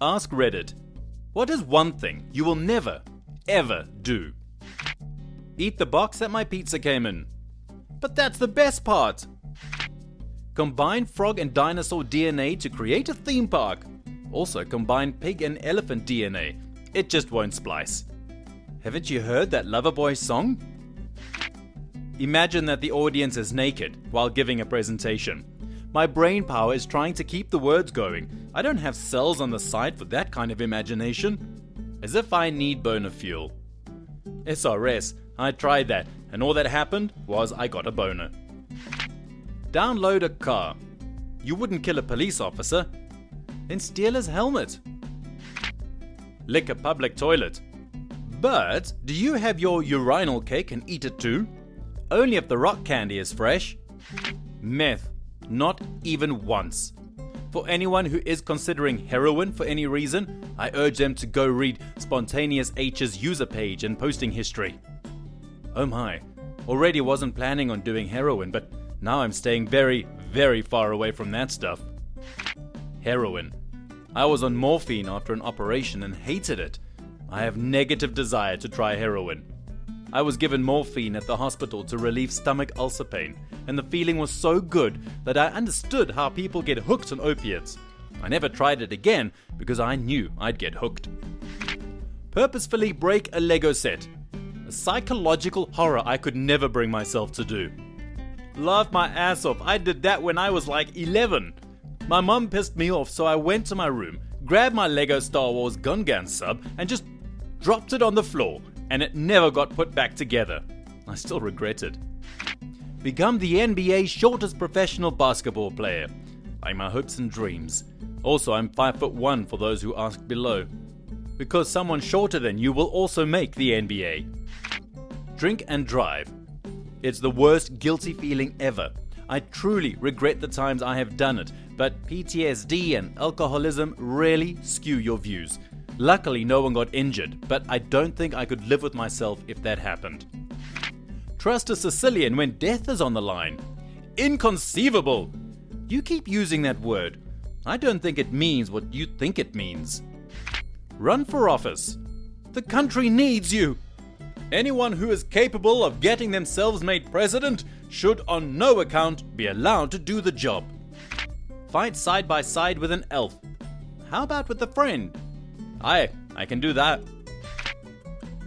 Ask Reddit. What is one thing you will never, ever do? Eat the box that my pizza came in. But that's the best part! Combine frog and dinosaur DNA to create a theme park. Also combine pig and elephant DNA. It just won't splice. Haven't you heard that Loverboy song? Imagine that the audience is naked while giving a presentation. My brain power is trying to keep the words going. I don't have cells on the side for that kind of imagination. As if I need boner fuel. SRS, I tried that, and all that happened was I got a boner. Download a car. You wouldn't kill a police officer. Then steal his helmet. Lick a public toilet. But do you have your urinal cake and eat it too? Only if the rock candy is fresh. Meth. Not even once. For anyone who is considering heroin for any reason, I urge them to go read Spontaneous H's user page and posting history. Oh my, already wasn't planning on doing heroin, but now I'm staying very, very far away from that stuff. Heroin. I was on morphine after an operation and hated it. I have negative desire to try heroin. I was given morphine at the hospital to relieve stomach ulcer pain, and the feeling was so good that I understood how people get hooked on opiates. I never tried it again because I knew I'd get hooked. Purposefully break a Lego set. A psychological horror I could never bring myself to do. Laugh my ass off, I did that when I was like 11. My mum pissed me off, so I went to my room, grabbed my Lego Star Wars Gungan sub and just dropped it on the floor, and it never got put back together. I still regret it. Become the NBA's shortest professional basketball player. Like my hopes and dreams. Also, I'm 5'1" for those who asked below. Because someone shorter than you will also make the NBA. Drink and drive. It's the worst guilty feeling ever. I truly regret the times I have done it, but PTSD and alcoholism really skew your views. Luckily, no one got injured, but I don't think I could live with myself if that happened. Trust a Sicilian when death is on the line. Inconceivable! You keep using that word. I don't think it means what you think it means. Run for office. The country needs you. Anyone who is capable of getting themselves made president should on no account be allowed to do the job. Fight side by side with an elf. How about with a friend? I can do that.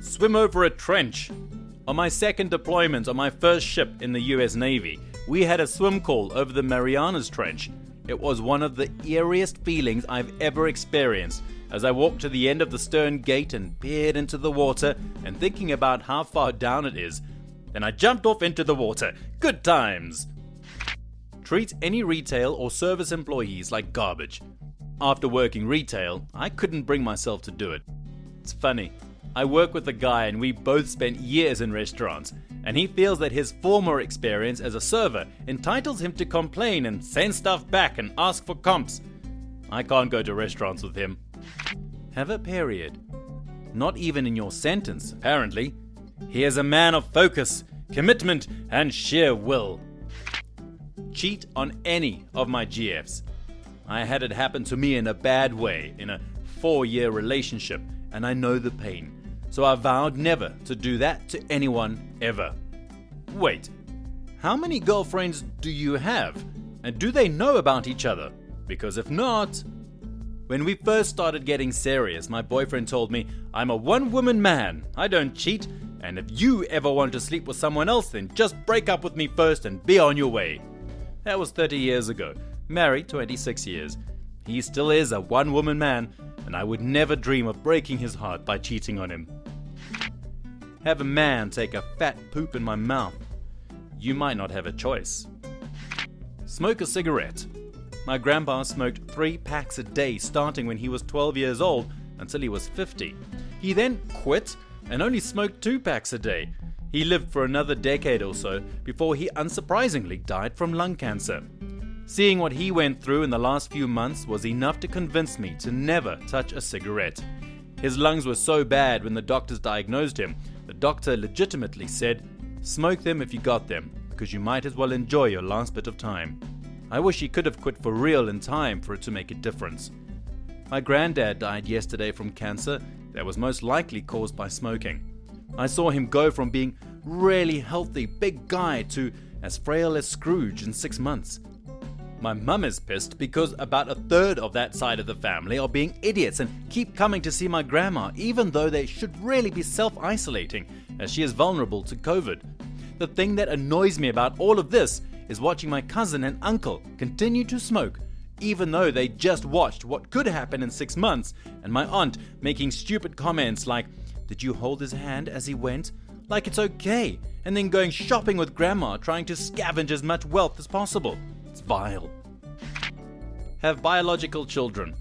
Swim over a trench. On my second deployment on my first ship in the US Navy, we had a swim call over the Marianas Trench. It was one of the eeriest feelings I've ever experienced as I walked to the end of the stern gate and peered into the water and thinking about how far down it is. Then I jumped off into the water. Good times! Treat any retail or service employees like garbage. After working retail, I couldn't bring myself to do it. It's funny. I work with a guy and we both spent years in restaurants, and he feels that his former experience as a server entitles him to complain and send stuff back and ask for comps. I can't go to restaurants with him. Have a period. Not even in your sentence, apparently. He is a man of focus, commitment, and sheer will. Cheat on any of my GFs. I had it happen to me in a bad way in a 4-year relationship, and I know the pain. So I vowed never to do that to anyone ever. Wait, how many girlfriends do you have? And do they know about each other? Because if not... When we first started getting serious, my boyfriend told me, I'm a one-woman man, I don't cheat, and if you ever want to sleep with someone else, then just break up with me first and be on your way. That was 30 years ago. Married 26 years. He still is a one-woman man, and I would never dream of breaking his heart by cheating on him. Have a man take a fat poop in my mouth. You might not have a choice. Smoke a cigarette. My grandpa smoked 3 packs a day starting when he was 12 years old until he was 50. He then quit and only smoked 2 packs a day. He lived for another decade or so before he unsurprisingly died from lung cancer. Seeing what he went through in the last few months was enough to convince me to never touch a cigarette. His lungs were so bad when the doctors diagnosed him, the doctor legitimately said, "Smoke them if you got them, because you might as well enjoy your last bit of time." I wish he could have quit for real in time for it to make a difference. My granddad died yesterday from cancer that was most likely caused by smoking. I saw him go from being really healthy, big guy to as frail as Scrooge in 6 months. My mum is pissed because about a third of that side of the family are being idiots and keep coming to see my grandma even though they should really be self-isolating as she is vulnerable to COVID. The thing that annoys me about all of this is watching my cousin and uncle continue to smoke even though they just watched what could happen in 6 months, and my aunt making stupid comments like, "Did you hold his hand as he went?" Like it's okay, and then going shopping with grandma trying to scavenge as much wealth as possible. It's vile. Have biological children.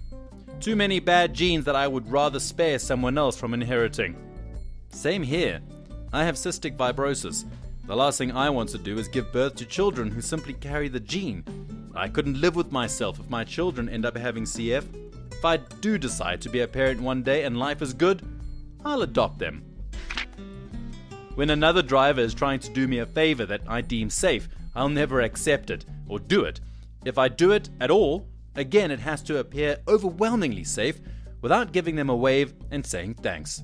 Too many bad genes that I would rather spare someone else from inheriting. Same here. I have cystic fibrosis. The last thing I want to do is give birth to children who simply carry the gene. I couldn't live with myself if my children end up having CF. If I do decide to be a parent one day and life is good, I'll adopt them. When another driver is trying to do me a favor that I deem safe, I'll never accept it or do it. If I do it at all, again it has to appear overwhelmingly safe without giving them a wave and saying thanks.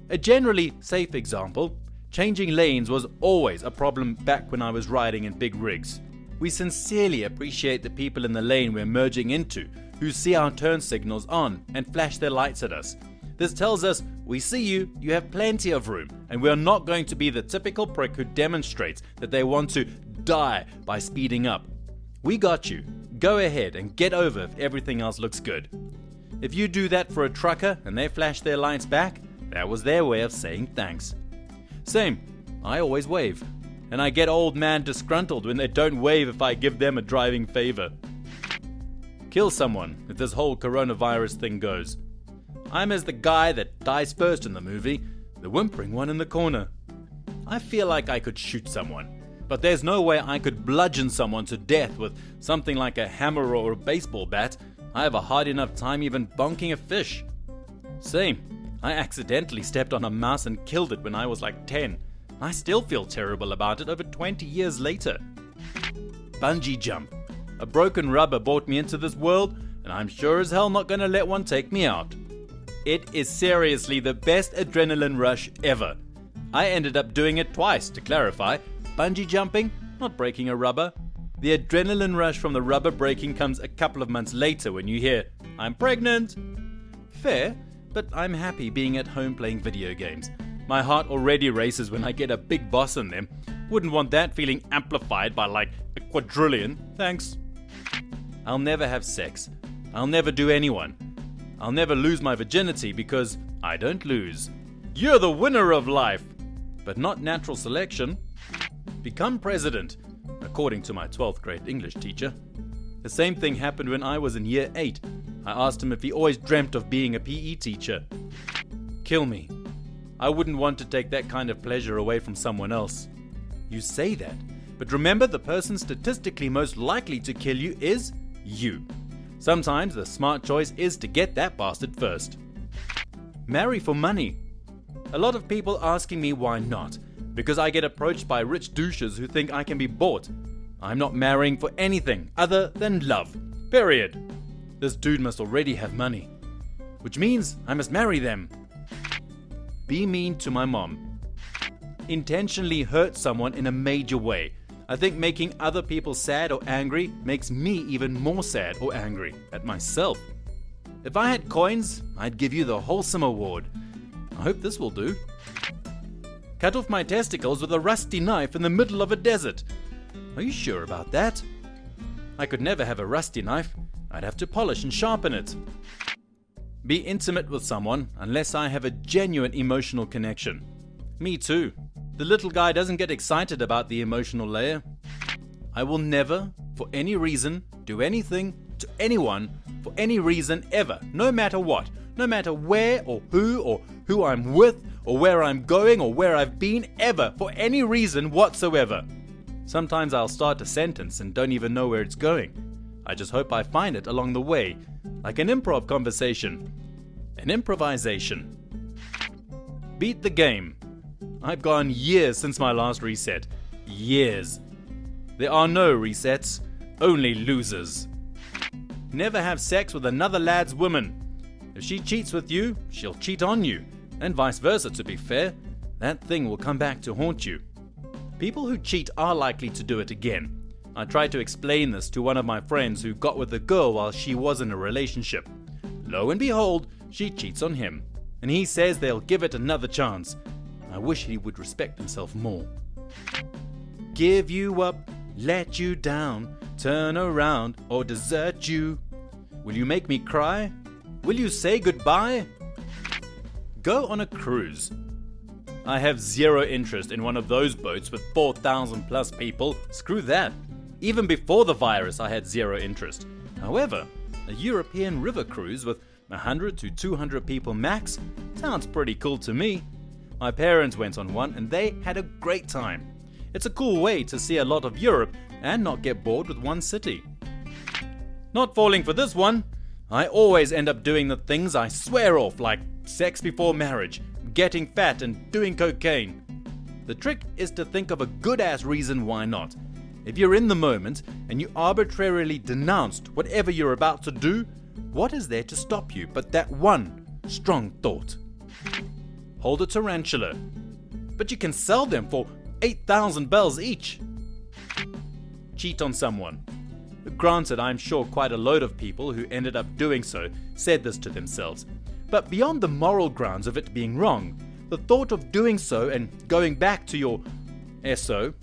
A generally safe example, changing lanes was always a problem back when I was riding in big rigs. We sincerely appreciate the people in the lane we're merging into who see our turn signals on and flash their lights at us. This tells us, we see you, you have plenty of room, and we are not going to be the typical prick who demonstrates that they want to die by speeding up. We got you. Go ahead and get over if everything else looks good. If you do that for a trucker and they flash their lights back, that was their way of saying thanks. Same, I always wave. And I get old man disgruntled when they don't wave if I give them a driving favor. Kill someone if this whole coronavirus thing goes. I'm as the guy that dies first in the movie, the whimpering one in the corner. I feel like I could shoot someone, but there's no way I could bludgeon someone to death with something like a hammer or a baseball bat. I have a hard enough time even bonking a fish. Same, I accidentally stepped on a mouse and killed it when I was like 10. I still feel terrible about it over 20 years later. Bungee jump. A broken rubber brought me into this world, and I'm sure as hell not gonna let one take me out. It is seriously the best adrenaline rush ever. I ended up doing it twice, to clarify. Bungee jumping, not breaking a rubber. The adrenaline rush from the rubber breaking comes a couple of months later when you hear, "I'm pregnant." Fair, but I'm happy being at home playing video games. My heart already races when I get a big boss in them. Wouldn't want that feeling amplified by like a quadrillion. Thanks. I'll never have sex. I'll never do anyone. I'll never lose my virginity because I don't lose. You're the winner of life. But not natural selection. Become president, according to my 12th grade English teacher. The same thing happened when I was in year 8. I asked him if he always dreamt of being a PE teacher. Kill me. I wouldn't want to take that kind of pleasure away from someone else. You say that, but remember the person statistically most likely to kill you is you. Sometimes the smart choice is to get that bastard first. Marry for money. A lot of people asking me why not, because I get approached by rich douches who think I can be bought. I'm not marrying for anything other than love. Period. This dude must already have money, which means I must marry them. Be mean to my mom. Intentionally hurt someone in a major way. I think making other people sad or angry makes me even more sad or angry at myself. If I had coins, I'd give you the Wholesome Award. I hope this will do. Cut off my testicles with a rusty knife in the middle of a desert. Are you sure about that? I could never have a rusty knife. I'd have to polish and sharpen it. Be intimate with someone unless I have a genuine emotional connection. Me too. The little guy doesn't get excited about the emotional layer. I will never, for any reason, do anything to anyone for any reason ever, no matter what, no matter where or who I'm with or where I'm going or where I've been ever, for any reason whatsoever. Sometimes I'll start a sentence and don't even know where it's going. I just hope I find it along the way, like an improv conversation, an improvisation. Beat the game. I've gone years since my last reset. Years. There are no resets, only losers. Never have sex with another lad's woman. If she cheats with you, she'll cheat on you, and vice versa to be fair. That thing will come back to haunt you. People who cheat are likely to do it again. I tried to explain this to one of my friends who got with a girl while she was in a relationship. Lo and behold, she cheats on him, and he says they'll give it another chance. I wish he would respect himself more. Give you up, let you down, turn around or desert you. Will you make me cry? Will you say goodbye? Go on a cruise. I have zero interest in one of those boats with 4,000 plus people. Screw that. Even before the virus, I had zero interest. However, a European river cruise with 100 to 200 people max sounds pretty cool to me. My parents went on one and they had a great time. It's a cool way to see a lot of Europe and not get bored with one city. Not falling for this one. I always end up doing the things I swear off, like sex before marriage, getting fat and doing cocaine. The trick is to think of a good-ass reason why not. If you're in the moment and you arbitrarily denounced whatever you're about to do, what is there to stop you but that one strong thought? Hold a tarantula. But you can sell them for 8,000 bells each. Cheat on someone. Granted, I'm sure quite a load of people who ended up doing so said this to themselves. But beyond the moral grounds of it being wrong, the thought of doing so and going back to your SO,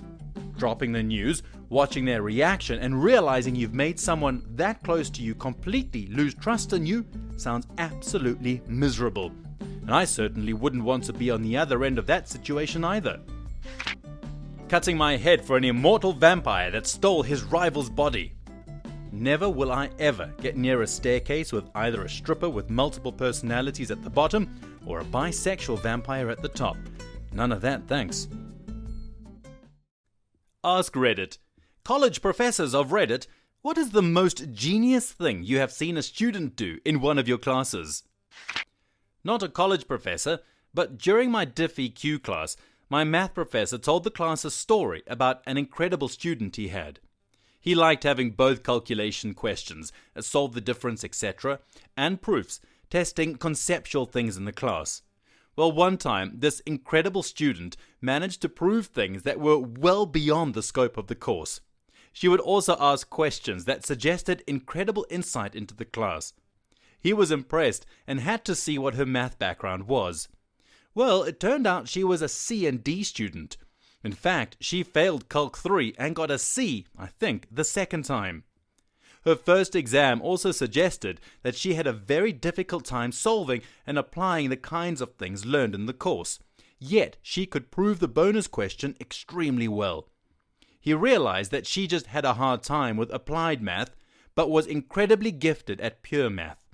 dropping the news, watching their reaction and realizing you've made someone that close to you completely lose trust in you sounds absolutely miserable. And I certainly wouldn't want to be on the other end of that situation either. Cutting my head for an immortal vampire that stole his rival's body. Never will I ever get near a staircase with either a stripper with multiple personalities at the bottom or a bisexual vampire at the top. None of that, thanks. Ask Reddit. College professors of Reddit, what is the most genius thing you have seen a student do in one of your classes? Not a college professor, but during my Diff EQ class, my math professor told the class a story about an incredible student he had. He liked having both calculation questions, solve the difference, etc., and proofs, testing conceptual things in the class. Well, one time, this incredible student managed to prove things that were well beyond the scope of the course. She would also ask questions that suggested incredible insight into the class. He was impressed and had to see what her math background was. Well, it turned out she was a C and D student. In fact, she failed Calc 3 and got a C, I think, the second time. Her first exam also suggested that she had a very difficult time solving and applying the kinds of things learned in the course, yet she could prove the bonus question extremely well. He realized that she just had a hard time with applied math, but was incredibly gifted at pure math.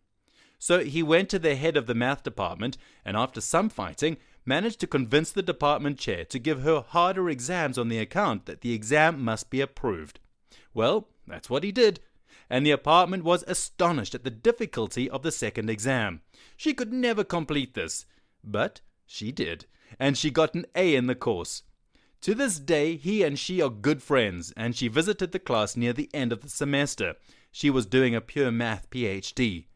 So he went to the head of the math department and after some fighting, managed to convince the department chair to give her harder exams on the account that the exam must be approved. Well, that's what he did, and the department was astonished at the difficulty of the second exam. She could never complete this, but she did, and she got an A in the course. To this day, he and she are good friends, and she visited the class near the end of the semester. She was doing a pure math PhD.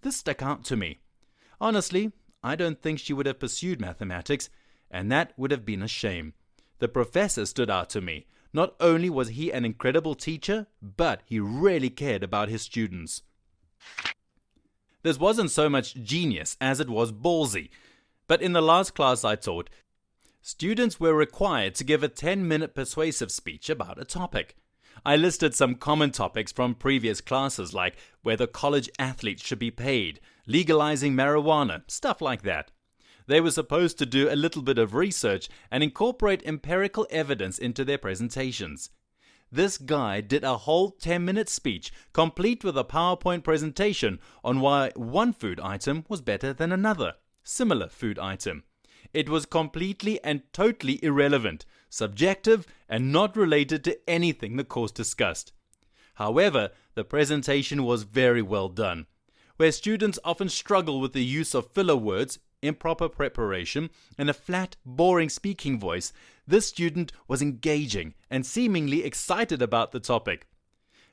This stuck out to me. Honestly, I don't think she would have pursued mathematics, and that would have been a shame. The professor stood out to me. Not only was he an incredible teacher, but he really cared about his students. This wasn't so much genius as it was ballsy, but in the last class I taught, students were required to give a 10-minute persuasive speech about a topic. I listed some common topics from previous classes like whether college athletes should be paid, legalizing marijuana, stuff like that. They were supposed to do a little bit of research and incorporate empirical evidence into their presentations. This guy did a whole 10-minute speech, complete with a PowerPoint presentation on why one food item was better than another, similar food item. It was completely and totally irrelevant, subjective, and not related to anything the course discussed. However, the presentation was very well done. Where students often struggle with the use of filler words, improper preparation, and a flat, boring speaking voice, this student was engaging and seemingly excited about the topic.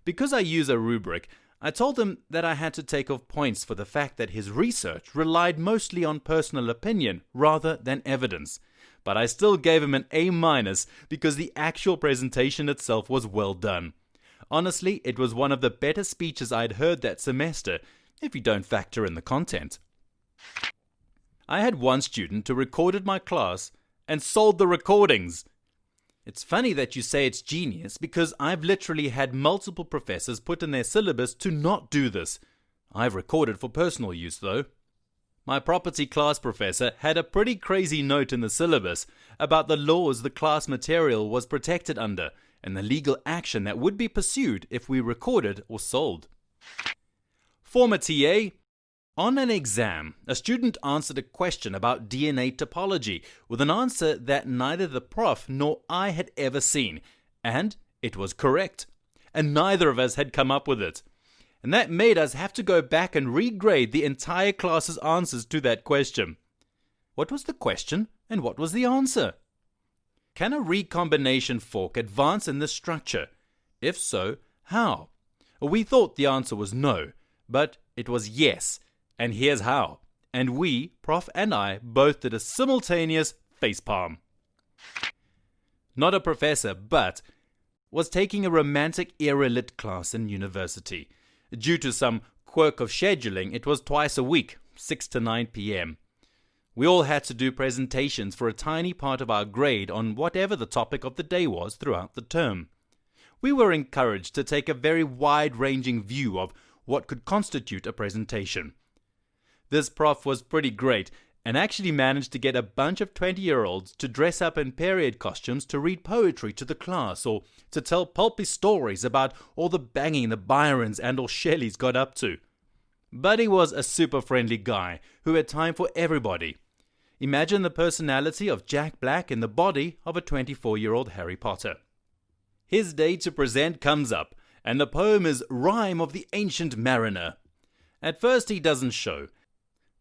Because I use a rubric, I told him that I had to take off points for the fact that his research relied mostly on personal opinion rather than evidence, but I still gave him an A- because the actual presentation itself was well done. Honestly, it was one of the better speeches I'd heard that semester, if you don't factor in the content. I had one student who recorded my class and sold the recordings. It's funny that you say it's genius because I've literally had multiple professors put in their syllabus to not do this. I've recorded for personal use though. My property class professor had a pretty crazy note in the syllabus about the laws the class material was protected under and the legal action that would be pursued if we recorded or sold. Former TA. On an exam, a student answered a question about DNA topology with an answer that neither the prof nor I had ever seen, and it was correct, and neither of us had come up with it. And that made us have to go back and regrade the entire class's answers to that question. What was the question and what was the answer? Can a recombination fork advance in this structure? If so, how? We thought the answer was no, but it was yes. And here's how. And we, Prof and I, both did a simultaneous facepalm. Not a professor, but was taking a romantic era lit class in university. Due to some quirk of scheduling, it was twice a week, 6 to 9 p.m. We all had to do presentations for a tiny part of our grade on whatever the topic of the day was throughout the term. We were encouraged to take a very wide-ranging view of what could constitute a presentation. This prof was pretty great and actually managed to get a bunch of 20-year-olds to dress up in period costumes to read poetry to the class or to tell pulpy stories about all the banging the Byrons and or Shelleys got up to. But he was a super friendly guy who had time for everybody. Imagine the personality of Jack Black in the body of a 24-year-old Harry Potter. His day to present comes up, and the poem is Rhyme of the Ancient Mariner. At first he doesn't show.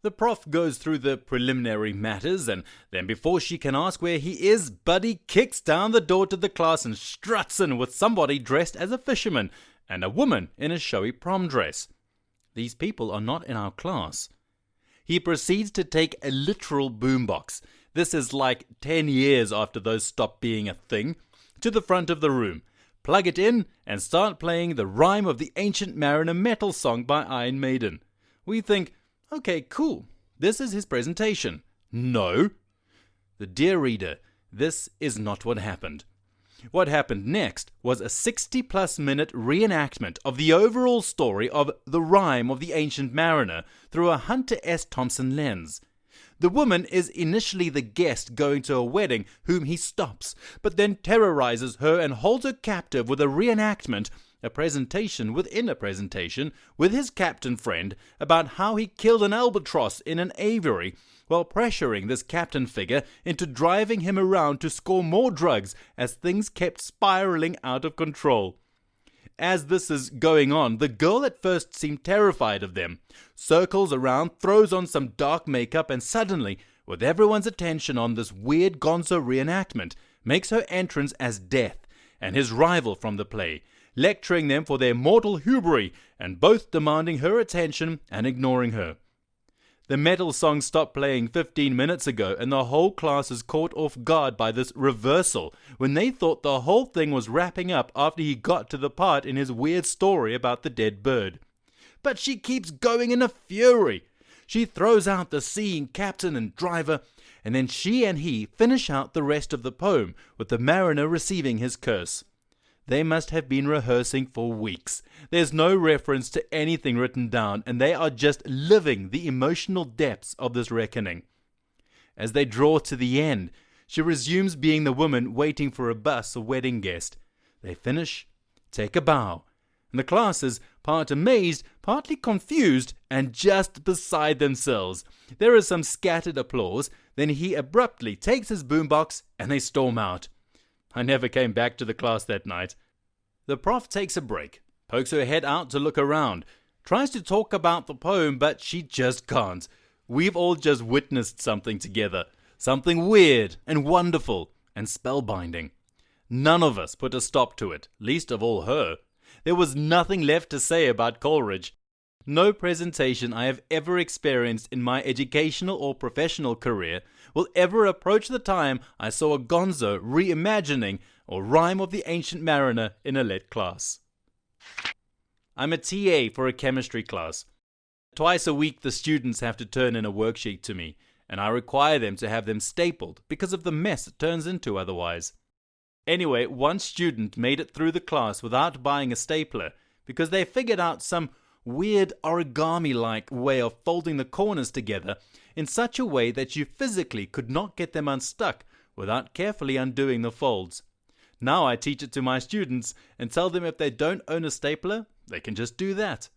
The prof goes through the preliminary matters, and then before she can ask where he is, Buddy kicks down the door to the class and struts in with somebody dressed as a fisherman and a woman in a showy prom dress. These people are not in our class. He proceeds to take a literal boombox. This is like 10 years after those stopped being a thing, to the front of the room, plug it in, and start playing the Rhyme of the Ancient Mariner metal song by Iron Maiden. We think, okay, cool, this is his presentation. No. The dear reader, this is not what happened. What happened next was a 60-plus minute reenactment of the overall story of the Rhyme of the Ancient Mariner through a Hunter S. Thompson lens. The woman is initially the guest going to a wedding whom he stops, but then terrorizes her and holds her captive with a reenactment, a presentation within a presentation, with his captain friend about how he killed an albatross in an aviary, while pressuring this captain figure into driving him around to score more drugs as things kept spiraling out of control. As this is going on, the girl at first seemed terrified of them, circles around, throws on some dark makeup, and suddenly, with everyone's attention on this weird gonzo reenactment, makes her entrance as Death and his rival from the play, lecturing them for their mortal hubris and both demanding her attention and ignoring her. The metal song stopped playing 15 minutes ago, and the whole class is caught off guard by this reversal when they thought the whole thing was wrapping up after he got to the part in his weird story about the dead bird. But she keeps going in a fury. She throws out the scene, captain and driver, and then she and he finish out the rest of the poem with the mariner receiving his curse. They must have been rehearsing for weeks. There's no reference to anything written down, and they are just living the emotional depths of this reckoning. As they draw to the end, she resumes being the woman waiting for a bus or wedding guest. They finish, take a bow, and the class is part amazed, partly confused, and just beside themselves. There is some scattered applause, then he abruptly takes his boombox, and they storm out. I never came back to the class that night. The prof takes a break, pokes her head out to look around, tries to talk about the poem, but she just can't. We've all just witnessed something together, something weird and wonderful and spellbinding. None of us put a stop to it, least of all her. There was nothing left to say about Coleridge. No presentation I have ever experienced in my educational or professional career will ever approach the time I saw a gonzo reimagining or rhyme of the Ancient Mariner in a lit class. I'm a TA for a chemistry class. Twice a week the students have to turn in a worksheet to me, and I require them to have them stapled because of the mess it turns into otherwise. Anyway, one student made it through the class without buying a stapler because they figured out some weird origami-like way of folding the corners together in such a way that you physically could not get them unstuck without carefully undoing the folds. Now I teach it to my students and tell them if they don't own a stapler, they can just do that.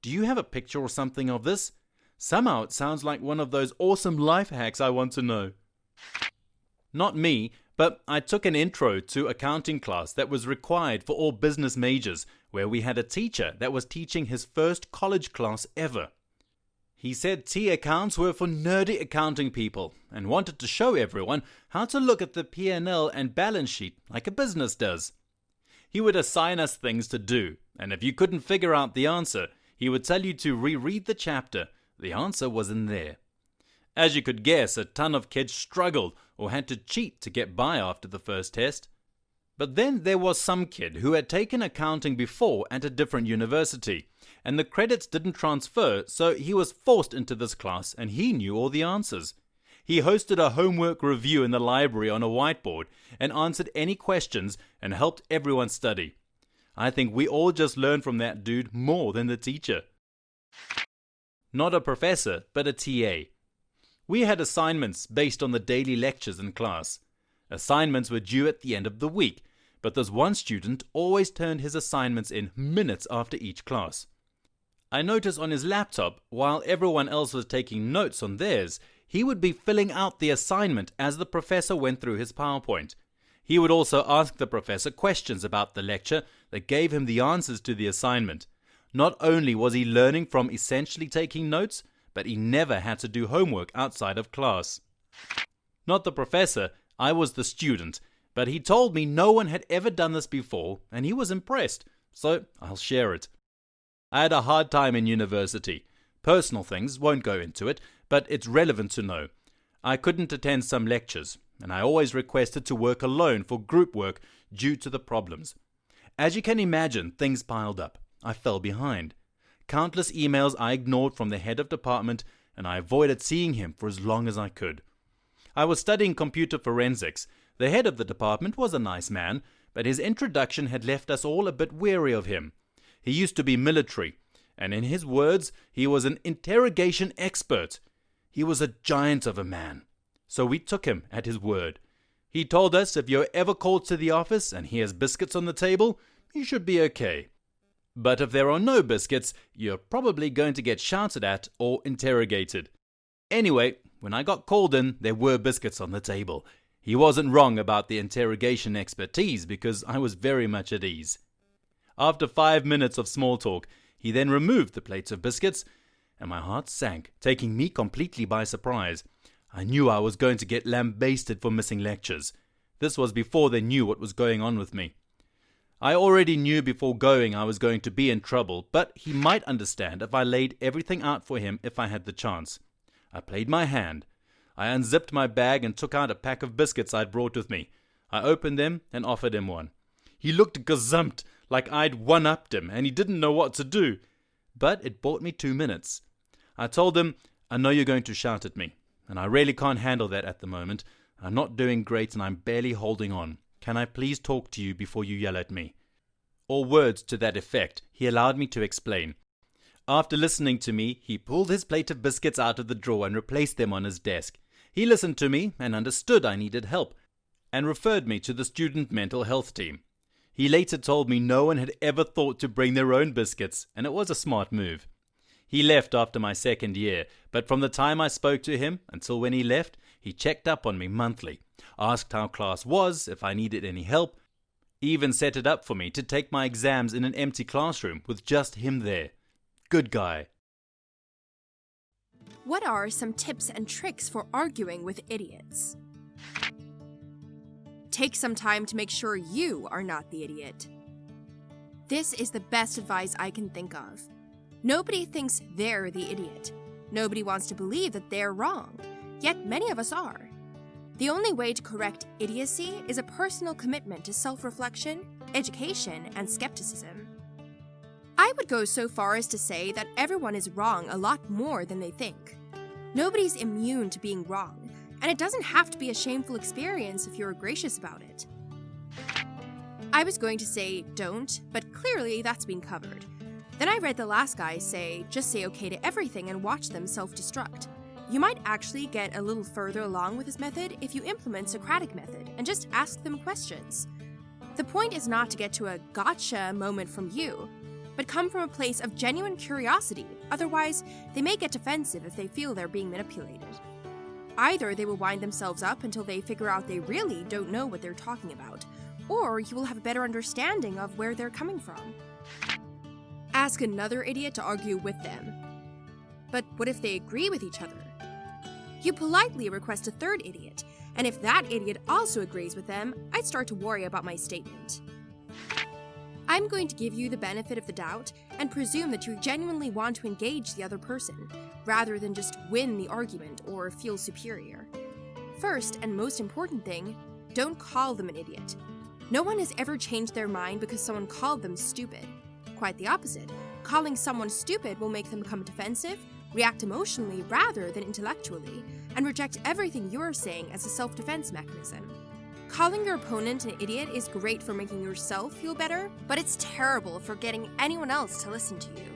Do you have a picture or something of this? Somehow it sounds like one of those awesome life hacks I want to know. Not me, but I took an intro to accounting class that was required for all business majors, where we had a teacher that was teaching his first college class ever. He said T accounts were for nerdy accounting people and wanted to show everyone how to look at the P&L and balance sheet like a business does. He would assign us things to do, and if you couldn't figure out the answer, he would tell you to reread the chapter. The answer was in there. As you could guess, a ton of kids struggled or had to cheat to get by after the first test. But then there was some kid who had taken accounting before at a different university, and the credits didn't transfer, so he was forced into this class and he knew all the answers. He hosted a homework review in the library on a whiteboard and answered any questions and helped everyone study. I think we all just learned from that dude more than the teacher. Not a professor, but a TA. We had assignments based on the daily lectures in class. Assignments were due at the end of the week, but this one student always turned his assignments in minutes after each class. I noticed on his laptop, while everyone else was taking notes on theirs, he would be filling out the assignment as the professor went through his PowerPoint. He would also ask the professor questions about the lecture that gave him the answers to the assignment. Not only was he learning from essentially taking notes, but he never had to do homework outside of class. Not the professor, I was the student, but he told me no one had ever done this before and he was impressed, so I'll share it. I had a hard time in university. Personal things, won't go into it, but it's relevant to know. I couldn't attend some lectures, and I always requested to work alone for group work due to the problems. As you can imagine, things piled up. I fell behind. Countless emails I ignored from the head of department, and I avoided seeing him for as long as I could. I was studying computer forensics. The head of the department was a nice man, but his introduction had left us all a bit weary of him. He used to be military, and in his words, he was an interrogation expert. He was a giant of a man. So we took him at his word. He told us if you're ever called to the office and he has biscuits on the table, you should be okay. But if there are no biscuits, you're probably going to get shouted at or interrogated. Anyway, when I got called in, there were biscuits on the table. He wasn't wrong about the interrogation expertise because I was very much at ease. After 5 minutes of small talk, he then removed the plates of biscuits, and my heart sank, taking me completely by surprise. I knew I was going to get lambasted for missing lectures. This was before they knew what was going on with me. I already knew before going I was going to be in trouble, but he might understand if I laid everything out for him if I had the chance. I played my hand. I unzipped my bag and took out a pack of biscuits I'd brought with me. I opened them and offered him one. He looked gazumped, like I'd one-upped him and he didn't know what to do. But it bought me 2 minutes. I told him, I know you're going to shout at me, and I really can't handle that at the moment. I'm not doing great and I'm barely holding on. Can I please talk to you before you yell at me? Or words to that effect. He allowed me to explain. After listening to me, he pulled his plate of biscuits out of the drawer and replaced them on his desk. He listened to me and understood I needed help, and referred me to the student mental health team. He later told me no one had ever thought to bring their own biscuits, and it was a smart move. He left after my second year, but from the time I spoke to him until when he left, he checked up on me monthly, asked how class was, if I needed any help, even set it up for me to take my exams in an empty classroom with just him there. Good guy. What are some tips and tricks for arguing with idiots? Take some time to make sure you are not the idiot. This is the best advice I can think of. Nobody thinks they're the idiot. Nobody wants to believe that they're wrong, yet many of us are. The only way to correct idiocy is a personal commitment to self-reflection, education, and skepticism. I would go so far as to say that everyone is wrong a lot more than they think. Nobody's immune to being wrong, and it doesn't have to be a shameful experience if you're gracious about it. I was going to say don't, but clearly that's been covered. Then I read the last guy say, just say okay to everything and watch them self-destruct. You might actually get a little further along with this method if you implement Socratic method and just ask them questions. The point is not to get to a gotcha moment from you, but come from a place of genuine curiosity, otherwise they may get defensive if they feel they're being manipulated. Either they will wind themselves up until they figure out they really don't know what they're talking about, or you will have a better understanding of where they're coming from. Ask another idiot to argue with them. But what if they agree with each other? You politely request a third idiot, and if that idiot also agrees with them, I'd start to worry about my statement. I'm going to give you the benefit of the doubt and presume that you genuinely want to engage the other person, rather than just win the argument or feel superior. First, and most important thing, don't call them an idiot. No one has ever changed their mind because someone called them stupid. Quite the opposite. Calling someone stupid will make them become defensive, react emotionally rather than intellectually, and reject everything you're saying as a self-defense mechanism. Calling your opponent an idiot is great for making yourself feel better, but it's terrible for getting anyone else to listen to you.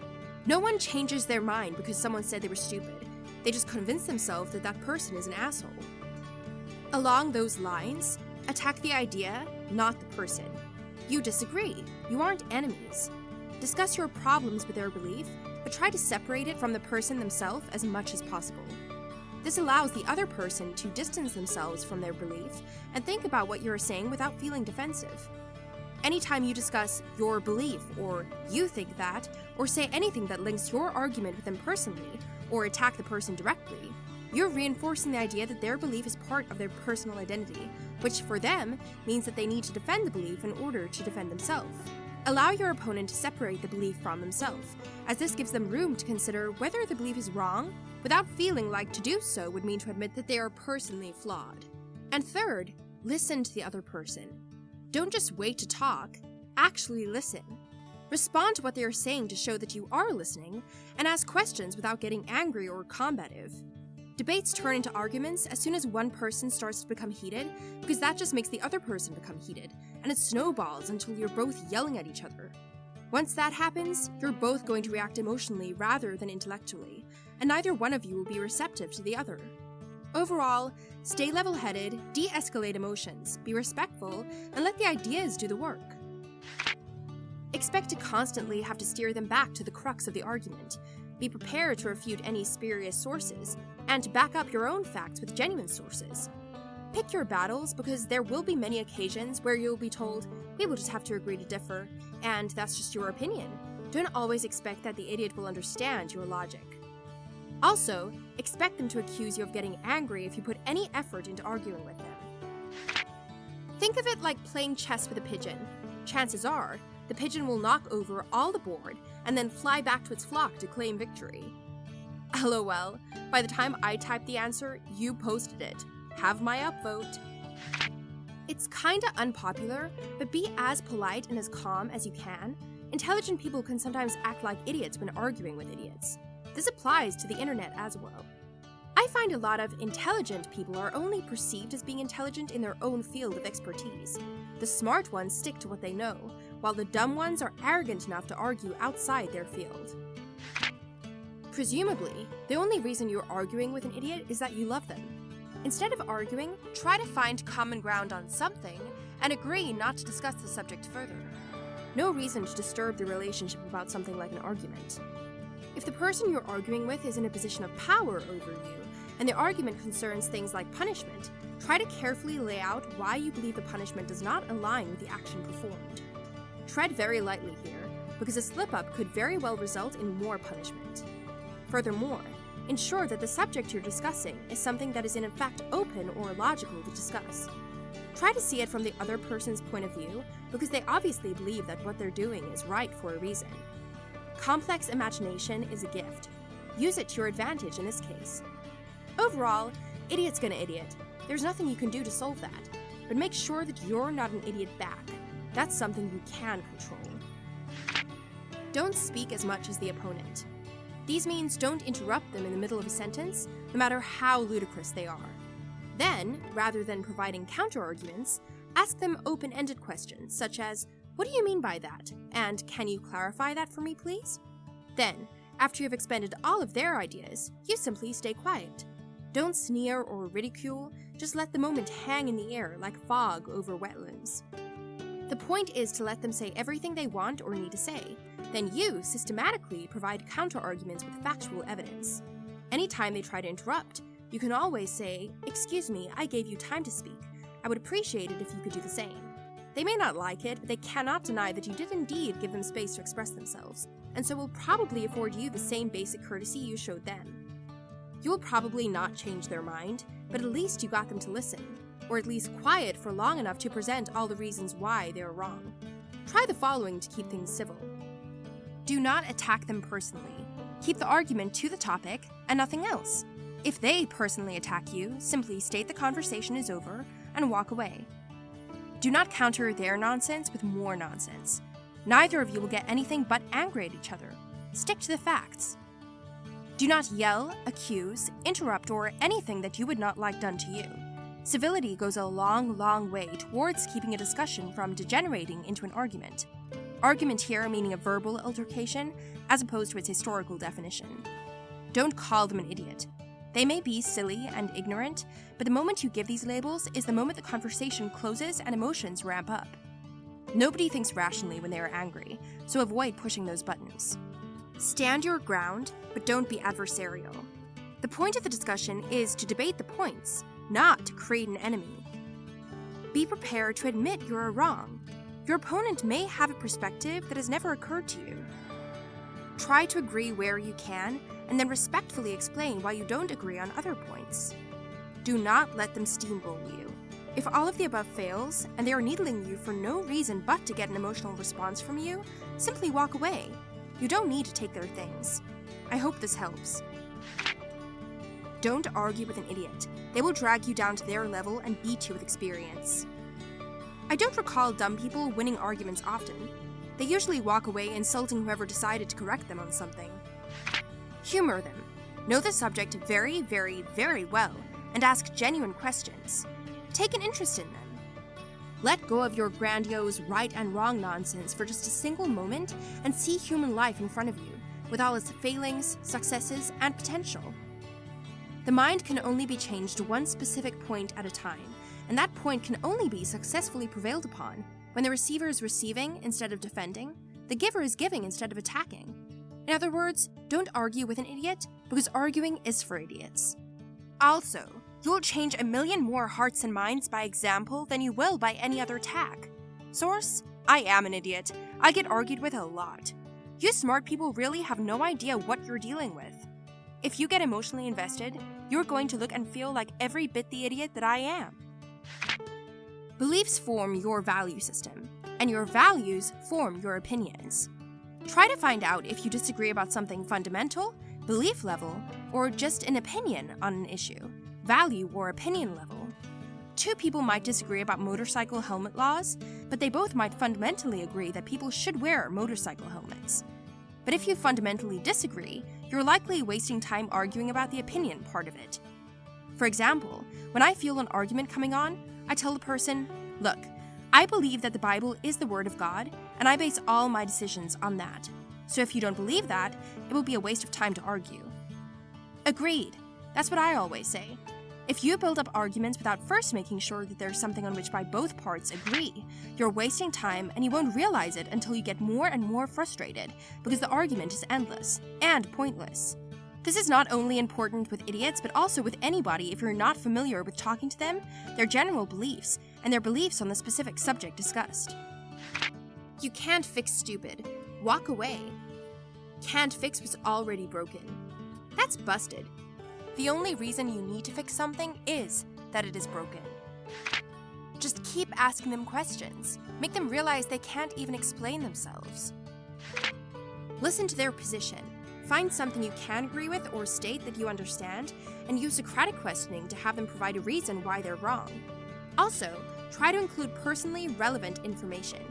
No one changes their mind because someone said they were stupid. They just convince themselves that that person is an asshole. Along those lines, attack the idea, not the person. You disagree. You aren't enemies. Discuss your problems with their belief, but try to separate it from the person themselves as much as possible. This allows the other person to distance themselves from their belief and think about what you're saying without feeling defensive. Anytime you discuss your belief, or you think that, or say anything that links your argument with them personally, or attack the person directly, you're reinforcing the idea that their belief is part of their personal identity, which for them means that they need to defend the belief in order to defend themselves. Allow your opponent to separate the belief from themselves, as this gives them room to consider whether the belief is wrong, without feeling like to do so would mean to admit that they are personally flawed. And third, listen to the other person. Don't just wait to talk, actually listen. Respond to what they are saying to show that you are listening, and ask questions without getting angry or combative. Debates turn into arguments as soon as one person starts to become heated, because that just makes the other person become heated, and it snowballs until you're both yelling at each other. Once that happens, you're both going to react emotionally rather than intellectually, and neither one of you will be receptive to the other. Overall, stay level-headed, de-escalate emotions, be respectful, and let the ideas do the work. Expect to constantly have to steer them back to the crux of the argument. Be prepared to refute any spurious sources, and to back up your own facts with genuine sources. Pick your battles, because there will be many occasions where you'll be told, we will just have to agree to differ, and that's just your opinion. Don't always expect that the idiot will understand your logic. Also, expect them to accuse you of getting angry if you put any effort into arguing with them. Think of it like playing chess with a pigeon. Chances are, the pigeon will knock over all the board and then fly back to its flock to claim victory. LOL, by the time I typed the answer, you posted it. Have my upvote. It's kinda unpopular, but be as polite and as calm as you can. Intelligent people can sometimes act like idiots when arguing with idiots. This applies to the internet as well. I find a lot of intelligent people are only perceived as being intelligent in their own field of expertise. The smart ones stick to what they know, while the dumb ones are arrogant enough to argue outside their field. Presumably, the only reason you're arguing with an idiot is that you love them. Instead of arguing, try to find common ground on something and agree not to discuss the subject further. No reason to disturb the relationship about something like an argument. If the person you're arguing with is in a position of power over you, and the argument concerns things like punishment, try to carefully lay out why you believe the punishment does not align with the action performed. Tread very lightly here, because a slip-up could very well result in more punishment. Furthermore, ensure that the subject you're discussing is something that is in fact open or logical to discuss. Try to see it from the other person's point of view, because they obviously believe that what they're doing is right for a reason. Complex imagination is a gift. Use it to your advantage in this case. Overall, idiot's gonna idiot. There's nothing you can do to solve that, but make sure that you're not an idiot back. That's something you can control. Don't speak as much as the opponent. These means don't interrupt them in the middle of a sentence, no matter how ludicrous they are. Then, rather than providing counter-arguments, ask them open-ended questions such as, "What do you mean by that?" and "Can you clarify that for me, please?" Then, after you've expended all of their ideas, you simply stay quiet. Don't sneer or ridicule, just let the moment hang in the air like fog over wetlands. The point is to let them say everything they want or need to say. Then you systematically provide counter-arguments with factual evidence. Anytime they try to interrupt, you can always say, "Excuse me, I gave you time to speak. I would appreciate it if you could do the same." They may not like it, but they cannot deny that you did indeed give them space to express themselves, and so will probably afford you the same basic courtesy you showed them. You will probably not change their mind, but at least you got them to listen, or at least quiet for long enough to present all the reasons why they are wrong. Try the following to keep things civil. Do not attack them personally. Keep the argument to the topic and nothing else. If they personally attack you, simply state the conversation is over and walk away. Do not counter their nonsense with more nonsense. Neither of you will get anything but angry at each other. Stick to the facts. Do not yell, accuse, interrupt, or anything that you would not like done to you. Civility goes a long, long way towards keeping a discussion from degenerating into an argument. Argument here meaning a verbal altercation, as opposed to its historical definition. Don't call them an idiot. They may be silly and ignorant, but the moment you give these labels is the moment the conversation closes and emotions ramp up. Nobody thinks rationally when they are angry, so avoid pushing those buttons. Stand your ground, but don't be adversarial. The point of the discussion is to debate the points, not to create an enemy. Be prepared to admit you are wrong. Your opponent may have a perspective that has never occurred to you. Try to agree where you can, and then respectfully explain why you don't agree on other points. Do not let them steamroll you. If all of the above fails, and they are needling you for no reason but to get an emotional response from you, simply walk away. You don't need to take their things. I hope this helps. Don't argue with an idiot. They will drag you down to their level and beat you with experience. I don't recall dumb people winning arguments often. They usually walk away insulting whoever decided to correct them on something. Humor them. Know the subject very, very, very well, and ask genuine questions. Take an interest in them. Let go of your grandiose right and wrong nonsense for just a single moment and see human life in front of you, with all its failings, successes, and potential. The mind can only be changed to one specific point at a time, and that point can only be successfully prevailed upon when the receiver is receiving instead of defending, the giver is giving instead of attacking. In other words, don't argue with an idiot, because arguing is for idiots. Also, you will change a million more hearts and minds by example than you will by any other tack. Source: I am an idiot. I get argued with a lot. You smart people really have no idea what you're dealing with. If you get emotionally invested, you're going to look and feel like every bit the idiot that I am. Beliefs form your value system, and your values form your opinions. Try to find out if you disagree about something fundamental, belief level, or just an opinion on an issue, value or opinion level. Two people might disagree about motorcycle helmet laws, but they both might fundamentally agree that people should wear motorcycle helmets. But if you fundamentally disagree, you're likely wasting time arguing about the opinion part of it. For example, when I feel an argument coming on, I tell the person, "Look, I believe that the Bible is the Word of God, and I base all my decisions on that. So if you don't believe that, it will be a waste of time to argue." Agreed. That's what I always say. If you build up arguments without first making sure that there's something on which by both parts agree, you're wasting time and you won't realize it until you get more and more frustrated because the argument is endless and pointless. This is not only important with idiots, but also with anybody if you're not familiar with talking to them, their general beliefs, and their beliefs on the specific subject discussed. You can't fix stupid. Walk away. Can't fix what's already broken. That's busted. The only reason you need to fix something is that it is broken. Just keep asking them questions. Make them realize they can't even explain themselves. Listen to their position. Find something you can agree with or state that you understand, and use Socratic questioning to have them provide a reason why they're wrong. Also, try to include personally relevant information.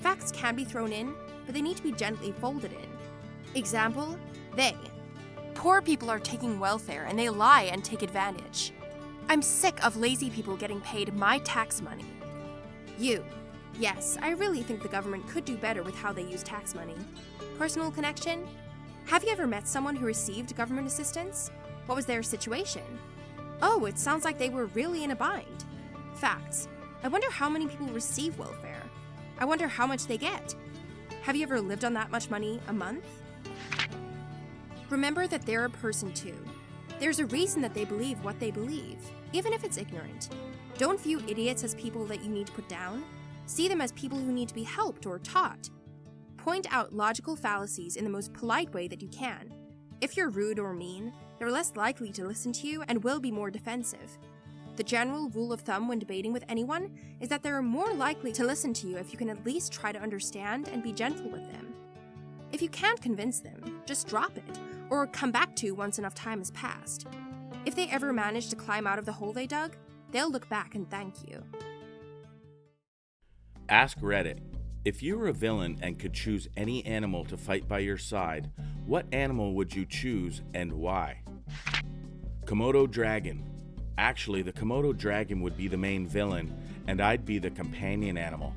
Facts can be thrown in, but they need to be gently folded in. Example, they. Poor people are taking welfare and they lie and take advantage. I'm sick of lazy people getting paid my tax money. You. Yes, I really think the government could do better with how they use tax money. Personal connection? Have you ever met someone who received government assistance? What was their situation? Oh, it sounds like they were really in a bind. Facts. I wonder how many people receive welfare. I wonder how much they get. Have you ever lived on that much money a month? Remember that they're a person too. There's a reason that they believe what they believe, even if it's ignorant. Don't view idiots as people that you need to put down. See them as people who need to be helped or taught. Point out logical fallacies in the most polite way that you can. If you're rude or mean, they're less likely to listen to you and will be more defensive. The general rule of thumb when debating with anyone is that they're more likely to listen to you if you can at least try to understand and be gentle with them. If you can't convince them, just drop it, or come back to once enough time has passed. If they ever manage to climb out of the hole they dug, they'll look back and thank you. Ask Reddit. If you were a villain and could choose any animal to fight by your side, what animal would you choose and why? Komodo dragon. Actually, the Komodo dragon would be the main villain, and I'd be the companion animal.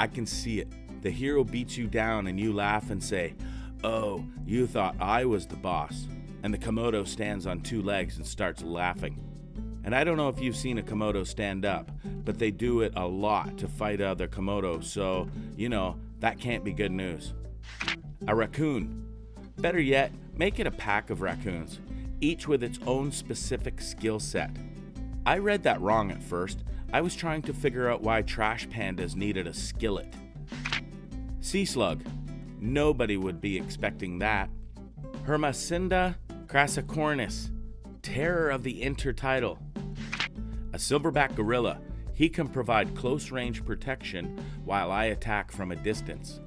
I can see it. The hero beats you down and you laugh and say, "Oh, you thought I was the boss." And the Komodo stands on two legs and starts laughing. And I don't know if you've seen a Komodo stand up, but they do it a lot to fight other Komodos, so, that can't be good news. A raccoon. Better yet, make it a pack of raccoons, each with its own specific skill set. I read that wrong at first. I was trying to figure out why trash pandas needed a skillet. Sea slug. Nobody would be expecting that. Hermacinda crassicornis, terror of the intertidal. A silverback gorilla. He can provide close-range protection while I attack from a distance.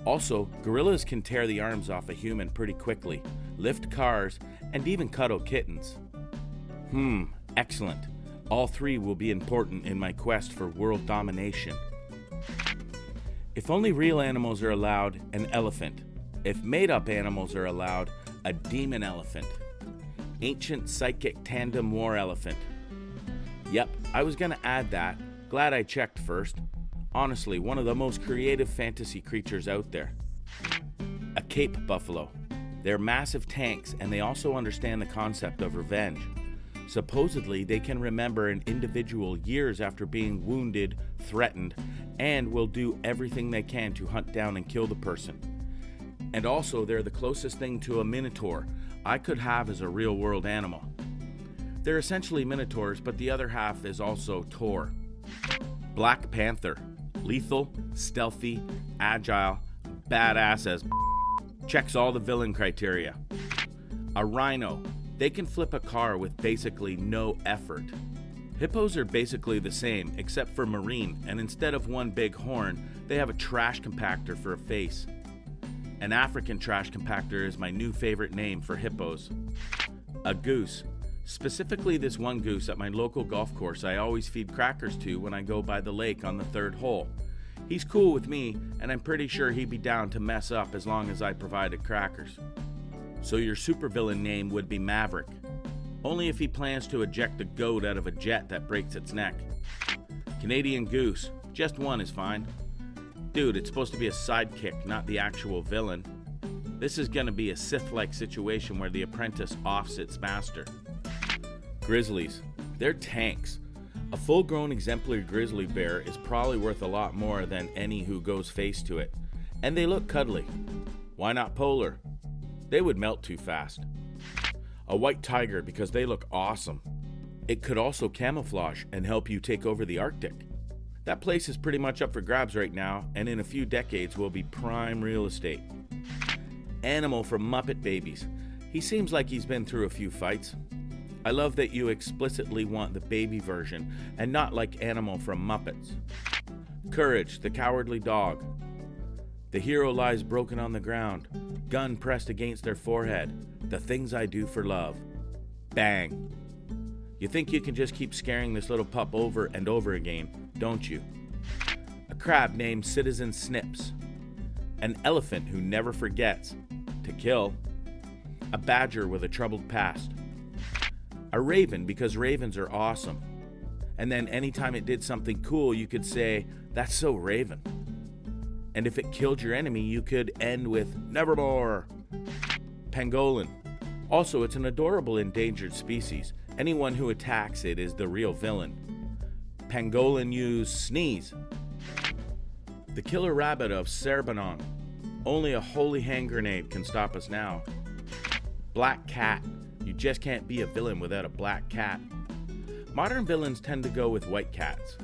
Also, gorillas can tear the arms off a human pretty quickly, lift cars, and even cuddle kittens. Excellent. All three will be important in my quest for world domination. If only real animals are allowed, an elephant. If made-up animals are allowed, a demon elephant. Ancient psychic tandem war elephant. Yep, I was gonna add that. Glad I checked first. Honestly, one of the most creative fantasy creatures out there. A Cape buffalo. They're massive tanks, and they also understand the concept of revenge. Supposedly, they can remember an individual years after being wounded, threatened, and will do everything they can to hunt down and kill the person. And also, they're the closest thing to a minotaur I could have as a real-world animal. They're essentially minotaurs, but the other half is also Tor. Black Panther. Lethal, stealthy, agile, badass as checks all the villain criteria. A rhino. They can flip a car with basically no effort. Hippos are basically the same, except for marine, and instead of one big horn, they have a trash compactor for a face. An African trash compactor is my new favorite name for hippos. A goose. Specifically this one goose at my local golf course I always feed crackers to when I go by the lake on the third hole. He's cool with me, and I'm pretty sure he'd be down to mess up as long as I provided crackers. So your supervillain name would be Maverick. Only if he plans to eject a goat out of a jet that breaks its neck. Canadian Goose. Just one is fine. Dude, it's supposed to be a sidekick, not the actual villain. This is gonna be a Sith-like situation where the apprentice offs its master. Grizzlies. They're tanks. A full-grown exemplary grizzly bear is probably worth a lot more than any who goes face to it. And they look cuddly. Why not polar? They would melt too fast. A white tiger because they look awesome. It could also camouflage and help you take over the Arctic. That place is pretty much up for grabs right now, and in a few decades will be prime real estate. Animal from Muppet Babies. He seems like he's been through a few fights. I love that you explicitly want the baby version and not like Animal from Muppets. Courage, the cowardly dog. The hero lies broken on the ground, gun pressed against their forehead. The things I do for love. Bang. You think you can just keep scaring this little pup over and over again, don't you? A crab named Citizen Snips. An elephant who never forgets to kill. A badger with a troubled past. A raven because ravens are awesome. And then anytime it did something cool, you could say, "That's so Raven." And if it killed your enemy, you could end with "Nevermore." Pangolin. Also, it's an adorable endangered species. Anyone who attacks it is the real villain. Pangolin use sneeze. The killer rabbit of Serbanon. Only a holy hand grenade can stop us now. Black cat. You just can't be a villain without a black cat. Modern villains tend to go with white cats.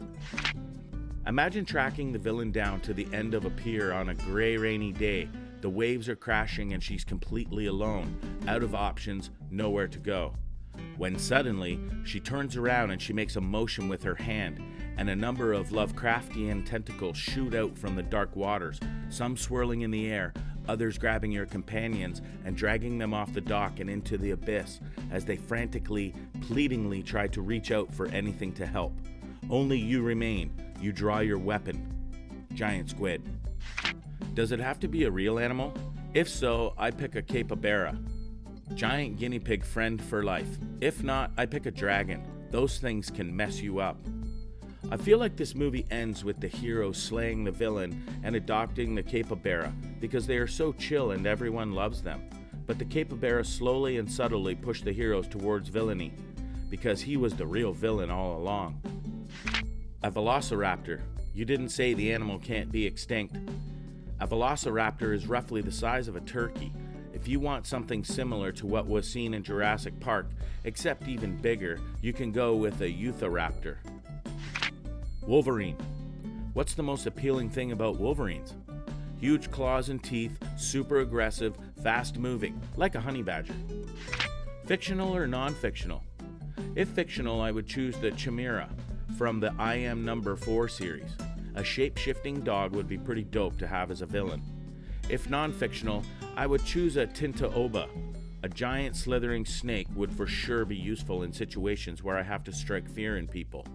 Imagine tracking the villain down to the end of a pier on a gray, rainy day. The waves are crashing and she's completely alone, out of options, nowhere to go. When suddenly, she turns around and she makes a motion with her hand, and a number of Lovecraftian tentacles shoot out from the dark waters, some swirling in the air, others grabbing your companions and dragging them off the dock and into the abyss as they frantically, pleadingly try to reach out for anything to help. Only you remain. You draw your weapon. Giant squid. Does it have to be a real animal? If so, I pick a capybara. Giant guinea pig friend for life. If not, I pick a dragon. Those things can mess you up. I feel like this movie ends with the hero slaying the villain and adopting the capybara because they are so chill and everyone loves them. But the capybara slowly and subtly push the heroes towards villainy because he was the real villain all along. A velociraptor. You didn't say the animal can't be extinct. A velociraptor is roughly the size of a turkey. If you want something similar to what was seen in Jurassic Park, except even bigger, you can go with a eutheraptor. Wolverine. What's the most appealing thing about wolverines? Huge claws and teeth, super aggressive, fast moving, like a honey badger. Fictional or non-fictional? If fictional, I would choose the Chimera from the I Am Number 4 series. A shape-shifting dog would be pretty dope to have as a villain. If non-fictional, I would choose a Tintaoba. A giant slithering snake would for sure be useful in situations where I have to strike fear in people.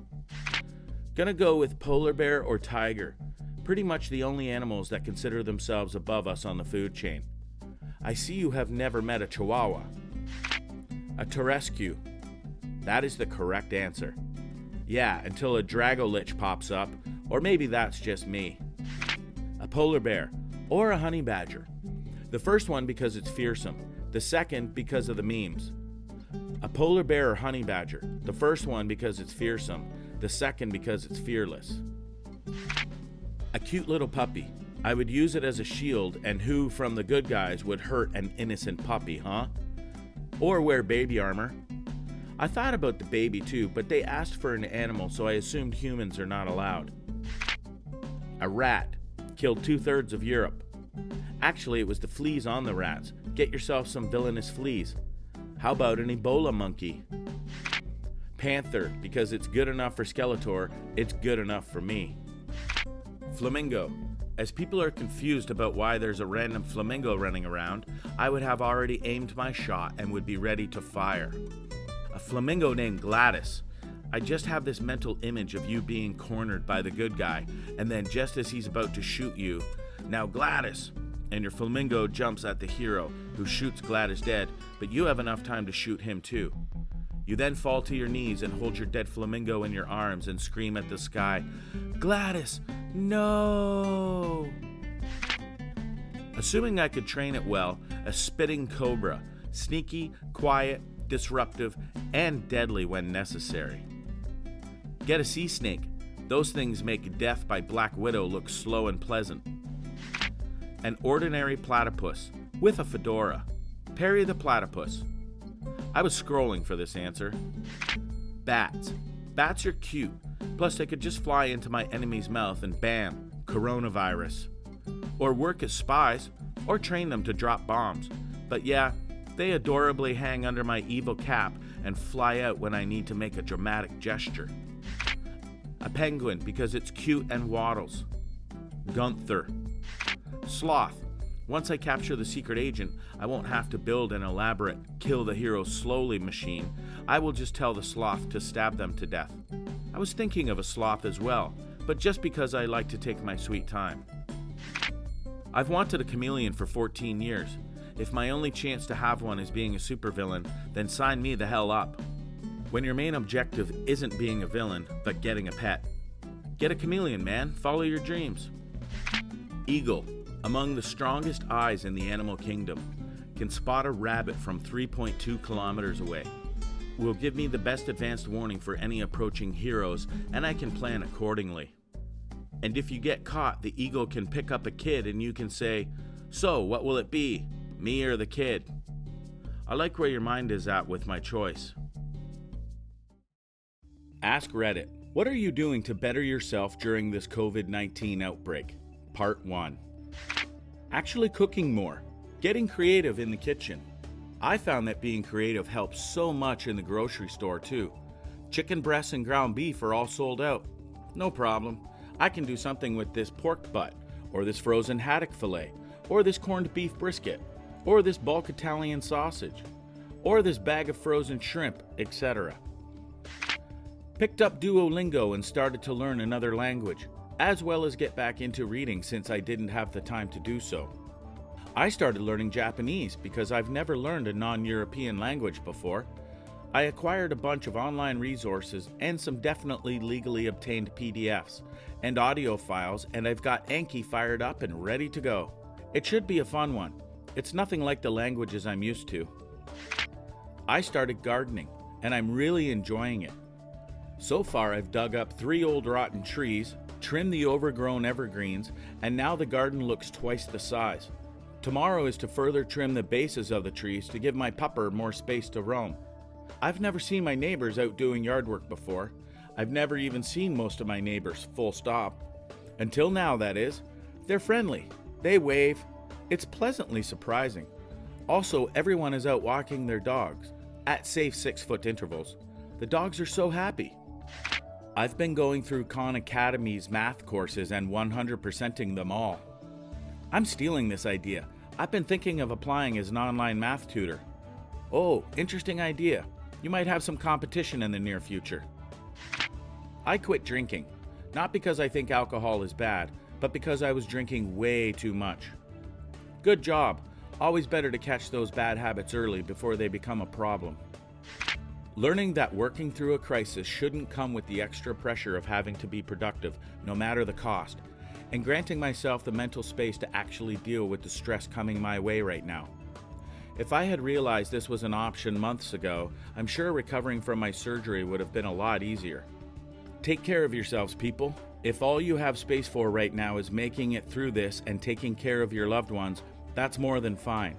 Gonna go with polar bear or tiger. Pretty much the only animals that consider themselves above us on the food chain. I see you have never met a chihuahua. A Terescu. That is the correct answer. Yeah, until a Dragolich pops up, or maybe that's just me. A polar bear, or a honey badger. The first one because it's fearsome, the second because of the memes. A polar bear or honey badger, the first one because it's fearsome, the second because it's fearless. A cute little puppy. I would use it as a shield, and who from the good guys would hurt an innocent puppy, huh? Or wear baby armor. I thought about the baby too, but they asked for an animal, so I assumed humans are not allowed. A rat. Killed 2/3 of Europe. Actually, it was the fleas on the rats. Get yourself some villainous fleas. How about an Ebola monkey? Panther, because it's good enough for Skeletor, it's good enough for me. Flamingo. As people are confused about why there's a random flamingo running around, I would have already aimed my shot and would be ready to fire. A flamingo named Gladys. I just have this mental image of you being cornered by the good guy, and then just as he's about to shoot you, "Now Gladys!" and your flamingo jumps at the hero, who shoots Gladys dead, but you have enough time to shoot him too. You then fall to your knees and hold your dead flamingo in your arms and scream at the sky, "Gladys, no!" Assuming I could train it well, a spitting cobra. Sneaky, quiet, disruptive, and deadly when necessary. Get a sea snake. Those things make death by Black Widow look slow and pleasant. An ordinary platypus, with a fedora. Perry the platypus. I was scrolling for this answer. Bats. Bats are cute. Plus they could just fly into my enemy's mouth and bam, coronavirus. Or work as spies, or train them to drop bombs. But yeah, they adorably hang under my evil cap and fly out when I need to make a dramatic gesture. A penguin because it's cute and waddles. Gunther. Sloth. Once I capture the secret agent, I won't have to build an elaborate kill the hero slowly machine. I will just tell the sloth to stab them to death. I was thinking of a sloth as well, but just because I like to take my sweet time. I've wanted a chameleon for 14 years. If my only chance to have one is being a supervillain, then sign me the hell up. When your main objective isn't being a villain, but getting a pet. Get a chameleon, man. Follow your dreams. Eagle, among the strongest eyes in the animal kingdom, can spot a rabbit from 3.2 kilometers away. Will give me the best advanced warning for any approaching heroes, and I can plan accordingly. And if you get caught, the eagle can pick up a kid and you can say, "So, what will it be? Me or the kid?" I like where your mind is at with my choice. Ask Reddit, what are you doing to better yourself during this COVID-19 outbreak? Part 1. Actually cooking more. Getting creative in the kitchen. I found that being creative helps so much in the grocery store too. Chicken breasts and ground beef are all sold out. No problem. I can do something with this pork butt, or this frozen haddock fillet, or this corned beef brisket, or this bulk Italian sausage, or this bag of frozen shrimp, etc. Picked up Duolingo and started to learn another language, as well as get back into reading since I didn't have the time to do so. I started learning Japanese because I've never learned a non-European language before. I acquired a bunch of online resources and some definitely legally obtained PDFs and audio files, and I've got Anki fired up and ready to go. It should be a fun one. It's nothing like the languages I'm used to. I started gardening, and I'm really enjoying it. So far, I've dug up 3 old rotten trees, trimmed the overgrown evergreens, and now the garden looks twice the size. Tomorrow is to further trim the bases of the trees to give my pupper more space to roam. I've never seen my neighbors out doing yard work before. I've never even seen most of my neighbors, full stop. Until now, that is. They're friendly. They wave. It's pleasantly surprising. Also, everyone is out walking their dogs, at safe 6-foot intervals. The dogs are so happy. I've been going through Khan Academy's math courses and 100%ing them all. I'm stealing this idea. I've been thinking of applying as an online math tutor. Oh, interesting idea. You might have some competition in the near future. I quit drinking, not because I think alcohol is bad, but because I was drinking way too much. Good job. Always better to catch those bad habits early before they become a problem. Learning that working through a crisis shouldn't come with the extra pressure of having to be productive, no matter the cost, and granting myself the mental space to actually deal with the stress coming my way right now. If I had realized this was an option months ago, I'm sure recovering from my surgery would have been a lot easier. Take care of yourselves, people. If all you have space for right now is making it through this and taking care of your loved ones, that's more than fine.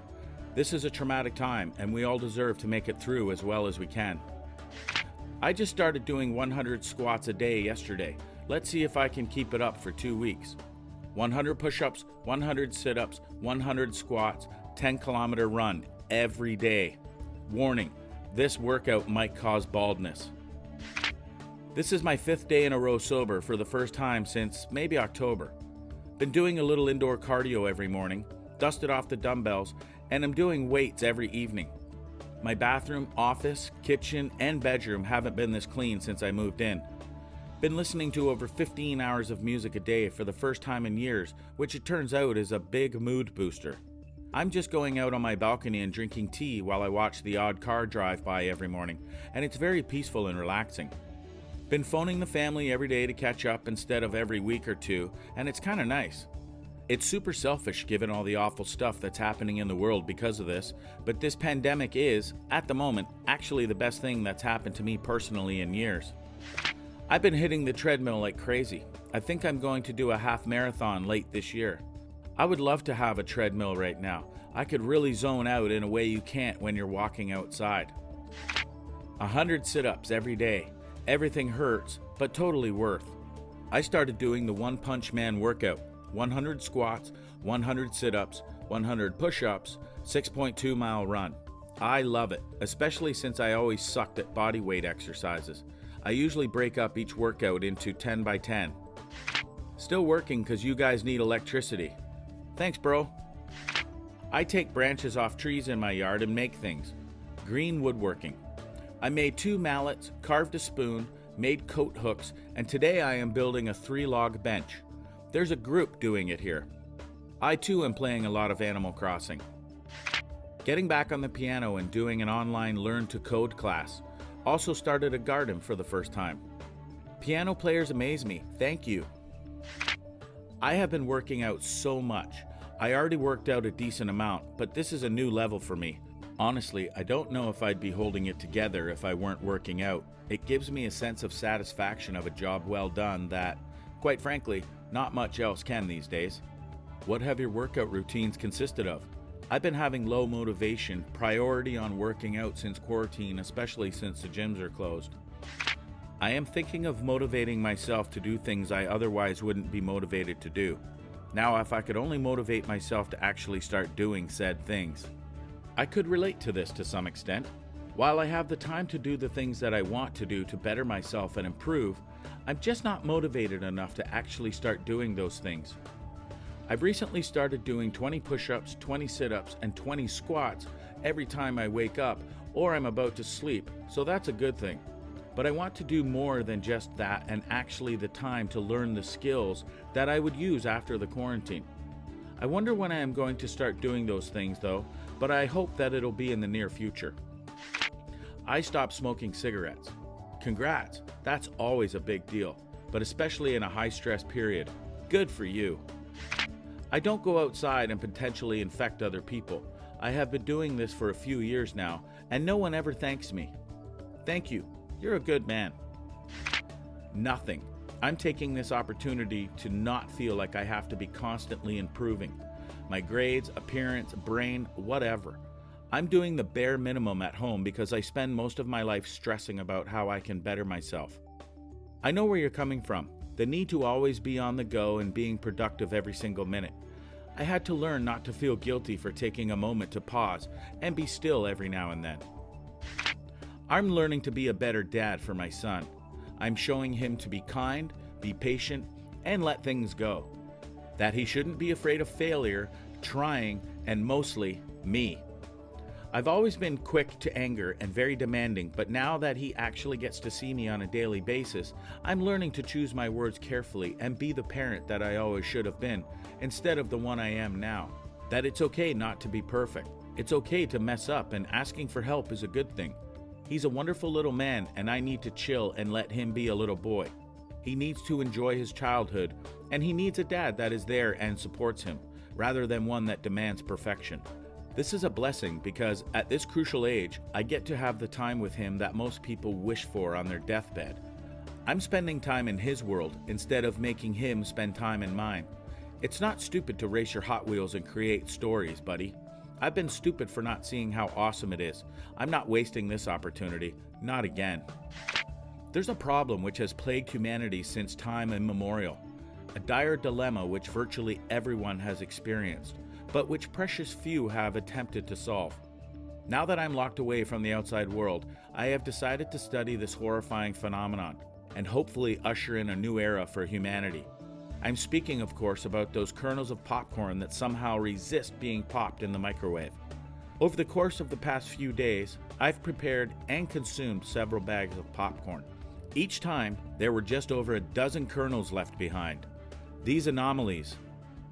This is a traumatic time, and we all deserve to make it through as well as we can. I just started doing 100 squats a day yesterday. Let's see if I can keep it up for 2 weeks. 100 push-ups, 100 sit-ups, 100 squats, 10-kilometer run every day. Warning, this workout might cause baldness. This is my 5th day in a row sober for the first time since maybe October. Been doing a little indoor cardio every morning, dusted off the dumbbells, and I'm doing weights every evening. My bathroom, office, kitchen, and bedroom haven't been this clean since I moved in. Been listening to over 15 hours of music a day for the first time in years, which it turns out is a big mood booster. I'm just going out on my balcony and drinking tea while I watch the odd car drive by every morning, and it's very peaceful and relaxing. Been phoning the family every day to catch up instead of every week or two, and it's kinda nice. It's super selfish given all the awful stuff that's happening in the world because of this, but this pandemic is, at the moment, actually the best thing that's happened to me personally in years. I've been hitting the treadmill like crazy. I think I'm going to do a half marathon late this year. I would love to have a treadmill right now. I could really zone out in a way you can't when you're walking outside. 100 sit-ups every day. Everything hurts, but totally worth. I started doing the One Punch Man workout. 100 squats, 100 sit-ups, 100 push-ups, 6.2 mile run. I love it, especially since I always sucked at body weight exercises. I usually break up each workout into 10 by 10. Still working because you guys need electricity. Thanks, bro. I take branches off trees in my yard and make things. Green woodworking. I made 2 mallets, carved a spoon, made coat hooks, and today I am building a 3-log bench. There's a group doing it here. I too am playing a lot of Animal Crossing. Getting back on the piano and doing an online Learn to Code class. Also started a garden for the first time. Piano players amaze me. Thank you. I have been working out so much. I already worked out a decent amount, but this is a new level for me. Honestly, I don't know if I'd be holding it together if I weren't working out. It gives me a sense of satisfaction of a job well done that, quite frankly, not much else can these days. What have your workout routines consisted of? I've been having low motivation, priority on working out since quarantine, especially since the gyms are closed. I am thinking of motivating myself to do things I otherwise wouldn't be motivated to do. Now, if I could only motivate myself to actually start doing said things. I could relate to this to some extent. While I have the time to do the things that I want to do to better myself and improve, I'm just not motivated enough to actually start doing those things. I've recently started doing 20 push-ups, 20 sit-ups, and 20 squats every time I wake up or I'm about to sleep, so that's a good thing. But I want to do more than just that and actually the time to learn the skills that I would use after the quarantine. I wonder when I am going to start doing those things though, but I hope that it'll be in the near future. I stopped smoking cigarettes. Congrats, that's always a big deal, but especially in a high-stress period. Good for you. I don't go outside and potentially infect other people. I have been doing this for a few years now, and no one ever thanks me. Thank you. You're a good man. Nothing. I'm taking this opportunity to not feel like I have to be constantly improving. My grades, appearance, brain, whatever. I'm doing the bare minimum at home because I spend most of my life stressing about how I can better myself. I know where you're coming from. The need to always be on the go and being productive every single minute. I had to learn not to feel guilty for taking a moment to pause and be still every now and then. I'm learning to be a better dad for my son. I'm showing him to be kind, be patient, and let things go. That he shouldn't be afraid of failure, trying, and mostly me. I've always been quick to anger and very demanding, but now that he actually gets to see me on a daily basis, I'm learning to choose my words carefully and be the parent that I always should have been, instead of the one I am now. That it's okay not to be perfect. It's okay to mess up, and asking for help is a good thing. He's a wonderful little man, and I need to chill and let him be a little boy. He needs to enjoy his childhood, and he needs a dad that is there and supports him, rather than one that demands perfection. This is a blessing because at this crucial age, I get to have the time with him that most people wish for on their deathbed. I'm spending time in his world instead of making him spend time in mine. It's not stupid to race your Hot Wheels and create stories, buddy. I've been stupid for not seeing how awesome it is. I'm not wasting this opportunity. Not again. There's a problem which has plagued humanity since time immemorial. A dire dilemma which virtually everyone has experienced, but which precious few have attempted to solve. Now that I'm locked away from the outside world, I have decided to study this horrifying phenomenon and hopefully usher in a new era for humanity. I'm speaking, of course, about those kernels of popcorn that somehow resist being popped in the microwave. Over the course of the past few days, I've prepared and consumed several bags of popcorn. Each time, there were just over a dozen kernels left behind. These anomalies,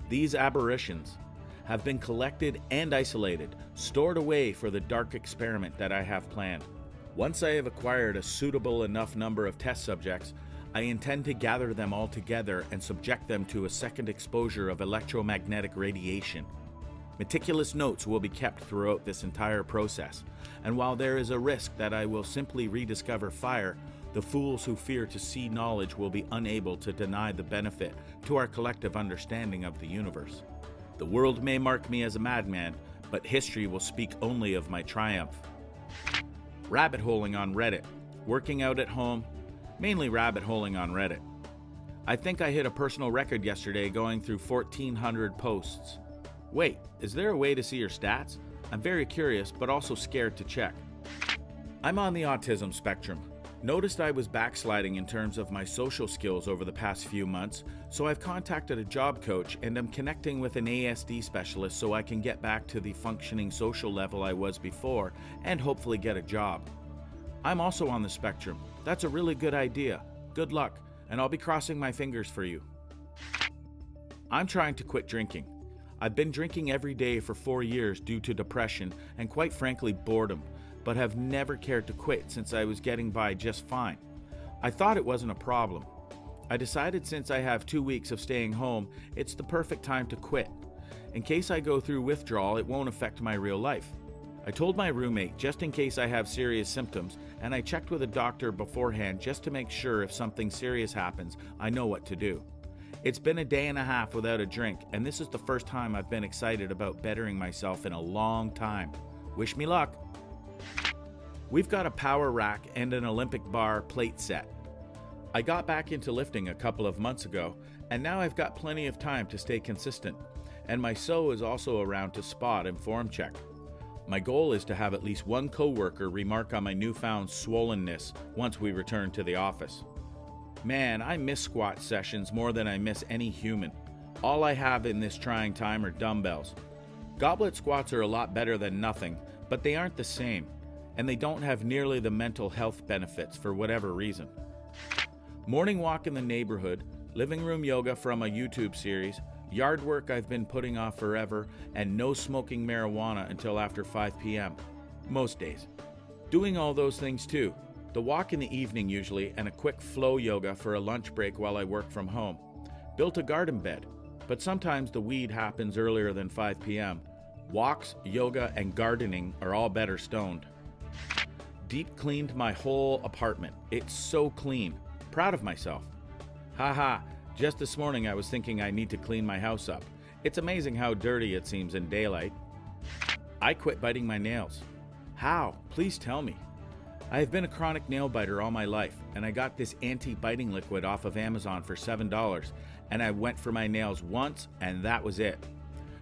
these aberrations, have been collected and isolated, stored away for the dark experiment that I have planned. Once I have acquired a suitable enough number of test subjects, I intend to gather them all together and subject them to a second exposure of electromagnetic radiation. Meticulous notes will be kept throughout this entire process, and while there is a risk that I will simply rediscover fire, the fools who fear to see knowledge will be unable to deny the benefit to our collective understanding of the universe. The world may mark me as a madman, but history will speak only of my triumph. Rabbit holing on Reddit. Working out at home. Mainly rabbit holing on Reddit. I think I hit a personal record yesterday going through 1,400 posts. Wait, is there a way to see your stats? I'm very curious, but also scared to check. I'm on the autism spectrum. Noticed I was backsliding in terms of my social skills over the past few months, so I've contacted a job coach and I'm connecting with an ASD specialist so I can get back to the functioning social level I was before and hopefully get a job. I'm also on the spectrum. That's a really good idea. Good luck, and I'll be crossing my fingers for you. I'm trying to quit drinking. I've been drinking every day for 4 years due to depression and quite frankly boredom, but have never cared to quit since I was getting by just fine. I thought it wasn't a problem. I decided since I have 2 weeks of staying home, it's the perfect time to quit. In case I go through withdrawal, it won't affect my real life. I told my roommate just in case I have serious symptoms, and I checked with a doctor beforehand just to make sure if something serious happens, I know what to do. It's been a day and a half without a drink, and this is the first time I've been excited about bettering myself in a long time. Wish me luck. We've got a power rack and an Olympic bar plate set. I got back into lifting a couple of months ago, and now I've got plenty of time to stay consistent, and my SO is also around to spot and form check. My goal is to have at least one coworker remark on my newfound swollenness once we return to the office. Man, I miss squat sessions more than I miss any human. All I have in this trying time are dumbbells. Goblet squats are a lot better than nothing, but they aren't the same, and they don't have nearly the mental health benefits for whatever reason. Morning walk in the neighborhood, living room yoga from a YouTube series, yard work I've been putting off forever, and no smoking marijuana until after 5 p.m. Most days. Doing all those things too. The walk in the evening usually, and a quick flow yoga for a lunch break while I work from home. Built a garden bed, but sometimes the weed happens earlier than 5 p.m. Walks, yoga, and gardening are all better stoned. Deep cleaned my whole apartment. It's so clean. Proud of myself. Haha, just this morning I was thinking I need to clean my house up. It's amazing how dirty it seems in daylight. I quit biting my nails. How? Please tell me. I have been a chronic nail biter all my life, and I got this anti-biting liquid off of Amazon for $7, and I went for my nails once, and that was it.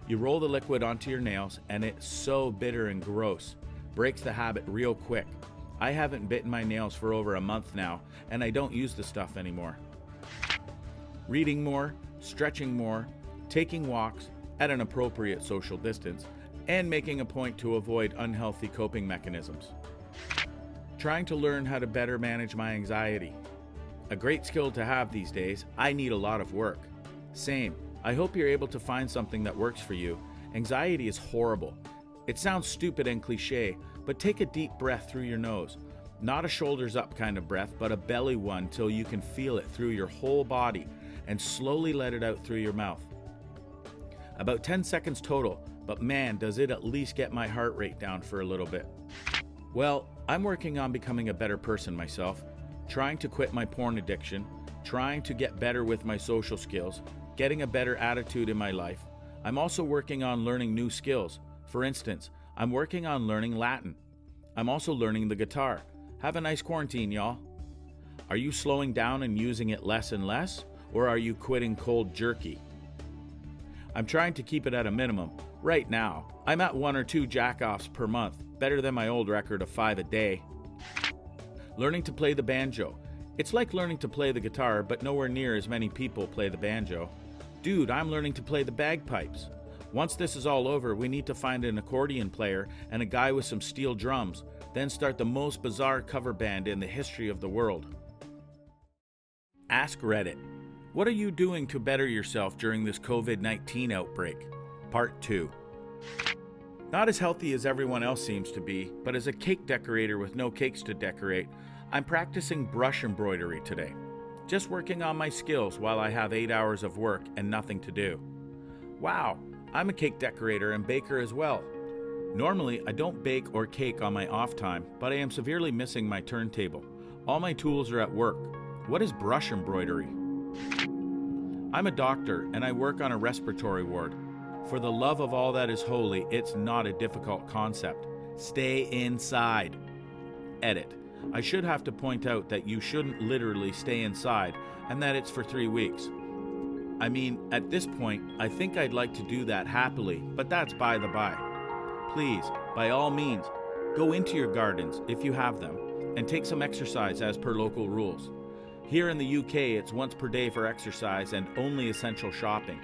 You roll the liquid onto your nails, and it's so bitter and gross. Breaks the habit real quick. I haven't bitten my nails for over a month now, and I don't use the stuff anymore. Reading more, stretching more, taking walks at an appropriate social distance, and making a point to avoid unhealthy coping mechanisms. Trying to learn how to better manage my anxiety. A great skill to have these days. I need a lot of work. Same. I hope you're able to find something that works for you. Anxiety is horrible. It sounds stupid and cliche, but take a deep breath through your nose. Not a shoulders up kind of breath, but a belly one till you can feel it through your whole body, and slowly let it out through your mouth. About 10 seconds total, but man, does it at least get my heart rate down for a little bit. Well, I'm working on becoming a better person myself, trying to quit my porn addiction, trying to get better with my social skills, getting a better attitude in my life. I'm also working on learning new skills. For instance, I'm working on learning Latin. I'm also learning the guitar. Have a nice quarantine, y'all. Are you slowing down and using it less and less, or are you quitting cold jerky? I'm trying to keep it at a minimum. Right now, I'm at 1 or 2 jack-offs per month, better than my old record of 5 a day. Learning to play the banjo. It's like learning to play the guitar, but nowhere near as many people play the banjo. Dude, I'm learning to play the bagpipes. Once this is all over, we need to find an accordion player and a guy with some steel drums, then start the most bizarre cover band in the history of the world. Ask Reddit. What are you doing to better yourself during this COVID-19 outbreak? Part 2. Not as healthy as everyone else seems to be, but as a cake decorator with no cakes to decorate, I'm practicing brush embroidery today. Just working on my skills while I have 8 hours of work and nothing to do. Wow, I'm a cake decorator and baker as well. Normally, I don't bake or cake on my off time, but I am severely missing my turntable. All my tools are at work. What is brush embroidery? I'm a doctor and I work on a respiratory ward. For the love of all that is holy, it's not a difficult concept. Stay inside. Edit. I should have to point out that you shouldn't literally stay inside and that it's for 3 weeks. I mean, at this point, I think I'd like to do that happily, but that's by the by. please, by all means, go into your gardens if you have them and take some exercise as per local rules. Here in the UK, it's once per day for exercise and only essential shopping.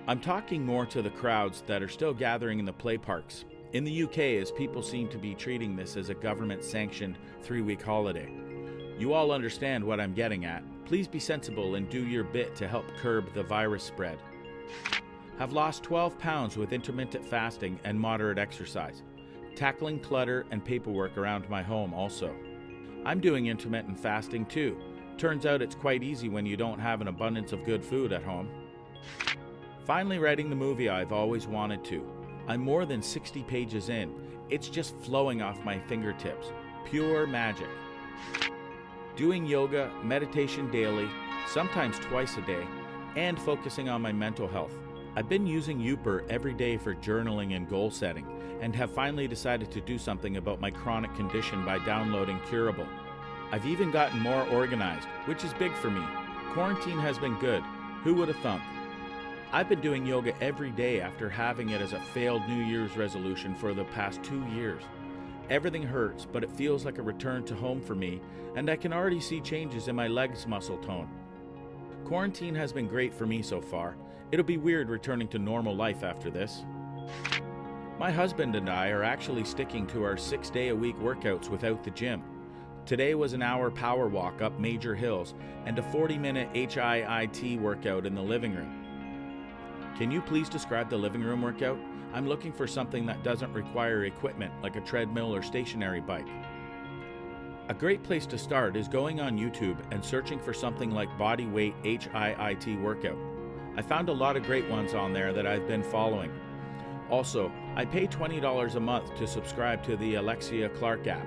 I'm talking more to the crowds that are still gathering in the play parks in the UK, as people seem to be treating this as a government-sanctioned 3-week holiday. You all understand what I'm getting at. Please be sensible and do your bit to help curb the virus spread. Have lost 12 pounds with intermittent fasting and moderate exercise. Tackling clutter and paperwork around my home also. I'm doing intermittent fasting too. Turns out it's quite easy when you don't have an abundance of good food at home. Finally writing the movie I've always wanted to. I'm more than 60 pages in. It's just flowing off my fingertips. Pure magic. Doing yoga, meditation daily, sometimes twice a day, and focusing on my mental health. I've been using Uper every day for journaling and goal setting, and have finally decided to do something about my chronic condition by downloading Curable. I've even gotten more organized, which is big for me. Quarantine has been good. Who would have thunk? I've been doing yoga every day after having it as a failed New Year's resolution for the past 2 years. Everything hurts, but it feels like a return to home for me, and I can already see changes in my legs muscle tone. Quarantine has been great for me so far. It'll be weird returning to normal life after this. My husband and I are actually sticking to our 6-day-a-week workouts without the gym. Today was an hour power walk up major hills and a 40-minute HIIT workout in the living room. Can you please describe the living room workout? I'm looking for something that doesn't require equipment like a treadmill or stationary bike. A great place to start is going on YouTube and searching for something like body weight HIIT workout. I found a lot of great ones on there that I've been following. Also, I pay $20 a month to subscribe to the Alexia Clark app.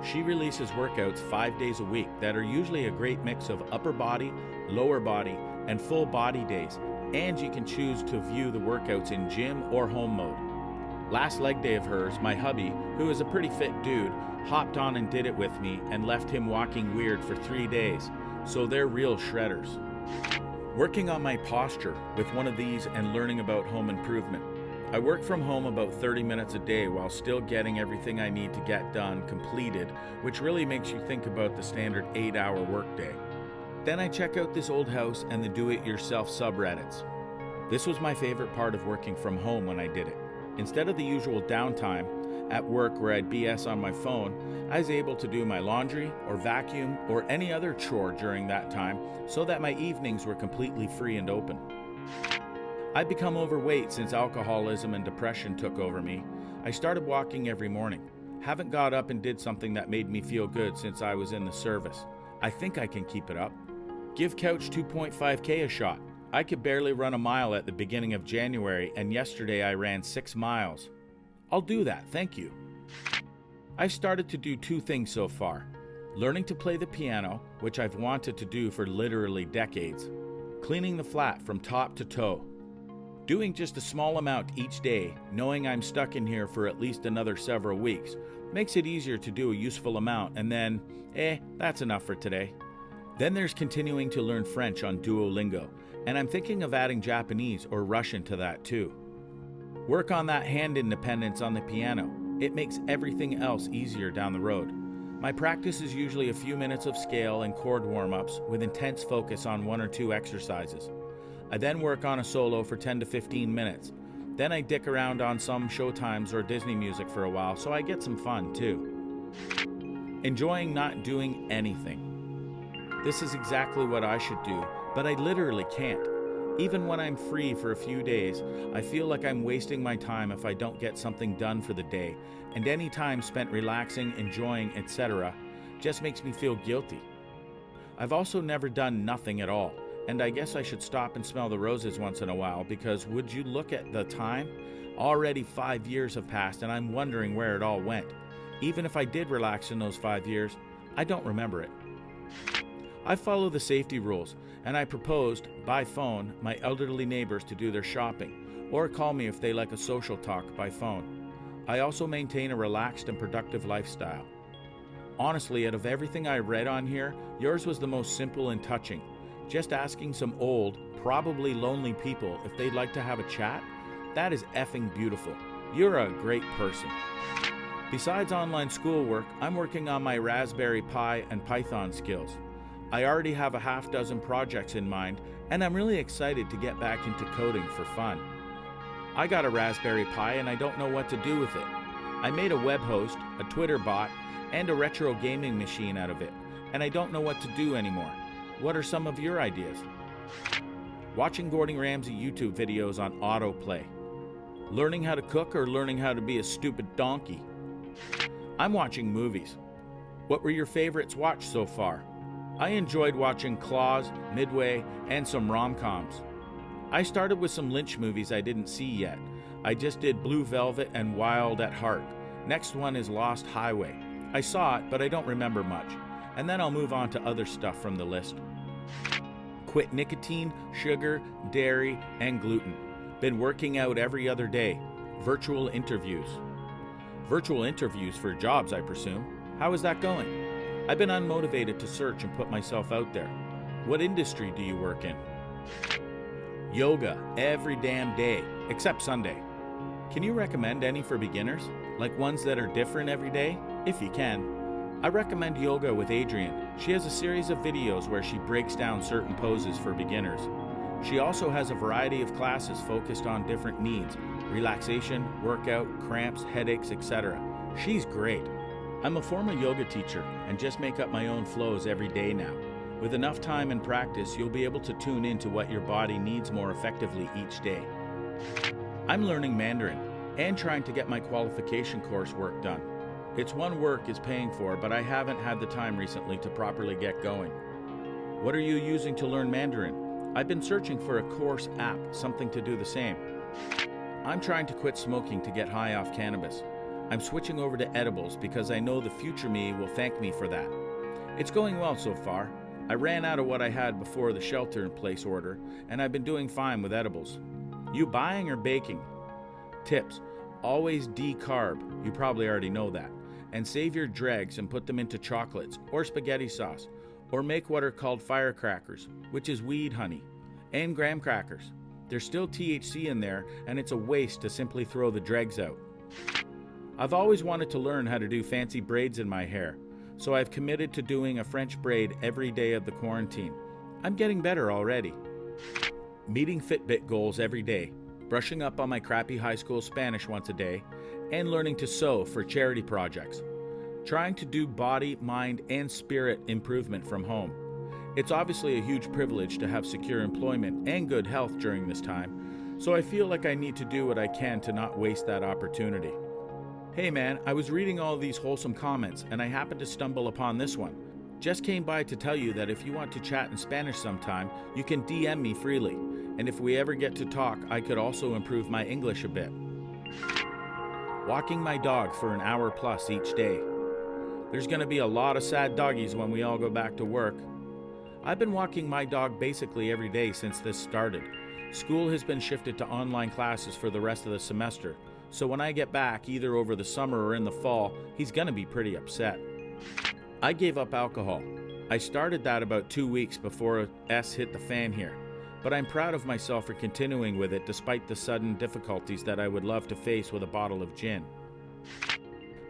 She releases workouts 5 days a week that are usually a great mix of upper body, lower body, and full body days, and you can choose to view the workouts in gym or home mode. Last leg day of hers, my hubby, who is a pretty fit dude, hopped on and did it with me and left him walking weird for 3 days, so they're real shredders. Working on my posture with one of these and learning about home improvement. I work from home about 30 minutes a day while still getting everything I need to get done completed, which really makes you think about the standard 8-hour workday. Then I check out this old house and the do-it-yourself subreddits. This was my favorite part of working from home when I did it. Instead of the usual downtime at work where I'd BS on my phone, I was able to do my laundry or vacuum or any other chore during that time so that my evenings were completely free and open. I'd become overweight since alcoholism and depression took over me. I started walking every morning. Haven't got up and did something that made me feel good since I was in the service. I think I can keep it up. Give Couch 2.5K a shot. I could barely run a mile at the beginning of January, and yesterday I ran 6 miles. I'll do that, thank you. I've started to do 2 things so far. Learning to play the piano, which I've wanted to do for literally decades. Cleaning the flat from top to toe. Doing just a small amount each day, knowing I'm stuck in here for at least another several weeks, makes it easier to do a useful amount and then, that's enough for today. Then there's continuing to learn French on Duolingo, and I'm thinking of adding Japanese or Russian to that too. Work on that hand independence on the piano. It makes everything else easier down the road. My practice is usually a few minutes of scale and chord warm-ups with intense focus on 1 or 2 exercises. I then work on a solo for 10 to 15 minutes. Then I dick around on some Showtimes or Disney music for a while, so I get some fun too. Enjoying not doing anything. This is exactly what I should do, but I literally can't. Even when I'm free for a few days, I feel like I'm wasting my time if I don't get something done for the day, and any time spent relaxing, enjoying, etc. just makes me feel guilty. I've also never done nothing at all. And I guess I should stop and smell the roses once in a while, because would you look at the time? Already 5 years have passed and I'm wondering where it all went. Even if I did relax in those 5 years, I don't remember it. I follow the safety rules, and I proposed, by phone, my elderly neighbors to do their shopping, or call me if they like a social talk by phone. I also maintain a relaxed and productive lifestyle. Honestly, out of everything I read on here, yours was the most simple and touching. Just asking some old, probably lonely people if they'd like to have a chat, that is effing beautiful. You're a great person. Besides online schoolwork, I'm working on my Raspberry Pi and Python skills. I already have a half dozen projects in mind, and I'm really excited to get back into coding for fun. I got a Raspberry Pi and I don't know what to do with it. I made a web host, a Twitter bot, and a retro gaming machine out of it, and I don't know what to do anymore. What are some of your ideas? Watching Gordon Ramsay YouTube videos on autoplay. Learning how to cook or learning how to be a stupid donkey. I'm watching movies. What were your favorites watched so far? I enjoyed watching Claws, Midway, and some rom-coms. I started with some Lynch movies I didn't see yet. I just did Blue Velvet and Wild at Heart. Next one is Lost Highway. I saw it, but I don't remember much. And then I'll move on to other stuff from the list. Quit nicotine, sugar, dairy, and gluten. Been working out every other day. Virtual interviews. Virtual interviews for jobs, I presume. How is that going? I've been unmotivated to search and put myself out there. What industry do you work in? Yoga every damn day, except Sunday. Can you recommend any for beginners? Like ones that are different every day? If you can. I recommend Yoga with Adrienne. She has a series of videos where she breaks down certain poses for beginners. She also has a variety of classes focused on different needs, relaxation, workout, cramps, headaches, etc. She's great. I'm a former yoga teacher and just make up my own flows every day now. With enough time and practice, you'll be able to tune into what your body needs more effectively each day. I'm learning Mandarin and trying to get my qualification coursework done. It's one work is paying for, but I haven't had the time recently to properly get going. What are you using to learn Mandarin? I've been searching for a course app, something to do the same. I'm trying to quit smoking to get high off cannabis. I'm switching over to edibles because I know the future me will thank me for that. It's going well so far. I ran out of what I had before the shelter-in-place order, and I've been doing fine with edibles. You buying or baking? Tips: always decarb, you probably already know that, and save your dregs and put them into chocolates or spaghetti sauce, or make what are called firecrackers, which is weed honey, and graham crackers. There's still THC in there, and it's a waste to simply throw the dregs out. I've always wanted to learn how to do fancy braids in my hair, so I've committed to doing a French braid every day of the quarantine. I'm getting better already. Meeting Fitbit goals every day, brushing up on my crappy high school Spanish once a day, and learning to sew for charity projects. Trying to do body, mind, and spirit improvement from home. It's obviously a huge privilege to have secure employment and good health during this time, so I feel like I need to do what I can to not waste that opportunity. Hey man, I was reading all these wholesome comments and I happened to stumble upon this one. Just came by to tell you that if you want to chat in Spanish sometime, you can DM me freely. And if we ever get to talk, I could also improve my English a bit. Walking my dog for an hour plus each day. There's going to be a lot of sad doggies when we all go back to work. I've been walking my dog basically every day since this started. School has been shifted to online classes for the rest of the semester. So when I get back, either over the summer or in the fall, he's gonna be pretty upset. I gave up alcohol. I started that about 2 weeks before S hit the fan here, but I'm proud of myself for continuing with it despite the sudden difficulties that I would love to face with a bottle of gin.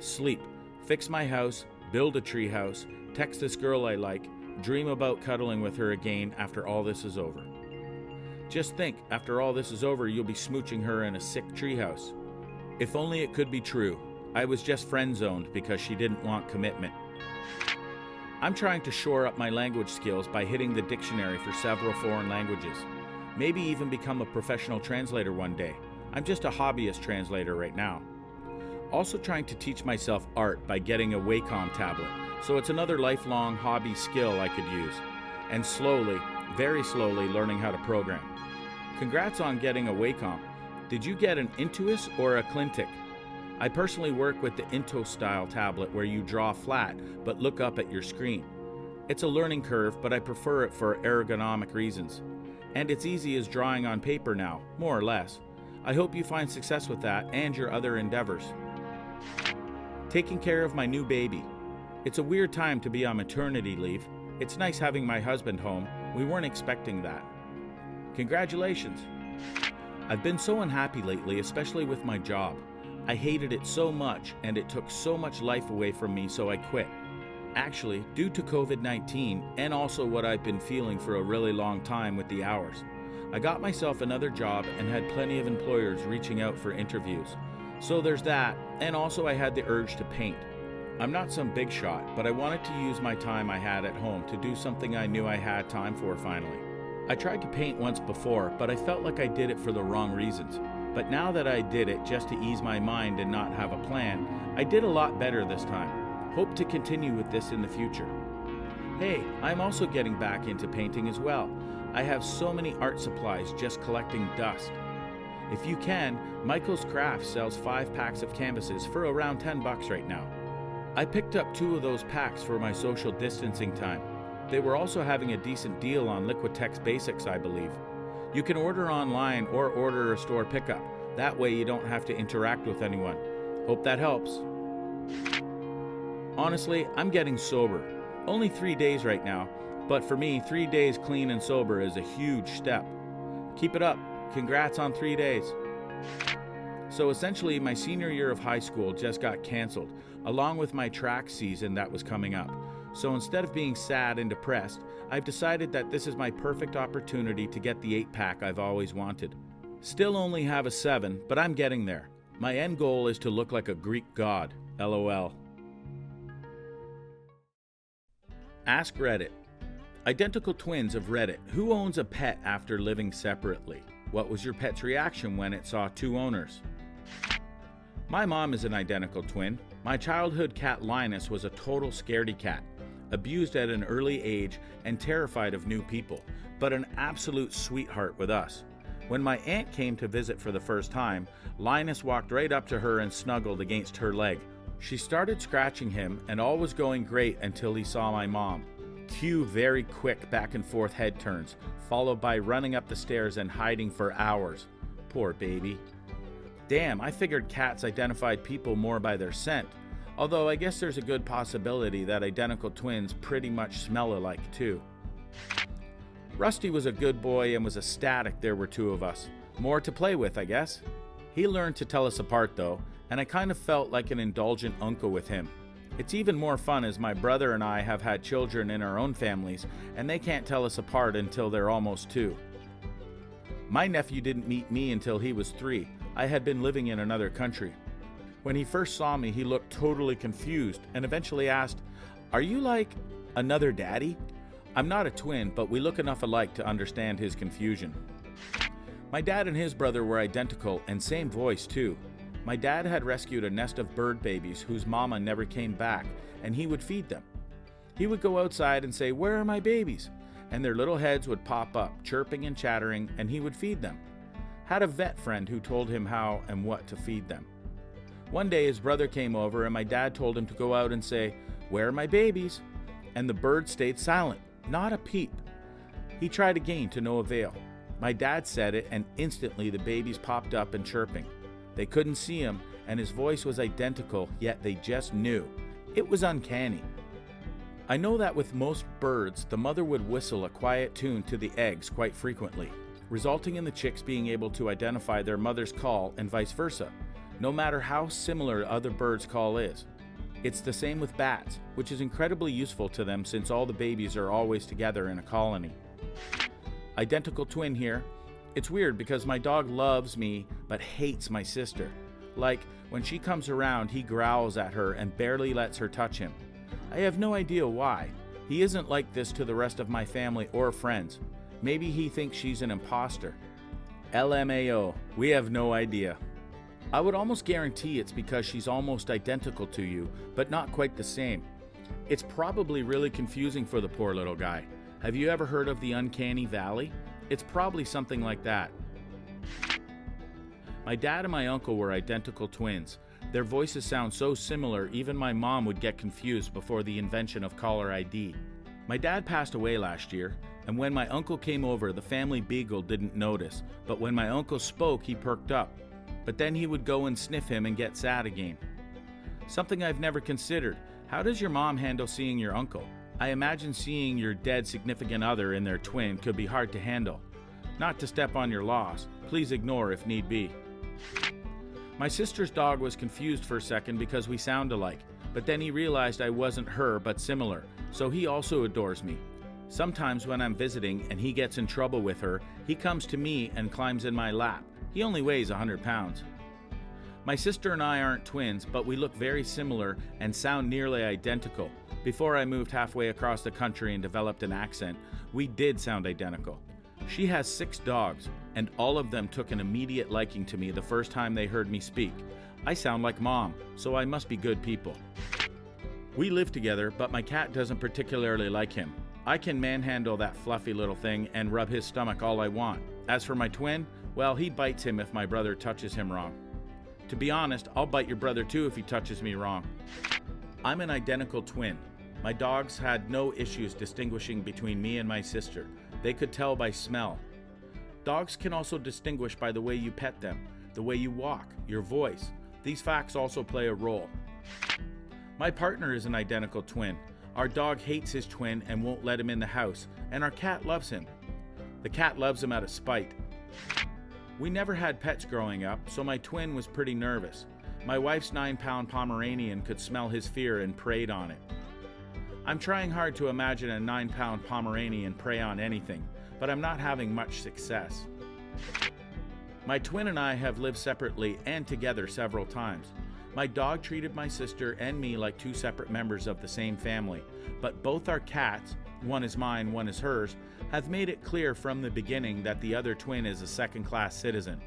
Sleep. Fix my house, build a tree house, text this girl I like, dream about cuddling with her again after all this is over. Just think, after all this is over, you'll be smooching her in a sick treehouse. If only it could be true. I was just friend-zoned because she didn't want commitment. I'm trying to shore up my language skills by hitting the dictionary for several foreign languages. Maybe even become a professional translator one day. I'm just a hobbyist translator right now. Also trying to teach myself art by getting a Wacom tablet, so it's another lifelong hobby skill I could use. And slowly, very slowly, learning how to program. Congrats on getting a Wacom. Did you get an Intuos or a Clintic? I personally work with the Into style tablet where you draw flat but look up at your screen. It's a learning curve, but I prefer it for ergonomic reasons. And it's easy as drawing on paper now, more or less. I hope you find success with that and your other endeavors. Taking care of my new baby. It's a weird time to be on maternity leave. It's nice having my husband home. We weren't expecting that. Congratulations. I've been so unhappy lately, especially with my job. I hated it so much and it took so much life away from me, so I quit. Actually, due to COVID-19 and also what I've been feeling for a really long time with the hours, I got myself another job and had plenty of employers reaching out for interviews. So there's that, and also I had the urge to paint. I'm not some big shot, but I wanted to use my time I had at home to do something I knew I had time for finally. I tried to paint once before, but I felt like I did it for the wrong reasons. But now that I did it just to ease my mind and not have a plan, I did a lot better this time. Hope to continue with this in the future. Hey, I'm also getting back into painting as well. I have so many art supplies just collecting dust. If you can, Michael's Crafts sells 5 packs of canvases for around $10 right now. I picked up 2 of those packs for my social distancing time. They were also having a decent deal on Liquitex Basics, I believe. You can order online or order a store pickup. That way you don't have to interact with anyone. Hope that helps. Honestly, I'm getting sober. Only 3 days right now, but for me, 3 days clean and sober is a huge step. Keep it up. Congrats on 3 days. So essentially, my senior year of high school just got canceled, along with my track season that was coming up. So instead of being sad and depressed, I've decided that this is my perfect opportunity to get the 8-pack I've always wanted. Still only have a 7, but I'm getting there. My end goal is to look like a Greek god. LOL. Ask Reddit. Identical twins of Reddit. Who owns a pet after living separately? What was your pet's reaction when it saw 2 owners? My mom is an identical twin. My childhood cat Linus was a total scaredy cat, abused at an early age and terrified of new people, but an absolute sweetheart with us. When my aunt came to visit for the first time, Linus walked right up to her and snuggled against her leg. She started scratching him, and all was going great until he saw my mom. Cue very quick back and forth head turns, followed by running up the stairs and hiding for hours. Poor baby. Damn, I figured cats identified people more by their scent, although I guess there's a good possibility that identical twins pretty much smell alike too. Rusty was a good boy and was ecstatic there were 2 of us. More to play with, I guess. He learned to tell us apart though, and I kind of felt like an indulgent uncle with him. It's even more fun as my brother and I have had children in our own families, and they can't tell us apart until they're almost 2. My nephew didn't meet me until he was 3. I had been living in another country. When he first saw me, he looked totally confused and eventually asked, "Are you like another daddy?" I'm not a twin, but we look enough alike to understand his confusion. My dad and his brother were identical and same voice too. My dad had rescued a nest of bird babies whose mama never came back, and he would feed them. He would go outside and say, "Where are my babies?" And their little heads would pop up, chirping and chattering, and he would feed them. Had a vet friend who told him how and what to feed them. One day his brother came over and my dad told him to go out and say, "Where are my babies?" And the bird stayed silent, not a peep. He tried again to no avail. My dad said it and instantly the babies popped up and chirping. They couldn't see him and his voice was identical, yet they just knew. It was uncanny. I know that with most birds, the mother would whistle a quiet tune to the eggs quite frequently, resulting in the chicks being able to identify their mother's call and vice versa, no matter how similar other birds' call is. It's the same with bats, which is incredibly useful to them since all the babies are always together in a colony. Identical twin here. It's weird because my dog loves me but hates my sister. Like, when she comes around, he growls at her and barely lets her touch him. I have no idea why. He isn't like this to the rest of my family or friends. Maybe he thinks she's an imposter. LMAO, we have no idea. I would almost guarantee it's because she's almost identical to you, but not quite the same. It's probably really confusing for the poor little guy. Have you ever heard of the uncanny valley? It's probably something like that. My dad and my uncle were identical twins. Their voices sound so similar, even my mom would get confused before the invention of caller ID. My dad passed away last year, and when my uncle came over, the family beagle didn't notice, but when my uncle spoke, he perked up. But then he would go and sniff him and get sad again. Something I've never considered. How does your mom handle seeing your uncle? I imagine seeing your dead significant other in their twin could be hard to handle. Not to step on your loss, please ignore if need be. My sister's dog was confused for a second because we sound alike, but then he realized I wasn't her but similar, so he also adores me. Sometimes when I'm visiting and he gets in trouble with her, he comes to me and climbs in my lap. He only weighs 100 pounds. My sister and I aren't twins, but we look very similar and sound nearly identical. Before I moved halfway across the country and developed an accent, we did sound identical. She has 6 dogs, and all of them took an immediate liking to me the first time they heard me speak. I sound like Mom, so I must be good people. We live together, but my cat doesn't particularly like him. I can manhandle that fluffy little thing and rub his stomach all I want. As for my twin, well, he bites him if my brother touches him wrong. To be honest, I'll bite your brother too if he touches me wrong. I'm an identical twin. My dogs had no issues distinguishing between me and my sister. They could tell by smell. Dogs can also distinguish by the way you pet them, the way you walk, your voice. These facts also play a role. My partner is an identical twin. Our dog hates his twin and won't let him in the house, and our cat loves him. The cat loves him out of spite. We never had pets growing up, so my twin was pretty nervous. My wife's 9-pound Pomeranian could smell his fear and preyed on it. I'm trying hard to imagine a 9-pound Pomeranian prey on anything, but I'm not having much success. My twin and I have lived separately and together several times. My dog treated my sister and me like 2 separate members of the same family, but both our cats, one is mine, one is hers, have made it clear from the beginning that the other twin is a second-class citizen.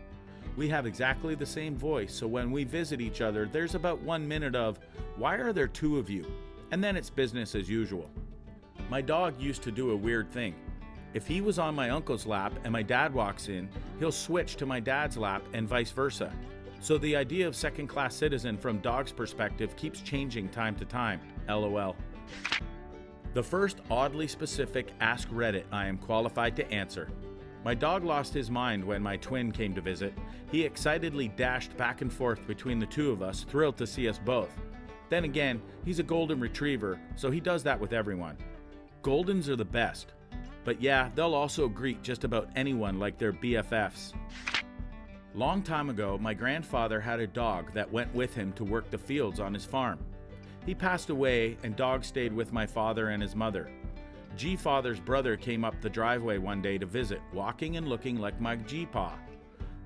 We have exactly the same voice, so when we visit each other, there's about 1 minute of, "Why are there 2 of you?" And then it's business as usual. My dog used to do a weird thing. If he was on my uncle's lap and my dad walks in, he'll switch to my dad's lap and vice versa. So the idea of second-class citizen from dog's perspective keeps changing time to time, LOL. The first oddly specific Ask Reddit I am qualified to answer. My dog lost his mind when my twin came to visit. He excitedly dashed back and forth between the 2 of us, thrilled to see us both. Then again, he's a golden retriever, so he does that with everyone. Goldens are the best. But yeah, they'll also greet just about anyone like they're BFFs. Long time ago, my grandfather had a dog that went with him to work the fields on his farm. He passed away and dog stayed with my father and his mother. G-Father's brother came up the driveway one day to visit, walking and looking like my G-Pa.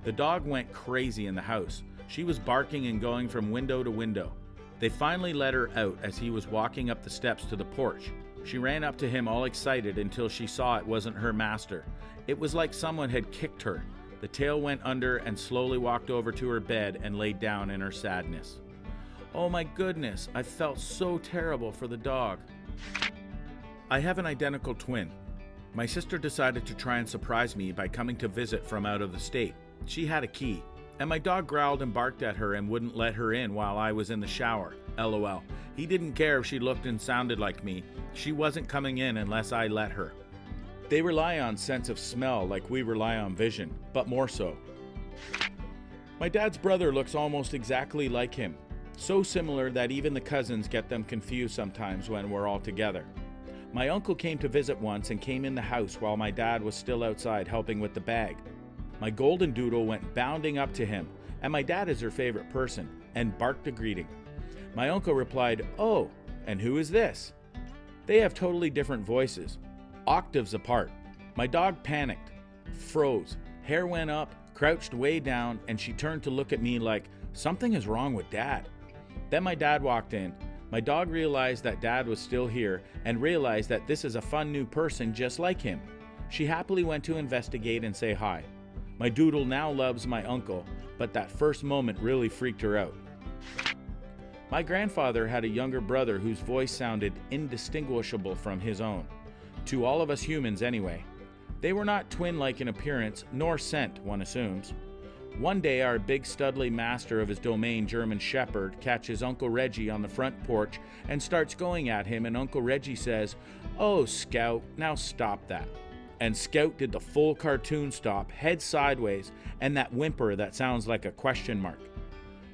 The dog went crazy in the house. She was barking and going from window to window. They finally let her out as he was walking up the steps to the porch. She ran up to him all excited until she saw it wasn't her master. It was like someone had kicked her. The tail went under and slowly walked over to her bed and laid down in her sadness. Oh my goodness, I felt so terrible for the dog. I have an identical twin. My sister decided to try and surprise me by coming to visit from out of the state. She had a key, and my dog growled and barked at her and wouldn't let her in while I was in the shower. LOL. He didn't care if she looked and sounded like me. She wasn't coming in unless I let her. They rely on sense of smell like we rely on vision, but more so. My dad's brother looks almost exactly like him. So similar that even the cousins get them confused sometimes when we're all together. My uncle came to visit once and came in the house while my dad was still outside helping with the bag. My golden doodle went bounding up to him, and my dad is her favorite person, and barked a greeting. My uncle replied, "Oh, and who is this?" They have totally different voices, octaves apart. My dog panicked, froze, hair went up, crouched way down, and she turned to look at me like, something is wrong with Dad. Then my dad walked in. My dog realized that Dad was still here and realized that this is a fun new person just like him. She happily went to investigate and say hi. My doodle now loves my uncle, but that first moment really freaked her out. My grandfather had a younger brother whose voice sounded indistinguishable from his own. To all of us humans anyway. They were not twin-like in appearance, nor scent, one assumes. One day our big studly master of his domain, German Shepherd, catches Uncle Reggie on the front porch and starts going at him, and Uncle Reggie says, "Oh, Scout, now stop that." And Scout did the full cartoon stop, head sideways, and that whimper that sounds like a question mark.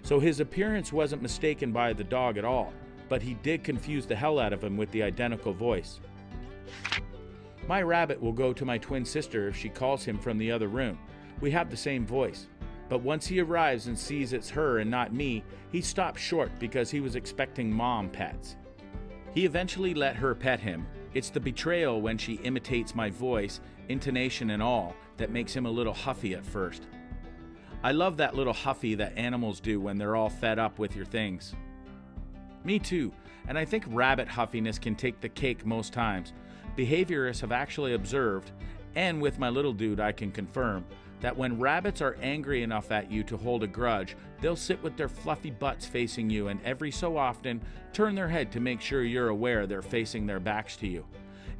So his appearance wasn't mistaken by the dog at all, but he did confuse the hell out of him with the identical voice. My rabbit will go to my twin sister if she calls him from the other room. We have the same voice. But once he arrives and sees it's her and not me, he stops short because he was expecting mom pets. He eventually let her pet him. It's the betrayal when she imitates my voice, intonation and all, that makes him a little huffy at first. I love that little huffy that animals do when they're all fed up with your things. Me too, and I think rabbit huffiness can take the cake most times. Behaviorists have actually observed, and with my little dude I can confirm, that when rabbits are angry enough at you to hold a grudge, they'll sit with their fluffy butts facing you and every so often turn their head to make sure you're aware they're facing their backs to you.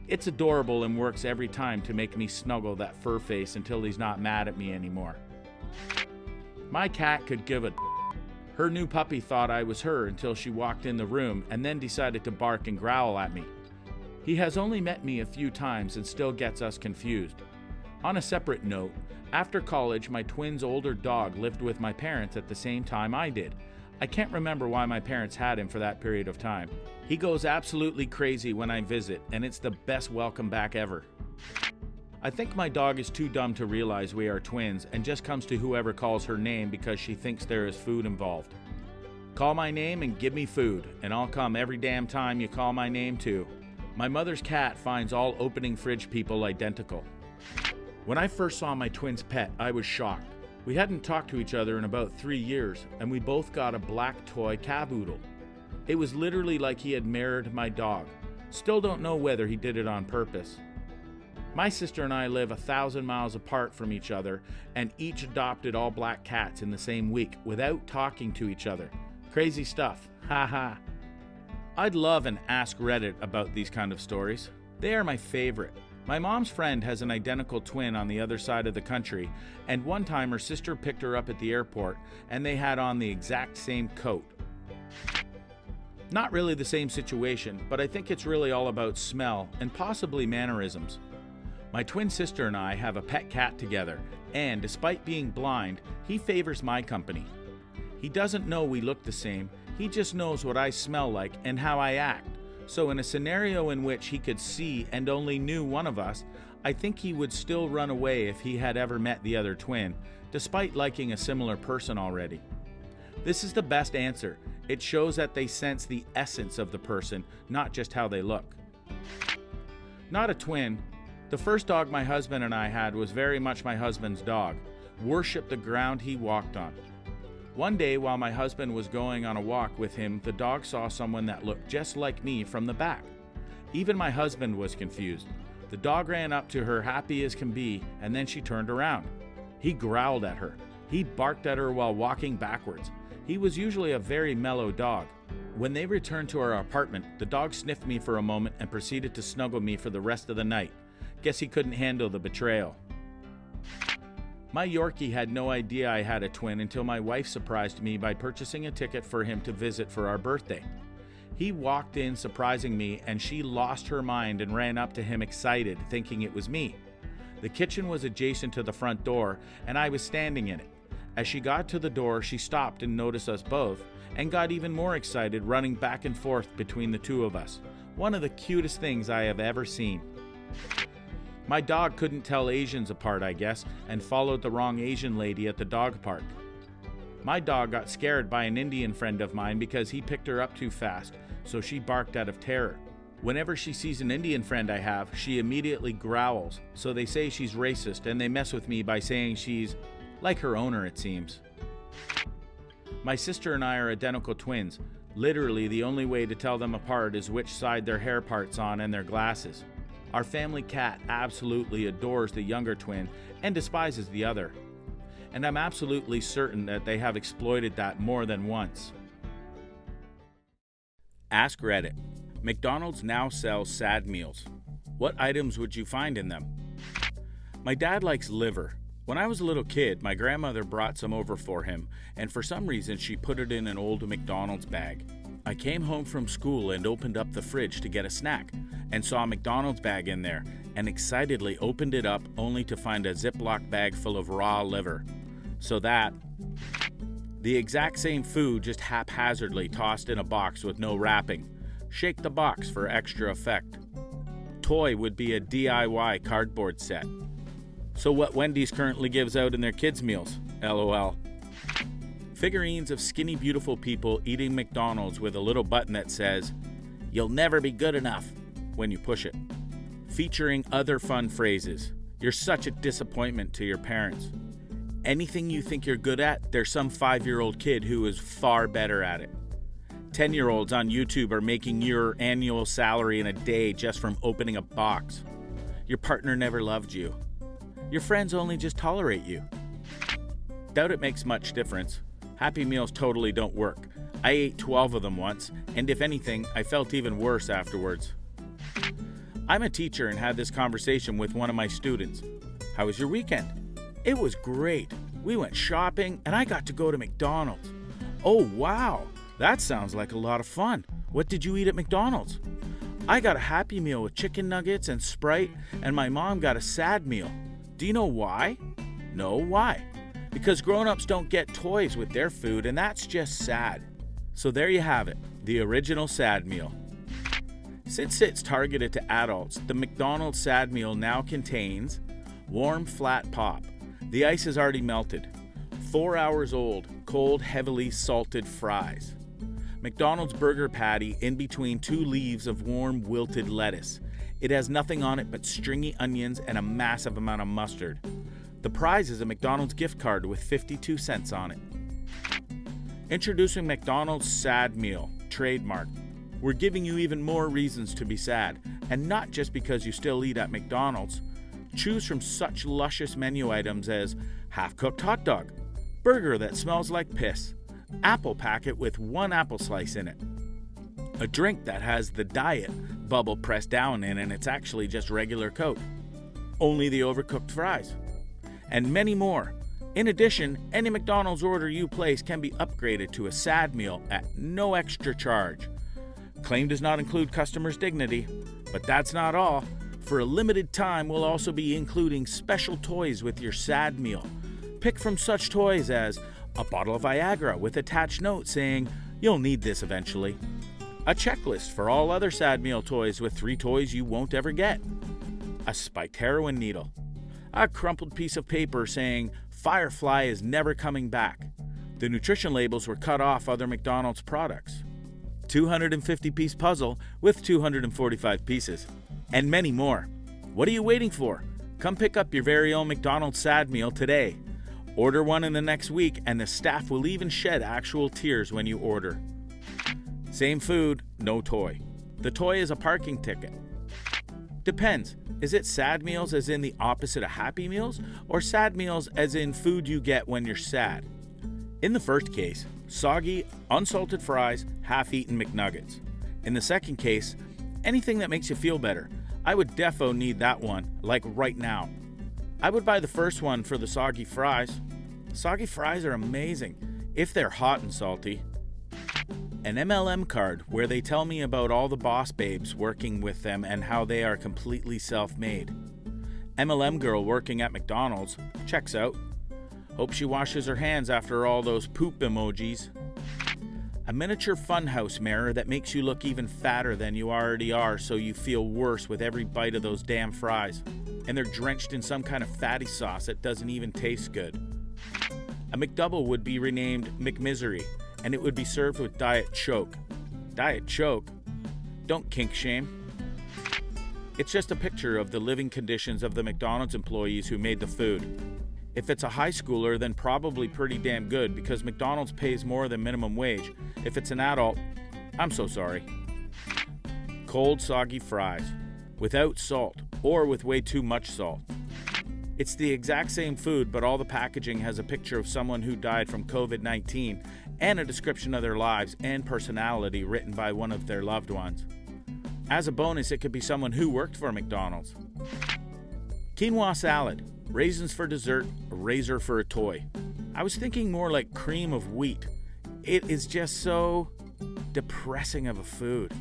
It's adorable and works every time to make me snuggle that fur face until he's not mad at me anymore. My cat could give a Her new puppy thought I was her until she walked in the room and then decided to bark and growl at me. He has only met me a few times and still gets us confused. On a separate note, after college, my twin's older dog lived with my parents at the same time I did. I can't remember why my parents had him for that period of time. He goes absolutely crazy when I visit, and it's the best welcome back ever. I think my dog is too dumb to realize we are twins and just comes to whoever calls her name because she thinks there is food involved. Call my name and give me food, and I'll come every damn time you call my name too. My mother's cat finds all opening fridge people identical. When I first saw my twin's pet, I was shocked. We hadn't talked to each other in about 3 years, and we both got a black toy cavoodle. It was literally like he had mirrored my dog. Still don't know whether he did it on purpose. My sister and I live 1,000 miles apart from each other, and each adopted all black cats in the same week without talking to each other. Crazy stuff, haha. I'd love an Ask Reddit about these kind of stories. They are my favorite. My mom's friend has an identical twin on the other side of the country, and one time her sister picked her up at the airport and they had on the exact same coat. Not really the same situation, but I think it's really all about smell and possibly mannerisms. My twin sister and I have a pet cat together, and despite being blind, he favors my company. He doesn't know we look the same, he just knows what I smell like and how I act. So in a scenario in which he could see and only knew one of us, I think he would still run away if he had ever met the other twin, despite liking a similar person already. This is the best answer. It shows that they sense the essence of the person, not just how they look. Not a twin. The first dog my husband and I had was very much my husband's dog. Worshipped the ground he walked on. One day while my husband was going on a walk with him, the dog saw someone that looked just like me from the back. Even my husband was confused. The dog ran up to her happy as can be, and then she turned around. He growled at her. He barked at her while walking backwards. He was usually a very mellow dog. When they returned to our apartment, the dog sniffed me for a moment and proceeded to snuggle me for the rest of the night. Guess he couldn't handle the betrayal. My Yorkie had no idea I had a twin until my wife surprised me by purchasing a ticket for him to visit for our birthday. He walked in surprising me, and she lost her mind and ran up to him excited, thinking it was me. The kitchen was adjacent to the front door, and I was standing in it. As she got to the door, she stopped and noticed us both, and got even more excited, running back and forth between the two of us. One of the cutest things I have ever seen. My dog couldn't tell Asians apart, I guess, and followed the wrong Asian lady at the dog park. My dog got scared by an Indian friend of mine because he picked her up too fast, so she barked out of terror. Whenever she sees an Indian friend I have, she immediately growls, so they say she's racist, and they mess with me by saying she's like her owner, it seems. My sister and I are identical twins. Literally, the only way to tell them apart is which side their hair part's on and their glasses. Our family cat absolutely adores the younger twin and despises the other. And I'm absolutely certain that they have exploited that more than once. Ask Reddit. McDonald's now sells sad meals. What items would you find in them? My dad likes liver. When I was a little kid, my grandmother brought some over for him, and for some reason she put it in an old McDonald's bag. I came home from school and opened up the fridge to get a snack, and saw a McDonald's bag in there, and excitedly opened it up only to find a Ziploc bag full of raw liver. So that, the exact same food just haphazardly tossed in a box with no wrapping. Shake the box for extra effect. Toy would be a DIY cardboard set. So what Wendy's currently gives out in their kids' meals? LOL. Figurines of skinny, beautiful people eating McDonald's with a little button that says, "You'll never be good enough," when you push it. Featuring other fun phrases. "You're such a disappointment to your parents." Anything you think you're good at, there's some 5-year-old kid who is far better at it. 10-year-olds on YouTube are making your annual salary in a day just from opening a box. Your partner never loved you. Your friends only just tolerate you. Doubt it makes much difference. Happy Meals totally don't work. I ate 12 of them once, and if anything, I felt even worse afterwards. I'm a teacher and had this conversation with one of my students. "How was your weekend?" "It was great. We went shopping, and I got to go to McDonald's." "Oh, wow. That sounds like a lot of fun. What did you eat at McDonald's?" "I got a Happy Meal with chicken nuggets and Sprite, and my mom got a sad meal." "Do you know why?" "No, why?" "Because grown-ups don't get toys with their food, and that's just sad." So there you have it, the original sad meal. Since it's targeted to adults, the McDonald's sad meal now contains warm, flat pop. The ice is already melted. 4 hours old, cold, heavily salted fries. McDonald's burger patty in between 2 leaves of warm, wilted lettuce. It has nothing on it but stringy onions and a massive amount of mustard. The prize is a McDonald's gift card with 52 cents on it. Introducing McDonald's Sad Meal, trademark. We're giving you even more reasons to be sad, and not just because you still eat at McDonald's. Choose from such luscious menu items as half-cooked hot dog, burger that smells like piss, apple packet with 1 apple slice in it, a drink that has the diet bubble pressed down in and it's actually just regular Coke, only the overcooked fries, and many more. In addition, any McDonald's order you place can be upgraded to a sad meal at no extra charge. Claim does not include customer's dignity, but that's not all. For a limited time, we'll also be including special toys with your sad meal. Pick from such toys as a bottle of Viagra with attached note saying, "You'll need this eventually." A checklist for all other sad meal toys with 3 toys you won't ever get. A spiked heroin needle. A crumpled piece of paper saying, "Firefly is never coming back." The nutrition labels were cut off other McDonald's products. 250-piece puzzle with 245 pieces. And many more. What are you waiting for? Come pick up your very own McDonald's sad meal today. Order one in the next week and the staff will even shed actual tears when you order. Same food, no toy. The toy is a parking ticket. Depends. Is it sad meals as in the opposite of Happy Meals, or sad meals as in food you get when you're sad? In the first case, soggy, unsalted fries, half-eaten McNuggets. In the second case, anything that makes you feel better. I would defo need that one, like right now. I would buy the first one for the soggy fries. Soggy fries are amazing, if they're hot and salty. An MLM card where they tell me about all the boss babes working with them and how they are completely self-made. MLM girl working at McDonald's, checks out. Hope she washes her hands after all those poop emojis. A miniature funhouse mirror that makes you look even fatter than you already are so you feel worse with every bite of those damn fries. And they're drenched in some kind of fatty sauce that doesn't even taste good. A McDouble would be renamed McMisery, and it would be served with Diet Choke. Diet Choke? Don't kink shame. It's just a picture of the living conditions of the McDonald's employees who made the food. If it's a high schooler, then probably pretty damn good because McDonald's pays more than minimum wage. If it's an adult, I'm so sorry. Cold, soggy fries, without salt, or with way too much salt. It's the exact same food, but all the packaging has a picture of someone who died from COVID-19 and a description of their lives and personality written by one of their loved ones. As a bonus, it could be someone who worked for McDonald's. Quinoa salad, raisins for dessert, a razor for a toy. I was thinking more like cream of wheat. It is just so depressing of a food.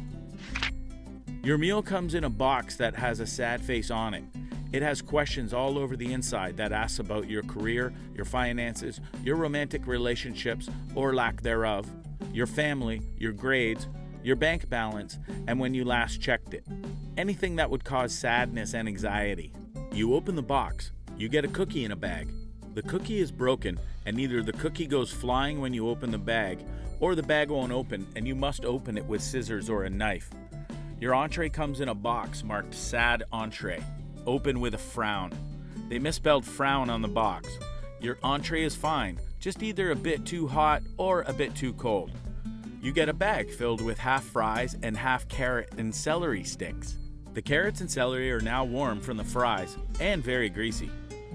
Your meal comes in a box that has a sad face on it. It has questions all over the inside that asks about your career, your finances, your romantic relationships or lack thereof, your family, your grades, your bank balance, and when you last checked it. Anything that would cause sadness and anxiety. You open the box, you get a cookie in a bag. The cookie is broken, and either the cookie goes flying when you open the bag, or the bag won't open and you must open it with scissors or a knife. Your entree comes in a box marked Sad Entree. Open with a frown. They misspelled frown on the box. Your entree is fine, just either a bit too hot or a bit too cold. You get a bag filled with half fries and half carrot and celery sticks. The carrots and celery are now warm from the fries and very greasy.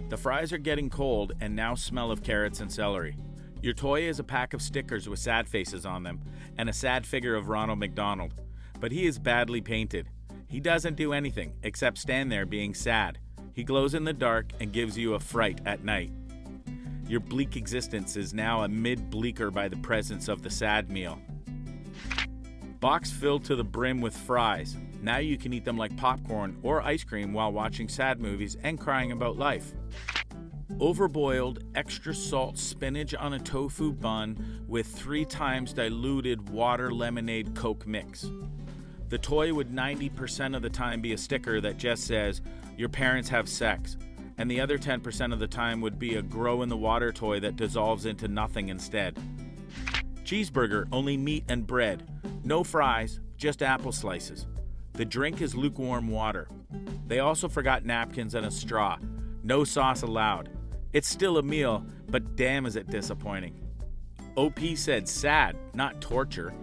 The fries are getting cold and now smell of carrots and celery. Your toy is a pack of stickers with sad faces on them and a sad figure of Ronald McDonald, but he is badly painted. He doesn't do anything except stand there being sad. He glows in the dark and gives you a fright at night. Your bleak existence is now a mid-bleaker by the presence of the sad meal. Box filled to the brim with fries. Now you can eat them like popcorn or ice cream while watching sad movies and crying about life. Overboiled, extra salt spinach on a tofu bun with 3 times diluted water lemonade Coke mix. The toy would 90% of the time be a sticker that just says, "Your parents have sex," and the other 10% of the time would be a grow in the water toy that dissolves into nothing instead. Cheeseburger, only meat and bread. No fries, just apple slices. The drink is lukewarm water. They also forgot napkins and a straw. No sauce allowed. It's still a meal, but damn is it disappointing. OP said sad, not torture.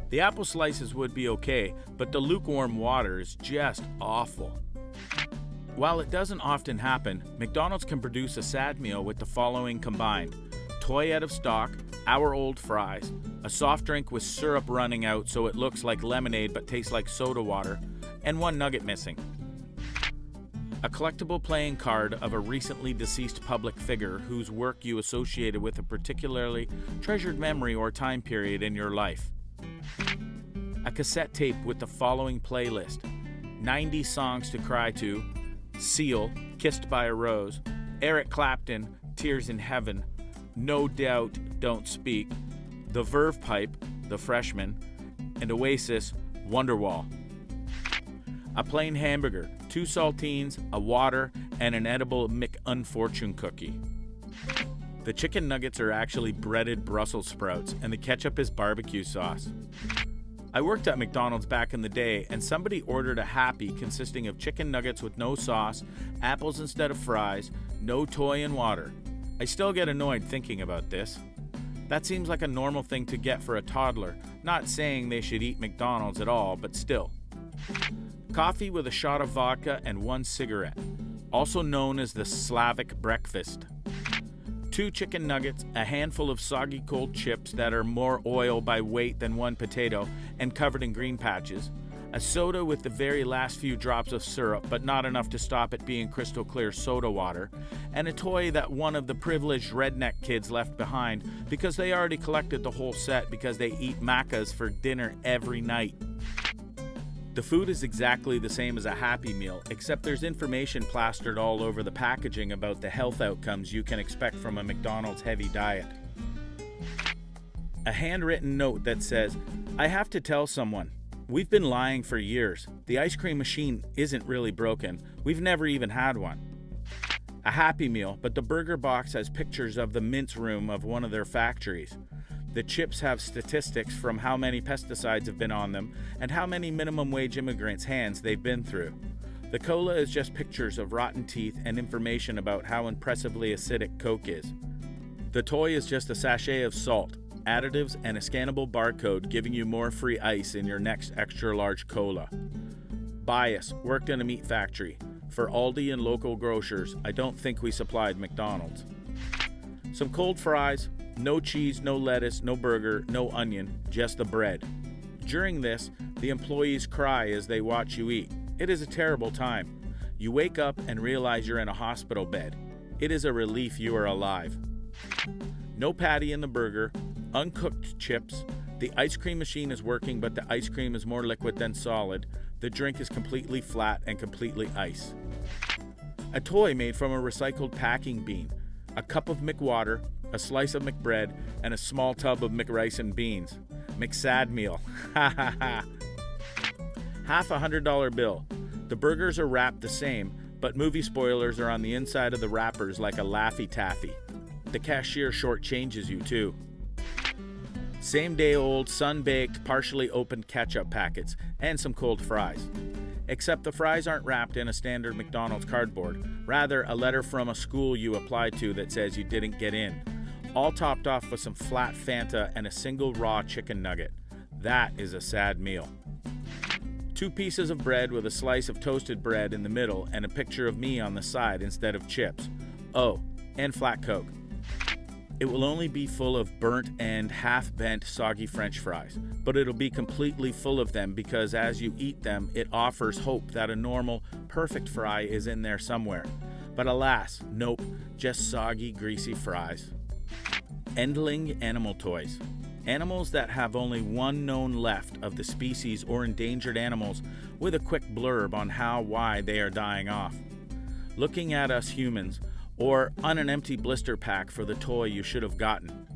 The apple slices would be okay, but the lukewarm water is just awful. While it doesn't often happen, McDonald's can produce a sad meal with the following combined: toy out of stock, hour-old fries, a soft drink with syrup running out so it looks like lemonade but tastes like soda water, and 1 nugget missing. A collectible playing card of a recently deceased public figure whose work you associated with a particularly treasured memory or time period in your life. A cassette tape with the following playlist: 90 songs to cry to, Seal, Kissed by a Rose, Eric Clapton, Tears in Heaven, No Doubt, Don't Speak, The Verve Pipe, The Freshman, and Oasis, Wonderwall. A plain hamburger, 2 saltines, a water, and an edible McUnfortune cookie. The chicken nuggets are actually breaded Brussels sprouts, and the ketchup is barbecue sauce. I worked at McDonald's back in the day, and somebody ordered a Happy consisting of chicken nuggets with no sauce, apples instead of fries, no toy, and water. I still get annoyed thinking about this. That seems like a normal thing to get for a toddler, not saying they should eat McDonald's at all, but still. Coffee with a shot of vodka and 1 cigarette, also known as the Slavic breakfast. 2 chicken nuggets, a handful of soggy cold chips that are more oil by weight than 1 potato and covered in green patches, a soda with the very last few drops of syrup but not enough to stop it being crystal clear soda water, and a toy that one of the privileged redneck kids left behind because they already collected the whole set because they eat macas for dinner every night. The food is exactly the same as a Happy Meal, except there's information plastered all over the packaging about the health outcomes you can expect from a McDonald's heavy diet. A handwritten note that says, "I have to tell someone. We've been lying for years. The ice cream machine isn't really broken. We've never even had one." A Happy Meal, but the burger box has pictures of the mince room of one of their factories. The chips have statistics from how many pesticides have been on them and how many minimum wage immigrants' hands they've been through. The cola is just pictures of rotten teeth and information about how impressively acidic Coke is. The toy is just a sachet of salt, additives, and a scannable barcode giving you more free ice in your next extra large cola. Bias, worked in a meat factory. For Aldi and local grocers, I don't think we supplied McDonald's. Some cold fries. No cheese, no lettuce, no burger, no onion, just the bread. During this, the employees cry as they watch you eat. It is a terrible time. You wake up and realize you're in a hospital bed. It is a relief you are alive. No patty in the burger, uncooked chips. The ice cream machine is working, but the ice cream is more liquid than solid. The drink is completely flat and completely ice. A toy made from a recycled packing bean. A cup of McWater, a slice of McBread, and a small tub of McRice and beans. McSad Meal. Ha ha ha. Half $100 bill. The burgers are wrapped the same, but movie spoilers are on the inside of the wrappers like a Laffy Taffy. The cashier shortchanges you too. Same day old, sun-baked, partially opened ketchup packets, and some cold fries. Except the fries aren't wrapped in a standard McDonald's cardboard, rather a letter from a school you applied to that says you didn't get in, all topped off with some flat Fanta and a single raw chicken nugget. That is a sad meal. 2 pieces of bread with a slice of toasted bread in the middle and a picture of me on the side instead of chips. Oh, and flat Coke. It will only be full of burnt and half-bent soggy French fries, but it'll be completely full of them because as you eat them, it offers hope that a normal, perfect fry is in there somewhere. But alas, nope, just soggy, greasy fries. Endling animal toys. Animals that have only one known left of the species or endangered animals with a quick blurb on why they are dying off. Looking at us humans, or on an empty blister pack for the toy you should have gotten.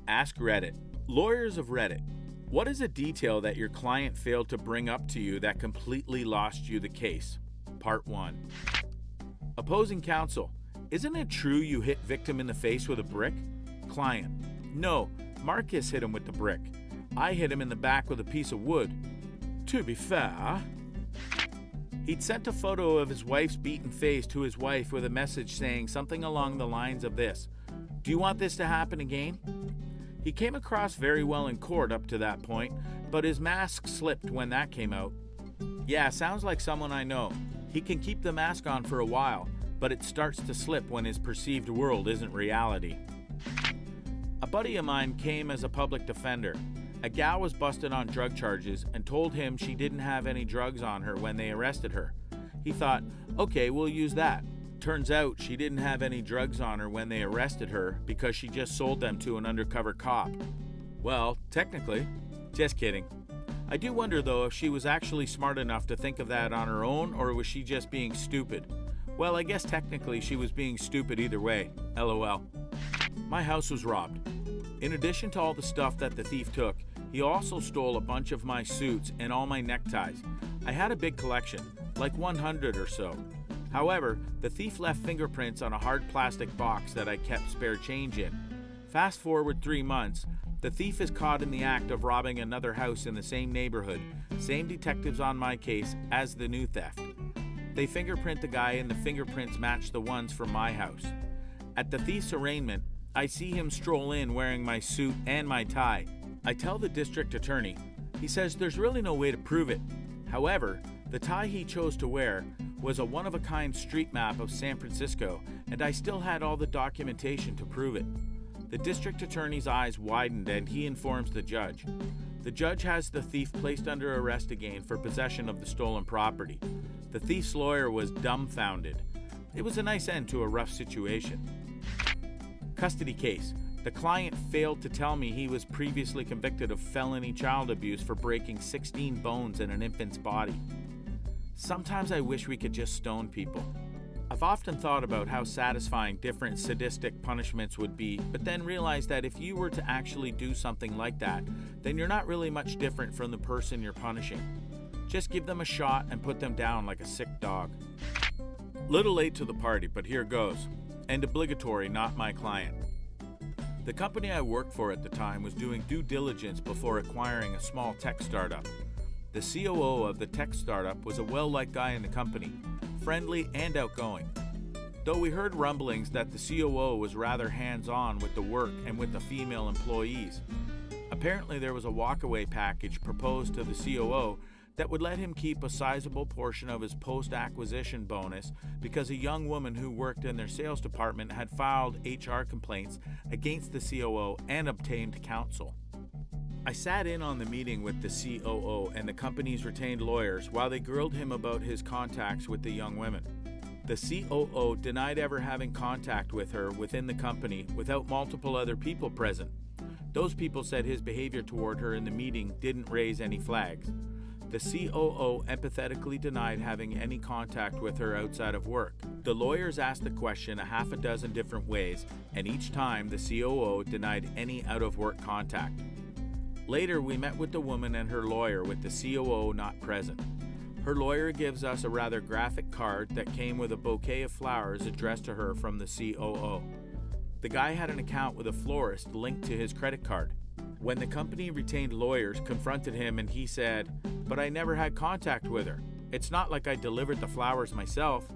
Ask Reddit. Lawyers of Reddit. What is a detail that your client failed to bring up to you that completely lost you the case? Part 1. Opposing counsel. Isn't it true you hit victim in the face with a brick? Client. No, Marcus hit him with the brick. I hit him in the back with a piece of wood. To be fair... He'd sent a photo of his wife's beaten face to his wife with a message saying something along the lines of this: "Do you want this to happen again?" He came across very well in court up to that point, but his mask slipped when that came out. Yeah, sounds like someone I know. He can keep the mask on for a while, but it starts to slip when his perceived world isn't reality. A buddy of mine came as a public defender. A gal was busted on drug charges and told him she didn't have any drugs on her when they arrested her. He thought, okay, we'll use that. Turns out she didn't have any drugs on her when they arrested her because she just sold them to an undercover cop. Well, technically. Just kidding. I do wonder though if she was actually smart enough to think of that on her own, or was she just being stupid? Well, I guess technically she was being stupid either way. LOL. My house was robbed. In addition to all the stuff that the thief took, he also stole a bunch of my suits and all my neckties. I had a big collection, like 100 or so. However, the thief left fingerprints on a hard plastic box that I kept spare change in. Fast forward 3 months, the thief is caught in the act of robbing another house in the same neighborhood, same detectives on my case as the new theft. They fingerprint the guy and the fingerprints match the ones from my house. At the thief's arraignment, I see him stroll in wearing my suit and my tie. I tell the district attorney. He says there's really no way to prove it. However, the tie he chose to wear was a one-of-a-kind street map of San Francisco, and I still had all the documentation to prove it. The district attorney's eyes widened and he informs the judge. The judge has the thief placed under arrest again for possession of the stolen property. The thief's lawyer was dumbfounded. It was a nice end to a rough situation. Custody case. The client failed to tell me he was previously convicted of felony child abuse for breaking 16 bones in an infant's body. Sometimes I wish we could just stone people. I've often thought about how satisfying different sadistic punishments would be, but then realized that if you were to actually do something like that, then you're not really much different from the person you're punishing. Just give them a shot and put them down like a sick dog. Little late to the party, but here goes. And obligatory, not my client. The company I worked for at the time was doing due diligence before acquiring a small tech startup. The COO of the tech startup was a well-liked guy in the company, friendly and outgoing. Though we heard rumblings that the COO was rather hands-on with the work and with the female employees. Apparently there was a walkaway package proposed to the COO that would let him keep a sizable portion of his post-acquisition bonus because a young woman who worked in their sales department had filed HR complaints against the COO and obtained counsel. I sat in on the meeting with the COO and the company's retained lawyers while they grilled him about his contacts with the young women. The COO denied ever having contact with her within the company without multiple other people present. Those people said his behavior toward her in the meeting didn't raise any flags. The COO empathetically denied having any contact with her outside of work. The lawyers asked the question a half a dozen different ways, and each time the COO denied any out-of-work contact. Later, we met with the woman and her lawyer with the COO not present. Her lawyer gives us a rather graphic card that came with a bouquet of flowers addressed to her from the COO. The guy had an account with a florist linked to his credit card. When the company retained lawyers confronted him and he said, "But I never had contact with her. It's not like I delivered the flowers myself."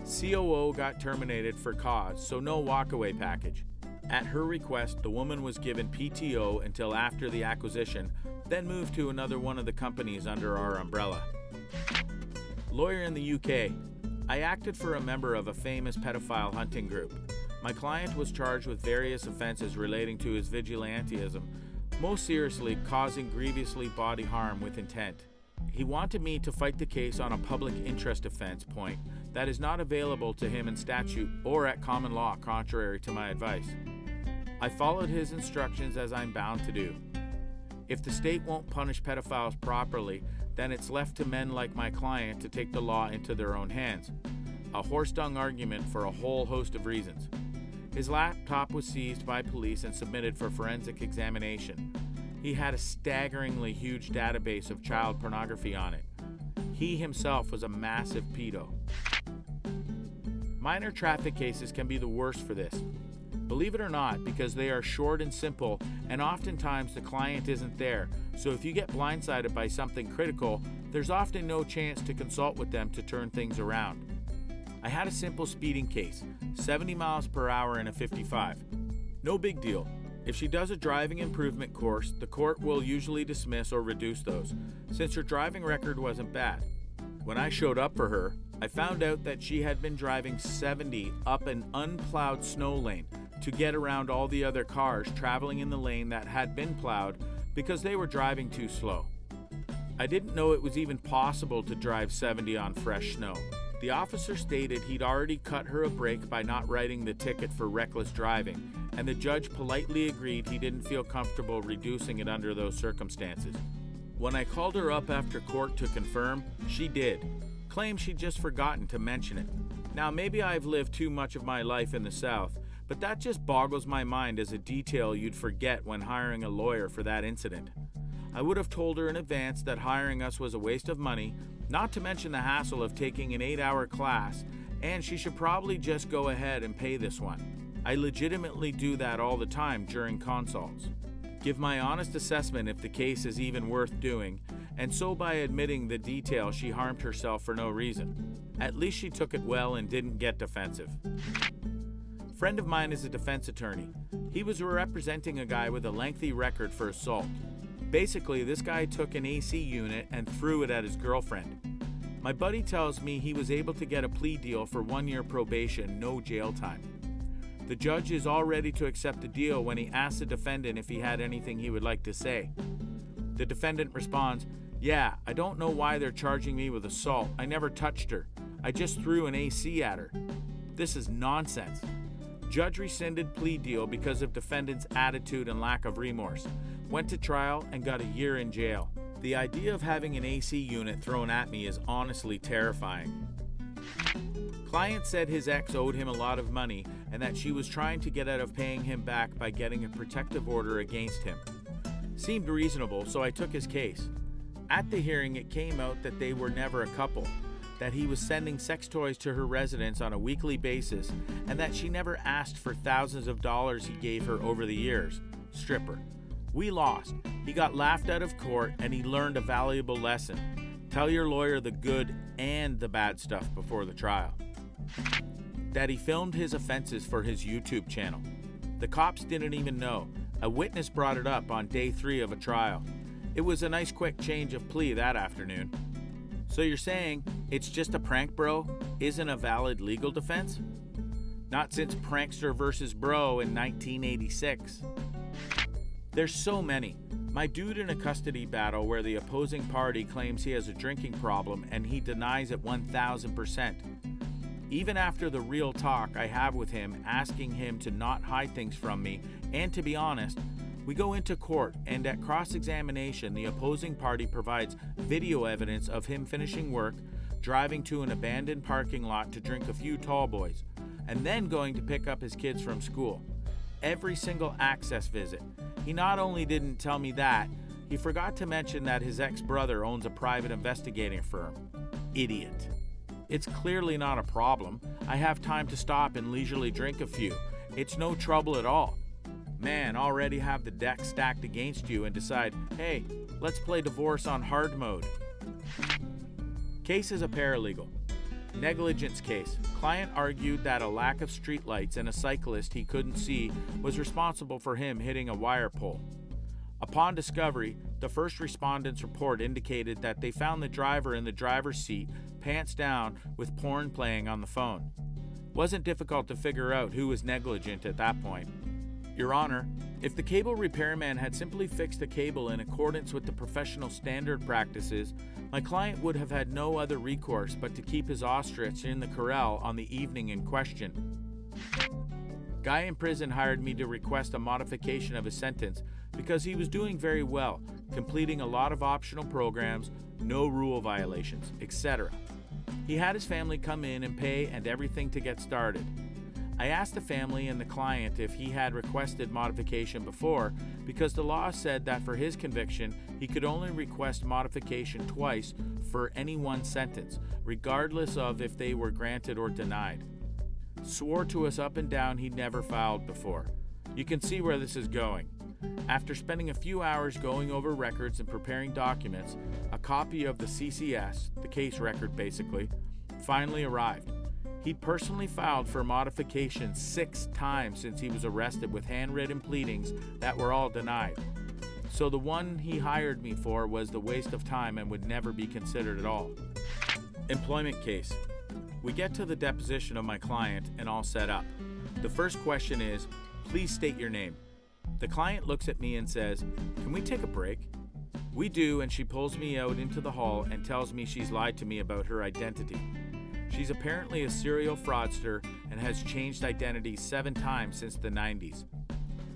COO got terminated for cause, so no walkaway package. At her request, the woman was given PTO until after the acquisition, then moved to another one of the companies under our umbrella. Lawyer in the UK. I acted for a member of a famous pedophile hunting group. My client was charged with various offenses relating to his vigilantism, most seriously causing grievously bodily harm with intent. He wanted me to fight the case on a public interest offense point that is not available to him in statute or at common law, contrary to my advice. I followed his instructions as I'm bound to do. If the state won't punish pedophiles properly, then it's left to men like my client to take the law into their own hands. A horse-dung argument for a whole host of reasons. His laptop was seized by police and submitted for forensic examination. He had a staggeringly huge database of child pornography on it. He himself was a massive pedo. Minor traffic cases can be the worst for this. Believe it or not, because they are short and simple, and oftentimes the client isn't there, so if you get blindsided by something critical, there's often no chance to consult with them to turn things around. I had a simple speeding case, 70 miles per hour in a 55. No big deal. If she does a driving improvement course, the court will usually dismiss or reduce those, since her driving record wasn't bad. When I showed up for her, I found out that she had been driving 70 up an unplowed snow lane to get around all the other cars traveling in the lane that had been plowed because they were driving too slow. I didn't know it was even possible to drive 70 on fresh snow. The officer stated he'd already cut her a break by not writing the ticket for reckless driving, and the judge politely agreed he didn't feel comfortable reducing it under those circumstances. When I called her up after court to confirm, she did. Claimed she'd just forgotten to mention it. Now, maybe I've lived too much of my life in the South, but that just boggles my mind as a detail you'd forget when hiring a lawyer for that incident. I would have told her in advance that hiring us was a waste of money, not to mention the hassle of taking an 8-hour class, and she should probably just go ahead and pay this one. I legitimately do that all the time during consults. Give my honest assessment if the case is even worth doing, and so by admitting the detail she harmed herself for no reason. At least she took it well and didn't get defensive. Friend of mine is a defense attorney. He was representing a guy with a lengthy record for assault. Basically, this guy took an AC unit and threw it at his girlfriend. My buddy tells me he was able to get a plea deal for 1 year probation, no jail time. The judge is all ready to accept the deal when he asks the defendant if he had anything he would like to say. The defendant responds, "Yeah, I don't know why they're charging me with assault. I never touched her. I just threw an AC at her." This is nonsense. Judge rescinded plea deal because of defendant's attitude and lack of remorse. Went to trial and got a year in jail. The idea of having an AC unit thrown at me is honestly terrifying. Client said his ex owed him a lot of money and that she was trying to get out of paying him back by getting a protective order against him. Seemed reasonable, so I took his case. At the hearing, it came out that they were never a couple, that he was sending sex toys to her residence on a weekly basis, and that she never asked for thousands of dollars he gave her over the years. Stripper. We lost. He got laughed out of court, and he learned a valuable lesson. Tell your lawyer the good and the bad stuff before the trial. That he filmed his offenses for his YouTube channel. The cops didn't even know. A witness brought it up on day 3 of a trial. It was a nice quick change of plea that afternoon. So you're saying it's just a prank, bro, isn't a valid legal defense? Not since Prankster vs. Bro in 1986. There's so many. My dude in a custody battle where the opposing party claims he has a drinking problem and he denies it 1000%. Even after the real talk I have with him, asking him to not hide things from me, and to be honest, we go into court, and at cross-examination, the opposing party provides video evidence of him finishing work, driving to an abandoned parking lot to drink a few tall boys, and then going to pick up his kids from school. Every single access visit. He not only didn't tell me that, He forgot to mention that his ex-brother owns a private investigating firm. Idiot. It's clearly not a problem. I have time to stop and leisurely drink a few. It's no trouble at all. Man, already have the deck stacked against you and decide, hey, let's play divorce on hard mode. Case is a paralegal. Negligence case. Client argued that a lack of streetlights and a cyclist he couldn't see was responsible for him hitting a wire pole. Upon discovery, the first respondent's report indicated that they found the driver in the driver's seat, pants down, with porn playing on the phone. Wasn't difficult to figure out who was negligent at that point. Your Honor, if the cable repairman had simply fixed the cable in accordance with the professional standard practices, my client would have had no other recourse but to keep his ostrich in the corral on the evening in question. Guy in prison hired me to request a modification of his sentence because he was doing very well, completing a lot of optional programs, no rule violations, etc. He had his family come in and pay and everything to get started. I asked the family and the client if he had requested modification before because the law said that for his conviction, he could only request modification twice for any one sentence, regardless of if they were granted or denied. Swore to us up and down he'd never filed before. You can see where this is going. After spending a few hours going over records and preparing documents, a copy of the CCS, the case record basically, finally arrived. He'd personally filed for modification 6 times since he was arrested with handwritten pleadings that were all denied. So the one he hired me for was the waste of time and would never be considered at all. Employment case. We get to the deposition of my client and all set up. The first question is, please state your name. The client looks at me and says, can we take a break? We do, and she pulls me out into the hall and tells me she's lied to me about her identity. She's apparently a serial fraudster and has changed identity 7 times since the 90s.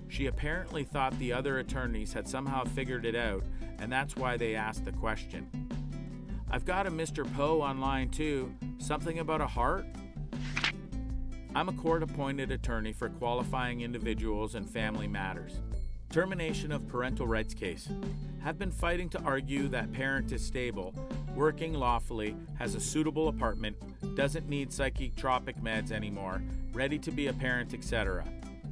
She apparently thought the other attorneys had somehow figured it out, and that's why they asked the question. I've got a Mr. Poe on line too. Something about a heart? I'm a court-appointed attorney for qualifying individuals and family matters. Termination of parental rights case. Have been fighting to argue that parent is stable, working lawfully, has a suitable apartment, doesn't need psychotropic meds anymore, ready to be a parent, etc.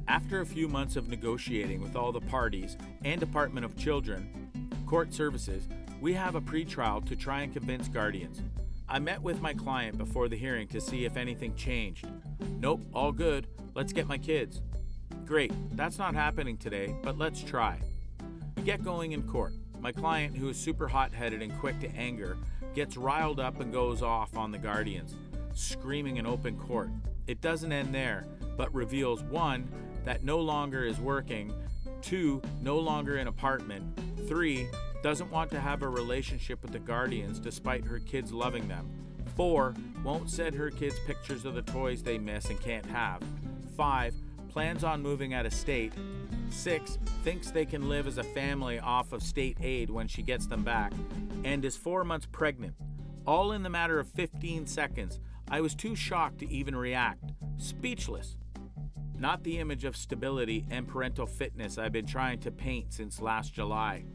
After a few months of negotiating with all the parties and Department of Children, Court Services, we have a pretrial to try and convince guardians. I met with my client before the hearing to see if anything changed. Nope, all good. Let's get my kids. Great, that's not happening today, but let's try. We get going in court. My client, who is super hot-headed and quick to anger, gets riled up and goes off on the guardians, screaming in open court. It doesn't end there, but reveals 1, that no longer is working, 2, no longer in apartment, 3, doesn't want to have a relationship with the guardians despite her kids loving them, 4, won't send her kids pictures of the toys they miss and can't have, 5, plans on moving out of state, 6, thinks they can live as a family off of state aid when she gets them back, and is 4 months pregnant. All in the matter of 15 seconds. I was too shocked to even react. Speechless. Not the image of stability and parental fitness I've been trying to paint since last July.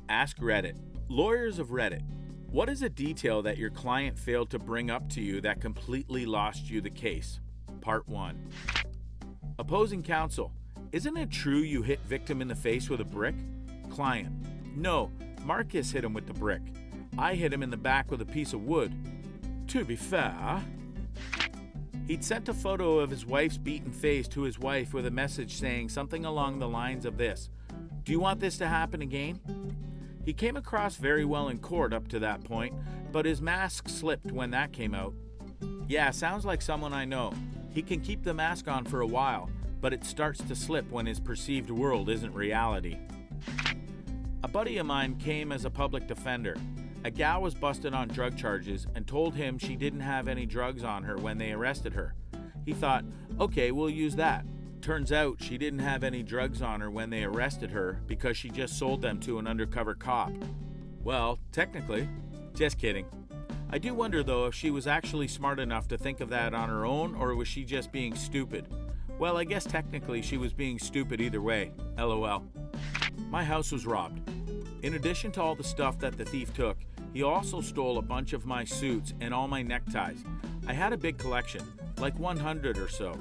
Ask Reddit. Lawyers of Reddit. What is a detail that your client failed to bring up to you that completely lost you the case? Part 1. Opposing counsel. Isn't it true you hit victim in the face with a brick? Client. No, Marcus hit him with the brick. I hit him in the back with a piece of wood. To be fair, he'd sent a photo of his wife's beaten face to his wife with a message saying something along the lines of this: do you want this to happen again? He came across very well in court up to that point, but his mask slipped when that came out. Yeah, sounds like someone I know. He can keep the mask on for a while, but it starts to slip when his perceived world isn't reality. A buddy of mine came as a public defender. A gal was busted on drug charges and told him she didn't have any drugs on her when they arrested her. He thought, okay, we'll use that. Turns out she didn't have any drugs on her when they arrested her because she just sold them to an undercover cop. Well, technically. Just kidding. I do wonder though if she was actually smart enough to think of that on her own, or was she just being stupid? Well, I guess technically she was being stupid either way. LOL. My house was robbed. In addition to all the stuff that the thief took, he also stole a bunch of my suits and all my neckties. I had a big collection, like 100 or so.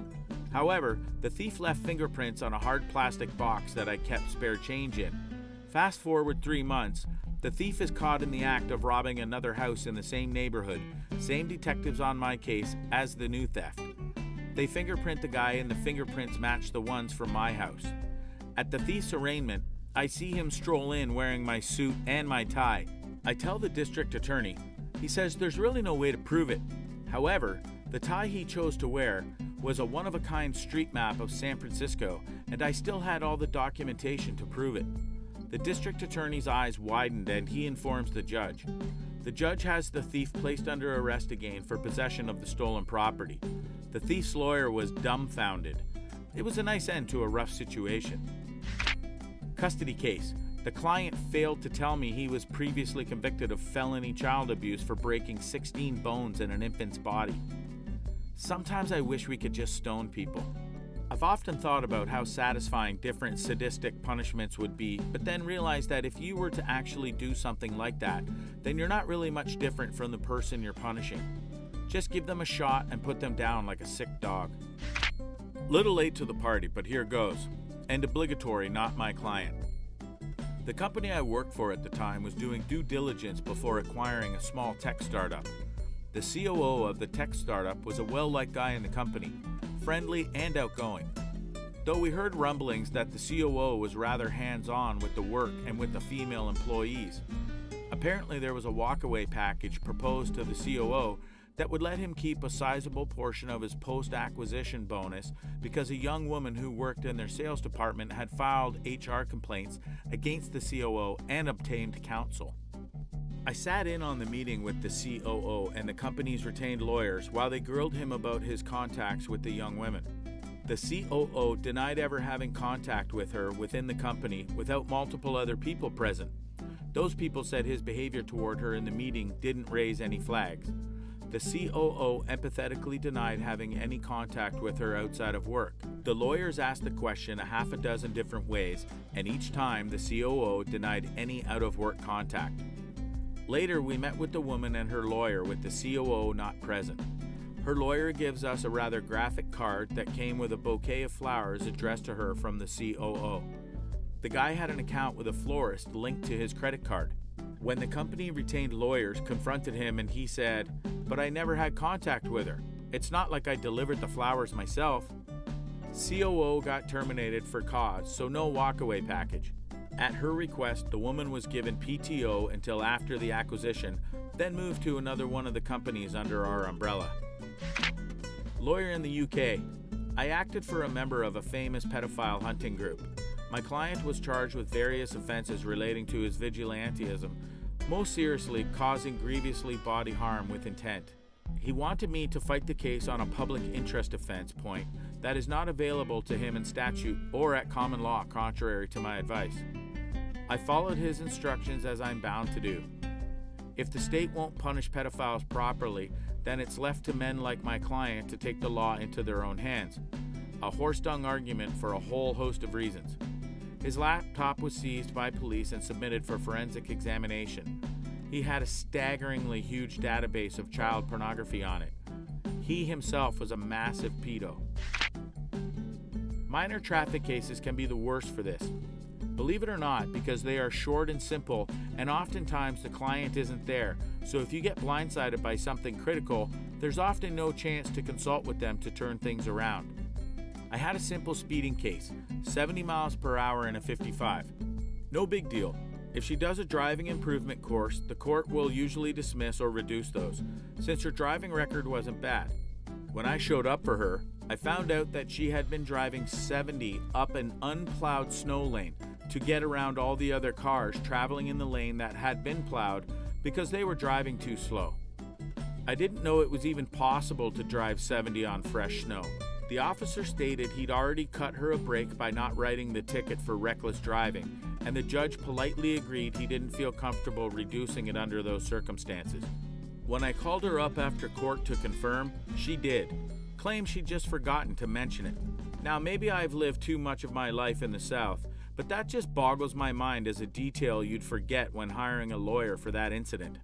However, the thief left fingerprints on a hard plastic box that I kept spare change in. Fast forward 3 months, the thief is caught in the act of robbing another house in the same neighborhood, same detectives on my case as the new theft. They fingerprint the guy and the fingerprints match the ones from my house. At the thief's arraignment, I see him stroll in wearing my suit and my tie. I tell the district attorney. He says there's really no way to prove it. However, the tie he chose to wear was a one-of-a-kind street map of San Francisco, and I still had all the documentation to prove it. The district attorney's eyes widened and he informs the judge. The judge has the thief placed under arrest again for possession of the stolen property. The thief's lawyer was dumbfounded. It was a nice end to a rough situation. Custody case. The client failed to tell me he was previously convicted of felony child abuse for breaking 16 bones in an infant's body. Sometimes I wish we could just stone people. I've often thought about how satisfying different sadistic punishments would be, but then realized that if you were to actually do something like that, then you're not really much different from the person you're punishing. Just give them a shot and put them down like a sick dog. Little late to the party, but here goes. And obligatory, not my client. The company I worked for at the time was doing due diligence before acquiring a small tech startup. The COO of the tech startup was a well-liked guy in the company, friendly and outgoing. Though we heard rumblings that the COO was rather hands-on with the work and with the female employees. Apparently there was a walkaway package proposed to the COO that would let him keep a sizable portion of his post-acquisition bonus because a young woman who worked in their sales department had filed HR complaints against the COO and obtained counsel. I sat in on the meeting with the COO and the company's retained lawyers while they grilled him about his contacts with the young women. The COO denied ever having contact with her within the company without multiple other people present. Those people said his behavior toward her in the meeting didn't raise any flags. The COO empathetically denied having any contact with her outside of work. The lawyers asked the question a half a dozen different ways, and each time the COO denied any out-of-work contact. Later, we met with the woman and her lawyer with the COO not present. Her lawyer gives us a rather graphic card that came with a bouquet of flowers addressed to her from the COO. The guy had an account with a florist linked to his credit card. When the company retained lawyers confronted him and he said, "But I never had contact with her. It's not like I delivered the flowers myself." COO got terminated for cause, so no walkaway package. At her request, the woman was given PTO until after the acquisition, then moved to another one of the companies under our umbrella. Lawyer in the UK. I acted for a member of a famous pedophile hunting group. My client was charged with various offenses relating to his vigilantism, most seriously causing grievously bodily harm with intent. He wanted me to fight the case on a public interest offense point that is not available to him in statute or at common law, contrary to my advice. I followed his instructions as I'm bound to do. If the state won't punish pedophiles properly, then it's left to men like my client to take the law into their own hands. A horse-dung argument for a whole host of reasons. His laptop was seized by police and submitted for forensic examination. He had a staggeringly huge database of child pornography on it. He himself was a massive pedo. Minor traffic cases can be the worst for this. Believe it or not, because they are short and simple, and oftentimes the client isn't there, so if you get blindsided by something critical, there's often no chance to consult with them to turn things around. I had a simple speeding case, 70 miles per hour in a 55. No big deal. If she does a driving improvement course, the court will usually dismiss or reduce those, since her driving record wasn't bad. When I showed up for her, I found out that she had been driving 70 up an unplowed snow lane to get around all the other cars traveling in the lane that had been plowed because they were driving too slow. I didn't know it was even possible to drive 70 on fresh snow. The officer stated he'd already cut her a break by not writing the ticket for reckless driving, and the judge politely agreed he didn't feel comfortable reducing it under those circumstances. When I called her up after court to confirm, she did. Claimed she'd just forgotten to mention it. Now maybe I've lived too much of my life in the South, but that just boggles my mind as a detail you'd forget when hiring a lawyer for that incident.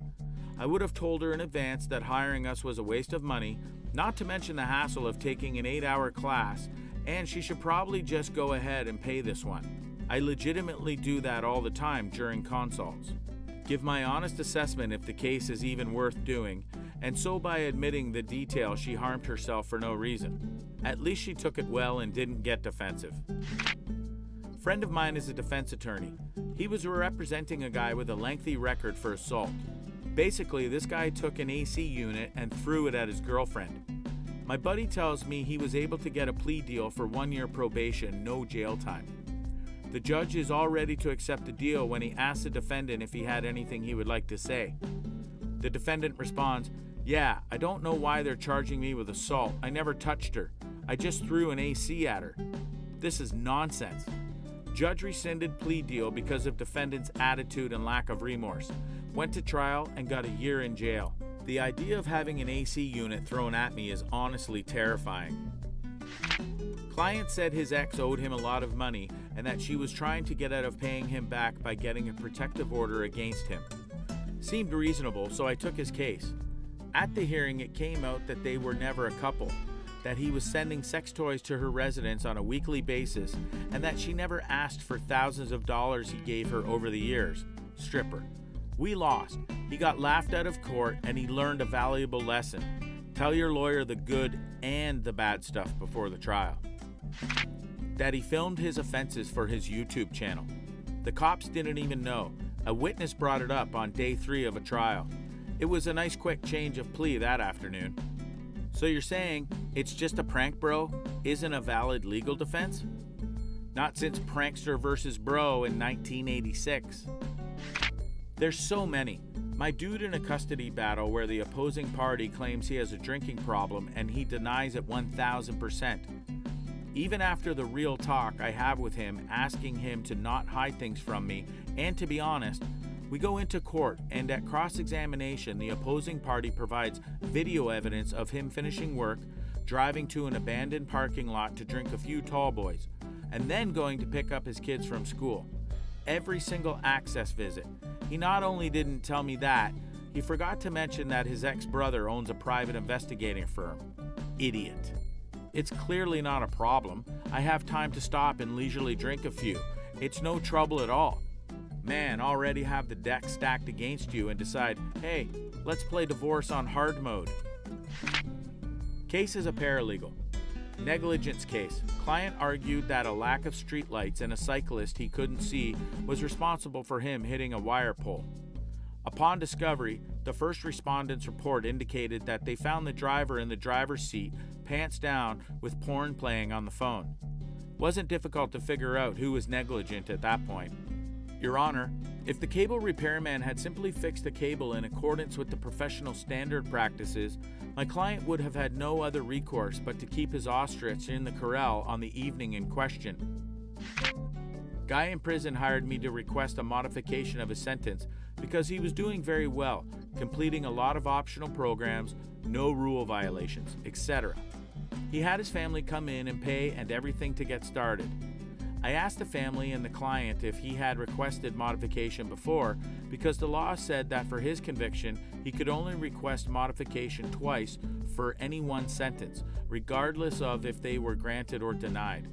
I would have told her in advance that hiring us was a waste of money, not to mention the hassle of taking an 8-hour class, and she should probably just go ahead and pay this one. I legitimately do that all the time during consults. Give my honest assessment if the case is even worth doing, and so by admitting the detail she harmed herself for no reason. At least she took it well and didn't get defensive. Friend of mine is a defense attorney. He was representing a guy with a lengthy record for assault. Basically, this guy took an AC unit and threw it at his girlfriend. My buddy tells me he was able to get a plea deal for 1 year probation, no jail time. The judge is all ready to accept the deal when he asks the defendant if he had anything he would like to say. The defendant responds, "Yeah, I don't know why they're charging me with assault. I never touched her. I just threw an AC at her." This is nonsense. Judge rescinded plea deal because of defendant's attitude and lack of remorse. Went to trial and got a year in jail. The idea of having an AC unit thrown at me is honestly terrifying. Client said his ex owed him a lot of money and that she was trying to get out of paying him back by getting a protective order against him. Seemed reasonable, so I took his case. At the hearing, it came out that they were never a couple, that he was sending sex toys to her residence on a weekly basis, and that she never asked for thousands of dollars he gave her over the years. Stripper. We lost. He got laughed out of court, and he learned a valuable lesson. Tell your lawyer the good and the bad stuff before the trial. That he filmed his offenses for his YouTube channel. The cops didn't even know. A witness brought it up on day 3 of a trial. It was a nice quick change of plea that afternoon. So you're saying it's just a prank, bro, isn't a valid legal defense? Not since Prankster vs. Bro in 1986. There's so many. My dude in a custody battle where the opposing party claims he has a drinking problem and he denies it 1000%. Even after the real talk I have with him, asking him to not hide things from me, and to be honest, we go into court, and at cross-examination, the opposing party provides video evidence of him finishing work, driving to an abandoned parking lot to drink a few tall boys, and then going to pick up his kids from school. Every single access visit. He not only didn't tell me that, he forgot to mention that his ex-brother owns a private investigating firm. Idiot. It's clearly not a problem. I have time to stop and leisurely drink a few. It's no trouble at all. Man, already have the deck stacked against you and decide, hey, let's play divorce on hard mode. Case is a paralegal. Negligence case. Client argued that a lack of streetlights and a cyclist he couldn't see was responsible for him hitting a wire pole. Upon discovery, the first respondent's report indicated that they found the driver in the driver's seat, pants down, with porn playing on the phone. Wasn't difficult to figure out who was negligent at that point. Your Honor, if the cable repairman had simply fixed the cable in accordance with the professional standard practices, my client would have had no other recourse but to keep his ostrich in the corral on the evening in question. Guy in prison hired me to request a modification of his sentence because he was doing very well, completing a lot of optional programs, no rule violations, etc. He had his family come in and pay and everything to get started. I asked the family and the client if he had requested modification before because the law said that for his conviction, he could only request modification twice for any one sentence, regardless of if they were granted or denied.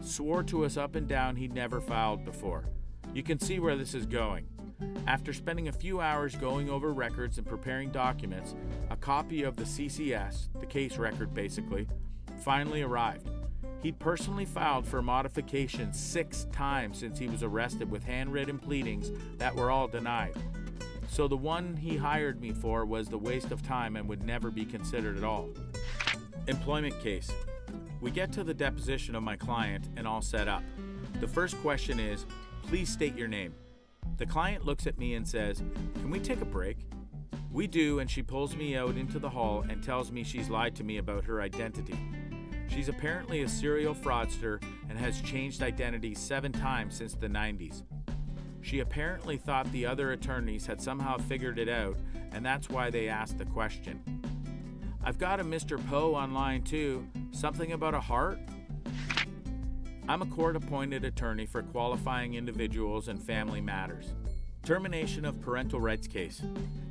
Swore to us up and down he'd never filed before. You can see where this is going. After spending a few hours going over records and preparing documents, a copy of the CCS, the case record basically, finally arrived. He'd personally filed for modification 6 times since he was arrested with handwritten pleadings that were all denied. So the one he hired me for was the waste of time and would never be considered at all. Employment case. We get to the deposition of my client and all set up. The first question is, please state your name. The client looks at me and says, can we take a break? We do, and she pulls me out into the hall and tells me she's lied to me about her identity. She's apparently a serial fraudster and has changed identities 7 times since the 90s. She apparently thought the other attorneys had somehow figured it out, and that's why they asked the question. I've got a Mr. Poe online too. Something about a heart? I'm a court-appointed attorney for qualifying individuals and family matters. Termination of parental rights case.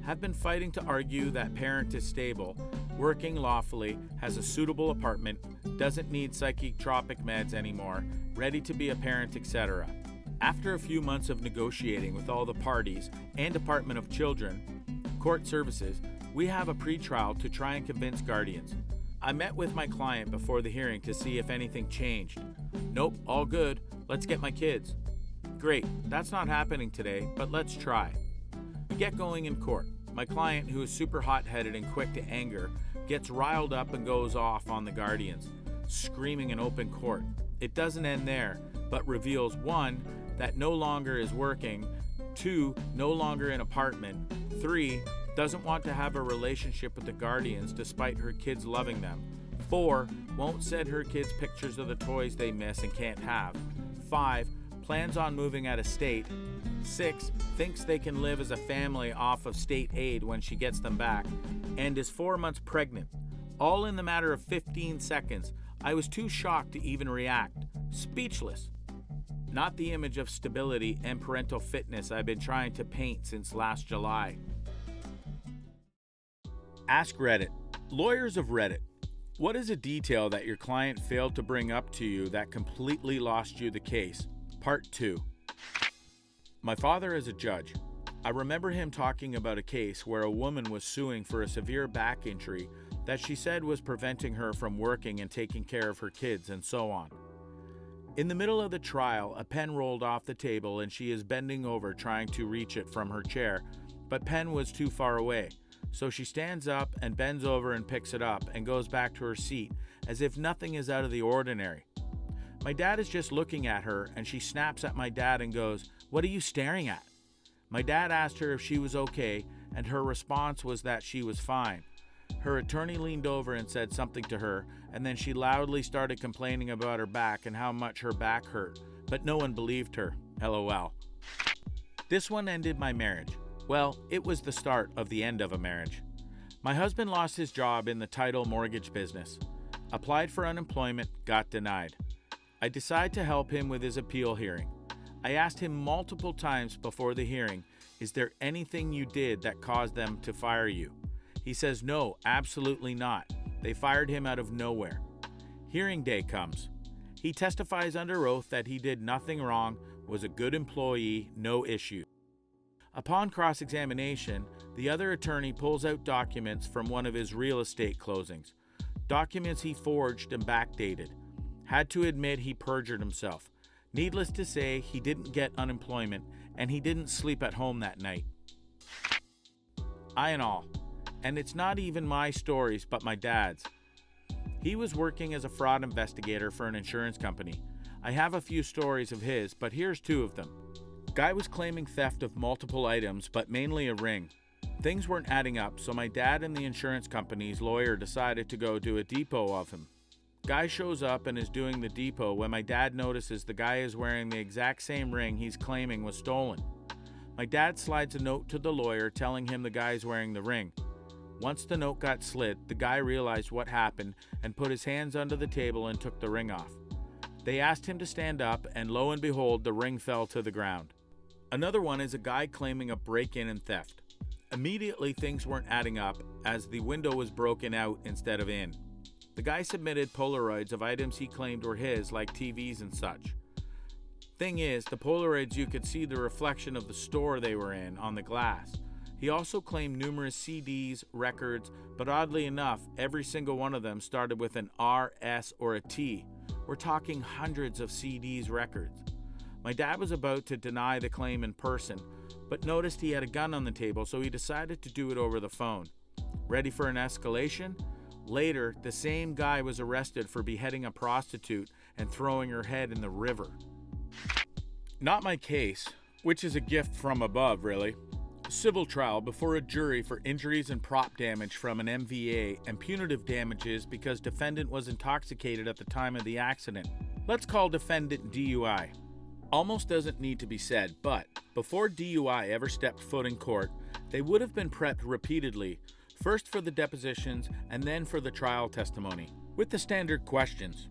Have been fighting to argue that parent is stable, working lawfully, has a suitable apartment, doesn't need psychotropic meds anymore, ready to be a parent, etc. After a few months of negotiating with all the parties and Department of Children, Court Services, we have a pretrial to try and convince guardians. I met with my client before the hearing to see if anything changed. Nope, all good. Let's get my kids. Great, that's not happening today, but let's try. We get going in court. My client, who is super hot-headed and quick to anger, gets riled up and goes off on the guardians, screaming in open court. It doesn't end there, but reveals 1, that no longer is working, 2, no longer in apartment, 3, doesn't want to have a relationship with the guardians despite her kids loving them, 4, won't send her kids pictures of the toys they miss and can't have, 5, plans on moving out of state, 6, thinks they can live as a family off of state aid when she gets them back, and is 4 months pregnant. All in the matter of 15 seconds. I was too shocked to even react. Speechless. Not the image of stability and parental fitness I've been trying to paint since last July. Ask Reddit. Lawyers of Reddit. What is a detail that your client failed to bring up to you that completely lost you the case? Part 2. My father is a judge. I remember him talking about a case where a woman was suing for a severe back injury that she said was preventing her from working and taking care of her kids and so on. In the middle of the trial, a pen rolled off the table and she is bending over trying to reach it from her chair, but pen was too far away. So she stands up and bends over and picks it up and goes back to her seat as if nothing is out of the ordinary. My dad is just looking at her and she snaps at my dad and goes, "What are you staring at?" My dad asked her if she was okay and her response was that she was fine. Her attorney leaned over and said something to her, and then she loudly started complaining about her back and how much her back hurt, but no one believed her. LOL. This one ended my marriage. Well, it was the start of the end of a marriage. My husband lost his job in the title mortgage business. Applied for unemployment, got denied. I decided to help him with his appeal hearing. I asked him multiple times before the hearing, "Is there anything you did that caused them to fire you?" He says, "No, absolutely not. They fired him out of nowhere." Hearing day comes. He testifies under oath that he did nothing wrong, was a good employee, no issue. Upon cross-examination, the other attorney pulls out documents from one of his real estate closings. Documents he forged and backdated. Had to admit he perjured himself. Needless to say, he didn't get unemployment, and he didn't sleep at home that night. I and all. And it's not even my stories, but my dad's. He was working as a fraud investigator for an insurance company. I have a few stories of his, but here's 2 of them. Guy was claiming theft of multiple items, but mainly a ring. Things weren't adding up, so my dad and the insurance company's lawyer decided to go do a depot of him. Guy shows up and is doing the depot when my dad notices the guy is wearing the exact same ring he's claiming was stolen. My dad slides a note to the lawyer telling him the guy's wearing the ring. Once the note got slid, the guy realized what happened and put his hands under the table and took the ring off. They asked him to stand up, and lo and behold, the ring fell to the ground. Another one is a guy claiming a break-in and theft. Immediately, things weren't adding up as the window was broken out instead of in. The guy submitted Polaroids of items he claimed were his, like TVs and such. Thing is, the Polaroids, you could see the reflection of the store they were in on the glass. He also claimed numerous CDs, records, but oddly enough, every single one of them started with an R, S, or a T. We're talking hundreds of CDs records. My dad was about to deny the claim in person, but noticed he had a gun on the table, so he decided to do it over the phone. Ready for an escalation? Later, the same guy was arrested for beheading a prostitute and throwing her head in the river. Not my case, which is a gift from above, really. Civil trial before a jury for injuries and prop damage from an MVA and punitive damages because defendant was intoxicated at the time of the accident. Let's call defendant DUI. Almost doesn't need to be said, but before DUI ever stepped foot in court, they would have been prepped repeatedly, first for the depositions and then for the trial testimony, with the standard questions.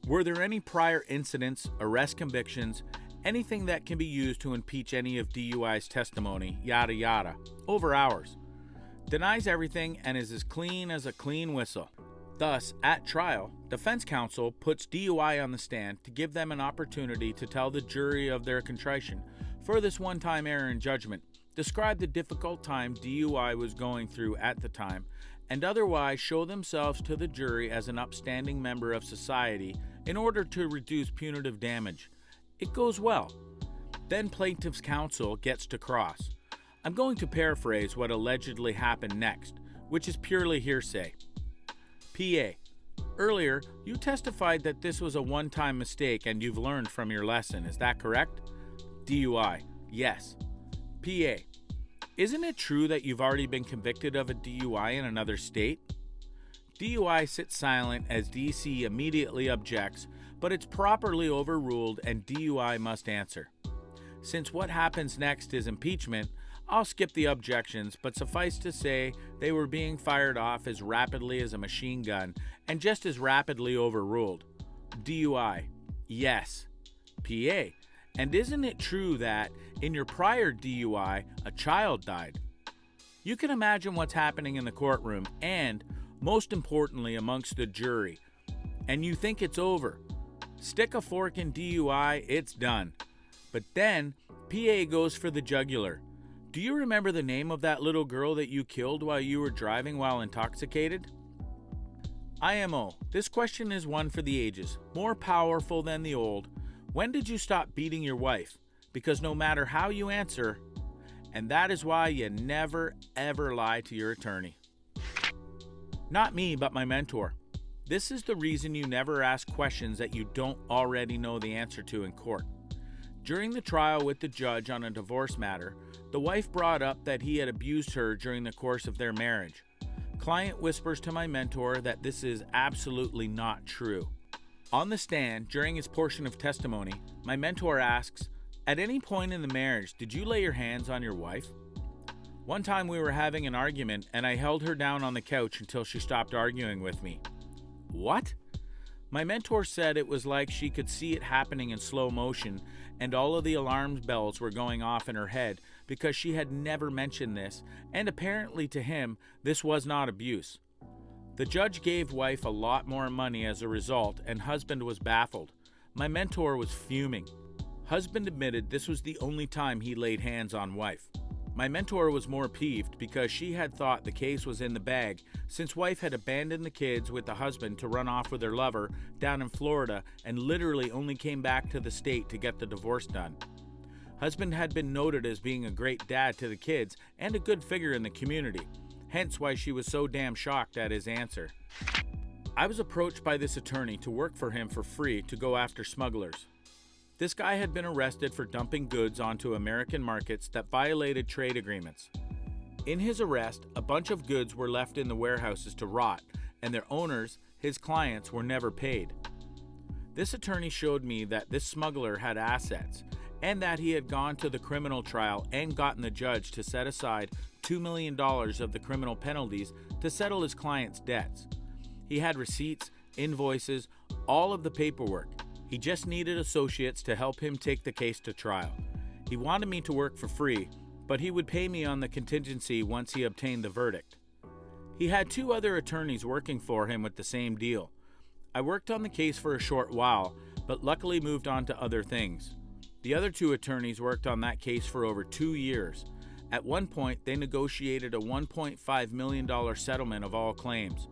Were there any prior incidents, arrest convictions, anything that can be used to impeach any of DUI's testimony, yada yada, over hours? Denies everything and is as clean as a clean whistle. Thus, at trial, defense counsel puts DUI on the stand to give them an opportunity to tell the jury of their contrition for this one-time error in judgment, describe the difficult time DUI was going through at the time, and otherwise show themselves to the jury as an upstanding member of society in order to reduce punitive damage. It goes well. Then plaintiff's counsel gets to cross. I'm going to paraphrase what allegedly happened next, which is purely hearsay. PA, earlier you testified that this was a one-time mistake and you've learned from your lesson, is that correct? DUI, yes. PA, isn't it true that you've already been convicted of a DUI in another state? DUI sits silent as DC immediately objects, but it's properly overruled and DUI must answer. Since what happens next is impeachment, I'll skip the objections, but suffice to say they were being fired off as rapidly as a machine gun and just as rapidly overruled. DUI, yes. PA, and isn't it true that in your prior DUI, a child died? You can imagine what's happening in the courtroom and, most importantly, amongst the jury. And you think it's over. Stick a fork in DUI, it's done. But then, PA goes for the jugular. Do you remember the name of that little girl that you killed while you were driving while intoxicated? IMO, this question is one for the ages, more powerful than the old. When did you stop beating your wife? Because no matter how you answer, and that is why you never ever lie to your attorney. Not me, but my mentor. This is the reason you never ask questions that you don't already know the answer to in court. During the trial with the judge on a divorce matter, the wife brought up that he had abused her during the course of their marriage. Client whispers to my mentor that this is absolutely not true. On the stand, during his portion of testimony, my mentor asks, "At any point in the marriage, did you lay your hands on your wife?" One time we were having an argument and I held her down on the couch until she stopped arguing with me. What? My mentor said it was like she could see it happening in slow motion and all of the alarm bells were going off in her head because she had never mentioned this, and apparently to him, this was not abuse. The judge gave wife a lot more money as a result, and husband was baffled. My mentor was fuming. Husband admitted this was the only time he laid hands on wife. My mentor was more peeved because she had thought the case was in the bag since wife had abandoned the kids with the husband to run off with her lover down in Florida and literally only came back to the state to get the divorce done. Husband had been noted as being a great dad to the kids and a good figure in the community, hence why she was so damn shocked at his answer. I was approached by this attorney to work for him for free to go after smugglers. This guy had been arrested for dumping goods onto American markets that violated trade agreements. In his arrest, a bunch of goods were left in the warehouses to rot, and their owners, his clients, were never paid. This attorney showed me that this smuggler had assets, and that he had gone to the criminal trial and gotten the judge to set aside $2 million of the criminal penalties to settle his client's debts. He had receipts, invoices, all of the paperwork. He just needed associates to help him take the case to trial. He wanted me to work for free, but he would pay me on the contingency once he obtained the verdict. He had 2 other attorneys working for him with the same deal. I worked on the case for a short while, but luckily moved on to other things. The other 2 attorneys worked on that case for over 2 years. At one point, they negotiated a $1.5 million settlement of all claims.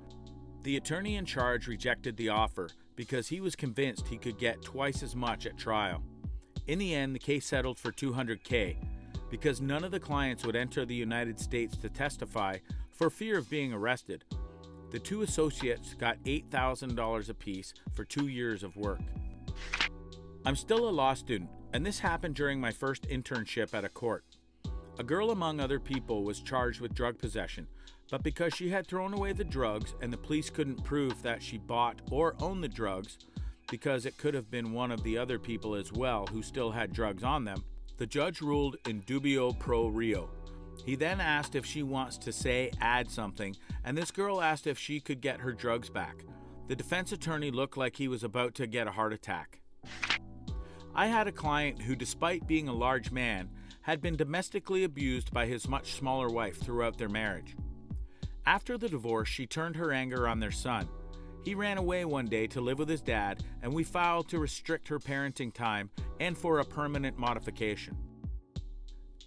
The attorney in charge rejected the offer because he was convinced he could get twice as much at trial. In the end, the case settled for $200K because none of the clients would enter the United States to testify for fear of being arrested. The 2 associates got $8,000 apiece for 2 years of work. I'm still a law student, and this happened during my first internship at a court. A girl among other people was charged with drug possession, but because she had thrown away the drugs and the police couldn't prove that she bought or owned the drugs, because it could have been one of the other people as well who still had drugs on them, the judge ruled in dubio pro reo. He then asked if she wants to add something, and this girl asked if she could get her drugs back. The defense attorney looked like he was about to get a heart attack. I had a client who, despite being a large man, had been domestically abused by his much smaller wife throughout their marriage. After the divorce, she turned her anger on their son. He ran away one day to live with his dad, and we filed to restrict her parenting time and for a permanent modification.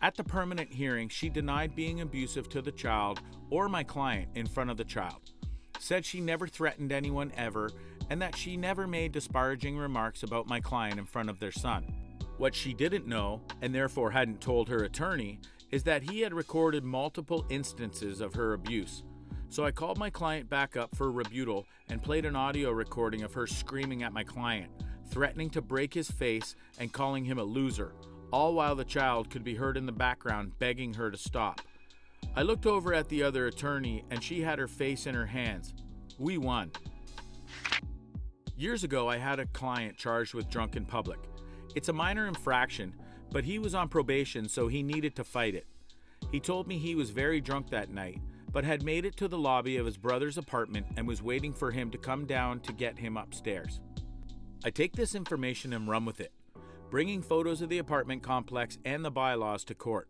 At the permanent hearing, she denied being abusive to the child or my client in front of the child, said she never threatened anyone ever, and that she never made disparaging remarks about my client in front of their son. What she didn't know, and therefore hadn't told her attorney, is that he had recorded multiple instances of her abuse. So I called my client back up for rebuttal and played an audio recording of her screaming at my client, threatening to break his face and calling him a loser, all while the child could be heard in the background begging her to stop. I looked over at the other attorney and she had her face in her hands. We won. Years ago, I had a client charged with drunk in public. It's a minor infraction, but he was on probation, so he needed to fight it. He told me he was very drunk that night, but had made it to the lobby of his brother's apartment and was waiting for him to come down to get him upstairs. I take this information and run with it, bringing photos of the apartment complex and the bylaws to court.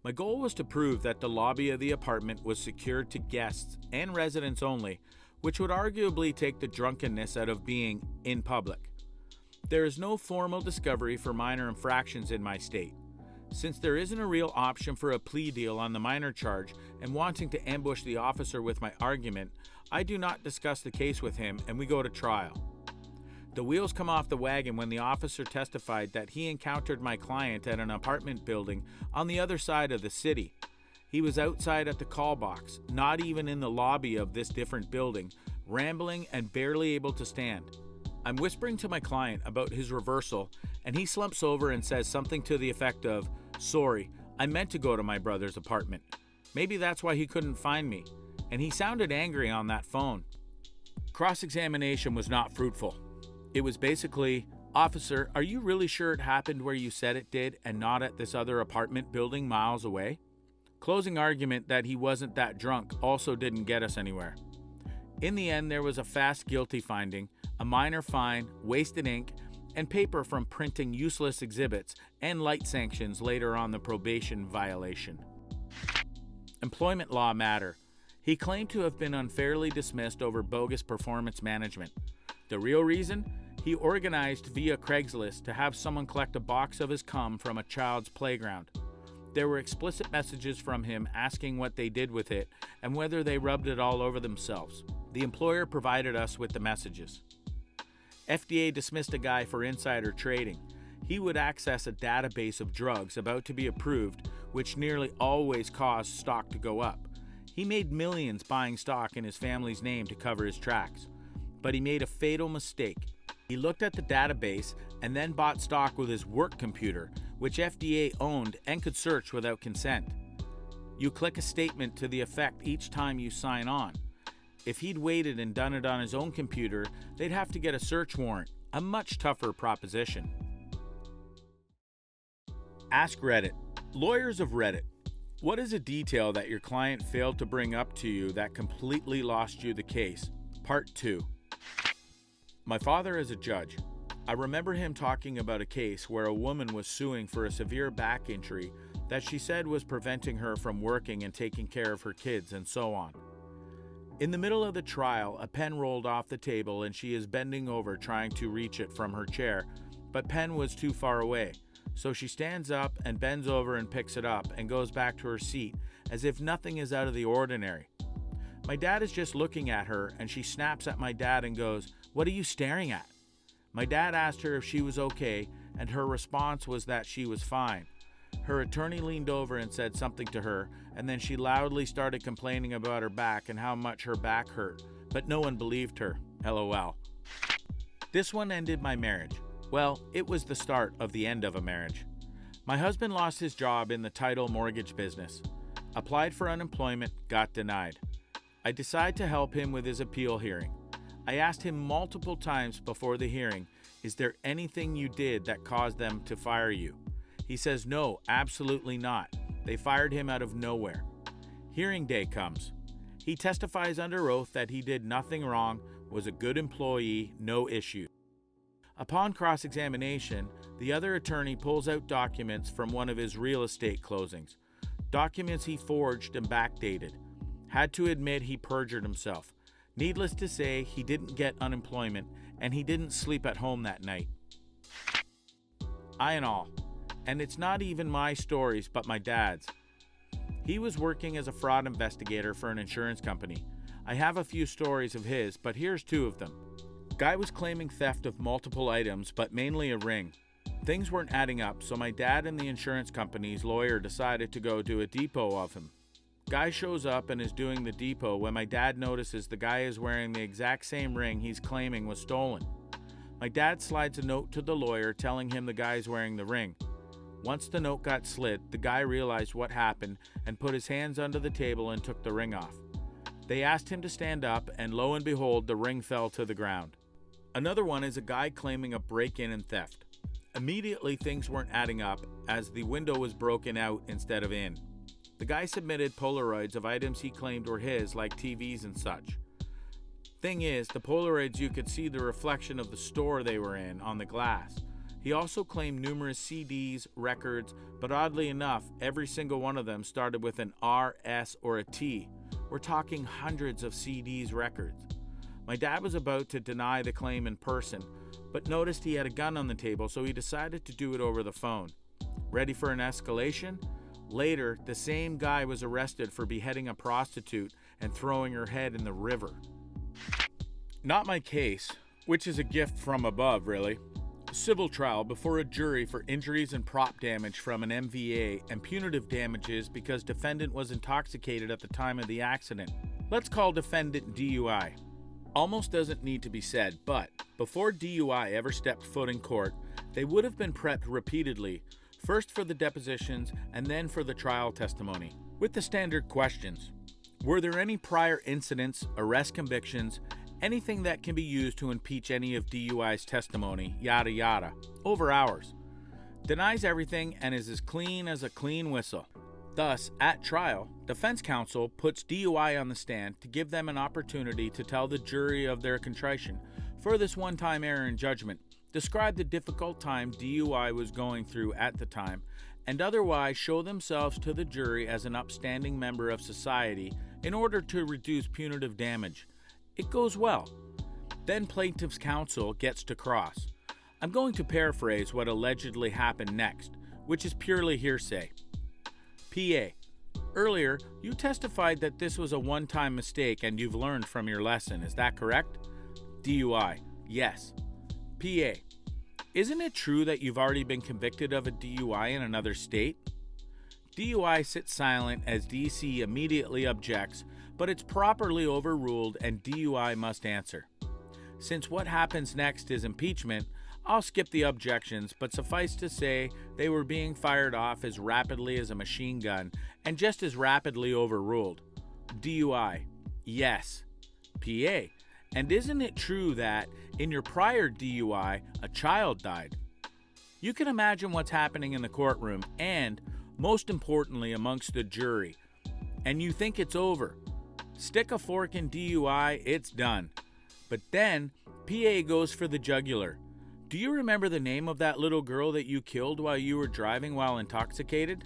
My goal was to prove that the lobby of the apartment was secured to guests and residents only, which would arguably take the drunkenness out of being in public. There is no formal discovery for minor infractions in my state. Since there isn't a real option for a plea deal on the minor charge and wanting to ambush the officer with my argument, I do not discuss the case with him and we go to trial. The wheels come off the wagon when the officer testified that he encountered my client at an apartment building on the other side of the city. He was outside at the call box, not even in the lobby of this different building, rambling and barely able to stand. I'm whispering to my client about his reversal, and he slumps over and says something to the effect of, "Sorry, I meant to go to my brother's apartment. Maybe that's why he couldn't find me." And he sounded angry on that phone. Cross-examination was not fruitful. It was basically, "Officer, are you really sure it happened where you said it did and not at this other apartment building miles away?" Closing argument that he wasn't that drunk also didn't get us anywhere. In the end, there was a fast guilty finding, a minor fine, wasted ink, and paper from printing useless exhibits, and light sanctions later on the probation violation. Employment law matter. He claimed to have been unfairly dismissed over bogus performance management. The real reason? He organized via Craigslist to have someone collect a box of his cum from a child's playground. There were explicit messages from him asking what they did with it and whether they rubbed it all over themselves. The employer provided us with the messages. FDA dismissed a guy for insider trading. He would access a database of drugs about to be approved, which nearly always caused stock to go up. He made millions buying stock in his family's name to cover his tracks. But he made a fatal mistake. He looked at the database and then bought stock with his work computer, which FDA owned and could search without consent. You click a statement to the effect each time you sign on. If he'd waited and done it on his own computer, they'd have to get a search warrant, a much tougher proposition. Ask Reddit. Lawyers of Reddit. What is a detail that your client failed to bring up to you that completely lost you the case? Part 2. My father is a judge. I remember him talking about a case where a woman was suing for a severe back injury that she said was preventing her from working and taking care of her kids and so on. In the middle of the trial, a pen rolled off the table and she is bending over trying to reach it from her chair, but pen was too far away. So she stands up and bends over and picks it up and goes back to her seat as if nothing is out of the ordinary. My dad is just looking at her and she snaps at my dad and goes, "What are you staring at?" My dad asked her if she was okay and her response was that she was fine. Her attorney leaned over and said something to her, and then she loudly started complaining about her back and how much her back hurt, but no one believed her. LOL. This one ended my marriage. Well, it was the start of the end of a marriage. My husband lost his job in the title mortgage business. Applied for unemployment, got denied. I decided to help him with his appeal hearing. I asked him multiple times before the hearing, "Is there anything you did that caused them to fire you?" He says, "No, absolutely not. They fired him out of nowhere." Hearing day comes. He testifies under oath that he did nothing wrong, was a good employee, no issue. Upon cross-examination, the other attorney pulls out documents from one of his real estate closings. Documents he forged and backdated. Had to admit he perjured himself. Needless to say, he didn't get unemployment, and he didn't sleep at home that night. I and all. And it's not even my stories, but my dad's. He was working as a fraud investigator for an insurance company. I have a few stories of his, but here's two of them. Guy was claiming theft of multiple items, but mainly a ring. Things weren't adding up, so my dad and the insurance company's lawyer decided to go do a depot of him. Guy shows up and is doing the depot when my dad notices the guy is wearing the exact same ring he's claiming was stolen. My dad slides a note to the lawyer telling him the guy's wearing the ring. Once the note got slid, the guy realized what happened and put his hands under the table and took the ring off. They asked him to stand up, and lo and behold, the ring fell to the ground. Another one is a guy claiming a break-in and theft. Immediately, things weren't adding up as the window was broken out instead of in. The guy submitted Polaroids of items he claimed were his, like TVs and such. Thing is, the Polaroids, you could see the reflection of the store they were in on the glass. He also claimed numerous CDs, records, but oddly enough, every single one of them started with an R, S, or a T. We're talking hundreds of CDs records. My dad was about to deny the claim in person, but noticed he had a gun on the table, so he decided to do it over the phone. Ready for an escalation? Later, the same guy was arrested for beheading a prostitute and throwing her head in the river. Not my case, which is a gift from above, really. Civil trial before a jury for injuries and prop damage from an MVA and punitive damages because defendant was intoxicated at the time of the accident. Let's call defendant DUI. Almost doesn't need to be said, but before DUI ever stepped foot in court, they would have been prepped repeatedly, first for the depositions and then for the trial testimony, with the standard questions. Were there any prior incidents, arrest convictions, anything that can be used to impeach any of DUI's testimony, yada yada, over hours. Denies everything and is as clean as a clean whistle. Thus, at trial, defense counsel puts DUI on the stand to give them an opportunity to tell the jury of their contrition for this one-time error in judgment, describe the difficult time DUI was going through at the time, and otherwise show themselves to the jury as an upstanding member of society in order to reduce punitive damage. It goes well. Then plaintiff's counsel gets to cross. I'm going to paraphrase what allegedly happened next, which is purely hearsay. PA. Earlier, you testified that this was a one-time mistake and you've learned from your lesson. Is that correct? DUI. Yes. PA. Isn't it true that you've already been convicted of a DUI in another state? DUI sits silent as DC immediately objects, but it's properly overruled and DUI must answer. Since what happens next is impeachment, I'll skip the objections, but suffice to say they were being fired off as rapidly as a machine gun and just as rapidly overruled. DUI. Yes. PA. And isn't it true that in your prior DUI, a child died? You can imagine what's happening in the courtroom and, most importantly, amongst the jury. And you think it's over. Stick a fork in DUI, it's done. But then, PA goes for the jugular. Do you remember the name of that little girl that you killed while you were driving while intoxicated?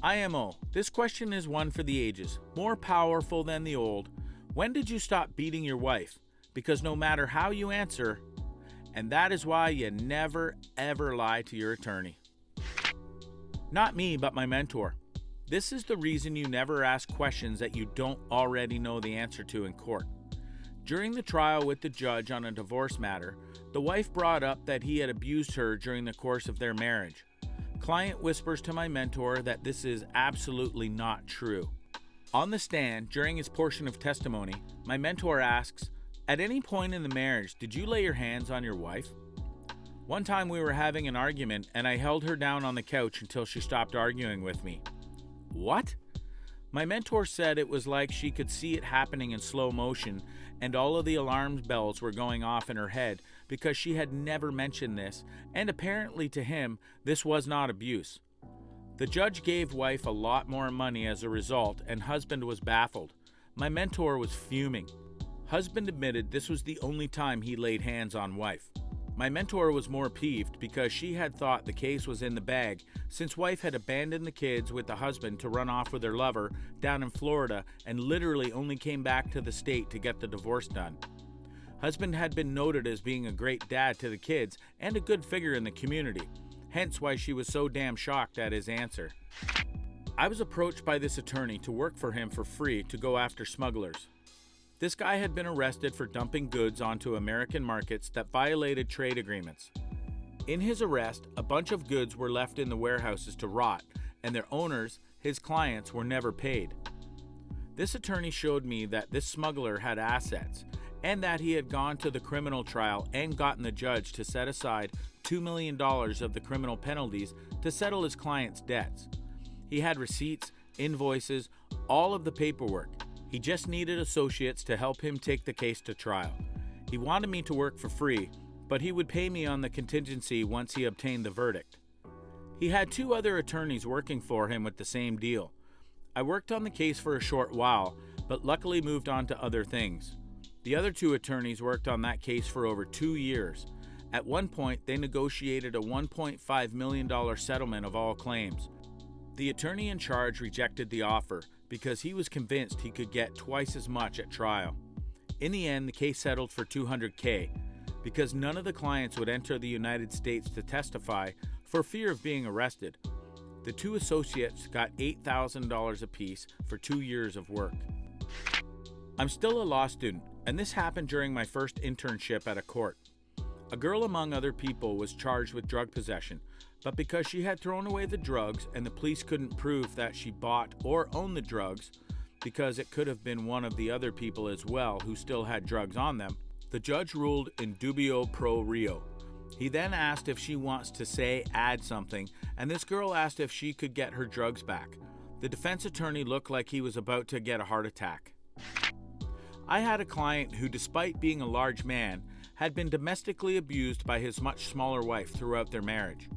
IMO. This question is one for the ages, more powerful than the old. When did you stop beating your wife? Because no matter how you answer, and that is why you never ever lie to your attorney. Not me, but my mentor. This is the reason you never ask questions that you don't already know the answer to in court. During the trial with the judge on a divorce matter, the wife brought up that he had abused her during the course of their marriage. Client whispers to my mentor that this is absolutely not true. On the stand, during his portion of testimony, my mentor asks, "At any point in the marriage, did you lay your hands on your wife?" One time we were having an argument and I held her down on the couch until she stopped arguing with me. What? My mentor said it was like she could see it happening in slow motion and all of the alarm bells were going off in her head because she had never mentioned this, and apparently to him, this was not abuse. The judge gave wife a lot more money as a result, and husband was baffled. My mentor was fuming. Husband admitted this was the only time he laid hands on wife. My mentor was more peeved because she had thought the case was in the bag since wife had abandoned the kids with the husband to run off with her lover down in Florida and literally only came back to the state to get the divorce done. Husband had been noted as being a great dad to the kids and a good figure in the community, hence why she was so damn shocked at his answer. I was approached by this attorney to work for him for free to go after smugglers. This guy had been arrested for dumping goods onto American markets that violated trade agreements. In his arrest, a bunch of goods were left in the warehouses to rot, and their owners, his clients, were never paid. This attorney showed me that this smuggler had assets, and that he had gone to the criminal trial and gotten the judge to set aside $2 million of the criminal penalties to settle his client's debts. He had receipts, invoices, all of the paperwork. He just needed associates to help him take the case to trial. He wanted me to work for free, but he would pay me on the contingency once he obtained the verdict. He had 2 other attorneys working for him with the same deal. I worked on the case for a short while, but luckily moved on to other things. The other 2 attorneys worked on that case for over 2 years. At one point, they negotiated a $1.5 million settlement of all claims. The attorney in charge rejected the offer because he was convinced he could get twice as much at trial. In the end, the case settled for $200K because none of the clients would enter the United States to testify for fear of being arrested. The 2 associates got $8,000 apiece for 2 years of work. I'm still a law student, and this happened during my first internship at a court. A girl among other people was charged with drug possession, but because she had thrown away the drugs and the police couldn't prove that she bought or owned the drugs, because it could have been one of the other people as well who still had drugs on them, the judge ruled in dubio pro reo. He then asked if she wants to add something, and this girl asked if she could get her drugs back. The defense attorney looked like he was about to get a heart attack. I had a client who, despite being a large man, had been domestically abused by his much smaller wife throughout their marriage.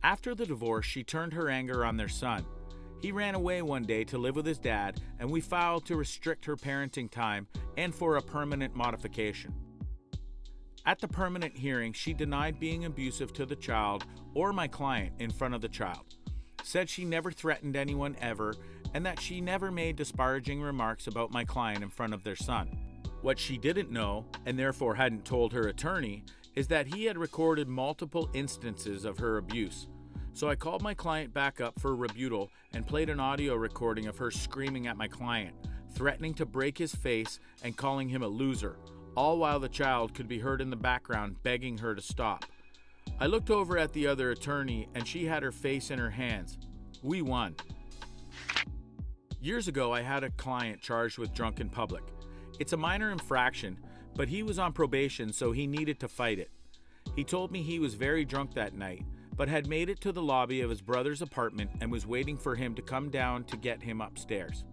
After the divorce, she turned her anger on their son. He ran away one day to live with his dad, and we filed to restrict her parenting time and for a permanent modification. At the permanent hearing, she denied being abusive to the child or my client in front of the child, said she never threatened anyone ever, and that she never made disparaging remarks about my client in front of their son. What she didn't know, and therefore hadn't told her attorney, is that he had recorded multiple instances of her abuse. So I called my client back up for rebuttal and played an audio recording of her screaming at my client, threatening to break his face and calling him a loser, all while the child could be heard in the background begging her to stop. I looked over at the other attorney and she had her face in her hands. We won. Years ago, I had a client charged with drunk in public. It's a minor infraction, but he was on probation, so he needed to fight it. He told me he was very drunk that night, but had made it to the lobby of his brother's apartment and was waiting for him to come down to get him upstairs.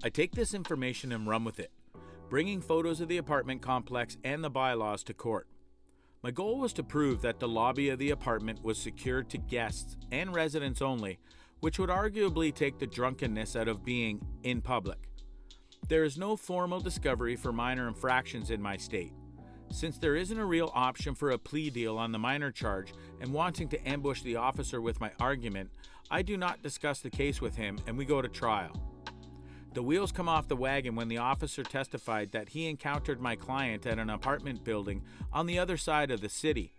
I take this information and run with it, bringing photos of the apartment complex and the bylaws to court. My goal was to prove that the lobby of the apartment was secured to guests and residents only, which would arguably take the drunkenness out of being in public. There is no formal discovery for minor infractions in my state. Since there isn't a real option for a plea deal on the minor charge and wanting to ambush the officer with my argument, I do not discuss the case with him and we go to trial. The wheels come off the wagon when the officer testified that he encountered my client at an apartment building on the other side of the city.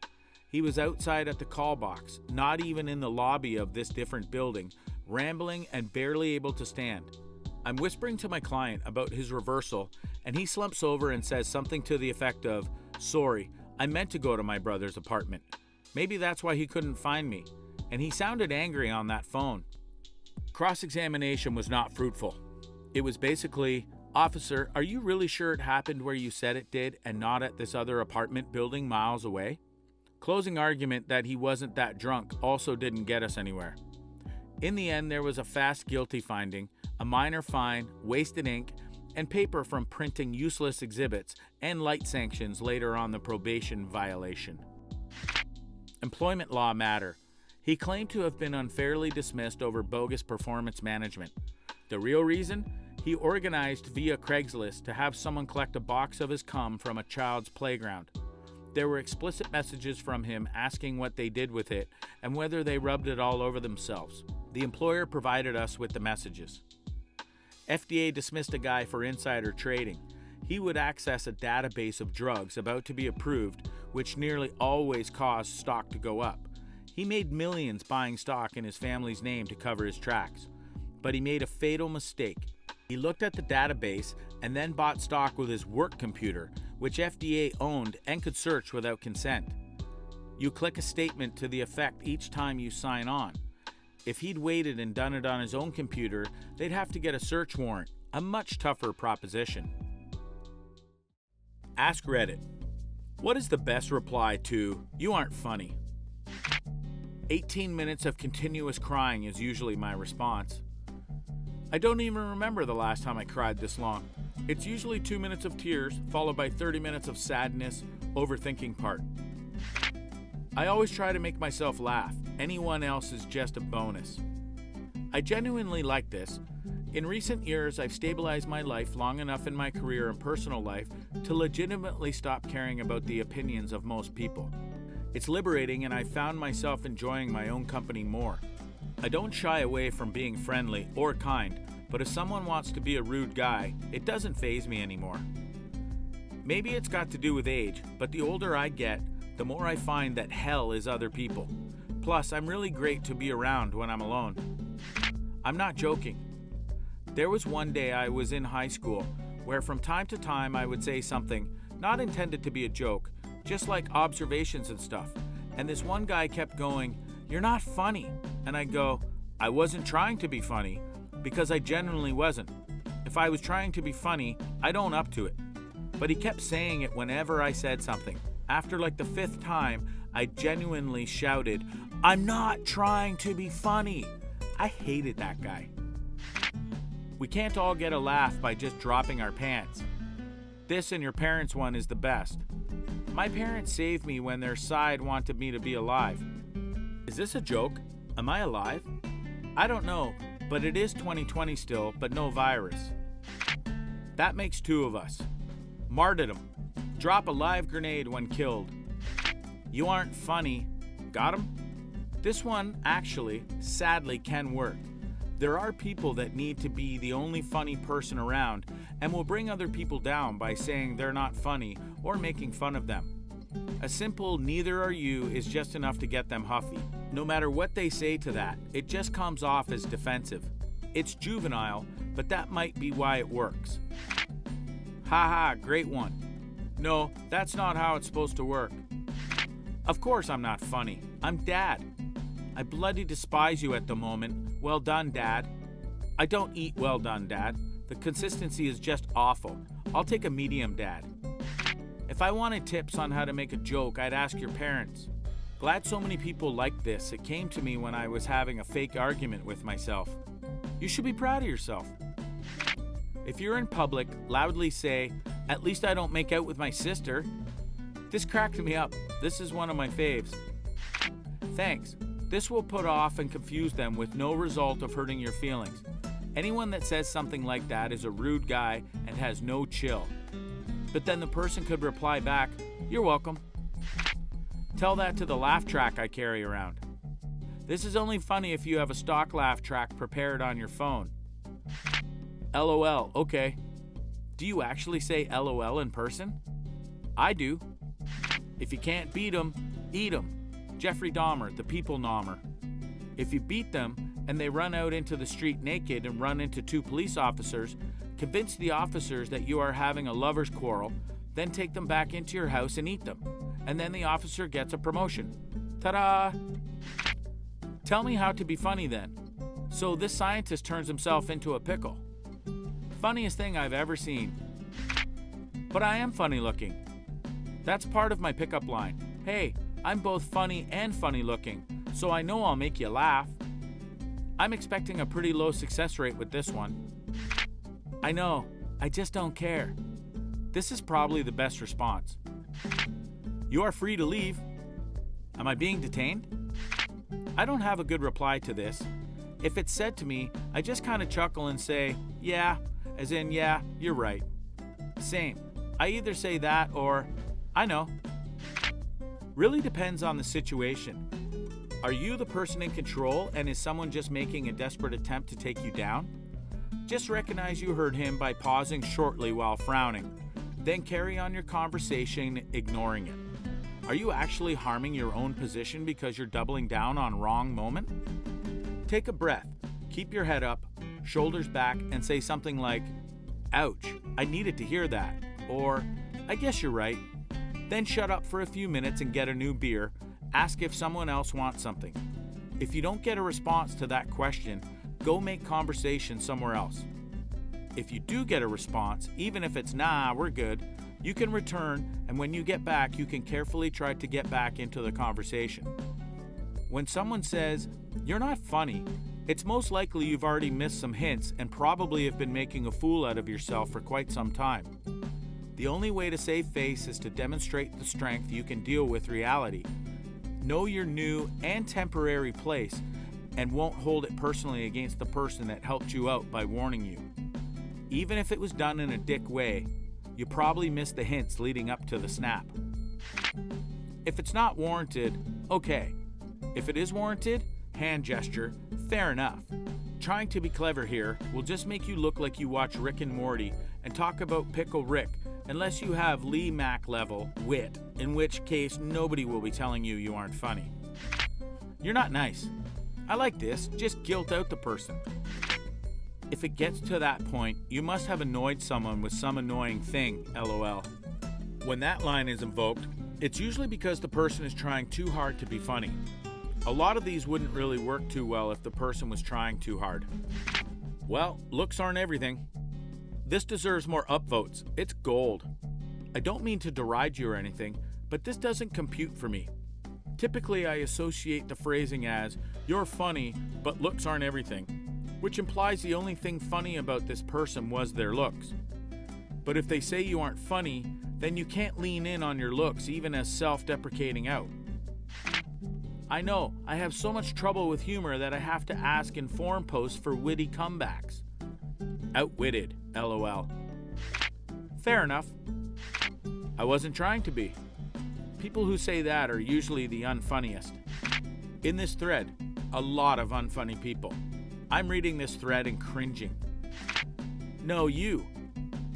He was outside at the call box, not even in the lobby of this different building, rambling and barely able to stand. I'm whispering to my client about his reversal, and he slumps over and says something to the effect of, "Sorry, I meant to go to my brother's apartment. Maybe that's why he couldn't find me." And he sounded angry on that phone. Cross-examination was not fruitful. It was basically, "Officer, are you really sure it happened where you said it did and not at this other apartment building miles away?" Closing argument that he wasn't that drunk also didn't get us anywhere. In the end, there was a fast guilty finding, a minor fine, wasted ink, and paper from printing useless exhibits, and light sanctions later on the probation violation. Employment law matter. He claimed to have been unfairly dismissed over bogus performance management. The real reason? He organized via Craigslist to have someone collect a box of his cum from a child's playground. There were explicit messages from him asking what they did with it and whether they rubbed it all over themselves. The employer provided us with the messages. FDA dismissed a guy for insider trading. He would access a database of drugs about to be approved, which nearly always caused stock to go up. He made millions buying stock in his family's name to cover his tracks. But he made a fatal mistake. He looked at the database and then bought stock with his work computer, which FDA owned and could search without consent. You click a statement to the effect each time you sign on. If he'd waited and done it on his own computer, they'd have to get a search warrant, a much tougher proposition. Ask Reddit. What is the best reply to, "You aren't funny"? 18 minutes of continuous crying is usually my response. I don't even remember the last time I cried this long. It's usually 2 minutes of tears, followed by 30 minutes of sadness, overthinking part. I always try to make myself laugh. Anyone else is just a bonus. I genuinely like this. In recent years, I've stabilized my life long enough in my career and personal life to legitimately stop caring about the opinions of most people. It's liberating, and I found myself enjoying my own company more. I don't shy away from being friendly or kind, but if someone wants to be a rude guy, it doesn't faze me anymore. Maybe it's got to do with age, but the older I get, the more I find that hell is other people. Plus, I'm really great to be around when I'm alone. I'm not joking. There was one day I was in high school where from time to time I would say something not intended to be a joke, just like observations and stuff. And this one guy kept going, "You're not funny." And I'd go, "I wasn't trying to be funny," because I genuinely wasn't. If I was trying to be funny, I'd own up to it. But he kept saying it whenever I said something. After like the 5th time, I genuinely shouted, "I'm not trying to be funny." I hated that guy. We can't all get a laugh by just dropping our pants. This and your parents' one is the best. My parents saved me when their side wanted me to be alive. Is this a joke? Am I alive? I don't know, but it is 2020 still, but no virus. That makes 2 of us. Martyrdom. Drop a live grenade when killed. You aren't funny. Got 'em? This one, actually, sadly can work. There are people that need to be the only funny person around and will bring other people down by saying they're not funny or making fun of them. A simple "neither are you" is just enough to get them huffy. No matter what they say to that, it just comes off as defensive. It's juvenile, but that might be why it works. Haha, great one. No, that's not how it's supposed to work. Of course I'm not funny. I'm Dad. I bloody despise you at the moment. Well done, Dad. I don't eat well done, Dad. The consistency is just awful. I'll take a medium, Dad. If I wanted tips on how to make a joke, I'd ask your parents. Glad so many people like this. It came to me when I was having a fake argument with myself. You should be proud of yourself. If you're in public, loudly say, "At least I don't make out with my sister." This cracked me up. This is one of my faves. Thanks. This will put off and confuse them with no result of hurting your feelings. Anyone that says something like that is a rude guy and has no chill. But then the person could reply back, "You're welcome." Tell that to the laugh track I carry around. This is only funny if you have a stock laugh track prepared on your phone. LOL, okay. Do you actually say LOL in person? I do. If you can't beat 'em, eat 'em. Jeffrey Dahmer, the people nommer. If you beat them and they run out into the street naked and run into 2 police officers, convince the officers that you are having a lover's quarrel, then take them back into your house and eat them. And then the officer gets a promotion. Ta-da! Tell me how to be funny then. So this scientist turns himself into a pickle. Funniest thing I've ever seen. But I am funny looking. That's part of my pickup line. Hey, I'm both funny and funny looking, so I know I'll make you laugh. I'm expecting a pretty low success rate with this one. I know, I just don't care. This is probably the best response. You are free to leave. Am I being detained? I don't have a good reply to this. If it's said to me, I just kind of chuckle and say, yeah, as in, yeah, you're right. Same. I either say that or, I know. Really depends on the situation. Are you the person in control, and is someone just making a desperate attempt to take you down? Just recognize you heard him by pausing shortly while frowning. Then carry on your conversation, ignoring it. Are you actually harming your own position because you're doubling down on wrong moment? Take a breath, keep your head up, shoulders back, and say something like, ouch, I needed to hear that, or I guess you're right. Then shut up for a few minutes and get a new beer. Ask if someone else wants something. If you don't get a response to that question, go make conversation somewhere else. If you do get a response, even if it's nah, we're good, you can return, and when you get back, you can carefully try to get back into the conversation. When someone says, you're not funny, it's most likely you've already missed some hints and probably have been making a fool out of yourself for quite some time. The only way to save face is to demonstrate the strength you can deal with reality. Know your new and temporary place and won't hold it personally against the person that helped you out by warning you. Even if it was done in a dick way, you probably missed the hints leading up to the snap. If it's not warranted, okay. If it is warranted, hand gesture, fair enough. Trying to be clever here will just make you look like you watch Rick and Morty and talk about Pickle Rick unless you have Lee Mack level wit, in which case nobody will be telling you aren't funny. You're not nice. I like this, just guilt out the person. If it gets to that point, you must have annoyed someone with some annoying thing, LOL. When that line is invoked, it's usually because the person is trying too hard to be funny. A lot of these wouldn't really work too well if the person was trying too hard. Well, looks aren't everything. This deserves more upvotes. It's gold. I don't mean to deride you or anything, but this doesn't compute for me. Typically, I associate the phrasing as, you're funny, but looks aren't everything, which implies the only thing funny about this person was their looks. But if they say you aren't funny, then you can't lean in on your looks even as self-deprecating out. I know, I have so much trouble with humor that I have to ask in forum posts for witty comebacks. Outwitted, LOL. Fair enough. I wasn't trying to be. People who say that are usually the unfunniest. In this thread, a lot of unfunny people. I'm reading this thread and cringing. No, you.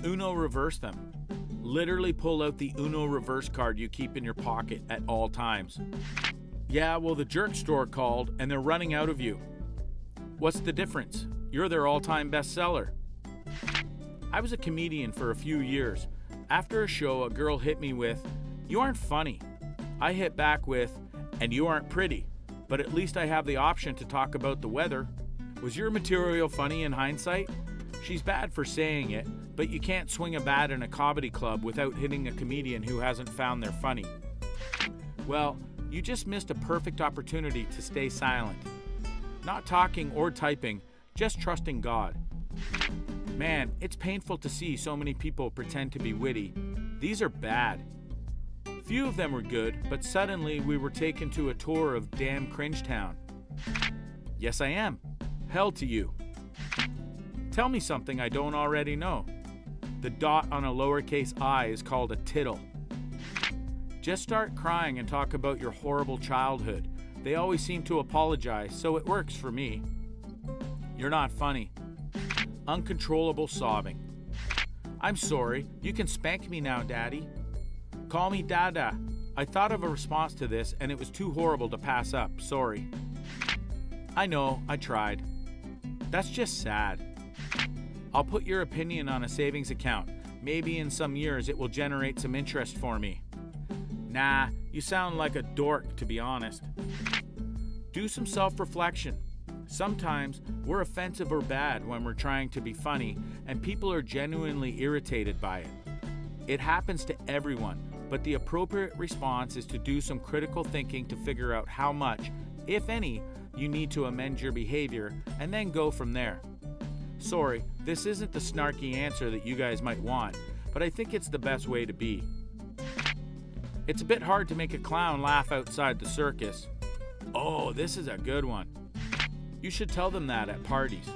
Uno reverse them. Literally pull out the Uno reverse card you keep in your pocket at all times. Yeah, well, the jerk store called and they're running out of you. What's the difference? You're their all-time bestseller. I was a comedian for a few years. After a show, a girl hit me with, you aren't funny. I hit back with, and you aren't pretty, but at least I have the option to talk about the weather. Was your material funny in hindsight? She's bad for saying it, but you can't swing a bat in a comedy club without hitting a comedian who hasn't found they're funny. Well, you just missed a perfect opportunity to stay silent. Not talking or typing, just trusting God. Man, it's painful to see so many people pretend to be witty. These are bad. Few of them were good, but suddenly we were taken to a tour of damn Cringetown. Yes, I am. Hell to you. Tell me something I don't already know. The dot on a lowercase I is called a tittle. Just start crying and talk about your horrible childhood. They always seem to apologize, so it works for me. You're not funny. Uncontrollable sobbing. I'm sorry, you can spank me now, Daddy. Call me Dada. I thought of a response to this and it was too horrible to pass up, sorry. I know, I tried. That's just sad. I'll put your opinion on a savings account. Maybe in some years it will generate some interest for me. Nah, you sound like a dork, to be honest. Do some self-reflection. Sometimes we're offensive or bad when we're trying to be funny, and people are genuinely irritated by it. It happens to everyone, but the appropriate response is to do some critical thinking to figure out how much, if any, you need to amend your behavior, and then go from there. Sorry, this isn't the snarky answer that you guys might want, but I think it's the best way to be. It's a bit hard to make a clown laugh outside the circus. Oh, this is a good one. You should tell them that at parties.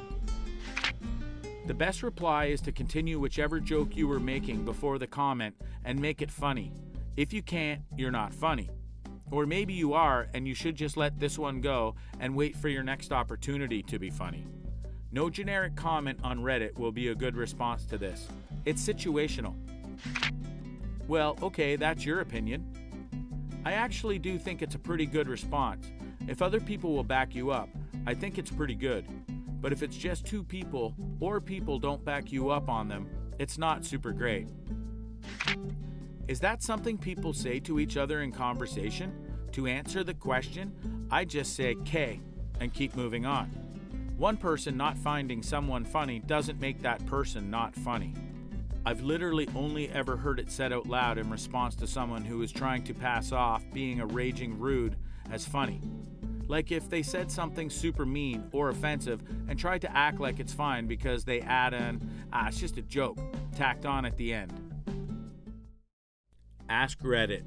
The best reply is to continue whichever joke you were making before the comment and make it funny. If you can't, you're not funny. Or maybe you are, and you should just let this one go and wait for your next opportunity to be funny. No generic comment on Reddit will be a good response to this. It's situational. Well, okay, that's your opinion. I actually do think it's a pretty good response. If other people will back you up, I think it's pretty good. But if it's just two people, or people don't back you up on them, it's not super great. Is that something people say to each other in conversation? To answer the question, I just say "K" and keep moving on. One person not finding someone funny doesn't make that person not funny. I've literally only ever heard it said out loud in response to someone who is trying to pass off being a raging rude as funny. Like if they said something super mean or offensive and tried to act like it's fine because they add an, it's just a joke, tacked on at the end. Ask Reddit.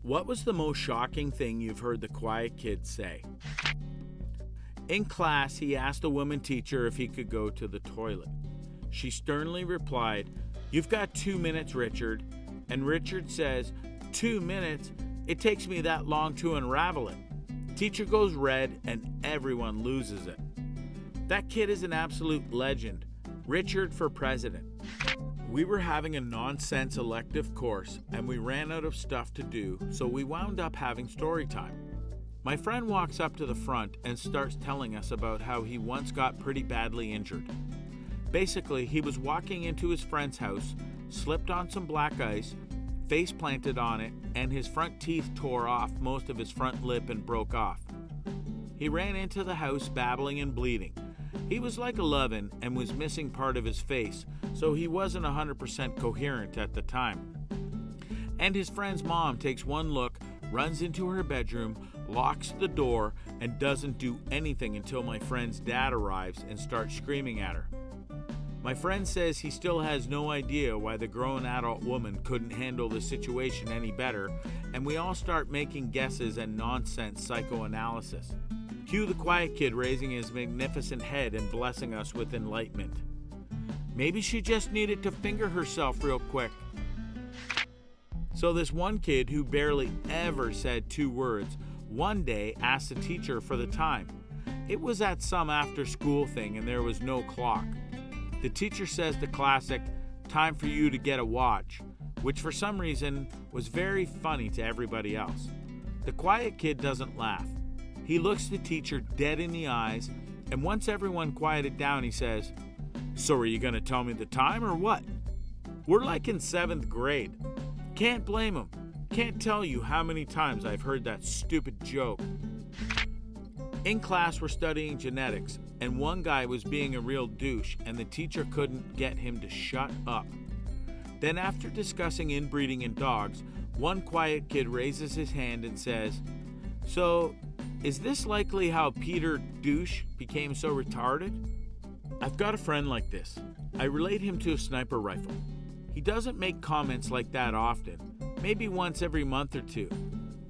What was the most shocking thing you've heard the quiet kid say? In class, he asked a woman teacher if he could go to the toilet. She sternly replied, "You've got 2 minutes, Richard." And Richard says, 2 minutes? It takes me that long to unravel it. Teacher goes red and everyone loses it. That kid is an absolute legend. Richard for president. We were having a nonsense elective course and we ran out of stuff to do, so we wound up having story time. My friend walks up to the front and starts telling us about how he once got pretty badly injured. Basically, he was walking into his friend's house, slipped on some black ice, face planted on it, and his front teeth tore off most of his front lip and broke off. He ran into the house babbling and bleeding. He was like 11 and was missing part of his face, so he wasn't 100% coherent at the time. And his friend's mom takes one look, runs into her bedroom, locks the door, and doesn't do anything until my friend's dad arrives and starts screaming at her. My friend says he still has no idea why the grown adult woman couldn't handle the situation any better, and we all start making guesses and nonsense psychoanalysis. Cue the quiet kid raising his magnificent head and blessing us with enlightenment. Maybe she just needed to finger herself real quick. So this one kid who barely ever said 2 words one day asked the teacher for the time. It was at some after-school thing and there was no clock. The teacher says the classic, "Time for you to get a watch," which for some reason was very funny to everybody else. The quiet kid doesn't laugh. He looks the teacher dead in the eyes, and once everyone quieted down, he says, "So are you going to tell me the time or what?" We're like in 7th grade. Can't blame him. Can't tell you how many times I've heard that stupid joke. In class, we're studying genetics, and one guy was being a real douche, and the teacher couldn't get him to shut up. Then after discussing inbreeding in dogs, one quiet kid raises his hand and says, "So, is this likely how Peter Douche became so retarded?" I've got a friend like this. I relate him to a sniper rifle. He doesn't make comments like that often, maybe once every month or two,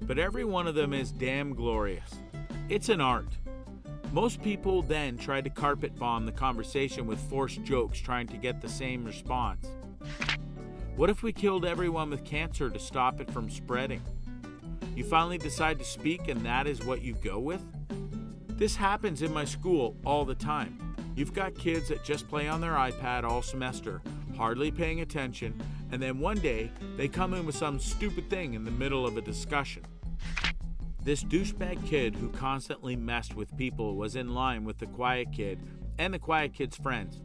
but every one of them is damn glorious. It's an art. Most people then try to carpet bomb the conversation with forced jokes trying to get the same response. What if we killed everyone with cancer to stop it from spreading? You finally decide to speak and that is what you go with? This happens in my school all the time. You've got kids that just play on their iPad all semester, hardly paying attention, and then one day they come in with some stupid thing in the middle of a discussion. This douchebag kid who constantly messed with people was in line with the quiet kid and the quiet kid's friends.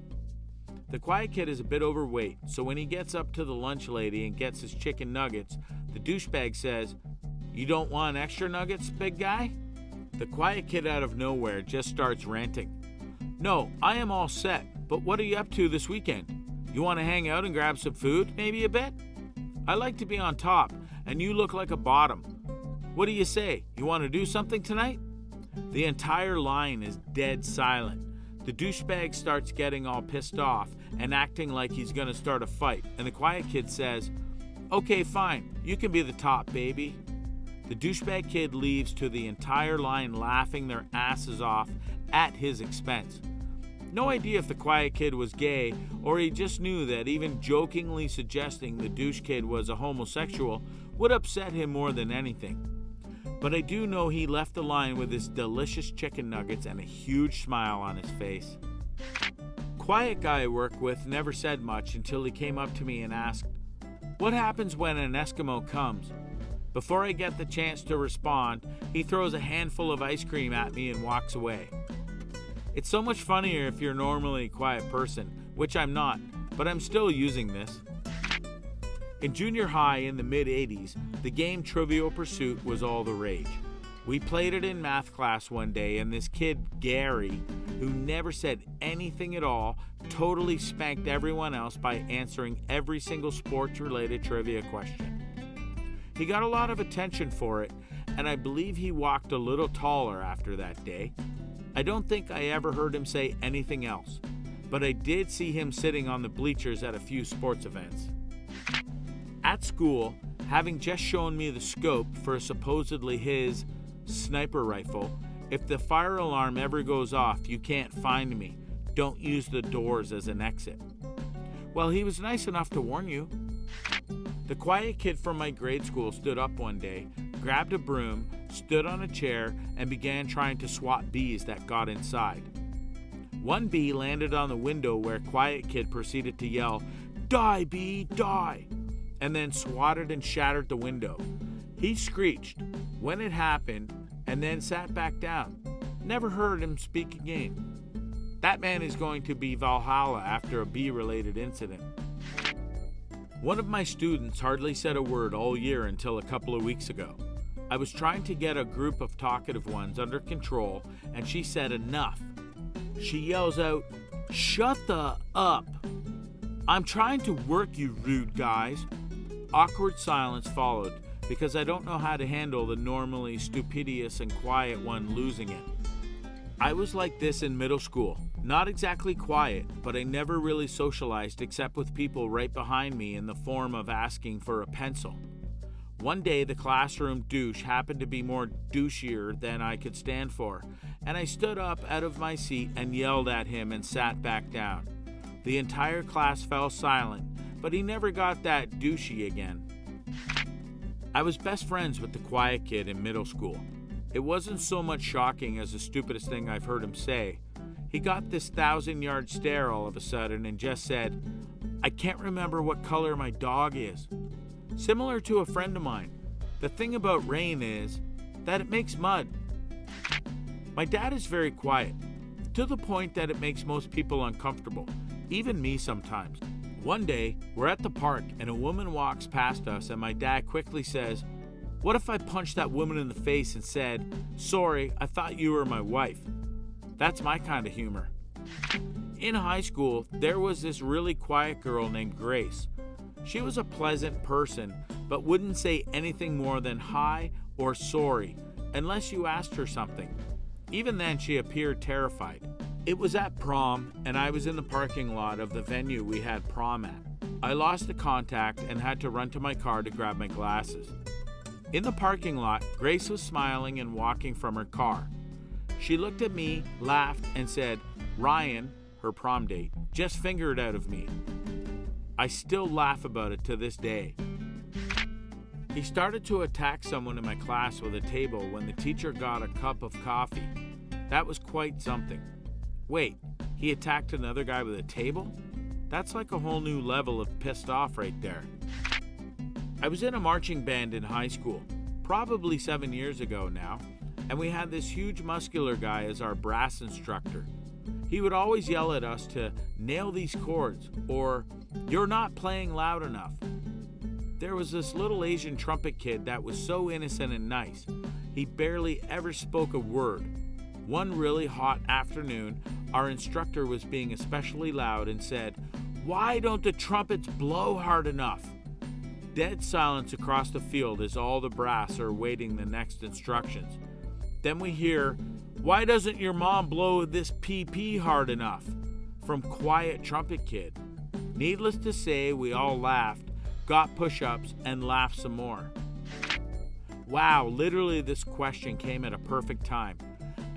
The quiet kid is a bit overweight, so when he gets up to the lunch lady and gets his chicken nuggets, the douchebag says, "You don't want extra nuggets, big guy?" The quiet kid out of nowhere just starts ranting. "No, I am all set, but what are you up to this weekend? You want to hang out and grab some food, maybe a bit? I like to be on top, and you look like a bottom. What do you say? You want to do something tonight?" The entire line is dead silent. The douchebag starts getting all pissed off and acting like he's going to start a fight, and the quiet kid says, "Okay, fine, you can be the top, baby." The douchebag kid leaves to the entire line laughing their asses off at his expense. No idea if the quiet kid was gay, or he just knew that even jokingly suggesting the douche kid was a homosexual would upset him more than anything. But I do know he left the line with his delicious chicken nuggets and a huge smile on his face. Quiet guy I work with never said much until he came up to me and asked, "What happens when an Eskimo comes?" Before I get the chance to respond, he throws a handful of ice cream at me and walks away. It's so much funnier if you're normally a quiet person, which I'm not, but I'm still using this. In junior high in the mid-'80s, the game Trivial Pursuit was all the rage. We played it in math class one day, and this kid, Gary, who never said anything at all, totally spanked everyone else by answering every single sports-related trivia question. He got a lot of attention for it, and I believe he walked a little taller after that day. I don't think I ever heard him say anything else, but I did see him sitting on the bleachers at a few sports events. At school, having just shown me the scope for supposedly his sniper rifle, "If the fire alarm ever goes off, you can't find me. Don't use the doors as an exit." Well, he was nice enough to warn you. The quiet kid from my grade school stood up one day, grabbed a broom, stood on a chair, and began trying to swat bees that got inside. One bee landed on the window where quiet kid proceeded to yell, "Die, bee, die!" and then swatted and shattered the window. He screeched when it happened and then sat back down. Never heard him speak again. That man is going to be Valhalla after a bee-related incident. One of my students hardly said a word all year until a couple of weeks ago. I was trying to get a group of talkative ones under control, and she said enough. She yells out, "Shut the up! I'm trying to work, you rude guys." Awkward silence followed, because I don't know how to handle the normally stupidious and quiet one losing it. I was like this in middle school. Not exactly quiet, but I never really socialized except with people right behind me in the form of asking for a pencil. One day the classroom douche happened to be more douchier than I could stand for, and I stood up out of my seat and yelled at him and sat back down. The entire class fell silent, but he never got that douchey again. I was best friends with the quiet kid in middle school. It wasn't so much shocking as the stupidest thing I've heard him say. He got this 1,000-yard stare all of a sudden and just said, "I can't remember what color my dog is." Similar to a friend of mine. The thing about rain is that it makes mud. My dad is very quiet, to the point that it makes most people uncomfortable, even me sometimes. One day, we're at the park and a woman walks past us and my dad quickly says, "What if I punched that woman in the face and said, 'Sorry, I thought you were my wife'?" That's my kind of humor. In high school, there was this really quiet girl named Grace. She was a pleasant person, but wouldn't say anything more than hi or sorry, unless you asked her something. Even then, she appeared terrified. It was at prom, and I was in the parking lot of the venue we had prom at. I lost the contact and had to run to my car to grab my glasses. In the parking lot, Grace was smiling and walking from her car. She looked at me, laughed, and said, "Ryan," her prom date, "just fingered out of me." I still laugh about it to this day. He started to attack someone in my class with a table when the teacher got a cup of coffee. That was quite something. Wait, he attacked another guy with a table? That's like a whole new level of pissed off right there. I was in a marching band in high school, probably 7 years ago now, and we had this huge muscular guy as our brass instructor. He would always yell at us to nail these chords, or "You're not playing loud enough." There was this little Asian trumpet kid that was so innocent and nice. He barely ever spoke a word. One really hot afternoon, our instructor was being especially loud and said, "Why don't the trumpets blow hard enough?" Dead silence across the field as all the brass are waiting the next instructions. Then we hear, "Why doesn't your mom blow this PP hard enough?" from quiet trumpet kid. Needless to say, we all laughed, got push-ups, and laughed some more. Wow, literally this question came at a perfect time.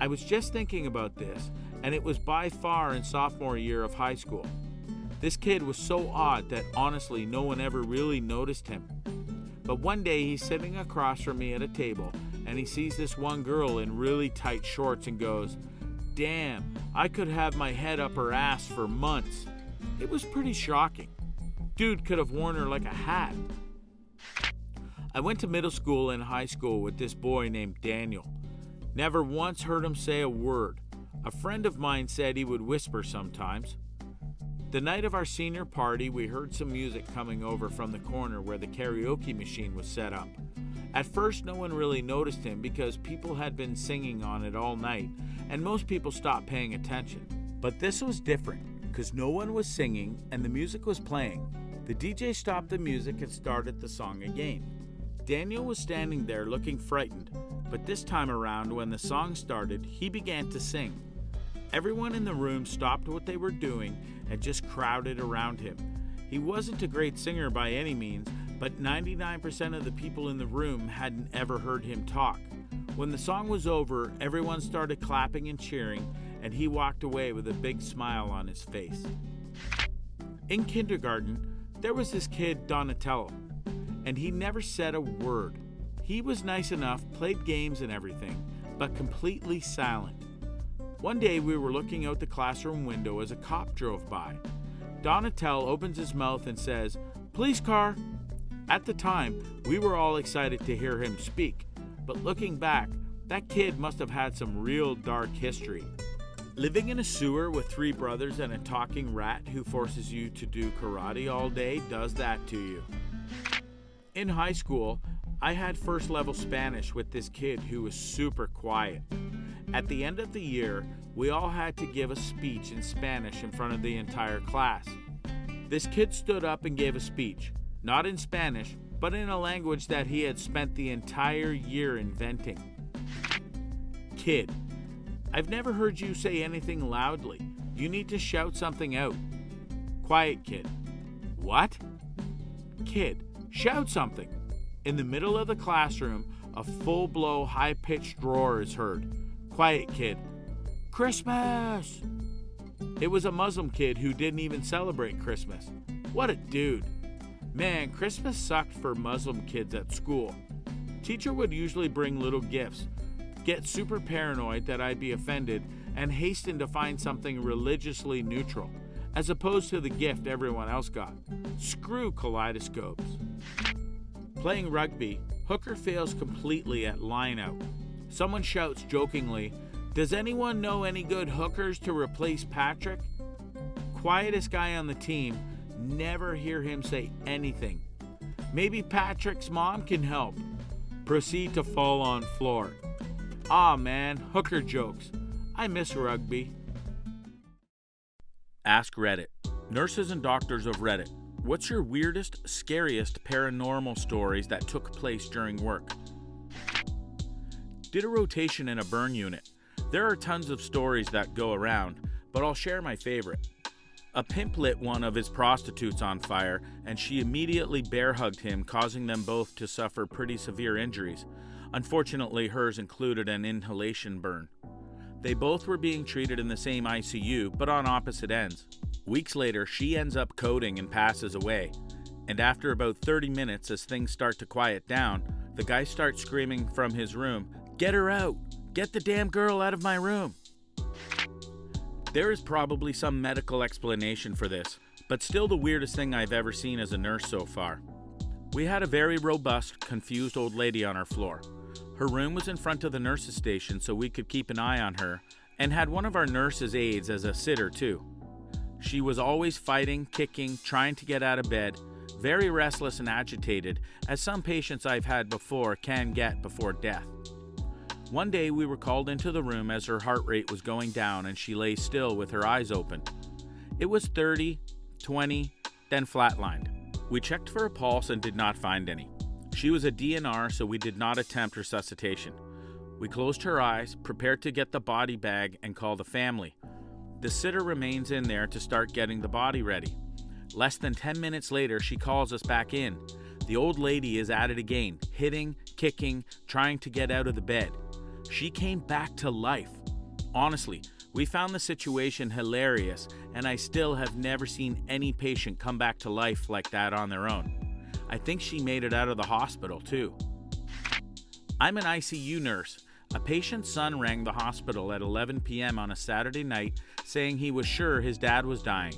I was just thinking about this, and it was by far in sophomore year of high school. This kid was so odd that honestly no one ever really noticed him. But one day he's sitting across from me at a table and he sees this one girl in really tight shorts and goes, "Damn, I could have my head up her ass for months." It was pretty shocking. Dude could have worn her like a hat. I went to middle school and high school with this boy named Daniel. Never once heard him say a word. A friend of mine said he would whisper sometimes. The night of our senior party, we heard some music coming over from the corner where the karaoke machine was set up. At first, no one really noticed him because people had been singing on it all night, and most people stopped paying attention. But this was different, because no one was singing and the music was playing. The DJ stopped the music and started the song again. Daniel was standing there looking frightened, but this time around, when the song started, he began to sing. Everyone in the room stopped what they were doing and just crowded around him. He wasn't a great singer by any means, but 99% of the people in the room hadn't ever heard him talk. When the song was over, everyone started clapping and cheering, and he walked away with a big smile on his face. In kindergarten, there was this kid, Donatello, and he never said a word. He was nice enough, played games and everything, but completely silent. One day we were looking out the classroom window as a cop drove by. Donatello opens his mouth and says, "Police car." At the time, we were all excited to hear him speak, but looking back, that kid must have had some real dark history. Living in a sewer with 3 brothers and a talking rat who forces you to do karate all day does that to you. In high school, I had first level Spanish with this kid who was super quiet. At the end of the year, we all had to give a speech in Spanish in front of the entire class. This kid stood up and gave a speech, not in Spanish, but in a language that he had spent the entire year inventing. Kid, I've never heard you say anything loudly. You need to shout something out. Quiet kid. What? Kid, shout something. In the middle of the classroom, a full-blow, high-pitched roar is heard. Quiet kid. Christmas! It was a Muslim kid who didn't even celebrate Christmas. What a dude. Man, Christmas sucked for Muslim kids at school. Teacher would usually bring little gifts, get super paranoid that I'd be offended, and hasten to find something religiously neutral, as opposed to the gift everyone else got. Screw kaleidoscopes. Playing rugby, hooker fails completely at line-out. Someone shouts jokingly, "Does anyone know any good hookers to replace Patrick?" Quietest guy on the team, never hear him say anything. Maybe Patrick's mom can help. Proceed to fall on floor. Aw man, hooker jokes. I miss rugby. Ask Reddit. Nurses and doctors of Reddit, what's your weirdest, scariest paranormal stories that took place during work? Did a rotation in a burn unit. There are tons of stories that go around, but I'll share my favorite. A pimp lit one of his prostitutes on fire, and she immediately bear hugged him, causing them both to suffer pretty severe injuries. Unfortunately, hers included an inhalation burn. They both were being treated in the same ICU, but on opposite ends. Weeks later, she ends up coding and passes away. And after about 30 minutes, as things start to quiet down, the guy starts screaming from his room, "Get her out! Get the damn girl out of my room!" There is probably some medical explanation for this, but still the weirdest thing I've ever seen as a nurse so far. We had a very robust, confused old lady on our floor. Her room was in front of the nurse's station so we could keep an eye on her, and had one of our nurse's aides as a sitter too. She was always fighting, kicking, trying to get out of bed, very restless and agitated, as some patients I've had before can get before death. One day we were called into the room as her heart rate was going down and she lay still with her eyes open. It was 30, 20, then flatlined. We checked for a pulse and did not find any. She was a DNR, so we did not attempt resuscitation. We closed her eyes, prepared to get the body bag and call the family. The sitter remains in there to start getting the body ready. Less than 10 minutes later, she calls us back in. The old lady is at it again, hitting, kicking, trying to get out of the bed. She came back to life. Honestly, We found the situation hilarious, and I still have never seen any patient come back to life like that on their own. I think she made it out of the hospital, too. I'm an ICU nurse. A patient's son rang the hospital at 11 p.m. on a Saturday night saying he was sure his dad was dying.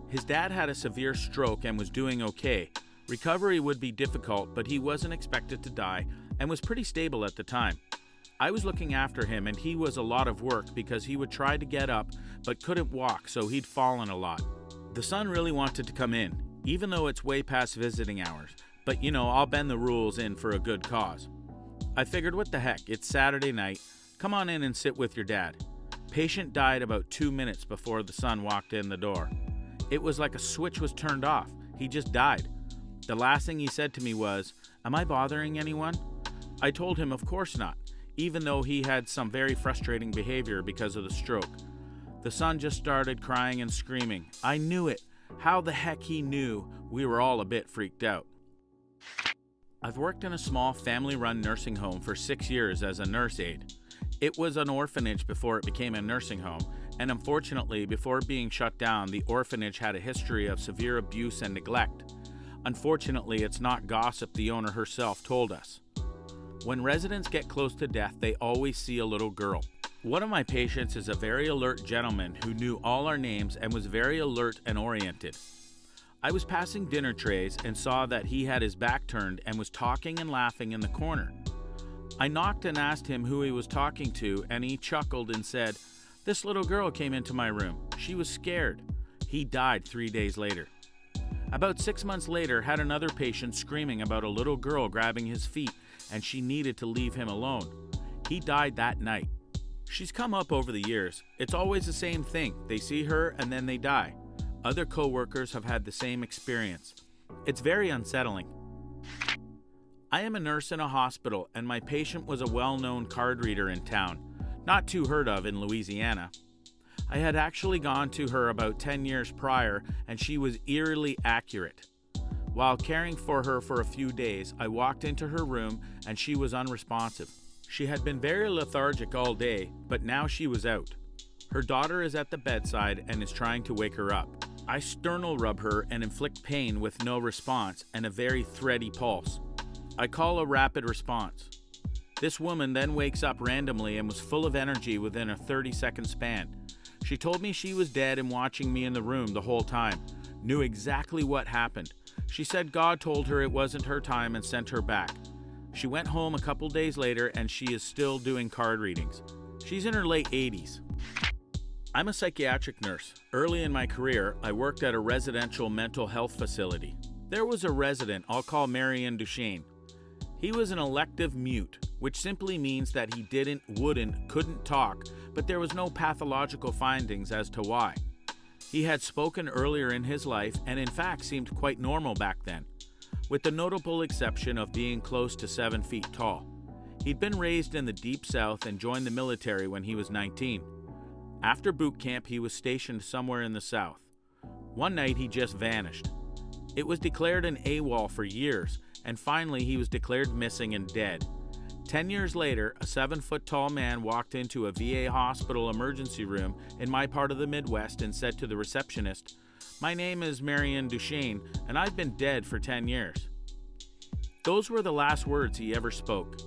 His dad had a severe stroke and was doing okay. Recovery would be difficult, but he wasn't expected to die and was pretty stable at the time. I was looking after him, and he was a lot of work because he would try to get up but couldn't walk, so he'd fallen a lot. The son really wanted to come in, even though it's way past visiting hours, but I'll bend the rules in for a good cause. I figured, what the heck, it's Saturday night, come on in and sit with your dad. Patient died about 2 minutes before the son walked in the door. It was like a switch was turned off. He just died. The last thing he said to me was, "Am I bothering anyone?" I told him of course not, even though he had some very frustrating behavior because of the stroke. The son just started crying and screaming. I knew it. How the heck he knew? We were all a bit freaked out. I've worked in a small family-run nursing home for 6 years as a nurse aide. It was an orphanage before it became a nursing home, and unfortunately, before being shut down, the orphanage had a history of severe abuse and neglect. Unfortunately, it's not gossip, the owner herself told us. When residents get close to death, they always see a little girl. One of my patients is a very alert gentleman who knew all our names and was very alert and oriented. I was passing dinner trays and saw that he had his back turned and was talking and laughing in the corner. I knocked and asked him who he was talking to, and he chuckled and said, "This little girl came into my room. She was scared." He died 3 days later. About 6 months later, had another patient screaming about a little girl grabbing his feet, and she needed to leave him alone. He died that night. She's come up over the years. It's always the same thing. They see her and then they die. Other co-workers have had the same experience. It's very unsettling. I am a nurse in a hospital, and my patient was a well-known card reader in town, not too heard of in Louisiana. I had actually gone to her about 10 years prior, and she was eerily accurate. While caring for her for a few days, I walked into her room, and she was unresponsive. She had been very lethargic all day, but now she was out. Her daughter is at the bedside and is trying to wake her up. I sternal rub her and inflict pain with no response and a very thready pulse. I call a rapid response. This woman then wakes up randomly and was full of energy within a 30-second span. She told me she was dead and watching me in the room the whole time, knew exactly what happened. She said God told her it wasn't her time and sent her back. She went home a couple days later and she is still doing card readings. She's in her late 80s. I'm a psychiatric nurse. Early in my career, I worked at a residential mental health facility. There was a resident I'll call Marion Duchesne. He was an elective mute, which simply means that he couldn't talk, but there was no pathological findings as to why. He had spoken earlier in his life and in fact seemed quite normal back then, with the notable exception of being close to 7 feet tall. He'd been raised in the Deep South and joined the military when he was 19. After boot camp, he was stationed somewhere in the South. One night, he just vanished. It was declared an AWOL for years, and finally he was declared missing and dead. 10 years later, a 7-foot-tall man walked into a VA hospital emergency room in my part of the Midwest and said to the receptionist, "My name is Marion Duchesne, and I've been dead for 10 years. Those were the last words he ever spoke.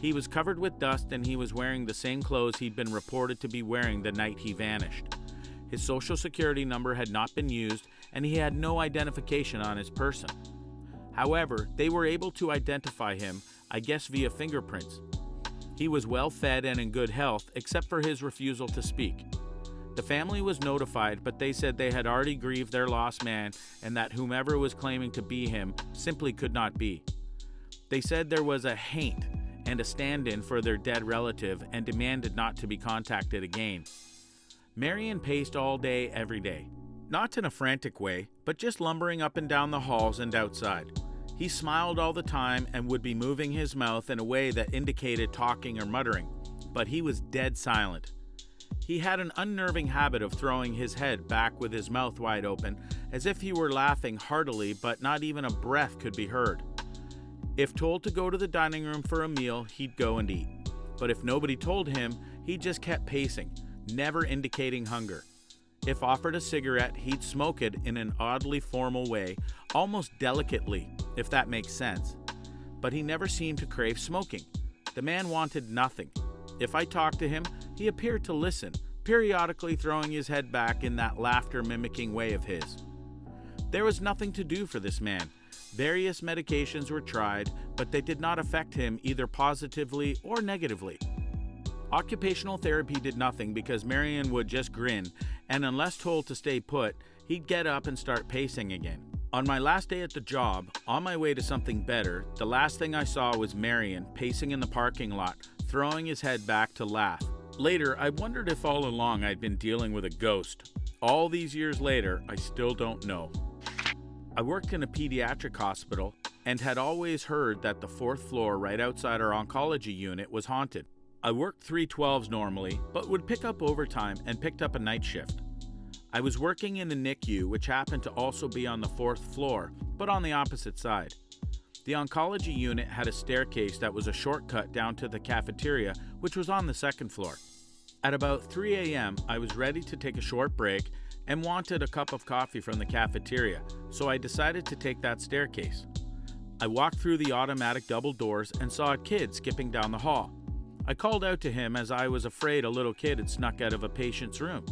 He was covered with dust and he was wearing the same clothes he'd been reported to be wearing the night he vanished. His social security number had not been used and he had no identification on his person. However, they were able to identify him, I guess via fingerprints. He was well fed and in good health, except for his refusal to speak. The family was notified, but they said they had already grieved their lost man and that whomever was claiming to be him simply could not be. They said there was a haint and a stand-in for their dead relative and demanded not to be contacted again. Marion paced all day, every day. Not in a frantic way, but just lumbering up and down the halls and outside. He smiled all the time and would be moving his mouth in a way that indicated talking or muttering, but he was dead silent. He had an unnerving habit of throwing his head back with his mouth wide open, as if he were laughing heartily, but not even a breath could be heard. If told to go to the dining room for a meal, he'd go and eat. But if nobody told him, he just kept pacing, never indicating hunger. If offered a cigarette, he'd smoke it in an oddly formal way, almost delicately, if that makes sense. But he never seemed to crave smoking. The man wanted nothing. If I talked to him, he appeared to listen, periodically throwing his head back in that laughter-mimicking way of his. There was nothing to do for this man. Various medications were tried, but they did not affect him either positively or negatively. Occupational therapy did nothing because Marion would just grin, and unless told to stay put, he'd get up and start pacing again. On my last day at the job, on my way to something better, the last thing I saw was Marion pacing in the parking lot, throwing his head back to laugh. Later, I wondered if all along I'd been dealing with a ghost. All these years later, I still don't know. I worked in a pediatric hospital and had always heard that the 4th floor right outside our oncology unit was haunted. I worked 312s normally, but would pick up overtime and picked up a night shift. I was working in the NICU, which happened to also be on the 4th floor, but on the opposite side. The oncology unit had a staircase that was a shortcut down to the cafeteria, which was on the 2nd floor. At about 3 a.m., I was ready to take a short break and wanted a cup of coffee from the cafeteria, so I decided to take that staircase. I walked through the automatic double doors and saw a kid skipping down the hall. I called out to him as I was afraid a little kid had snuck out of a patient's room.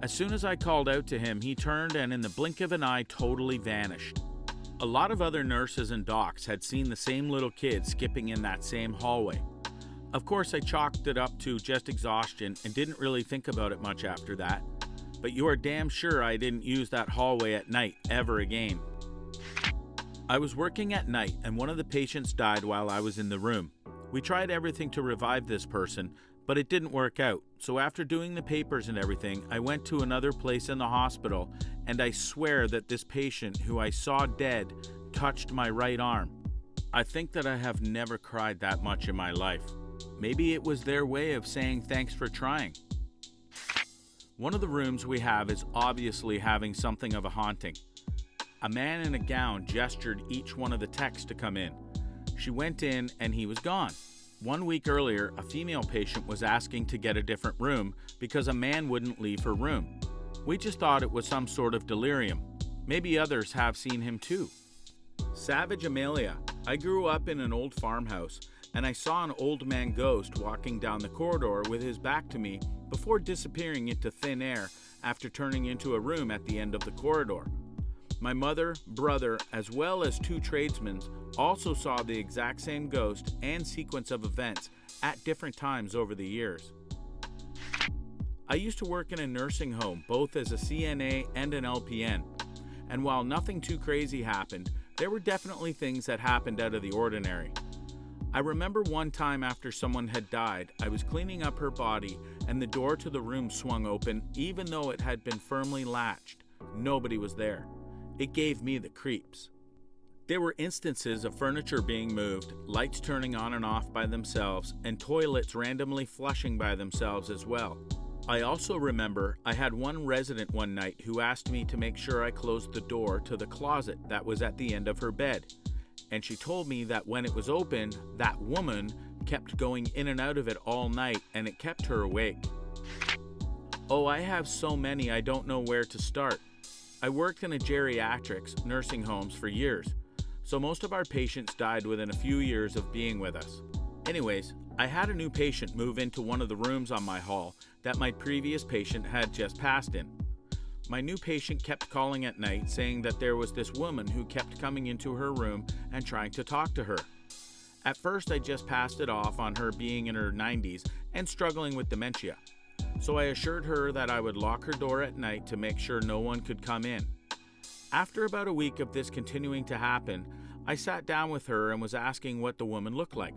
As soon as I called out to him, he turned and in the blink of an eye totally vanished. A lot of other nurses and docs had seen the same little kid skipping in that same hallway. Of course, I chalked it up to just exhaustion and didn't really think about it much after that. But you are damn sure I didn't use that hallway at night ever again. I was working at night and one of the patients died while I was in the room. We tried everything to revive this person, but it didn't work out. So after doing the papers and everything, I went to another place in the hospital, and I swear that this patient who I saw dead touched my right arm. I think that I have never cried that much in my life. Maybe it was their way of saying thanks for trying. One of the rooms we have is obviously having something of a haunting. A man in a gown gestured each one of the techs to come in. She went in and he was gone. 1 week earlier, a female patient was asking to get a different room because a man wouldn't leave her room. We just thought it was some sort of delirium. Maybe others have seen him too. Savage Amelia. I grew up in an old farmhouse and I saw an old man ghost walking down the corridor with his back to me before disappearing into thin air after turning into a room at the end of the corridor. My mother, brother, as well as 2 tradesmen also saw the exact same ghost and sequence of events at different times over the years. I used to work in a nursing home, both as a CNA and an LPN, and while nothing too crazy happened, there were definitely things that happened out of the ordinary. I remember one time after someone had died, I was cleaning up her body and the door to the room swung open even though it had been firmly latched. Nobody was there. It gave me the creeps. There were instances of furniture being moved, lights turning on and off by themselves, and toilets randomly flushing by themselves as well. I also remember I had one resident one night who asked me to make sure I closed the door to the closet that was at the end of her bed. And she told me that when it was open, that woman kept going in and out of it all night and it kept her awake. Oh, I have so many I don't know where to start. I worked in a geriatrics nursing homes for years, so most of our patients died within a few years of being with us. Anyways, I had a new patient move into one of the rooms on my hall that my previous patient had just passed in. My new patient kept calling at night saying that there was this woman who kept coming into her room and trying to talk to her. At first, I just passed it off on her being in her 90s and struggling with dementia. So I assured her that I would lock her door at night to make sure no one could come in. After about a week of this continuing to happen, I sat down with her and was asking what the woman looked like,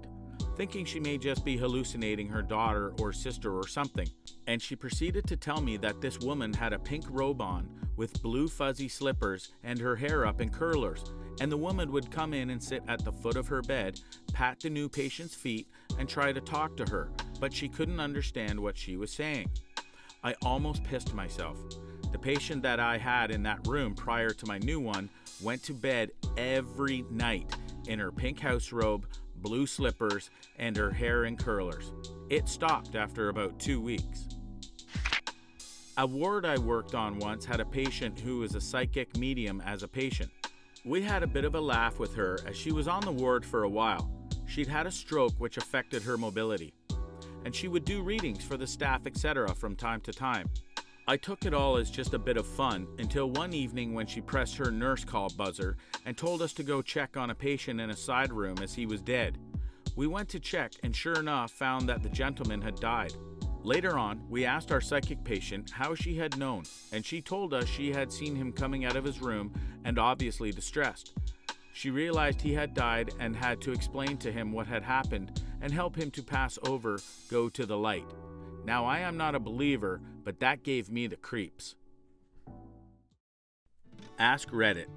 thinking she may just be hallucinating her daughter or sister or something. And she proceeded to tell me that this woman had a pink robe on with blue fuzzy slippers and her hair up in curlers, and the woman would come in and sit at the foot of her bed, pat the new patient's feet, and try to talk to her, but she couldn't understand what she was saying. I almost pissed myself. The patient that I had in that room prior to my new one went to bed every night in her pink house robe, blue slippers, and her hair in curlers. It stopped after about 2 weeks. A ward I worked on once had a patient who was a psychic medium as a patient. We had a bit of a laugh with her as she was on the ward for a while. She'd had a stroke which affected her mobility, and she would do readings for the staff, etc. from time to time. I took it all as just a bit of fun until one evening when she pressed her nurse call buzzer and told us to go check on a patient in a side room as he was dead. We went to check and sure enough found that the gentleman had died. Later on, we asked our psychic patient how she had known, and she told us she had seen him coming out of his room and obviously distressed. She realized he had died and had to explain to him what had happened and help him to pass over, go to the light. Now, I am not a believer, but that gave me the creeps. Ask Reddit.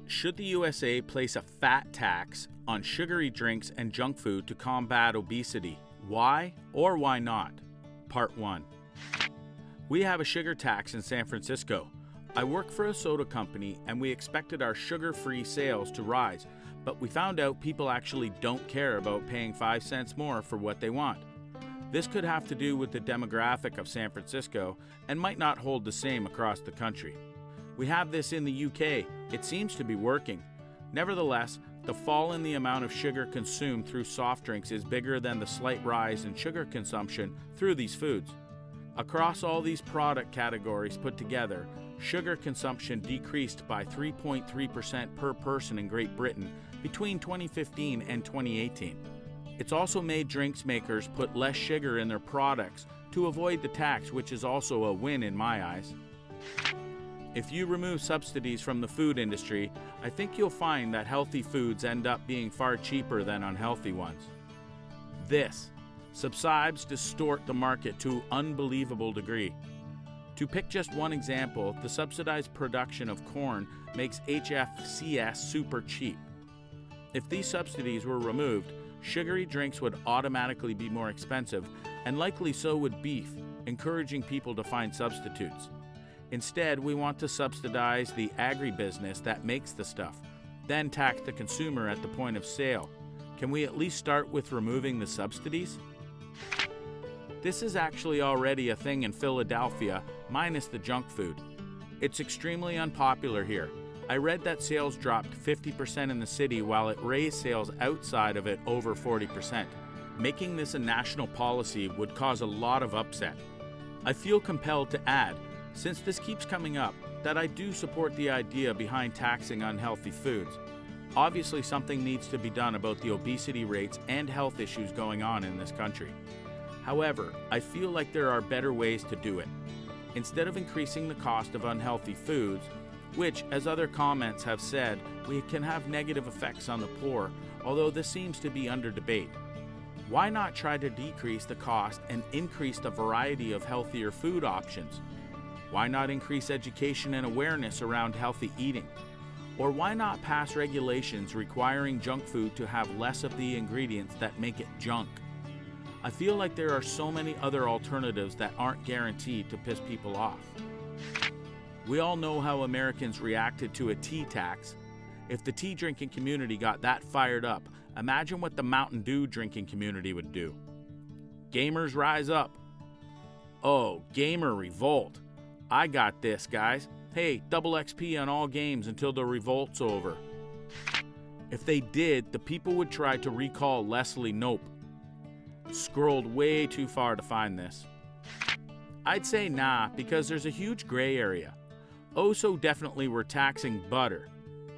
Should the USA place a fat tax on sugary drinks and junk food to combat obesity? Why or why not? Part 1. We have a sugar tax in San Francisco. I work for a soda company and we expected our sugar-free sales to rise, but we found out people actually don't care about paying 5 cents more for what they want. This could have to do with the demographic of San Francisco and might not hold the same across the country. We have this in the UK. It seems to be working. Nevertheless, the fall in the amount of sugar consumed through soft drinks is bigger than the slight rise in sugar consumption through these foods. Across all these product categories put together, sugar consumption decreased by 3.3% per person in Great Britain between 2015 and 2018. It's also made drinks makers put less sugar in their products to avoid the tax, which is also a win in my eyes. If you remove subsidies from the food industry, I think you'll find that healthy foods end up being far cheaper than unhealthy ones. This subsides distort the market to an unbelievable degree. To pick just one example, the subsidized production of corn makes HFCS super cheap. If these subsidies were removed, sugary drinks would automatically be more expensive, and likely so would beef, encouraging people to find substitutes. Instead, we want to subsidize the agribusiness that makes the stuff, then tax the consumer at the point of sale. Can we at least start with removing the subsidies? This is actually already a thing in Philadelphia, minus the junk food. It's extremely unpopular here. I read that sales dropped 50% in the city while it raised sales outside of it over 40%. Making this a national policy would cause a lot of upset. I feel compelled to add, since this keeps coming up, that I do support the idea behind taxing unhealthy foods. Obviously, something needs to be done about the obesity rates and health issues going on in this country. However, I feel like there are better ways to do it. Instead of increasing the cost of unhealthy foods, which, as other comments have said, we can have negative effects on the poor, although this seems to be under debate. Why not try to decrease the cost and increase the variety of healthier food options? Why not increase education and awareness around healthy eating? Or why not pass regulations requiring junk food to have less of the ingredients that make it junk? I feel like there are so many other alternatives that aren't guaranteed to piss people off. We all know how Americans reacted to a tea tax. If the tea drinking community got that fired up, imagine what the Mountain Dew drinking community would do. Gamers rise up. Oh, gamer revolt. I got this, guys. Hey, double XP on all games until the revolt's over. If they did, the people would try to recall Leslie Knope. Scrolled way too far to find this. I'd say nah, because there's a huge gray area. Oh, so definitely we're taxing butter.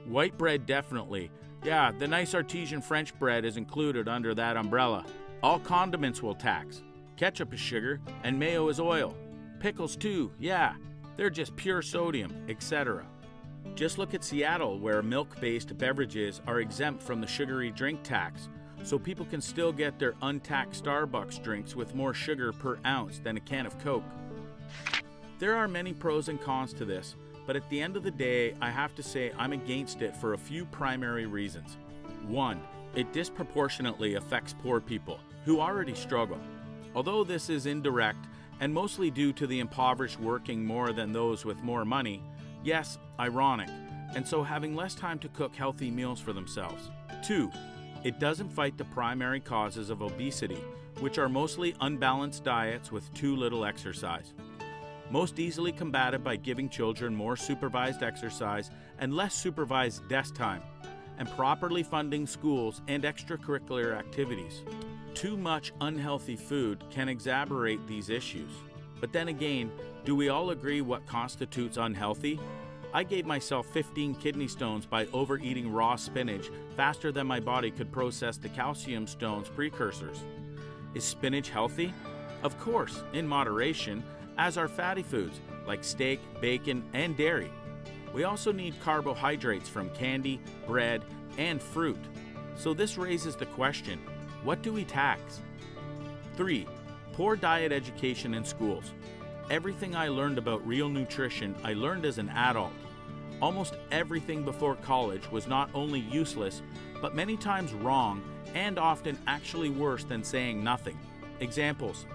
White bread definitely. Yeah, the nice artesian French bread is included under that umbrella. All condiments will tax. Ketchup is sugar, and mayo is oil. Pickles too, yeah. They're just pure sodium, etc. Just look at Seattle, where milk-based beverages are exempt from the sugary drink tax, so people can still get their untaxed Starbucks drinks with more sugar per ounce than a can of Coke. There are many pros and cons to this, but at the end of the day, I have to say I'm against it for a few primary reasons. 1, it disproportionately affects poor people, who already struggle. Although this is indirect, and mostly due to the impoverished working more than those with more money, yes, ironic, and so having less time to cook healthy meals for themselves. 2, it doesn't fight the primary causes of obesity, which are mostly unbalanced diets with too little exercise. most easily combated by giving children more supervised exercise and less supervised desk time, and properly funding schools and extracurricular activities. Too much unhealthy food can exacerbate these issues. But then again, do we all agree what constitutes unhealthy? I gave myself 15 kidney stones by overeating raw spinach faster than my body could process the calcium stones precursors. Is spinach healthy? Of course, in moderation, as are fatty foods like steak, bacon, and dairy. We also need carbohydrates from candy, bread, and fruit. So this raises the question, what do we tax? 3. Poor diet education in schools. Everything I learned about real nutrition, I learned as an adult. Almost everything before college was not only useless, but many times wrong, and often actually worse than saying nothing. Examples: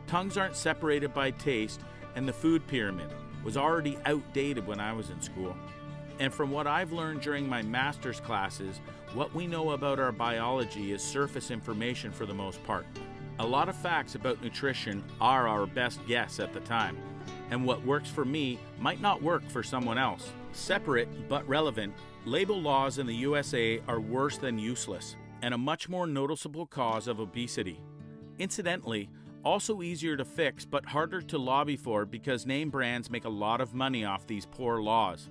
tongues aren't separated by taste, and the food pyramid was already outdated when I was in school. And from what I've learned during my master's classes, what we know about our biology is surface information for the most part. A lot of facts about nutrition are our best guess at the time, and what works for me might not work for someone else. Separate but relevant, label laws in the USA are worse than useless, and a much more noticeable cause of obesity. Incidentally, also easier to fix but harder to lobby for because name brands make a lot of money off these poor laws.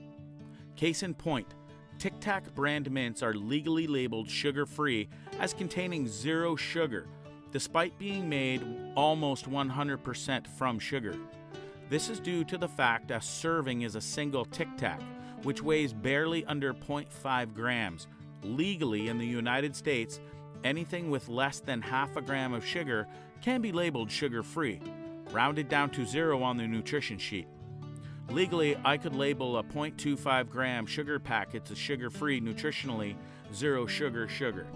Case in point, Tic Tac brand mints are legally labeled sugar-free as containing 0 sugar, despite being made almost 100% from sugar. This is due to the fact a serving is a single Tic Tac, which weighs barely under 0.5 grams. Legally in the United States, anything with less than half a gram of sugar can be labeled sugar-free, rounded down to 0 on the nutrition sheet. Legally, I could label a 0.25 gram sugar packet as sugar-free, nutritionally 0 sugar.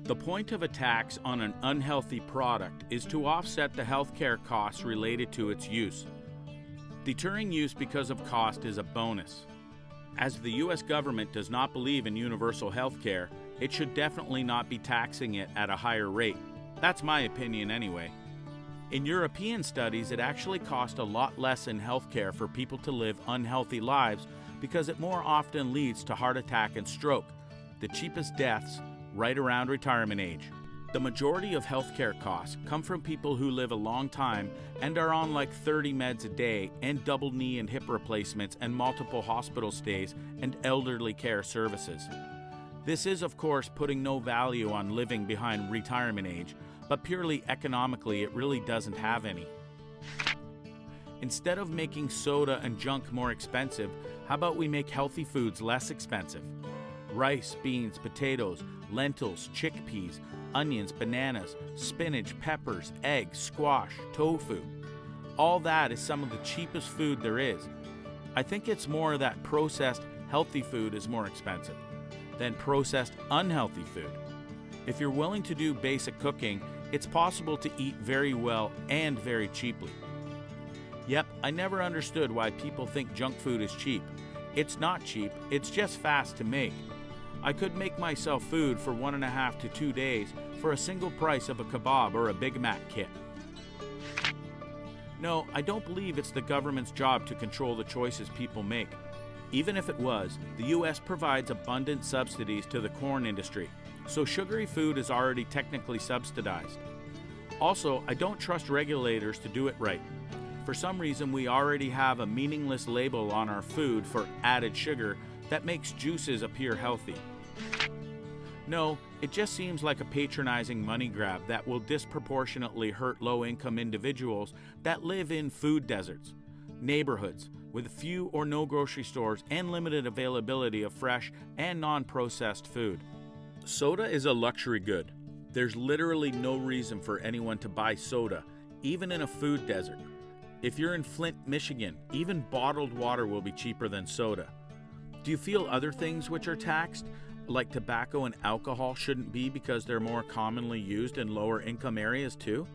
The point of a tax on an unhealthy product is to offset the healthcare costs related to its use. Deterring use because of cost is a bonus. As the US government does not believe in universal healthcare, it should definitely not be taxing it at a higher rate. That's my opinion anyway. In European studies, it actually costs a lot less in healthcare for people to live unhealthy lives because it more often leads to heart attack and stroke, the cheapest deaths right around retirement age. The majority of healthcare costs come from people who live a long time and are on like 30 meds a day and double knee and hip replacements and multiple hospital stays and elderly care services. This is, of course, putting no value on living behind retirement age, but purely economically, it really doesn't have any. Instead of making soda and junk more expensive, how about we make healthy foods less expensive? Rice, beans, potatoes, lentils, chickpeas, onions, bananas, spinach, peppers, eggs, squash, tofu. All that is some of the cheapest food there is. I think it's more that processed healthy food is more expensive than processed unhealthy food. If you're willing to do basic cooking, it's possible to eat very well and very cheaply. Yep, I never understood why people think junk food is cheap. It's not cheap, it's just fast to make. I could make myself food for 1.5 to 2 days for a single price of a kebab or a Big Mac kit. No, I don't believe it's the government's job to control the choices people make. Even if it was, the US provides abundant subsidies to the corn industry, so sugary food is already technically subsidized. Also, I don't trust regulators to do it right. For some reason, we already have a meaningless label on our food for added sugar that makes juices appear healthy. No, it just seems like a patronizing money grab that will disproportionately hurt low-income individuals that live in food deserts, neighborhoods with few or no grocery stores and limited availability of fresh and non-processed food. Soda is a luxury good. There's literally no reason for anyone to buy soda, even in a food desert. If you're in Flint, Michigan, even bottled water will be cheaper than soda. Do you feel other things which are taxed, like tobacco and alcohol, shouldn't be because they're more commonly used in lower income areas too?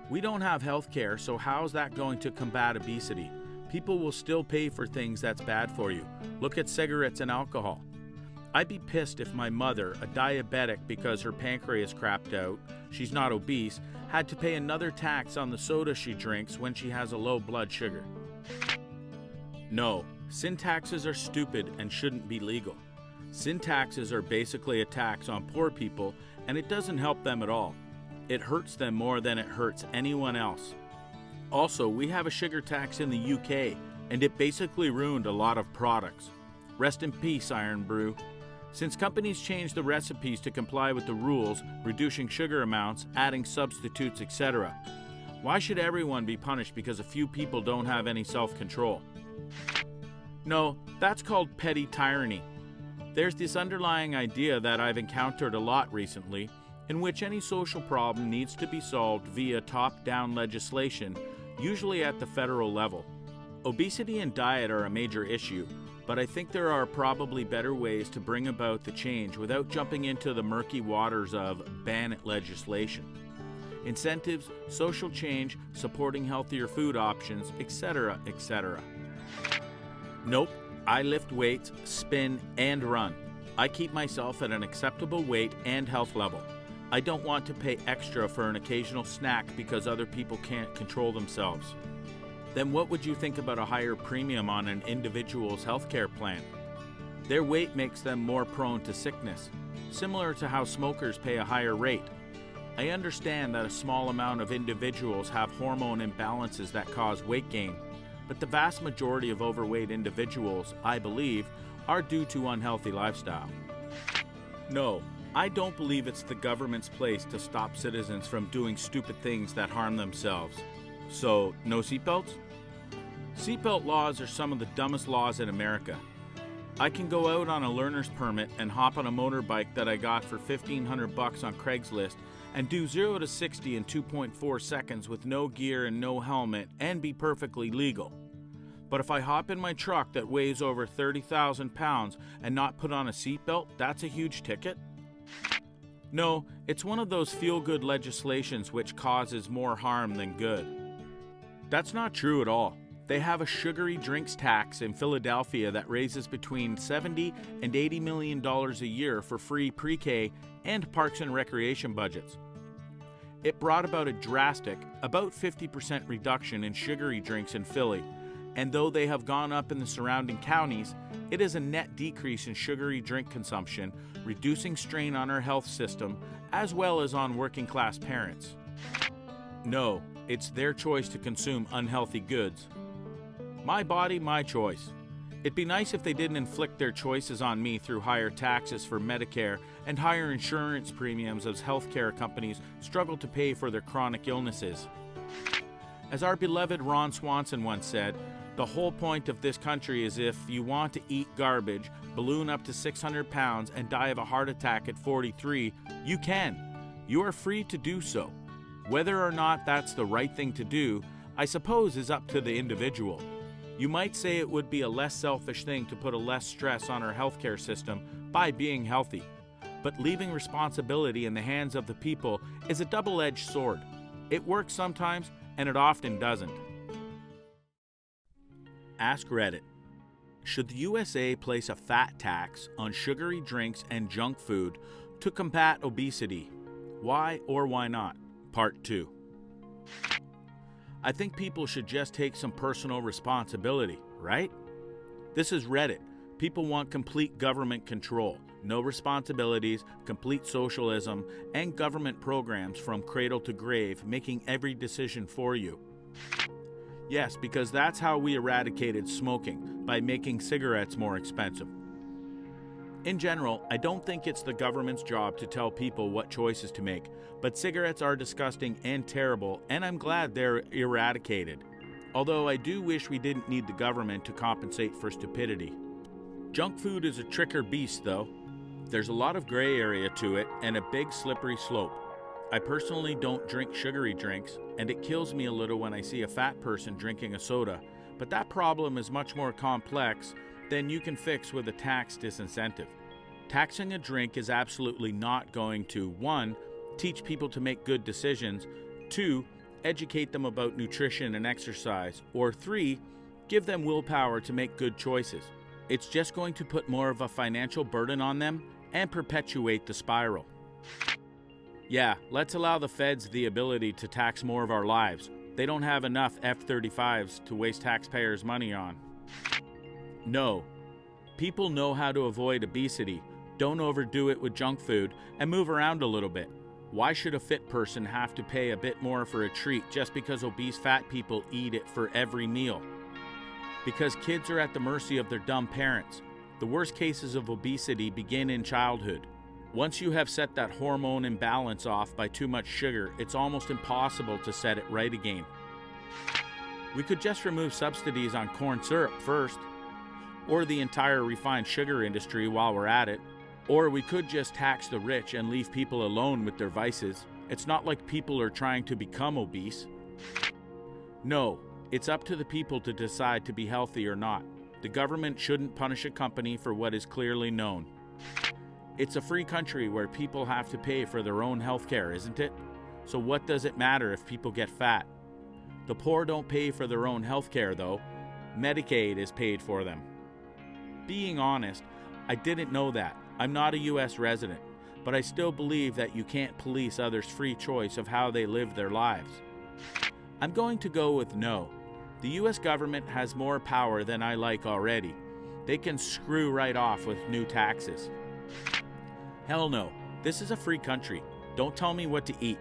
We don't have health care, so how's that going to combat obesity? People will still pay for things that's bad for you. Look at cigarettes and alcohol. I'd be pissed if my mother, a diabetic because her pancreas crapped out, she's not obese, had to pay another tax on the soda she drinks when she has a low blood sugar. No, sin taxes are stupid and shouldn't be legal. Sin taxes are basically a tax on poor people, and it doesn't help them at all. It hurts them more than it hurts anyone else. Also, we have a sugar tax in the UK, and it basically ruined a lot of products. Rest in peace, Iron Brew. Since companies changed the recipes to comply with the rules, reducing sugar amounts, adding substitutes, etc., why should everyone be punished because a few people don't have any self-control? No, that's called petty tyranny. There's this underlying idea that I've encountered a lot recently, in which any social problem needs to be solved via top-down legislation, usually at the federal level. Obesity and diet are a major issue, but I think there are probably better ways to bring about the change without jumping into the murky waters of ban-it legislation. Incentives, social change, supporting healthier food options, etc., etc. Nope, I lift weights, spin, and run. I keep myself at an acceptable weight and health level. I don't want to pay extra for an occasional snack because other people can't control themselves. Then what would you think about a higher premium on an individual's healthcare plan? Their weight makes them more prone to sickness, similar to how smokers pay a higher rate. I understand that a small amount of individuals have hormone imbalances that cause weight gain, but the vast majority of overweight individuals, I believe, are due to unhealthy lifestyle. No, I don't believe it's the government's place to stop citizens from doing stupid things that harm themselves. So, no seatbelts? Seatbelt laws are some of the dumbest laws in America. I can go out on a learner's permit and hop on a motorbike that I got for $1,500 on Craigslist and do 0 to 60 in 2.4 seconds with no gear and no helmet and be perfectly legal. But if I hop in my truck that weighs over 30,000 pounds and not put on a seatbelt, that's a huge ticket? No, it's one of those feel-good legislations which causes more harm than good. That's not true at all. They have a sugary drinks tax in Philadelphia that raises between $70 and $80 million a year for free pre-K and parks and recreation budgets. It brought about a drastic, about 50% reduction in sugary drinks in Philly, and though they have gone up in the surrounding counties, it is a net decrease in sugary drink consumption, reducing strain on our health system as well as on working-class parents. No, it's their choice to consume unhealthy goods. My body, my choice. It'd be nice if they didn't inflict their choices on me through higher taxes for Medicare and higher insurance premiums as healthcare companies struggle to pay for their chronic illnesses. As our beloved Ron Swanson once said, the whole point of this country is if you want to eat garbage, balloon up to 600 pounds, and die of a heart attack at 43, you can. You are free to do so. Whether or not that's the right thing to do, I suppose is up to the individual. You might say it would be a less selfish thing to put a less stress on our healthcare system by being healthy. But leaving responsibility in the hands of the people is a double-edged sword. It works sometimes, and it often doesn't. Ask Reddit. Should the USA place a fat tax on sugary drinks and junk food to combat obesity? Why or why not? Part 2. I think people should just take some personal responsibility, right? This is Reddit. People want complete government control, no responsibilities, complete socialism, and government programs from cradle to grave making every decision for you. Yes, because that's how we eradicated smoking, by making cigarettes more expensive. In general, I don't think it's the government's job to tell people what choices to make, but cigarettes are disgusting and terrible, and I'm glad they're eradicated. Although I do wish we didn't need the government to compensate for stupidity. Junk food is a tricker beast, though. There's a lot of gray area to it and a big slippery slope. I personally don't drink sugary drinks, and it kills me a little when I see a fat person drinking a soda, but that problem is much more complex than you can fix with a tax disincentive. Taxing a drink is absolutely not going to 1. Teach people to make good decisions, 2. Educate them about nutrition and exercise, or 3. Give them willpower to make good choices. It's just going to put more of a financial burden on them and perpetuate the spiral. Yeah, let's allow the feds the ability to tax more of our lives. They don't have enough F-35s to waste taxpayers' money on. No. People know how to avoid obesity, don't overdo it with junk food, and move around a little bit. Why should a fit person have to pay a bit more for a treat just because obese fat people eat it for every meal? Because kids are at the mercy of their dumb parents. The worst cases of obesity begin in childhood. Once you have set that hormone imbalance off by too much sugar, it's almost impossible to set it right again. We could just remove subsidies on corn syrup first, or the entire refined sugar industry while we're at it, or we could just tax the rich and leave people alone with their vices. It's not like people are trying to become obese. No, it's up to the people to decide to be healthy or not. The government shouldn't punish a company for what is clearly known. It's a free country where people have to pay for their own health care, isn't it? So what does it matter if people get fat? The poor don't pay for their own health care, though. Medicaid is paid for them. Being honest, I didn't know that. I'm not a U.S. resident, but I still believe that you can't police others' free choice of how they live their lives. I'm going to go with no. The U.S. government has more power than I like already. They can screw right off with new taxes. Hell no, this is a free country. Don't tell me what to eat.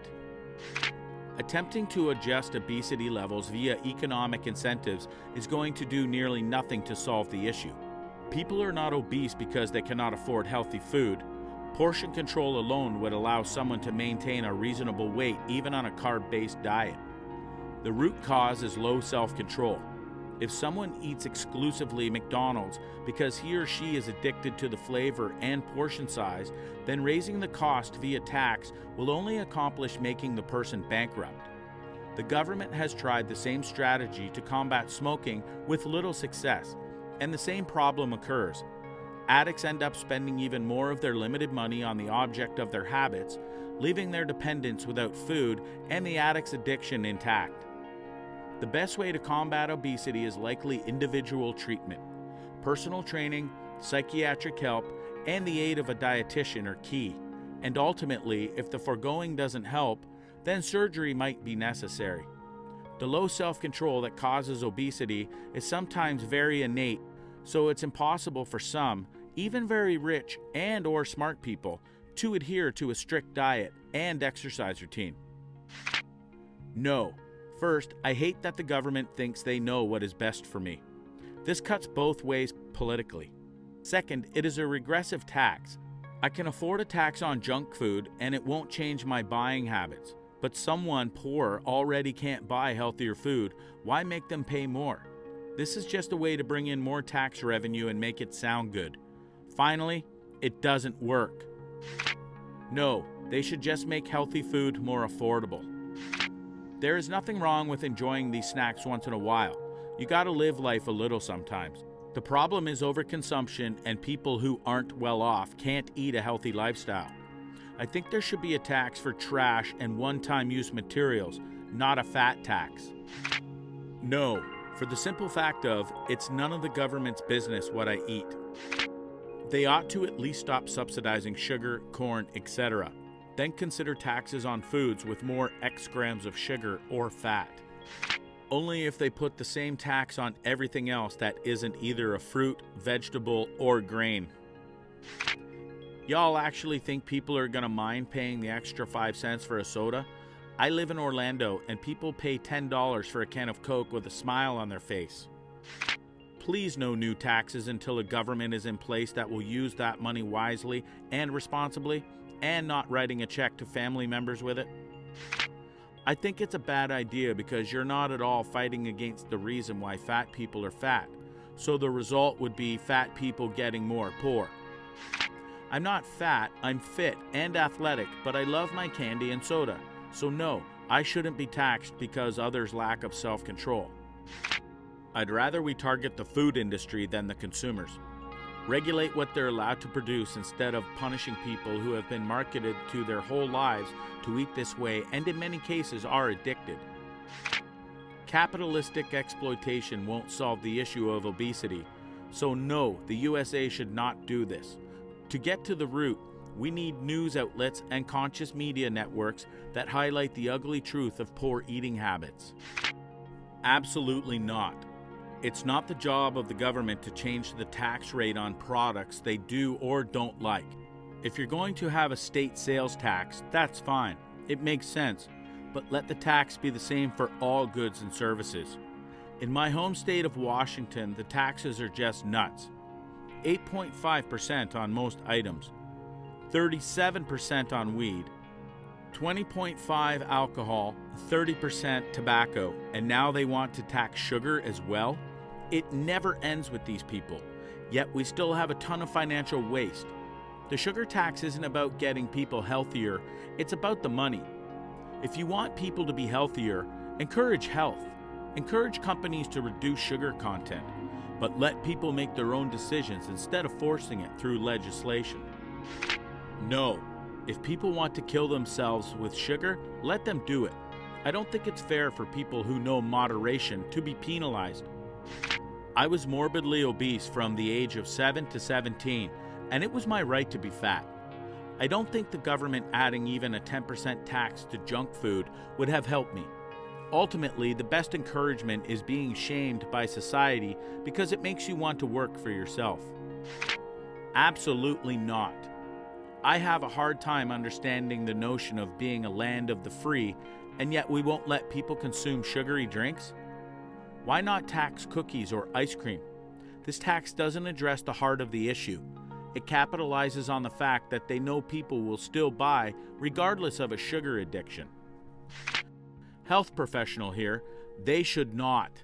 Attempting to adjust obesity levels via economic incentives is going to do nearly nothing to solve the issue. People are not obese because they cannot afford healthy food. Portion control alone would allow someone to maintain a reasonable weight even on a carb-based diet. The root cause is low self-control. If someone eats exclusively McDonald's because he or she is addicted to the flavor and portion size, then raising the cost via tax will only accomplish making the person bankrupt. The government has tried the same strategy to combat smoking with little success, and the same problem occurs. Addicts end up spending even more of their limited money on the object of their habits, leaving their dependents without food and the addict's addiction intact. The best way to combat obesity is likely individual treatment. Personal training, psychiatric help, and the aid of a dietitian are key. And ultimately, if the foregoing doesn't help, then surgery might be necessary. The low self-control that causes obesity is sometimes very innate, so it's impossible for some, even very rich and or smart people, to adhere to a strict diet and exercise routine. No. First, I hate that the government thinks they know what is best for me. This cuts both ways politically. Second, it is a regressive tax. I can afford a tax on junk food and it won't change my buying habits. But someone poor already can't buy healthier food. Why make them pay more? This is just a way to bring in more tax revenue and make it sound good. Finally, it doesn't work. No, they should just make healthy food more affordable. There is nothing wrong with enjoying these snacks once in a while. You gotta live life a little sometimes. The problem is overconsumption, and people who aren't well off can't eat a healthy lifestyle. I think there should be a tax for trash and one-time use materials, not a fat tax. No, for the simple fact of, it's none of the government's business what I eat. They ought to at least stop subsidizing sugar, corn, etc. Then consider taxes on foods with more X grams of sugar or fat. Only if they put the same tax on everything else that isn't either a fruit, vegetable, or grain. Y'all actually think people are gonna mind paying the extra 5 cents for a soda? I live in Orlando and people pay $10 for a can of Coke with a smile on their face. Please no new taxes until a government is in place that will use that money wisely and responsibly, and not writing a check to family members with it. I think it's a bad idea because you're not at all fighting against the reason why fat people are fat, so the result would be fat people getting more poor. I'm not fat, I'm fit and athletic, but I love my candy and soda, so no, I shouldn't be taxed because others lack of self-control. I'd rather we target the food industry than the consumers. Regulate what they're allowed to produce instead of punishing people who have been marketed to their whole lives to eat this way and in many cases are addicted. Capitalistic exploitation won't solve the issue of obesity, So no, the USA should not do this. To get to the root, we need news outlets and conscious media networks that highlight the ugly truth of poor eating habits. Absolutely not. It's not the job of the government to change the tax rate on products they do or don't like. If you're going to have a state sales tax, that's fine. It makes sense. But let the tax be the same for all goods and services. In my home state of Washington, the taxes are just nuts. 8.5% on most items, 37% on weed, 20.5% alcohol, 30% tobacco, and now they want to tax sugar as well? It never ends with these people, yet we still have a ton of financial waste. The sugar tax isn't about getting people healthier, it's about the money. If you want people to be healthier, encourage health. Encourage companies to reduce sugar content, but let people make their own decisions instead of forcing it through legislation. No, if people want to kill themselves with sugar, let them do it. I don't think it's fair for people who know moderation to be penalized. I was morbidly obese from the age of 7 to 17, and it was my right to be fat. I don't think the government adding even a 10% tax to junk food would have helped me. Ultimately, the best encouragement is being shamed by society because it makes you want to work for yourself. Absolutely not. I have a hard time understanding the notion of being a land of the free, and yet we won't let people consume sugary drinks? Why not tax cookies or ice cream? This tax doesn't address the heart of the issue. It capitalizes on the fact that they know people will still buy regardless of a sugar addiction. Health professional here, they should not.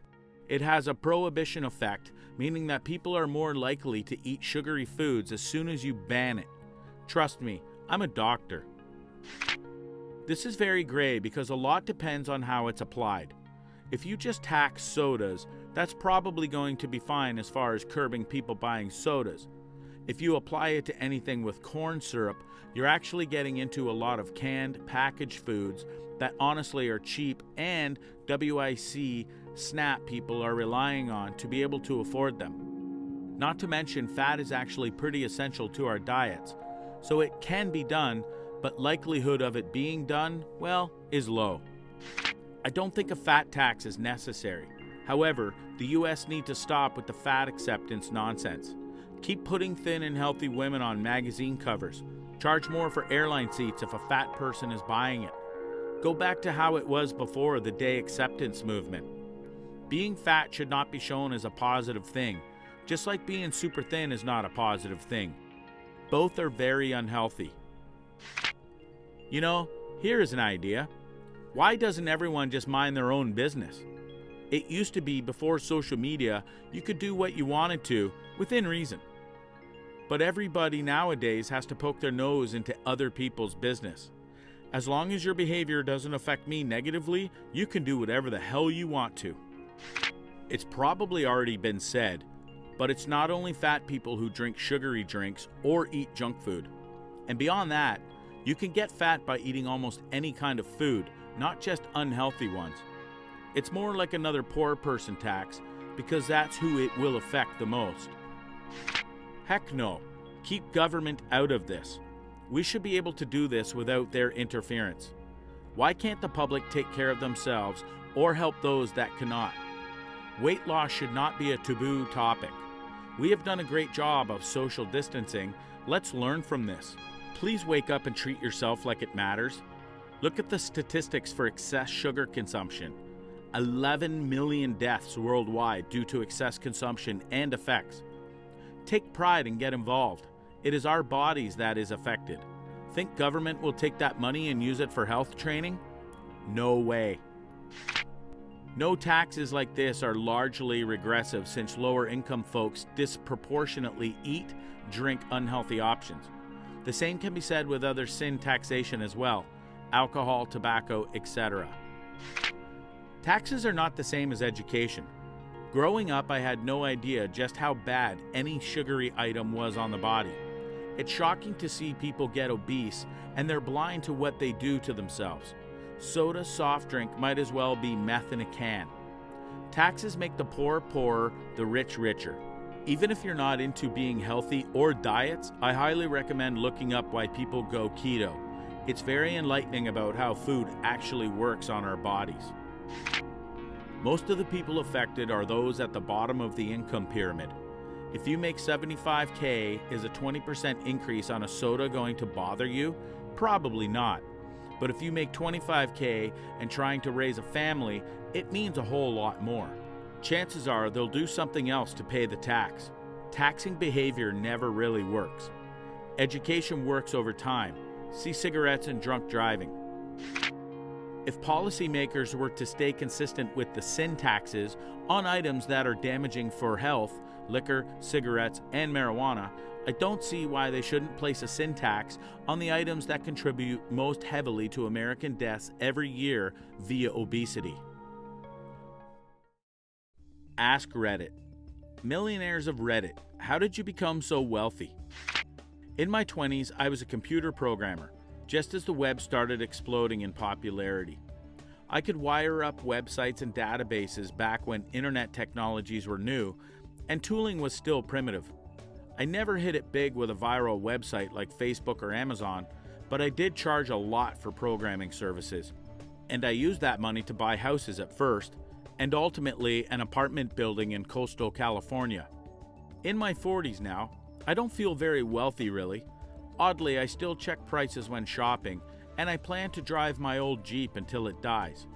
It has a prohibition effect, meaning that people are more likely to eat sugary foods as soon as you ban it. Trust me, I'm a doctor. This is very gray because a lot depends on how it's applied. If you just tax sodas, that's probably going to be fine as far as curbing people buying sodas. If you apply it to anything with corn syrup, you're actually getting into a lot of canned, packaged foods that honestly are cheap and WIC SNAP people are relying on to be able to afford them. Not to mention, fat is actually pretty essential to our diets, so it can be done, but likelihood of it being done, well, is low. I don't think a fat tax is necessary. However, the US need to stop with the fat acceptance nonsense. Keep putting thin and healthy women on magazine covers. Charge more for airline seats if a fat person is buying it. Go back to how it was before the day acceptance movement. Being fat should not be shown as a positive thing, just like being super thin is not a positive thing. Both are very unhealthy. You know, here is an idea. Why doesn't everyone just mind their own business? It used to be before social media, you could do what you wanted to, within reason. But everybody nowadays has to poke their nose into other people's business. As long as your behavior doesn't affect me negatively, you can do whatever the hell you want to. It's probably already been said, but it's not only fat people who drink sugary drinks or eat junk food. And beyond that, you can get fat by eating almost any kind of food, not just unhealthy ones. It's more like another poor person tax, because that's who it will affect the most. Heck no, keep government out of this. We should be able to do this without their interference. Why can't the public take care of themselves or help those that cannot? Weight loss should not be a taboo topic. We have done a great job of social distancing. Let's learn from this. Please wake up and treat yourself like it matters. Look at the statistics for excess sugar consumption. 11 million deaths worldwide due to excess consumption and effects. Take pride and get involved. It is our bodies that is affected. Think government will take that money and use it for health training? No way. No taxes like this are largely regressive since lower income folks disproportionately eat, drink unhealthy options. The same can be said with other sin taxation as well, alcohol, tobacco, etc. Taxes are not the same as education. Growing up, I had no idea just how bad any sugary item was on the body. It's shocking to see people get obese and they're blind to what they do to themselves. Soda, soft drink might as well be meth in a can. Taxes make the poor poorer, the rich richer. Even if you're not into being healthy or diets, I highly recommend looking up why people go keto. It's very enlightening about how food actually works on our bodies. Most of the people affected are those at the bottom of the income pyramid. If you make $75K, is a 20% increase on a soda going to bother you? Probably not. But if you make $25K and trying to raise a family, it means a whole lot more. Chances are they'll do something else to pay the tax. Taxing behavior never really works. Education works over time. See cigarettes and drunk driving. If policymakers were to stay consistent with the sin taxes on items that are damaging for health, liquor, cigarettes, and marijuana, I don't see why they shouldn't place a sin tax on the items that contribute most heavily to American deaths every year via obesity. Ask Reddit. Millionaires of Reddit, how did you become so wealthy? In my 20s, I was a computer programmer, just as the web started exploding in popularity. I could wire up websites and databases back when internet technologies were new, and tooling was still primitive. I never hit it big with a viral website like Facebook or Amazon, but I did charge a lot for programming services. And I used that money to buy houses at first, and ultimately an apartment building in coastal California. In my 40s now, I don't feel very wealthy really. Oddly, I still check prices when shopping, and I plan to drive my old Jeep until it dies.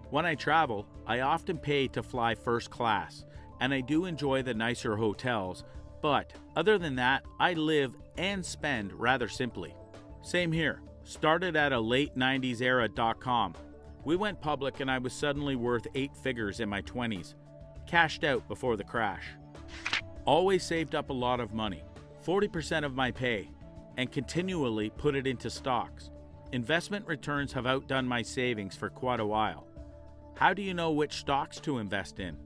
When I travel, I often pay to fly first class, and I do enjoy the nicer hotels, but other than that, I live and spend rather simply. Same here. Started at a late 90s era.com. We went public and I was suddenly worth 8 figures in my 20s. Cashed out before the crash. Always saved up a lot of money, 40% of my pay, and continually put it into stocks. Investment returns have outdone my savings for quite a while. How do you know which stocks to invest in?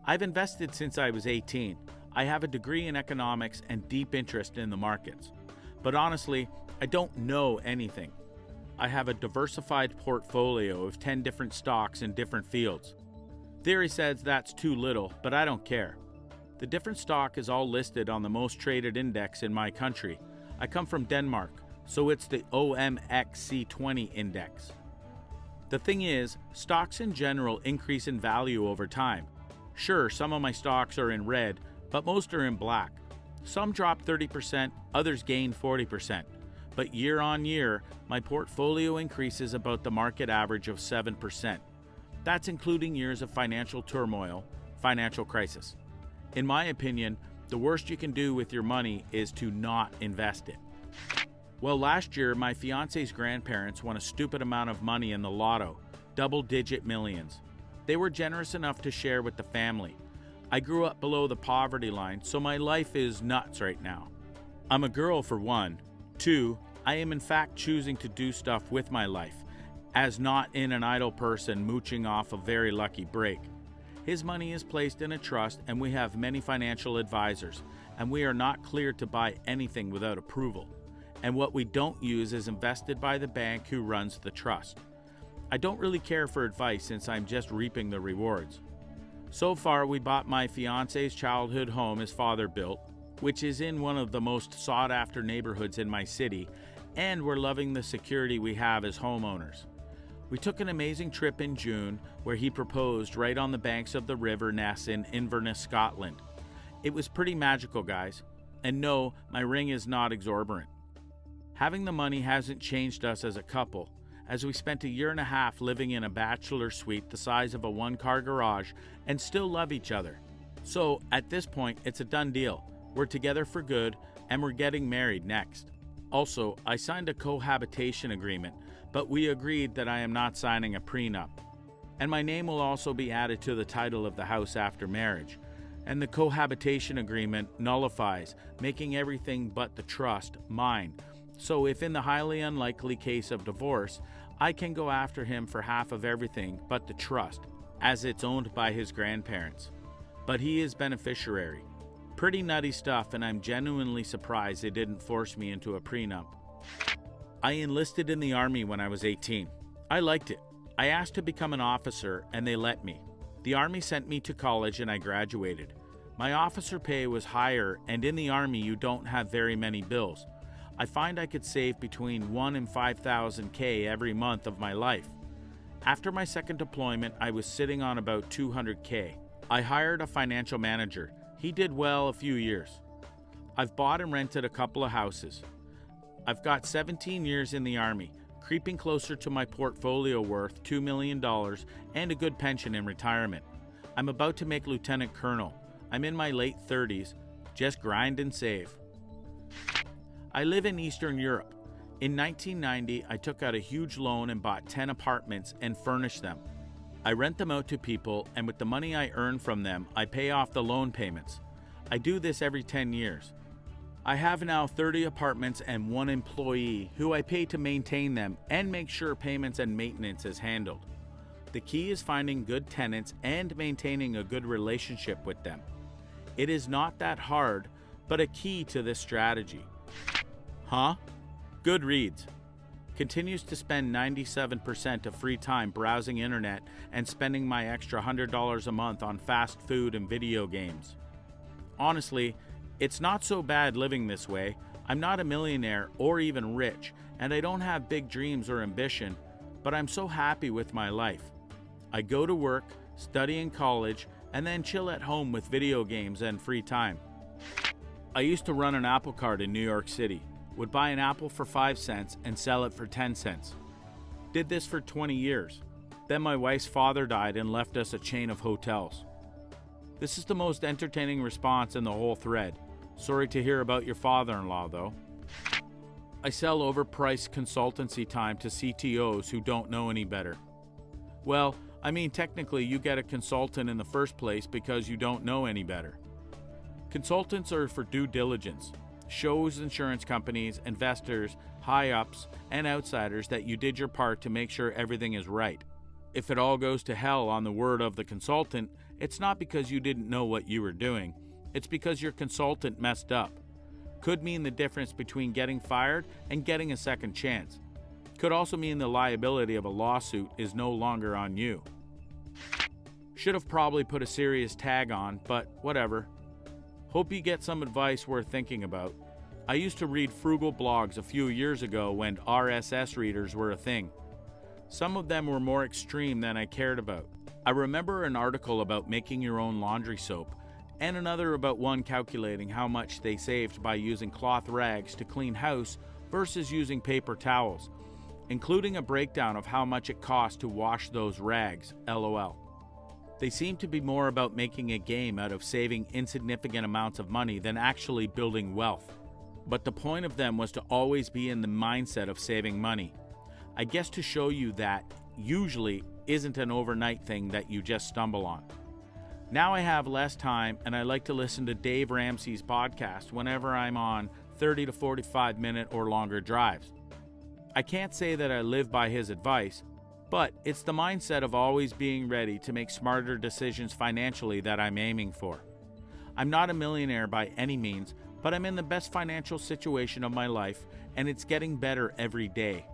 I've invested since I was 18. I have a degree in economics and deep interest in the markets. But honestly, I don't know anything. I have a diversified portfolio of 10 different stocks in different fields. Theory says that's too little, but I don't care. The different stock is all listed on the most traded index in my country. I come from Denmark, so it's the OMXC20 index. The thing is, stocks in general increase in value over time. Sure, some of my stocks are in red, but most are in black. Some drop 30%, others gain 40%. But year on year, my portfolio increases about the market average of 7%. That's including years of financial turmoil, financial crisis. In my opinion, the worst you can do with your money is to not invest it. Well, last year, my fiance's grandparents won a stupid amount of money in the lotto, double-digit millions. They were generous enough to share with the family. I grew up below the poverty line, so my life is nuts right now. I'm a girl for one. 2, I am in fact choosing to do stuff with my life, as not in an idle person mooching off a very lucky break. His money is placed in a trust and we have many financial advisors, and we are not cleared to buy anything without approval. And what we don't use is invested by the bank who runs the trust. I don't really care for advice since I'm just reaping the rewards. So far, we bought my fiance's childhood home his father built, which is in one of the most sought-after neighborhoods in my city, and we're loving the security we have as homeowners. We took an amazing trip in June where he proposed right on the banks of the River Ness in Inverness, Scotland. It was pretty magical, guys. And no, my ring is not exorbitant. Having the money hasn't changed us as a couple, as we spent a year and a half living in a bachelor suite the size of a one-car garage and still love each other. So, at this point, it's a done deal. We're together for good, and we're getting married next. Also, I signed a cohabitation agreement, but we agreed that I am not signing a prenup. And my name will also be added to the title of the house after marriage. And the cohabitation agreement nullifies, making everything but the trust mine. So if in the highly unlikely case of divorce, I can go after him for half of everything but the trust, as it's owned by his grandparents. But he is beneficiary. Pretty nutty stuff, and I'm genuinely surprised they didn't force me into a prenup. I enlisted in the Army when I was 18. I liked it. I asked to become an officer, and they let me. The Army sent me to college, and I graduated. My officer pay was higher, and in the Army you don't have very many bills. I find I could save between 1 and 5,000 K every month of my life. After my second deployment, I was sitting on about 200 K. I hired a financial manager. He did well a few years. I've bought and rented a couple of houses. I've got 17 years in the Army, creeping closer to my portfolio worth $2 million and a good pension in retirement. I'm about to make Lieutenant Colonel. I'm in my late 30s. Just grind and save. I live in Eastern Europe. In 1990, I took out a huge loan and bought 10 apartments and furnished them. I rent them out to people, and with the money I earn from them, I pay off the loan payments. I do this every 10 years. I have now 30 apartments and 1 employee who I pay to maintain them and make sure payments and maintenance is handled. The key is finding good tenants and maintaining a good relationship with them. It is not that hard, but a key to this strategy. Huh? Good reads. Continues to spend 97% of free time browsing internet and spending my extra $100 a month on fast food and video games. Honestly, it's not so bad living this way. I'm not a millionaire or even rich, and I don't have big dreams or ambition, but I'm so happy with my life. I go to work, study in college, and then chill at home with video games and free time. I used to run an apple cart in New York City. Would buy an apple for 5 cents and sell it for 10 cents. Did this for 20 years. Then my wife's father died and left us a chain of hotels. This is the most entertaining response in the whole thread. Sorry to hear about your father-in-law, though. I sell overpriced consultancy time to CTOs who don't know any better. Well, I mean, technically you get a consultant in the first place because you don't know any better. Consultants are for due diligence. Shows insurance companies, investors, high-ups, and outsiders that you did your part to make sure everything is right. If it all goes to hell on the word of the consultant, it's not because you didn't know what you were doing. It's because your consultant messed up. Could mean the difference between getting fired and getting a second chance. Could also mean the liability of a lawsuit is no longer on you. Should have probably put a serious tag on, but whatever. Hope you get some advice worth thinking about. I used to read frugal blogs a few years ago when RSS readers were a thing. Some of them were more extreme than I cared about. I remember an article about making your own laundry soap, and another about one calculating how much they saved by using cloth rags to clean house versus using paper towels, including a breakdown of how much it cost to wash those rags, LOL. They seem to be more about making a game out of saving insignificant amounts of money than actually building wealth. But the point of them was to always be in the mindset of saving money. I guess to show you that usually isn't an overnight thing that you just stumble on. Now I have less time and I like to listen to Dave Ramsey's podcast whenever I'm on 30 to 45 minute or longer drives. I can't say that I live by his advice, but it's the mindset of always being ready to make smarter decisions financially that I'm aiming for. I'm not a millionaire by any means, but I'm in the best financial situation of my life, and it's getting better every day.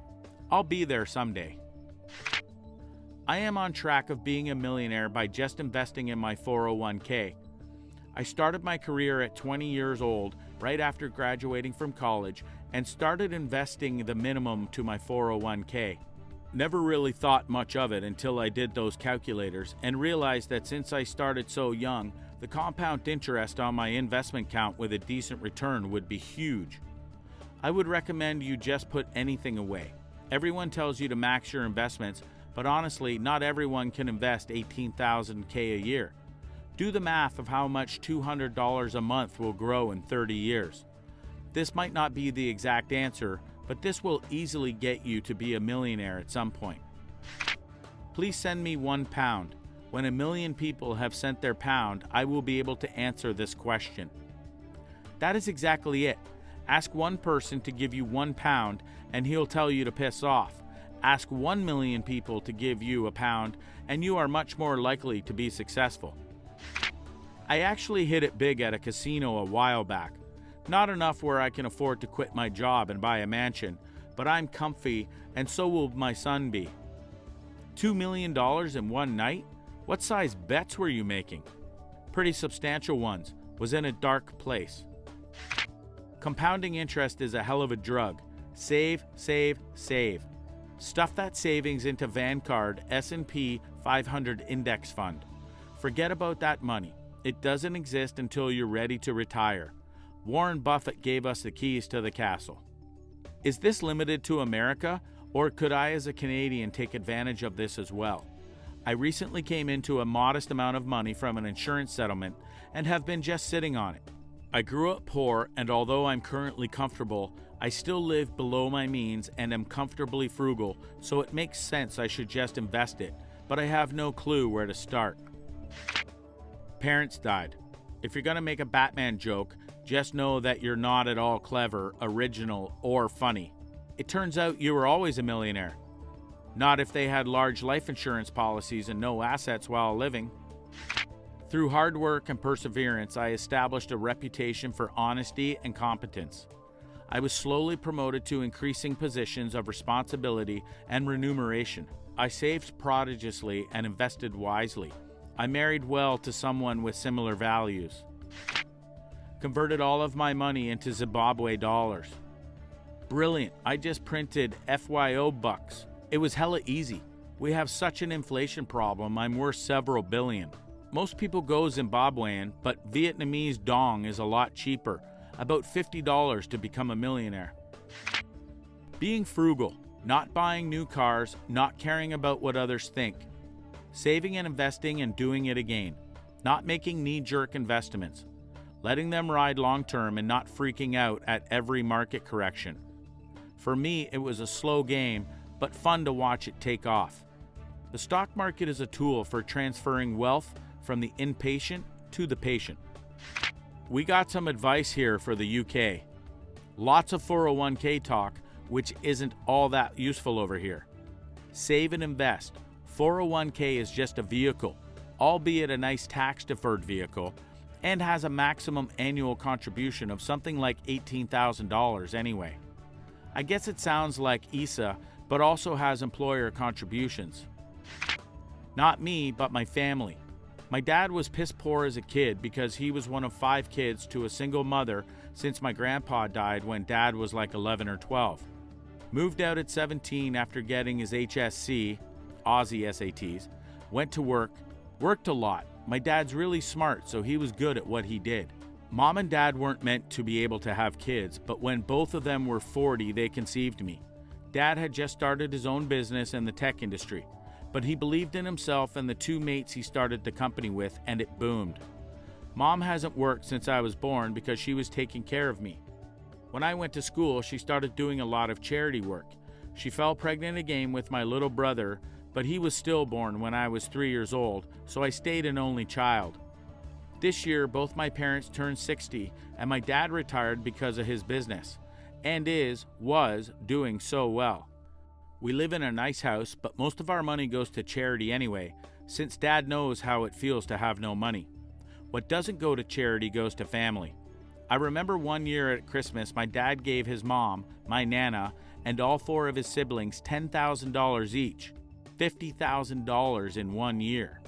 I'll be there someday. I am on track of being a millionaire by just investing in my 401k. I started my career at 20 years old, right after graduating from college, and started investing the minimum to my 401k. Never really thought much of it until I did those calculators and realized that since I started so young, the compound interest on my investment account with a decent return would be huge. I would recommend you just put anything away. Everyone tells you to max your investments, but honestly, not everyone can invest $18,000 a year. Do the math of how much $200 a month will grow in 30 years. This might not be the exact answer, but this will easily get you to be a millionaire at some point. Please send me £1. When 1 million people have sent their pound, I will be able to answer this question. That is exactly it. Ask one person to give you £1 and he'll tell you to piss off. Ask 1 million people to give you £1 and you are much more likely to be successful. I actually hit it big at a casino a while back. Not enough where I can afford to quit my job and buy a mansion, but I'm comfy and so will my son be. $2 million in one night? What size bets were you making? pretty substantial ones, was in a dark place. Compounding interest is a hell of a drug. Save, save, save. Stuff that savings into Vanguard S&P 500 index fund. Forget about that money. It doesn't exist until you're ready to retire. Warren Buffett gave us the keys to the castle. Is this limited to America, or could I as a Canadian take advantage of this as well? I recently came into a modest amount of money from an insurance settlement and have been just sitting on it. I grew up poor, and although I'm currently comfortable, I still live below my means and am comfortably frugal, so it makes sense I should just invest it, but I have no clue where to start. Parents died. If you're gonna make a Batman joke, just know that you're not at all clever, original, or funny. It turns out you were always a millionaire. Not if they had large life insurance policies and no assets while living. Through hard work and perseverance, I established a reputation for honesty and competence. I was slowly promoted to increasing positions of responsibility and remuneration. I saved prodigiously and invested wisely. I married well to someone with similar values. Converted all of my money into Zimbabwe dollars. Brilliant, I just printed FYO bucks. It was hella easy. We have such an inflation problem, I'm worth several billion. Most people go Zimbabwean, but Vietnamese dong is a lot cheaper, about $50 to become a millionaire. Being frugal, not buying new cars, not caring about what others think. Saving and investing and doing it again. Not making knee-jerk investments. Letting them ride long-term and not freaking out at every market correction. For me, it was a slow game, but fun to watch it take off. The stock market is a tool for transferring wealth from the impatient to the patient. We got some advice here for the UK. Lots of 401k talk, which isn't all that useful over here. Save and invest. 401k is just a vehicle, albeit a nice tax-deferred vehicle, and has a maximum annual contribution of something like $18,000 anyway. I guess it sounds like ISA, but also has employer contributions. Not me, but my family. My dad was piss poor as a kid because he was one of 5 kids to a single mother since my grandpa died when dad was like 11 or 12. Moved out at 17 after getting his HSC, Aussie SATs, went to work, worked a lot. My dad's really smart, so he was good at what he did. Mom and dad weren't meant to be able to have kids, but when both of them were 40, they conceived me. Dad had just started his own business in the tech industry, but he believed in himself and the 2 mates he started the company with, and it boomed. Mom hasn't worked since I was born because she was taking care of me. When I went to school, she started doing a lot of charity work. She fell pregnant again with my little brother, but he was stillborn when I was 3 years old, so I stayed an only child. This year, both my parents turned 60, and my dad retired because of his business, and was doing so well. We live in a nice house, but most of our money goes to charity anyway, since Dad knows how it feels to have no money. What doesn't go to charity goes to family. I remember one year at Christmas, my dad gave his mom, my Nana, and all 4 of his siblings $10,000 each. $50,000 in 1 year.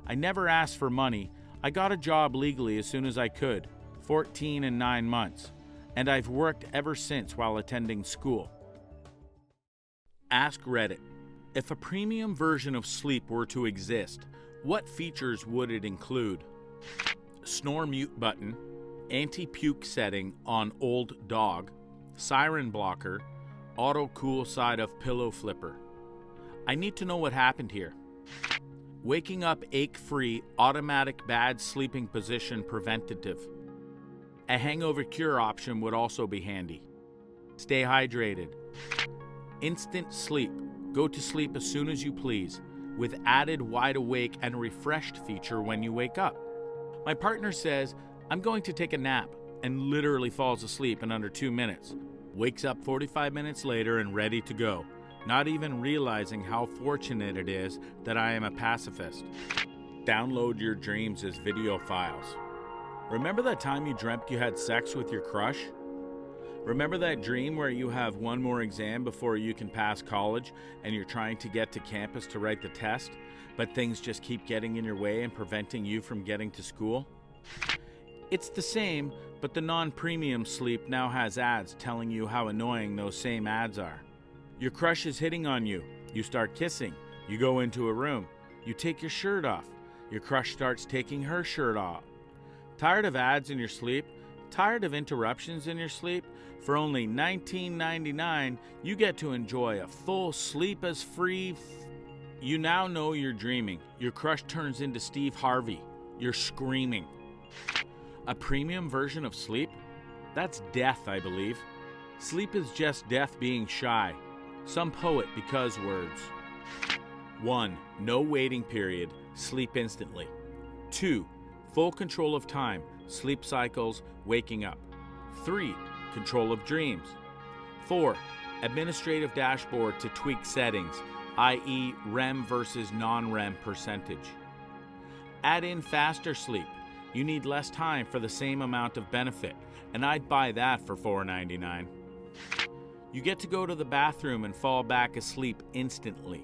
I never asked for money. I got a job legally as soon as I could, 14 and 9 months, and I've worked ever since while attending school. Ask Reddit. If a premium version of sleep were to exist, what features would it include? Snore mute button, anti-puke setting on old dog, siren blocker, auto cool side of pillow flipper. I need to know what happened here. Waking up ache-free, automatic bad sleeping position preventative. A hangover cure option would also be handy. Stay hydrated. Instant sleep. Go to sleep as soon as you please, with added wide awake and refreshed feature when you wake up. My partner says, I'm going to take a nap, and literally falls asleep in under 2 minutes. Wakes up 45 minutes later and ready to go, not even realizing how fortunate it is that I am a pacifist. Download your dreams as video files. Remember that time you dreamt you had sex with your crush? Remember that dream where you have one more exam before you can pass college and you're trying to get to campus to write the test, but things just keep getting in your way and preventing you from getting to school? It's the same, but the non-premium sleep now has ads telling you how annoying those same ads are. Your crush is hitting on you. You start kissing. You go into a room. You take your shirt off. Your crush starts taking her shirt off. Tired of ads in your sleep? Tired of interruptions in your sleep? For only $19.99, you get to enjoy a full sleep-as-free. You now know you're dreaming. Your crush turns into Steve Harvey. You're screaming. A premium version of sleep? That's death, I believe. Sleep is just death being shy. Some poet because words. 1. No waiting period. Sleep instantly. 2. Full control of time. Sleep cycles. Waking up. 3. Control of dreams. 4. Administrative dashboard to tweak settings, i.e. REM versus non-REM percentage. Add in faster sleep. You need less time for the same amount of benefit, and I'd buy that for $4.99. You get to go to the bathroom and fall back asleep instantly.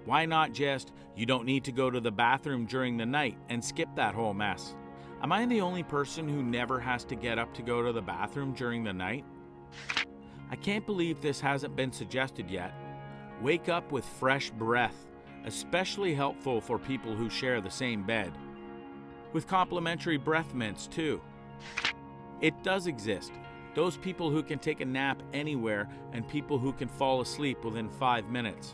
Why not just, you don't need to go to the bathroom during the night and skip that whole mess? Am I the only person who never has to get up to go to the bathroom during the night? I can't believe this hasn't been suggested yet. Wake up with fresh breath, especially helpful for people who share the same bed. With complimentary breath mints too. It does exist. Those people who can take a nap anywhere and people who can fall asleep within 5 minutes.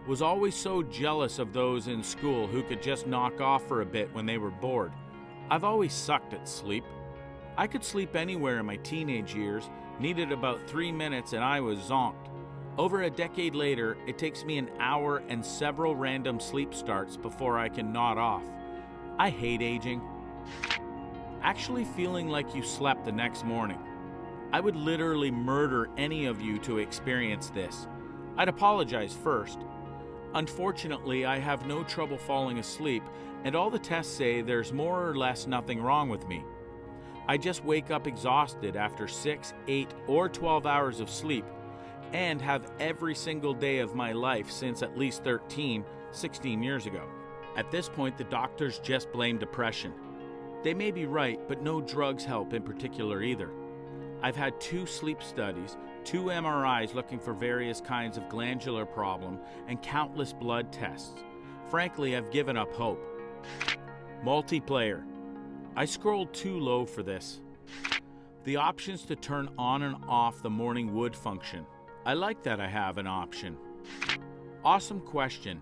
Was always so jealous of those in school who could just knock off for a bit when they were bored. I've always sucked at sleep. I could sleep anywhere in my teenage years, needed about 3 minutes and I was zonked. Over a decade later, it takes me an hour and several random sleep starts before I can nod off. I hate aging. Actually feeling like you slept the next morning. I would literally murder any of you to experience this. I'd apologize first. Unfortunately, I have no trouble falling asleep, and all the tests say there's more or less nothing wrong with me. I just wake up exhausted after 6, 8, or 12 hours of sleep, and have every single day of my life since at least 16 years ago. At this point, the doctors just blame depression. They may be right, but no drugs help in particular either. I've had 2 sleep studies, 2 MRIs looking for various kinds of glandular problem, and countless blood tests. Frankly, I've given up hope. Multiplayer. I scrolled too low for this. The options to turn on and off the morning wood function. I like that I have an option. Awesome question.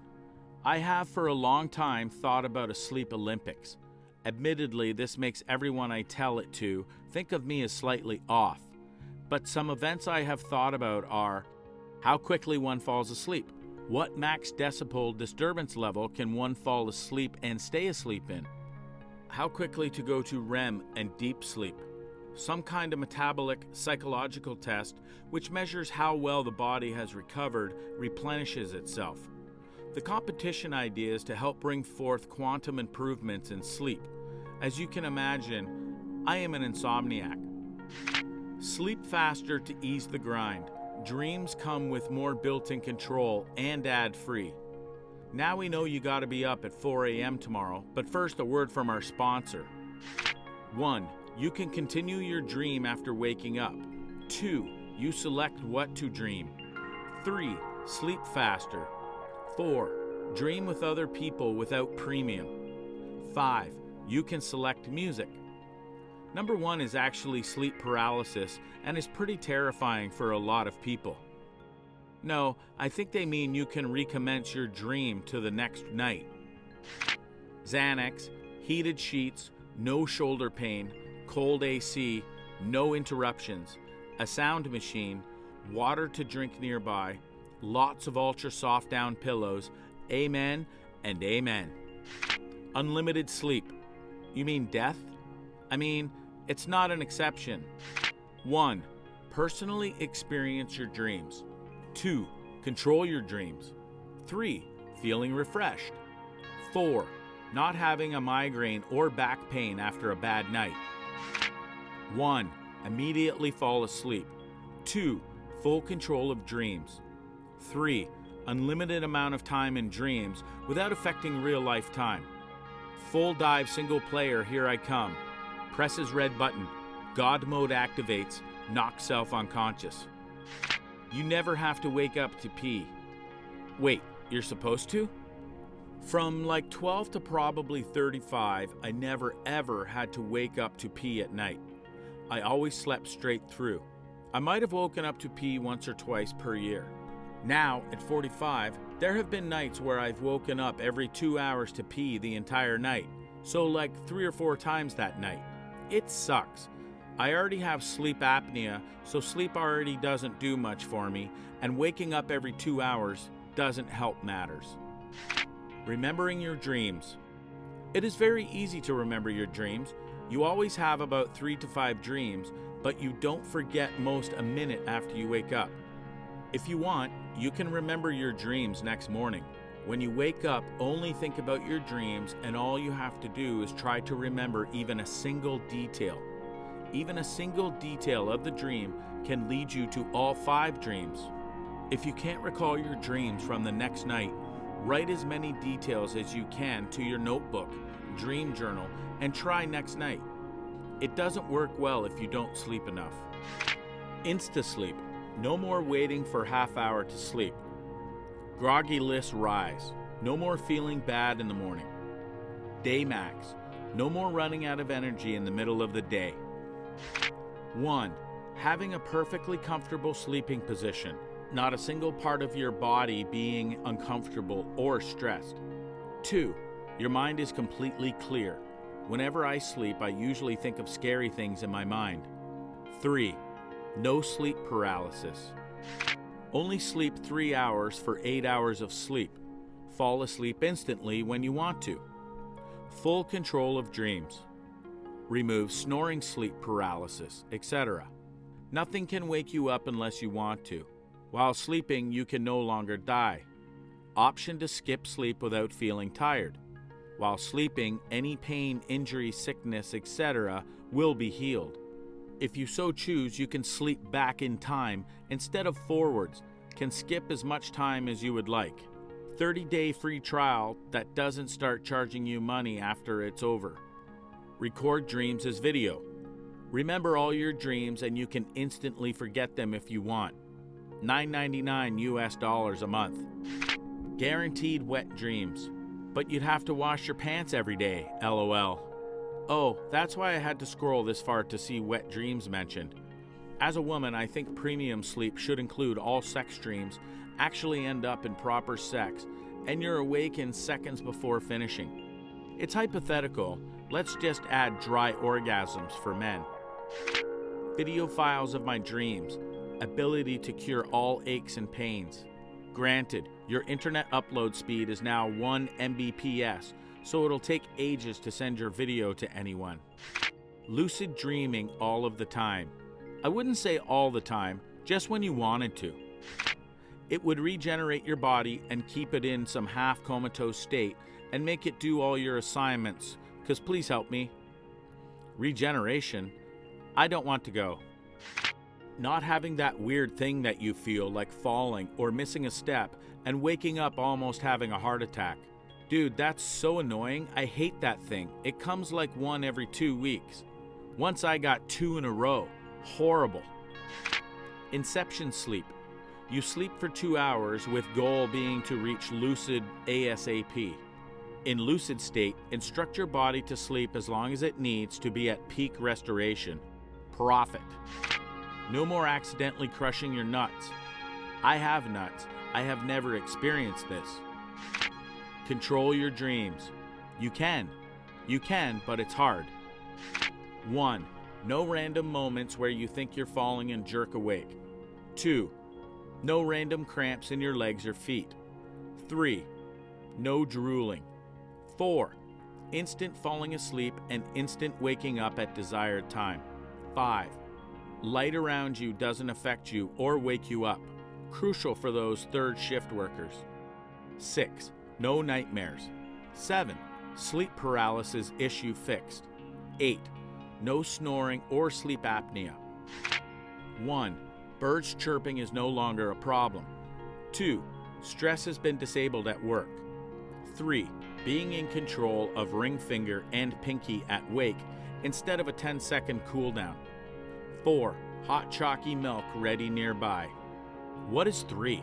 I have for a long time thought about a sleep Olympics. Admittedly, this makes everyone I tell it to think of me as slightly off. But some events I have thought about are how quickly one falls asleep. What max decibel disturbance level can one fall asleep and stay asleep in? How quickly to go to REM and deep sleep? Some kind of metabolic psychological test which measures how well the body has recovered, replenishes itself. The competition idea is to help bring forth quantum improvements in sleep. As you can imagine, I am an insomniac. Sleep faster to ease the grind. Dreams come with more built-in control and ad-free. Now we know you gotta be up at 4 a.m. tomorrow, but first a word from our sponsor. 1. You can continue your dream after waking up. 2. You select what to dream. 3. Sleep faster. 4. Dream with other people without premium. 5. You can select music. Number 1 is actually sleep paralysis and is pretty terrifying for a lot of people. No, I think they mean you can recommence your dream to the next night. Xanax, heated sheets, no shoulder pain, cold AC, no interruptions, a sound machine, water to drink nearby, lots of ultra soft down pillows, amen and amen. Unlimited sleep. You mean death? I mean, it's not an exception. 1. Personally experience your dreams. 2. Control your dreams. 3. Feeling refreshed. 4. Not having a migraine or back pain after a bad night. 1. Immediately fall asleep. 2. Full control of dreams. 3. Unlimited amount of time in dreams without affecting real-life time. Full dive single player, here I come. Presses red button. God mode activates. Knocks self unconscious. You never have to wake up to pee. Wait, you're supposed to? From like 12 to probably 35, I never ever had to wake up to pee at night. I always slept straight through. I might have woken up to pee once or twice per year. Now, at 45, there have been nights where I've woken up every 2 hours to pee the entire night, so like 3 or 4 times that night. It sucks. I already have sleep apnea, so sleep already doesn't do much for me, and waking up every 2 hours doesn't help matters. Remembering your dreams. It is very easy to remember your dreams. You always have about 3 to 5 dreams, but you don't forget most a minute after you wake up. If you want, you can remember your dreams next morning. When you wake up, only think about your dreams, and all you have to do is try to remember even a single detail. Even a single detail of the dream can lead you to all 5 dreams. If you can't recall your dreams from the next night, write as many details as you can to your notebook, dream journal, and try next night. It doesn't work well if you don't sleep enough. Insta-sleep. No more waiting for half hour to sleep. Groggy lists rise. No more feeling bad in the morning. Day max. No more running out of energy in the middle of the day. 1. Having a perfectly comfortable sleeping position. Not a single part of your body being uncomfortable or stressed. 2. Your mind is completely clear. Whenever I sleep, I usually think of scary things in my mind. 3. No sleep paralysis. Only sleep 3 hours for 8 hours of sleep. Fall asleep instantly when you want to. Full control of dreams. Remove snoring sleep paralysis, etc. Nothing can wake you up unless you want to. While sleeping, you can no longer die. Option to skip sleep without feeling tired. While sleeping, any pain, injury, sickness, etc. will be healed. If you so choose, you can sleep back in time instead of forwards, can skip as much time as you would like. 30-day free trial that doesn't start charging you money after it's over. Record dreams as video. Remember all your dreams and you can instantly forget them if you want. $9.99 US a month. Guaranteed wet dreams. But you'd have to wash your pants every day, LOL. Oh, that's why I had to scroll this far to see wet dreams mentioned. As a woman, I think premium sleep should include all sex dreams, actually end up in proper sex, and you're awake in seconds before finishing. It's hypothetical. Let's just add dry orgasms for men. Video files of my dreams. Ability to cure all aches and pains. Granted, your internet upload speed is now 1 Mbps, so it'll take ages to send your video to anyone. Lucid dreaming all of the time. I wouldn't say all the time, just when you wanted to. It would regenerate your body and keep it in some half comatose state and make it do all your assignments, because please help me. Regeneration? I don't want to go. Not having that weird thing that you feel like falling or missing a step and waking up almost having a heart attack. Dude, that's so annoying. I hate that thing. It comes like 1 every 2 weeks. Once I got 2 in a row. Horrible. Inception sleep. You sleep for 2 hours with goal being to reach lucid ASAP. In lucid state, instruct your body to sleep as long as it needs to be at peak restoration. Profit. No more accidentally crushing your nuts. I have nuts. I have never experienced this. Control your dreams. You can, but it's hard. 1. No random moments where you think you're falling and jerk awake. 2. No random cramps in your legs or feet. 3. No drooling. 4. Instant falling asleep and instant waking up at desired time. 5. Light around you doesn't affect you or wake you up. Crucial for those third shift workers. 6. No nightmares. 7. Sleep paralysis issue fixed. 8. No snoring or sleep apnea. 1. Birds chirping is no longer a problem. 2. Stress has been disabled at work. 3. Being in control of ring finger and pinky at wake instead of a 10-second cooldown. 4. Hot chalky milk ready nearby. What is 3?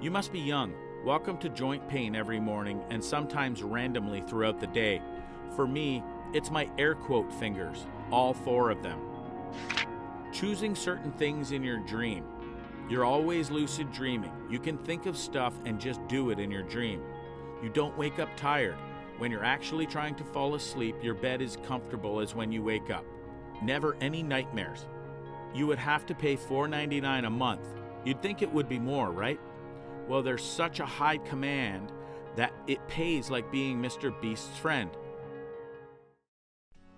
You must be young. Welcome to joint pain every morning and sometimes randomly throughout the day. For me, it's my air quote fingers, all 4 of them. Choosing certain things in your dream. You're always lucid dreaming. You can think of stuff and just do it in your dream. You don't wake up tired. When you're actually trying to fall asleep, your bed is comfortable as when you wake up. Never any nightmares. You would have to pay $4.99 a month. You'd think it would be more, right? Well, there's such a high command that it pays like being Mr. Beast's friend.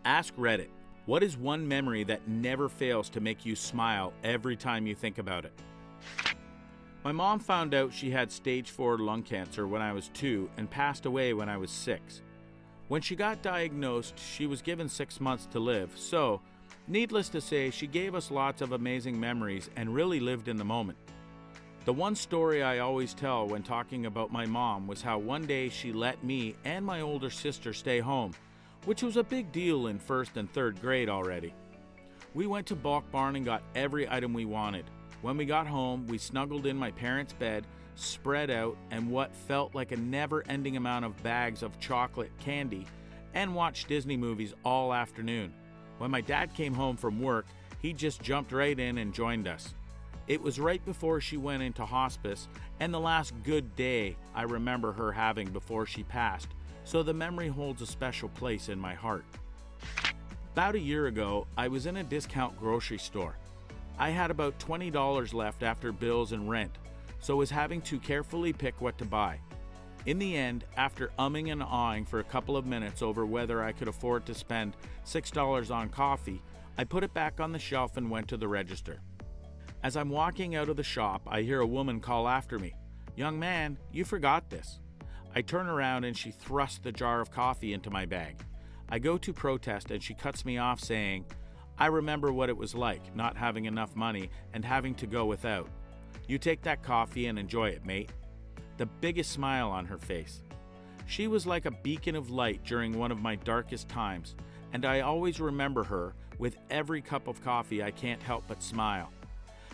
Ask Reddit, what is one memory that never fails to make you smile every time you think about it? My mom found out she had stage 4 lung cancer when I was 2 and passed away when I was 6. When she got diagnosed, she was given 6 months to live, so, needless to say, she gave us lots of amazing memories and really lived in the moment. The one story I always tell when talking about my mom was how one day she let me and my older sister stay home, which was a big deal in 1st and 3rd grade already. We went to Bulk Barn and got every item we wanted. When we got home, we snuggled in my parents' bed, spread out, and what felt like a never-ending amount of bags of chocolate candy, and watched Disney movies all afternoon. When my dad came home from work, he just jumped right in and joined us. It was right before she went into hospice, and the last good day I remember her having before she passed, so the memory holds a special place in my heart. About a year ago, I was in a discount grocery store. I had about $20 left after bills and rent, so was having to carefully pick what to buy. In the end, after umming and ahhing for a couple of minutes over whether I could afford to spend $6 on coffee, I put it back on the shelf and went to the register. As I'm walking out of the shop, I hear a woman call after me, "Young man, you forgot this." I turn around and she thrusts the jar of coffee into my bag. I go to protest and she cuts me off saying, "I remember what it was like, not having enough money and having to go without. You take that coffee and enjoy it, mate." The biggest smile on her face. She was like a beacon of light during one of my darkest times, and I always remember her. With every cup of coffee, I can't help but smile.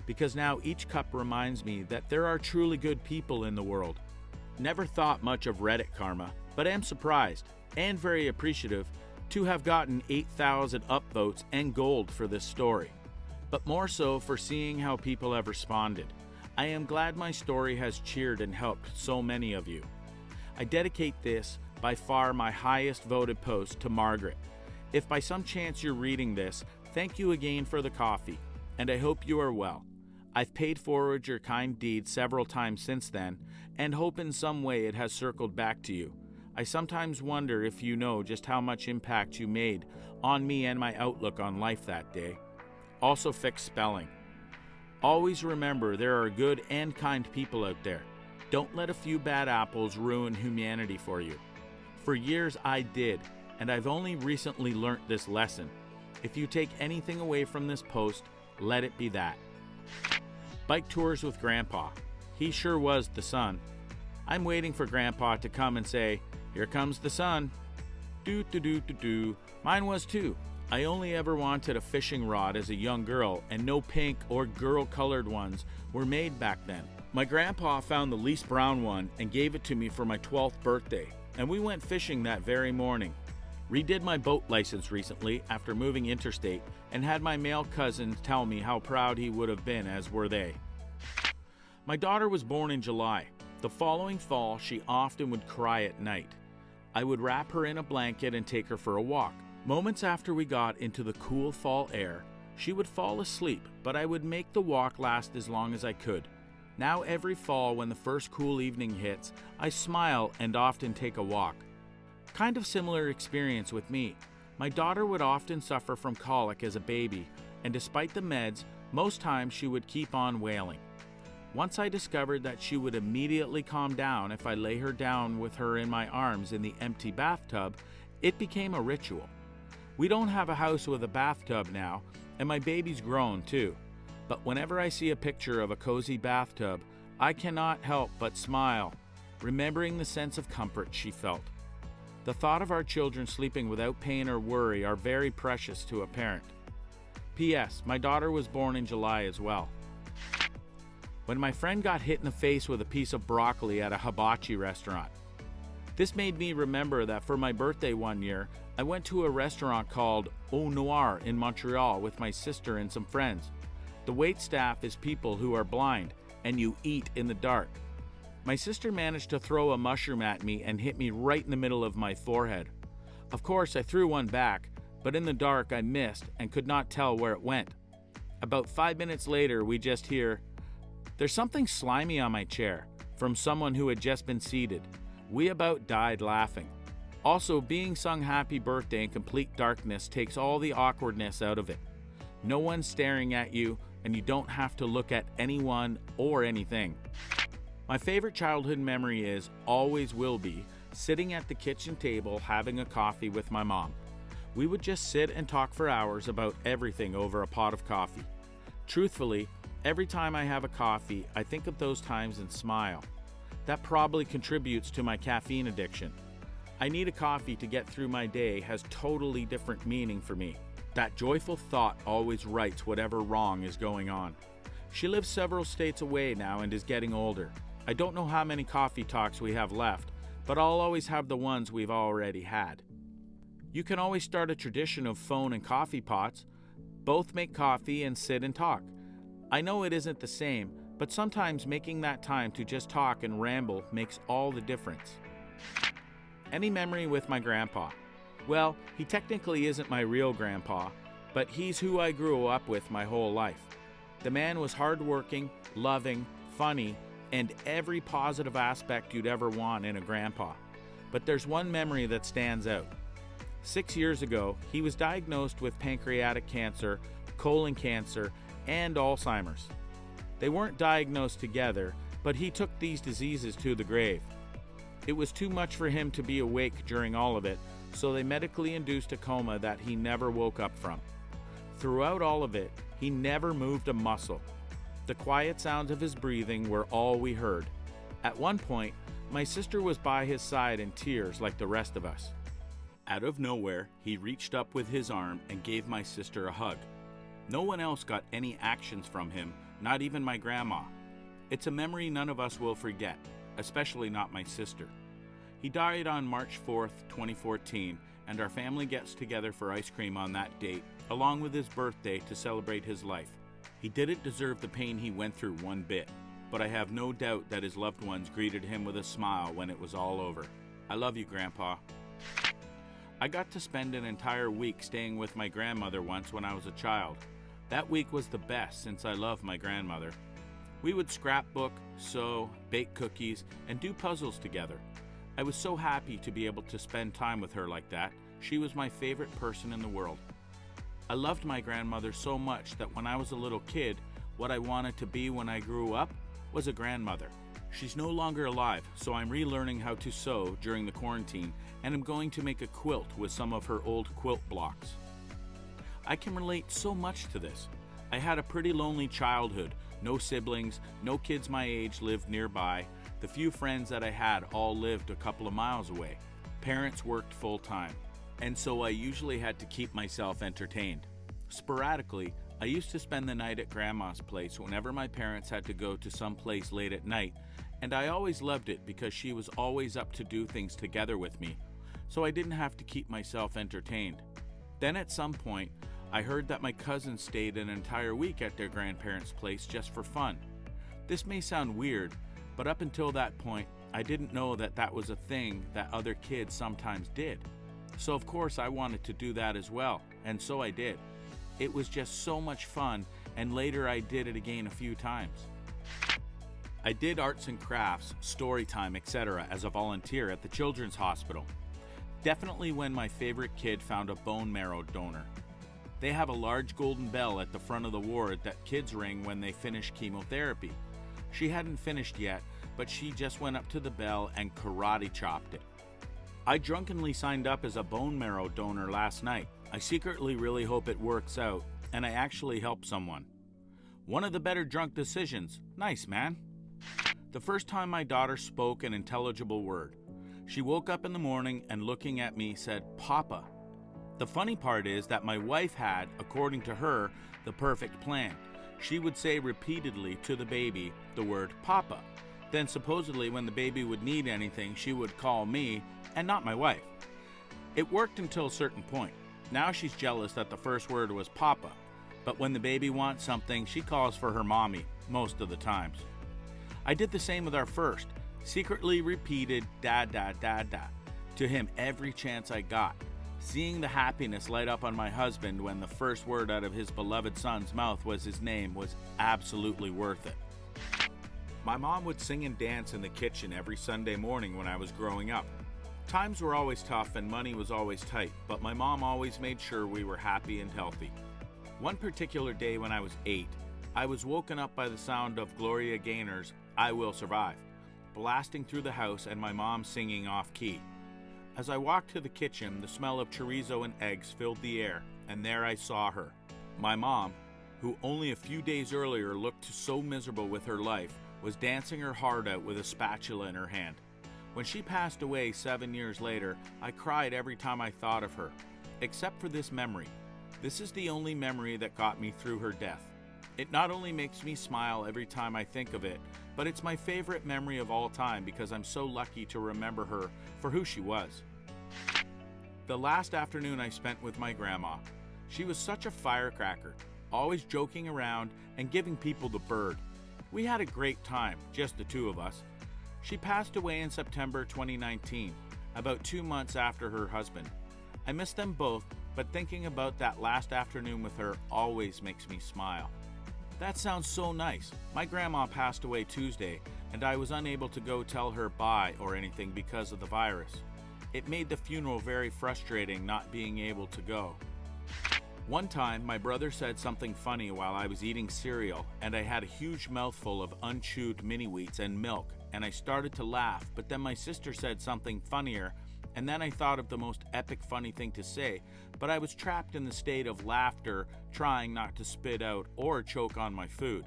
Because now each cup reminds me that there are truly good people in the world. Never thought much of Reddit karma, but am surprised and very appreciative to have gotten 8,000 upvotes and gold for this story, but more so for seeing how people have responded. I am glad my story has cheered and helped so many of you. I dedicate this, by far my highest voted post, to Margaret. If by some chance you're reading this, thank you again for the coffee, and I hope you are well. I've paid forward your kind deed several times since then, and hope in some way it has circled back to you. I sometimes wonder if you know just how much impact you made on me and my outlook on life that day. Also fix spelling. Always remember there are good and kind people out there. Don't let a few bad apples ruin humanity for you. For years I did, and I've only recently learnt this lesson. If you take anything away from this post, let it be that. Bike tours with Grandpa. He sure was the sun. I'm waiting for Grandpa to come and say, "Here comes the sun." Do. Mine was too. I only ever wanted a fishing rod as a young girl, and no pink or girl-colored ones were made back then. My grandpa found the least brown one and gave it to me for my 12th birthday, and we went fishing that very morning. Redid my boat license recently after moving interstate, and had my male cousins tell me how proud he would have been, as were they. My daughter was born in July. The following fall, she often would cry at night. I would wrap her in a blanket and take her for a walk. Moments after we got into the cool fall air, she would fall asleep, but I would make the walk last as long as I could. Now every fall when the first cool evening hits, I smile and often take a walk. Kind of similar experience with me. My daughter would often suffer from colic as a baby, and despite the meds, most times she would keep on wailing. Once I discovered that she would immediately calm down if I lay her down with her in my arms in the empty bathtub, it became a ritual. We don't have a house with a bathtub now, and my baby's grown too. But whenever I see a picture of a cozy bathtub, I cannot help but smile, remembering the sense of comfort she felt. The thought of our children sleeping without pain or worry are very precious to a parent. P.S. My daughter was born in July as well. When my friend got hit in the face with a piece of broccoli at a hibachi restaurant. This made me remember that for my birthday one year, I went to a restaurant called Au Noir in Montreal with my sister and some friends. The wait staff is people who are blind, and you eat in the dark. My sister managed to throw a mushroom at me and hit me right in the middle of my forehead. Of course, I threw one back, but in the dark I missed and could not tell where it went. About 5 minutes later, we just hear, "There's something slimy on my chair," from someone who had just been seated. We about died laughing. Also, being sung happy birthday in complete darkness takes all the awkwardness out of it. No one's staring at you, and you don't have to look at anyone or anything. My favorite childhood memory is, always will be, sitting at the kitchen table having a coffee with my mom. We would just sit and talk for hours about everything over a pot of coffee. Truthfully, every time I have a coffee, I think of those times and smile. That probably contributes to my caffeine addiction. I need a coffee to get through my day has totally different meaning for me. That joyful thought always rights whatever wrong is going on. She lives several states away now and is getting older. I don't know how many coffee talks we have left, but I'll always have the ones we've already had. You can always start a tradition of phone and coffee pots. Both make coffee and sit and talk. I know it isn't the same, but sometimes making that time to just talk and ramble makes all the difference. Any memory with my grandpa? Well, he technically isn't my real grandpa, but he's who I grew up with my whole life. The man was hardworking, loving, funny, and every positive aspect you'd ever want in a grandpa. But there's one memory that stands out. 6 years ago, he was diagnosed with pancreatic cancer, colon cancer, and Alzheimer's. They weren't diagnosed together, but he took these diseases to the grave. It was too much for him to be awake during all of it, so they medically induced a coma that he never woke up from. Throughout all of it, he never moved a muscle. The quiet sounds of his breathing were all we heard. At one point, my sister was by his side in tears like the rest of us. Out of nowhere, he reached up with his arm and gave my sister a hug. No one else got any actions from him, not even my grandma. It's a memory none of us will forget, especially not my sister. He died on March 4th, 2014, and our family gets together for ice cream on that date, along with his birthday to celebrate his life. He didn't deserve the pain he went through one bit, but I have no doubt that his loved ones greeted him with a smile when it was all over. I love you, Grandpa. I got to spend an entire week staying with my grandmother once when I was a child. That week was the best since I love my grandmother. We would scrapbook, sew, bake cookies, and do puzzles together. I was so happy to be able to spend time with her like that. She was my favorite person in the world. I loved my grandmother so much that when I was a little kid, what I wanted to be when I grew up was a grandmother. She's no longer alive, so I'm relearning how to sew during the quarantine, and I'm going to make a quilt with some of her old quilt blocks. I can relate so much to this. I had a pretty lonely childhood. No siblings, no kids my age lived nearby. The few friends that I had all lived a couple of miles away. Parents worked full-time, and so I usually had to keep myself entertained. Sporadically, I used to spend the night at Grandma's place whenever my parents had to go to some place late at night, and I always loved it because she was always up to do things together with me, so I didn't have to keep myself entertained. Then at some point, I heard that my cousins stayed an entire week at their grandparents' place just for fun. This may sound weird, but up until that point, I didn't know that that was a thing that other kids sometimes did. So of course I wanted to do that as well, and so I did. It was just so much fun, and later I did it again a few times. I did arts and crafts, story time, etc. as a volunteer at the Children's Hospital. Definitely when my favorite kid found a bone marrow donor. They have a large golden bell at the front of the ward that kids ring when they finish chemotherapy. She hadn't finished yet, but she just went up to the bell and karate chopped it. I drunkenly signed up as a bone marrow donor last night. I secretly really hope it works out, and I actually help someone. One of the better drunk decisions. Nice, man. The first time my daughter spoke an intelligible word. She woke up in the morning and looking at me said, "Papa." The funny part is that my wife had, according to her, the perfect plan. She would say repeatedly to the baby the word "Papa." Then supposedly when the baby would need anything, she would call me and not my wife. It worked until a certain point. Now she's jealous that the first word was "Papa." But when the baby wants something, she calls for her mommy most of the times. I did the same with our first, secretly repeated "Dad, Dad, Dad, Dad" to him every chance I got. Seeing the happiness light up on my husband when the first word out of his beloved son's mouth was his name was absolutely worth it. My mom would sing and dance in the kitchen every Sunday morning when I was growing up. Times were always tough and money was always tight, but my mom always made sure we were happy and healthy. One particular day when I was 8, I was woken up by the sound of Gloria Gaynor's "I Will Survive," blasting through the house and my mom singing off key. As I walked to the kitchen, the smell of chorizo and eggs filled the air, and there I saw her. My mom, who only a few days earlier looked so miserable with her life, was dancing her heart out with a spatula in her hand. When she passed away 7 years later, I cried every time I thought of her, except for this memory. This is the only memory that got me through her death. It not only makes me smile every time I think of it, but it's my favorite memory of all time because I'm so lucky to remember her for who she was. The last afternoon I spent with my grandma. She was such a firecracker, always joking around and giving people the bird. We had a great time, just the two of us. She passed away in September 2019, about 2 months after her husband. I miss them both, but thinking about that last afternoon with her always makes me smile. That sounds so nice. My grandma passed away Tuesday, and I was unable to go tell her bye or anything because of the virus. It made the funeral very frustrating not being able to go. One time, my brother said something funny while I was eating cereal, and I had a huge mouthful of unchewed mini-wheats and milk, and I started to laugh, but then my sister said something funnier, and then I thought of the most epic funny thing to say, but I was trapped in the state of laughter, trying not to spit out or choke on my food,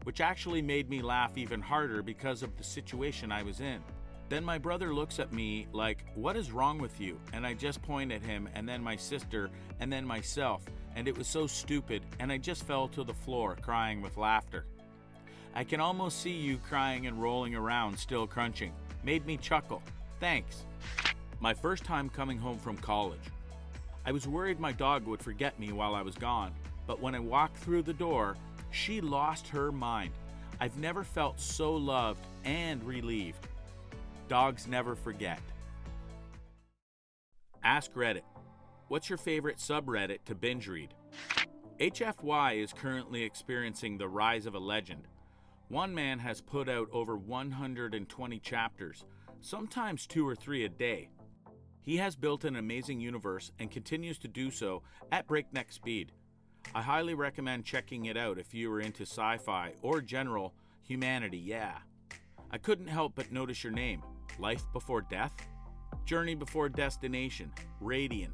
which actually made me laugh even harder because of the situation I was in. Then my brother looks at me like, "What is wrong with you?" And I just point at him, and then my sister, and then myself, and it was so stupid, and I just fell to the floor crying with laughter. I can almost see you crying and rolling around, still crunching. Made me chuckle. Thanks. My first time coming home from college. I was worried my dog would forget me while I was gone, but when I walked through the door, she lost her mind. I've never felt so loved and relieved. Dogs never forget. Ask Reddit. What's your favorite subreddit to binge read? HFY is currently experiencing the rise of a legend. One man has put out over 120 chapters, sometimes 2 or 3 a day. He has built an amazing universe and continues to do so at breakneck speed. I highly recommend checking it out if you are into sci-fi or general humanity, yeah. I couldn't help but notice your name. Life Before Death? Journey Before Destination. Radiant.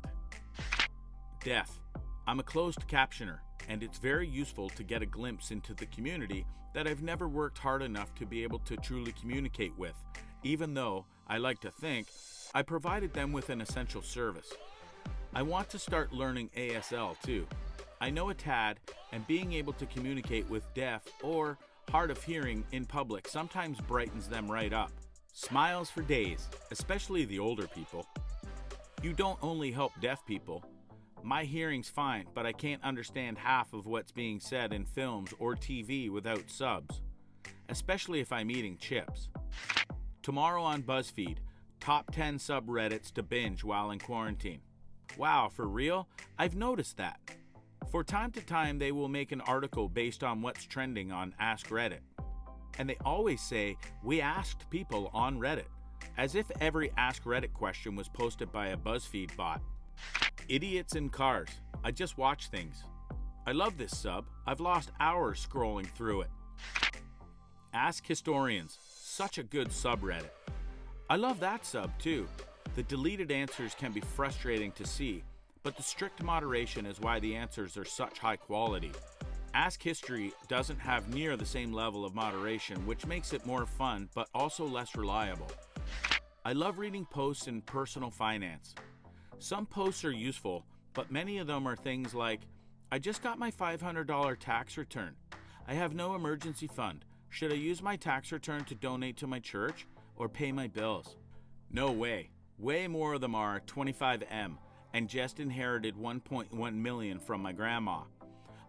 Death. I'm a closed captioner, and it's very useful to get a glimpse into the community that I've never worked hard enough to be able to truly communicate with, even though, I like to think, I provided them with an essential service. I want to start learning ASL too. I know a tad, and being able to communicate with deaf or hard of hearing in public sometimes brightens them right up. Smiles for days, especially the older people. You don't only help deaf people. My hearing's fine, but I can't understand half of what's being said in films or TV without subs, especially if I'm eating chips. Tomorrow on BuzzFeed, top 10 subreddits to binge while in quarantine. Wow, for real? I've noticed that. For time to time, they will make an article based on what's trending on Ask Reddit. And they always say, "We asked people on Reddit," as if every Ask Reddit question was posted by a BuzzFeed bot. Idiots in Cars. I just watch things. I love this sub. I've lost hours scrolling through it. Ask Historians. Such a good subreddit. I love that sub too. The deleted answers can be frustrating to see, but the strict moderation is why the answers are such high quality. Ask History doesn't have near the same level of moderation, which makes it more fun but also less reliable. I love reading posts in personal finance. Some posts are useful, but many of them are things like, I just got my $500 tax return. I have no emergency fund. Should I use my tax return to donate to my church or pay my bills? No way. Way more of them are 25M and just inherited 1.1 million from my grandma.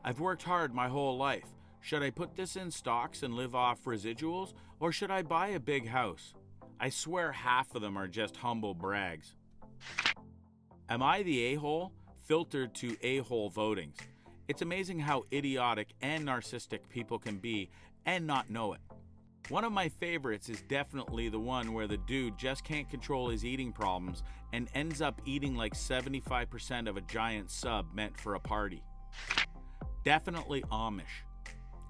I've worked hard my whole life. Should I put this in stocks and live off residuals, or should I buy a big house? I swear half of them are just humble brags. Am I the a-hole? Filtered to a-hole votings. It's amazing how idiotic and narcissistic people can be and not know it. One of my favorites is definitely the one where the dude just can't control his eating problems and ends up eating like 75% of a giant sub meant for a party. Definitely Amish.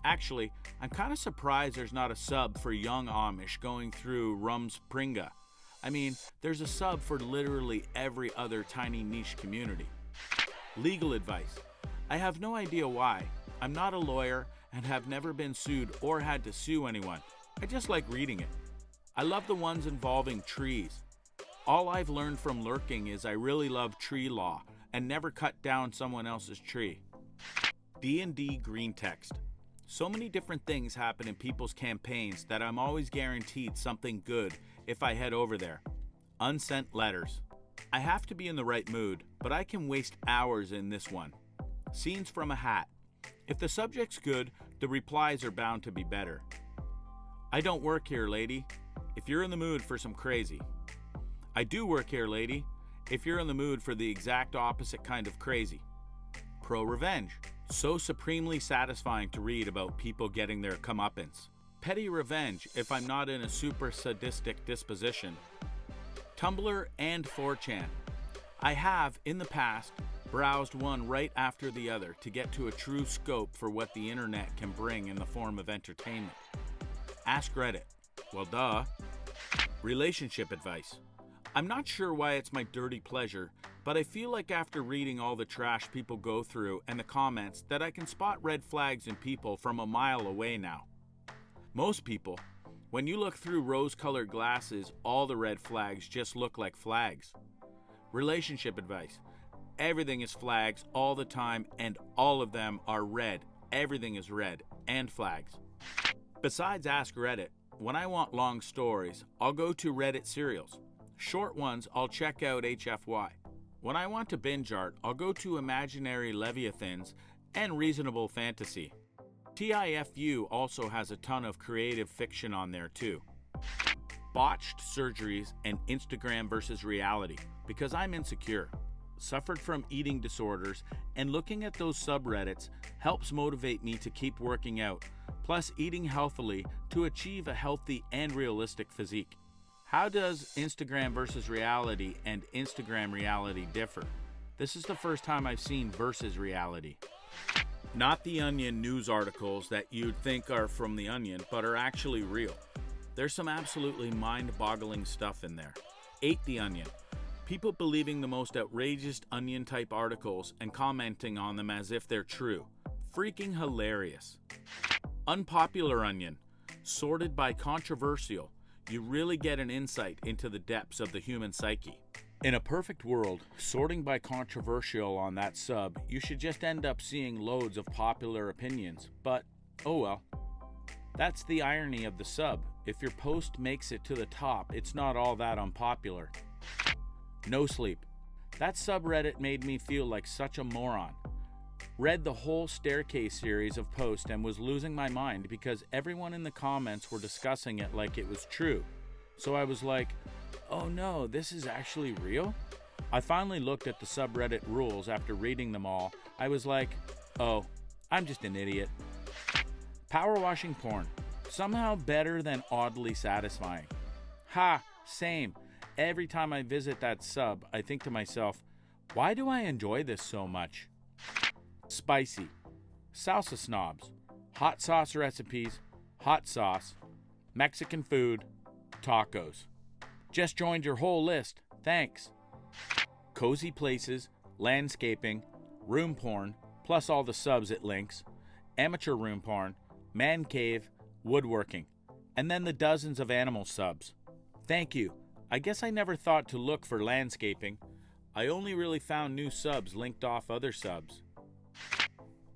Actually, I'm kind of surprised there's not a sub for young Amish going through Rumspringa. I mean, there's a sub for literally every other tiny niche community. Legal advice. I have no idea why. I'm not a lawyer and have never been sued or had to sue anyone. I just like reading it. I love the ones involving trees. All I've learned from lurking is I really love tree law and never cut down someone else's tree. D&D green text. So many different things happen in people's campaigns that I'm always guaranteed something good if I head over there. Unsent letters. I have to be in the right mood, but I can waste hours in this one. Scenes from a hat. If the subject's good, the replies are bound to be better. I don't work here, lady. If you're in the mood for some crazy. I do work here, lady. If you're in the mood for the exact opposite kind of crazy. Pro-revenge. So supremely satisfying to read about people getting their comeuppance. Petty revenge if I'm not in a super sadistic disposition. Tumblr and 4chan. I have, in the past, browsed one right after the other to get to a true scope for what the internet can bring in the form of entertainment. Ask Reddit. Well, duh. Relationship advice. I'm not sure why it's my dirty pleasure, but I feel like after reading all the trash people go through and the comments that I can spot red flags in people from a mile away now. Most people, when you look through rose-colored glasses, all the red flags just look like flags. Relationship advice. Everything is flags all the time and all of them are red. Everything is red and flags. Besides Ask Reddit, when I want long stories, I'll go to Reddit serials. Short ones, I'll check out HFY. When I want to binge art, I'll go to Imaginary Leviathans and Reasonable Fantasy. TIFU also has a ton of creative fiction on there too. Botched surgeries and Instagram versus reality, because I'm insecure. Suffered from eating disorders, and looking at those subreddits helps motivate me to keep working out, plus eating healthily to achieve a healthy and realistic physique. How does Instagram versus reality and Instagram reality differ? This is the first time I've seen versus reality. Not the Onion news articles that you'd think are from the Onion, but are actually real. There's some absolutely mind-boggling stuff in there. 8 the Onion. People believing the most outrageous Onion-type articles and commenting on them as if they're true. Freaking hilarious. Unpopular Onion. Sorted by controversial. You really get an insight into the depths of the human psyche. In a perfect world, sorting by controversial on that sub, you should just end up seeing loads of popular opinions, but oh well. That's the irony of the sub. If your post makes it to the top, it's not all that unpopular. No sleep. That subreddit made me feel like such a moron. Read the whole staircase series of posts and was losing my mind because everyone in the comments were discussing it like it was true. So I was like, oh no, this is actually real? I finally looked at the subreddit rules after reading them all. I was like, oh, I'm just an idiot. Power washing porn. Somehow better than oddly satisfying. Ha, same. Every time I visit that sub, I think to myself, why do I enjoy this so much? Spicy. Salsa snobs. Hot sauce recipes. Hot sauce. Mexican food. Tacos. Just joined your whole list. Thanks. Cozy places. Landscaping. Room porn. Plus all the subs it links. amateur room porn, man cave, woodworking, and then the dozens of animal subs. Thank you. I guess I never thought to look for landscaping. I only really found new subs linked off other subs.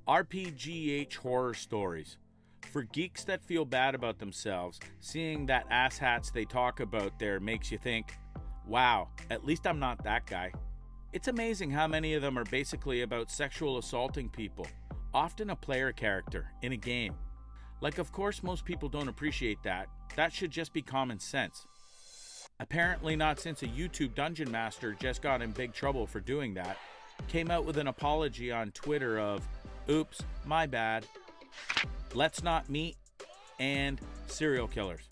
RPGH horror stories. For geeks that feel bad about themselves, seeing that asshats they talk about there makes you think, wow, at least I'm not that guy. It's amazing how many of them are basically about sexual assaulting people, often a player character, in a game. Like, of course most people don't appreciate that. That should just be common sense. Apparently not, since a YouTube dungeon master just got in big trouble for doing that. Came out with an apology on Twitter of, oops, my bad, let's not meet, and serial killers.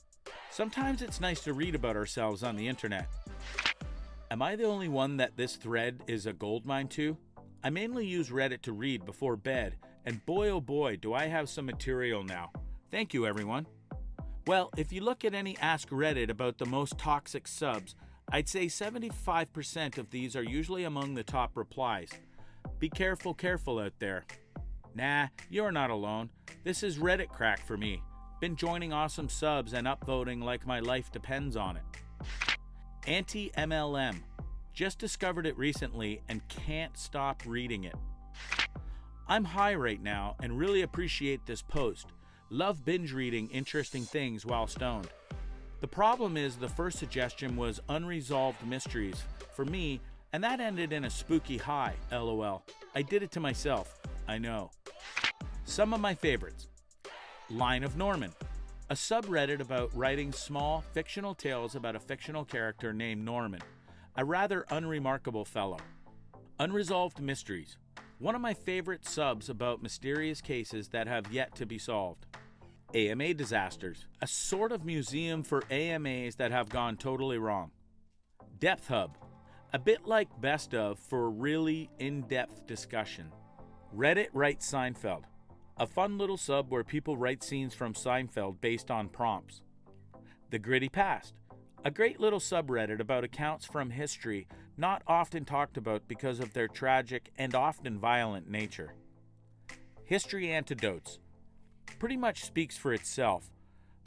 Sometimes it's nice to read about ourselves on the internet. Am I the only one that this thread is a goldmine to? I mainly use Reddit to read before bed, and boy oh boy do I have some material now. Thank you, everyone. Well, if you look at any Ask Reddit about the most toxic subs, I'd say 75% of these are usually among the top replies. Be careful out there. Nah, you're not alone. This is Reddit crack for me. Been joining awesome subs and upvoting like my life depends on it. Anti-MLM. Just discovered it recently and can't stop reading it. I'm high right now and really appreciate this post. Love binge reading interesting things while stoned. The problem is the first suggestion was unresolved mysteries for me, and that ended in a spooky high, lol. I did it to myself, I know. Some of my favorites. Line of Norman, a subreddit about writing small fictional tales about a fictional character named Norman, a rather unremarkable fellow. Unresolved mysteries, one of my favorite subs about mysterious cases that have yet to be solved. AMA disasters, a sort of museum for AMAs that have gone totally wrong. Depth Hub, a bit like Best Of for really in-depth discussion. Reddit writes Seinfeld, a fun little sub where people write scenes from Seinfeld based on prompts. The Gritty Past, a great little subreddit about accounts from history not often talked about because of their tragic and often violent nature. History Antidotes, pretty much speaks for itself,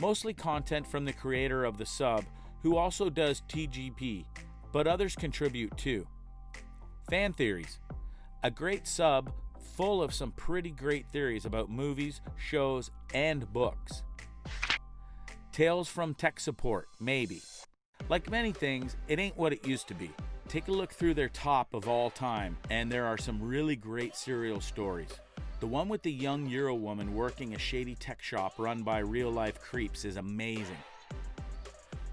mostly content from the creator of the sub, who also does TGP, but others contribute too. Fan Theories, a great sub full of some pretty great theories about movies, shows, and books. Tales from Tech Support, maybe. Like many things, it ain't what it used to be. Take a look through their top of all time, and there are some really great serial stories. The one with the young Euro woman working a shady tech shop run by real-life creeps is amazing.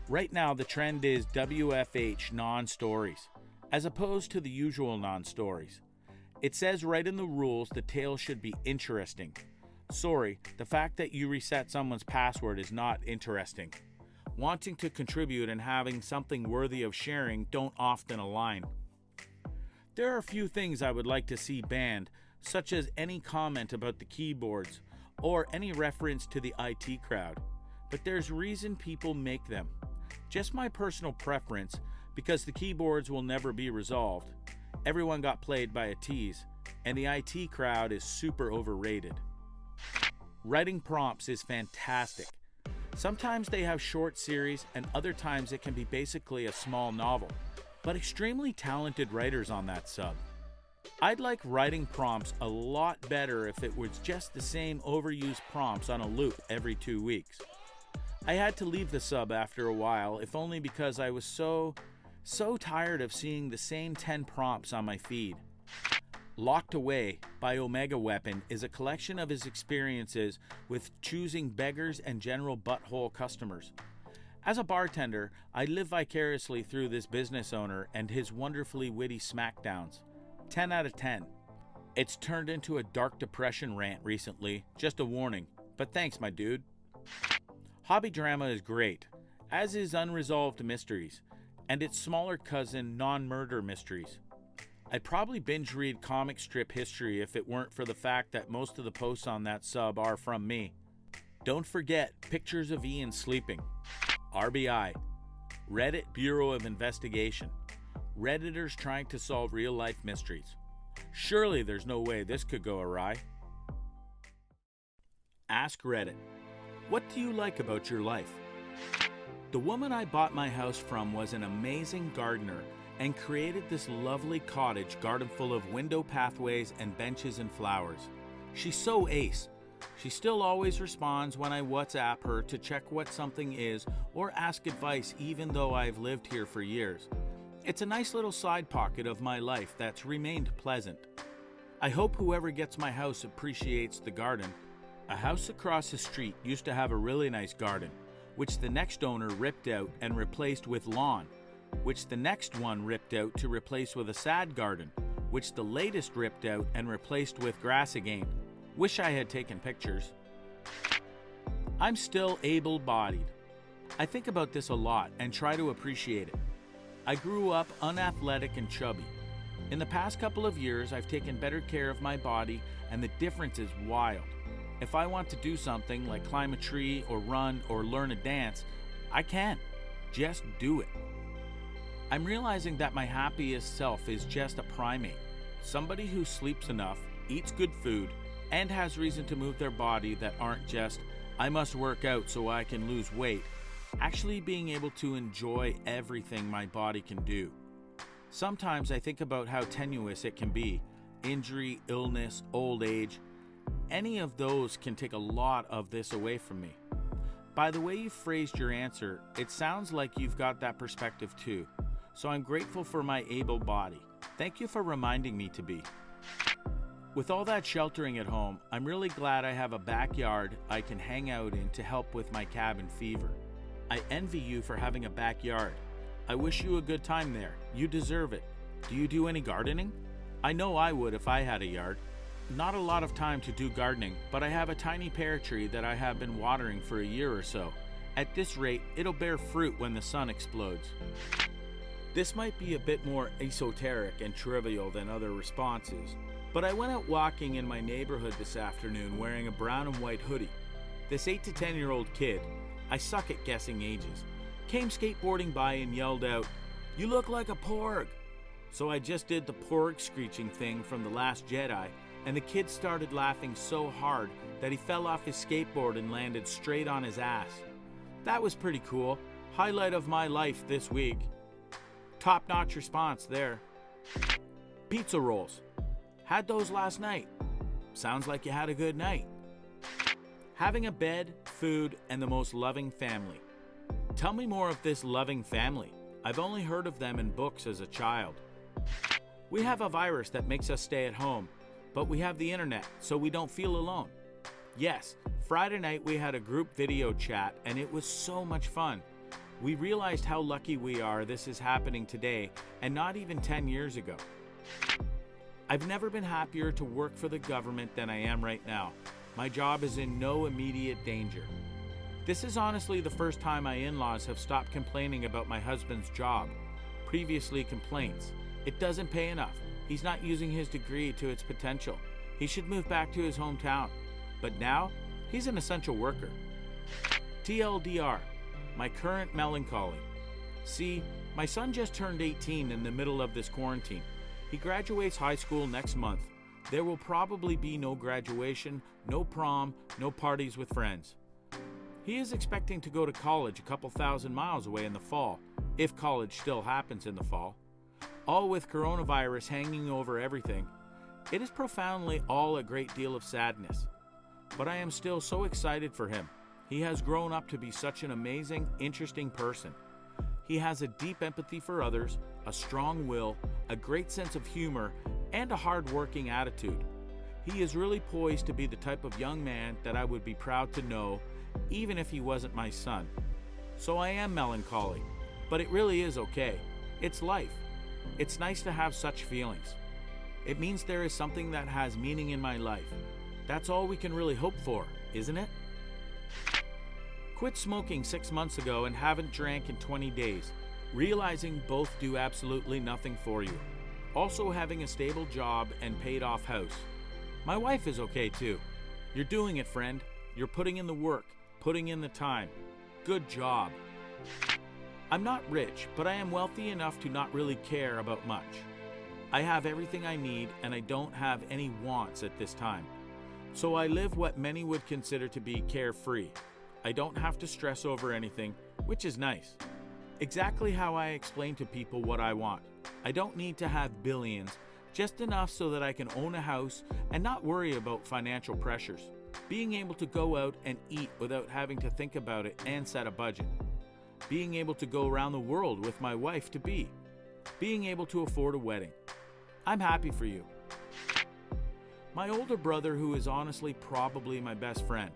Right now, the trend is WFH non-stories, as opposed to the usual non-stories. It says right in the rules the tale should be interesting. Sorry, the fact that you reset someone's password is not interesting. Wanting to contribute and having something worthy of sharing don't often align. There are a few things I would like to see banned, such as any comment about the keyboards or any reference to the IT crowd, but there's reason people make them. Just my personal preference, because the keyboards will never be resolved. Everyone got played by a tease, and the IT crowd is super overrated. Writing prompts is fantastic. Sometimes they have short series, and other times it can be basically a small novel, but extremely talented writers on that sub. I'd like writing prompts a lot better if it was just the same overused prompts on a loop every 2 weeks. I had to leave the sub after a while, if only because I was so tired of seeing the same 10 prompts on my feed. Locked Away by Omega Weapon is a collection of his experiences with choosing beggars and general butthole customers. As a bartender, I live vicariously through this business owner and his wonderfully witty smackdowns. 10 out of 10. It's turned into a dark depression rant recently, just a warning, but thanks my dude. Hobby Drama is great, as is Unresolved Mysteries, and its smaller cousin Non-Murder Mysteries. I'd probably binge read comic strip history if it weren't for the fact that most of the posts on that sub are from me. Don't forget Pictures of Ian Sleeping. RBI, Reddit Bureau of Investigation. Redditors trying to solve real-life mysteries. Surely there's no way this could go awry. Ask Reddit. What do you like about your life? The woman I bought my house from was an amazing gardener and created this lovely cottage garden full of window pathways and benches and flowers. She's so ace. She still always responds when I WhatsApp her to check what something is or ask advice even though I've lived here for years. It's a nice little side pocket of my life that's remained pleasant. I hope whoever gets my house appreciates the garden. A house across the street used to have a really nice garden, which the next owner ripped out and replaced with lawn, which the next one ripped out to replace with a sad garden, which the latest ripped out and replaced with grass again. Wish I had taken pictures. I'm still able-bodied. I think about this a lot and try to appreciate it. I grew up unathletic and chubby. In the past couple of years, I've taken better care of my body, and the difference is wild. If I want to do something like climb a tree or run or learn a dance, I can. Just do it. I'm realizing that my happiest self is just a primate. Somebody who sleeps enough, eats good food, and has reason to move their body that aren't just, I must work out so I can lose weight, actually being able to enjoy everything my body can do. Sometimes I think about how tenuous it can be. Injury, illness, old age, any of those can take a lot of this away from me. By the way you phrased your answer, it sounds like you've got that perspective too. So I'm grateful for my able body. Thank you for reminding me to be. With all that sheltering at home, I'm really glad I have a backyard I can hang out in to help with my cabin fever. I envy you for having a backyard. I wish you a good time there. You deserve it. Do you do any gardening? I know I would if I had a yard. Not a lot of time to do gardening, but I have a tiny pear tree that I have been watering for a year or so. At this rate, it'll bear fruit when the sun explodes. This might be a bit more esoteric and trivial than other responses, but I went out walking in my neighborhood this afternoon wearing a brown and white hoodie. This 8 to 10-year-old kid, I suck at guessing ages, came skateboarding by and yelled out, "You look like a porg!" So I just did the porg screeching thing from The Last Jedi, and the kid started laughing so hard that he fell off his skateboard and landed straight on his ass. That was pretty cool. Highlight of my life this week. Top-notch response there. Pizza rolls. Had those last night. Sounds like you had a good night. Having a bed, food, and the most loving family. Tell me more of this loving family. I've only heard of them in books as a child. We have a virus that makes us stay at home, but we have the internet, so we don't feel alone. Yes, Friday night we had a group video chat, and it was so much fun. We realized how lucky we are this is happening today, and not even 10 years ago. I've never been happier to work for the government than I am right now. My job is in no immediate danger. This is honestly the first time my in-laws have stopped complaining about my husband's job. Previously complaints. It doesn't pay enough. He's not using his degree to its potential. He should move back to his hometown. But now, he's an essential worker. TLDR, my current melancholy. See, my son just turned 18 in the middle of this quarantine. He graduates high school next month. There will probably be no graduation, no prom, no parties with friends. He is expecting to go to college a couple thousand miles away in the fall, if college still happens in the fall. All with coronavirus hanging over everything. It is profoundly all a great deal of sadness. But I am still so excited for him. He has grown up to be such an amazing, interesting person. He has a deep empathy for others, a strong will, a great sense of humor, and a hard-working attitude. He is really poised to be the type of young man that I would be proud to know, even if he wasn't my son. So I am melancholy, but it really is okay. It's life. It's nice to have such feelings. It means there is something that has meaning in my life. That's all we can really hope for, isn't it? Quit smoking 6 months ago and haven't drank in 20 days. Realizing both do absolutely nothing for you. Also having a stable job and paid off house. My wife is okay too. You're doing it, friend. You're putting in the work, putting in the time. Good job. I'm not rich, but I am wealthy enough to not really care about much. I have everything I need and I don't have any wants at this time. So I live what many would consider to be carefree. I don't have to stress over anything, which is nice. Exactly how I explain to people what I want. I don't need to have billions, just enough so that I can own a house and not worry about financial pressures. Being able to go out and eat without having to think about it and set a budget. Being able to go around the world with my wife-to-be. Being able to afford a wedding. I'm happy for you. My older brother, who is honestly probably my best friend.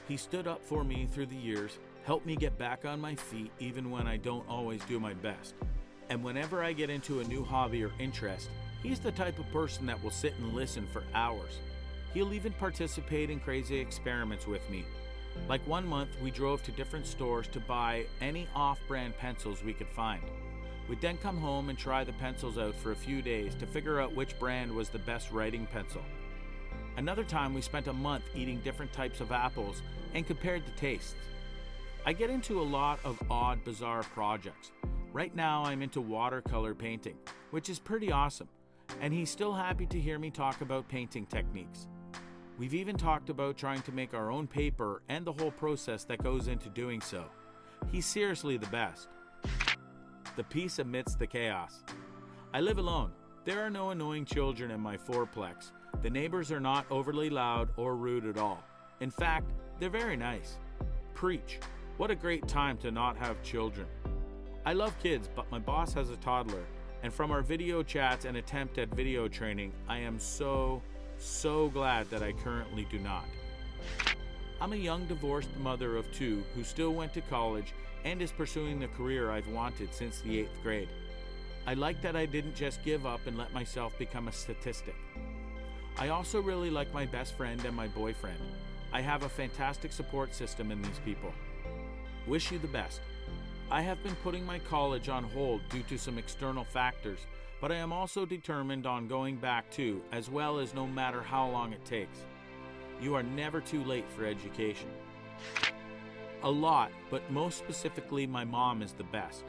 He stood up for me through the years, helped me get back on my feet even when I don't always do my best. And whenever I get into a new hobby or interest, he's the type of person that will sit and listen for hours. He'll even participate in crazy experiments with me. Like one month, we drove to different stores to buy any off-brand pencils we could find. We'd then come home and try the pencils out for a few days to figure out which brand was the best writing pencil. Another time, we spent a month eating different types of apples and compared the tastes. I get into a lot of odd, bizarre projects. Right now, I'm into watercolor painting, which is pretty awesome, and he's still happy to hear me talk about painting techniques. We've even talked about trying to make our own paper and the whole process that goes into doing so. He's seriously the best. The peace amidst the chaos. I live alone. There are no annoying children in my fourplex. The neighbors are not overly loud or rude at all. In fact, they're very nice. Preach. What a great time to not have children. I love kids, but my boss has a toddler, and from our video chats and attempt at video training, I am so glad that I currently do not. I'm a young divorced mother of two who still went to college and is pursuing the career I've wanted since the 8th grade. I like that I didn't just give up and let myself become a statistic. I also really like my best friend and my boyfriend. I have a fantastic support system in these people. Wish you the best. I have been putting my college on hold due to some external factors, but I am also determined on going back too, as well as no matter how long it takes. You are never too late for education. A lot, but most specifically my mom is the best.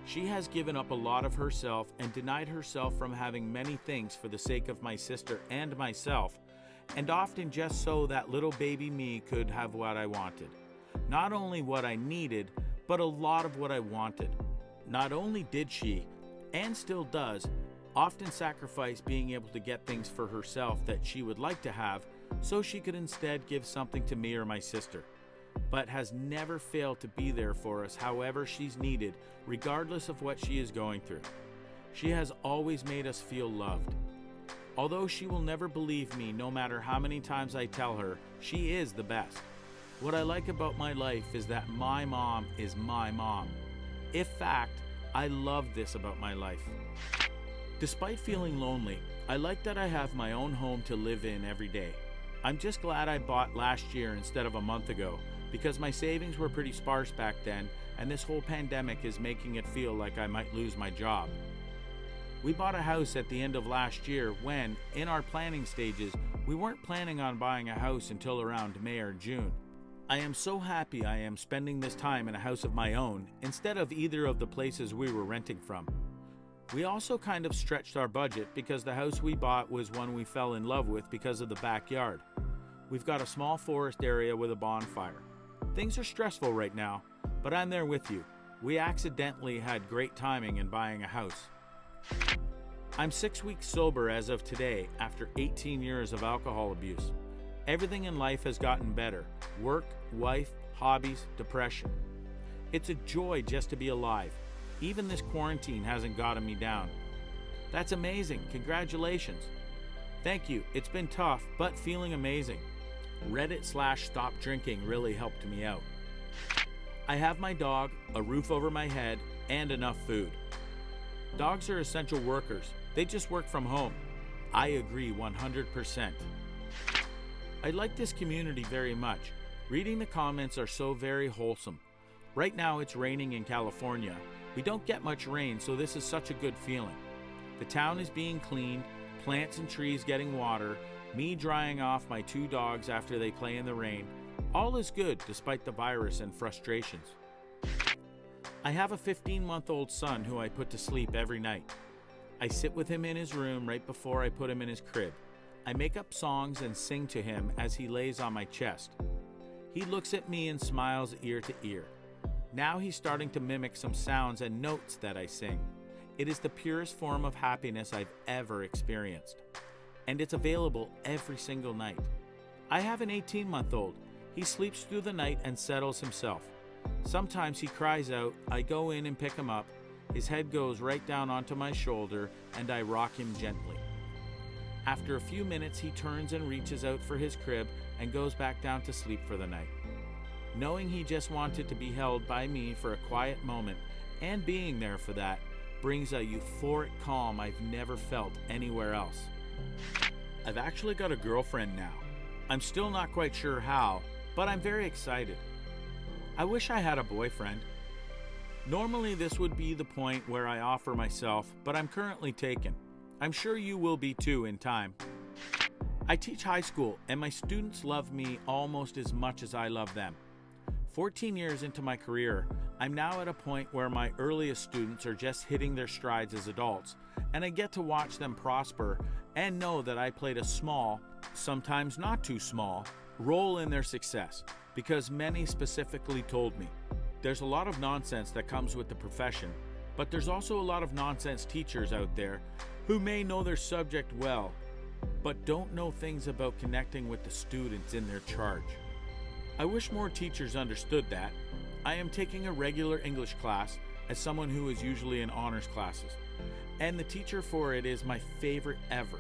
She has given up a lot of herself and denied herself from having many things for the sake of my sister and myself, and often just so that little baby me could have what I wanted. Not only what I needed, but a lot of what I wanted. Not only did she, and still does, often sacrifice being able to get things for herself that she would like to have, so she could instead give something to me or my sister, but has never failed to be there for us however she's needed, regardless of what she is going through. She has always made us feel loved. Although she will never believe me no matter how many times I tell her, she is the best. What I like about my life is that my mom is my mom. In fact, I love this about my life. Despite feeling lonely, I like that I have my own home to live in every day. I'm just glad I bought last year instead of a month ago, because my savings were pretty sparse back then, and this whole pandemic is making it feel like I might lose my job. We bought a house at the end of last year when, in our planning stages, we weren't planning on buying a house until around May or June. I am so happy I am spending this time in a house of my own instead of either of the places we were renting from. We also kind of stretched our budget because the house we bought was one we fell in love with because of the backyard. We've got a small forest area with a bonfire. Things are stressful right now, but I'm there with you. We accidentally had great timing in buying a house. I'm 6 weeks sober as of today after 18 years of alcohol abuse. Everything in life has gotten better. Work, wife, hobbies, depression. It's a joy just to be alive. Even this quarantine hasn't gotten me down. That's amazing. Congratulations. Thank you. It's been tough, but feeling amazing. Reddit/stop drinking really helped me out. I have my dog, a roof over my head, and enough food. Dogs are essential workers. They just work from home. I agree 100%. I like this community very much. Reading the comments are so very wholesome. Right now it's raining in California. We don't get much rain, so this is such a good feeling. The town is being cleaned, plants and trees getting water, me drying off my 2 dogs after they play in the rain. All is good despite the virus and frustrations. I have a 15-month-old son who I put to sleep every night. I sit with him in his room right before I put him in his crib. I make up songs and sing to him as he lays on my chest. He looks at me and smiles ear to ear. Now he's starting to mimic some sounds and notes that I sing. It is the purest form of happiness I've ever experienced. And it's available every single night. I have an 18-month-old. He sleeps through the night and settles himself. Sometimes he cries out, I go in and pick him up. His head goes right down onto my shoulder and I rock him gently. After a few minutes, he turns and reaches out for his crib and goes back down to sleep for the night. Knowing he just wanted to be held by me for a quiet moment and being there for that brings a euphoric calm I've never felt anywhere else. I've actually got a girlfriend now. I'm still not quite sure how, but I'm very excited. I wish I had a boyfriend. Normally this would be the point where I offer myself, but I'm currently taken. I'm sure you will be too in time. I teach high school and my students love me almost as much as I love them. 14 years into my career, I'm now at a point where my earliest students are just hitting their strides as adults, and I get to watch them prosper and know that I played a small, sometimes not too small, role in their success, because many specifically told me. There's a lot of nonsense that comes with the profession, but there's also a lot of nonsense teachers out there who may know their subject well, but don't know things about connecting with the students in their charge. I wish more teachers understood that. I am taking a regular English class as someone who is usually in honors classes, and the teacher for it is my favorite ever.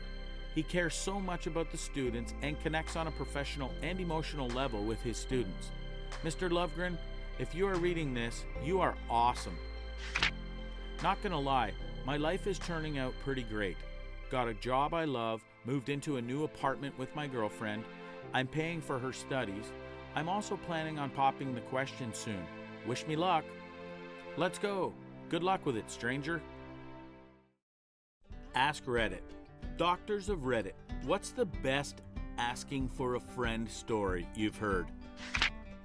He cares so much about the students and connects on a professional and emotional level with his students. Mr. Lovegren, if you are reading this, you are awesome. Not gonna lie, my life is turning out pretty great. Got a job I love, moved into a new apartment with my girlfriend, I'm paying for her studies. I'm also planning on popping the question soon. Wish me luck. Let's go. Good luck with it, stranger. Ask Reddit. Doctors of Reddit, what's the best asking for a friend story you've heard?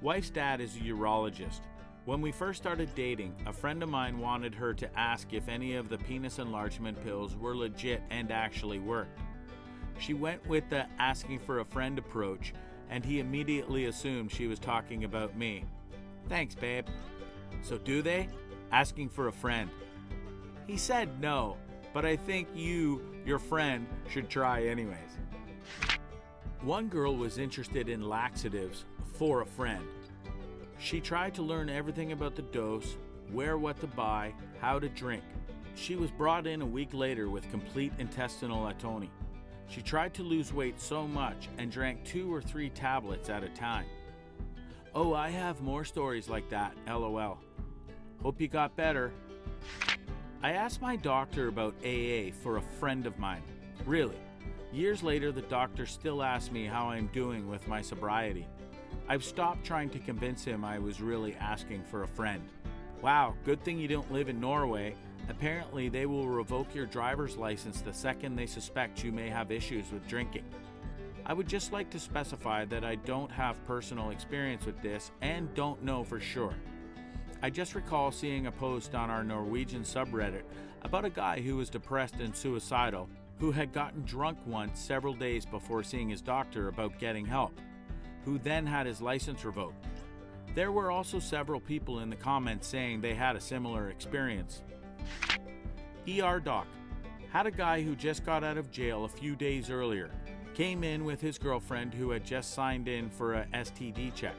Wife's dad is a urologist. When we first started dating, a friend of mine wanted her to ask if any of the penis enlargement pills were legit and actually worked. She went with the asking for a friend approach, and he immediately assumed she was talking about me. Thanks, babe. So do they? Asking for a friend. He said no, but I think you, your friend, should try anyways. One girl was interested in laxatives for a friend. She tried to learn everything about the dose, where what to buy, how to drink. She was brought in a week later with complete intestinal atony. She tried to lose weight so much and drank 2 or 3 tablets at a time. Oh, I have more stories like that, LOL. Hope you got better. I asked my doctor about AA for a friend of mine. Really. Years later, the doctor still asks me how I'm doing with my sobriety. I've stopped trying to convince him I was really asking for a friend. Wow, good thing you don't live in Norway. Apparently, they will revoke your driver's license the second they suspect you may have issues with drinking. I would just like to specify that I don't have personal experience with this and don't know for sure. I just recall seeing a post on our Norwegian subreddit about a guy who was depressed and suicidal, who had gotten drunk once several days before seeing his doctor about getting help, who then had his license revoked. There were also several people in the comments saying they had a similar experience. ER Doc. Had a guy who just got out of jail a few days earlier. Came in with his girlfriend who had just signed in for a STD check.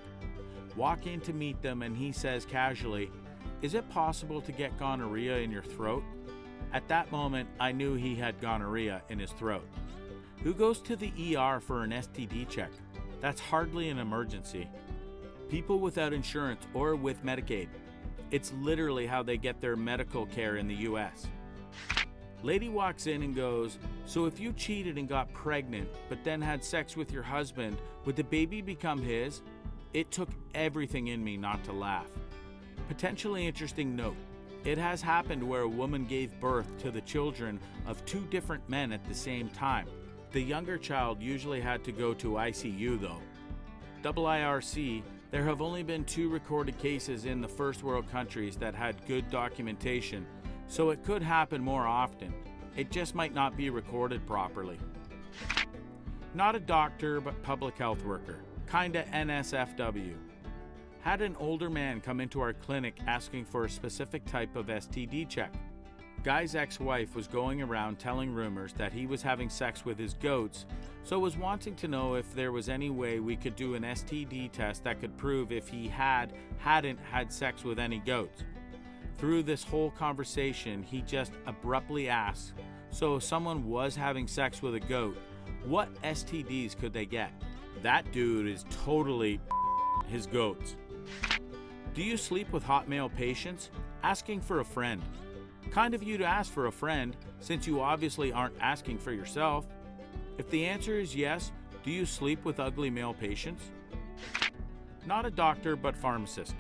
Walk in to meet them and he says casually, "Is it possible to get gonorrhea in your throat?" At that moment, I knew he had gonorrhea in his throat. Who goes to the ER for an STD check? That's hardly an emergency. People without insurance or with Medicaid. It's literally how they get their medical care in the US. Lady walks in and goes, "So if you cheated and got pregnant, but then had sex with your husband, would the baby become his?" It took everything in me not to laugh. Potentially interesting note. It has happened where a woman gave birth to the children of 2 different men at the same time. The younger child usually had to go to ICU though. IRC, there have only been 2 recorded cases in the first world countries that had good documentation, so it could happen more often. It just might not be recorded properly. Not a doctor, but public health worker. Kinda NSFW. Had an older man come into our clinic asking for a specific type of STD check. Guy's ex-wife was going around telling rumors that he was having sex with his goats, so was wanting to know if there was any way we could do an STD test that could prove if he hadn't had sex with any goats. Through this whole conversation, he just abruptly asked, so if someone was having sex with a goat, what STDs could they get? That dude is totally his goats. Do you sleep with hot male patients? Asking for a friend. Kind of you to ask for a friend, since you obviously aren't asking for yourself. If the answer is yes, do you sleep with ugly male patients? Not a doctor, but pharmacist.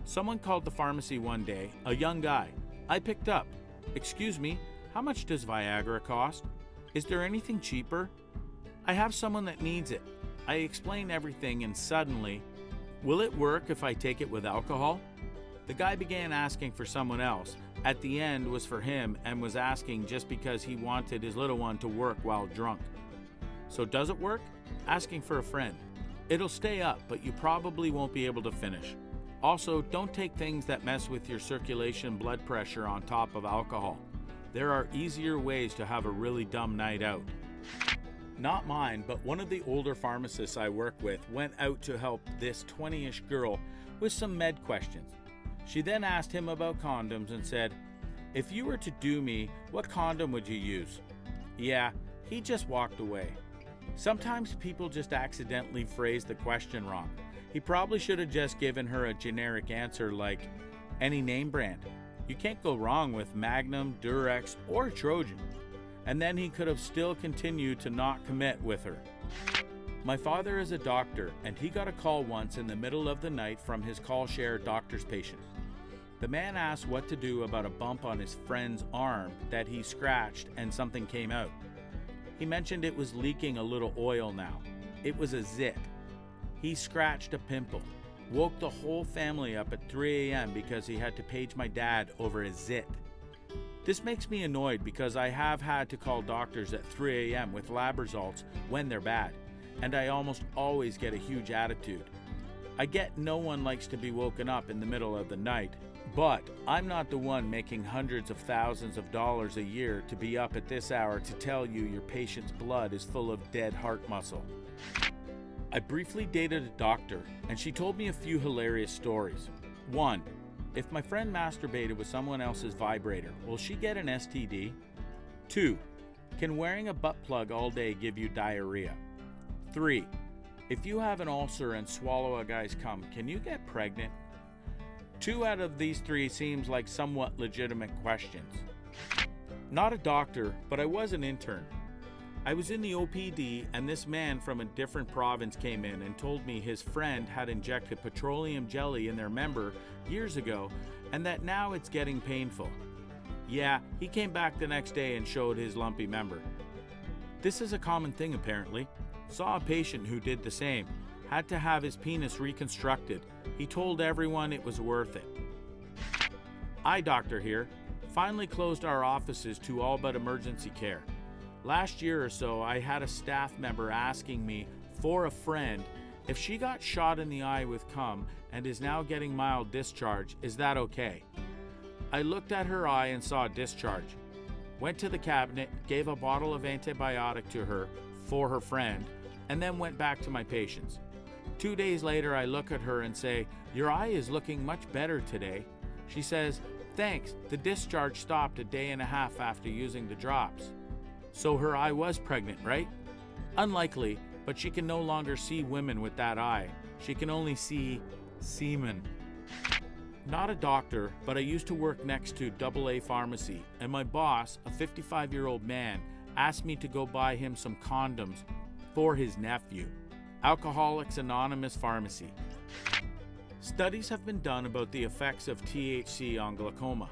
Someone called the pharmacy one day, a young guy. I picked up. Excuse me, how much does Viagra cost? Is there anything cheaper? I have someone that needs it. I explain everything and suddenly, will it work if I take it with alcohol? The guy began asking for someone else. At the end was for him and was asking just because he wanted his little one to work while drunk. So does it work? Asking for a friend. It'll stay up, but you probably won't be able to finish. Also, don't take things that mess with your circulation blood pressure on top of alcohol. There are easier ways to have a really dumb night out. Not mine, but one of the older pharmacists I work with went out to help this 20-ish girl with some med questions. She then asked him about condoms and said, if you were to do me, what condom would you use? Yeah, he just walked away. Sometimes people just accidentally phrase the question wrong. He probably should have just given her a generic answer like, any name brand. You can't go wrong with Magnum, Durex, or Trojan. And then he could have still continued to not commit with her. My father is a doctor, and he got a call once in the middle of the night from his call share doctor's patient. The man asked what to do about a bump on his friend's arm that he scratched and something came out. He mentioned it was leaking a little oil now. It was a zit. He scratched a pimple. Woke the whole family up at 3 a.m. because he had to page my dad over a zit. This makes me annoyed because I have had to call doctors at 3 a.m. with lab results when they're bad, and I almost always get a huge attitude. I get no one likes to be woken up in the middle of the night, but I'm not the one making hundreds of thousands of dollars a year to be up at this hour to tell you your patient's blood is full of dead heart muscle. I briefly dated a doctor, and she told me a few hilarious stories. 1. If my friend masturbated with someone else's vibrator, will she get an STD? 2. Can wearing a butt plug all day give you diarrhea? 3. If you have an ulcer and swallow a guy's cum, can you get pregnant? 2 out of these 3 seems like somewhat legitimate questions. Not a doctor, but I was an intern. I was in the OPD, and this man from a different province came in and told me his friend had injected petroleum jelly in their member years ago and that now it's getting painful. Yeah, he came back the next day and showed his lumpy member. This is a common thing apparently. Saw a patient who did the same. Had to have his penis reconstructed. He told everyone it was worth it. Eye doctor here. Finally closed our offices to all but emergency care. Last year or so, I had a staff member asking me for a friend if she got shot in the eye with cum and is now getting mild discharge, is that okay? I looked at her eye and saw discharge. Went to the cabinet, gave a bottle of antibiotic to her for her friend, and then went back to my patients. 2 days later, I look at her and say, your eye is looking much better today. She says, thanks, the discharge stopped a day and a half after using the drops. So her eye was pregnant, right? Unlikely, but she can no longer see women with that eye. She can only see semen. Not a doctor, but I used to work next to AA Pharmacy, and my boss, a 55-year-old man, asked me to go buy him some condoms for his nephew. Alcoholics Anonymous Pharmacy. Studies have been done about the effects of THC on glaucoma.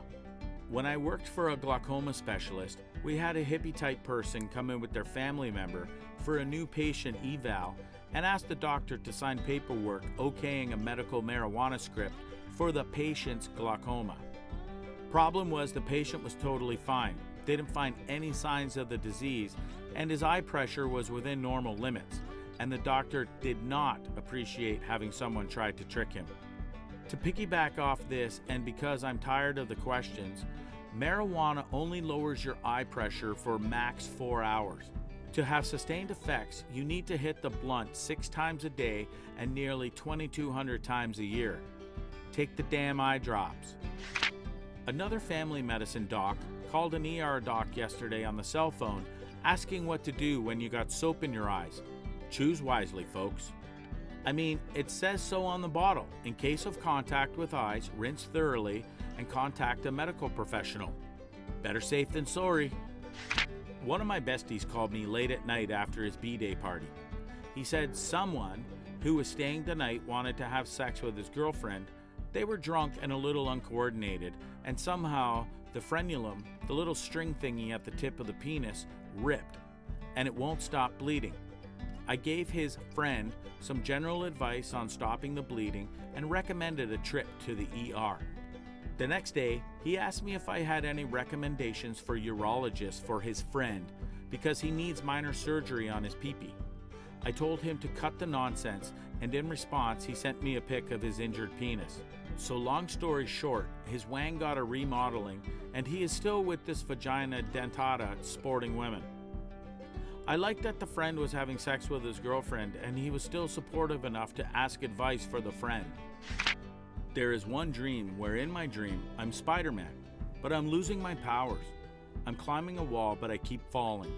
When I worked for a glaucoma specialist, we had a hippie-type person come in with their family member for a new patient eval and asked the doctor to sign paperwork okaying a medical marijuana script for the patient's glaucoma. Problem was the patient was totally fine. didn't find any signs of the disease, and his eye pressure was within normal limits, and the doctor did not appreciate having someone try to trick him. To piggyback off this, and because I'm tired of the questions, marijuana only lowers your eye pressure for max 4 hours. To have sustained effects, you need to hit the blunt 6 times a day and nearly 2,200 times a year. Take the damn eye drops. Another family medicine doc called an ER doc yesterday on the cell phone asking what to do when you got soap in your eyes. Choose wisely, folks. I mean, it says so on the bottle. In case of contact with eyes, rinse thoroughly and contact a medical professional. Better safe than sorry. One of my besties called me late at night after his B-Day party. He said someone who was staying the night wanted to have sex with his girlfriend. They were drunk and a little uncoordinated, and somehow the frenulum, the little string thingy at the tip of the penis, ripped, and it won't stop bleeding. I gave his friend some general advice on stopping the bleeding and recommended a trip to the ER. The next day, he asked me if I had any recommendations for urologists for his friend because he needs minor surgery on his pee-pee. I told him to cut the nonsense, and in response, he sent me a pic of his injured penis. So long story short, his wang got a remodeling, and he is still with this vagina dentata sporting women. I liked that the friend was having sex with his girlfriend, and he was still supportive enough to ask advice for the friend. There is one dream where in my dream I'm Spider-Man, but I'm losing my powers. I'm climbing a wall, but I keep falling.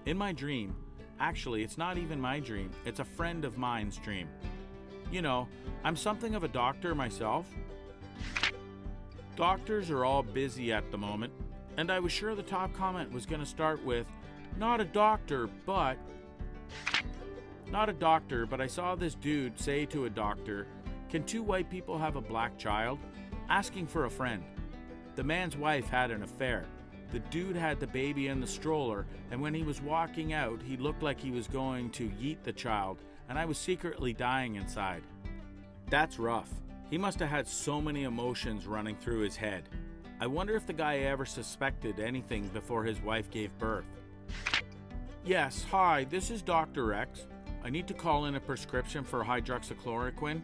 In my dream, actually it's not even my dream, it's a friend of mine's dream. You know, I'm something of a doctor myself. Doctors are all busy at the moment, and I was sure the top comment was going to start with, not a doctor, but I saw this dude say to a doctor, "Can 2 white people have a black child?" asking for a friend. The man's wife had an affair. The dude had the baby in the stroller, and when he was walking out, he looked like he was going to yeet the child, and I was secretly dying inside. That's rough. He must have had so many emotions running through his head. I wonder if the guy ever suspected anything before his wife gave birth. Yes, hi, this is Dr. X. I need to call in a prescription for hydroxychloroquine.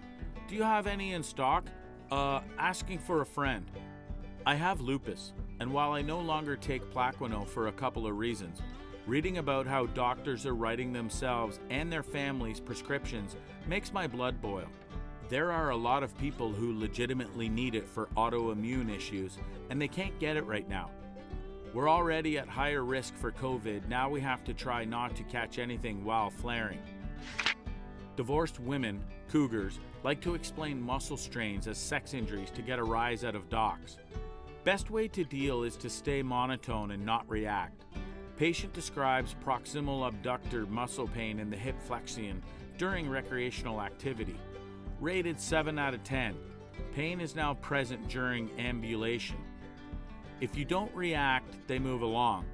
Do you have any in stock? Asking for a friend. I have lupus, and while I no longer take Plaquenil for a couple of reasons, reading about how doctors are writing themselves and their families' prescriptions makes my blood boil. There are a lot of people who legitimately need it for autoimmune issues, and they can't get it right now. We're already at higher risk for COVID, now we have to try not to catch anything while flaring. Divorced women, cougars, like to explain muscle strains as sex injuries to get a rise out of docs. Best way to deal is to stay monotone and not react. Patient describes proximal abductor muscle pain in the hip flexion during recreational activity. Rated 7 out of 10. Pain is now present during ambulation. If you don't react, they move along.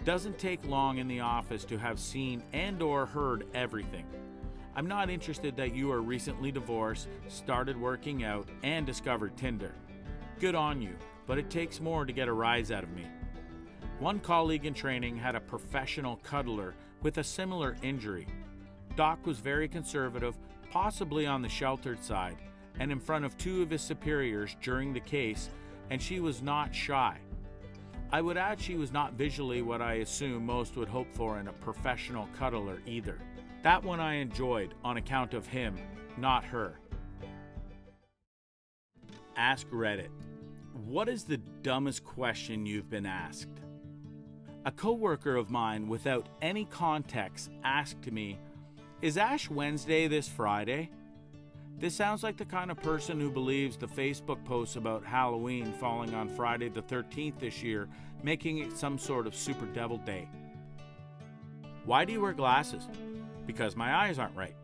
Doesn't take long in the office to have seen and/or heard everything. I'm not interested that you are recently divorced, started working out, and discovered Tinder. Good on you, but it takes more to get a rise out of me. One colleague in training had a professional cuddler with a similar injury. Doc was very conservative, possibly on the sheltered side, and in front of 2 of his superiors during the case, and she was not shy. I would add she was not visually what I assume most would hope for in a professional cuddler either. That one I enjoyed on account of him, not her. Ask Reddit. What is the dumbest question you've been asked? A coworker of mine, without any context, asked me, "Is Ash Wednesday this Friday?" This sounds like the kind of person who believes the Facebook posts about Halloween falling on Friday the 13th this year, making it some sort of super devil day. Why do you wear glasses? Because my eyes aren't right.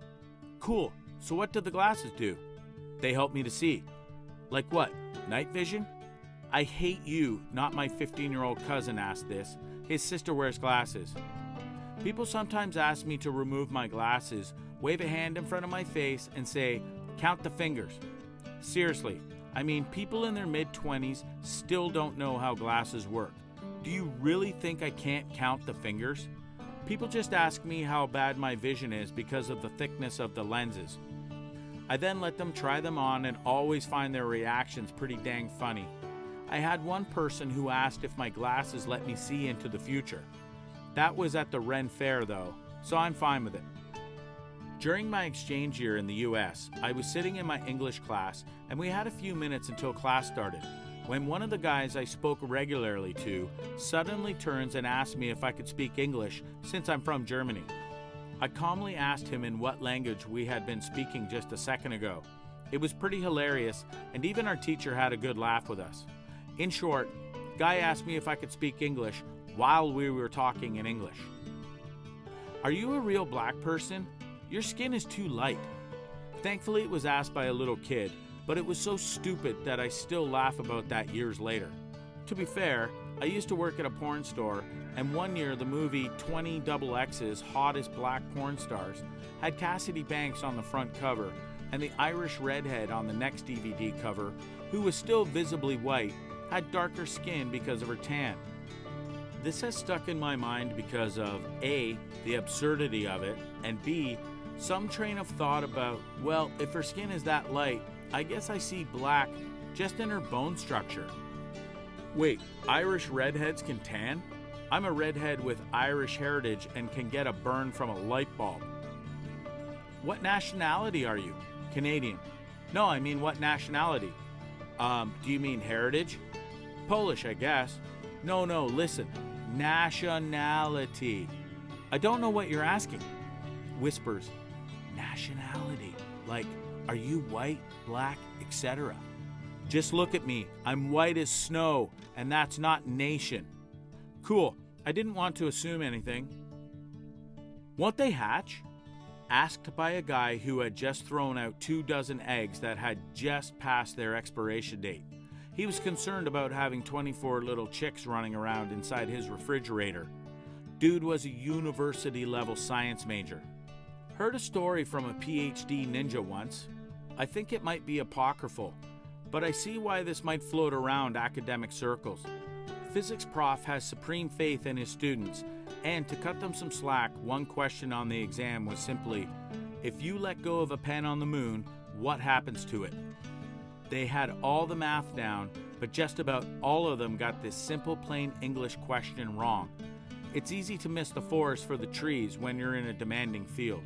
Cool, so what do the glasses do? They help me to see. Like what, night vision? I hate you, not my 15-year-old cousin asked this. His sister wears glasses. People sometimes ask me to remove my glasses, wave a hand in front of my face, and say, "Count the fingers." Seriously, I mean, people in their mid-20s still don't know how glasses work. Do you really think I can't count the fingers? People just ask me how bad my vision is because of the thickness of the lenses. I then let them try them on and always find their reactions pretty dang funny. I had one person who asked if my glasses let me see into the future. That was at the Ren Fair though, so I'm fine with it. During my exchange year in the US, I was sitting in my English class and we had a few minutes until class started, when one of the guys I spoke regularly to suddenly turns and asks me if I could speak English since I'm from Germany. I calmly asked him in what language we had been speaking just a second ago. It was pretty hilarious, and even our teacher had a good laugh with us. In short, guy asked me if I could speak English while we were talking in English. Are you a real black person? Your skin is too light. Thankfully, it was asked by a little kid, but it was so stupid that I still laugh about that years later. To be fair, I used to work at a porn store, and one year the movie 20XX's Hottest Black Porn Stars had Cassidy Banks on the front cover and the Irish redhead on the next DVD cover, who was still visibly white, had darker skin because of her tan. This has stuck in my mind because of A, the absurdity of it, and B, some train of thought about, well, if her skin is that light, I guess I see black just in her bone structure. Wait, Irish redheads can tan? I'm a redhead with Irish heritage and can get a burn from a light bulb. What nationality are you? Canadian. No, I mean what nationality? Do you mean heritage? Polish, I guess. No, listen. Nationality. I don't know what you're asking. Whispers. Nationality. Like, are you white, black, etc.? Just look at me. I'm white as snow, and that's not nation. Cool. I didn't want to assume anything. Won't they hatch? Asked by a guy who had just thrown out 24 eggs that had just passed their expiration date. He was concerned about having 24 little chicks running around inside his refrigerator. Dude was a university-level science major. Heard a story from a PhD ninja once. I think it might be apocryphal, but I see why this might float around academic circles. Physics prof has supreme faith in his students, and to cut them some slack, one question on the exam was simply, if you let go of a pen on the moon, what happens to it? They had all the math down, but just about all of them got this simple plain English question wrong. It's easy to miss the forest for the trees when you're in a demanding field.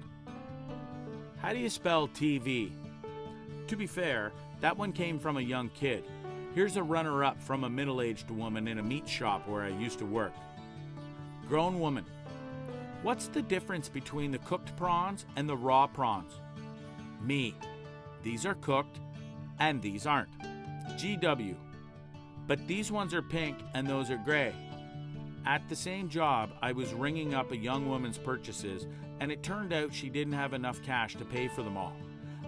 How do you spell TV? To be fair, that one came from a young kid. Here's a runner-up from a middle-aged woman in a meat shop where I used to work. Grown woman. What's the difference between the cooked prawns and the raw prawns? Me. These are cooked, and these aren't. GW. But these ones are pink and those are gray. At the same job, I was ringing up a young woman's purchases, and it turned out she didn't have enough cash to pay for them all.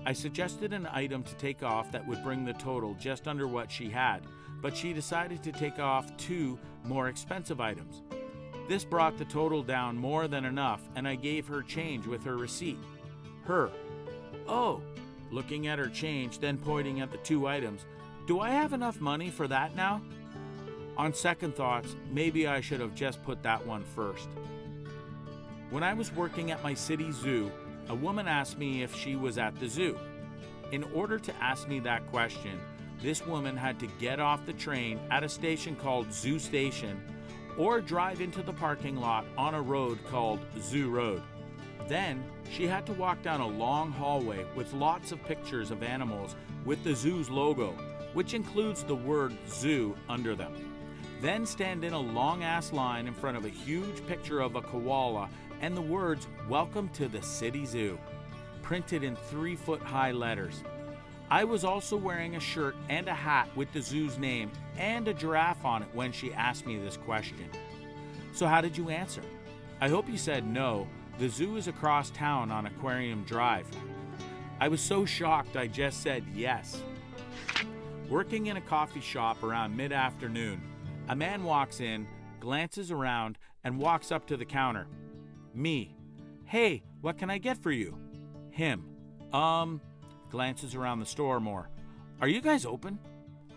I suggested an item to take off that would bring the total just under what she had, but she decided to take off 2 more expensive items. This brought the total down more than enough, and I gave her change with her receipt. Her. Oh, looking at her change, then pointing at the 2 items. Do I have enough money for that now? On second thoughts, maybe I should have just put that one first. When I was working at my city zoo, a woman asked me if she was at the zoo. In order to ask me that question, this woman had to get off the train at a station called Zoo Station or drive into the parking lot on a road called Zoo Road. Then, she had to walk down a long hallway with lots of pictures of animals with the zoo's logo, which includes the word zoo under them. Then stand in a long-ass line in front of a huge picture of a koala and the words, "Welcome to the City Zoo," printed in 3-foot-high letters. I was also wearing a shirt and a hat with the zoo's name and a giraffe on it when she asked me this question. So how did you answer? I hope you said no. The zoo is across town on Aquarium Drive. I was so shocked I just said yes. Working in a coffee shop around mid-afternoon, a man walks in, glances around, and walks up to the counter. Me. Hey, what can I get for you? Him. Glances around the store more. Are you guys open?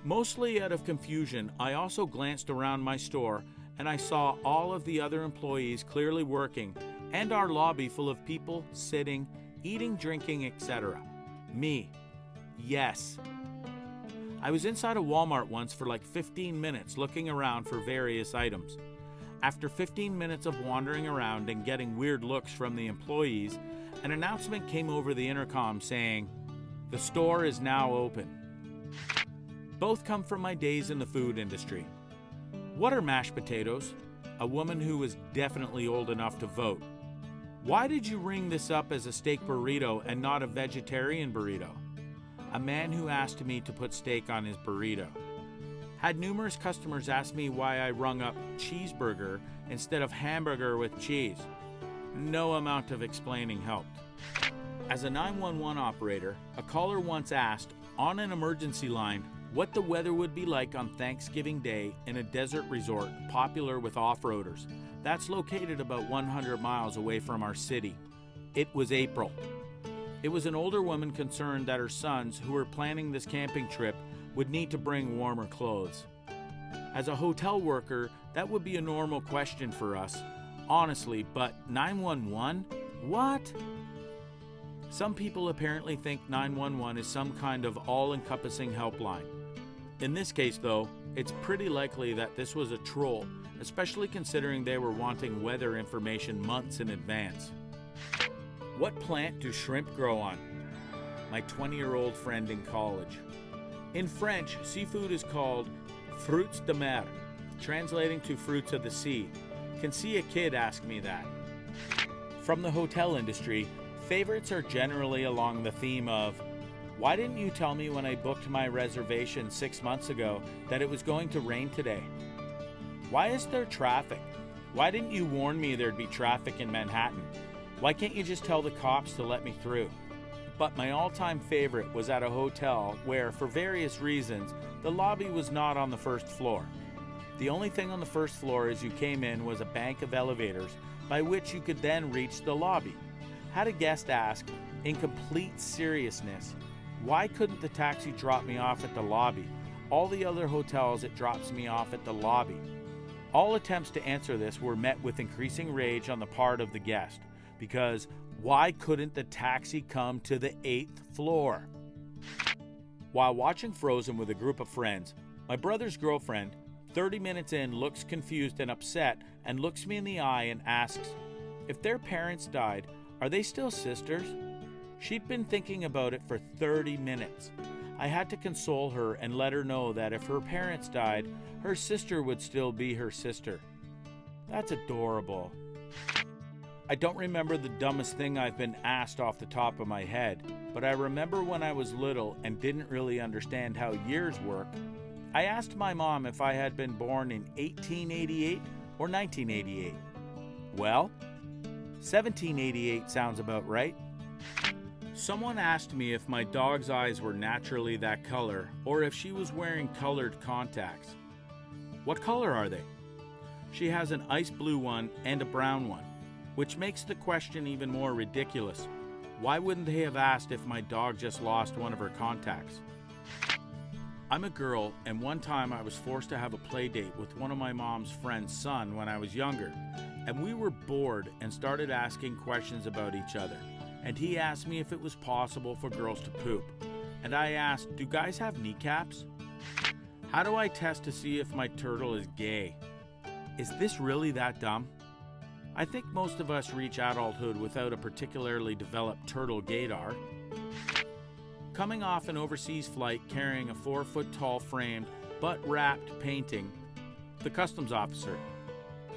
Mostly out of confusion, I also glanced around my store and I saw all of the other employees clearly working and our lobby full of people sitting, eating, drinking, etc. Me. Yes. I was inside a Walmart once for like 15 minutes looking around for various items. After 15 minutes of wandering around and getting weird looks from the employees, an announcement came over the intercom saying, "The store is now open." Both come from my days in the food industry. What are mashed potatoes? A woman who was definitely old enough to vote. Why did you ring this up as a steak burrito and not a vegetarian burrito? A man who asked me to put steak on his burrito. Had numerous customers ask me why I rung up cheeseburger instead of hamburger with cheese. No amount of explaining helped. As a 911 operator, a caller once asked on an emergency line what the weather would be like on Thanksgiving Day in a desert resort popular with off-roaders. That's located about 100 miles away from our city. It was April. It was an older woman concerned that her sons, who were planning this camping trip, would need to bring warmer clothes. As a hotel worker, that would be a normal question for us, honestly, but 911? What? Some people apparently think 911 is some kind of all-encompassing helpline. In this case, though, it's pretty likely that this was a troll, especially considering they were wanting weather information months in advance. What plant do shrimp grow on? My 20-year-old friend in college. In French, seafood is called fruits de mer, translating to fruits of the sea. Can see a kid ask me that. From the hotel industry, favorites are generally along the theme of, why didn't you tell me when I booked my reservation 6 months ago that it was going to rain today? Why is there traffic? Why didn't you warn me there'd be traffic in Manhattan? Why can't you just tell the cops to let me through? But my all-time favorite was at a hotel where, for various reasons, the lobby was not on the first floor. The only thing on the first floor as you came in was a bank of elevators by which you could then reach the lobby. Had a guest ask, in complete seriousness, why couldn't the taxi drop me off at the lobby? All the other hotels it drops me off at the lobby. All attempts to answer this were met with increasing rage on the part of the guest, because why couldn't the taxi come to the 8th floor? While watching Frozen with a group of friends, my brother's girlfriend, 30 minutes in, looks confused and upset and looks me in the eye and asks, if their parents died, are they still sisters? She'd been thinking about it for 30 minutes. I had to console her and let her know that if her parents died, her sister would still be her sister. That's adorable. I don't remember the dumbest thing I've been asked off the top of my head, but I remember when I was little and didn't really understand how years work. I asked my mom if I had been born in 1888 or 1988. Well, 1788 sounds about right. Someone asked me if my dog's eyes were naturally that color or if she was wearing colored contacts. What color are they? She has an ice blue one and a brown one, which makes the question even more ridiculous. Why wouldn't they have asked if my dog just lost one of her contacts? I'm a girl, and one time I was forced to have a play date with one of my mom's friend's son when I was younger, and we were bored and started asking questions about each other. And he asked me if it was possible for girls to poop. And I asked, do guys have kneecaps? How do I test to see if my turtle is gay? Is this really that dumb? I think most of us reach adulthood without a particularly developed turtle gaydar. Coming off an overseas flight carrying a 4-foot-tall framed, butt-wrapped painting, the customs officer,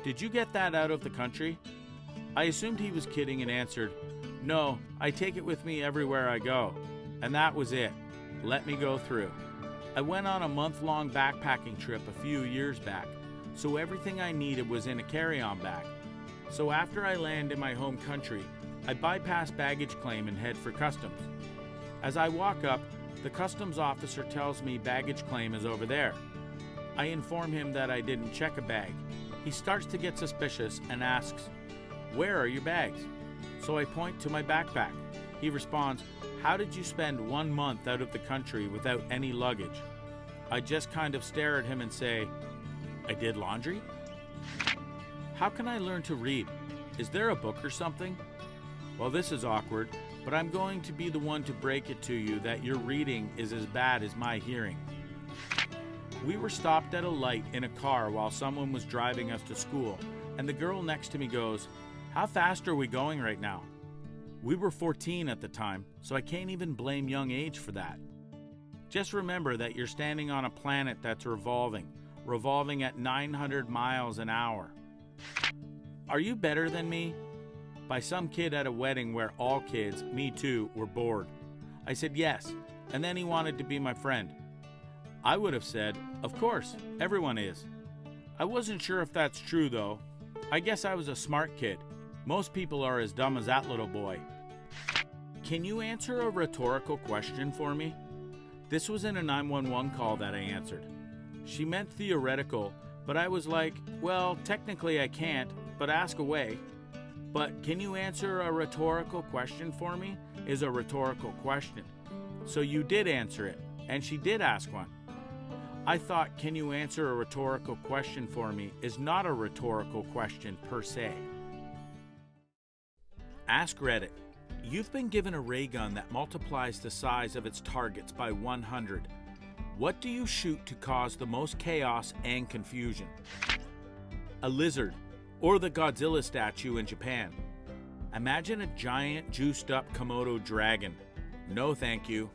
did you get that out of the country? I assumed he was kidding and answered, no, I take it with me everywhere I go. And that was it. Let me go through. I went on a month-long backpacking trip a few years back, so everything I needed was in a carry-on bag. So after I land in my home country, I bypass baggage claim and head for customs. As I walk up, the customs officer tells me baggage claim is over there. I inform him that I didn't check a bag. He starts to get suspicious and asks, where are your bags? So I point to my backpack. He responds, how did you spend 1 month out of the country without any luggage? I just kind of stare at him and say, I did laundry? How can I learn to read? Is there a book or something? Well, this is awkward, but I'm going to be the one to break it to you that your reading is as bad as my hearing. We were stopped at a light in a car while someone was driving us to school, and the girl next to me goes, "How fast are we going right now?" We were 14 at the time, so I can't even blame young age for that. Just remember that you're standing on a planet that's revolving at 900 miles an hour. Are you better than me? By some kid at a wedding where all kids, me too, were bored. I said yes, and then he wanted to be my friend. I would have said, of course, everyone is. I wasn't sure if that's true though. I guess I was a smart kid. Most people are as dumb as that little boy. Can you answer a rhetorical question for me? This was in a 911 call that I answered. She meant theoretical, but I was like, well, technically I can't, but ask away. But can you answer a rhetorical question for me is a rhetorical question. So you did answer it, and she did ask one. I thought, can you answer a rhetorical question for me is not a rhetorical question per se. Ask Reddit. You've been given a ray gun that multiplies the size of its targets by 100. What do you shoot to cause the most chaos and confusion? A lizard, or the Godzilla statue in Japan. Imagine a giant juiced-up Komodo dragon. No thank you.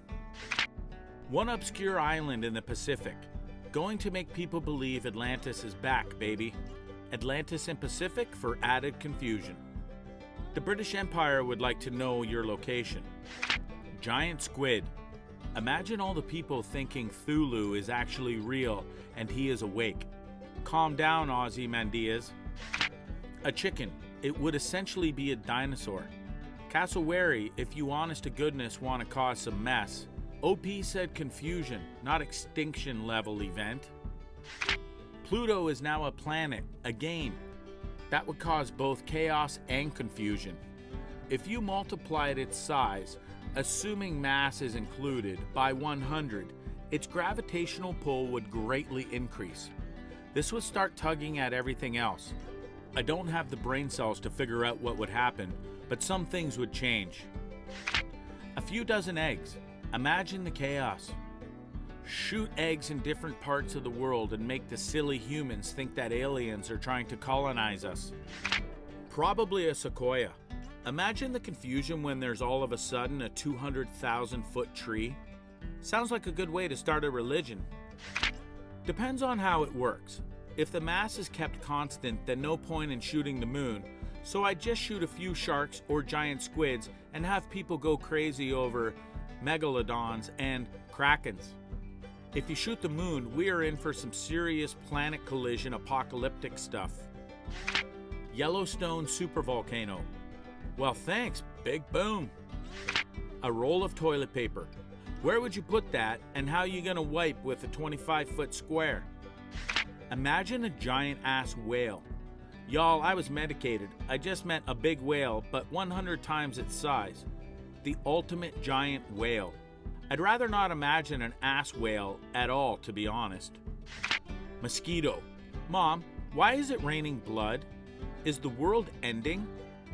One obscure island in the Pacific. Going to make people believe Atlantis is back, baby. Atlantis and Pacific for added confusion. The British Empire would like to know your location. Giant squid. Imagine all the people thinking Cthulhu is actually real and he is awake. Calm down, Ozymandias. A chicken. It would essentially be a dinosaur. Cassowary, if you honest to goodness want to cause some mess. OP said confusion, not extinction level event. Pluto is now a planet, a game. That would cause both chaos and confusion. If you multiplied its size, assuming mass is included, by 100, its gravitational pull would greatly increase. This would start tugging at everything else. I don't have the brain cells to figure out what would happen, but some things would change. A few dozen eggs. Imagine the chaos. Shoot eggs in different parts of the world and make the silly humans think that aliens are trying to colonize us. Probably a sequoia. Imagine the confusion when there's all of a sudden a 200,000-foot tree. Sounds like a good way to start a religion. Depends on how it works. If the mass is kept constant, then no point in shooting the moon, so I just shoot a few sharks or giant squids and have people go crazy over megalodons and krakens. If you shoot the moon, we are in for some serious planet collision apocalyptic stuff. Yellowstone supervolcano. Well, thanks, big boom. A roll of toilet paper. Where would you put that, and how you gonna wipe with a 25-foot square? Imagine a giant ass whale. Y'all, I was medicated. I just meant a big whale, but 100 times its size. The ultimate giant whale. I'd rather not imagine an ass whale at all, to be honest. Mosquito. Mom, why is it raining blood? Is the world ending?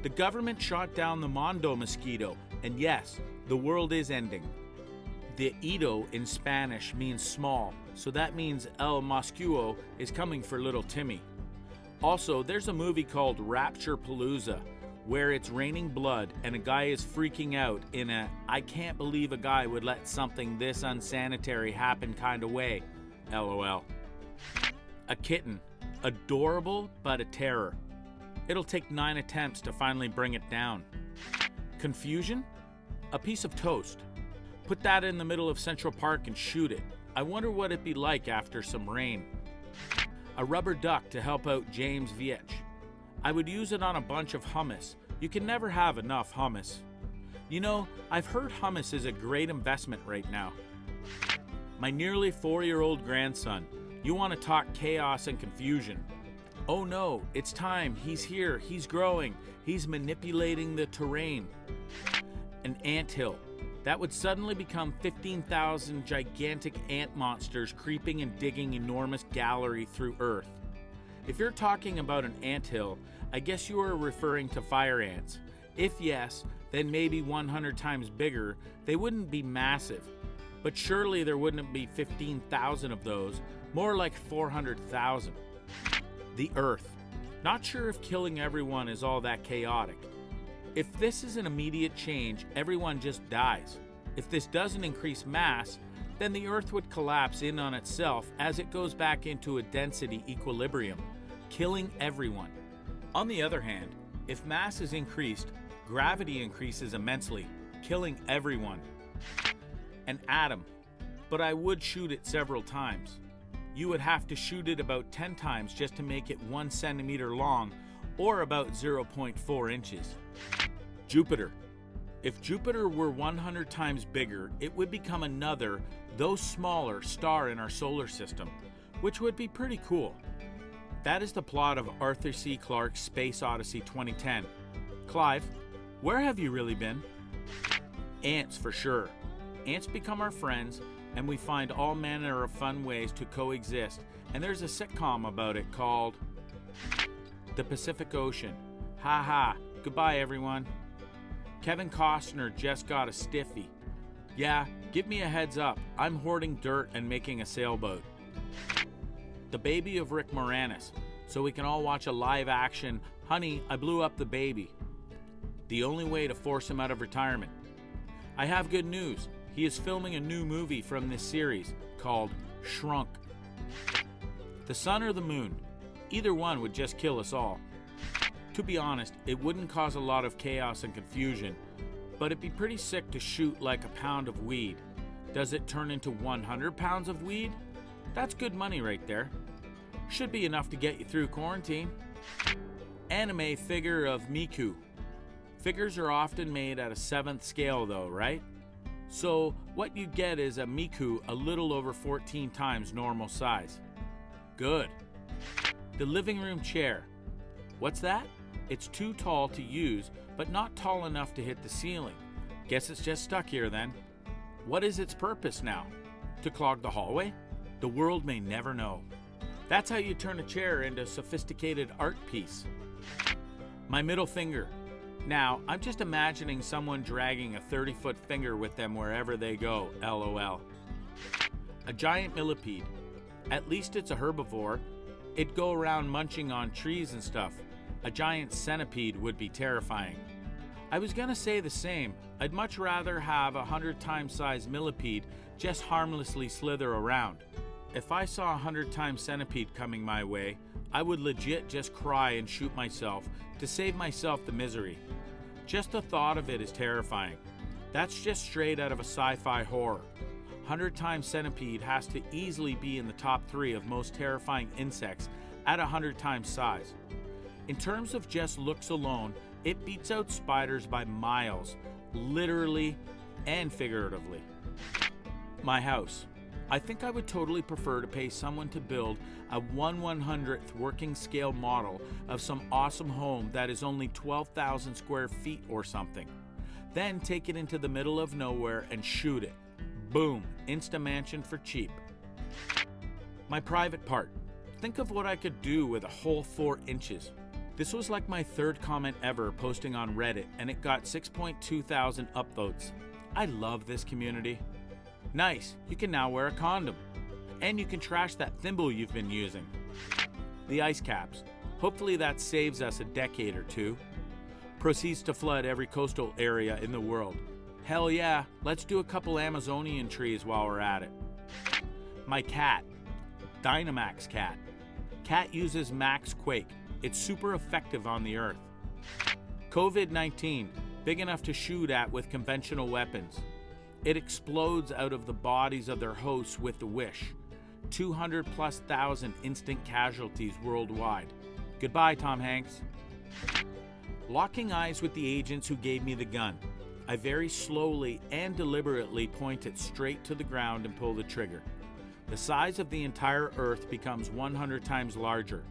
The government shot down the Mondo mosquito, and yes, the world is ending. The Ito in Spanish means small, so that means El Mosquito is coming for little Timmy. Also, there's a movie called Rapture Palooza, where it's raining blood and a guy is freaking out in a I can't believe a guy would let something this unsanitary happen kind of way. LOL. A kitten. Adorable, but a terror. It'll take 9 attempts to finally bring it down. Confusion? A piece of toast. Put that in the middle of Central Park and shoot it. I wonder what it'd be like after some rain. A rubber duck to help out James Vietch. I would use it on a bunch of hummus. You can never have enough hummus. You know, I've heard hummus is a great investment right now. My nearly 4-year-old grandson. You want to talk chaos and confusion. Oh no, it's time. He's here. He's growing. He's manipulating the terrain. An anthill. That would suddenly become 15,000 gigantic ant monsters creeping and digging enormous gallery through Earth. If you're talking about an anthill, I guess you are referring to fire ants. If yes, then maybe 100 times bigger. They wouldn't be massive. But surely there wouldn't be 15,000 of those, more like 400,000. The Earth. Not sure if killing everyone is all that chaotic. If this is an immediate change, everyone just dies. If this doesn't increase mass, then the Earth would collapse in on itself as it goes back into a density equilibrium, killing everyone. On the other hand, if mass is increased, gravity increases immensely, killing everyone. An atom, but I would shoot it several times. You would have to shoot it about 10 times just to make it 1 centimeter long, or about 0.4 inches. Jupiter. If Jupiter were 100 times bigger, it would become another, though smaller, star in our solar system, which would be pretty cool. That is the plot of Arthur C. Clarke's Space Odyssey 2010. Clive, where have you really been? Ants, for sure. Ants become our friends, and we find all manner of fun ways to coexist, and there's a sitcom about it called The Pacific Ocean. Ha ha, goodbye everyone. Kevin Costner just got a stiffy. Yeah, give me a heads up, I'm hoarding dirt and making a sailboat. The baby of Rick Moranis, so we can all watch a live action, Honey, I Blew Up the Baby. The only way to force him out of retirement. I have good news. He is filming a new movie from this series called Shrunk. The sun or the moon, either one would just kill us all. To be honest, it wouldn't cause a lot of chaos and confusion, but it'd be pretty sick to shoot like a pound of weed. Does it turn into 100 pounds of weed? That's good money right there. Should be enough to get you through quarantine. Anime figure of Miku. Figures are often made at a 7th scale though, right? So what you get is a Miku a little over 14 times normal size. Good. The living room chair. What's that? It's too tall to use, but not tall enough to hit the ceiling. Guess it's just stuck here then. What is its purpose now? To clog the hallway? The world may never know. That's how you turn a chair into a sophisticated art piece. My middle finger. Now, I'm just imagining someone dragging a 30-foot finger with them wherever they go, LOL. A giant millipede. At least it's a herbivore. It'd go around munching on trees and stuff. A giant centipede would be terrifying. I was gonna say the same. I'd much rather have 100 times size millipede just harmlessly slither around. If I saw 100 times centipede coming my way, I would legit just cry and shoot myself to save myself the misery. Just the thought of it is terrifying. That's just straight out of a sci-fi horror. 100 times centipede has to easily be in the top 3 of most terrifying insects at 100 times size. In terms of just looks alone, it beats out spiders by miles, literally and figuratively. My house. I think I would totally prefer to pay someone to build a 1/100th working scale model of some awesome home that is only 12,000 square feet or something. Then take it into the middle of nowhere and shoot it. Boom, Insta-mansion for cheap. My private part. Think of what I could do with a whole 4 inches. This was like my 3rd comment ever posting on Reddit, and it got 6.2 thousand upvotes. I love this community. Nice, you can now wear a condom. And you can trash that thimble you've been using. The ice caps. Hopefully that saves us a decade or 2. Proceeds to flood every coastal area in the world. Hell yeah, let's do a couple Amazonian trees while we're at it. My cat. Dynamax cat. Cat uses Max Quake. It's super effective on the earth. COVID-19. Big enough to shoot at with conventional weapons. It explodes out of the bodies of their hosts with a wish. 200,000+ instant casualties worldwide. Goodbye, Tom Hanks. Locking eyes with the agents who gave me the gun. I very slowly and deliberately point it straight to the ground and pull the trigger. The size of the entire Earth becomes 100 times larger.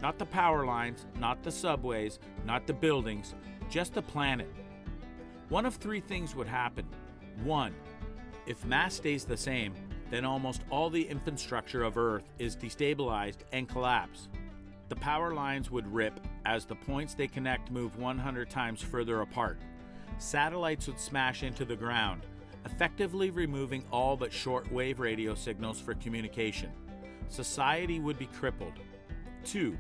Not the power lines, not the subways, not the buildings, just the planet. One of 3 things would happen. 1. If mass stays the same, then almost all the infrastructure of Earth is destabilized and collapse. The power lines would rip as the points they connect move 100 times further apart. Satellites would smash into the ground, effectively removing all but short-wave radio signals for communication. Society would be crippled. 2.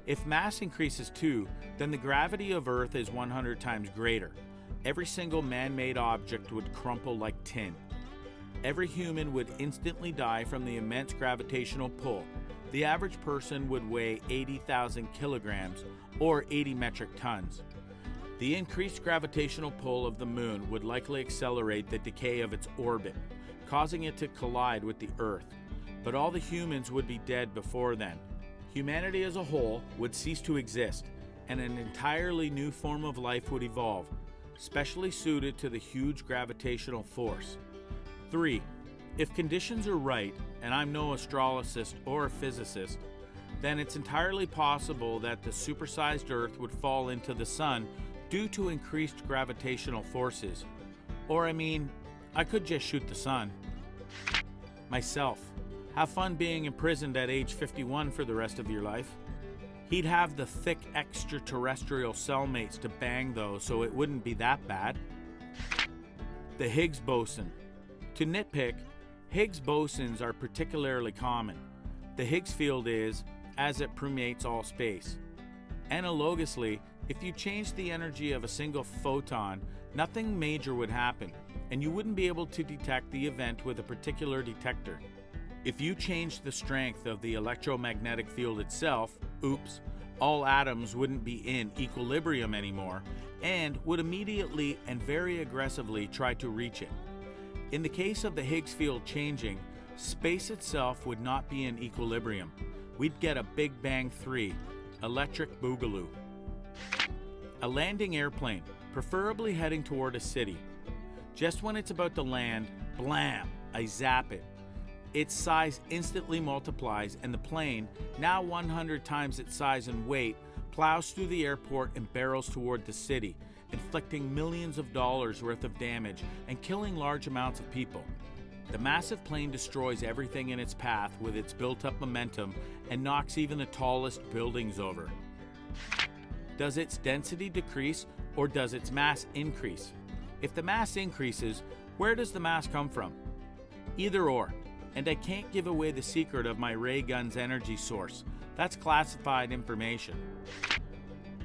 If mass increases 2, then the gravity of Earth is 100 times greater. Every single man-made object would crumple like tin. Every human would instantly die from the immense gravitational pull. The average person would weigh 80,000 kilograms, or 80 metric tons. The increased gravitational pull of the moon would likely accelerate the decay of its orbit, causing it to collide with the Earth. But all the humans would be dead before then. Humanity as a whole would cease to exist, and an entirely new form of life would evolve, specially suited to the huge gravitational force. 3. If conditions are right, and I'm no astrologist or a physicist, then it's entirely possible that the supersized Earth would fall into the Sun due to increased gravitational forces. Or I could just shoot the Sun. Myself. Have fun being imprisoned at age 51 for the rest of your life. He'd have the thick extraterrestrial cellmates to bang though, so it wouldn't be that bad. The Higgs boson. To nitpick, Higgs bosons are particularly common. The Higgs field is, as it permeates all space. Analogously, if you changed the energy of a single photon, nothing major would happen, and you wouldn't be able to detect the event with a particular detector. If you changed the strength of the electromagnetic field itself, oops, all atoms wouldn't be in equilibrium anymore, and would immediately and very aggressively try to reach it. In the case of the Higgs field changing, space itself would not be in equilibrium. We'd get a Big Bang 3, electric boogaloo. A landing airplane, preferably heading toward a city. Just when it's about to land, blam, I zap it. Its size instantly multiplies, and the plane, now 100 times its size and weight, plows through the airport and barrels toward the city, inflicting millions of dollars worth of damage and killing large amounts of people. The massive plane destroys everything in its path with its built-up momentum and knocks even the tallest buildings over. Does its density decrease, or does its mass increase? If the mass increases, where does the mass come from? Either or. And I can't give away the secret of my ray gun's energy source. That's classified information.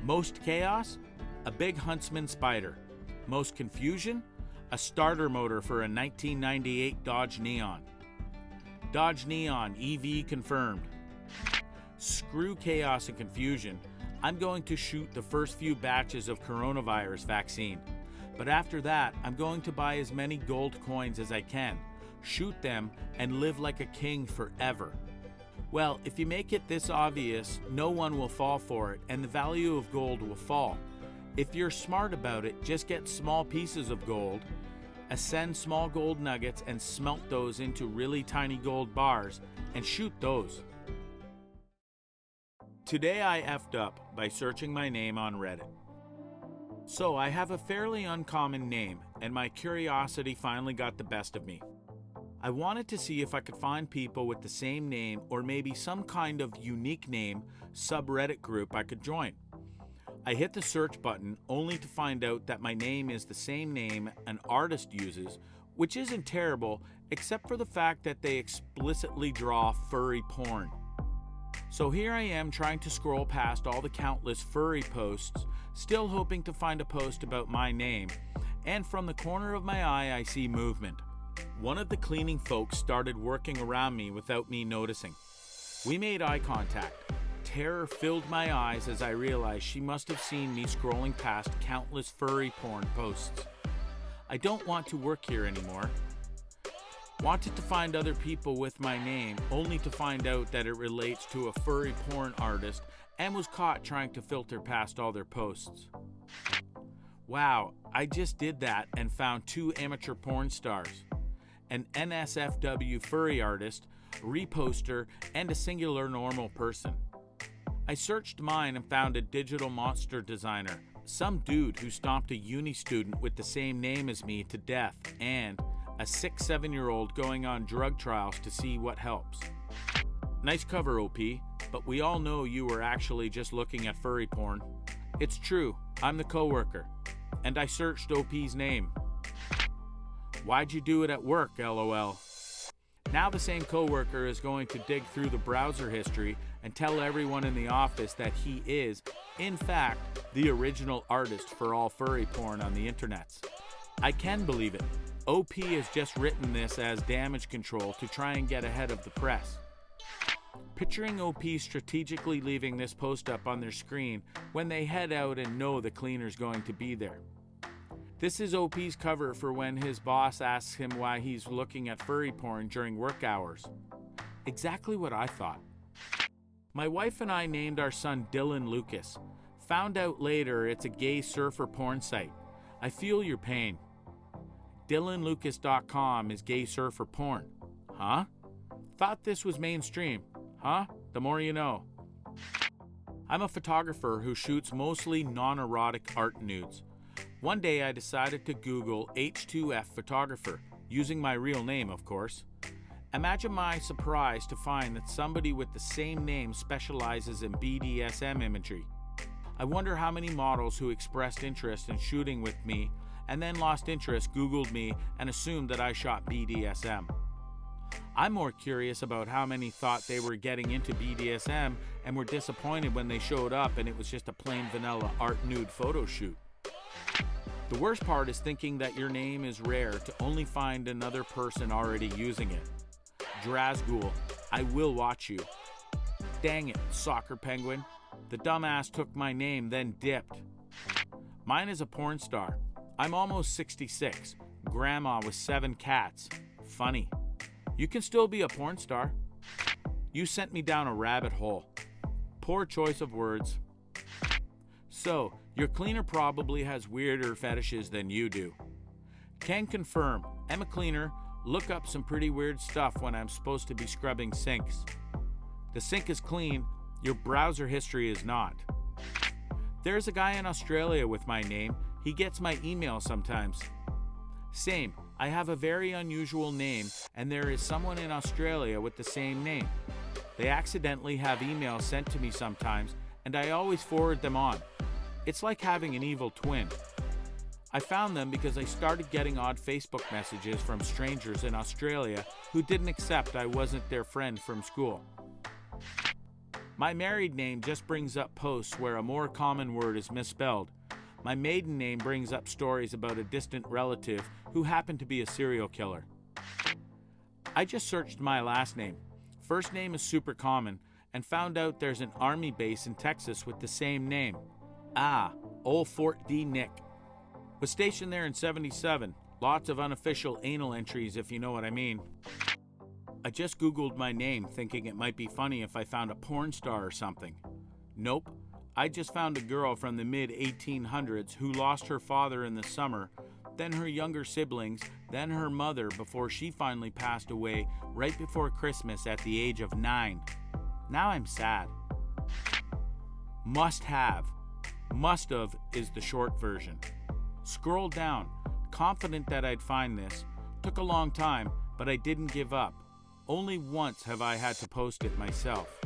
Most chaos? A big huntsman spider. Most confusion? A starter motor for a 1998 Dodge Neon. Dodge Neon EV confirmed. Screw chaos and confusion. I'm going to shoot the first few batches of coronavirus vaccine. But after that, I'm going to buy as many gold coins as I can, shoot them, and live like a king forever. Well, if you make it this obvious, no one will fall for it, and the value of gold will fall. If you're smart about it, just get small pieces of gold, ascend small gold nuggets, and smelt those into really tiny gold bars, and shoot those. Today I effed up by searching my name on Reddit. So I have a fairly uncommon name, and my curiosity finally got the best of me. I wanted to see if I could find people with the same name, or maybe some kind of unique name subreddit group I could join. I hit the search button only to find out that my name is the same name an artist uses, which isn't terrible except for the fact that they explicitly draw furry porn. So here I am trying to scroll past all the countless furry posts, still hoping to find a post about my name, and from the corner of my eye I see movement. One of the cleaning folks started working around me without me noticing. We made eye contact. Terror filled my eyes as I realized she must have seen me scrolling past countless furry porn posts. I don't want to work here anymore. Wanted to find other people with my name, only to find out that it relates to a furry porn artist, and was caught trying to filter past all their posts. Wow, I just did that and found 2 amateur porn stars. An NSFW furry artist, reposter, and a singular normal person. I searched mine and found a digital monster designer, some dude who stomped a uni student with the same name as me to death, and a 6-7-year-old going on drug trials to see what helps. Nice cover, OP. but we all know you were actually just looking at furry porn. It's true, I'm the coworker, and I searched OP's name. Why'd you do it at work, LOL? Now the same coworker is going to dig through the browser history and tell everyone in the office that he is, in fact, the original artist for all furry porn on the internets. I can believe it. OP has just written this as damage control to try and get ahead of the press. Picturing OP strategically leaving this post up on their screen when they head out and know the cleaner's going to be there. This is OP's cover for when his boss asks him why he's looking at furry porn during work hours. Exactly what I thought. My wife and I named our son Dylan Lucas. Found out later it's a gay surfer porn site. I feel your pain. DylanLucas.com is gay surfer porn. Huh? Thought this was mainstream. Huh? The more you know. I'm a photographer who shoots mostly non-erotic art nudes. One day I decided to Google H2F photographer, using my real name, of course. Imagine my surprise to find that somebody with the same name specializes in BDSM imagery. I wonder how many models who expressed interest in shooting with me and then lost interest Googled me and assumed that I shot BDSM. I'm more curious about how many thought they were getting into BDSM and were disappointed when they showed up and it was just a plain vanilla art nude photo shoot. The worst part is thinking that your name is rare to only find another person already using it. Drazgul, I will watch you. Dang it, soccer penguin. The dumbass took my name, then dipped. Mine is a porn star. I'm almost 66. Grandma with 7 cats. Funny. You can still be a porn star. You sent me down a rabbit hole. Poor choice of words. So, your cleaner probably has weirder fetishes than you do. Can confirm, I'm a cleaner, look up some pretty weird stuff when I'm supposed to be scrubbing sinks. The sink is clean, your browser history is not. There's a guy in Australia with my name, he gets my email sometimes. Same, I have a very unusual name and there is someone in Australia with the same name. They accidentally have emails sent to me sometimes and I always forward them on. It's like having an evil twin. I found them because I started getting odd Facebook messages from strangers in Australia who didn't accept I wasn't their friend from school. My married name just brings up posts where a more common word is misspelled. My maiden name brings up stories about a distant relative who happened to be a serial killer. I just searched my last name. First name is super common and found out there's an army base in Texas with the same name. Old Fort D. Nick. Was stationed there in 77. Lots of unofficial anal entries, if you know what I mean. I just Googled my name thinking it might be funny if I found a porn star or something. Nope. I just found a girl from the mid-1800s who lost her father in the summer, then her younger siblings, then her mother before she finally passed away right before Christmas at the age of 9. Now I'm sad. Must have. Must have is the short version. Scroll down, confident that I'd find this. Took a long time, but I didn't give up. Only once have I had to post it myself.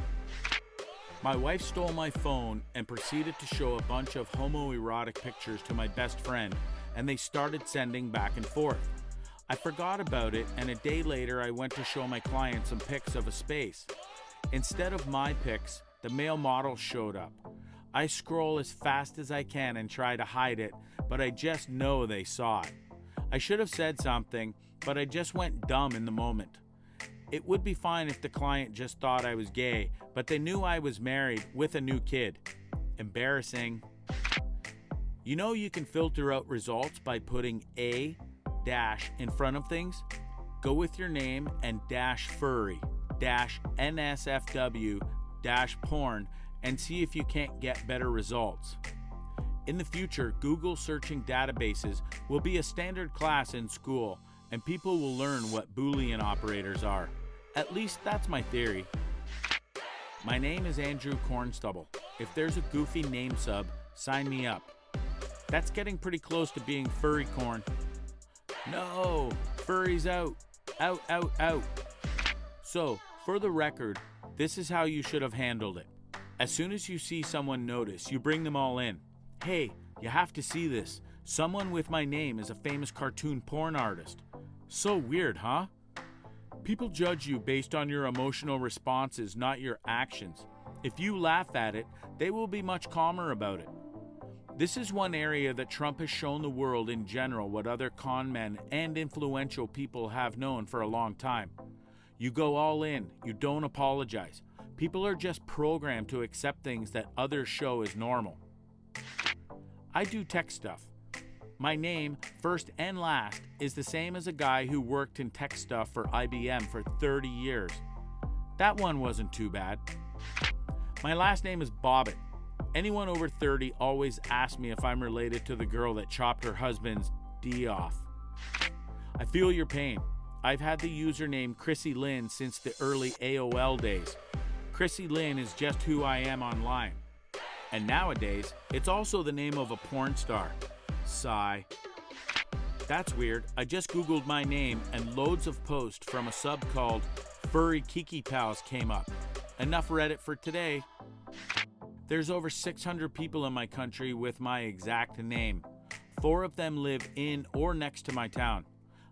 My wife stole my phone and proceeded to show a bunch of homoerotic pictures to my best friend, and they started sending back and forth. I forgot about it, and a day later I went to show my client some pics of a space. Instead of my pics, the male model showed up. I scroll as fast as I can and try to hide it, but I just know they saw it. I should have said something, but I just went dumb in the moment. It would be fine if the client just thought I was gay, but they knew I was married with a new kid. Embarrassing. You know you can filter out results by putting a dash in front of things? Go with your name and dash furry, dash NSFW, dash porn, and see if you can't get better results. In the future, Google searching databases will be a standard class in school, and people will learn what Boolean operators are. At least that's my theory. My name is Andrew Cornstubble. If there's a goofy name sub, sign me up. That's getting pretty close to being furry corn. No, furry's out. Out, out, out. So, for the record, This is how you should have handled it. As soon as you see someone notice, you bring them all in. Hey, you have to see this. Someone with my name is a famous cartoon porn artist. So weird, huh? People judge you based on your emotional responses, not your actions. If you laugh at it, they will be much calmer about it. This is one area that Trump has shown the world in general what other con men and influential people have known for a long time. You go all in, you don't apologize. People are just programmed to accept things that others show as normal. I do tech stuff. My name, first and last, is the same as a guy who worked in tech stuff for IBM for 30 years. That one wasn't too bad. My last name is Bobbitt. Anyone over 30 always asks me if I'm related to the girl that chopped her husband's D off. I feel your pain. I've had the username Chrissy Lynn since the early AOL days. Chrissy Lynn is just who I am online. And nowadays, it's also the name of a porn star. Sigh. That's weird. I just Googled my name and loads of posts from a sub called Furry Kiki Pals came up. Enough Reddit for today. There's over 600 people in my country with my exact name. 4 of them live in or next to my town.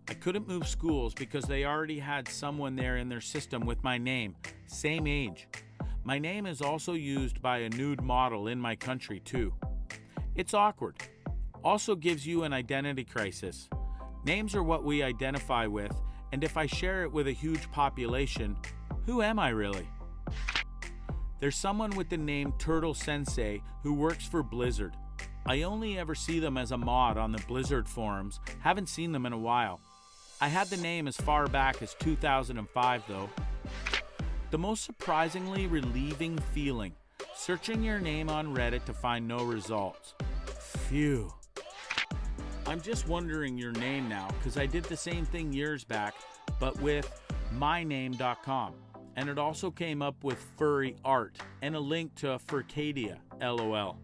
I couldn't move schools because they already had someone there in their system with my name, same age. My name is also used by a nude model in my country too. It's awkward. Also gives you an identity crisis. Names are what we identify with, and if I share it with a huge population, who am I really? There's someone with the name Turtle Sensei who works for Blizzard. I only ever see them as a mod on the Blizzard forums, haven't seen them in a while. I had the name as far back as 2005 though. The most surprisingly relieving feeling, searching your name on Reddit to find no results. Phew. I'm just wondering your name now because I did the same thing years back, but with myname.com. And it also came up with furry art and a link to Furcadia, LOL.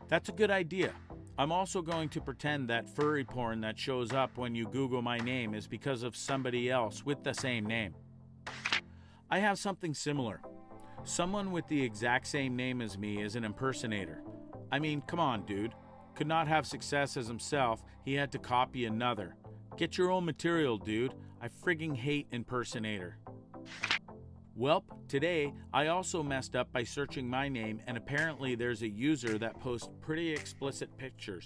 That's a good idea. I'm also going to pretend that furry porn that shows up when you Google my name is because of somebody else with the same name. I have something similar. Someone with the exact same name as me is an impersonator. I mean, come on, dude. Could not have success as himself, he had to copy another. Get your own material, dude. I frigging hate impersonator. Welp, today I also messed up by searching my name, and apparently there's a user that posts pretty explicit pictures.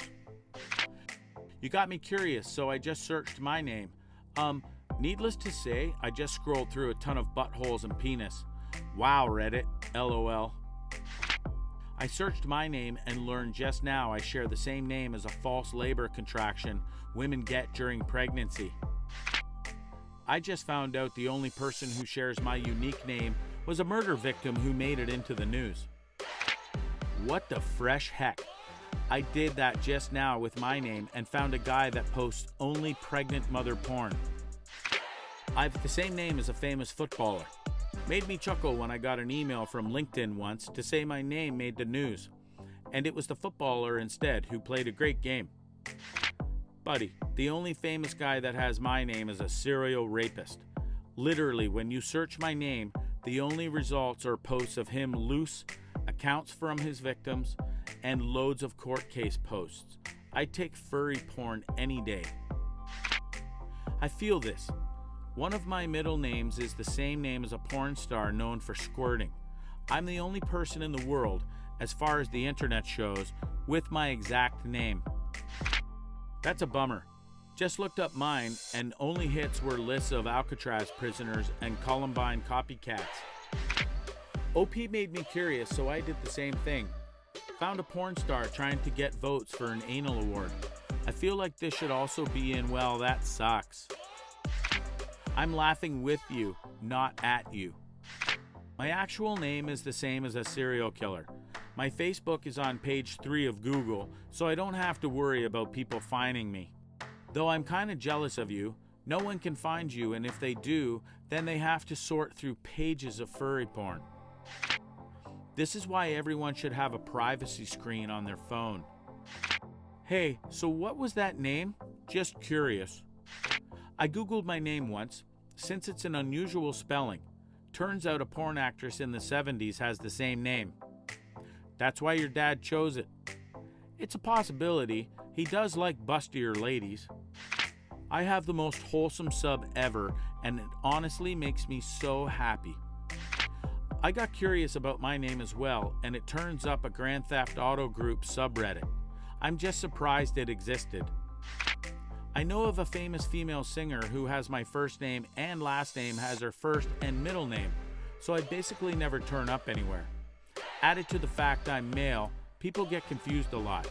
You got me curious, so I just searched my name. Needless to say, I just scrolled through a ton of buttholes and penis. Wow, Reddit, LOL. I searched my name and learned just now I share the same name as a false labor contraction women get during pregnancy. I just found out the only person who shares my unique name was a murder victim who made it into the news. What the fresh heck? I did that just now with my name and found a guy that posts only pregnant mother porn. I've the same name as a famous footballer. Made me chuckle when I got an email from LinkedIn once to say my name made the news, and it was the footballer instead who played a great game. Buddy, the only famous guy that has my name is a serial rapist. Literally, when you search my name, the only results are posts of him loose, accounts from his victims, and loads of court case posts. I'd take furry porn any day. I feel this. One of my middle names is the same name as a porn star known for squirting. I'm the only person in the world, as far as the internet shows, with my exact name. That's a bummer. Just looked up mine, and only hits were lists of Alcatraz prisoners and Columbine copycats. OP made me curious, so I did the same thing. Found a porn star trying to get votes for an anal award. I feel like this should also be in Well, That Sucks. I'm laughing with you, not at you. My actual name is the same as a serial killer. My Facebook is on page 3 of Google, so I don't have to worry about people finding me. Though I'm kind of jealous of you, no one can find you, and if they do, then they have to sort through pages of furry porn. This is why everyone should have a privacy screen on their phone. Hey, so what was that name? Just curious. I googled my name once, since it's an unusual spelling. Turns out a porn actress in the 70s has the same name. That's why your dad chose it. It's a possibility. He does like bustier ladies. I have the most wholesome sub ever, and it honestly makes me so happy. I got curious about my name as well, and it turns up a Grand Theft Auto group subreddit. I'm just surprised it existed. I know of a famous female singer who has my first name and last name has her first and middle name, so I basically never turn up anywhere. Added to the fact I'm male, people get confused a lot.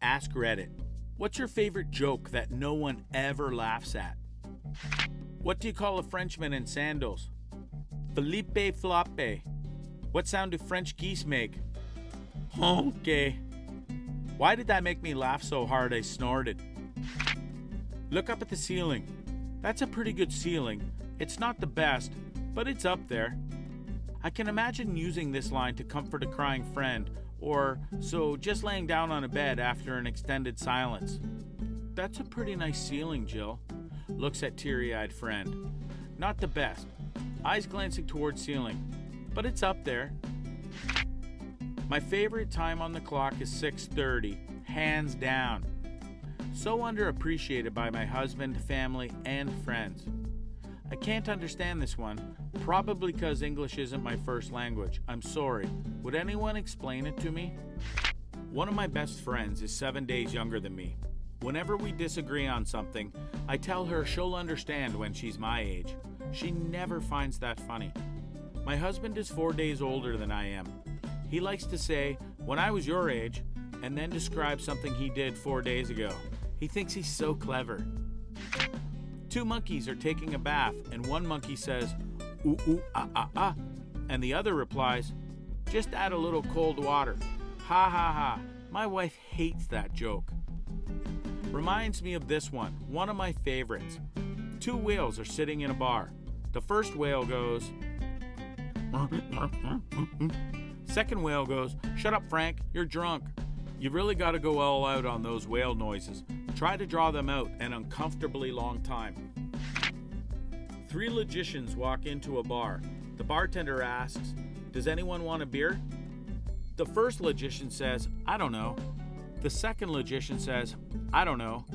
Ask Reddit. What's your favorite joke that no one ever laughs at? What do you call a Frenchman in sandals? Philippe Floppe. What sound do French geese make? Okay. Why did that make me laugh so hard I snorted? Look up at the ceiling. That's a pretty good ceiling. It's not the best, but it's up there. I can imagine using this line to comfort a crying friend, or so just laying down on a bed after an extended silence. That's a pretty nice ceiling, Jill. Looks at teary-eyed friend. Not the best. Eyes glancing towards ceiling, but it's up there. My favorite time on the clock is 6:30, hands down. So underappreciated by my husband, family, and friends. I can't understand this one, probably because English isn't my first language. I'm sorry. Would anyone explain it to me? One of my best friends is 7 days younger than me. Whenever we disagree on something, I tell her she'll understand when she's my age. She never finds that funny. My husband is 4 days older than I am. He likes to say, "When I was your age," and then describe something he did 4 days ago. He thinks he's so clever. Two monkeys are taking a bath, and one monkey says, "Ooh, ooh, ah, ah, ah," and the other replies, "Just add a little cold water." Ha ha ha. My wife hates that joke. Reminds me of this one of my favorites. Two whales are sitting in a bar. The first whale goes, second whale goes, "Shut up, Frank, you're drunk." You really got to go all out on those whale noises. Try to draw them out an uncomfortably long time. Three logicians walk into a bar. The bartender asks, "Does anyone want a beer?" The first logician says, "I don't know." The second logician says, "I don't know."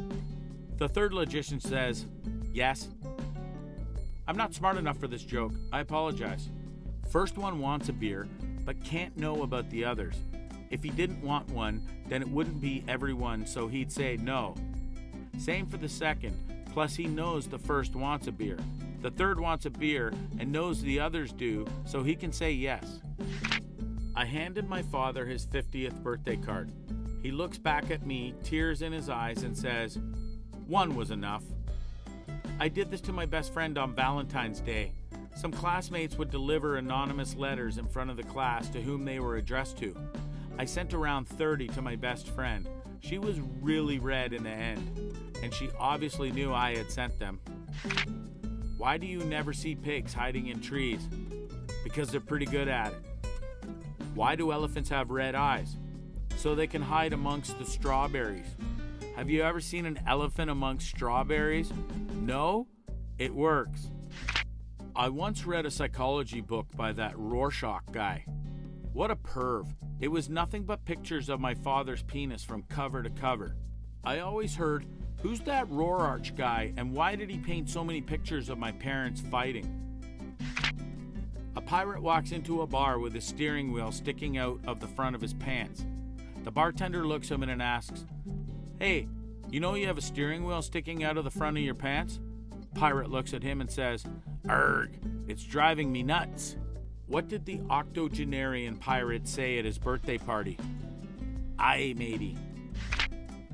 The third logician says, "Yes." I'm not smart enough for this joke. I apologize. First one wants a beer, but can't know about the others. If he didn't want one, then it wouldn't be everyone, so he'd say no. Same for the second, plus he knows the first wants a beer. The third wants a beer and knows the others do, so he can say yes. I handed my father his 50th birthday card. He looks back at me, tears in his eyes, and says, "One was enough." I did this to my best friend on Valentine's Day. Some classmates would deliver anonymous letters in front of the class to whom they were addressed to. I sent around 30 to my best friend. She was really red in the end, and she obviously knew I had sent them. Why do you never see pigs hiding in trees? Because they're pretty good at it. Why do elephants have red eyes? So they can hide amongst the strawberries. Have you ever seen an elephant amongst strawberries? No? It works. I once read a psychology book by that Rorschach guy. What a perv. It was nothing but pictures of my father's penis from cover to cover. I always heard, "Who's that Rorschach guy, and why did he paint so many pictures of my parents fighting?" A pirate walks into a bar with a steering wheel sticking out of the front of his pants. The bartender looks at him and asks, "Hey, you know you have a steering wheel sticking out of the front of your pants?" Pirate looks at him and says, "Arg, it's driving me nuts." What did the octogenarian pirate say at his birthday party? "Aye, matey."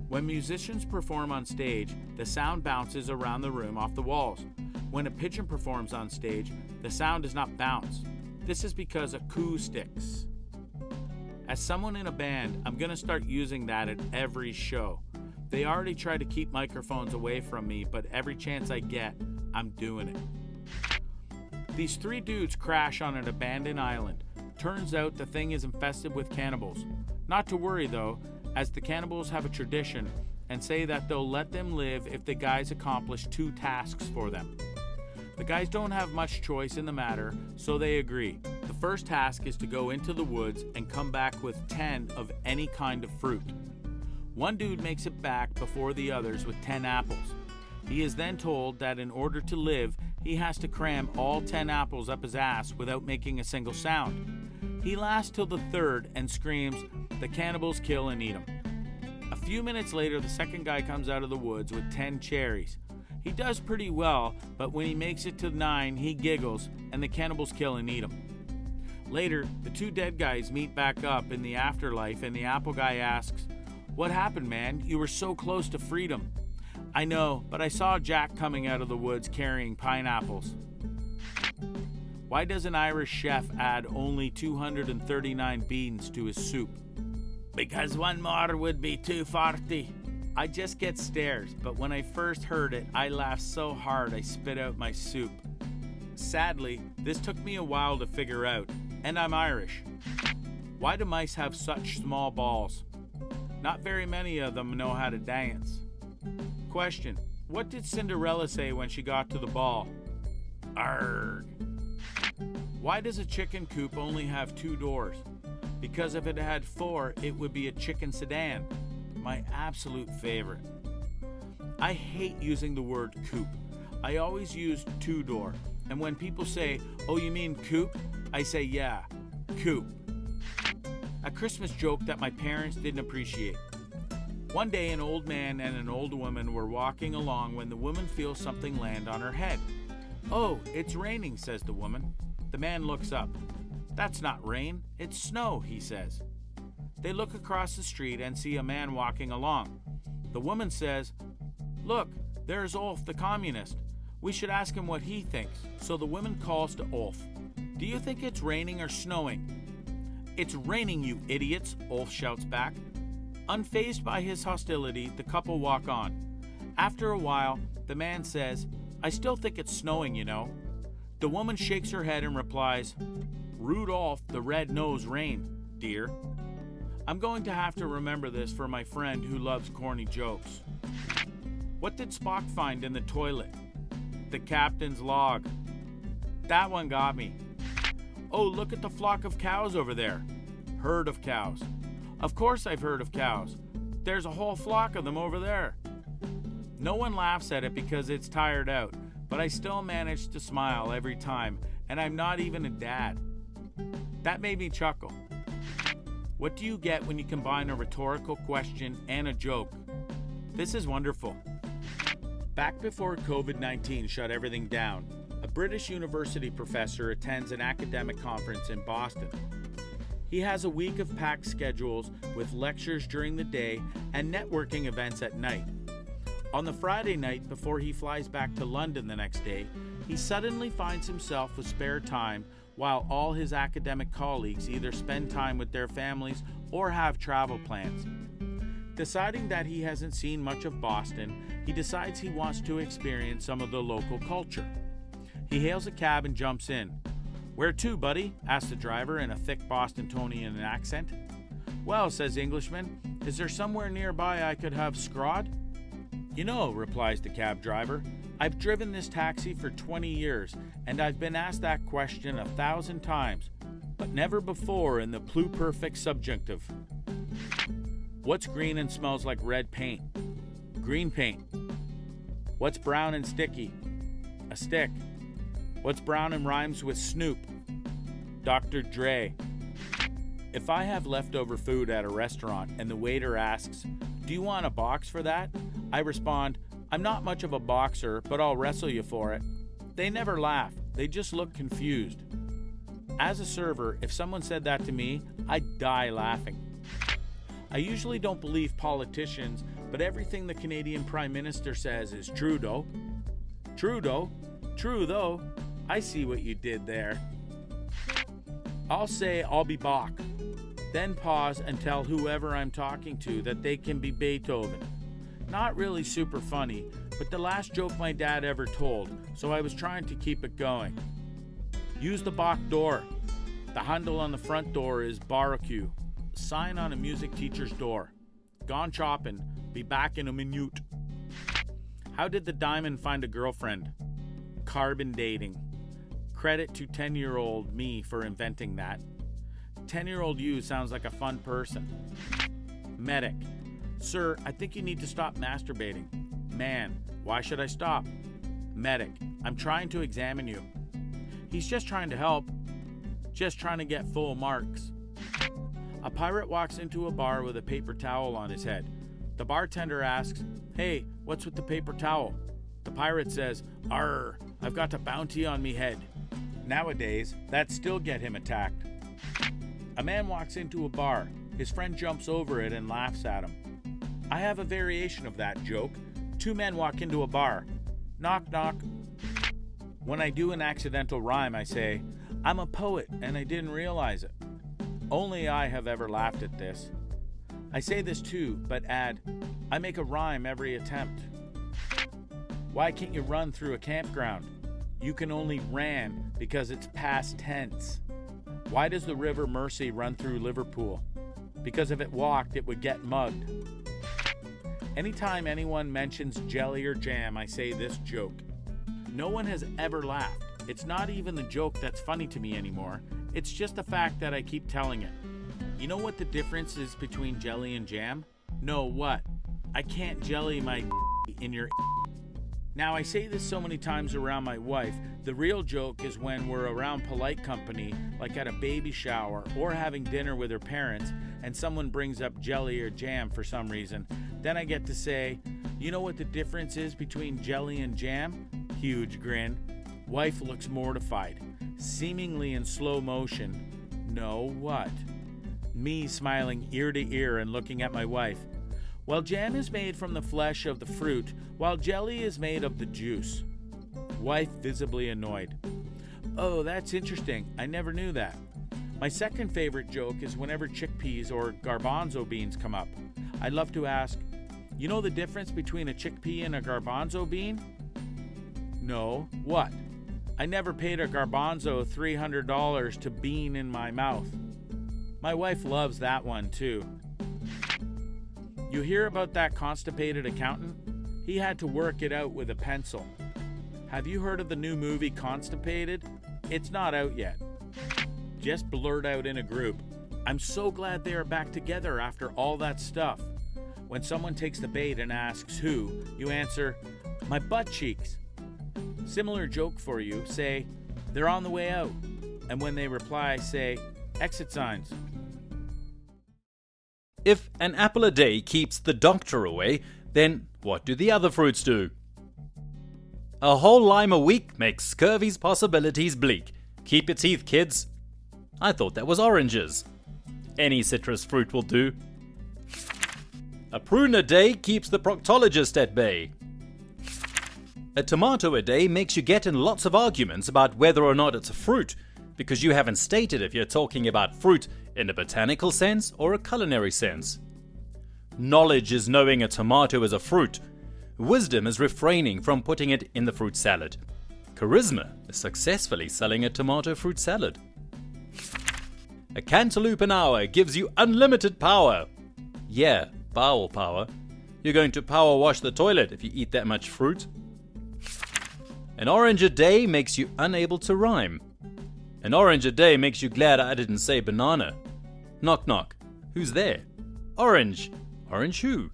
When musicians perform on stage, the sound bounces around the room off the walls. When a pigeon performs on stage, the sound does not bounce. This is because acoustics. As someone in a band, I'm going to start using that at every show. They already try to keep microphones away from me, but every chance I get, I'm doing it. These three dudes crash on an abandoned island. Turns out the thing is infested with cannibals. Not to worry though, as the cannibals have a tradition and say that they'll let them live if the guys accomplish 2 tasks for them. The guys don't have much choice in the matter, so they agree. The first task is to go into the woods and come back with 10 of any kind of fruit. One dude makes it back before the others with 10 apples. He is then told that in order to live, he has to cram all 10 apples up his ass without making a single sound. He lasts till the third and screams, "The cannibals kill and eat him." A few minutes later, the second guy comes out of the woods with 10 cherries. He does pretty well, but when he makes it to 9, he giggles, and the cannibals kill and eat him. Later, the two dead guys meet back up in the afterlife, and the apple guy asks, "What happened, man? You were so close to freedom." "I know, but I saw Jack coming out of the woods carrying pineapples." Why does an Irish chef add only 239 beans to his soup? Because one more would be 240. I just get stares, but when I first heard it, I laughed so hard I spit out my soup. Sadly, this took me a while to figure out, and I'm Irish. Why do mice have such small balls? Not very many of them know how to dance. Question: what did Cinderella say when she got to the ball? Arrgh. Why does a chicken coop only have 2 doors? Because if it had 4, it would be a chicken sedan. My absolute favorite. I hate using the word coop. I always use 2-door. And when people say, "Oh, you mean coop?" I say, "Yeah, coop." A Christmas joke that my parents didn't appreciate. One day, an old man and an old woman were walking along when the woman feels something land on her head. "Oh, it's raining," says the woman. The man looks up. "That's not rain, it's snow," he says. They look across the street and see a man walking along. The woman says, "Look, there's Ulf the communist. We should ask him what he thinks." So the woman calls to Ulf. "Do you think it's raining or snowing?" "It's raining, you idiots," Ulf shouts back. Unfazed by his hostility, the couple walk on. After a while, the man says, "I still think it's snowing, you know." The woman shakes her head and replies, "Rudolph the Red-Nosed Rain, dear." I'm going to have to remember this for my friend who loves corny jokes. What did Spock find in the toilet? The captain's log. That one got me. Oh, look at the flock of cows over there. Herd of cows. Of course I've heard of cows. There's a whole flock of them over there. No one laughs at it because it's tired out, but I still manage to smile every time, and I'm not even a dad. That made me chuckle. What do you get when you combine a rhetorical question and a joke? This is wonderful. Back before COVID-19 shut everything down, a British university professor attends an academic conference in Boston. He has a week of packed schedules with lectures during the day and networking events at night. On the Friday night before he flies back to London the next day, he suddenly finds himself with spare time while all his academic colleagues either spend time with their families or have travel plans. Deciding that he hasn't seen much of Boston, he decides he wants to experience some of the local culture. He hails a cab and jumps in. "Where to, buddy?" asks the driver in a thick Bostonian accent. "Well," says the Englishman, "is there somewhere nearby I could have scrod?" "You know," replies the cab driver, "I've driven this taxi for 20 years, and I've been asked that question 1,000 times, but never before in the pluperfect subjunctive." What's green and smells like red paint? Green paint. What's brown and sticky? A stick. What's brown and rhymes with Snoop? Dr. Dre. If I have leftover food at a restaurant and the waiter asks, "Do you want a box for that?" I respond, "I'm not much of a boxer, but I'll wrestle you for it." They never laugh, they just look confused. As a server, if someone said that to me, I'd die laughing. I usually don't believe politicians, but everything the Canadian Prime Minister says is true though. True though. I see what you did there. I'll say I'll be back, then pause and tell whoever I'm talking to that they can be Beethoven. Not really super funny, but the last joke my dad ever told, so I was trying to keep it going. Use the back door. The handle on the front door is barbecue. Sign on a music teacher's door. Gone shopping. Be back in a minute. How did the diamond find a girlfriend? carbon dating. Credit to 10-year-old me for inventing that. 10-year-old you sounds like a fun person. Medic. Sir, I think you need to stop masturbating. Man, why should I stop? Medic. I'm trying to examine you. He's just trying to help. Just trying to get full marks. A pirate walks into a bar with a paper towel on his head. The bartender asks, "Hey, what's with the paper towel?" The pirate says, "Arr, I've got a bounty on me head." Nowadays, that'd still get him attacked. A man walks into a bar. His friend jumps over it and laughs at him. I have a variation of that joke. Two men walk into a bar. Knock, knock. When I do an accidental rhyme, I say, "I'm a poet and I didn't realize it." Only I have ever laughed at this. I say this too, but add, I make a rhyme every attempt. Why can't you run through a campground? You can only ran because it's past tense. Why does the River Mersey run through Liverpool? Because if it walked, it would get mugged. Anytime anyone mentions jelly or jam, I say this joke. No one has ever laughed. It's not even the joke that's funny to me anymore. It's just the fact that I keep telling it. You know what the difference is between jelly and jam? No, what? I can't jelly my in your. Now, I say this so many times around my wife. The real joke is when we're around polite company, like at a baby shower or having dinner with her parents, and someone brings up jelly or jam for some reason. Then I get to say, you know what the difference is between jelly and jam? Huge grin. Wife looks mortified, seemingly in slow motion. No, what? Me smiling ear to ear and looking at my wife. Well, jam is made from the flesh of the fruit, while jelly is made of the juice. Wife visibly annoyed. Oh, that's interesting. I never knew that. My second favorite joke is whenever chickpeas or garbanzo beans come up. I love to ask, you know the difference between a chickpea and a garbanzo bean? No, what? I never paid a garbanzo $300 to bean in my mouth. My wife loves that one too. You hear about that constipated accountant? He had to work it out with a pencil. Have you heard of the new movie Constipated? It's not out yet. Just blurt out in a group. I'm so glad they are back together after all that stuff. When someone takes the bait and asks who, you answer, my butt cheeks. Similar joke for you, say, they're on the way out. And when they reply, say, exit signs. If an apple a day keeps the doctor away, then what do the other fruits do? A whole lime a week makes scurvy's possibilities bleak. Keep your teeth, kids. I thought that was oranges. Any citrus fruit will do. A prune a day keeps the proctologist at bay. A tomato a day makes you get in lots of arguments about whether or not it's a fruit, because you haven't stated if you're talking about fruit in a botanical sense or a culinary sense. Knowledge is knowing a tomato is a fruit. Wisdom is refraining from putting it in the fruit salad. Charisma is successfully selling a tomato fruit salad. A cantaloupe an hour gives you unlimited power. Yeah, bowel power. You're going to power wash the toilet if you eat that much fruit. An orange a day makes you unable to rhyme. An orange a day makes you glad I didn't say banana. Knock knock. Who's there? Orange. Orange who?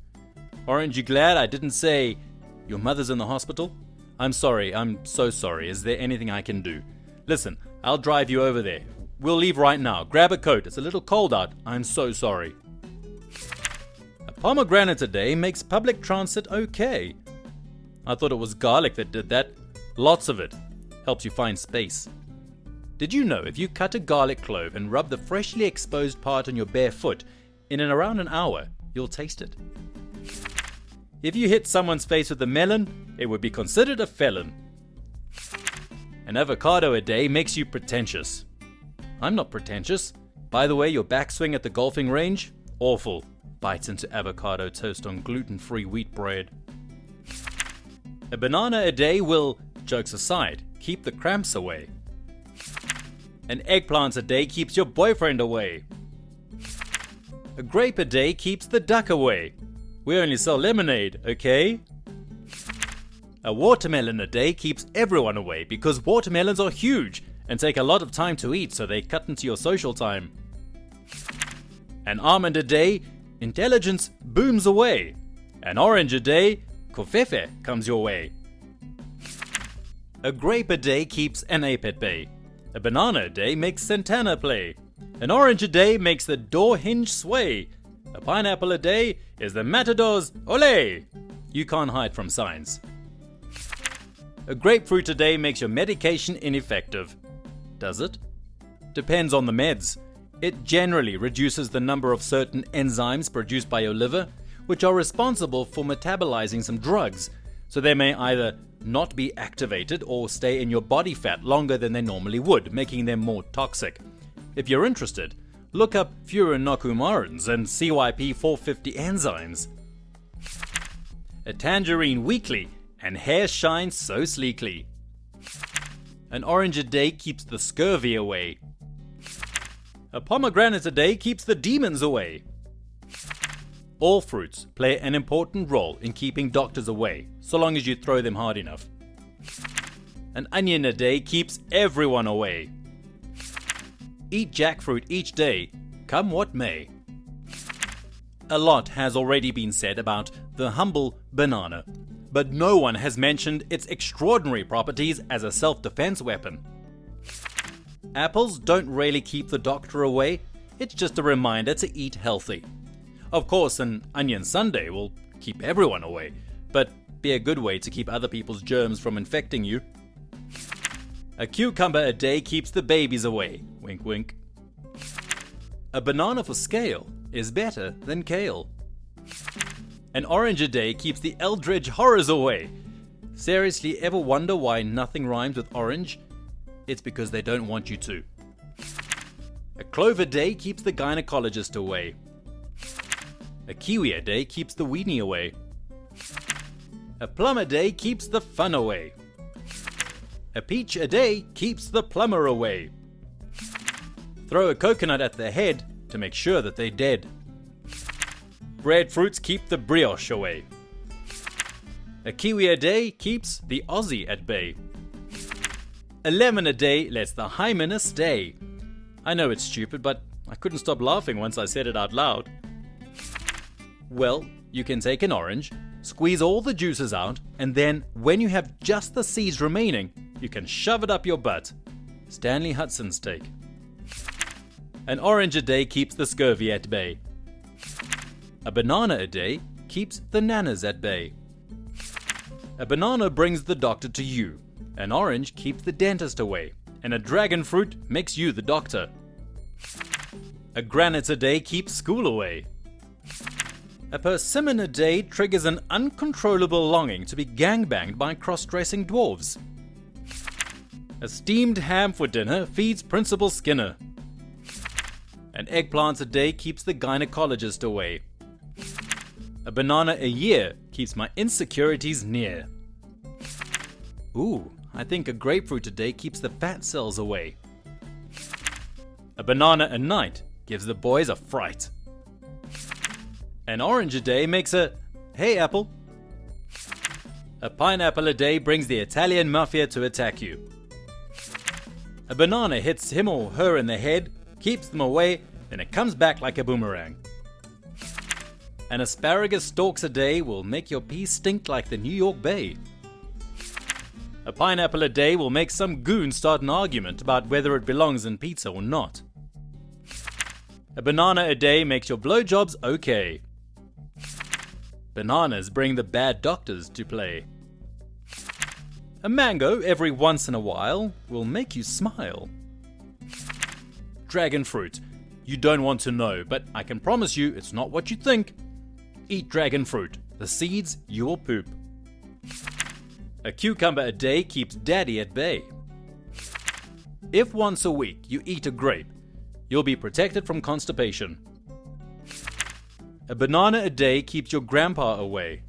Orange, you glad I didn't say your mother's in the hospital? I'm sorry, I'm so sorry. Is there anything I can do? Listen, I'll drive you over there. We'll leave right now. Grab a coat. It's a little cold out. I'm so sorry. A pomegranate a day makes public transit okay. I thought it was garlic that did that. Lots of it. Helps you find space. Did you know if you cut a garlic clove and rub the freshly exposed part on your bare foot, in and around an hour, you'll taste it? If you hit someone's face with a melon, it would be considered a felon. An avocado a day makes you pretentious. I'm not pretentious. By the way, your backswing at the golfing range? Awful. Bites into avocado toast on gluten-free wheat bread. A banana a day will, jokes aside, keep the cramps away. An eggplant a day keeps your boyfriend away. A grape a day keeps the duck away. We only sell lemonade, okay? A watermelon a day keeps everyone away because watermelons are huge and take a lot of time to eat, so they cut into your social time. An almond a day, intelligence booms away. An orange a day, kofefe comes your way. A grape a day keeps an ape at bay. A banana a day makes Santana play. An orange a day makes the door hinge sway. A pineapple a day is the matador's ole. You can't hide from signs. A grapefruit a day makes your medication ineffective. Does it? Depends on the meds. It generally reduces the number of certain enzymes produced by your liver, which are responsible for metabolizing some drugs, so they may either not be activated or stay in your body fat longer than they normally would, making them more toxic. If you're interested, look up furanocumarins and CYP450 enzymes. A tangerine weekly, and hair shines so sleekly. An orange a day keeps the scurvy away. A pomegranate a day keeps the demons away. All fruits play an important role in keeping doctors away, so long as you throw them hard enough. An onion a day keeps everyone away. Eat jackfruit each day, come what may. A lot has already been said about the humble banana, but no one has mentioned its extraordinary properties as a self-defense weapon. Apples don't really keep the doctor away, it's just a reminder to eat healthy. Of course, an onion sundae will keep everyone away, but be a good way to keep other people's germs from infecting you. A cucumber a day keeps the babies away, wink wink. A banana for scale is better than kale. An orange a day keeps the eldritch horrors away. Seriously, ever wonder why nothing rhymes with orange? It's because they don't want you to. A clove a day keeps the gynecologist away. A kiwi a day keeps the weenie away. A plum a day keeps the fun away. A peach a day keeps the plumber away. Throw a coconut at their head to make sure that they're dead. Breadfruits keep the brioche away. A kiwi a day keeps the Aussie at bay. A lemon a day lets the hymen stay. I know it's stupid, but I couldn't stop laughing once I said it out loud. Well, you can take an orange, squeeze all the juices out, and then, when you have just the seeds remaining, you can shove it up your butt. Stanley Hudson's take. An orange a day keeps the scurvy at bay. A banana a day keeps the nanas at bay. A banana brings the doctor to you. An orange keeps the dentist away. And a dragon fruit makes you the doctor. A granite a day keeps school away. A persimmon a day triggers an uncontrollable longing to be gangbanged by cross-dressing dwarves. A steamed ham for dinner feeds Principal Skinner. An eggplant a day keeps the gynecologist away. A banana a year keeps my insecurities near. Ooh, I think a grapefruit a day keeps the fat cells away. A banana a night gives the boys a fright. An orange a day makes a hey apple. A pineapple a day brings the Italian mafia to attack you. A banana hits him or her in the head, keeps them away, then it comes back like a boomerang. An asparagus stalks a day will make your pee stink like the New York Bay. A pineapple a day will make some goon start an argument about whether it belongs in pizza or not. A banana a day makes your blowjobs okay. Bananas bring the bad doctors to play. A mango every once in a while will make you smile. Dragon fruit. You don't want to know, but I can promise you it's not what you think. Eat dragon fruit. The seeds you will poop. A cucumber a day keeps daddy at bay. If once a week you eat a grape, you'll be protected from constipation. A banana a day keeps your grandpa away.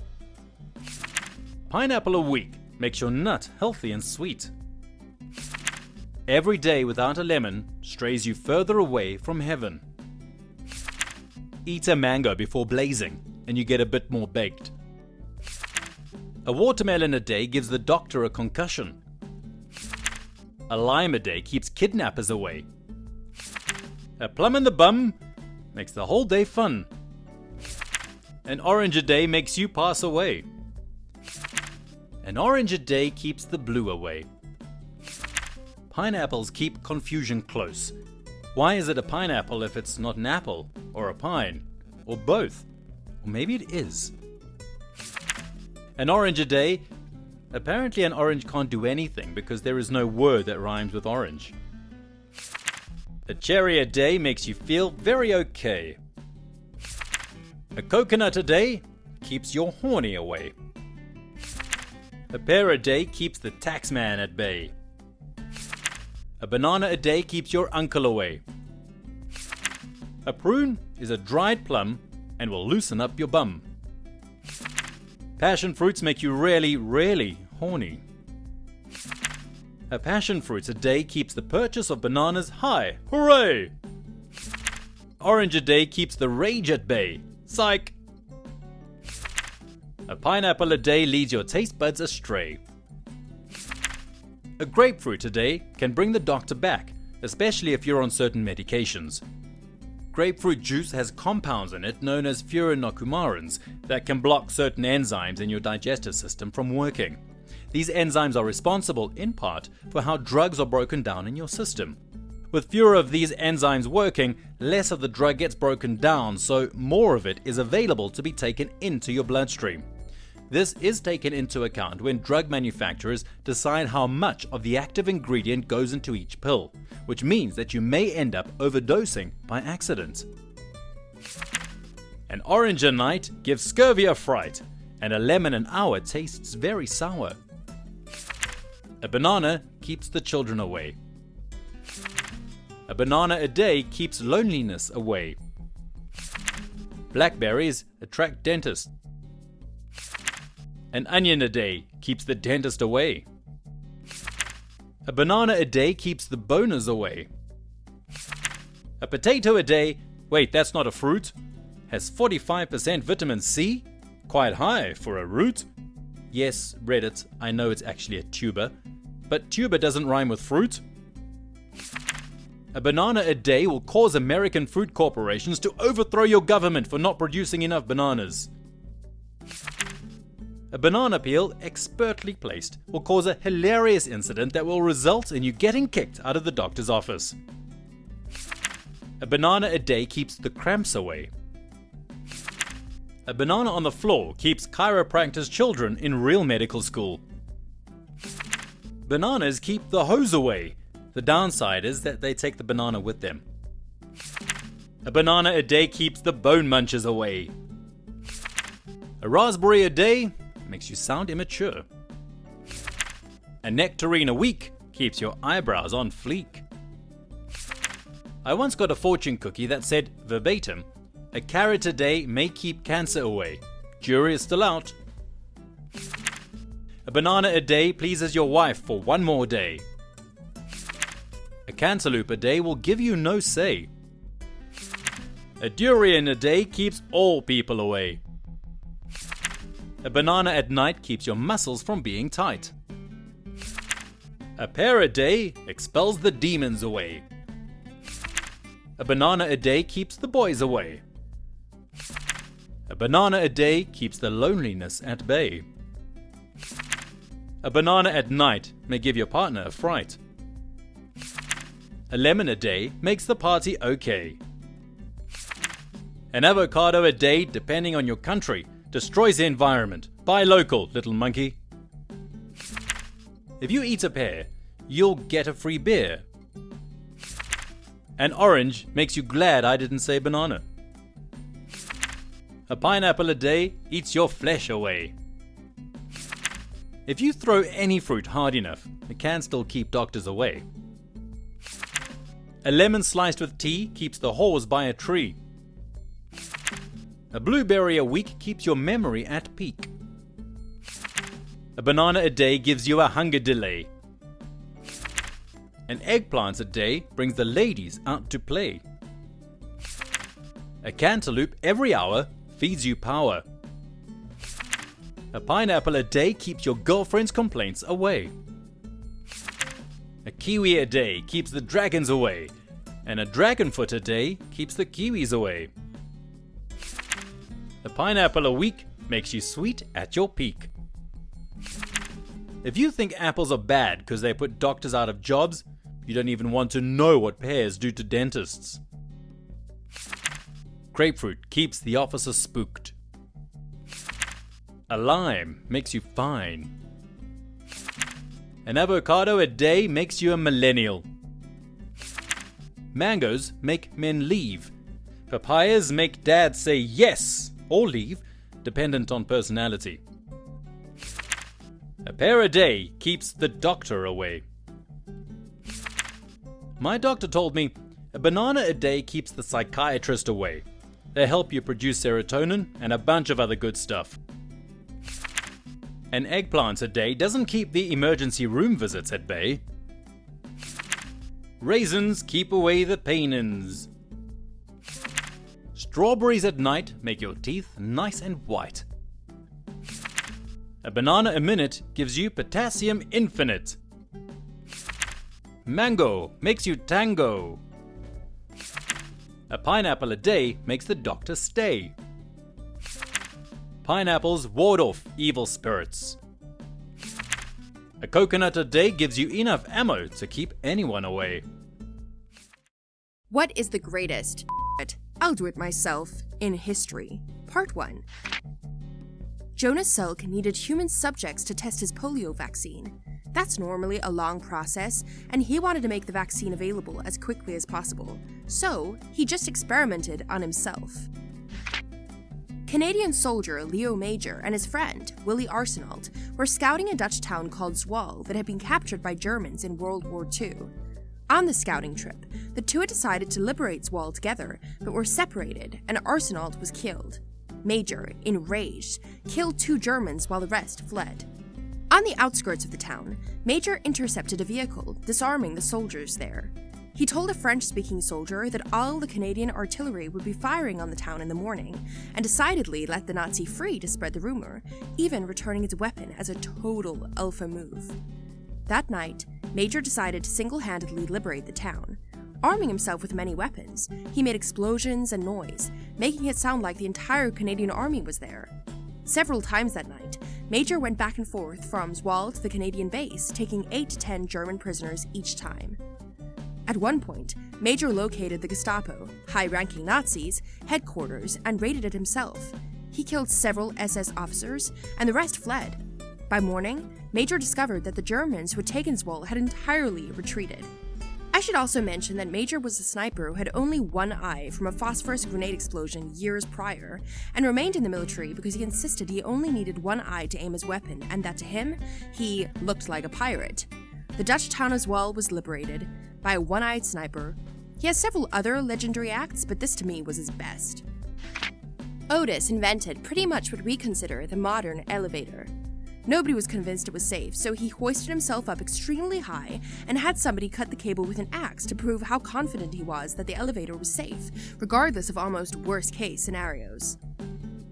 Pineapple a week makes your nut healthy and sweet. Every day without a lemon strays you further away from heaven. Eat a mango before blazing, and you get a bit more baked. A watermelon a day gives the doctor a concussion. A lime a day keeps kidnappers away. A plum in the bum makes the whole day fun. An orange a day makes you pass away. An orange a day keeps the blue away. Pineapples keep confusion close. Why is it a pineapple if it's not an apple, or a pine, or both? Or maybe it is. An orange a day. Apparently an orange can't do anything because there is no word that rhymes with orange. A cherry a day makes you feel very okay. A coconut a day keeps your horny away. A pear a day keeps the taxman at bay. A banana a day keeps your uncle away. A prune is a dried plum and will loosen up your bum. Passion fruits make you really, really horny. A passion fruit a day keeps the purchase of bananas high. Hooray! Orange a day keeps the rage at bay. Psych! A pineapple a day leads your taste buds astray. A grapefruit a day can bring the doctor back, especially if you're on certain medications. Grapefruit juice has compounds in it known as furanocumarins that can block certain enzymes in your digestive system from working. These enzymes are responsible, in part, for how drugs are broken down in your system. With fewer of these enzymes working, less of the drug gets broken down, so more of it is available to be taken into your bloodstream. This is taken into account when drug manufacturers decide how much of the active ingredient goes into each pill, which means that you may end up overdosing by accident. An orange a night gives scurvy a fright, and a lemon an hour tastes very sour. A banana keeps the children away. A banana a day keeps loneliness away. Blackberries attract dentists. An onion a day keeps the dentist away. A banana a day keeps the boners away. A potato a day, wait, that's not a fruit, has 45% vitamin C? Quite high for a root. Yes, Reddit, I know it's actually a tuber, but tuber doesn't rhyme with fruit. A banana a day will cause American food corporations to overthrow your government for not producing enough bananas. A banana peel, expertly placed, will cause a hilarious incident that will result in you getting kicked out of the doctor's office. A banana a day keeps the cramps away. A banana on the floor keeps chiropractors' children in real medical school. Bananas keep the hose away. The downside is that they take the banana with them. A banana a day keeps the bone munchers away. A raspberry a day makes you sound immature. A nectarine a week keeps your eyebrows on fleek. I once got a fortune cookie that said, verbatim, a carrot a day may keep cancer away. Jury is still out. A banana a day pleases your wife for one more day. A cantaloupe a day will give you no say. A durian a day keeps all people away. A banana at night keeps your muscles from being tight. A pear a day expels the demons away. A banana a day keeps the boys away. A banana a day keeps the loneliness at bay. A banana at night may give your partner a fright. A lemon a day makes the party okay. An avocado a day, depending on your country, destroys the environment. Buy local, little monkey. If you eat a pear, you'll get a free beer. An orange makes you glad I didn't say banana. A pineapple a day eats your flesh away. If you throw any fruit hard enough, it can still keep doctors away. A lemon sliced with tea keeps the horse by a tree. A blueberry a week keeps your memory at peak. A banana a day gives you a hunger delay. An eggplant a day brings the ladies out to play. A cantaloupe every hour feeds you power. A pineapple a day keeps your girlfriend's complaints away. A kiwi a day keeps the dragons away. And a dragonfoot a day keeps the kiwis away. A pineapple a week makes you sweet at your peak. If you think apples are bad because they put doctors out of jobs, you don't even want to know what pears do to dentists. Grapefruit keeps the officer spooked. A lime makes you fine. An avocado a day makes you a millennial. Mangoes make men leave. Papayas make dad say yes or leave, dependent on personality. A pear a day keeps the doctor away. My doctor told me a banana a day keeps the psychiatrist away. They help you produce serotonin and a bunch of other good stuff. An eggplant a day doesn't keep the emergency room visits at bay. Raisins keep away the pain-ins. Strawberries at night make your teeth nice and white. A banana a minute gives you potassium infinite. Mango makes you tango. A pineapple a day makes the doctor stay. Pineapples ward off evil spirits. A coconut a day gives you enough ammo to keep anyone away. What is the greatest I'll do it myself in history? Part 1. Jonas Salk needed human subjects to test his polio vaccine. That's normally a long process, and he wanted to make the vaccine available as quickly as possible, so he just experimented on himself. Canadian soldier Leo Major and his friend, Willie Arsenault, were scouting a Dutch town called Zwolle that had been captured by Germans in World War II. On the scouting trip, the two had decided to liberate Zwolle together, but were separated, and Arsenault was killed. Major, enraged, killed 2 Germans while the rest fled. On the outskirts of the town, Major intercepted a vehicle, disarming the soldiers there. He told a French-speaking soldier that all the Canadian artillery would be firing on the town in the morning, and decidedly let the Nazi free to spread the rumor, even returning its weapon as a total alpha move. That night, Major decided to single-handedly liberate the town. Arming himself with many weapons, he made explosions and noise, making it sound like the entire Canadian army was there. Several times that night, Major went back and forth from Zwolle to the Canadian base, taking 8 to 10 German prisoners each time. At one point, Major located the Gestapo, high-ranking Nazis, headquarters and raided it himself. He killed several SS officers, and the rest fled. By morning, Major discovered that the Germans who had taken Zwolle had entirely retreated. I should also mention that Major was a sniper who had only one eye from a phosphorus grenade explosion years prior, and remained in the military because he insisted he only needed one eye to aim his weapon, and that to him, he looked like a pirate. The Dutch town of Zwolle was liberated by a one-eyed sniper. He has several other legendary acts, but this to me was his best. Otis invented pretty much what we consider the modern elevator. Nobody was convinced it was safe, so he hoisted himself up extremely high and had somebody cut the cable with an axe to prove how confident he was that the elevator was safe, regardless of almost worst-case scenarios.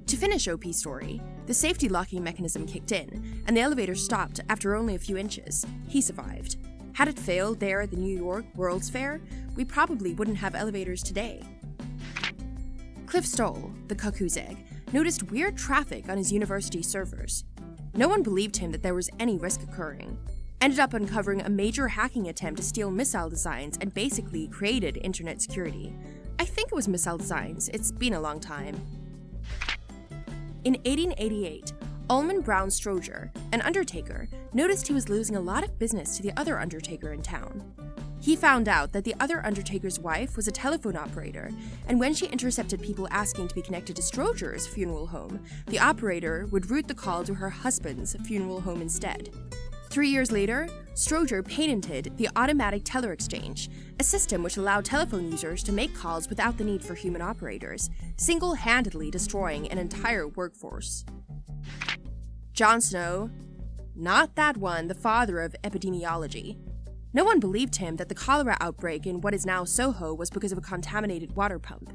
To finish OP's story, the safety locking mechanism kicked in, and the elevator stopped after only a few inches. He survived. Had it failed there at the New York World's Fair, we probably wouldn't have elevators today. Cliff Stoll, the cuckoo's egg, noticed weird traffic on his university servers. No one believed him that there was any risk occurring. Ended up uncovering a major hacking attempt to steal missile designs and basically created internet security. I think it was missile designs, it's been a long time. In 1888, Ullman Brown Stroger, an undertaker, noticed he was losing a lot of business to the other undertaker in town. He found out that the other undertaker's wife was a telephone operator, and when she intercepted people asking to be connected to Stroger's funeral home, the operator would route the call to her husband's funeral home instead. 3 years later, Stroger patented the automatic teller exchange, a system which allowed telephone users to make calls without the need for human operators, single-handedly destroying an entire workforce. Jon Snow, not that one, the father of epidemiology. No one believed him that the cholera outbreak in what is now Soho was because of a contaminated water pump.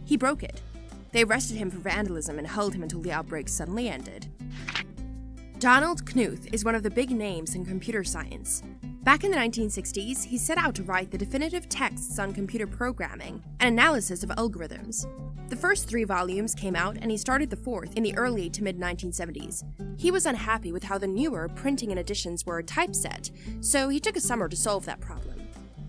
He broke it. They arrested him for vandalism and held him until the outbreak suddenly ended. Donald Knuth is one of the big names in computer science. Back in the 1960s, he set out to write the definitive texts on computer programming and analysis of algorithms. The first 3 volumes came out, and he started the 4th in the early to mid-1970s. He was unhappy with how the newer printing and editions were typeset, so he took a summer to solve that problem.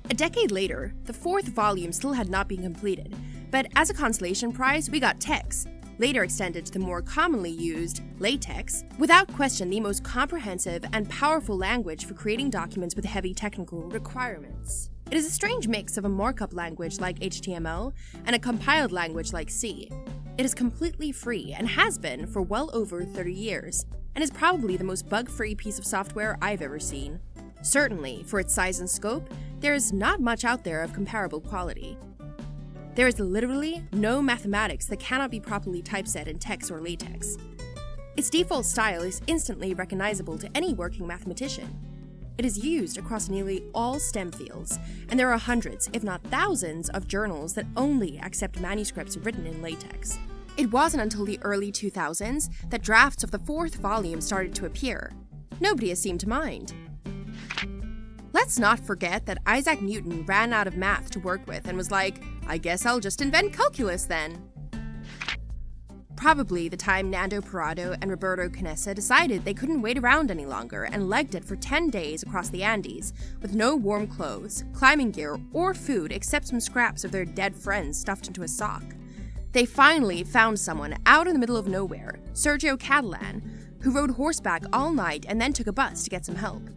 A decade later, the 4th volume still had not been completed, but as a consolation prize, we got TeX, later extended to the more commonly used LaTeX, without question the most comprehensive and powerful language for creating documents with heavy technical requirements. It is a strange mix of a markup language like HTML and a compiled language like C. It is completely free and has been for well over 30 years, and is probably the most bug-free piece of software I've ever seen. Certainly, for its size and scope, there is not much out there of comparable quality. There is literally no mathematics that cannot be properly typeset in TeX or LaTeX. Its default style is instantly recognizable to any working mathematician. It is used across nearly all STEM fields, and there are hundreds, if not thousands, of journals that only accept manuscripts written in LaTeX. It wasn't until the early 2000s that drafts of the 4th volume started to appear. Nobody has seemed to mind. Let's not forget that Isaac Newton ran out of math to work with and was like, I guess I'll just invent calculus then. Probably the time Nando Parado and Roberto Canessa decided they couldn't wait around any longer and legged it for 10 days across the Andes with no warm clothes, climbing gear, or food except some scraps of their dead friends stuffed into a sock. They finally found someone out in the middle of nowhere, Sergio Catalan, who rode horseback all night and then took a bus to get some help.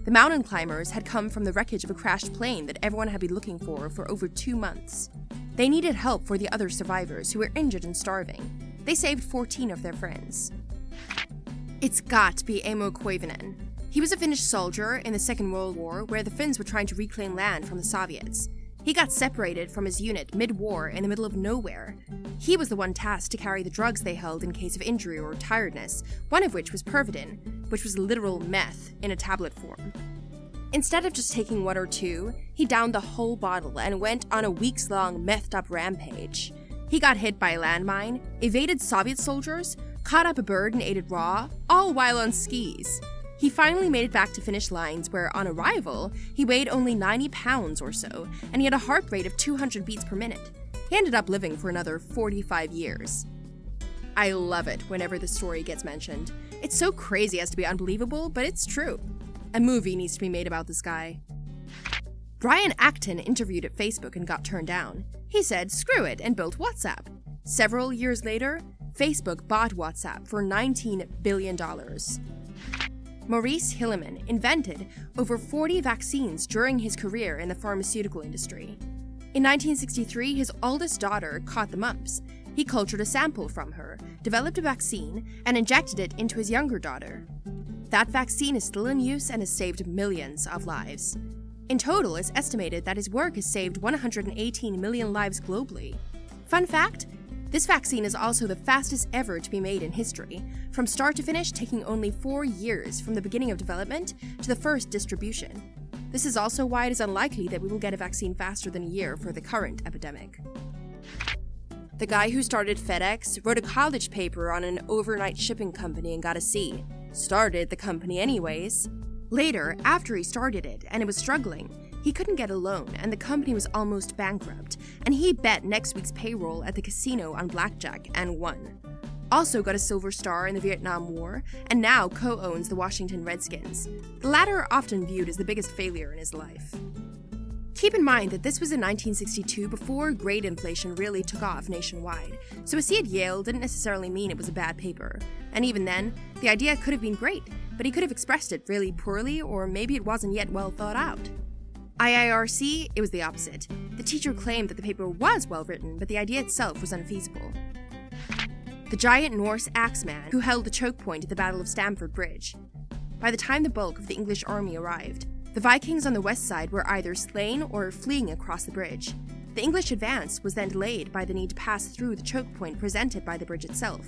The mountain climbers had come from the wreckage of a crashed plane that everyone had been looking for over 2 months. They needed help for the other survivors who were injured and starving. They saved 14 of their friends. It's got to be Emo Koivunen. He was a Finnish soldier in the Second World War where the Finns were trying to reclaim land from the Soviets. He got separated from his unit mid-war in the middle of nowhere. He was the one tasked to carry the drugs they held in case of injury or tiredness, one of which was Pervidin, which was literal meth in a tablet form. Instead of just taking 1 or 2, he downed the whole bottle and went on a weeks-long methed-up rampage. He got hit by a landmine, evaded Soviet soldiers, caught up a bird and ate it raw, all while on skis. He finally made it back to finish lines where, on arrival, he weighed only 90 pounds or so, and he had a heart rate of 200 beats per minute. He ended up living for another 45 years. I love it whenever the story gets mentioned. It's so crazy as to be unbelievable, but it's true. A movie needs to be made about this guy. Brian Acton interviewed at Facebook and got turned down. He said, screw it, and built WhatsApp. Several years later, Facebook bought WhatsApp for $19 billion. Maurice Hilleman invented over 40 vaccines during his career in the pharmaceutical industry. In 1963, his oldest daughter caught the mumps. He cultured a sample from her, developed a vaccine, and injected it into his younger daughter. That vaccine is still in use and has saved millions of lives. In total, it's estimated that his work has saved 118 million lives globally. Fun fact, this vaccine is also the fastest ever to be made in history, from start to finish taking only 4 years from the beginning of development to the first distribution. This is also why it is unlikely that we will get a vaccine faster than a year for the current epidemic. The guy who started FedEx wrote a college paper on an overnight shipping company and got a C. Started the company anyways. Later, after he started it and it was struggling, he couldn't get a loan and the company was almost bankrupt, and he bet next week's payroll at the casino on blackjack and won. Also got a Silver Star in the Vietnam War, and now co-owns the Washington Redskins. The latter often viewed as the biggest failure in his life. Keep in mind that this was in 1962 before grade inflation really took off nationwide, so a C at Yale didn't necessarily mean it was a bad paper. And even then, the idea could have been great, but he could have expressed it really poorly, or maybe it wasn't yet well thought out. IIRC, it was the opposite. The teacher claimed that the paper was well written, but the idea itself was unfeasible. The giant Norse axeman who held the choke point at the Battle of Stamford Bridge. By the time the bulk of the English army arrived, the Vikings on the west side were either slain or fleeing across the bridge. The English advance was then delayed by the need to pass through the choke point presented by the bridge itself.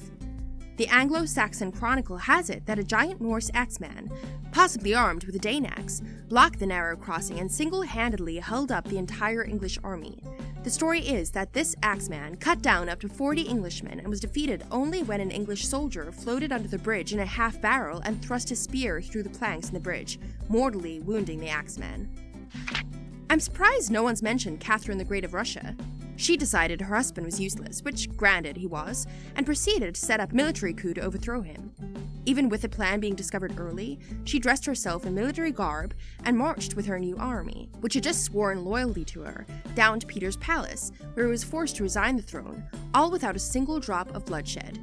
The Anglo-Saxon Chronicle has it that a giant Norse axeman, possibly armed with a Dane axe, blocked the narrow crossing and single-handedly held up the entire English army. The story is that this Axeman cut down up to 40 Englishmen and was defeated only when an English soldier floated under the bridge in a half barrel and thrust his spear through the planks in the bridge, mortally wounding the Axeman. I'm surprised no one's mentioned Catherine the Great of Russia. She decided her husband was useless, which granted he was, and proceeded to set up a military coup to overthrow him. Even with the plan being discovered early, she dressed herself in military garb and marched with her new army, which had just sworn loyalty to her, down to Peter's palace, where he was forced to resign the throne, all without a single drop of bloodshed.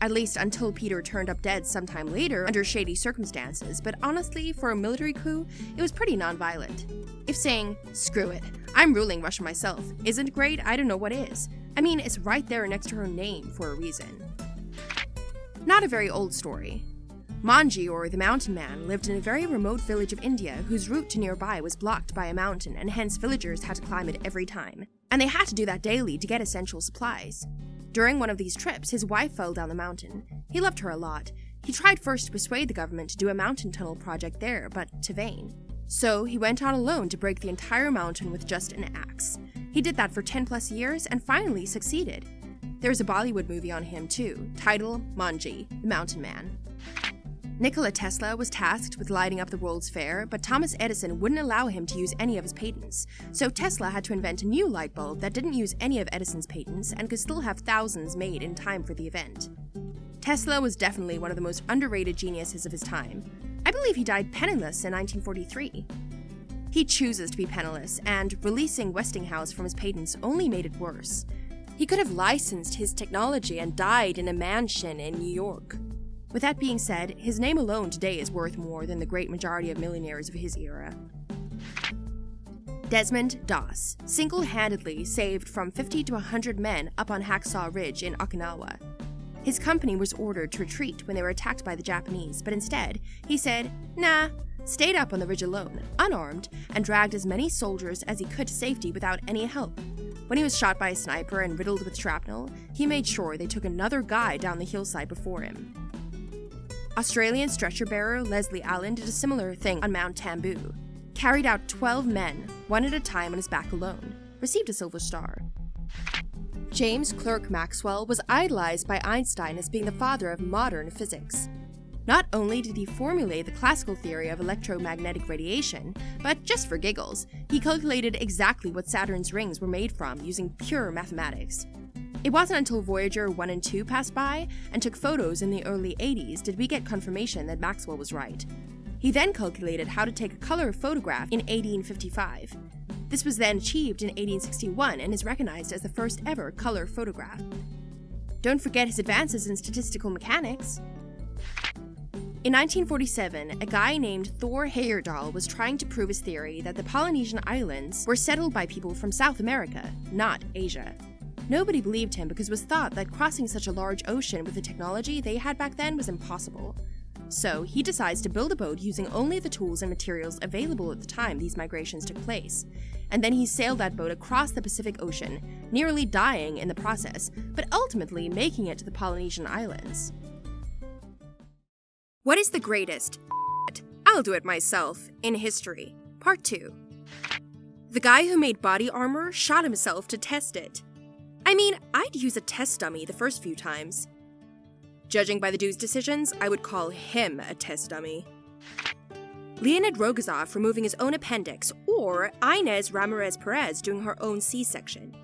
At least until Peter turned up dead sometime later under shady circumstances, but honestly, for a military coup, it was pretty non-violent. If saying, "Screw it, I'm ruling Russia myself," isn't great, I don't know what is. I mean, it's right there next to her name for a reason. Not a very old story. Manji, or the Mountain Man, lived in a very remote village of India whose route to nearby was blocked by a mountain, and hence villagers had to climb it every time. And they had to do that daily to get essential supplies. During one of these trips, his wife fell down the mountain. He loved her a lot. He tried first to persuade the government to do a mountain tunnel project there, but to vain. So he went on alone to break the entire mountain with just an axe. He did that for 10 plus years and finally succeeded. There's a Bollywood movie on him too, titled Manji, the Mountain Man. Nikola Tesla was tasked with lighting up the World's Fair, but Thomas Edison wouldn't allow him to use any of his patents, so Tesla had to invent a new light bulb that didn't use any of Edison's patents and could still have thousands made in time for the event. Tesla was definitely one of the most underrated geniuses of his time. I believe he died penniless in 1943. He chooses to be penniless, and releasing Westinghouse from his patents only made it worse. He could have licensed his technology and died in a mansion in New York. With that being said, his name alone today is worth more than the great majority of millionaires of his era. Desmond Doss single-handedly saved from 50 to 100 men up on Hacksaw Ridge in Okinawa. His company was ordered to retreat when they were attacked by the Japanese, but instead, he said, "Nah," stayed up on the ridge alone, unarmed, and dragged as many soldiers as he could to safety without any help. When he was shot by a sniper and riddled with shrapnel, he made sure they took another guy down the hillside before him. Australian stretcher-bearer Leslie Allen did a similar thing on Mount Tambu. Carried out 12 men, one at a time on his back alone. Received a Silver Star. James Clerk Maxwell was idolized by Einstein as being the father of modern physics. Not only did he formulate the classical theory of electromagnetic radiation, but just for giggles, he calculated exactly what Saturn's rings were made from using pure mathematics. It wasn't until Voyager 1 and 2 passed by and took photos in the early 80s did we get confirmation that Maxwell was right. He then calculated how to take a color photograph in 1855. This was then achieved in 1861 and is recognized as the first ever color photograph. Don't forget his advances in statistical mechanics. In 1947, a guy named Thor Heyerdahl was trying to prove his theory that the Polynesian islands were settled by people from South America, not Asia. Nobody believed him because it was thought that crossing such a large ocean with the technology they had back then was impossible. So he decides to build a boat using only the tools and materials available at the time these migrations took place. And then he sailed that boat across the Pacific Ocean, nearly dying in the process, but ultimately making it to the Polynesian islands. What is the greatest I'll do it myself in history? Part 2. The guy who made body armor shot himself to test it. I mean, I'd use a test dummy the first few times. Judging by the dude's decisions, I would call him a test dummy. Leonid Rogozov removing his own appendix, or Inez Ramirez Perez doing her own C-section.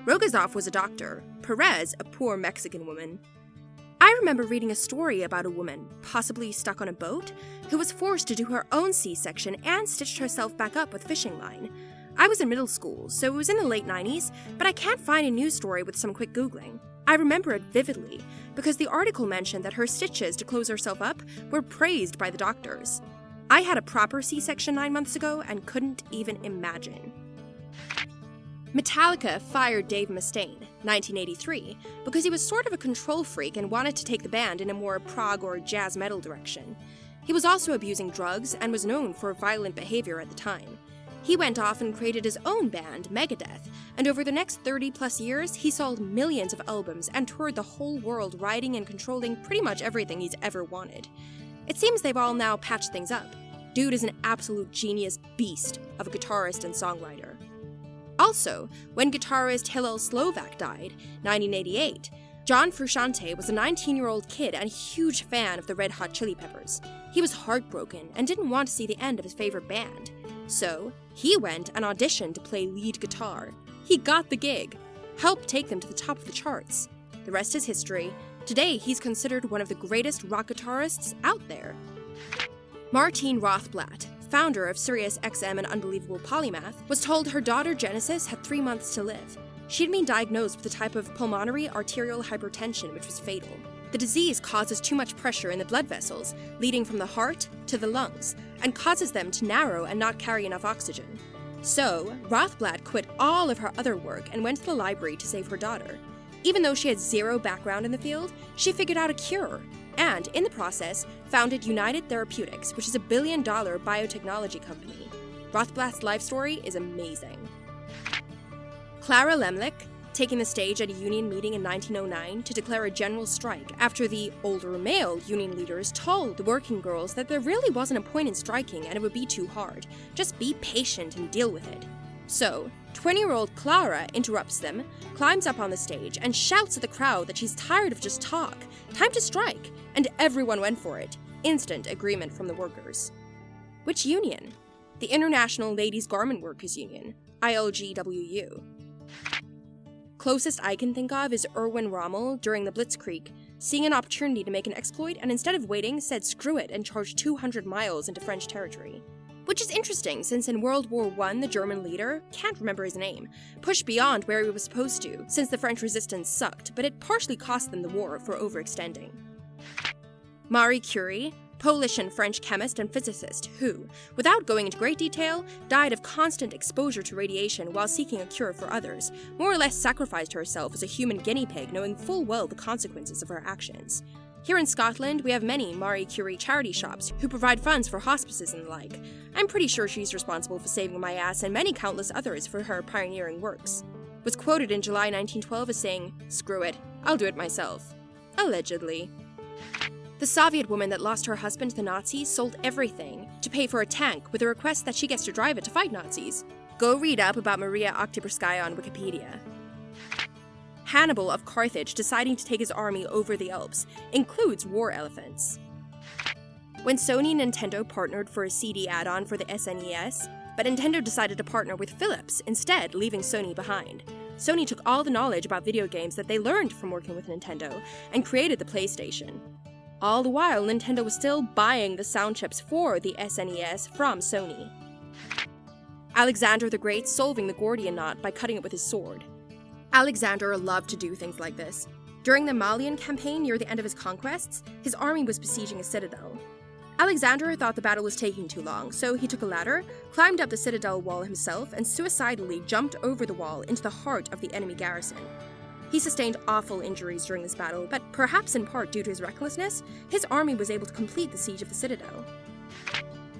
Rogozov was a doctor, Perez a poor Mexican woman. I remember reading a story about a woman, possibly stuck on a boat, who was forced to do her own C-section and stitched herself back up with fishing line. I was in middle school, so it was in the late 90s, but I can't find a news story with some quick Googling. I remember it vividly, because the article mentioned that her stitches to close herself up were praised by the doctors. I had a proper C-section 9 months ago and couldn't even imagine. Metallica fired Dave Mustaine, 1983, because he was sort of a control freak and wanted to take the band in a more prog or jazz metal direction. He was also abusing drugs and was known for violent behavior at the time. He went off and created his own band, Megadeth, and over the next 30-plus years, he sold millions of albums and toured the whole world writing and controlling pretty much everything he's ever wanted. It seems they've all now patched things up. Dude is an absolute genius beast of a guitarist and songwriter. Also, when guitarist Hillel Slovak died, 1988, John Frusciante was a 19-year-old kid and a huge fan of the Red Hot Chili Peppers. He was heartbroken and didn't want to see the end of his favorite band. So, he went and auditioned to play lead guitar. He got the gig, helped take them to the top of the charts. The rest is history. Today, he's considered one of the greatest rock guitarists out there. Martine Rothblatt, founder of SiriusXM and Unbelievable Polymath, was told her daughter Genesis had 3 months to live. She'd been diagnosed with a type of pulmonary arterial hypertension, which was fatal. The disease causes too much pressure in the blood vessels, leading from the heart to the lungs, and causes them to narrow and not carry enough oxygen. So, Rothblatt quit all of her other work and went to the library to save her daughter. Even though she had zero background in the field, she figured out a cure, and, in the process, founded United Therapeutics, which is a $1 billion biotechnology company. Rothblatt's life story is amazing. Clara Lemlich, taking the stage at a union meeting in 1909 to declare a general strike after the older male union leaders told the working girls that there really wasn't a point in striking and it would be too hard. Just be patient and deal with it. So, 20-year-old Clara interrupts them, climbs up on the stage, and shouts at the crowd that she's tired of just talk. Time to strike! And everyone went for it. Instant agreement from the workers. Which union? The International Ladies Garment Workers Union, ILGWU. Closest I can think of is Erwin Rommel during the Blitzkrieg, seeing an opportunity to make an exploit and instead of waiting said screw it and charged 200 miles into French territory. Which is interesting since in World War I the German leader, can't remember his name, pushed beyond where he was supposed to since the French resistance sucked, but it partially cost them the war for overextending. Marie Curie, Polish and French chemist and physicist who, without going into great detail, died of constant exposure to radiation while seeking a cure for others, more or less sacrificed herself as a human guinea pig knowing full well the consequences of her actions. Here in Scotland, we have many Marie Curie charity shops who provide funds for hospices and the like. I'm pretty sure she's responsible for saving my ass and many countless others for her pioneering works. Was quoted in July 1912 as saying, "Screw it, I'll do it myself." Allegedly. The Soviet woman that lost her husband to the Nazis sold everything to pay for a tank with a request that she gets to drive it to fight Nazis. Go read up about Maria Oktyabrskaya on Wikipedia. Hannibal of Carthage deciding to take his army over the Alps includes war elephants. When Sony and Nintendo partnered for a CD add-on for the SNES, but Nintendo decided to partner with Philips, instead leaving Sony behind. Sony took all the knowledge about video games that they learned from working with Nintendo and created the PlayStation. All the while, Nintendo was still buying the sound chips for the SNES from Sony. Alexander the Great solving the Gordian knot by cutting it with his sword. Alexander loved to do things like this. During the Malian campaign near the end of his conquests, his army was besieging a citadel. Alexander thought the battle was taking too long, so he took a ladder, climbed up the citadel wall himself, and suicidally jumped over the wall into the heart of the enemy garrison. He sustained awful injuries during this battle, but perhaps in part due to his recklessness, his army was able to complete the siege of the citadel.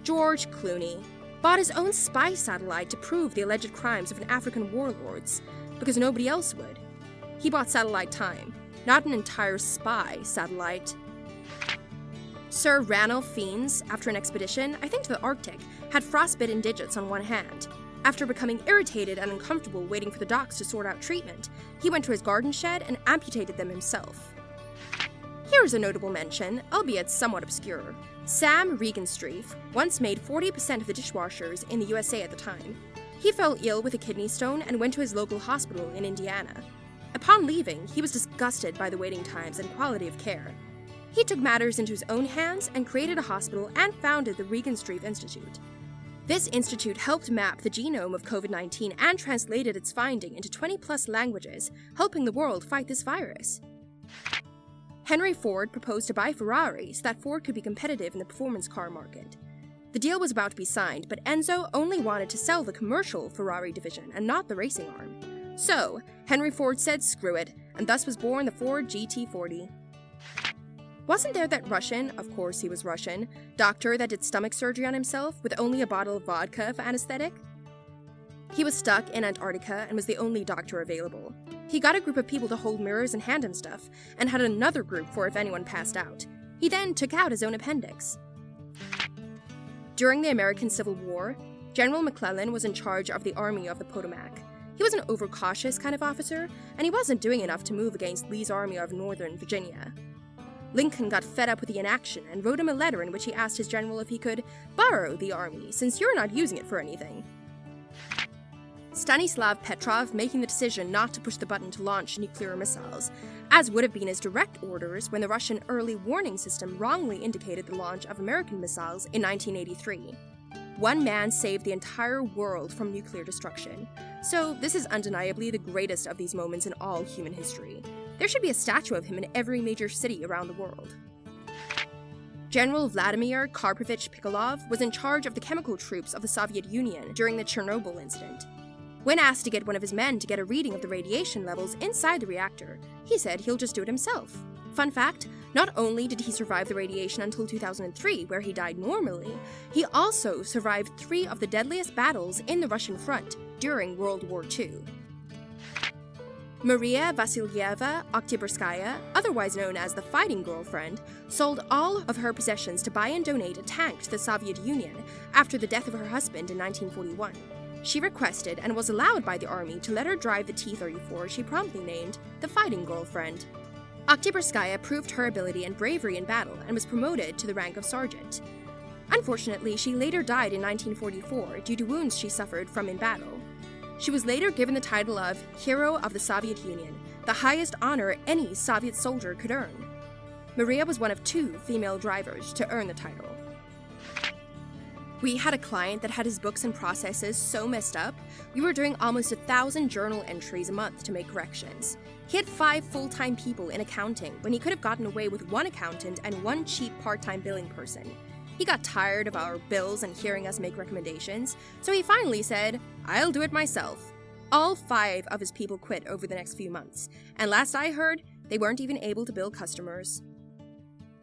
George Clooney bought his own spy satellite to prove the alleged crimes of an African warlords, because nobody else would. He bought satellite time, not an entire spy satellite. Sir Ranulph Fiennes, after an expedition, I think to the Arctic, had frostbitten digits on one hand. After becoming irritated and uncomfortable waiting for the docs to sort out treatment, he went to his garden shed and amputated them himself. Here is a notable mention, albeit somewhat obscure. Sam Regenstreif once made 40% of the dishwashers in the USA at the time. He fell ill with a kidney stone and went to his local hospital in Indiana. Upon leaving, he was disgusted by the waiting times and quality of care. He took matters into his own hands and created a hospital and founded the Regenstreif Institute. This institute helped map the genome of COVID-19 and translated its finding into 20-plus languages, helping the world fight this virus. Henry Ford proposed to buy Ferrari so that Ford could be competitive in the performance car market. The deal was about to be signed, but Enzo only wanted to sell the commercial Ferrari division and not the racing arm. So, Henry Ford said screw it, and thus was born the Ford GT40. Wasn't there that Russian, of course he was Russian, doctor that did stomach surgery on himself with only a bottle of vodka for anesthetic? He was stuck in Antarctica and was the only doctor available. He got a group of people to hold mirrors and hand him stuff, and had another group for if anyone passed out. He then took out his own appendix. During the American Civil War, General McClellan was in charge of the Army of the Potomac. He was an overcautious kind of officer, and he wasn't doing enough to move against Lee's army of Northern Virginia. Lincoln got fed up with the inaction and wrote him a letter in which he asked his general if he could borrow the army, since you're not using it for anything. Stanislav Petrov making the decision not to push the button to launch nuclear missiles, as would have been his direct orders when the Russian early warning system wrongly indicated the launch of American missiles in 1983. One man saved the entire world from nuclear destruction, so this is undeniably the greatest of these moments in all human history. There should be a statue of him in every major city around the world. General Vladimir Karpovich Pikolov was in charge of the chemical troops of the Soviet Union during the Chernobyl incident. When asked to get one of his men to get a reading of the radiation levels inside the reactor, he said he'll just do it himself. Fun fact, not only did he survive the radiation until 2003, where he died normally, he also survived 3 of the deadliest battles in the Russian front during World War II. Maria Vasilyeva Oktyabrskaya, otherwise known as the Fighting Girlfriend, sold all of her possessions to buy and donate a tank to the Soviet Union after the death of her husband in 1941. She requested and was allowed by the army to let her drive the T-34 she promptly named the Fighting Girlfriend. Oktyabrskaya proved her ability and bravery in battle and was promoted to the rank of sergeant. Unfortunately, she later died in 1944 due to wounds she suffered from in battle. She was later given the title of Hero of the Soviet Union, the highest honor any Soviet soldier could earn. Maria was one of 2 female drivers to earn the title. We had a client that had his books and processes so messed up, we were doing almost 1,000 journal entries a month to make corrections. He had 5 full-time people in accounting when he could have gotten away with 1 accountant and 1 cheap part-time billing person. He got tired of our bills and hearing us make recommendations, so he finally said, "I'll do it myself." All 5 of his people quit over the next few months, and last I heard, they weren't even able to bill customers.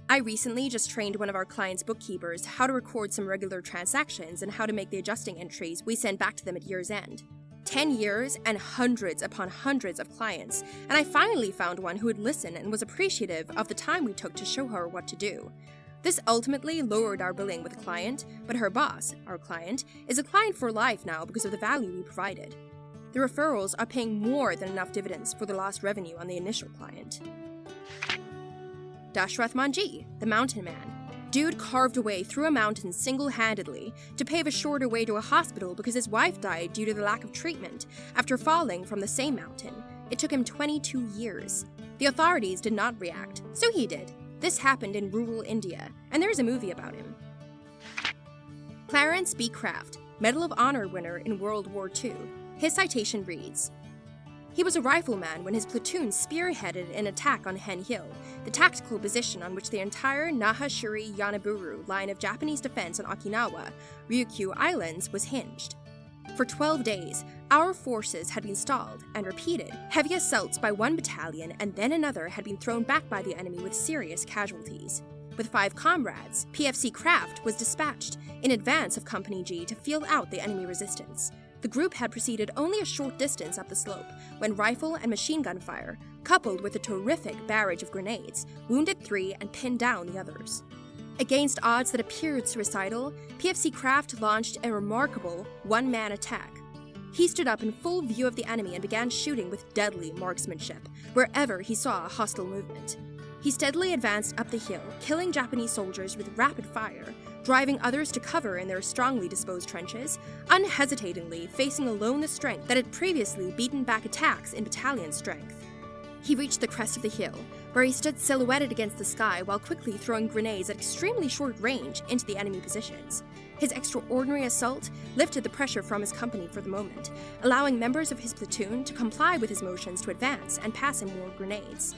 I recently just trained one of our clients' bookkeepers how to record some regular transactions and how to make the adjusting entries we send back to them at year's end. 10 years and hundreds upon hundreds of clients, and I finally found one who would listen and was appreciative of the time we took to show her what to do. This ultimately lowered our billing with the client, but her boss, our client, is a client for life now because of the value we provided. The referrals are paying more than enough dividends for the lost revenue on the initial client. Dashrath Manji, the mountain man. Dude carved a way through a mountain single-handedly to pave a shorter way to a hospital because his wife died due to the lack of treatment after falling from the same mountain. It took him 22 years. The authorities did not react, so he did. This happened in rural India, and there's a movie about him. Clarence B. Kraft, Medal of Honor winner in World War II. His citation reads, "He was a rifleman when his platoon spearheaded an attack on Hen Hill, the tactical position on which the entire Nahashiri-Yanaburu line of Japanese defense on Okinawa, Ryukyu Islands was hinged. For 12 days, our forces had been stalled and repeated. Heavy assaults by 1 battalion and then another had been thrown back by the enemy with serious casualties. With 5 comrades, PFC Kraft was dispatched in advance of Company G to feel out the enemy resistance. The group had proceeded only a short distance up the slope when rifle and machine gun fire, coupled with a terrific barrage of grenades, wounded 3 and pinned down the others. Against odds that appeared suicidal, PFC Kraft launched a remarkable one-man attack. He stood up in full view of the enemy and began shooting with deadly marksmanship wherever he saw a hostile movement. He steadily advanced up the hill, killing Japanese soldiers with rapid fire, driving others to cover in their strongly disposed trenches, unhesitatingly facing alone the strength that had previously beaten back attacks in battalion strength. He reached the crest of the hill, where he stood silhouetted against the sky while quickly throwing grenades at extremely short range into the enemy positions. His extraordinary assault lifted the pressure from his company for the moment, allowing members of his platoon to comply with his motions to advance and pass him more grenades.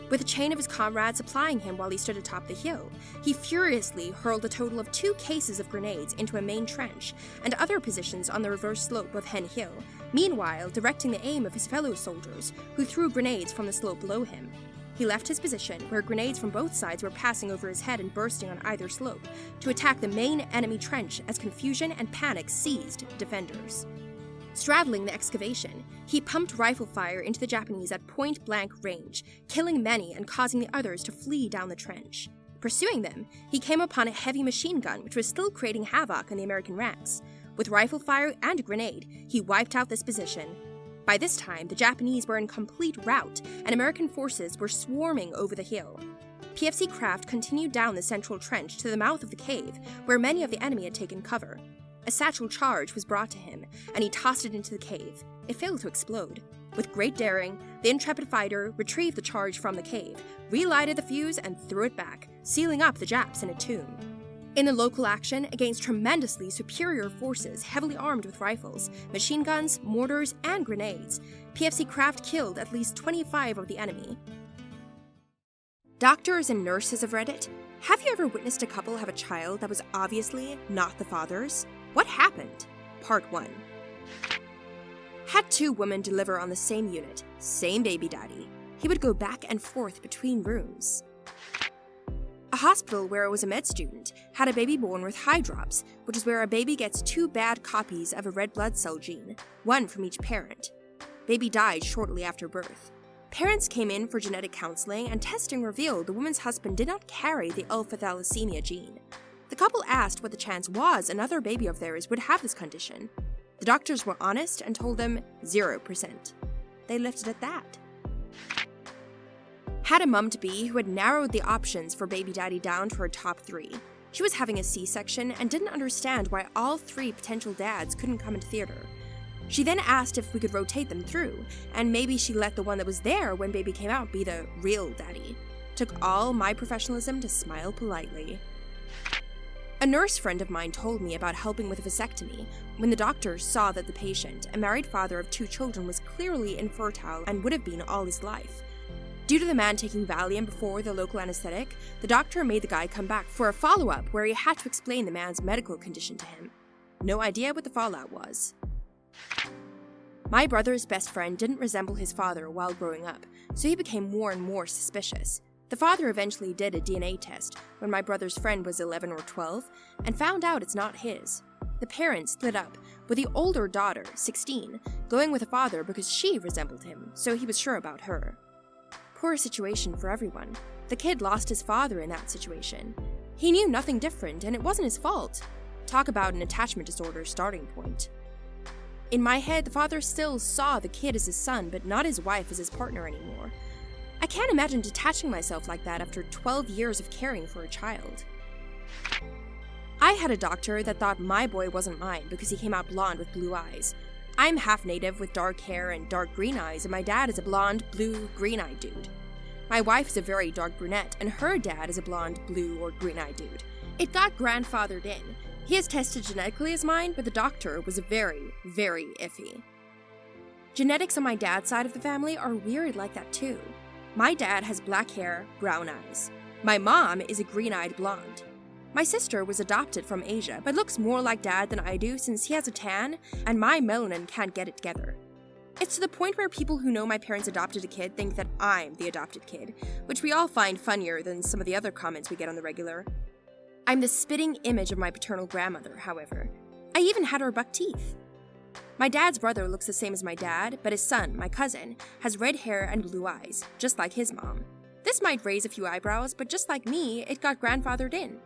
With a chain of his comrades supplying him while he stood atop the hill, he furiously hurled a total of 2 cases of grenades into a main trench and other positions on the reverse slope of Hen Hill, meanwhile directing the aim of his fellow soldiers, who threw grenades from the slope below him. He left his position, where grenades from both sides were passing over his head and bursting on either slope, to attack the main enemy trench as confusion and panic seized defenders. Straddling the excavation, he pumped rifle fire into the Japanese at point-blank range, killing many and causing the others to flee down the trench. Pursuing them, he came upon a heavy machine gun which was still creating havoc in the American ranks. With rifle fire and a grenade, he wiped out this position. By this time, the Japanese were in complete rout, and American forces were swarming over the hill. PFC Craft continued down the central trench to the mouth of the cave, where many of the enemy had taken cover. A satchel charge was brought to him, and he tossed it into the cave. It failed to explode. With great daring, the intrepid fighter retrieved the charge from the cave, relighted the fuse, and threw it back, sealing up the Japs in a tomb. In the local action, against tremendously superior forces heavily armed with rifles, machine guns, mortars, and grenades, PFC Craft killed at least 25 of the enemy. Doctors and nurses have read it. Have you ever witnessed a couple have a child that was obviously not the father's? What happened? Part 1. Had 2 women deliver on the same unit, same baby daddy. He would go back and forth between rooms. A hospital where it was a med student had a baby born with high drops, which is where a baby gets 2 bad copies of a red blood cell gene, one from each parent. Baby died shortly after birth. Parents came in for genetic counseling, and testing revealed the woman's husband did not carry the alpha thalassemia gene. The couple asked what the chance was another baby of theirs would have this condition. The doctors were honest and told them 0%. They left it at that. Had a mum-to-be who had narrowed the options for baby daddy down to her top 3. She was having a C-section and didn't understand why all 3 potential dads couldn't come into theater. She then asked if we could rotate them through, and maybe she let the one that was there when baby came out be the real daddy. Took all my professionalism to smile politely. A nurse friend of mine told me about helping with a vasectomy when the doctor saw that the patient, a married father of 2 children, was clearly infertile and would have been all his life. Due to the man taking Valium before the local anesthetic, the doctor made the guy come back for a follow-up where he had to explain the man's medical condition to him. No idea what the fallout was. My brother's best friend didn't resemble his father while growing up, so he became more and more suspicious. The father eventually did a DNA test when my brother's friend was 11 or 12 and found out it's not his. The parents split up, with the older daughter, 16, going with the father because she resembled him, so he was sure about her. Poor situation for everyone. The kid lost his father in that situation. He knew nothing different, and it wasn't his fault. Talk about an attachment disorder starting point. In my head, the father still saw the kid as his son, but not his wife as his partner anymore. I can't imagine detaching myself like that after 12 years of caring for a child. I had a doctor that thought my boy wasn't mine because he came out blonde with blue eyes. I'm half native with dark hair and dark green eyes, and my dad is a blonde, blue, green-eyed dude. My wife is a very dark brunette, and her dad is a blonde, blue, or green-eyed dude. It got grandfathered in. He is tested genetically as mine, but the doctor was very, very iffy. Genetics on my dad's side of the family are weird like that too. My dad has black hair, brown eyes. My mom is a green-eyed blonde. My sister was adopted from Asia, but looks more like dad than I do since he has a tan, and my melanin can't get it together. It's to the point where people who know my parents adopted a kid think that I'm the adopted kid, which we all find funnier than some of the other comments we get on the regular. I'm the spitting image of my paternal grandmother, however. I even had her buck teeth. My dad's brother looks the same as my dad, but his son, my cousin, has red hair and blue eyes, just like his mom. This might raise a few eyebrows, but just like me, it got grandfathered in.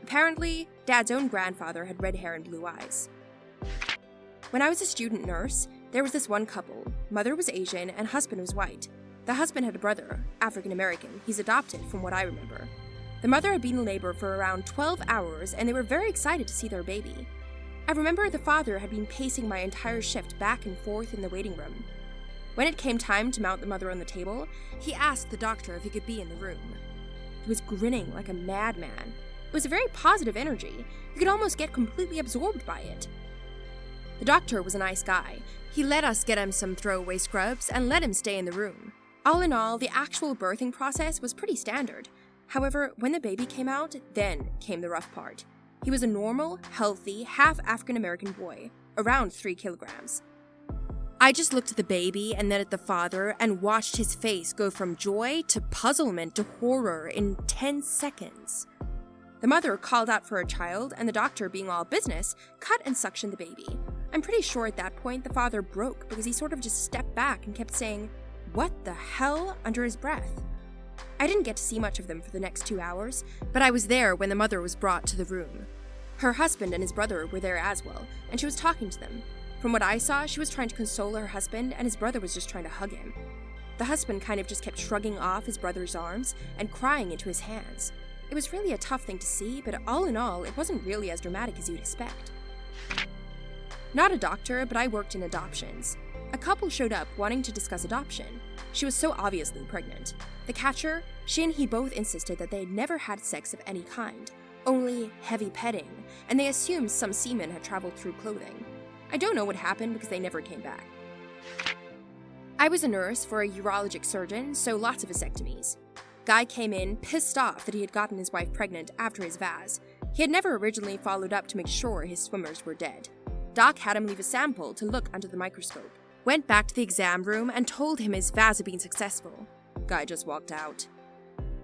Apparently, Dad's own grandfather had red hair and blue eyes. When I was a student nurse, there was this one couple. Mother was Asian and husband was white. The husband had a brother, African American. He's adopted, from what I remember. The mother had been in labor for around 12 hours, and they were very excited to see their baby. I remember the father had been pacing my entire shift back and forth in the waiting room. When it came time to mount the mother on the table, he asked the doctor if he could be in the room. He was grinning like a madman. It was a very positive energy. You could almost get completely absorbed by it. The doctor was a nice guy. He let us get him some throwaway scrubs and let him stay in the room. All in all, the actual birthing process was pretty standard. However, when the baby came out, then came the rough part. He was a normal, healthy, half African American boy, around 3 kilograms. I just looked at the baby and then at the father and watched his face go from joy to puzzlement to horror in 10 seconds. The mother called out for her child, and the doctor, being all business, cut and suctioned the baby. I'm pretty sure at that point the father broke because he sort of just stepped back and kept saying, "What the hell?" under his breath. I didn't get to see much of them for the next 2 hours, but I was there when the mother was brought to the room. Her husband and his brother were there as well, and she was talking to them. From what I saw, she was trying to console her husband, and his brother was just trying to hug him. The husband kind of just kept shrugging off his brother's arms and crying into his hands. It was really a tough thing to see, but all in all, it wasn't really as dramatic as you'd expect. Not a doctor, but I worked in adoptions. A couple showed up wanting to discuss adoption. She was so obviously pregnant. The catcher, she and he both insisted that they had never had sex of any kind, only heavy petting, and they assumed some semen had traveled through clothing. I don't know what happened because they never came back. I was a nurse for a urologic surgeon, so lots of vasectomies. Guy came in pissed off that he had gotten his wife pregnant after his vas. He had never originally followed up to make sure his swimmers were dead. Doc had him leave a sample to look under the microscope. Went back to the exam room and told him his vas had been successful. Guy just walked out.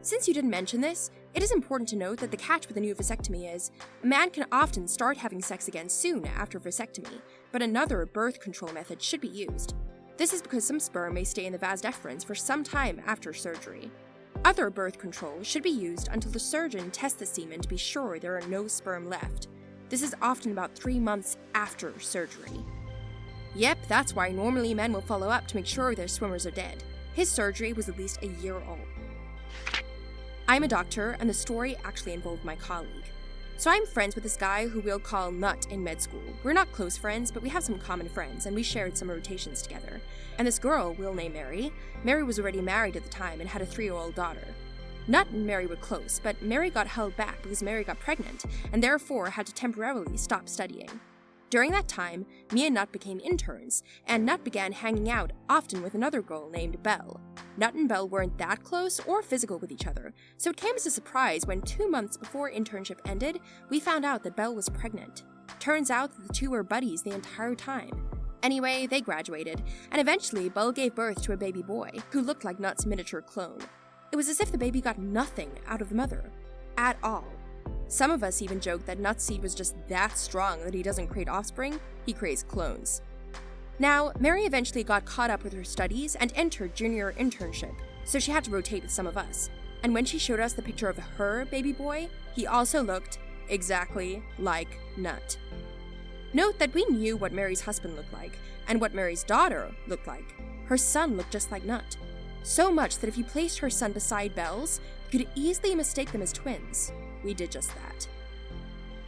Since you didn't mention this, it is important to note that the catch with a new vasectomy is, a man can often start having sex again soon after vasectomy, but another birth control method should be used. This is because some sperm may stay in the vas deferens for some time after surgery. Other birth control should be used until the surgeon tests the semen to be sure there are no sperm left. This is often about 3 months after surgery. Yep, that's why normally men will follow up to make sure their swimmers are dead. His surgery was at least a year old. I'm a doctor, and the story actually involved my colleague. So I'm friends with this guy who we'll call Nut in med school. We're not close friends, but we have some common friends, and we shared some rotations together. And this girl we'll name Mary. Mary was already married at the time and had a 3-year-old daughter. Nut and Mary were close, but Mary got held back because Mary got pregnant, and therefore had to temporarily stop studying. During that time, me and Nut became interns, and Nut began hanging out often with another girl named Belle. Nut and Belle weren't that close or physical with each other, so it came as a surprise when 2 months before internship ended, we found out that Belle was pregnant. Turns out that the two were buddies the entire time. Anyway, they graduated, and eventually Belle gave birth to a baby boy, who looked like Nut's miniature clone. It was as if the baby got nothing out of the mother. At all. Some of us even joked that Nut's seed was just that strong that he doesn't create offspring, he creates clones. Now, Mary eventually got caught up with her studies and entered junior internship, so she had to rotate with some of us. And when she showed us the picture of her baby boy, he also looked exactly like Nut. Note that we knew what Mary's husband looked like, and what Mary's daughter looked like. Her son looked just like Nut. So much that if you placed her son beside Belle's, you could easily mistake them as twins. We did just that.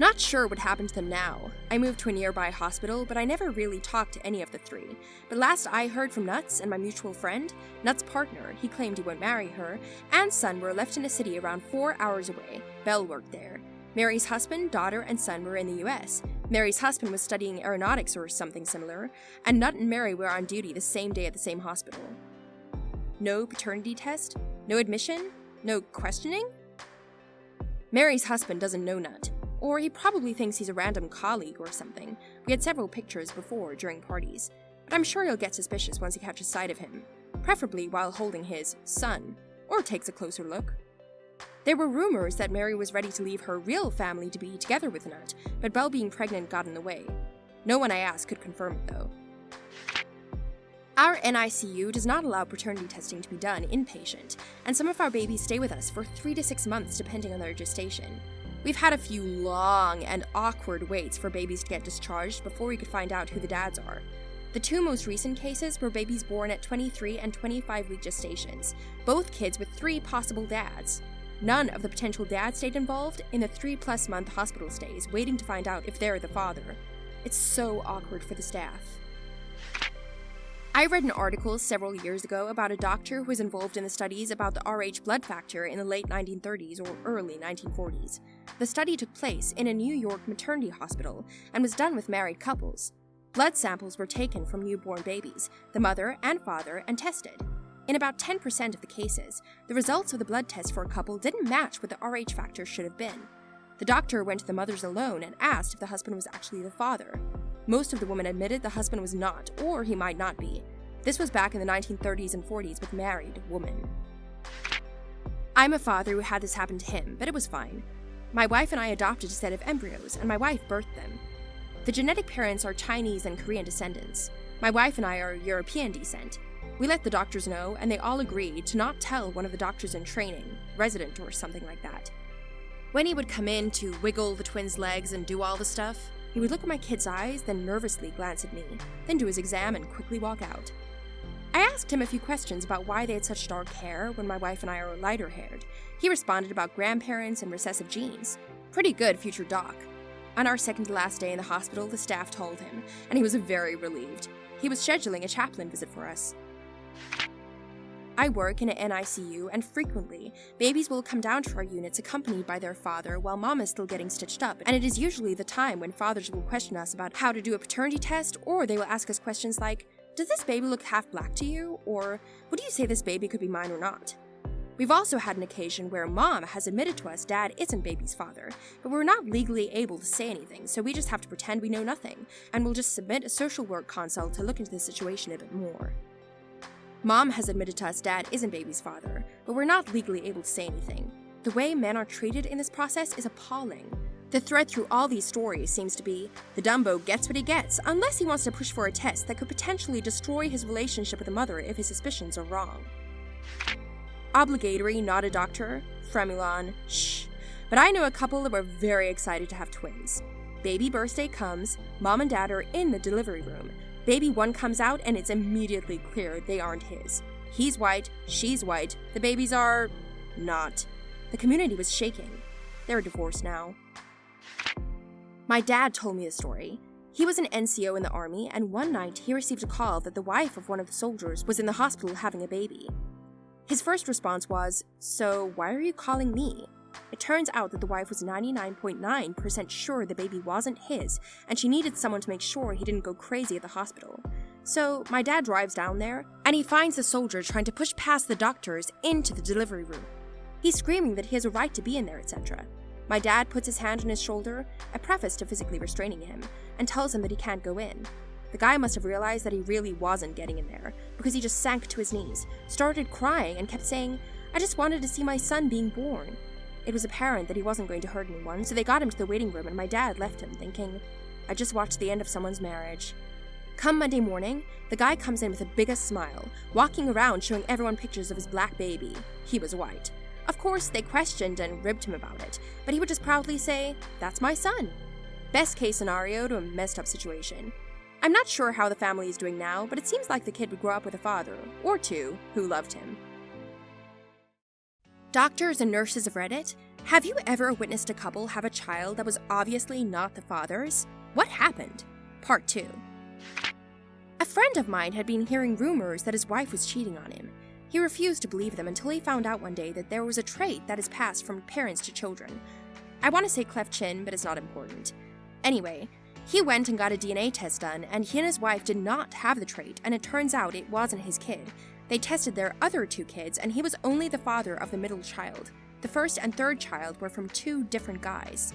Not sure what happened to them now. I moved to a nearby hospital, but I never really talked to any of the three. But last I heard from Nuts and my mutual friend, Nuts' partner, he claimed he won't marry her, and son were left in a city around 4 hours away. Belle worked there. Mary's husband, daughter, and son were in the US. Mary's husband was studying aeronautics or something similar, and Nut and Mary were on duty the same day at the same hospital. No paternity test? No admission? No questioning? Mary's husband doesn't know Nut, or he probably thinks he's a random colleague or something. We had several pictures before during parties, but I'm sure he'll get suspicious once he catches sight of him, preferably while holding his son, or takes a closer look. There were rumors that Mary was ready to leave her real family to be together with Nut, but Belle being pregnant got in the way. No one I asked could confirm it, though. Our NICU does not allow paternity testing to be done inpatient, and some of our babies stay with us for 3 to 6 months depending on their gestation. We've had a few long and awkward waits for babies to get discharged before we could find out who the dads are. The 2 most recent cases were babies born at 23 and 25-week gestations, both kids with 3 possible dads. None of the potential dads stayed involved in the 3+ month hospital stays, waiting to find out if they're the father. It's so awkward for the staff. I read an article several years ago about a doctor who was involved in the studies about the Rh blood factor in the late 1930s or early 1940s. The study took place in a New York maternity hospital and was done with married couples. Blood samples were taken from newborn babies, the mother and father, and tested. In about 10% of the cases, the results of the blood test for a couple didn't match what the Rh factor should have been. The doctor went to the mothers alone and asked if the husband was actually the father. Most of the women admitted the husband was not, or he might not be. This was back in the 1930s and 40s with married women. I'm a father who had this happen to him, but it was fine. My wife and I adopted a set of embryos, and my wife birthed them. The genetic parents are Chinese and Korean descendants. My wife and I are European descent. We let the doctors know, and they all agreed to not tell one of the doctors in training, resident or something like that. When he would come in to wiggle the twins' legs and do all the stuff, He would look at my kid's eyes, then nervously glance at me, then do his exam and quickly walk out. I asked him a few questions about why they had such dark hair when my wife and I are lighter-haired. He responded about grandparents and recessive genes. Pretty good, future doc. On our second to last day in the hospital, the staff told him, and he was very relieved. He was scheduling a chaplain visit for us. I work in an NICU, and frequently, babies will come down to our units accompanied by their father while mom is still getting stitched up, and it is usually the time when fathers will question us about how to do a paternity test, or they will ask us questions like, "Does this baby look half black to you?" or "Would you say this baby could be mine or not?" We've also had an occasion where mom has admitted to us dad isn't baby's father, but we're not legally able to say anything, so we just have to pretend we know nothing, and we'll just submit a social work consult to look into the situation a bit more. Mom has admitted to us dad isn't baby's father, but we're not legally able to say anything. The way men are treated in this process is appalling. The thread through all these stories seems to be, the Dumbo gets what he gets, unless he wants to push for a test that could potentially destroy his relationship with the mother if his suspicions are wrong. Obligatory, not a doctor, Fremulon, shh. But I know a couple that were very excited to have twins. Baby birthday comes, mom and dad are in the delivery room. Baby one comes out and it's immediately clear they aren't his. He's white, she's white, the babies are... not. The community was shaking. They're divorced now. My dad told me the story. He was an NCO in the army, and one night he received a call that the wife of one of the soldiers was in the hospital having a baby. His first response was, "So why are you calling me?" It turns out that the wife was 99.9% sure the baby wasn't his, and she needed someone to make sure he didn't go crazy at the hospital. So my dad drives down there, and he finds the soldier trying to push past the doctors into the delivery room. He's screaming that he has a right to be in there, etc. My dad puts his hand on his shoulder, a preface to physically restraining him, and tells him that he can't go in. The guy must have realized that he really wasn't getting in there, because he just sank to his knees, started crying, and kept saying, "I just wanted to see my son being born." It was apparent that he wasn't going to hurt anyone, so they got him to the waiting room and my dad left him, thinking, "I just watched the end of someone's marriage." Come Monday morning, the guy comes in with the biggest smile, walking around showing everyone pictures of his black baby. He was white. Of course, they questioned and ribbed him about it, but he would just proudly say, "That's my son." Best case scenario to a messed up situation. I'm not sure how the family is doing now, but it seems like the kid would grow up with a father, or two, who loved him. Doctors and nurses of Reddit, have you ever witnessed a couple have a child that was obviously not the father's? What happened? Part 2. A friend of mine had been hearing rumors that his wife was cheating on him. He refused to believe them until he found out one day that there was a trait that is passed from parents to children. I want to say cleft chin, but it's not important. Anyway, he went and got a DNA test done, and he and his wife did not have the trait, and it turns out it wasn't his kid. They tested their other two kids, and he was only the father of the middle child. The first and third child were from two different guys.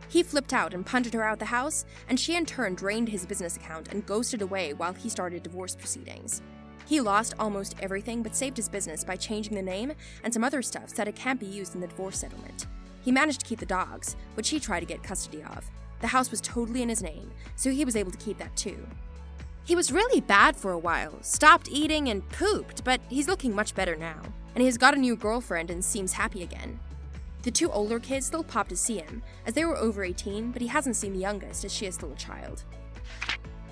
He flipped out and punted her out the house, and she in turn drained his business account and ghosted away while he started divorce proceedings. He lost almost everything but saved his business by changing the name and some other stuff so that it can't be used in the divorce settlement. He managed to keep the dogs, which he tried to get custody of. The house was totally in his name, so he was able to keep that too. He was really bad for a while, stopped eating and pooped, but he's looking much better now, and he has got a new girlfriend and seems happy again. The two older kids still pop to see him, as they were over 18, but he hasn't seen the youngest as she is still a child.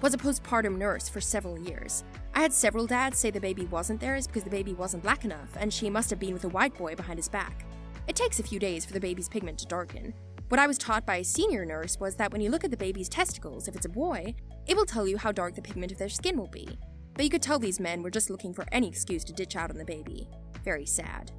Was a postpartum nurse for several years. I had several dads say the baby wasn't theirs because the baby wasn't black enough, and she must have been with a white boy behind his back. It takes a few days for the baby's pigment to darken. What I was taught by a senior nurse was that when you look at the baby's testicles, if it's a boy, it will tell you how dark the pigment of their skin will be. But you could tell these men were just looking for any excuse to ditch out on the baby. Very sad.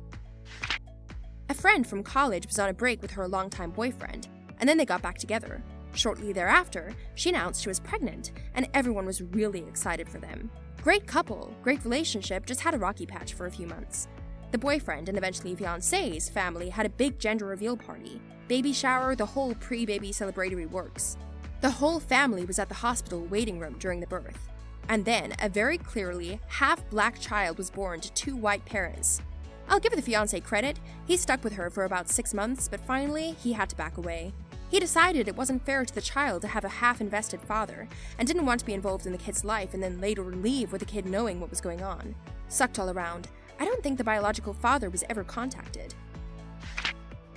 A friend from college was on a break with her longtime boyfriend, and then they got back together. Shortly thereafter, she announced she was pregnant, and everyone was really excited for them. Great couple, great relationship, just had a rocky patch for a few months. The boyfriend and eventually fiancé's family had a big gender reveal party. Baby shower, the whole pre-baby celebratory works. The whole family was at the hospital waiting room during the birth. And then, a very clearly half-black child was born to two white parents. I'll give the fiancé credit, he stuck with her for about 6 months, but finally, he had to back away. He decided it wasn't fair to the child to have a half-invested father, and didn't want to be involved in the kid's life and then later leave with the kid knowing what was going on. Sucked all around. I don't think the biological father was ever contacted.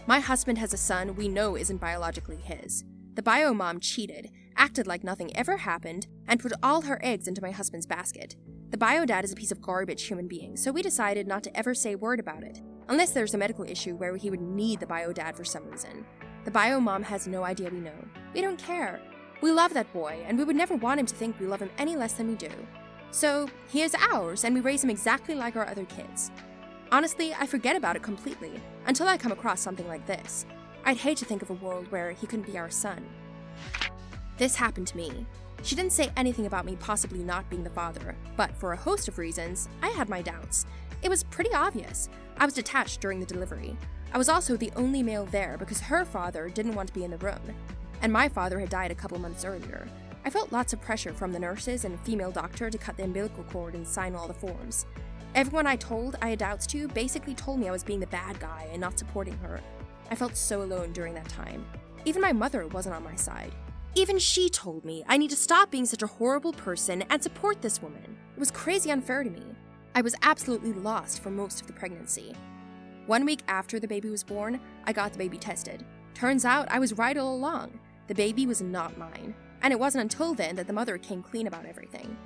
My husband has a son we know isn't biologically his. The bio mom cheated, acted like nothing ever happened, and put all her eggs into my husband's basket. The bio dad is a piece of garbage human being, so we decided not to ever say a word about it, unless there's a medical issue where he would need the bio dad for some reason. The bio mom has no idea we know. We don't care. We love that boy, and we would never want him to think we love him any less than we do. So, he is ours, and we raise him exactly like our other kids. Honestly, I forget about it completely, until I come across something like this. I'd hate to think of a world where he couldn't be our son. This happened to me. She didn't say anything about me possibly not being the father, but for a host of reasons, I had my doubts. It was pretty obvious. I was detached during the delivery. I was also the only male there because her father didn't want to be in the room, and my father had died a couple months earlier. I felt lots of pressure from the nurses and female doctor to cut the umbilical cord and sign all the forms. Everyone I told I had doubts to basically told me I was being the bad guy and not supporting her. I felt so alone during that time. Even my mother wasn't on my side. Even she told me I need to stop being such a horrible person and support this woman. It was crazy unfair to me. I was absolutely lost for most of the pregnancy. 1 week after the baby was born, I got the baby tested. Turns out I was right all along. The baby was not mine, and it wasn't until then that the mother came clean about everything.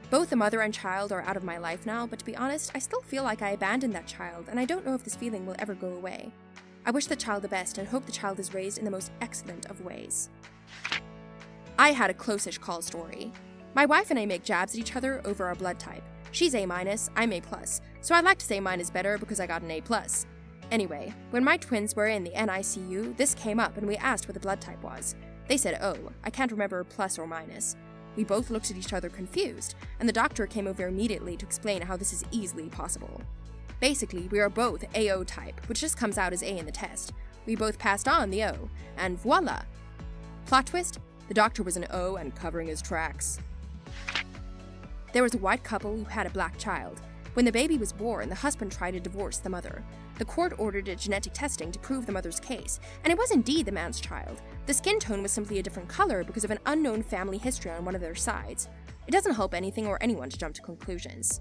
Both the mother and child are out of my life now, but to be honest, I still feel like I abandoned that child, and I don't know if this feeling will ever go away. I wish the child the best and hope the child is raised in the most excellent of ways. I had a close-ish call story. My wife and I make jabs at each other over our blood type. She's A-, I'm A+, so I'd like to say mine is better because I got an A+. Anyway, when my twins were in the NICU, this came up and we asked what the blood type was. They said O. I can't remember plus or minus. We both looked at each other confused, and the doctor came over immediately to explain how this is easily possible. Basically, we are both AO type, which just comes out as A in the test. We both passed on the O, and voila! Plot twist? The doctor was an O and covering his tracks. There was a white couple who had a black child. When the baby was born, the husband tried to divorce the mother. The court ordered a genetic testing to prove the mother's case, and it was indeed the man's child. The skin tone was simply a different color because of an unknown family history on one of their sides. It doesn't help anything or anyone to jump to conclusions.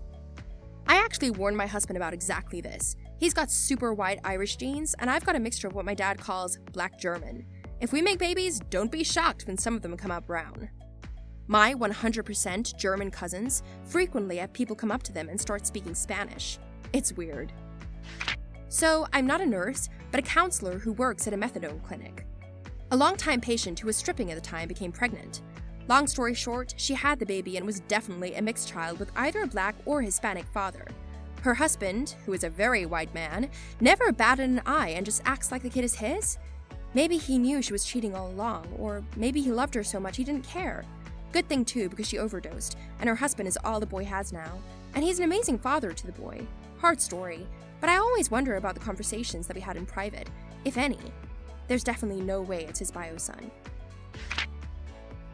I actually warned my husband about exactly this. He's got super white Irish genes, and I've got a mixture of what my dad calls black German. If we make babies, don't be shocked when some of them come out brown. My 100% German cousins frequently have people come up to them and start speaking Spanish. It's weird. So, I'm not a nurse, but a counselor who works at a methadone clinic. A longtime patient who was stripping at the time became pregnant. Long story short, she had the baby and was definitely a mixed child with either a black or Hispanic father. Her husband, who is a very white man, never batted an eye and just acts like the kid is his? Maybe he knew she was cheating all along, or maybe he loved her so much he didn't care. Good thing too, because she overdosed, and her husband is all the boy has now. And he's an amazing father to the boy. Hard story, but I always wonder about the conversations that we had in private, if any. There's definitely no way it's his bio son.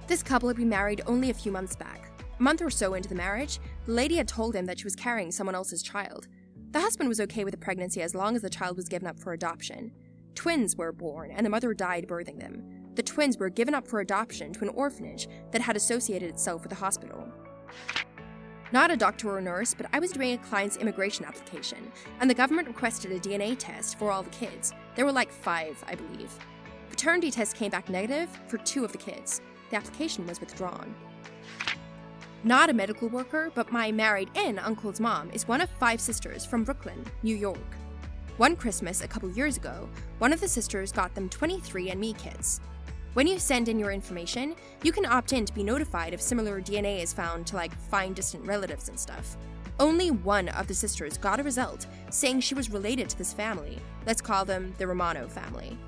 This couple had been married only a few months back. A month or so into the marriage, the lady had told him that she was carrying someone else's child. The husband was okay with the pregnancy as long as the child was given up for adoption. Twins were born, and the mother died birthing them. The twins were given up for adoption to an orphanage that had associated itself with the hospital. Not a doctor or nurse, but I was doing a client's immigration application, and the government requested a DNA test for all the kids. There were like 5, I believe. Paternity test came back negative for 2 of the kids. The application was withdrawn. Not a medical worker, but my married-in uncle's mom is one of 5 sisters from Brooklyn, New York. One Christmas a couple years ago, one of the sisters got them 23andMe kits. When you send in your information, you can opt in to be notified if similar DNA is found to find distant relatives and stuff. Only one of the sisters got a result saying she was related to this family. Let's call them the Romano family.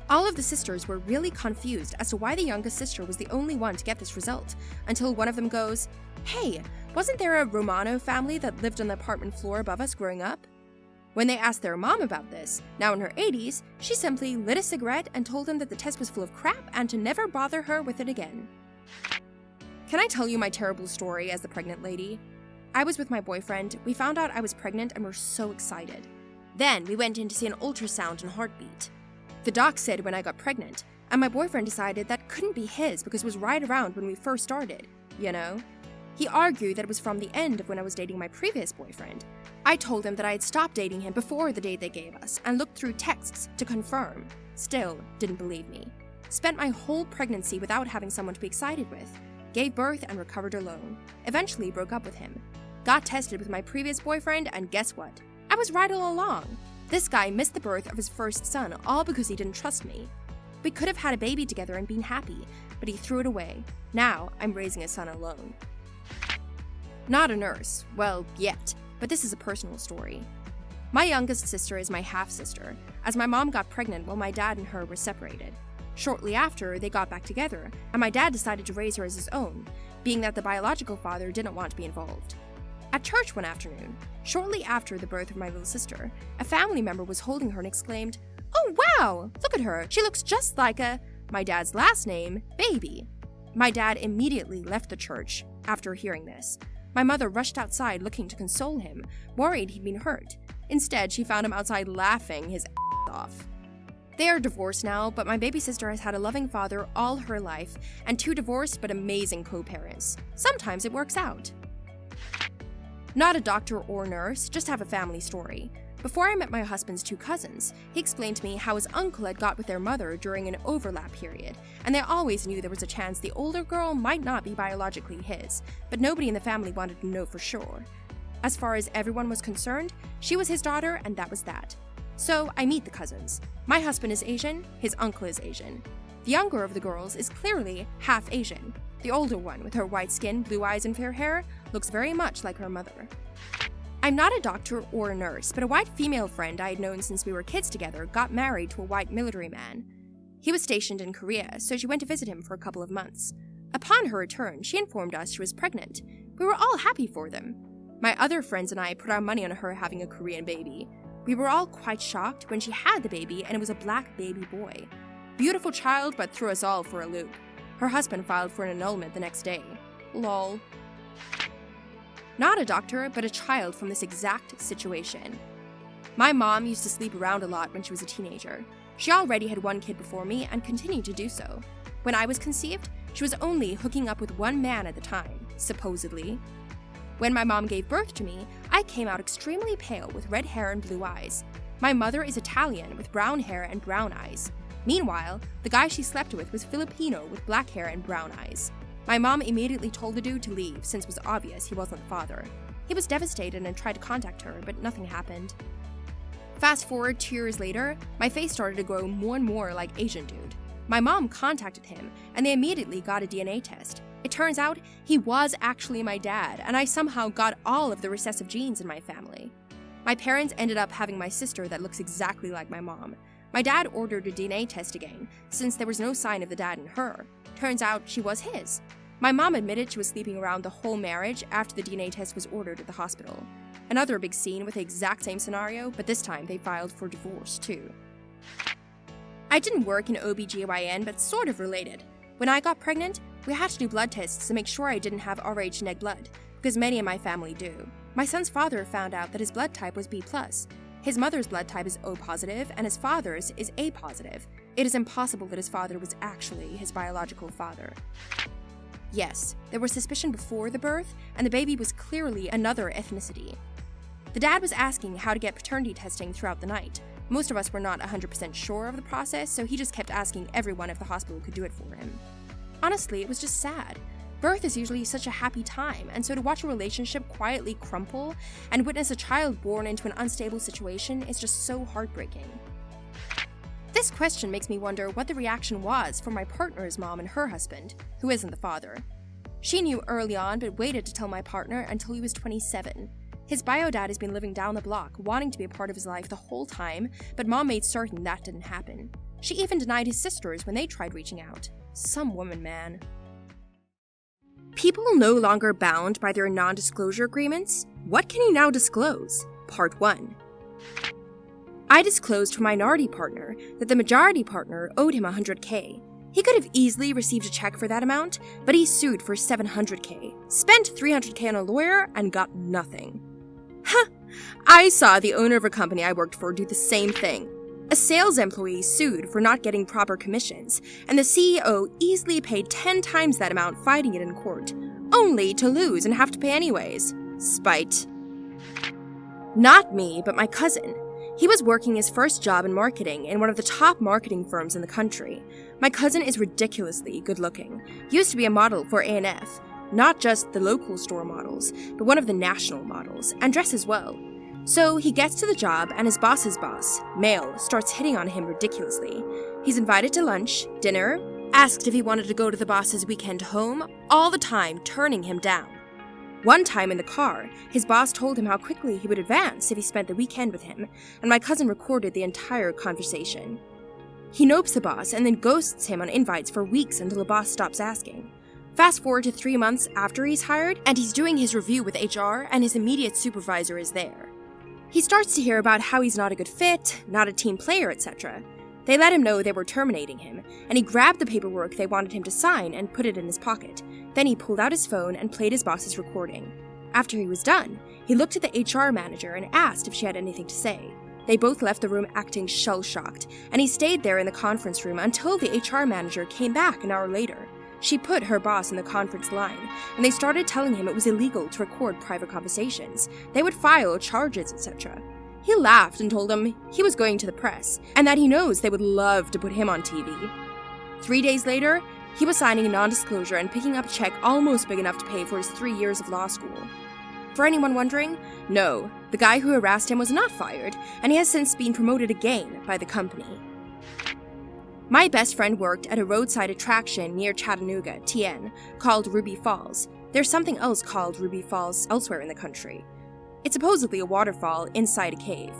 All of the sisters were really confused as to why the youngest sister was the only one to get this result, until one of them goes, "Hey, wasn't there a Romano family that lived on the apartment floor above us growing up?" When they asked their mom about this, now in her 80s, she simply lit a cigarette and told them that the test was full of crap and to never bother her with it again. Can I tell you my terrible story as the pregnant lady? I was with my boyfriend, we found out I was pregnant and were so excited. Then we went in to see an ultrasound and heartbeat. The doc said when I got pregnant, and my boyfriend decided that couldn't be his because it was right around when we first started, you know? He argued that it was from the end of when I was dating my previous boyfriend. I told him that I had stopped dating him before the date they gave us and looked through texts to confirm. Still, didn't believe me. Spent my whole pregnancy without having someone to be excited with. Gave birth and recovered alone. Eventually broke up with him. Got tested with my previous boyfriend, and guess what? I was right all along. This guy missed the birth of his first son, all because he didn't trust me. We could have had a baby together and been happy, but he threw it away. Now I'm raising a son alone. Not a nurse. Well, yet. But this is a personal story. My youngest sister is my half-sister, as my mom got pregnant while my dad and her were separated. Shortly after, they got back together, and my dad decided to raise her as his own, being that the biological father didn't want to be involved. At church one afternoon, shortly after the birth of my little sister, a family member was holding her and exclaimed, "Oh wow, look at her, she looks just like my dad's last name, Baby." My dad immediately left the church after hearing this. My mother rushed outside looking to console him, worried he'd been hurt. Instead, she found him outside laughing his ass off. They are divorced now, but my baby sister has had a loving father all her life, and 2 divorced but amazing co-parents. Sometimes it works out. Not a doctor or nurse, just have a family story. Before I met my husband's 2 cousins, he explained to me how his uncle had got with their mother during an overlap period, and they always knew there was a chance the older girl might not be biologically his, but nobody in the family wanted to know for sure. As far as everyone was concerned, she was his daughter, and that was that. So I meet the cousins. My husband is Asian, his uncle is Asian. The younger of the girls is clearly half Asian. The older one, with her white skin, blue eyes, and fair hair, looks very much like her mother. I'm not a doctor or a nurse, but a white female friend I had known since we were kids together got married to a white military man. He was stationed in Korea, so she went to visit him for a couple of months. Upon her return, she informed us she was pregnant. We were all happy for them. My other friends and I put our money on her having a Korean baby. We were all quite shocked when she had the baby, and it was a black baby boy. Beautiful child, but threw us all for a loop. Her husband filed for an annulment the next day. Lol. Not a doctor, but a child from this exact situation. My mom used to sleep around a lot when she was a teenager. She already had 1 kid before me and continued to do so. When I was conceived, she was only hooking up with 1 man at the time, supposedly. When my mom gave birth to me, I came out extremely pale with red hair and blue eyes. My mother is Italian with brown hair and brown eyes. Meanwhile, the guy she slept with was Filipino with black hair and brown eyes. My mom immediately told the dude to leave since it was obvious he wasn't the father. He was devastated and tried to contact her, but nothing happened. Fast forward 2 years later, my face started to grow more and more like Asian dude. My mom contacted him, and they immediately got a DNA test. It turns out he was actually my dad, and I somehow got all of the recessive genes in my family. My parents ended up having my sister that looks exactly like my mom. My dad ordered a DNA test again, since there was no sign of the dad in her. Turns out she was his. My mom admitted she was sleeping around the whole marriage after the DNA test was ordered at the hospital. Another big scene with the exact same scenario, but this time they filed for divorce too. I didn't work in OBGYN, but sort of related. When I got pregnant, we had to do blood tests to make sure I didn't have Rh neg blood, because many in my family do. My son's father found out that his blood type was B+. His mother's blood type is O positive, and his father's is A positive. It is impossible that his father was actually his biological father. Yes, there was suspicion before the birth, and the baby was clearly another ethnicity. The dad was asking how to get paternity testing throughout the night. Most of us were not 100% sure of the process, so he just kept asking everyone if the hospital could do it for him. Honestly, it was just sad. Birth is usually such a happy time, and so to watch a relationship quietly crumple and witness a child born into an unstable situation is just so heartbreaking. This question makes me wonder what the reaction was from my partner's mom and her husband, who isn't the father. She knew early on, but waited to tell my partner until he was 27. His bio dad has been living down the block, wanting to be a part of his life the whole time, but mom made certain that didn't happen. She even denied his sisters when they tried reaching out. Some woman, man. People no longer bound by their non-disclosure agreements? What can you now disclose? Part 1. I disclosed to a minority partner that the majority partner owed him $100K. He could have easily received a check for that amount, but he sued for $700K, spent $300K on a lawyer, and got nothing. I saw the owner of a company I worked for do the same thing. A sales employee sued for not getting proper commissions, and the CEO easily paid 10 times that amount fighting it in court, only to lose and have to pay anyways. Spite. Not me, but my cousin. He was working his first job in marketing in one of the top marketing firms in the country. My cousin is ridiculously good looking. He used to be a model for A&F, not just the local store models, but one of the national models, and dresses well. So he gets to the job and his boss's boss, male, starts hitting on him ridiculously. He's invited to lunch, dinner, asked if he wanted to go to the boss's weekend home, all the time turning him down. One time in the car, his boss told him how quickly he would advance if he spent the weekend with him, and my cousin recorded the entire conversation. He nopes the boss and then ghosts him on invites for weeks until the boss stops asking. Fast forward to 3 months after he's hired, and he's doing his review with HR, and his immediate supervisor is there. He starts to hear about how he's not a good fit, not a team player, etc. They let him know they were terminating him, and he grabbed the paperwork they wanted him to sign and put it in his pocket. Then he pulled out his phone and played his boss's recording. After he was done, he looked at the HR manager and asked if she had anything to say. They both left the room acting shell-shocked, and he stayed there in the conference room until the HR manager came back an hour later. She put her boss in the conference line, and they started telling him it was illegal to record private conversations. They would file charges, etc. He laughed and told them he was going to the press, and that he knows they would love to put him on TV. 3 days later, he was signing a non-disclosure and picking up a check almost big enough to pay for his 3 years of law school. For anyone wondering, no, the guy who harassed him was not fired, and he has since been promoted again by the company. My best friend worked at a roadside attraction near Chattanooga, TN, called Ruby Falls. There's something else called Ruby Falls elsewhere in the country. It's supposedly a waterfall inside a cave.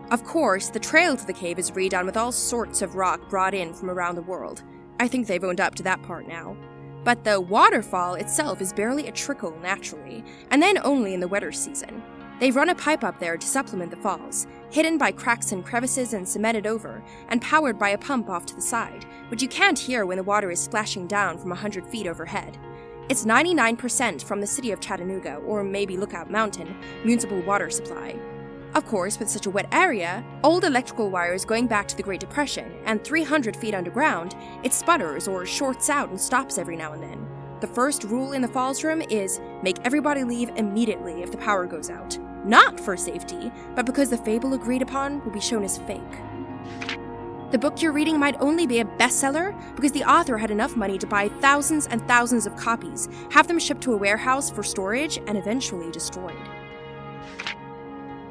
Of course, the trail to the cave is redone with all sorts of rock brought in from around the world. I think they've owned up to that part now. But the waterfall itself is barely a trickle naturally, and then only in the wetter season. They run a pipe up there to supplement the falls, hidden by cracks and crevices and cemented over, and powered by a pump off to the side, which you can't hear when the water is splashing down from 100 feet overhead. It's 99% from the city of Chattanooga, or maybe Lookout Mountain, municipal water supply. Of course, with such a wet area, old electrical wires going back to the Great Depression, and 300 feet underground, it sputters or shorts out and stops every now and then. The first rule in the falls room is make everybody leave immediately if the power goes out. Not for safety, but because the fable agreed upon will be shown as fake. The book you're reading might only be a bestseller because the author had enough money to buy thousands and thousands of copies, have them shipped to a warehouse for storage, and eventually destroyed.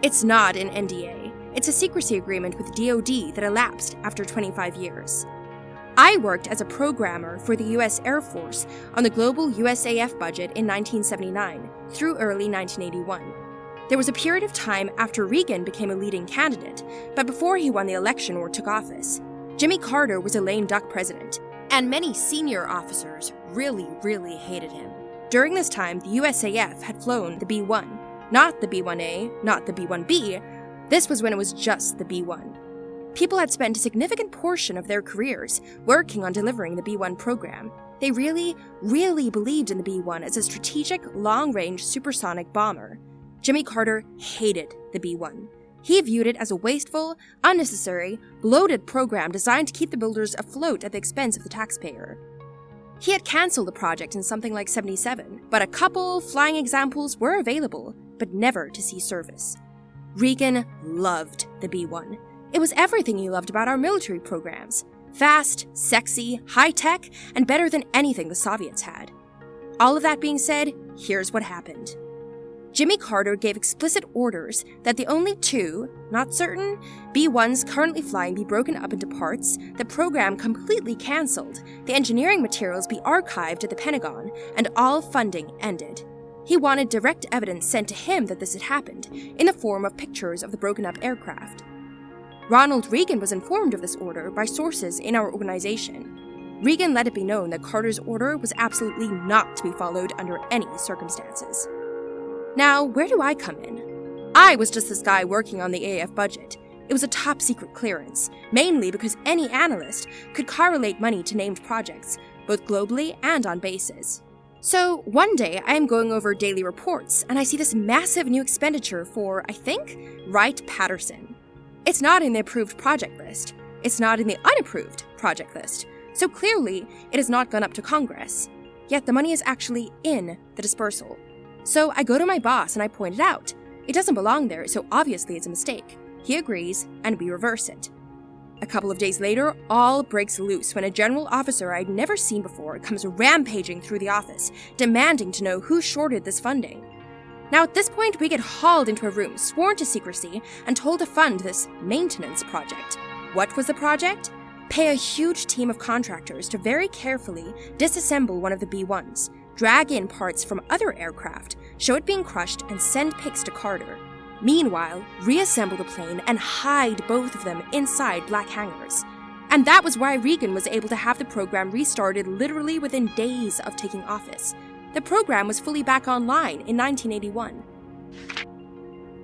It's not an NDA. It's a secrecy agreement with DoD that elapsed after 25 years. I worked as a programmer for the U.S. Air Force on the global USAF budget in 1979 through early 1981. There was a period of time after Reagan became a leading candidate, but before he won the election or took office. Jimmy Carter was a lame duck president, and many senior officers really hated him. During this time, the USAF had flown the B-1, not the B-1A, not the B-1B. This was when it was just the B-1. People had spent a significant portion of their careers working on delivering the B-1 program. They really believed in the B-1 as a strategic, long-range supersonic bomber. Jimmy Carter hated the B-1. He viewed it as a wasteful, unnecessary, bloated program designed to keep the builders afloat at the expense of the taxpayer. He had cancelled the project in something like 77, but a couple flying examples were available, but never to see service. Reagan loved the B-1. It was everything he loved about our military programs. Fast, sexy, high-tech, and better than anything the Soviets had. All of that being said, here's what happened. Jimmy Carter gave explicit orders that the only 2, not certain, B-1s currently flying be broken up into parts, the program completely cancelled, the engineering materials be archived at the Pentagon, and all funding ended. He wanted direct evidence sent to him that this had happened, in the form of pictures of the broken-up aircraft. Ronald Reagan was informed of this order by sources in our organization. Reagan let it be known that Carter's order was absolutely not to be followed under any circumstances. Now, where do I come in? I was just this guy working on the AF budget. It was a top-secret clearance, mainly because any analyst could correlate money to named projects, both globally and on bases. So, one day I am going over daily reports, and I see this massive new expenditure for, I think, Wright-Patterson. It's not in the approved project list. It's not in the unapproved project list. So clearly, it has not gone up to Congress. Yet the money is actually in the dispersal. So I go to my boss and I point it out. It doesn't belong there, so obviously it's a mistake. He agrees, and we reverse it. A couple of days later, all breaks loose when a general officer I'd never seen before comes rampaging through the office, demanding to know who shorted this funding. Now at this point, we get hauled into a room, sworn to secrecy, and told to fund this maintenance project. What was the project? Pay a huge team of contractors to very carefully disassemble one of the B-1s, drag in parts from other aircraft, show it being crushed, and send pics to Carter. Meanwhile, reassemble the plane and hide both of them inside black hangars. And that was why Reagan was able to have the program restarted literally within days of taking office. The program was fully back online in 1981.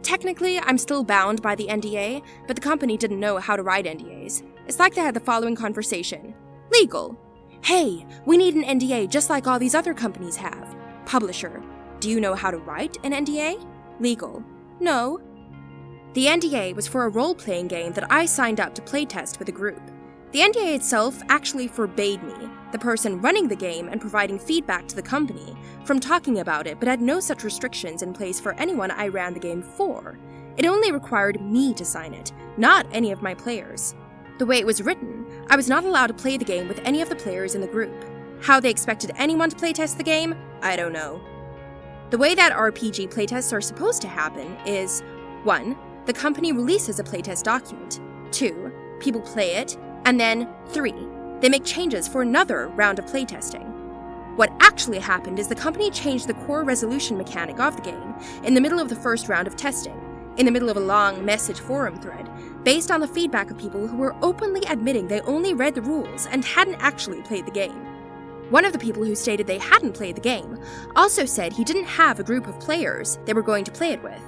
Technically, I'm still bound by the NDA, but the company didn't know how to write NDAs. It's like they had the following conversation. Legal. Hey, we need an NDA just like all these other companies have. Publisher. Do you know how to write an NDA? Legal. No. The NDA was for a role-playing game that I signed up to playtest with a group. The NDA itself actually forbade me, the person running the game and providing feedback to the company, from talking about it, but had no such restrictions in place for anyone I ran the game for. It only required me to sign it, not any of my players. The way it was written, I was not allowed to play the game with any of the players in the group. How they expected anyone to playtest the game, I don't know. The way that RPG playtests are supposed to happen is 1. The company releases a playtest document. 2. People play it. And then 3. They make changes for another round of playtesting. What actually happened is the company changed the core resolution mechanic of the game in the middle of the first round of testing, in the middle of a long message forum thread, based on the feedback of people who were openly admitting they only read the rules and hadn't actually played the game. One of the people who stated they hadn't played the game also said he didn't have a group of players they were going to play it with.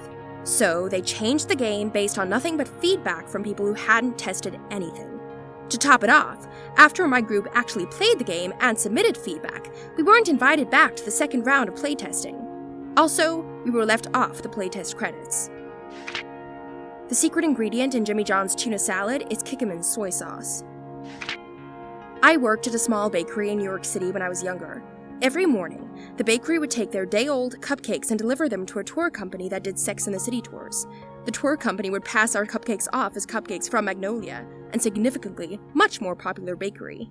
So they changed the game based on nothing but feedback from people who hadn't tested anything. To top it off, after my group actually played the game and submitted feedback, we weren't invited back to the second round of playtesting. Also, we were left off the playtest credits. The secret ingredient in Jimmy John's tuna salad is Kikkoman's soy sauce. I worked at a small bakery in New York City when I was younger. Every morning, the bakery would take their day-old cupcakes and deliver them to a tour company that did Sex and the City tours. The tour company would pass our cupcakes off as cupcakes from Magnolia, and significantly much more popular bakery.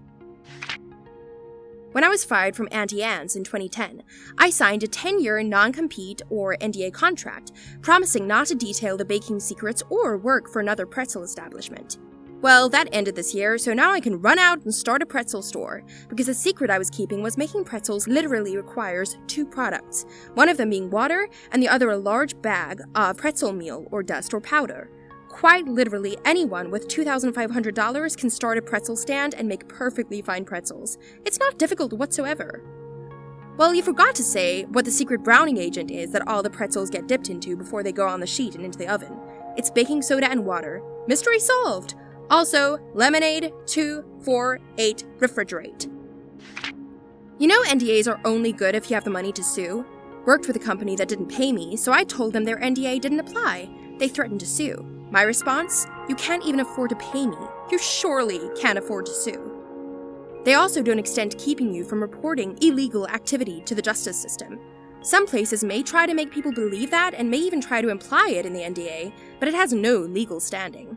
When I was fired from Auntie Anne's in 2010, I signed a 10-year non-compete or NDA contract, promising not to detail the baking secrets or work for another pretzel establishment. Well, that ended this year, so now I can run out and start a pretzel store, because the secret I was keeping was making pretzels literally requires 2 products, one of them being water and the other a large bag of pretzel meal or dust or powder. Quite literally anyone with $2,500 can start a pretzel stand and make perfectly fine pretzels. It's not difficult whatsoever. Well, you forgot to say what the secret browning agent is that all the pretzels get dipped into before they go on the sheet and into the oven. It's baking soda and water. Mystery solved! Also, lemonade, 2, 4, 8, refrigerate. You know NDAs are only good if you have the money to sue. Worked with a company that didn't pay me, so I told them their NDA didn't apply. They threatened to sue. My response? You can't even afford to pay me. You surely can't afford to sue. They also don't extend to keeping you from reporting illegal activity to the justice system. Some places may try to make people believe that and may even try to imply it in the NDA, but it has no legal standing.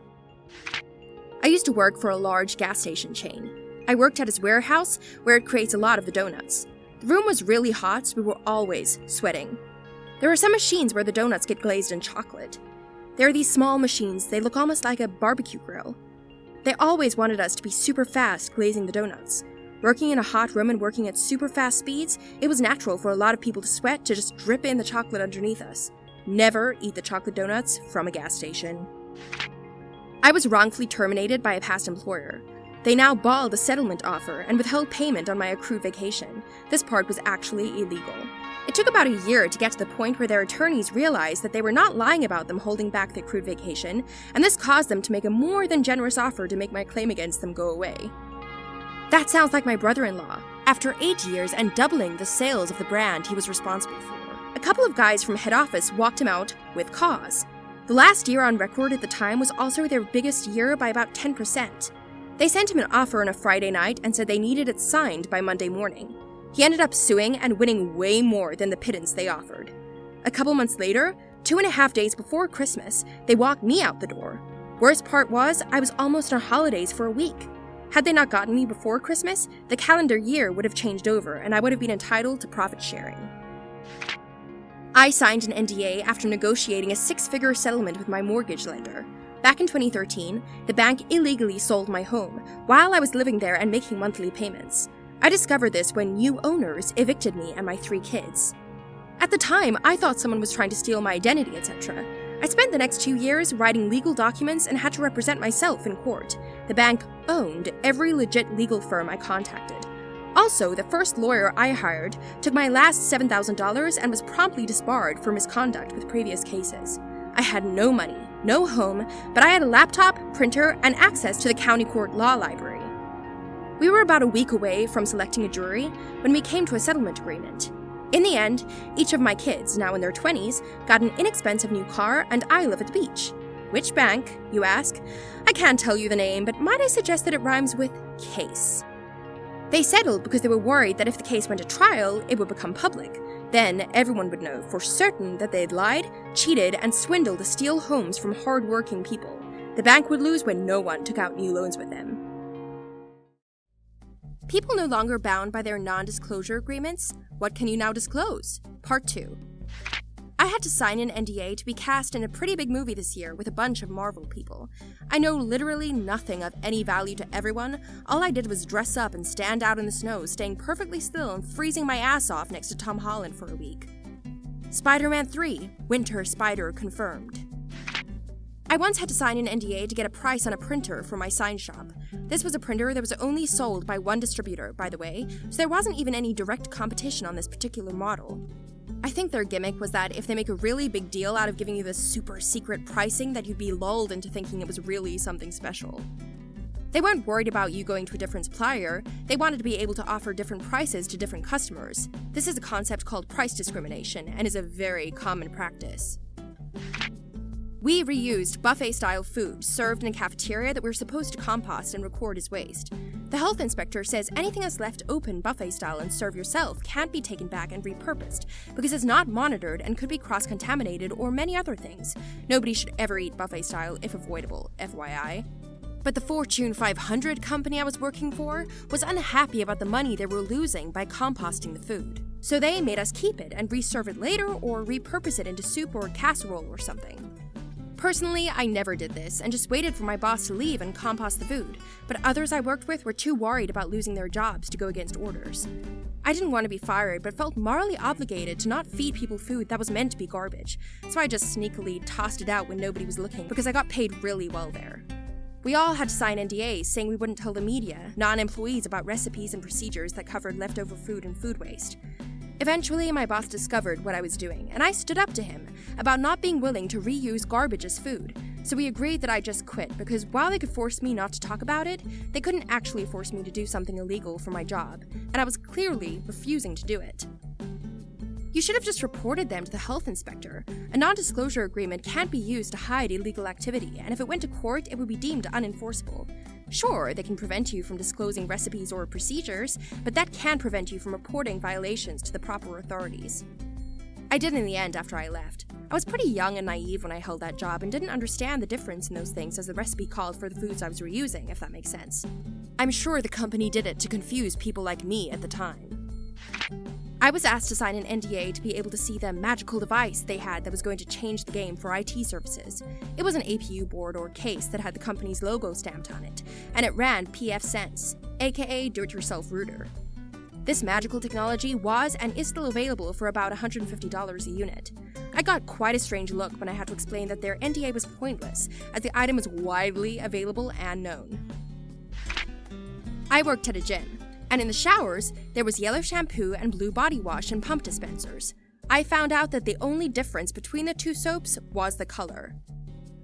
I used to work for a large gas station chain. I worked at its warehouse, where it creates a lot of the donuts. The room was really hot, so we were always sweating. There are some machines where the donuts get glazed in chocolate. There are these small machines, they look almost like a barbecue grill. They always wanted us to be super fast glazing the donuts. Working in a hot room and working at super fast speeds, it was natural for a lot of people to sweat to just drip in the chocolate underneath us. Never eat the chocolate donuts from a gas station. I was wrongfully terminated by a past employer. They now balled a settlement offer and withheld payment on my accrued vacation. This part was actually illegal. It took about a year to get to the point where their attorneys realized that they were not lying about them holding back the accrued vacation, and this caused them to make a more than generous offer to make my claim against them go away. That sounds like my brother-in-law. After 8 years and doubling the sales of the brand he was responsible for, a couple of guys from head office walked him out with cause. The last year on record at the time was also their biggest year by about 10%. They sent him an offer on a Friday night and said they needed it signed by Monday morning. He ended up suing and winning way more than the pittance they offered. A couple months later, 2.5 days before Christmas, they walked me out the door. Worst part was, I was almost on holidays for a week. Had they not gotten me before Christmas, the calendar year would have changed over and I would have been entitled to profit sharing. I signed an NDA after negotiating a 6-figure settlement with my mortgage lender. Back in 2013, the bank illegally sold my home while I was living there and making monthly payments. I discovered this when new owners evicted me and my 3 kids. At the time, I thought someone was trying to steal my identity, etc. I spent the next 2 years writing legal documents and had to represent myself in court. The bank owned every legit legal firm I contacted. Also, the first lawyer I hired took my last $7,000 and was promptly disbarred for misconduct with previous cases. I had no money, no home, but I had a laptop, printer, and access to the county court law library. We were about a week away from selecting a jury when we came to a settlement agreement. In the end, each of my kids, now in their 20s, got an inexpensive new car and I live at the beach. Which bank, you ask? I can't tell you the name, but might I suggest that it rhymes with case? They settled because they were worried that if the case went to trial, it would become public. Then everyone would know for certain that they'd lied, cheated, and swindled to steal homes from hard-working people. The bank would lose when no one took out new loans with them. People no longer bound by their non-disclosure agreements. What can you now disclose? Part 2. I had to sign an NDA to be cast in a pretty big movie this year with a bunch of Marvel people. I know literally nothing of any value to everyone. All I did was dress up and stand out in the snow, staying perfectly still and freezing my ass off next to Tom Holland for a week. Spider-Man 3, Winter Spider confirmed. I once had to sign an NDA to get a price on a printer for my sign shop. This was a printer that was only sold by one distributor, by the way, so there wasn't even any direct competition on this particular model. I think their gimmick was that if they make a really big deal out of giving you this super secret pricing, that you'd be lulled into thinking it was really something special. They weren't worried about you going to a different supplier, they wanted to be able to offer different prices to different customers. This is a concept called price discrimination and is a very common practice. We reused buffet-style food served in a cafeteria that we were supposed to compost and record as waste. The health inspector says anything that's left open buffet-style and serve yourself can't be taken back and repurposed because it's not monitored and could be cross-contaminated or many other things. Nobody should ever eat buffet-style if avoidable, FYI. But the Fortune 500 company I was working for was unhappy about the money they were losing by composting the food. So they made us keep it and reserve it later or repurpose it into soup or casserole or something. Personally, I never did this and just waited for my boss to leave and compost the food, but others I worked with were too worried about losing their jobs to go against orders. I didn't want to be fired, but felt morally obligated to not feed people food that was meant to be garbage, so I just sneakily tossed it out when nobody was looking because I got paid really well there. We all had to sign NDAs saying we wouldn't tell the media, non-employees, about recipes and procedures that covered leftover food and food waste. Eventually, my boss discovered what I was doing, and I stood up to him about not being willing to reuse garbage as food, so we agreed that I just quit because while they could force me not to talk about it, they couldn't actually force me to do something illegal for my job, and I was clearly refusing to do it. You should have just reported them to the health inspector. A non-disclosure agreement can't be used to hide illegal activity, and if it went to court, it would be deemed unenforceable. Sure, they can prevent you from disclosing recipes or procedures, but that can prevent you from reporting violations to the proper authorities. I did in the end after I left. I was pretty young and naive when I held that job and didn't understand the difference in those things as the recipe called for the foods I was reusing, if that makes sense. I'm sure the company did it to confuse people like me at the time. I was asked to sign an NDA to be able to see the magical device they had that was going to change the game for IT services. It was an APU board or case that had the company's logo stamped on it, and it ran PF Sense, aka Do-It-Yourself Router. This magical technology was and is still available for about $150 a unit. I got quite a strange look when I had to explain that their NDA was pointless, as the item was widely available and known. I worked at a gym. And in the showers, there was yellow shampoo and blue body wash and pump dispensers. I found out that the only difference between the two soaps was the color.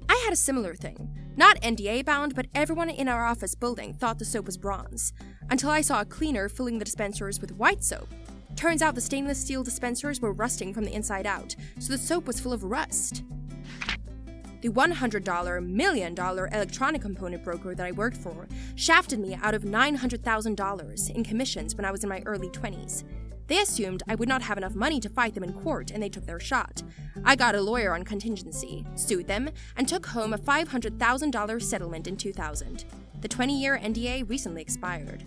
I had a similar thing. Not NDA bound, but everyone in our office building thought the soap was bronze, until I saw a cleaner filling the dispensers with white soap. Turns out the stainless steel dispensers were rusting from the inside out, so the soap was full of rust. The $100 million electronic component broker that I worked for shafted me out of $900,000 in commissions when I was in my early 20s. They assumed I would not have enough money to fight them in court, and they took their shot. I got a lawyer on contingency, sued them, and took home a $500,000 settlement in 2000. The 20-year NDA recently expired.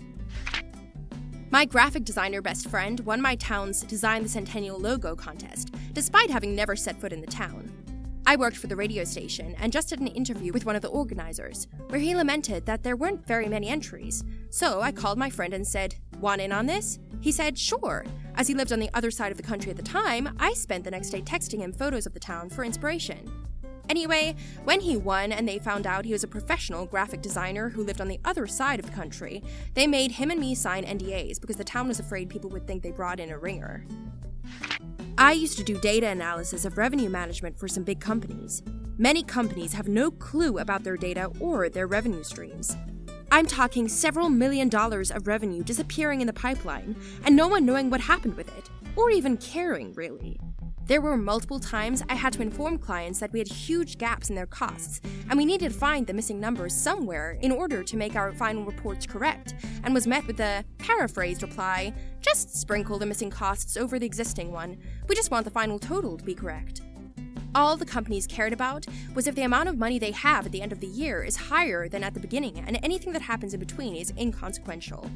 My graphic designer best friend won my town's Design the Centennial logo contest, despite having never set foot in the town. I worked for the radio station and just did an interview with one of the organizers, where he lamented that there weren't very many entries. So I called my friend and said, "Want in on this?" He said, "Sure." As he lived on the other side of the country at the time, I spent the next day texting him photos of the town for inspiration. Anyway, when he won and they found out he was a professional graphic designer who lived on the other side of the country, they made him and me sign NDAs because the town was afraid people would think they brought in a ringer. I used to do data analysis of revenue management for some big companies. Many companies have no clue about their data or their revenue streams. I'm talking several $1 million of revenue disappearing in the pipeline, and no one knowing what happened with it, or even caring, really. There were multiple times I had to inform clients that we had huge gaps in their costs, and we needed to find the missing numbers somewhere in order to make our final reports correct, and was met with the paraphrased reply, "Just sprinkle the missing costs over the existing one. We just want the final total to be correct." All the companies cared about was if the amount of money they have at the end of the year is higher than at the beginning, and anything that happens in between is inconsequential.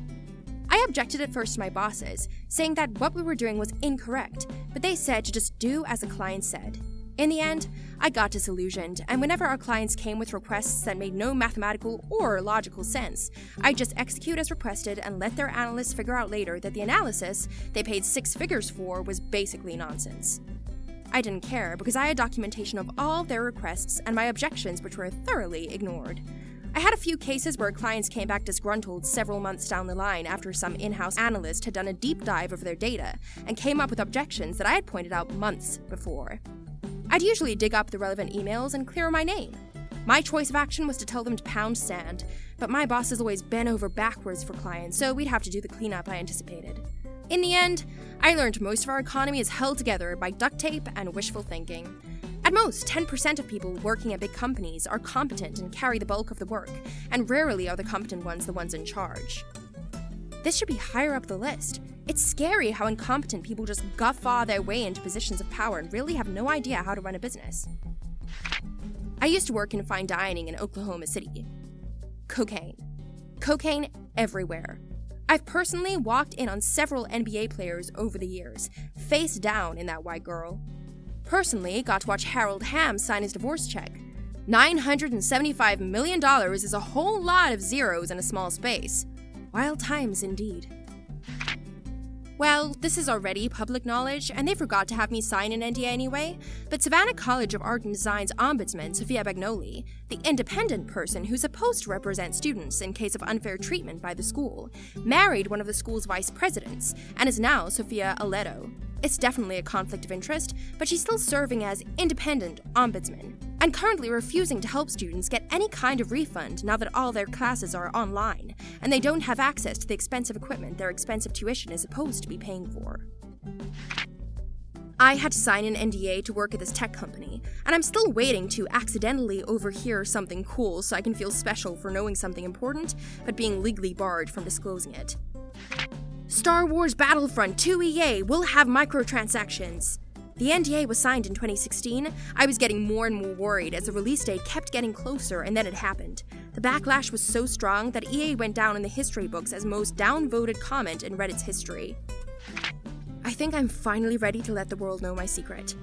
I objected at first to my bosses, saying that what we were doing was incorrect, but they said to just do as the client said. In the end, I got disillusioned, and whenever our clients came with requests that made no mathematical or logical sense, I'd just execute as requested and let their analysts figure out later that the analysis they paid 6 figures for was basically nonsense. I didn't care because I had documentation of all their requests and my objections, which were thoroughly ignored. I had a few cases where clients came back disgruntled several months down the line after some in-house analyst had done a deep dive of their data and came up with objections that I had pointed out months before. I'd usually dig up the relevant emails and clear my name. My choice of action was to tell them to pound sand, but my bosses always bent over backwards for clients, so we'd have to do the cleanup I anticipated. In the end, I learned most of our economy is held together by duct tape and wishful thinking. At most, 10% of people working at big companies are competent and carry the bulk of the work, and rarely are the competent ones the ones in charge. This should be higher up the list. It's scary how incompetent people just guffaw their way into positions of power and really have no idea how to run a business. I used to work in fine dining in Oklahoma City. Cocaine. Cocaine everywhere. I've personally walked in on several NBA players over the years, face down in that white girl. Personally, got to watch Harold Hamm sign his divorce check. $975 million is a whole lot of zeros in a small space. Wild times indeed. Well, this is already public knowledge, and they forgot to have me sign an NDA anyway, but Savannah College of Art and Design's ombudsman, Sophia Bagnoli, the independent person who's supposed to represent students in case of unfair treatment by the school, married one of the school's vice presidents, and is now Sophia Aledo. It's definitely a conflict of interest, but she's still serving as independent ombudsman, and currently refusing to help students get any kind of refund now that all their classes are online, and they don't have access to the expensive equipment their expensive tuition is supposed to be paying for. I had to sign an NDA to work at this tech company, and I'm still waiting to accidentally overhear something cool so I can feel special for knowing something important, but being legally barred from disclosing it. Star Wars Battlefront 2 EA will have microtransactions. The NDA was signed in 2016. I was getting more and more worried as the release date kept getting closer, and then it happened. The backlash was so strong that EA went down in the history books as most downvoted comment in Reddit's history. I think I'm finally ready to let the world know my secret.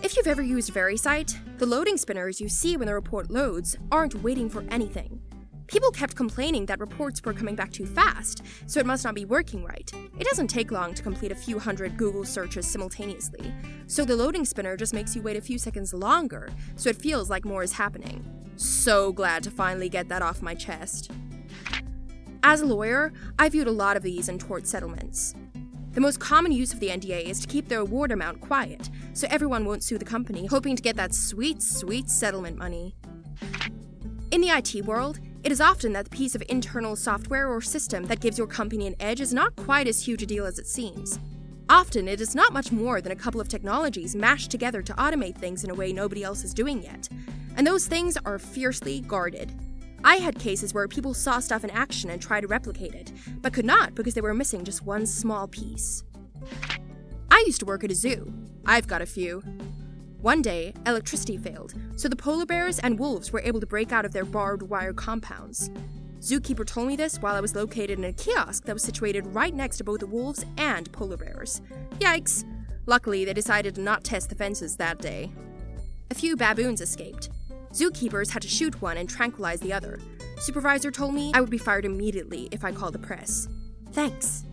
If you've ever used VeriSite, the loading spinners you see when the report loads aren't waiting for anything. People kept complaining that reports were coming back too fast, so it must not be working right. It doesn't take long to complete a few hundred Google searches simultaneously, so the loading spinner just makes you wait a few seconds longer, so it feels like more is happening. So glad to finally get that off my chest. As a lawyer, I viewed a lot of these in tort settlements. The most common use of the NDA is to keep the award amount quiet, so everyone won't sue the company, hoping to get that sweet, sweet settlement money. In the IT world, it is often that the piece of internal software or system that gives your company an edge is not quite as huge a deal as it seems. Often, it is not much more than a couple of technologies mashed together to automate things in a way nobody else is doing yet. And those things are fiercely guarded. I had cases where people saw stuff in action and tried to replicate it, but could not because they were missing just one small piece. I used to work at a zoo. I've got a few. One day, electricity failed, so the polar bears and wolves were able to break out of their barbed wire compounds. Zookeeper told me this while I was located in a kiosk that was situated right next to both the wolves and polar bears. Yikes! Luckily, they decided to not test the fences that day. A few baboons escaped. Zookeepers had to shoot one and tranquilize the other. Supervisor told me I would be fired immediately if I called the press. Thanks.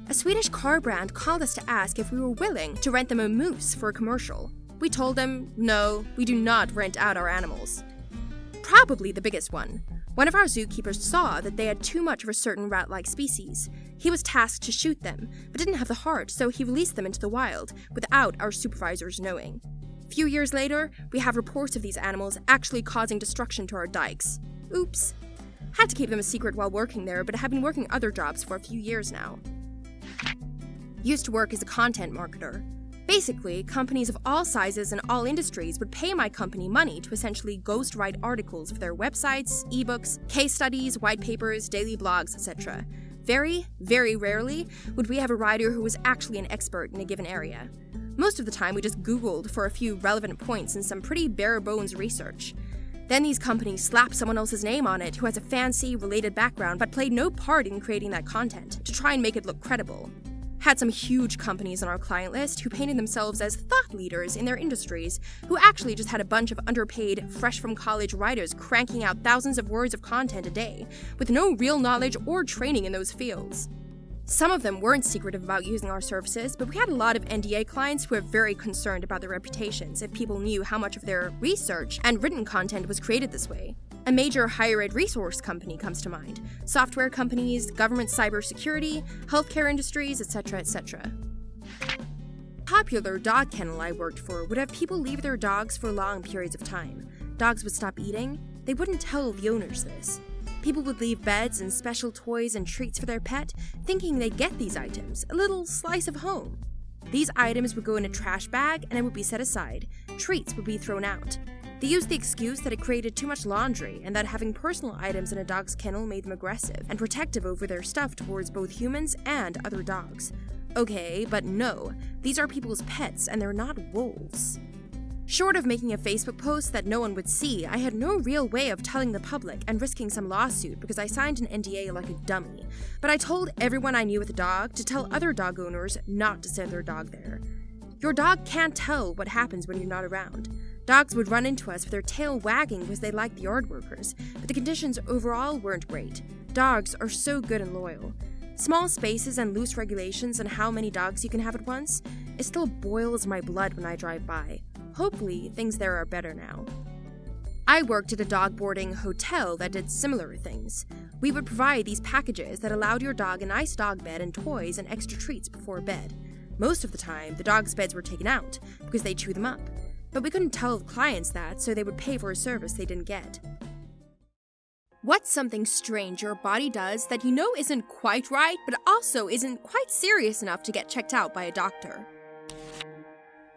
A Swedish car brand called us to ask if we were willing to rent them a moose for a commercial. We told them, no, we do not rent out our animals. Probably the biggest one. One of our zookeepers saw that they had too much of a certain rat-like species. He was tasked to shoot them, but didn't have the heart, so he released them into the wild without our supervisors knowing. A few years later, we have reports of these animals actually causing destruction to our dikes. Oops. Had to keep them a secret while working there, but have been working other jobs for a few years now. Used to work as a content marketer. Basically, companies of all sizes and all industries would pay my company money to essentially ghostwrite articles for their websites, ebooks, case studies, white papers, daily blogs, etc. Very, very rarely would we have a writer who was actually an expert in a given area. Most of the time, we just Googled for a few relevant points and some pretty bare-bones research. Then these companies slap someone else's name on it who has a fancy, related background but played no part in creating that content to try and make it look credible. Had some huge companies on our client list who painted themselves as thought leaders in their industries, who actually just had a bunch of underpaid, fresh-from-college writers cranking out thousands of words of content a day, with no real knowledge or training in those fields. Some of them weren't secretive about using our services, but we had a lot of NDA clients who were very concerned about their reputations if people knew how much of their research and written content was created this way. A major higher ed resource company comes to mind, software companies, government cybersecurity, healthcare industries, etc., etc. Popular dog kennel I worked for would have people leave their dogs for long periods of time. Dogs would stop eating. They wouldn't tell the owners this. People would leave beds and special toys and treats for their pet, thinking they'd get these items, a little slice of home. These items would go in a trash bag and it would be set aside. Treats would be thrown out. They used the excuse that it created too much laundry and that having personal items in a dog's kennel made them aggressive and protective over their stuff towards both humans and other dogs. Okay, but no, these are people's pets and they're not wolves. Short of making a Facebook post that no one would see, I had no real way of telling the public and risking some lawsuit because I signed an NDA like a dummy. But I told everyone I knew with a dog to tell other dog owners not to send their dog there. Your dog can't tell what happens when you're not around. Dogs would run into us with their tail wagging because they liked the yard workers, but the conditions overall weren't great. Dogs are so good and loyal. Small spaces and loose regulations on how many dogs you can have at once, it still boils my blood when I drive by. Hopefully, things there are better now. I worked at a dog boarding hotel that did similar things. We would provide these packages that allowed your dog a nice dog bed and toys and extra treats before bed. Most of the time, the dog's beds were taken out because they chew them up. But we couldn't tell the clients that, so they would pay for a service they didn't get. What's something strange your body does that you know isn't quite right, but also isn't quite serious enough to get checked out by a doctor?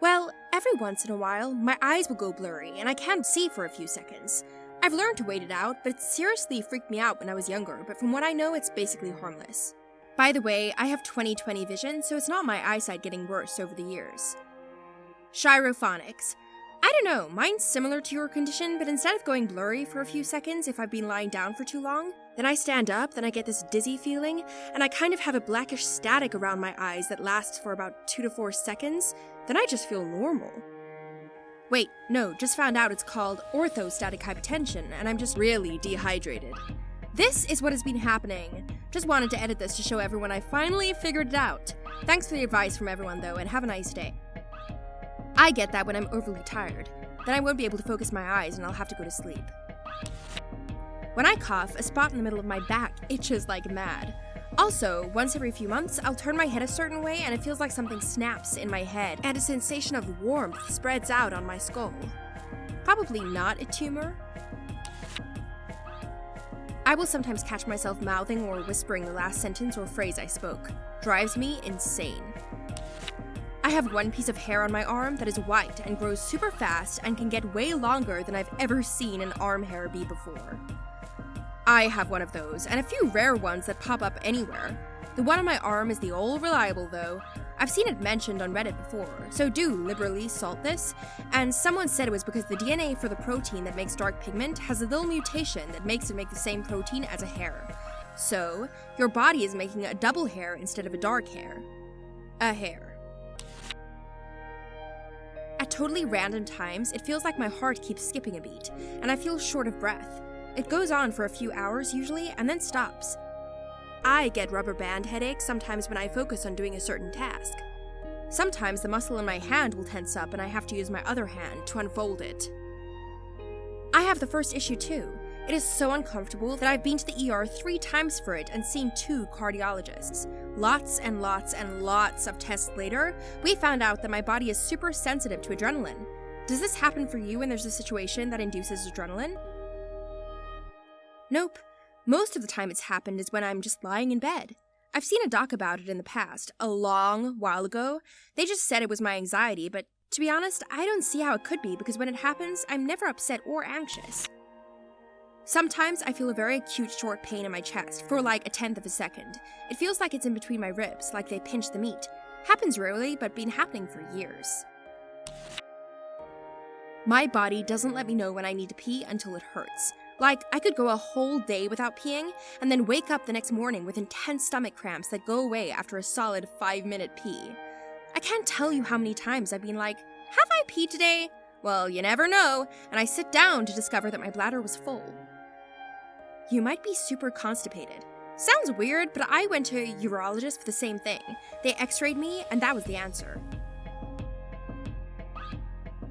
Well, every once in a while, my eyes will go blurry and I can't see for a few seconds. I've learned to wait it out, but it seriously freaked me out when I was younger, but from what I know, it's basically harmless. By the way, I have 20/20 vision, so it's not my eyesight getting worse over the years. Chirophonics. I don't know, mine's similar to your condition, but instead of going blurry for a few seconds if I've been lying down for too long, then I stand up, then I get this dizzy feeling, and I kind of have a blackish static around my eyes that lasts for about 2 to 4 seconds, then I just feel normal. Wait, no, just found out it's called orthostatic hypotension, and I'm just really dehydrated. This is what has been happening. Just wanted to edit this to show everyone I finally figured it out. Thanks for the advice from everyone though, and have a nice day. I get that when I'm overly tired. Then I won't be able to focus my eyes and I'll have to go to sleep. When I cough, a spot in the middle of my back itches like mad. Also, once every few months, I'll turn my head a certain way and it feels like something snaps in my head and a sensation of warmth spreads out on my skull. Probably not a tumor. I will sometimes catch myself mouthing or whispering the last sentence or phrase I spoke. Drives me insane. I have one piece of hair on my arm that is white and grows super fast and can get way longer than I've ever seen an arm hair be before. I have one of those, and a few rare ones that pop up anywhere. The one on my arm is the old reliable, though. I've seen it mentioned on Reddit before, so do liberally salt this. And someone said it was because the DNA for the protein that makes dark pigment has a little mutation that makes it make the same protein as a hair. So, your body is making a double hair instead of a dark hair. A hair. At totally random times, it feels like my heart keeps skipping a beat, and I feel short of breath. It goes on for a few hours usually, and then stops. I get rubber band headaches sometimes when I focus on doing a certain task. Sometimes the muscle in my hand will tense up and I have to use my other hand to unfold it. I have the first issue too. It is so uncomfortable that I've been to the ER 3 times for it and seen 2 cardiologists. Lots and lots and lots of tests later, we found out that my body is super sensitive to adrenaline. Does this happen for you when there's a situation that induces adrenaline? Nope. Most of the time it's happened is when I'm just lying in bed. I've seen a doc about it in the past, a long while ago. They just said it was my anxiety, but to be honest, I don't see how it could be because when it happens, I'm never upset or anxious. Sometimes I feel a very acute short pain in my chest for like 1/10 of a second. It feels like it's in between my ribs, like they pinch the meat. Happens rarely, but been happening for years. My body doesn't let me know when I need to pee until it hurts. Like, I could go a whole day without peeing, and then wake up the next morning with intense stomach cramps that go away after a solid 5-minute pee. I can't tell you how many times I've been like, have I peed today? Well, you never know, and I sit down to discover that my bladder was full. You might be super constipated. Sounds weird, but I went to a urologist for the same thing. They x-rayed me, and that was the answer.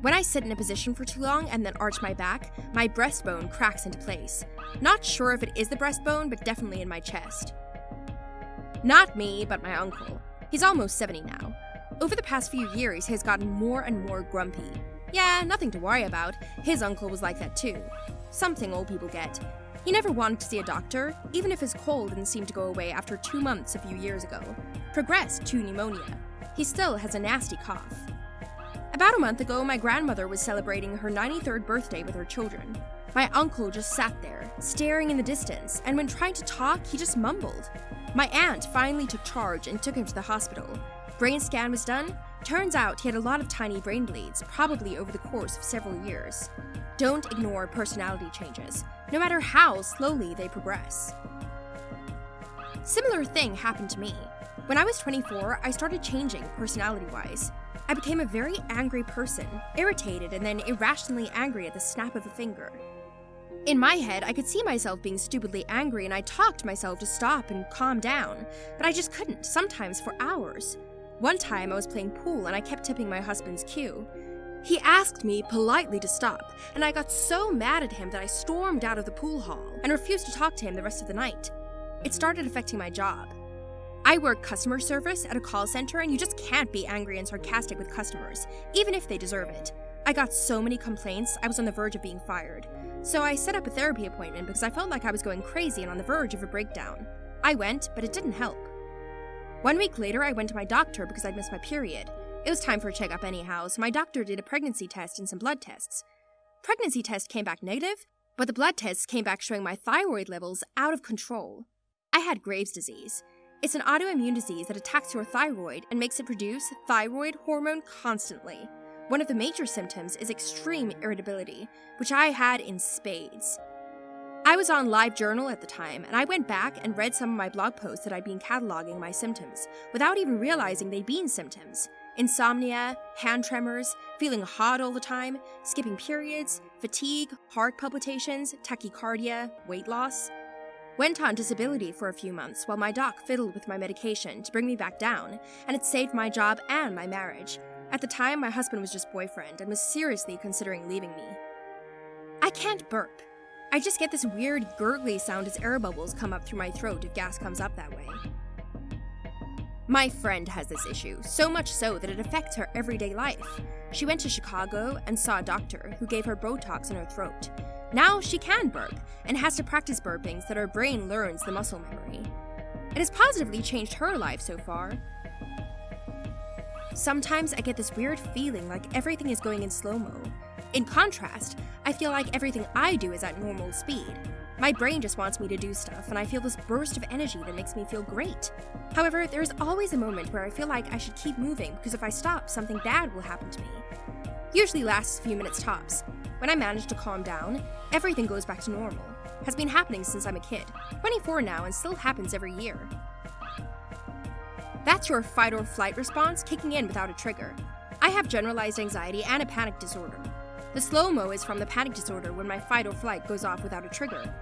When I sit in a position for too long and then arch my back, my breastbone cracks into place. Not sure if it is the breastbone, but definitely in my chest. Not me, but my uncle. He's almost 70 now. Over the past few years, he has gotten more and more grumpy. Yeah, nothing to worry about. His uncle was like that too. Something old people get. He never wanted to see a doctor, even if his cold didn't seem to go away after 2 months a few years ago. Progressed to pneumonia. He still has a nasty cough. About a month ago, my grandmother was celebrating her 93rd birthday with her children. My uncle just sat there, staring in the distance, and when trying to talk, he just mumbled. My aunt finally took charge and took him to the hospital. Brain scan was done. Turns out he had a lot of tiny brain bleeds, probably over the course of several years. Don't ignore personality changes, no matter how slowly they progress. Similar thing happened to me. When I was 24, I started changing personality-wise. I became a very angry person, irritated and then irrationally angry at the snap of a finger. In my head, I could see myself being stupidly angry and I talked to myself to stop and calm down, but I just couldn't, sometimes for hours. One time I was playing pool and I kept tipping my husband's cue. He asked me politely to stop, and I got so mad at him that I stormed out of the pool hall and refused to talk to him the rest of the night. It started affecting my job. I work customer service at a call center, and you just can't be angry and sarcastic with customers, even if they deserve it. I got so many complaints, I was on the verge of being fired. So I set up a therapy appointment because I felt like I was going crazy and on the verge of a breakdown. I went, but it didn't help. 1 week later, I went to my doctor because I'd missed my period. It was time for a checkup anyhow, so my doctor did a pregnancy test and some blood tests. Pregnancy test came back negative, but the blood tests came back showing my thyroid levels out of control. I had Graves' disease. It's an autoimmune disease that attacks your thyroid and makes it produce thyroid hormone constantly. One of the major symptoms is extreme irritability, which I had in spades. I was on LiveJournal at the time, and I went back and read some of my blog posts that I'd been cataloging my symptoms, without even realizing they'd been symptoms. Insomnia, hand tremors, feeling hot all the time, skipping periods, fatigue, heart palpitations, tachycardia, weight loss. Went on disability for a few months while my doc fiddled with my medication to bring me back down, and it saved my job and my marriage. At the time, my husband was just boyfriend and was seriously considering leaving me. I can't burp. I just get this weird gurgly sound as air bubbles come up through my throat if gas comes up that way. My friend has this issue, so much so that it affects her everyday life. She went to Chicago and saw a doctor who gave her Botox in her throat. Now she can burp, and has to practice burping so that her brain learns the muscle memory. It has positively changed her life so far. Sometimes I get this weird feeling like everything is going in slow-mo. In contrast, I feel like everything I do is at normal speed. My brain just wants me to do stuff, and I feel this burst of energy that makes me feel great. However, there is always a moment where I feel like I should keep moving because if I stop, something bad will happen to me. Usually lasts a few minutes tops. When I manage to calm down, everything goes back to normal. Has been happening since I'm a kid, 24 now, and still happens every year. That's your fight or flight response kicking in without a trigger. I have generalized anxiety and a panic disorder. The slow-mo is from the panic disorder when my fight or flight goes off without a trigger.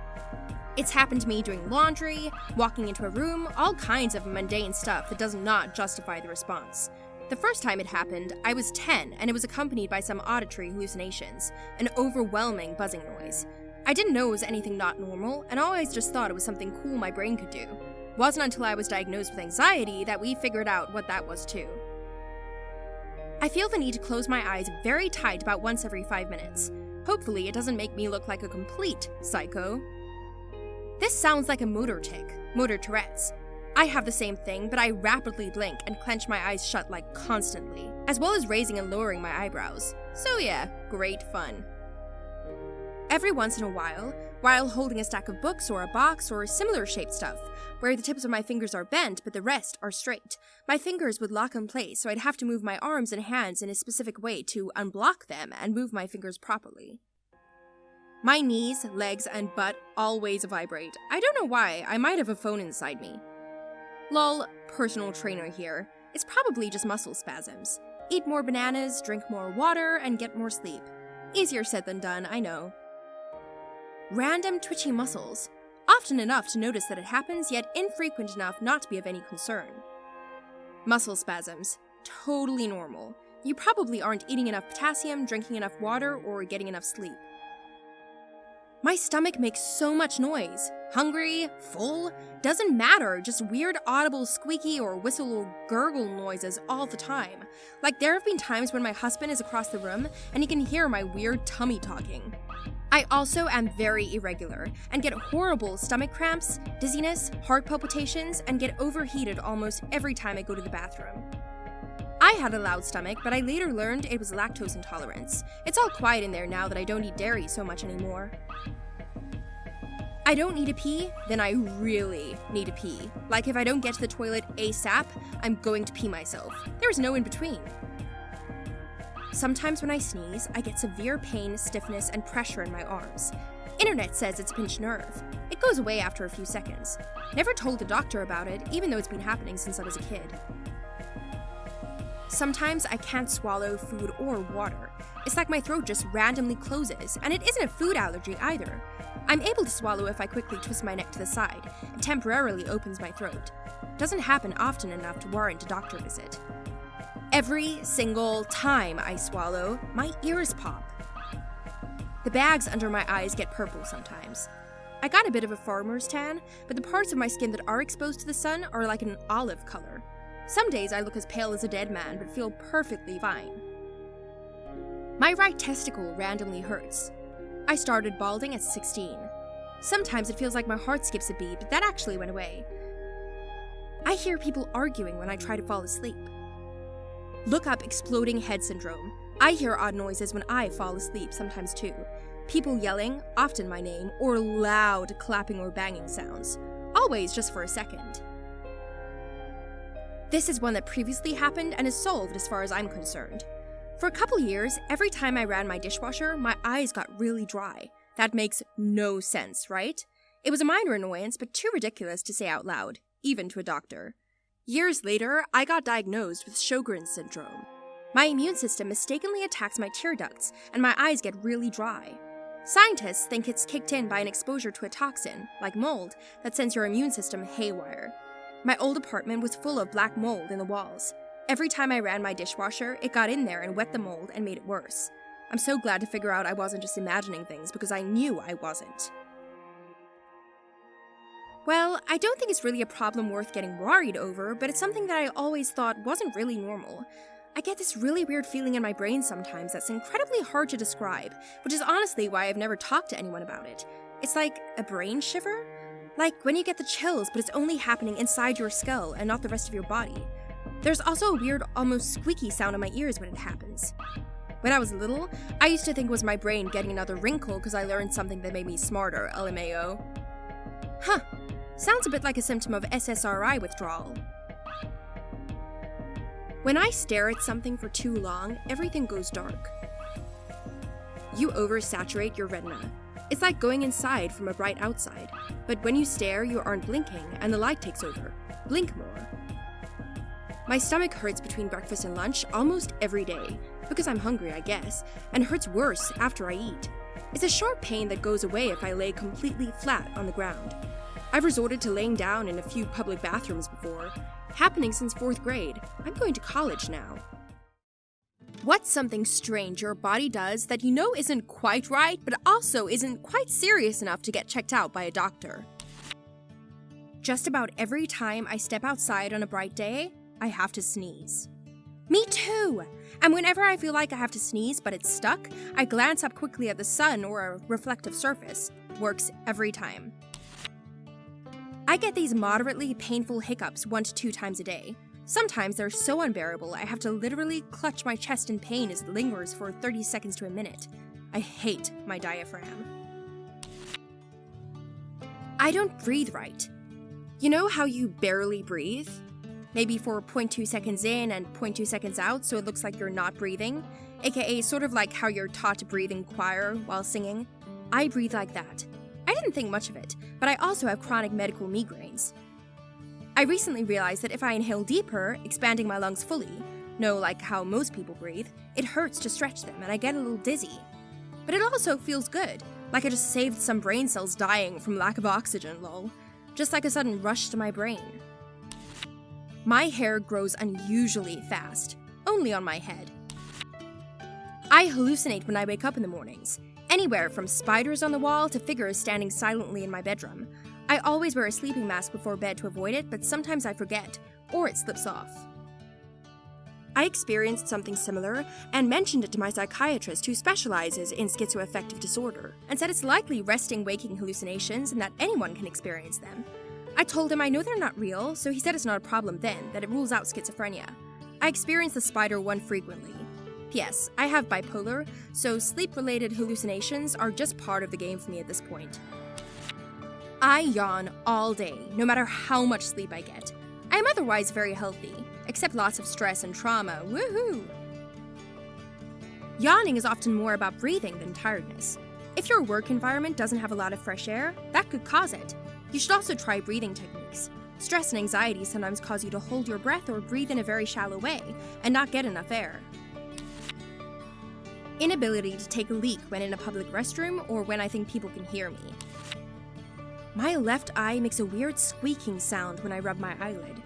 It's happened to me doing laundry, walking into a room, all kinds of mundane stuff that does not justify the response. The first time it happened, I was 10, and it was accompanied by some auditory hallucinations, an overwhelming buzzing noise. I didn't know it was anything not normal, and always just thought it was something cool my brain could do. It wasn't until I was diagnosed with anxiety that we figured out what that was too. I feel the need to close my eyes very tight about once every 5 minutes. Hopefully it doesn't make me look like a complete psycho. This sounds like a motor tic, motor Tourette's. I have the same thing, but I rapidly blink and clench my eyes shut like constantly, as well as raising and lowering my eyebrows. So yeah, great fun. Every once in a while holding a stack of books or a box or similar shaped stuff, where the tips of my fingers are bent but the rest are straight, my fingers would lock in place, so I'd have to move my arms and hands in a specific way to unblock them and move my fingers properly. My knees, legs, and butt always vibrate. I don't know why, I might have a phone inside me. Lol, personal trainer here. It's probably just muscle spasms. Eat more bananas, drink more water, and get more sleep. Easier said than done, I know. Random twitchy muscles. Often enough to notice that it happens, yet infrequent enough not to be of any concern. Muscle spasms. Totally normal. You probably aren't eating enough potassium, drinking enough water, or getting enough sleep. My stomach makes so much noise. Hungry, full, doesn't matter, just weird audible squeaky or whistle or gurgle noises all the time. Like there have been times when my husband is across the room and he can hear my weird tummy talking. I also am very irregular and get horrible stomach cramps, dizziness, heart palpitations, and get overheated almost every time I go to the bathroom. I had a loud stomach, but I later learned it was lactose intolerance. It's all quiet in there now that I don't eat dairy so much anymore. I don't need to pee, then I really need to pee. Like if I don't get to the toilet ASAP, I'm going to pee myself. There's no in between. Sometimes when I sneeze, I get severe pain, stiffness, and pressure in my arms. Internet says it's a pinched nerve. It goes away after a few seconds. Never told the doctor about it, even though it's been happening since I was a kid. Sometimes I can't swallow food or water. It's like my throat just randomly closes, and it isn't a food allergy either. I'm able to swallow if I quickly twist my neck to the side. It temporarily opens my throat. Doesn't happen often enough to warrant a doctor visit. Every single time I swallow, my ears pop. The bags under my eyes get purple sometimes. I got a bit of a farmer's tan, but the parts of my skin that are exposed to the sun are like an olive color. Some days I look as pale as a dead man, but feel perfectly fine. My right testicle randomly hurts. I started balding at 16. Sometimes it feels like my heart skips a beat, but that actually went away. I hear people arguing when I try to fall asleep. Look up exploding head syndrome. I hear odd noises when I fall asleep sometimes too. People yelling, often my name, or loud clapping or banging sounds. Always just for a second. This is one that previously happened and is solved as far as I'm concerned. For a couple years, every time I ran my dishwasher, my eyes got really dry. That makes no sense, right? It was a minor annoyance, but too ridiculous to say out loud, even to a doctor. Years later, I got diagnosed with Sjogren's syndrome. My immune system mistakenly attacks my tear ducts, and my eyes get really dry. Scientists think it's kicked in by an exposure to a toxin, like mold, that sends your immune system haywire. My old apartment was full of black mold in the walls. Every time I ran my dishwasher, it got in there and wet the mold and made it worse. I'm so glad to figure out I wasn't just imagining things because I knew I wasn't. Well, I don't think it's really a problem worth getting worried over, but it's something that I always thought wasn't really normal. I get this really weird feeling in my brain sometimes that's incredibly hard to describe, which is honestly why I've never talked to anyone about it. It's like a brain shiver? Like when you get the chills, but it's only happening inside your skull and not the rest of your body. There's also a weird, almost squeaky sound in my ears when it happens. When I was little, I used to think it was my brain getting another wrinkle because I learned something that made me smarter, LMAO. Huh, sounds a bit like a symptom of SSRI withdrawal. When I stare at something for too long, everything goes dark. You oversaturate your retina. It's like going inside from a bright outside, but when you stare, you aren't blinking and the light takes over. Blink more. My stomach hurts between breakfast and lunch almost every day, because I'm hungry, I guess, and hurts worse after I eat. It's a sharp pain that goes away if I lay completely flat on the ground. I've resorted to laying down in a few public bathrooms before, happening since 4th grade. I'm going to college now. What's something strange your body does that you know isn't quite right, but also isn't quite serious enough to get checked out by a doctor? Just about every time I step outside on a bright day, I have to sneeze. Me too! And whenever I feel like I have to sneeze but it's stuck, I glance up quickly at the sun or a reflective surface. Works every time. I get these moderately painful hiccups 1 to 2 times a day. Sometimes they're so unbearable I have to literally clutch my chest in pain as it lingers for 30 seconds to a minute. I hate my diaphragm. I don't breathe right. You know how you barely breathe? Maybe for 0.2 seconds in and 0.2 seconds out so it looks like you're not breathing, aka sort of like how you're taught to breathe in choir while singing. I breathe like that. I didn't think much of it, but I also have chronic medical migraines. I recently realized that if I inhale deeper, expanding my lungs fully, like how most people breathe, it hurts to stretch them and I get a little dizzy. But it also feels good, like I just saved some brain cells dying from lack of oxygen, lol. Just like a sudden rush to my brain. My hair grows unusually fast, only on my head. I hallucinate when I wake up in the mornings, anywhere from spiders on the wall to figures standing silently in my bedroom. I always wear a sleeping mask before bed to avoid it, but sometimes I forget, or it slips off. I experienced something similar and mentioned it to my psychiatrist who specializes in schizoaffective disorder, and said it's likely resting waking hallucinations and that anyone can experience them. I told him I know they're not real, so he said it's not a problem then, that it rules out schizophrenia. I experience the spider one frequently. P.S. I have bipolar, so sleep-related hallucinations are just part of the game for me at this point. I yawn all day, no matter how much sleep I get. I am otherwise very healthy, except lots of stress and trauma, woohoo! Yawning is often more about breathing than tiredness. If your work environment doesn't have a lot of fresh air, that could cause it. You should also try breathing techniques. Stress and anxiety sometimes cause you to hold your breath or breathe in a very shallow way and not get enough air. Inability to take a leak when in a public restroom or when I think people can hear me. My left eye makes a weird squeaking sound when I rub my eyelid.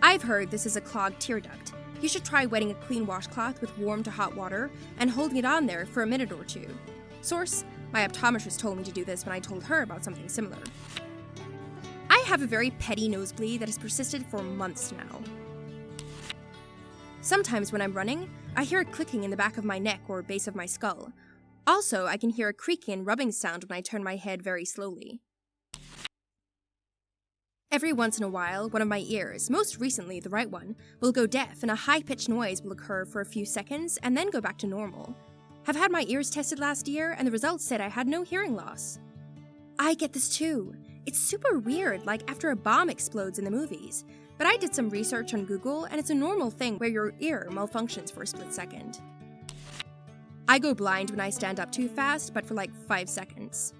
I've heard this is a clogged tear duct. You should try wetting a clean washcloth with warm to hot water and holding it on there for a minute or 2. Source: my optometrist told me to do this when I told her about something similar. I have a very petty nosebleed that has persisted for months now. Sometimes when I'm running, I hear a clicking in the back of my neck or base of my skull. Also, I can hear a creaking and rubbing sound when I turn my head very slowly. Every once in a while, one of my ears, most recently the right one, will go deaf and a high-pitched noise will occur for a few seconds and then go back to normal. Have had my ears tested last year and the results said I had no hearing loss. I get this too. It's super weird, like after a bomb explodes in the movies. But I did some research on Google and it's a normal thing where your ear malfunctions for a split second. I go blind when I stand up too fast, but for like 5 seconds.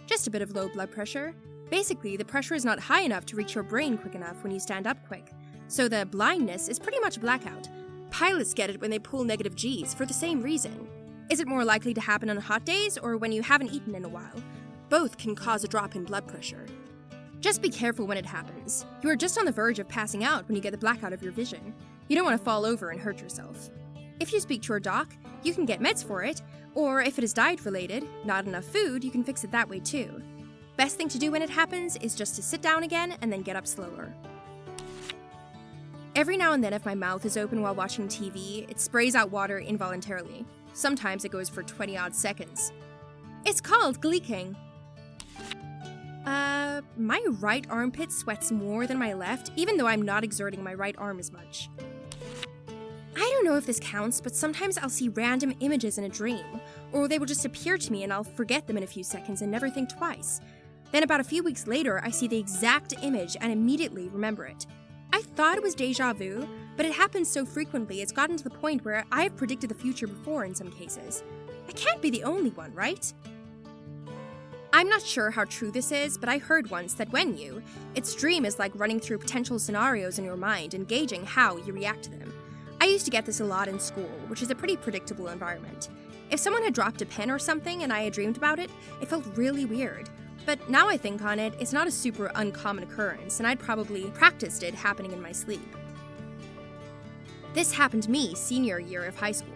Just a bit of low blood pressure. Basically, the pressure is not high enough to reach your brain quick enough when you stand up quick. So the blindness is pretty much blackout. Pilots get it when they pull negative Gs for the same reason. Is it more likely to happen on hot days or when you haven't eaten in a while? Both can cause a drop in blood pressure. Just be careful when it happens. You are just on the verge of passing out when you get the blackout of your vision. You don't want to fall over and hurt yourself. If you speak to your doc, you can get meds for it, or if it is diet-related, not enough food, you can fix it that way too. Best thing to do when it happens is just to sit down again and then get up slower. Every now and then if my mouth is open while watching TV, it sprays out water involuntarily. Sometimes it goes for 20-odd seconds. It's called gleeking. My right armpit sweats more than my left, even though I'm not exerting my right arm as much. I don't know if this counts, but sometimes I'll see random images in a dream, or they will just appear to me and I'll forget them in a few seconds and never think twice. Then about a few weeks later, I see the exact image and immediately remember it. I thought it was deja vu, but it happens so frequently it's gotten to the point where I've predicted the future before in some cases. I can't be the only one, right? I'm not sure how true this is, but I heard once that its dream is like running through potential scenarios in your mind and gauging how you react to them. I used to get this a lot in school, which is a pretty predictable environment. If someone had dropped a pen or something and I had dreamed about it, it felt really weird. But now I think on it, it's not a super uncommon occurrence, and I'd probably practiced it happening in my sleep. This happened to me senior year of high school.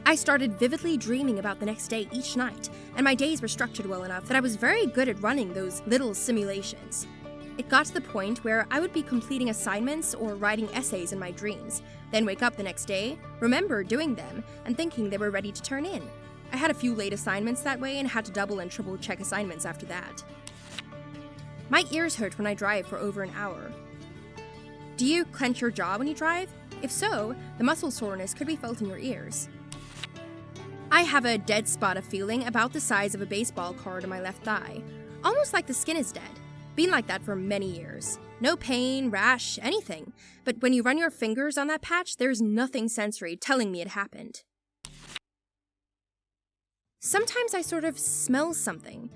I started vividly dreaming about the next day each night, and my days were structured well enough that I was very good at running those little simulations. It got to the point where I would be completing assignments or writing essays in my dreams, then wake up the next day, remember doing them, and thinking they were ready to turn in. I had a few late assignments that way and had to double and triple check assignments after that. My ears hurt when I drive for over an hour. Do you clench your jaw when you drive? If so, the muscle soreness could be felt in your ears. I have a dead spot of feeling about the size of a baseball card on my left thigh, almost like the skin is dead. Been like that for many years. No pain, rash, anything. But when you run your fingers on that patch, there's nothing sensory telling me it happened. Sometimes I sort of smell something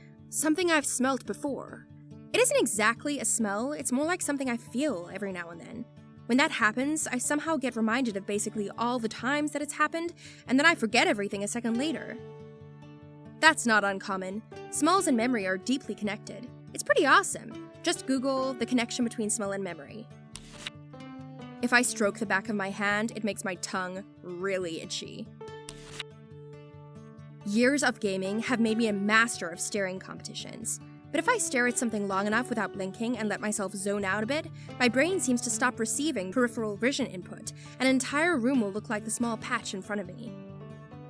I've smelt before. It isn't exactly a smell, it's more like something I feel every now and then. When that happens, I somehow get reminded of basically all the times that it's happened, and then I forget everything a second later. That's not uncommon. Smells and memory are deeply connected. It's pretty awesome. Just Google the connection between smell and memory. If I stroke the back of my hand, it makes my tongue really itchy. Years of gaming have made me a master of staring competitions. But if I stare at something long enough without blinking and let myself zone out a bit, my brain seems to stop receiving peripheral vision input, and an entire room will look like the small patch in front of me.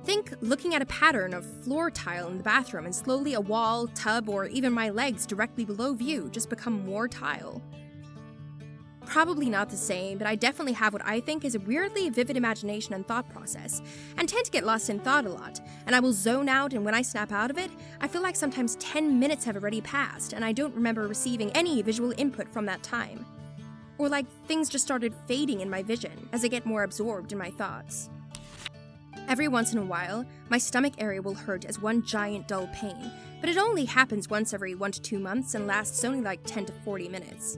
Think looking at a pattern of floor tile in the bathroom and slowly a wall, tub, or even my legs directly below view just become more tile. Probably not the same, but I definitely have what I think is a weirdly vivid imagination and thought process, and tend to get lost in thought a lot, and I will zone out, and when I snap out of it, I feel like sometimes 10 minutes have already passed, and I don't remember receiving any visual input from that time. Or like things just started fading in my vision as I get more absorbed in my thoughts. Every once in a while, my stomach area will hurt as one giant dull pain, but it only happens once every 1 to 2 months and lasts only like 10 to 40 minutes.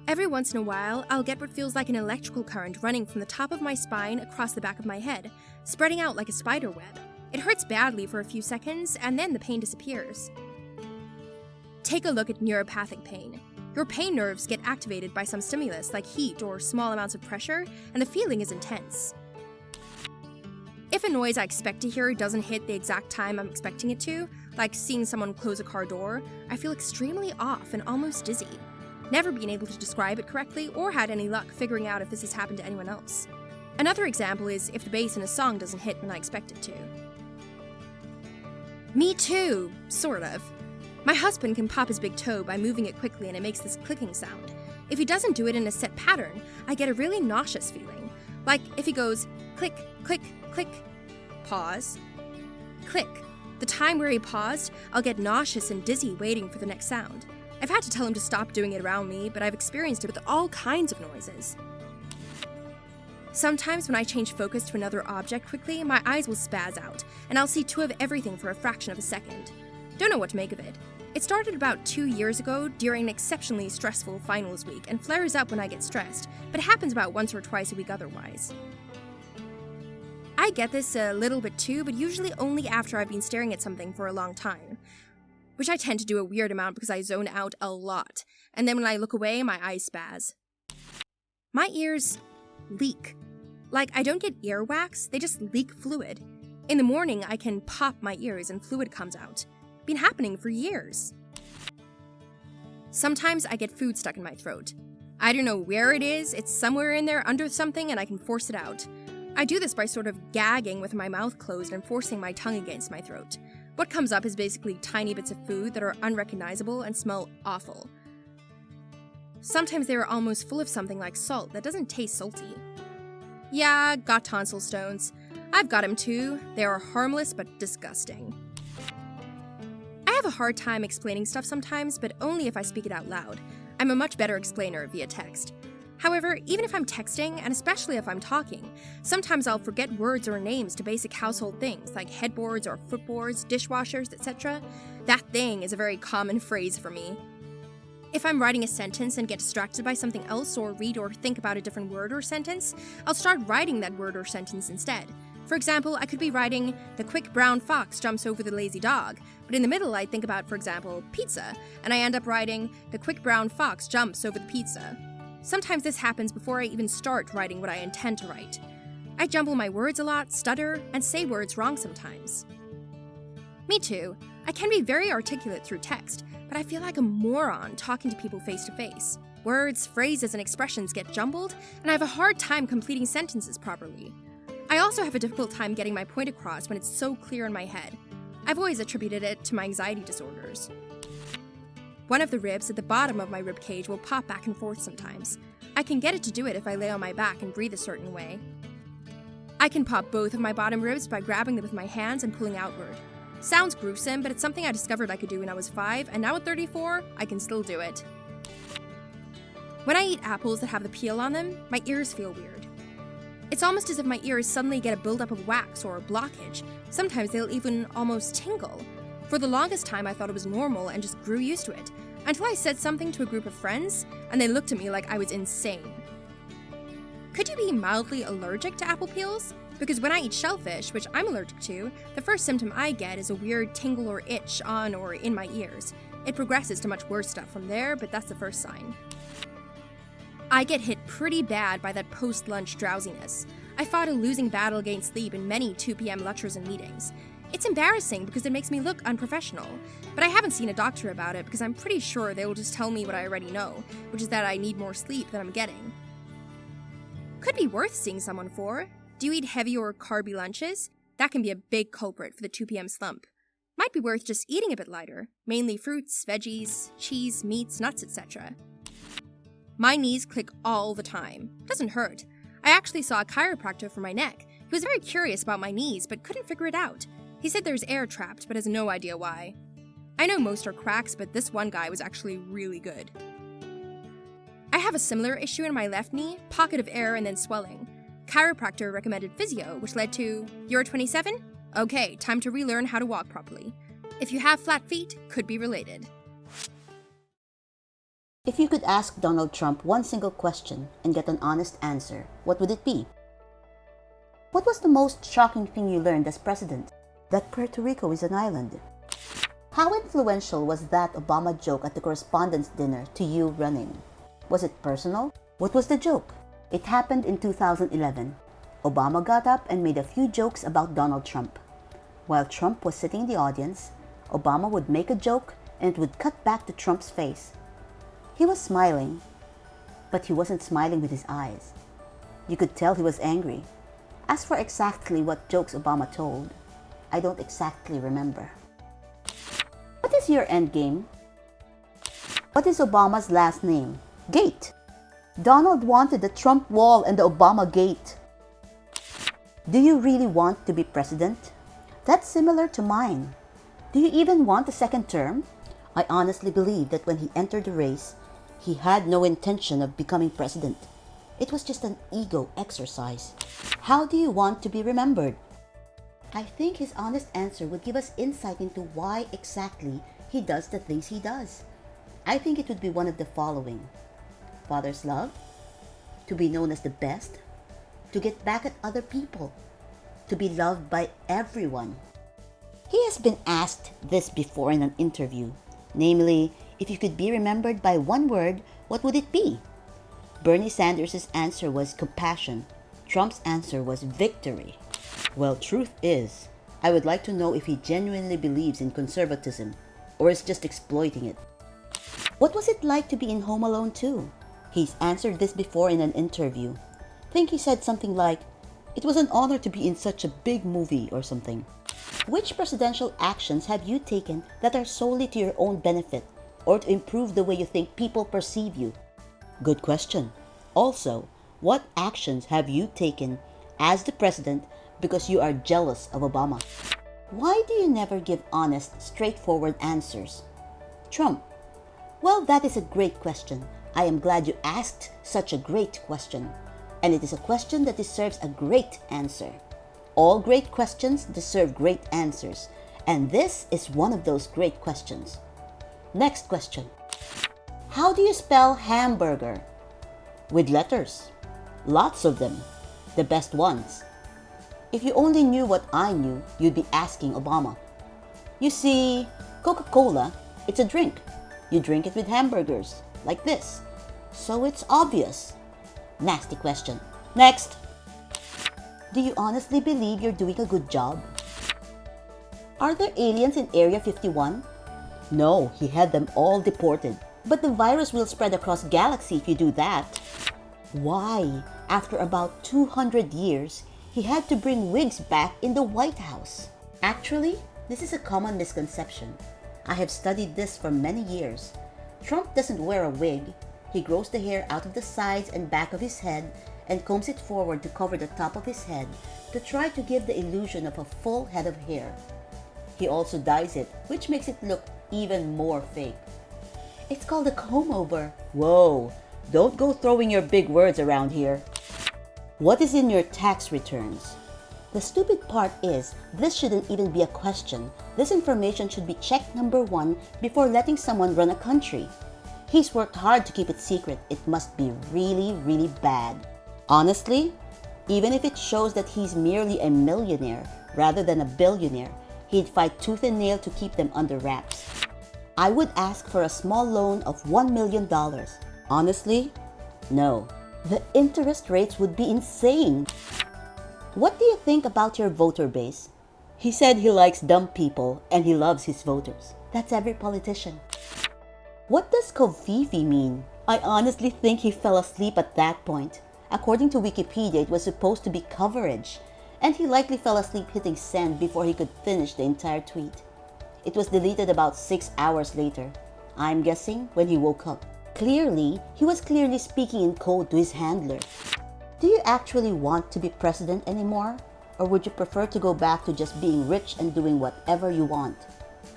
Every once in a while, I'll get what feels like an electrical current running from the top of my spine across the back of my head, spreading out like a spider web. It hurts badly for a few seconds, and then the pain disappears. Take a look at neuropathic pain. Your pain nerves get activated by some stimulus like heat or small amounts of pressure, and the feeling is intense. If a noise I expect to hear doesn't hit the exact time I'm expecting it to, like seeing someone close a car door, I feel extremely off and almost dizzy. Never been able to describe it correctly or had any luck figuring out if this has happened to anyone else. Another example is if the bass in a song doesn't hit when I expect it to. Me too, sort of. My husband can pop his big toe by moving it quickly and it makes this clicking sound. If he doesn't do it in a set pattern, I get a really nauseous feeling. Like if he goes click, click, click, pause, click. The time where he paused, I'll get nauseous and dizzy waiting for the next sound. I've had to tell him to stop doing it around me, but I've experienced it with all kinds of noises. Sometimes when I change focus to another object quickly, my eyes will spaz out, and I'll see two of everything for a fraction of a second. Don't know what to make of it. It started about 2 years ago during an exceptionally stressful finals week and flares up when I get stressed, but it happens about once or twice a week otherwise. I get this a little bit too, but usually only after I've been staring at something for a long time. Which I tend to do a weird amount because I zone out a lot, and then when I look away, my eyes spaz. My ears leak. Like, I don't get earwax, they just leak fluid. In the morning, I can pop my ears and fluid comes out. Been happening for years. Sometimes I get food stuck in my throat. I don't know where it is, it's somewhere in there under something and I can force it out. I do this by sort of gagging with my mouth closed and forcing my tongue against my throat. What comes up is basically tiny bits of food that are unrecognizable and smell awful. Sometimes they are almost full of something like salt that doesn't taste salty. Yeah, got tonsil stones. I've got 'em too. They are harmless but disgusting. I have a hard time explaining stuff sometimes, but only if I speak it out loud. I'm a much better explainer via text. However, even if I'm texting, and especially if I'm talking, sometimes I'll forget words or names to basic household things like headboards or footboards, dishwashers, etc. That thing is a very common phrase for me. If I'm writing a sentence and get distracted by something else or read or think about a different word or sentence, I'll start writing that word or sentence instead. For example, I could be writing, "The quick brown fox jumps over the lazy dog," but in the middle I think about, for example, pizza, and I end up writing, "The quick brown fox jumps over the pizza." Sometimes this happens before I even start writing what I intend to write. I jumble my words a lot, stutter, and say words wrong sometimes. Me too. I can be very articulate through text, but I feel like a moron talking to people face to face. Words, phrases, and expressions get jumbled, and I have a hard time completing sentences properly. I also have a difficult time getting my point across when it's so clear in my head. I've always attributed it to my anxiety disorders. One of the ribs at the bottom of my rib cage will pop back and forth sometimes. I can get it to do it if I lay on my back and breathe a certain way. I can pop both of my bottom ribs by grabbing them with my hands and pulling outward. Sounds gruesome, but it's something I discovered I could do when I was 5, and now at 34, I can still do it. When I eat apples that have the peel on them, my ears feel weird. It's almost as if my ears suddenly get a buildup of wax or a blockage. Sometimes they'll even almost tingle. For the longest time, I thought it was normal and just grew used to it, until I said something to a group of friends, and they looked at me like I was insane. Could you be mildly allergic to apple peels? Because when I eat shellfish, which I'm allergic to, the first symptom I get is a weird tingle or itch on or in my ears. It progresses to much worse stuff from there, but that's the first sign. I get hit pretty bad by that post-lunch drowsiness. I fought a losing battle against sleep in many 2 p.m. lectures and meetings. It's embarrassing because it makes me look unprofessional, but I haven't seen a doctor about it because I'm pretty sure they will just tell me what I already know, which is that I need more sleep than I'm getting. Could be worth seeing someone for. Do you eat heavy or carby lunches? That can be a big culprit for the 2 p.m. slump. Might be worth just eating a bit lighter, mainly fruits, veggies, cheese, meats, nuts, etc. My knees click all the time. Doesn't hurt. I actually saw a chiropractor for my neck. He was very curious about my knees, but couldn't figure it out. He said there's air trapped, but has no idea why. I know most are cracks, but this one guy was actually really good. I have a similar issue in my left knee, pocket of air and then swelling. Chiropractor recommended physio, which led to, "You're 27? Okay, time to relearn how to walk properly." If you have flat feet, could be related. If you could ask Donald Trump one single question and get an honest answer, what would it be? What was the most shocking thing you learned as president? That Puerto Rico is an island. How influential was that Obama joke at the correspondence dinner to you running? Was it personal? What was the joke? It happened in 2011. Obama got up and made a few jokes about Donald Trump. While Trump was sitting in the audience, Obama would make a joke and it would cut back to Trump's face. He was smiling, but he wasn't smiling with his eyes. You could tell he was angry. As for exactly what jokes Obama told, I don't exactly remember. What is your end game? What is Obama's last name? Gate. Donald wanted the Trump wall and the Obama gate. Do you really want to be president? That's similar to mine. Do you even want a second term? I honestly believe that when he entered the race, he had no intention of becoming president. It was just an ego exercise. How do you want to be remembered? I think his honest answer would give us insight into why exactly he does the things he does. I think it would be one of the following: father's love, to be known as the best, to get back at other people, to be loved by everyone. He has been asked this before in an interview, namely, if you could be remembered by one word, what would it be? Bernie Sanders' answer was compassion. Trump's answer was victory. Well, truth is, I would like to know if he genuinely believes in conservatism or is just exploiting it. What was it like to be in Home Alone 2? He's answered this before in an interview. I think he said something like, "It was an honor to be in such a big movie," or something. Which presidential actions have you taken that are solely to your own benefit or to improve the way you think people perceive you? Good question. Also, What actions have you taken as the president because you are jealous of Obama? Why do you never give honest, straightforward answers? Trump. Well, that is a great question. I am glad you asked such a great question. And it is a question that deserves a great answer. All great questions deserve great answers. And this is one of those great questions. Next question. How do you spell hamburger? With letters. Lots of them. The best ones. If you only knew what I knew, you'd be asking Obama. You see, Coca-Cola, it's a drink. You drink it with hamburgers, like this. So it's obvious. Nasty question. Next. Do you honestly believe you're doing a good job? Are there aliens in Area 51? No, he had them all deported. But the virus will spread across galaxy if you do that. Why, after about 200 years, he had to bring wigs back in the White House? Actually, this is a common misconception. I have studied this for many years. Trump doesn't wear a wig. He grows the hair out of the sides and back of his head and combs it forward to cover the top of his head to try to give the illusion of a full head of hair. He also dyes it, which makes it look even more fake. It's called a comb-over. Whoa, don't go throwing your big words around here. What is in your tax returns? The stupid part is, this shouldn't even be a question. This information should be checked number one before letting someone run a country. He's worked hard to keep it secret. It must be really, really bad. Honestly, even if it shows that he's merely a millionaire rather than a billionaire, he'd fight tooth and nail to keep them under wraps. I would ask for a small loan of $1 million. Honestly, no. The interest rates would be insane. What do you think about your voter base? He said he likes dumb people and he loves his voters. That's every politician. What does Kofifi mean? I honestly think he fell asleep at that point. According to Wikipedia, it was supposed to be coverage, and he likely fell asleep hitting send before he could finish the entire tweet. It was deleted about 6 hours later. I'm guessing when he woke up. Clearly, he was clearly speaking in code to his handler. Do you actually want to be president anymore? Or would you prefer to go back to just being rich and doing whatever you want?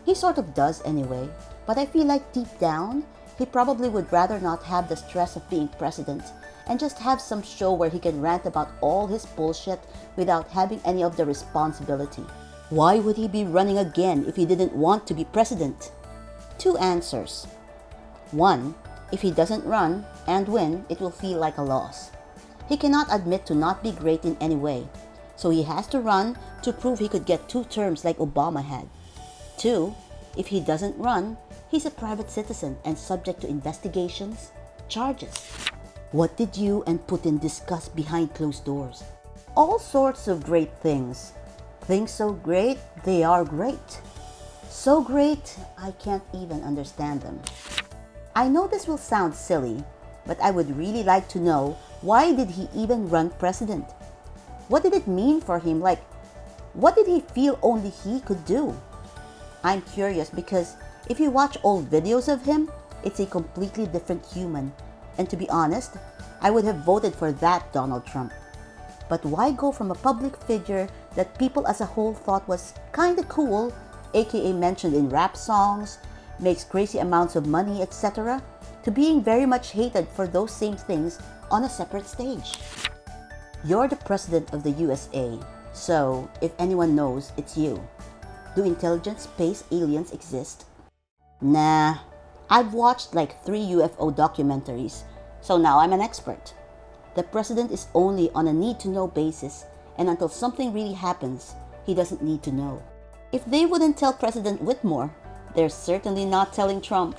He sort of does anyway, but I feel like deep down, he probably would rather not have the stress of being president and just have some show where he can rant about all his bullshit without having any of the responsibility. Why would he be running again if he didn't want to be president? 2 answers. 1, if he doesn't run and win, it will feel like a loss. He cannot admit to not be great in any way, so he has to run to prove he could get 2 terms like Obama had. 2, if he doesn't run, he's a private citizen and subject to investigations, charges. What did you and Putin discuss behind closed doors? All sorts of great things. Things so great, they are great. So great, I can't even understand them. I know this will sound silly, but I would really like to know, why did he even run president? What did it mean for him? Like, what did he feel only he could do? I'm curious because if you watch old videos of him, it's a completely different human. And to be honest, I would have voted for that Donald Trump. But why go from a public figure that people as a whole thought was kinda cool, aka mentioned in rap songs, makes crazy amounts of money, etc., to being very much hated for those same things on a separate stage? You're the president of the USA, so if anyone knows, it's you. Do intelligent space aliens exist? Nah, I've watched like 3 UFO documentaries, so now I'm an expert. The president is only on a need-to-know basis, and until something really happens, he doesn't need to know. If they wouldn't tell President Whitmore, they're certainly not telling Trump.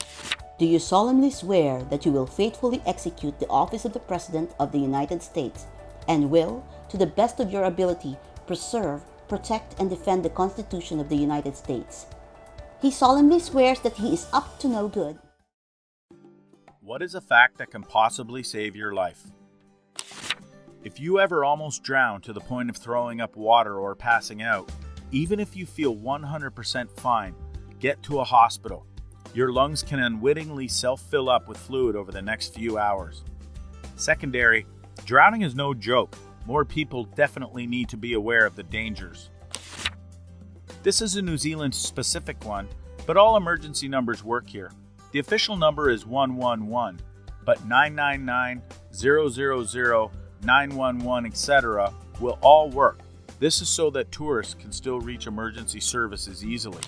Do you solemnly swear that you will faithfully execute the office of the President of the United States and will, to the best of your ability, preserve, protect, and defend the Constitution of the United States? He solemnly swears that he is up to no good. What is a fact that can possibly save your life? If you ever almost drown to the point of throwing up water or passing out, even if you feel 100% fine, get to a hospital. Your lungs can unwittingly self-fill up with fluid over the next few hours. Secondary, Drowning is no joke. More people definitely need to be aware of the dangers. This is a New Zealand specific one, but all emergency numbers work here. The official number is 111, but 999, 000, 911, etc. will all work. This is so that tourists can still reach emergency services easily.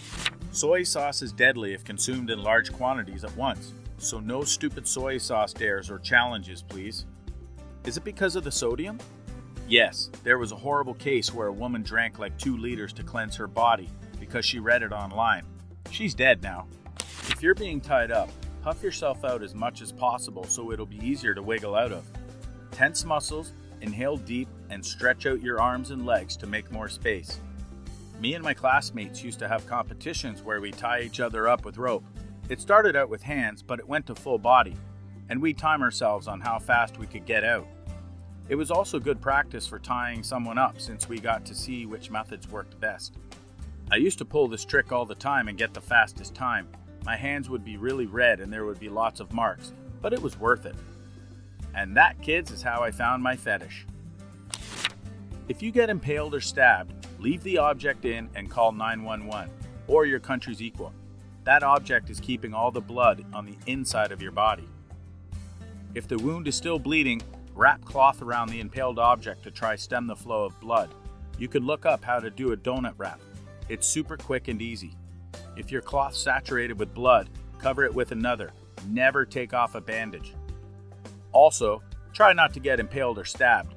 Soy sauce is deadly if consumed in large quantities at once, so no stupid soy sauce dares or challenges, please. Is it because of the sodium? Yes, there was a horrible case where a woman drank like 2 liters to cleanse her body because she read it online. She's dead now. If you're being tied up, puff yourself out as much as possible so it'll be easier to wiggle out of. Tense muscles, inhale deep, and stretch out your arms and legs to make more space. Me and my classmates used to have competitions where we tie each other up with rope. It started out with hands, but it went to full body, and we'd time ourselves on how fast we could get out. It was also good practice for tying someone up since we got to see which methods worked best. I used to pull this trick all the time and get the fastest time. My hands would be really red and there would be lots of marks, but it was worth it. And that, kids, is how I found my fetish. If you get impaled or stabbed, leave the object in and call 911, or your country's equal. That object is keeping all the blood on the inside of your body. If the wound is still bleeding, wrap cloth around the impaled object to try stem the flow of blood. You can look up how to do a donut wrap. It's super quick and easy. If your cloth's saturated with blood, cover it with another. Never take off a bandage. Also, try not to get impaled or stabbed.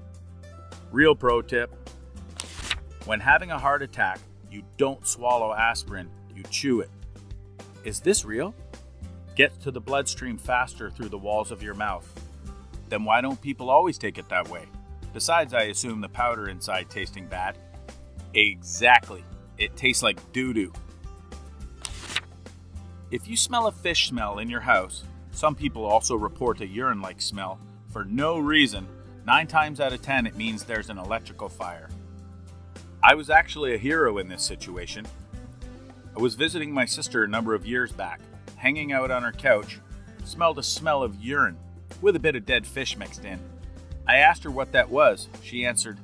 Real pro tip: when having a heart attack, you don't swallow aspirin, you chew it. Is this real? Gets to the bloodstream faster through the walls of your mouth. Then why don't people always take it that way? Besides, I assume the powder inside tasting bad. Exactly. It tastes like doo-doo. If you smell a fish smell in your house, some people also report a urine-like smell, for no reason, 9 times out of 10 it means there's an electrical fire. I was actually a hero in this situation. I was visiting my sister a number of years back, hanging out on her couch, smelled a smell of urine, with a bit of dead fish mixed in. I asked her what that was. She answered,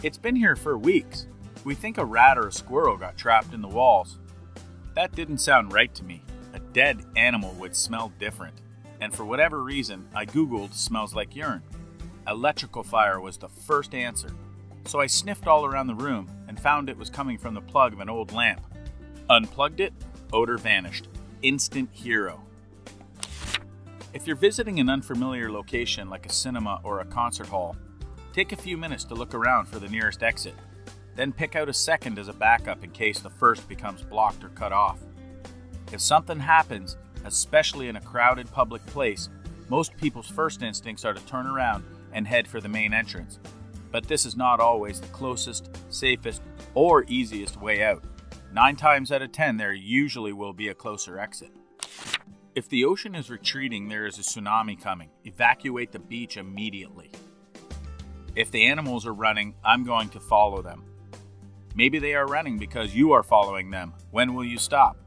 "It's been here for weeks. We think a rat or a squirrel got trapped in the walls." That didn't sound right to me. A dead animal would smell different. And for whatever reason, I Googled smells like urine. Electrical fire was the first answer. So I sniffed all around the room and found it was coming from the plug of an old lamp. Unplugged it, odor vanished. Instant hero. If you're visiting an unfamiliar location like a cinema or a concert hall, take a few minutes to look around for the nearest exit. Then pick out a second as a backup in case the first becomes blocked or cut off. If something happens, especially in a crowded public place, most people's first instincts are to turn around and head for the main entrance. But this is not always the closest, safest, or easiest way out. 9 times out of 10, there usually will be a closer exit. If the ocean is retreating, there is a tsunami coming. Evacuate the beach immediately. If the animals are running, I'm going to follow them. Maybe they are running because you are following them. When will you stop?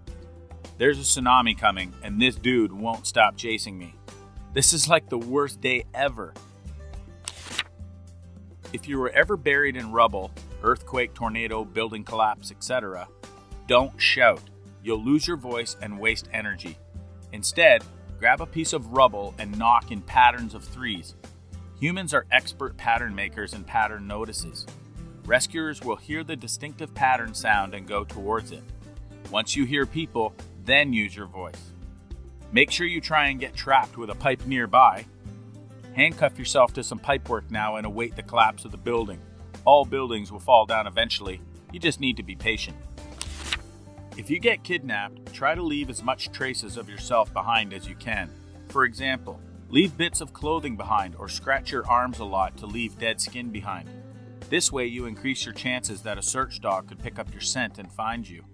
There's a tsunami coming, and this dude won't stop chasing me. This is like the worst day ever. If you were ever buried in rubble, earthquake, tornado, building collapse, etc., don't shout. You'll lose your voice and waste energy. Instead, grab a piece of rubble and knock in patterns of 3s. Humans are expert pattern makers and pattern notices. Rescuers will hear the distinctive pattern sound and go towards it. Once you hear people, then use your voice. Make sure you try and get trapped with a pipe nearby. Handcuff yourself to some pipework now and await the collapse of the building. All buildings will fall down eventually. You just need to be patient. If you get kidnapped, try to leave as much traces of yourself behind as you can. For example, leave bits of clothing behind or scratch your arms a lot to leave dead skin behind. This way you increase your chances that a search dog could pick up your scent and find you.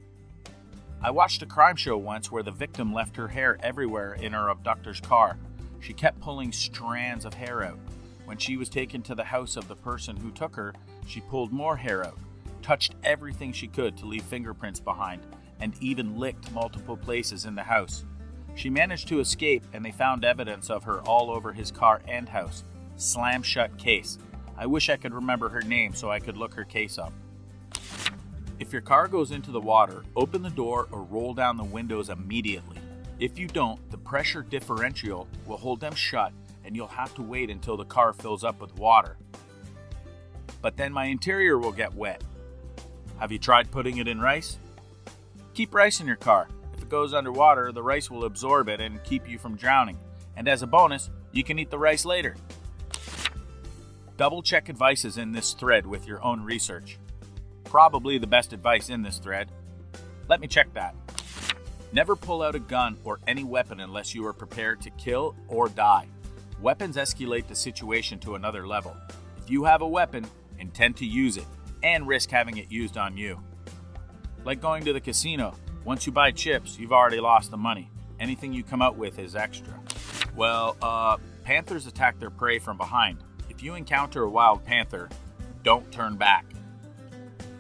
I watched a crime show once where the victim left her hair everywhere in her abductor's car. She kept pulling strands of hair out. When she was taken to the house of the person who took her, she pulled more hair out, touched everything she could to leave fingerprints behind, and even licked multiple places in the house. She managed to escape, and they found evidence of her all over his car and house. slam shut case. I wish I could remember her name so I could look her case up. If your car goes into the water, open the door or roll down the windows immediately. If you don't, the pressure differential will hold them shut and you'll have to wait until the car fills up with water. But then my interior will get wet. Have you tried putting it in rice? Keep rice in your car. If it goes underwater, the rice will absorb it and keep you from drowning. And as a bonus, you can eat the rice later. Double check advices in this thread with your own research. Probably the best advice in this thread. Let me check that. Never pull out a gun or any weapon unless you are prepared to kill or die. Weapons escalate the situation to another level. If you have a weapon, intend to use it and risk having it used on you. Like going to the casino, once you buy chips, you've already lost the money. Anything you come out with is extra. Well, panthers attack their prey from behind. If you encounter a wild panther, don't turn back.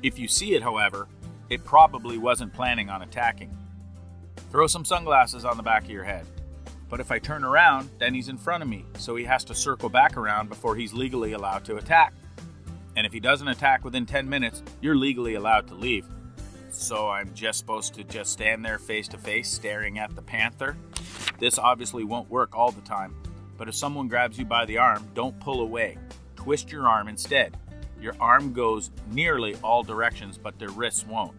If you see it, however, it probably wasn't planning on attacking. Throw some sunglasses on the back of your head. But if I turn around, then he's in front of me, so he has to circle back around before he's legally allowed to attack. And if he doesn't attack within 10 minutes, you're legally allowed to leave. So I'm just supposed to just stand there face to face staring at the panther? This obviously won't work all the time, but if someone grabs you by the arm, don't pull away. Twist your arm instead. Your arm goes nearly all directions, but their wrists won't.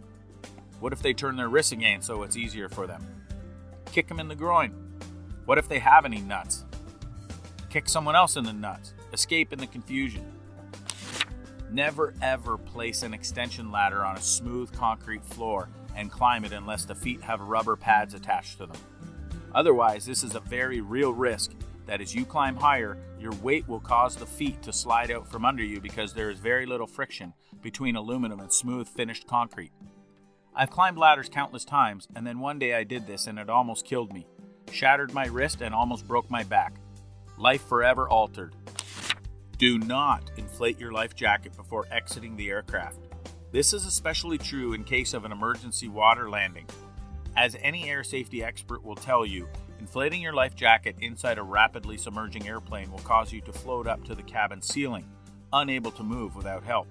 What if they turn their wrists again so it's easier for them? Kick them in the groin. What if they have any nuts? Kick someone else in the nuts. Escape in the confusion. Never ever place an extension ladder on a smooth concrete floor and climb it unless the feet have rubber pads attached to them. Otherwise, this is a very real risk that as you climb higher, your weight will cause the feet to slide out from under you because there is very little friction between aluminum and smooth finished concrete. I've climbed ladders countless times, and then one day I did this and it almost killed me. Shattered my wrist and almost broke my back. Life forever altered. Do not inflate your life jacket before exiting the aircraft. This is especially true in case of an emergency water landing. As any air safety expert will tell you, inflating your life jacket inside a rapidly submerging airplane will cause you to float up to the cabin ceiling, unable to move without help.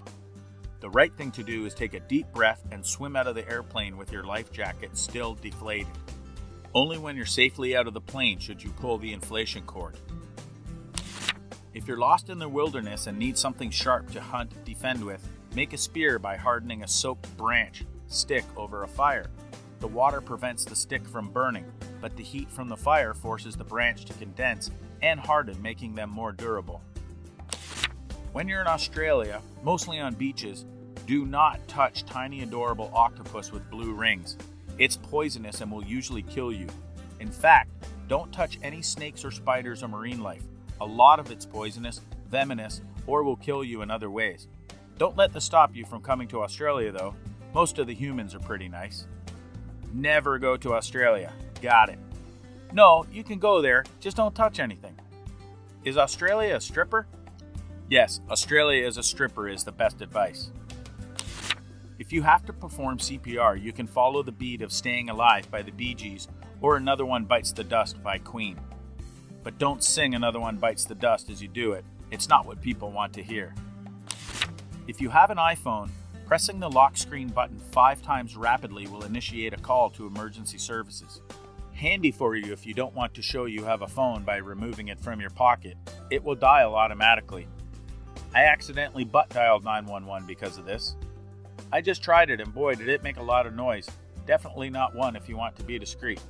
The right thing to do is take a deep breath and swim out of the airplane with your life jacket still deflated. Only when you're safely out of the plane should you pull the inflation cord. If you're lost in the wilderness and need something sharp to hunt, defend with, make a spear by hardening a soaked branch, stick over a fire. The water prevents the stick from burning, but the heat from the fire forces the branch to condense and harden, making them more durable. When you're in Australia, mostly on beaches, do not touch tiny adorable octopus with blue rings. It's poisonous and will usually kill you. In fact, don't touch any snakes or spiders or marine life. A lot of it's poisonous, venomous, or will kill you in other ways. Don't let this stop you from coming to Australia though. Most of the humans are pretty nice. Never go to Australia. Got it. No, you can go there, just don't touch anything. Is Australia a stripper? Yes, Australia is a stripper is the best advice. If you have to perform CPR, you can follow the beat of Staying Alive by the Bee Gees or Another One Bites the Dust by Queen. But don't sing Another One Bites the Dust as you do it. It's not what people want to hear. If you have an iPhone, pressing the lock screen button 5 times rapidly will initiate a call to emergency services. Handy for you if you don't want to show you have a phone by removing it from your pocket. It will dial automatically. I accidentally butt dialed 911 because of this. I just tried it and boy did it make a lot of noise. Definitely not one if you want to be discreet.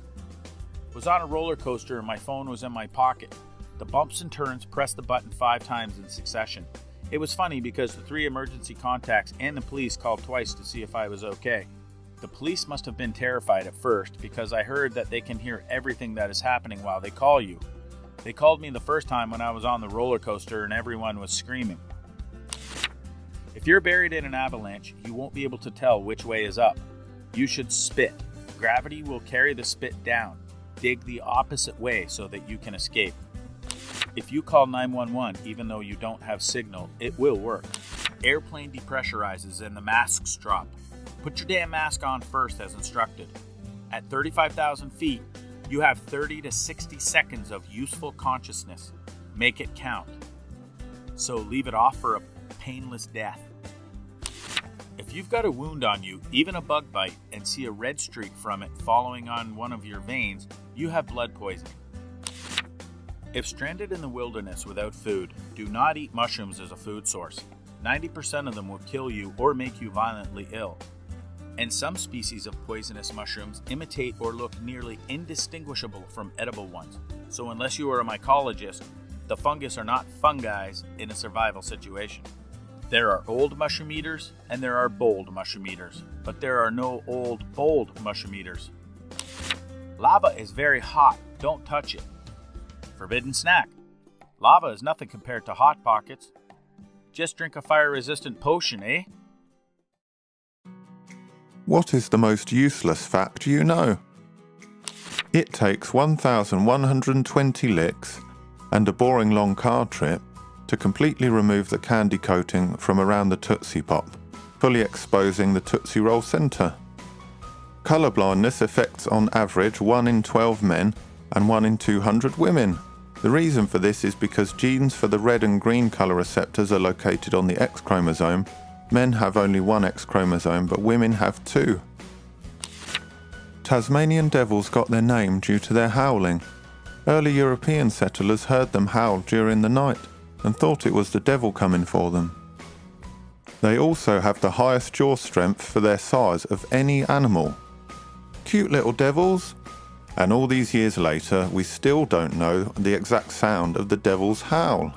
Was on a roller coaster and my phone was in my pocket. The bumps and turns pressed the button 5 times in succession. It was funny because the 3 emergency contacts and the police called twice to see if I was okay. The police must have been terrified at first because I heard that they can hear everything that is happening while they call you. They called me the first time when I was on the roller coaster and everyone was screaming. If you're buried in an avalanche, you won't be able to tell which way is up. You should spit. Gravity will carry the spit down. Dig the opposite way so that you can escape. If you call 911 even though you don't have signal, it will work. Airplane depressurizes and the masks drop. Put your damn mask on first as instructed. At 35,000 feet, you have 30 to 60 seconds of useful consciousness. Make it count. so leave it off for a painless death. If you've got a wound on you, even a bug bite, and see a red streak from it following on one of your veins, you have blood poisoning. If stranded in the wilderness without food, do not eat mushrooms as a food source. 90% of them will kill you or make you violently ill. And some species of poisonous mushrooms imitate or look nearly indistinguishable from edible ones. So unless you are a mycologist, the fungus are not fungi in a survival situation. There are old mushroom eaters and there are bold mushroom eaters, but there are no old, bold mushroom eaters. Lava is very hot, don't touch it. Forbidden snack. Lava is nothing compared to Hot Pockets. Just drink a fire-resistant potion, eh? What is the most useless fact you know? It takes 1,120 licks and a boring long car trip to completely remove the candy coating from around the Tootsie Pop, fully exposing the Tootsie Roll centre. Colour blindness affects on average 1 in 12 men and 1 in 200 women. The reason for this is because genes for the red and green colour receptors are located on the X chromosome. Men have only 1 X chromosome, but women have 2. Tasmanian devils got their name due to their howling. Early European settlers heard them howl during the night and thought it was the devil coming for them. They also have the highest jaw strength for their size of any animal. Cute little devils. And all these years later, we still don't know the exact sound of the devil's howl.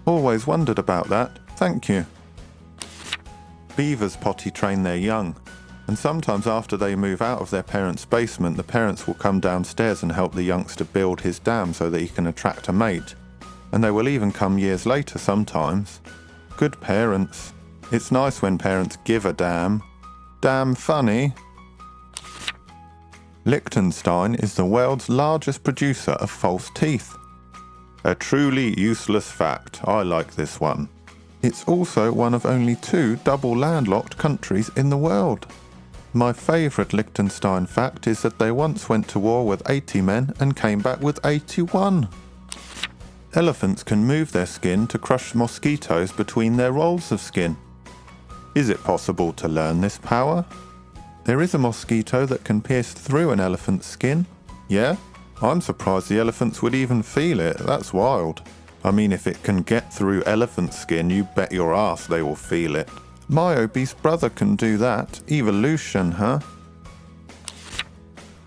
Always wondered about that, thank you. Beavers potty train their young, and sometimes after they move out of their parents' basement, the parents will come downstairs and help the youngster build his dam so that he can attract a mate. And they will even come years later sometimes. Good parents. It's nice when parents give a damn. Damn funny. Liechtenstein is the world's largest producer of false teeth. A truly useless fact. I like this one. It's also one of only 2 double landlocked countries in the world. My favourite Liechtenstein fact is that they once went to war with 80 men and came back with 81. Elephants can move their skin to crush mosquitoes between their rolls of skin. Is it possible to learn this power? There is a mosquito that can pierce through an elephant's skin. Yeah? I'm surprised the elephants would even feel it. That's wild. I mean, if it can get through elephant skin, you bet your ass they will feel it. My obese brother can do that. Evolution, huh?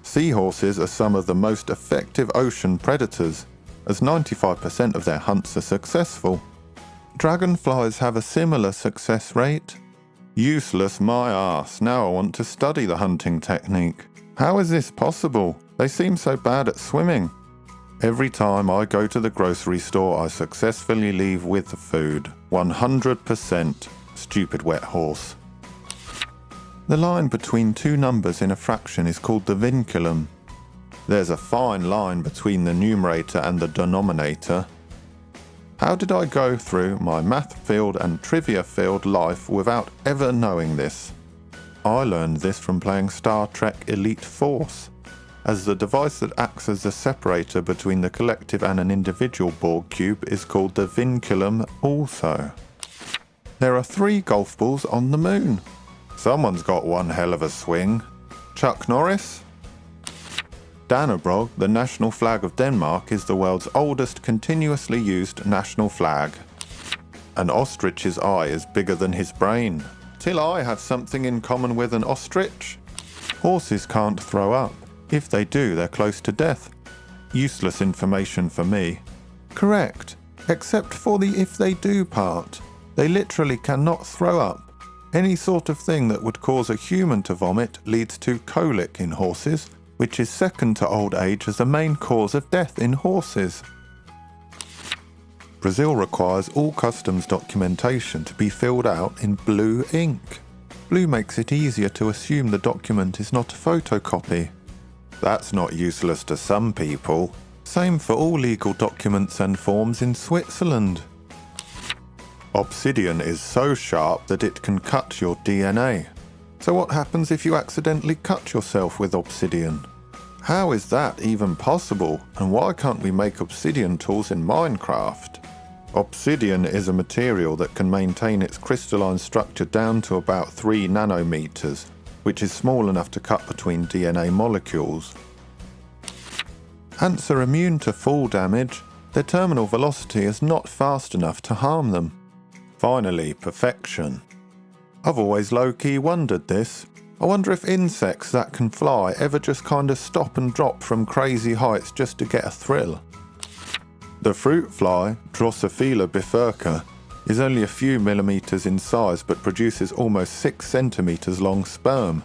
Seahorses are some of the most effective ocean predators, as 95% of their hunts are successful. Dragonflies have a similar success rate. Useless my ass. Now I want to study the hunting technique. How is this possible? They seem so bad at swimming. Every time I go to the grocery store, I successfully leave with the food. 100%. Stupid wet horse. The line between 2 numbers in a fraction is called the vinculum. There's a fine line between the numerator and the denominator. How did I go through my math field and trivia field life without ever knowing this? I learned this from playing Star Trek Elite Force, as the device that acts as the separator between the collective and an individual Borg cube is called the vinculum also. There are 3 golf balls on the moon. Someone's got one hell of a swing. Chuck Norris? Dannebrog, the national flag of Denmark, is the world's oldest continuously used national flag. An ostrich's eye is bigger than his brain. Till I have something in common with an ostrich. Horses can't throw up. If they do, they're close to death. Useless information for me. Correct, except for the if they do part. They literally cannot throw up. Any sort of thing that would cause a human to vomit leads to colic in horses, which is second to old age as the main cause of death in horses. Brazil requires all customs documentation to be filled out in blue ink. Blue makes it easier to assume the document is not a photocopy. That's not useless to some people. Same for all legal documents and forms in Switzerland. Obsidian is so sharp that it can cut your DNA. So what happens if you accidentally cut yourself with obsidian? How is that even possible? And why can't we make obsidian tools in Minecraft? Obsidian is a material that can maintain its crystalline structure down to about 3 nanometers, which is small enough to cut between DNA molecules. Ants are immune to fall damage. Their terminal velocity is not fast enough to harm them. Finally, perfection. I've always low-key wondered this. I wonder if insects that can fly ever just kind of stop and drop from crazy heights just to get a thrill. The fruit fly, Drosophila bifurca, is only a few millimeters in size but produces almost 6 centimeters long sperm.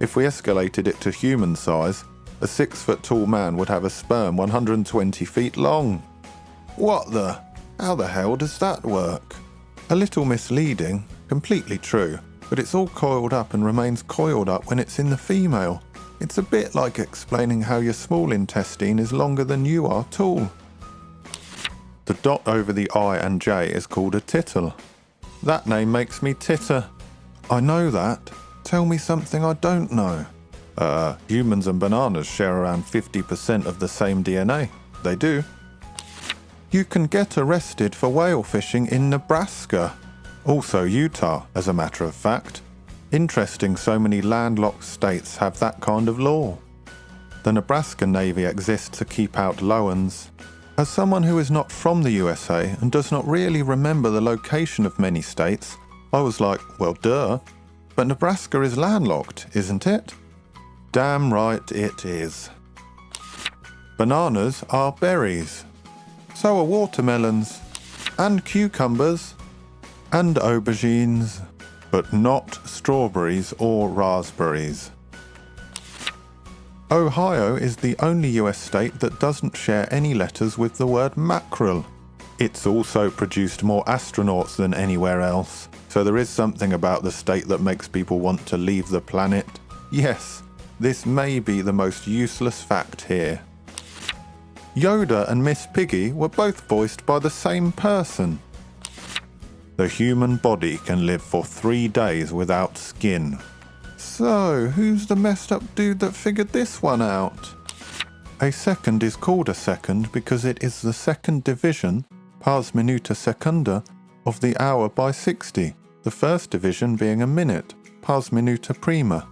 If we escalated it to human size, a 6-foot-tall man would have a sperm 120 feet long. What the? How the hell does that work? A little misleading, completely true, but it's all coiled up and remains coiled up when it's in the female. It's a bit like explaining how your small intestine is longer than you are tall. The dot over the I and J is called a tittle. That name makes me titter. I know that. Tell me something I don't know. Humans and bananas share around 50% of the same DNA. They do. You can get arrested for whale fishing in Nebraska. Also Utah, as a matter of fact. Interesting so many landlocked states have that kind of law. The Nebraska Navy exists to keep out Lowens. As someone who is not from the USA and does not really remember the location of many states, I was like, well duh. But Nebraska is landlocked, isn't it? Damn right it is. Bananas are berries. So are watermelons. And cucumbers. And aubergines. But not strawberries or raspberries. Ohio is the only US state that doesn't share any letters with the word mackerel. It's also produced more astronauts than anywhere else, so there is something about the state that makes people want to leave the planet. Yes, this may be the most useless fact here. Yoda and Miss Piggy were both voiced by the same person. The human body can live for 3 days without skin. So, who's the messed up dude that figured this one out? A second is called a second because it is the second division, pars minuta secunda, of the hour by 60, the first division being a minute, pars minuta prima.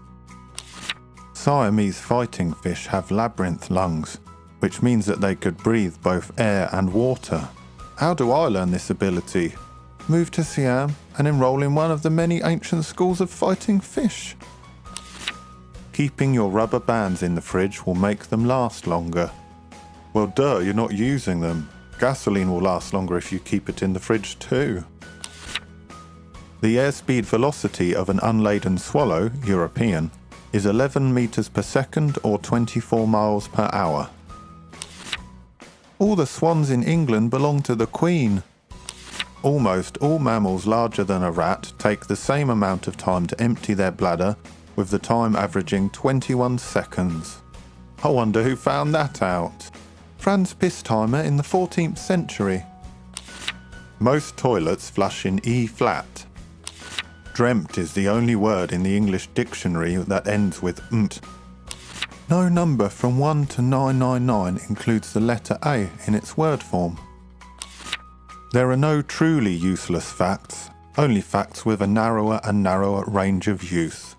Siamese fighting fish have labyrinth lungs, which means that they could breathe both air and water. How do I learn this ability? Move to Siam and enroll in one of the many ancient schools of fighting fish. Keeping your rubber bands in the fridge will make them last longer. Well duh, you're not using them. Gasoline will last longer if you keep it in the fridge too. The airspeed velocity of an unladen swallow, European, is 11 meters per second or 24 miles per hour. All the swans in England belong to the Queen. Almost all mammals larger than a rat take the same amount of time to empty their bladder, with the time averaging 21 seconds. I wonder who found that out. Franz Pistheimer in the 14th century. Most toilets flush in E flat. Dreamt is the only word in the English dictionary that ends with nt. No number from 1 to 999 includes the letter A in its word form. There are no truly useless facts, only facts with a narrower and narrower range of use.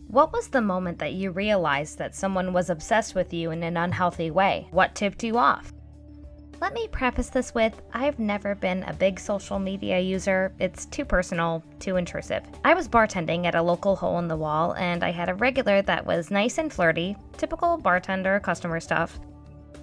What was the moment that you realized that someone was obsessed with you in an unhealthy way? What tipped you off? Let me preface this with, I've never been a big social media user. It's too personal, too intrusive. I was bartending at a local hole in the wall, and I had a regular that was nice and flirty, typical bartender customer stuff.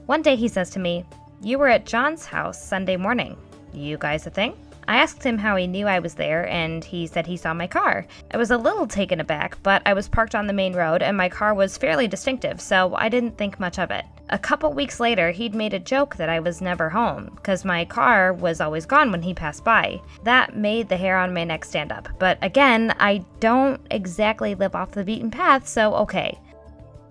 One day he says to me, "You were at John's house Sunday morning. You guys a thing?" I asked him how he knew I was there, and he said he saw my car. I was a little taken aback, but I was parked on the main road and my car was fairly distinctive, so I didn't think much of it. A couple weeks later, he'd made a joke that I was never home, because my car was always gone when he passed by. That made the hair on my neck stand up, but again, I don't exactly live off the beaten path, so okay.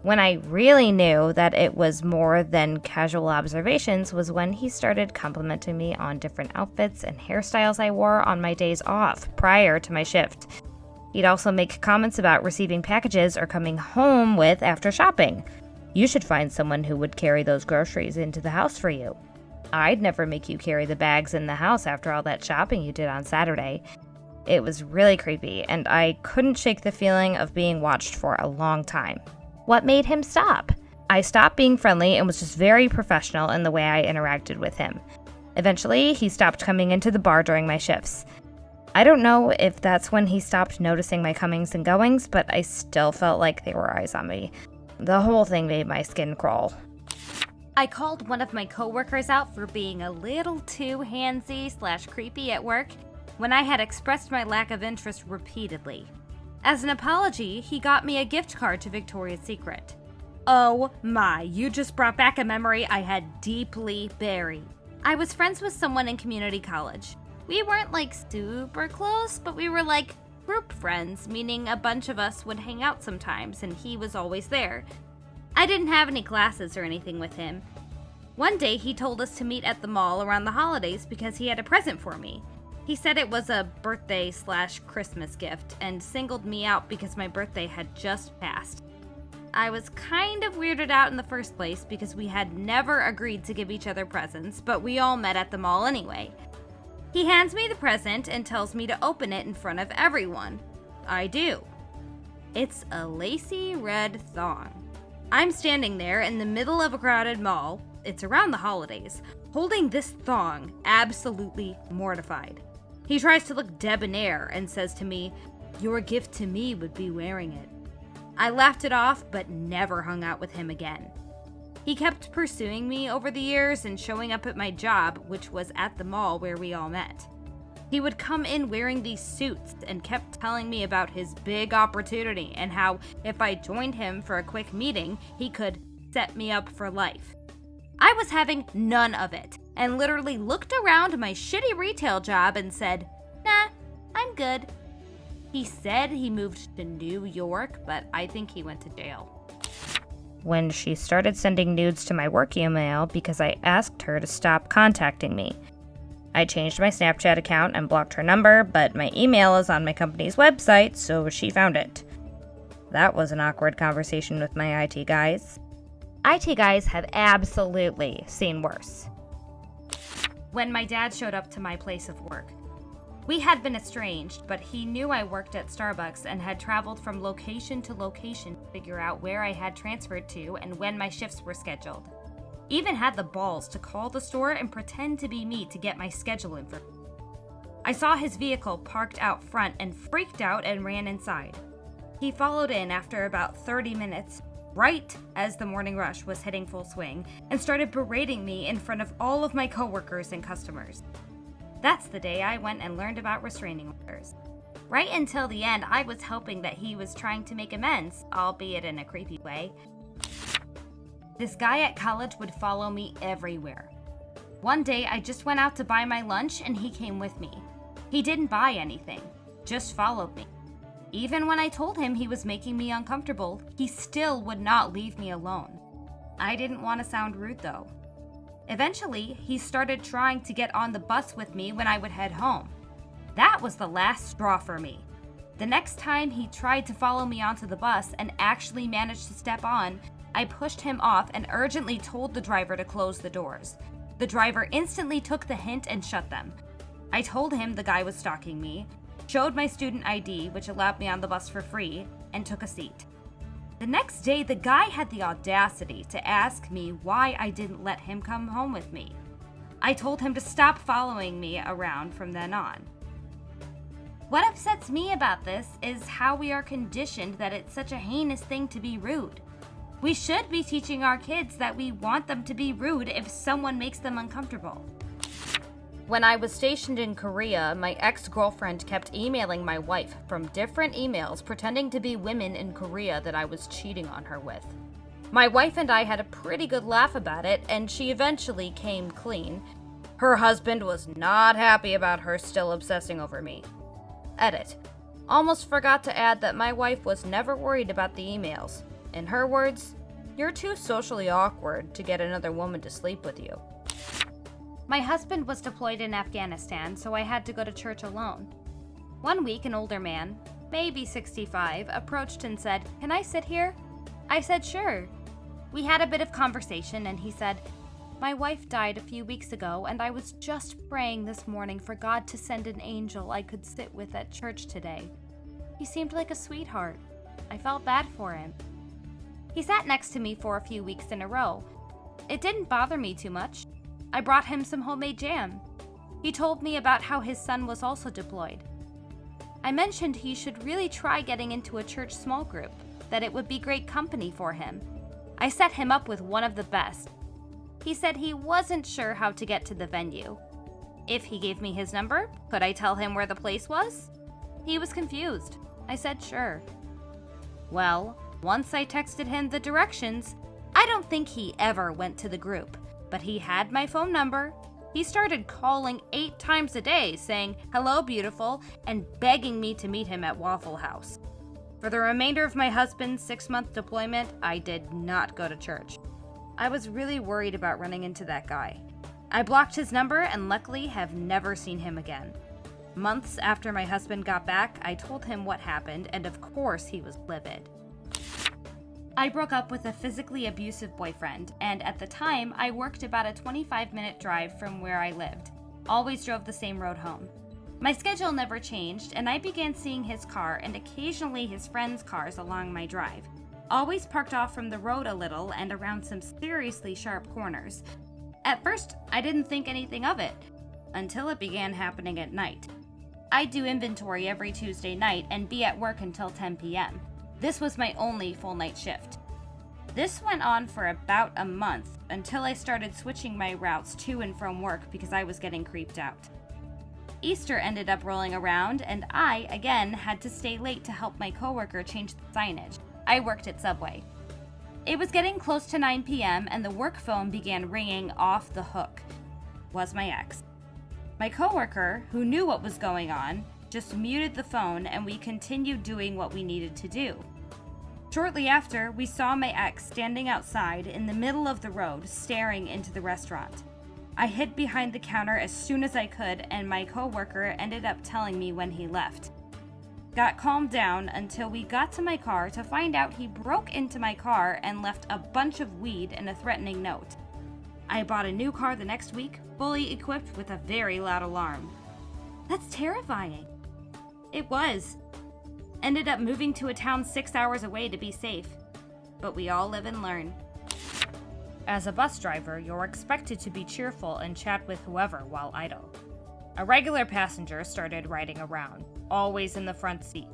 When I really knew that it was more than casual observations was when he started complimenting me on different outfits and hairstyles I wore on my days off prior to my shift. He'd also make comments about receiving packages or coming home with after shopping. "You should find someone who would carry those groceries into the house for you." I'd never make you carry the bags in the house after all that shopping you did on Saturday. It was really creepy, and I couldn't shake the feeling of being watched for a long time. What made him stop? I stopped being friendly and was just very professional in the way I interacted with him. Eventually, he stopped coming into the bar during my shifts. I don't know if that's when he stopped noticing my comings and goings, but I still felt like there were eyes on me. The whole thing made my skin crawl. I called one of my coworkers out for being a little too handsy/creepy at work when I had expressed my lack of interest repeatedly. As an apology, he got me a gift card to Victoria's Secret. Oh my, you just brought back a memory I had deeply buried. I was friends with someone in community college. We weren't like super close, but we were like group friends, meaning a bunch of us would hang out sometimes and he was always there. I didn't have any classes or anything with him. One day he told us to meet at the mall around the holidays because he had a present for me. He said it was a birthday/Christmas gift and singled me out because my birthday had just passed. I was kind of weirded out in the first place because we had never agreed to give each other presents, but we all met at the mall anyway. He hands me the present and tells me to open it in front of everyone. I do. It's a lacy red thong. I'm standing there in the middle of a crowded mall, it's around the holidays, holding this thong, absolutely mortified. He tries to look debonair and says to me, "Your gift to me would be wearing it." I laughed it off, but never hung out with him again. He kept pursuing me over the years and showing up at my job, which was at the mall where we all met. He would come in wearing these suits and kept telling me about his big opportunity and how if I joined him for a quick meeting, he could set me up for life. I was having none of it and literally looked around my shitty retail job and said, "Nah, I'm good." He said he moved to New York, but I think he went to jail. When she started sending nudes to my work email because I asked her to stop contacting me. I changed my Snapchat account and blocked her number, but my email is on my company's website, so she found it. That was an awkward conversation with my IT guys. IT guys have absolutely seen worse. When my dad showed up to my place of work, we had been estranged, but he knew I worked at Starbucks and had traveled from location to location to figure out where I had transferred to and when my shifts were scheduled. Even had the balls to call the store and pretend to be me to get my schedule info. I saw his vehicle parked out front and freaked out and ran inside. He followed in after about 30 minutes, right as the morning rush was hitting full swing, and started berating me in front of all of my coworkers and customers. That's the day I went and learned about restraining orders. Right until the end, I was hoping that he was trying to make amends, albeit in a creepy way. This guy at college would follow me everywhere. One day, I just went out to buy my lunch and he came with me. He didn't buy anything, just followed me. Even when I told him he was making me uncomfortable, he still would not leave me alone. I didn't want to sound rude though. Eventually, he started trying to get on the bus with me when I would head home. That was the last straw for me. The next time he tried to follow me onto the bus and actually managed to step on, I pushed him off and urgently told the driver to close the doors. The driver instantly took the hint and shut them. I told him the guy was stalking me, showed my student ID, which allowed me on the bus for free, and took a seat. The next day, the guy had the audacity to ask me why I didn't let him come home with me. I told him to stop following me around from then on. What upsets me about this is how we are conditioned that it's such a heinous thing to be rude. We should be teaching our kids that we want them to be rude if someone makes them uncomfortable. When I was stationed in Korea, my ex-girlfriend kept emailing my wife from different emails pretending to be women in Korea that I was cheating on her with. My wife and I had a pretty good laugh about it, and she eventually came clean. Her husband was not happy about her still obsessing over me. Edit. Almost forgot to add that my wife was never worried about the emails. In her words, "You're too socially awkward to get another woman to sleep with you." My husband was deployed in Afghanistan, so I had to go to church alone. One week, an older man, maybe 65, approached and said, "Can I sit here?" I said, "Sure." We had a bit of conversation, and he said, My wife died a few weeks ago, and I was just praying this morning for God to send an angel I could sit with at church today. He seemed like a sweetheart. I felt bad for him. He sat next to me for a few weeks in a row. It didn't bother me too much. I brought him some homemade jam. He told me about how his son was also deployed. I mentioned he should really try getting into a church small group, that it would be great company for him. I set him up with one of the best. He said he wasn't sure how to get to the venue. If he gave me his number, could I tell him where the place was? He was confused. I said sure. Well, once I texted him the directions, I don't think he ever went to the group, but he had my phone number. He started calling 8 times a day, saying, "Hello, beautiful," and begging me to meet him at Waffle House. For the remainder of my husband's 6-month deployment, I did not go to church. I was really worried about running into that guy. I blocked his number and luckily have never seen him again. Months after my husband got back, I told him what happened, and of course he was livid. I broke up with a physically abusive boyfriend, and at the time, I worked about a 25-minute drive from where I lived. Always drove the same road home. My schedule never changed, and I began seeing his car and occasionally his friends' cars along my drive. Always parked off from the road a little and around some seriously sharp corners. At first, I didn't think anything of it, until it began happening at night. I'd do inventory every Tuesday night and be at work until 10 p.m. This was my only full night shift. This went on for about a month until I started switching my routes to and from work because I was getting creeped out. Easter ended up rolling around and I, again, had to stay late to help my coworker change the signage. I worked at Subway. It was getting close to 9 p.m. and the work phone began ringing off the hook. It was my ex. My coworker, who knew what was going on, just muted the phone and we continued doing what we needed to do. Shortly after, we saw my ex standing outside in the middle of the road, staring into the restaurant. I hid behind the counter as soon as I could, and my coworker ended up telling me when he left. Got calmed down until we got to my car to find out he broke into my car and left a bunch of weed and a threatening note. I bought a new car the next week, fully equipped with a very loud alarm. That's terrifying. It was. Ended up moving to a town 6 hours away to be safe. But we all live and learn. As a bus driver, you're expected to be cheerful and chat with whoever while idle. A regular passenger started riding around, always in the front seat.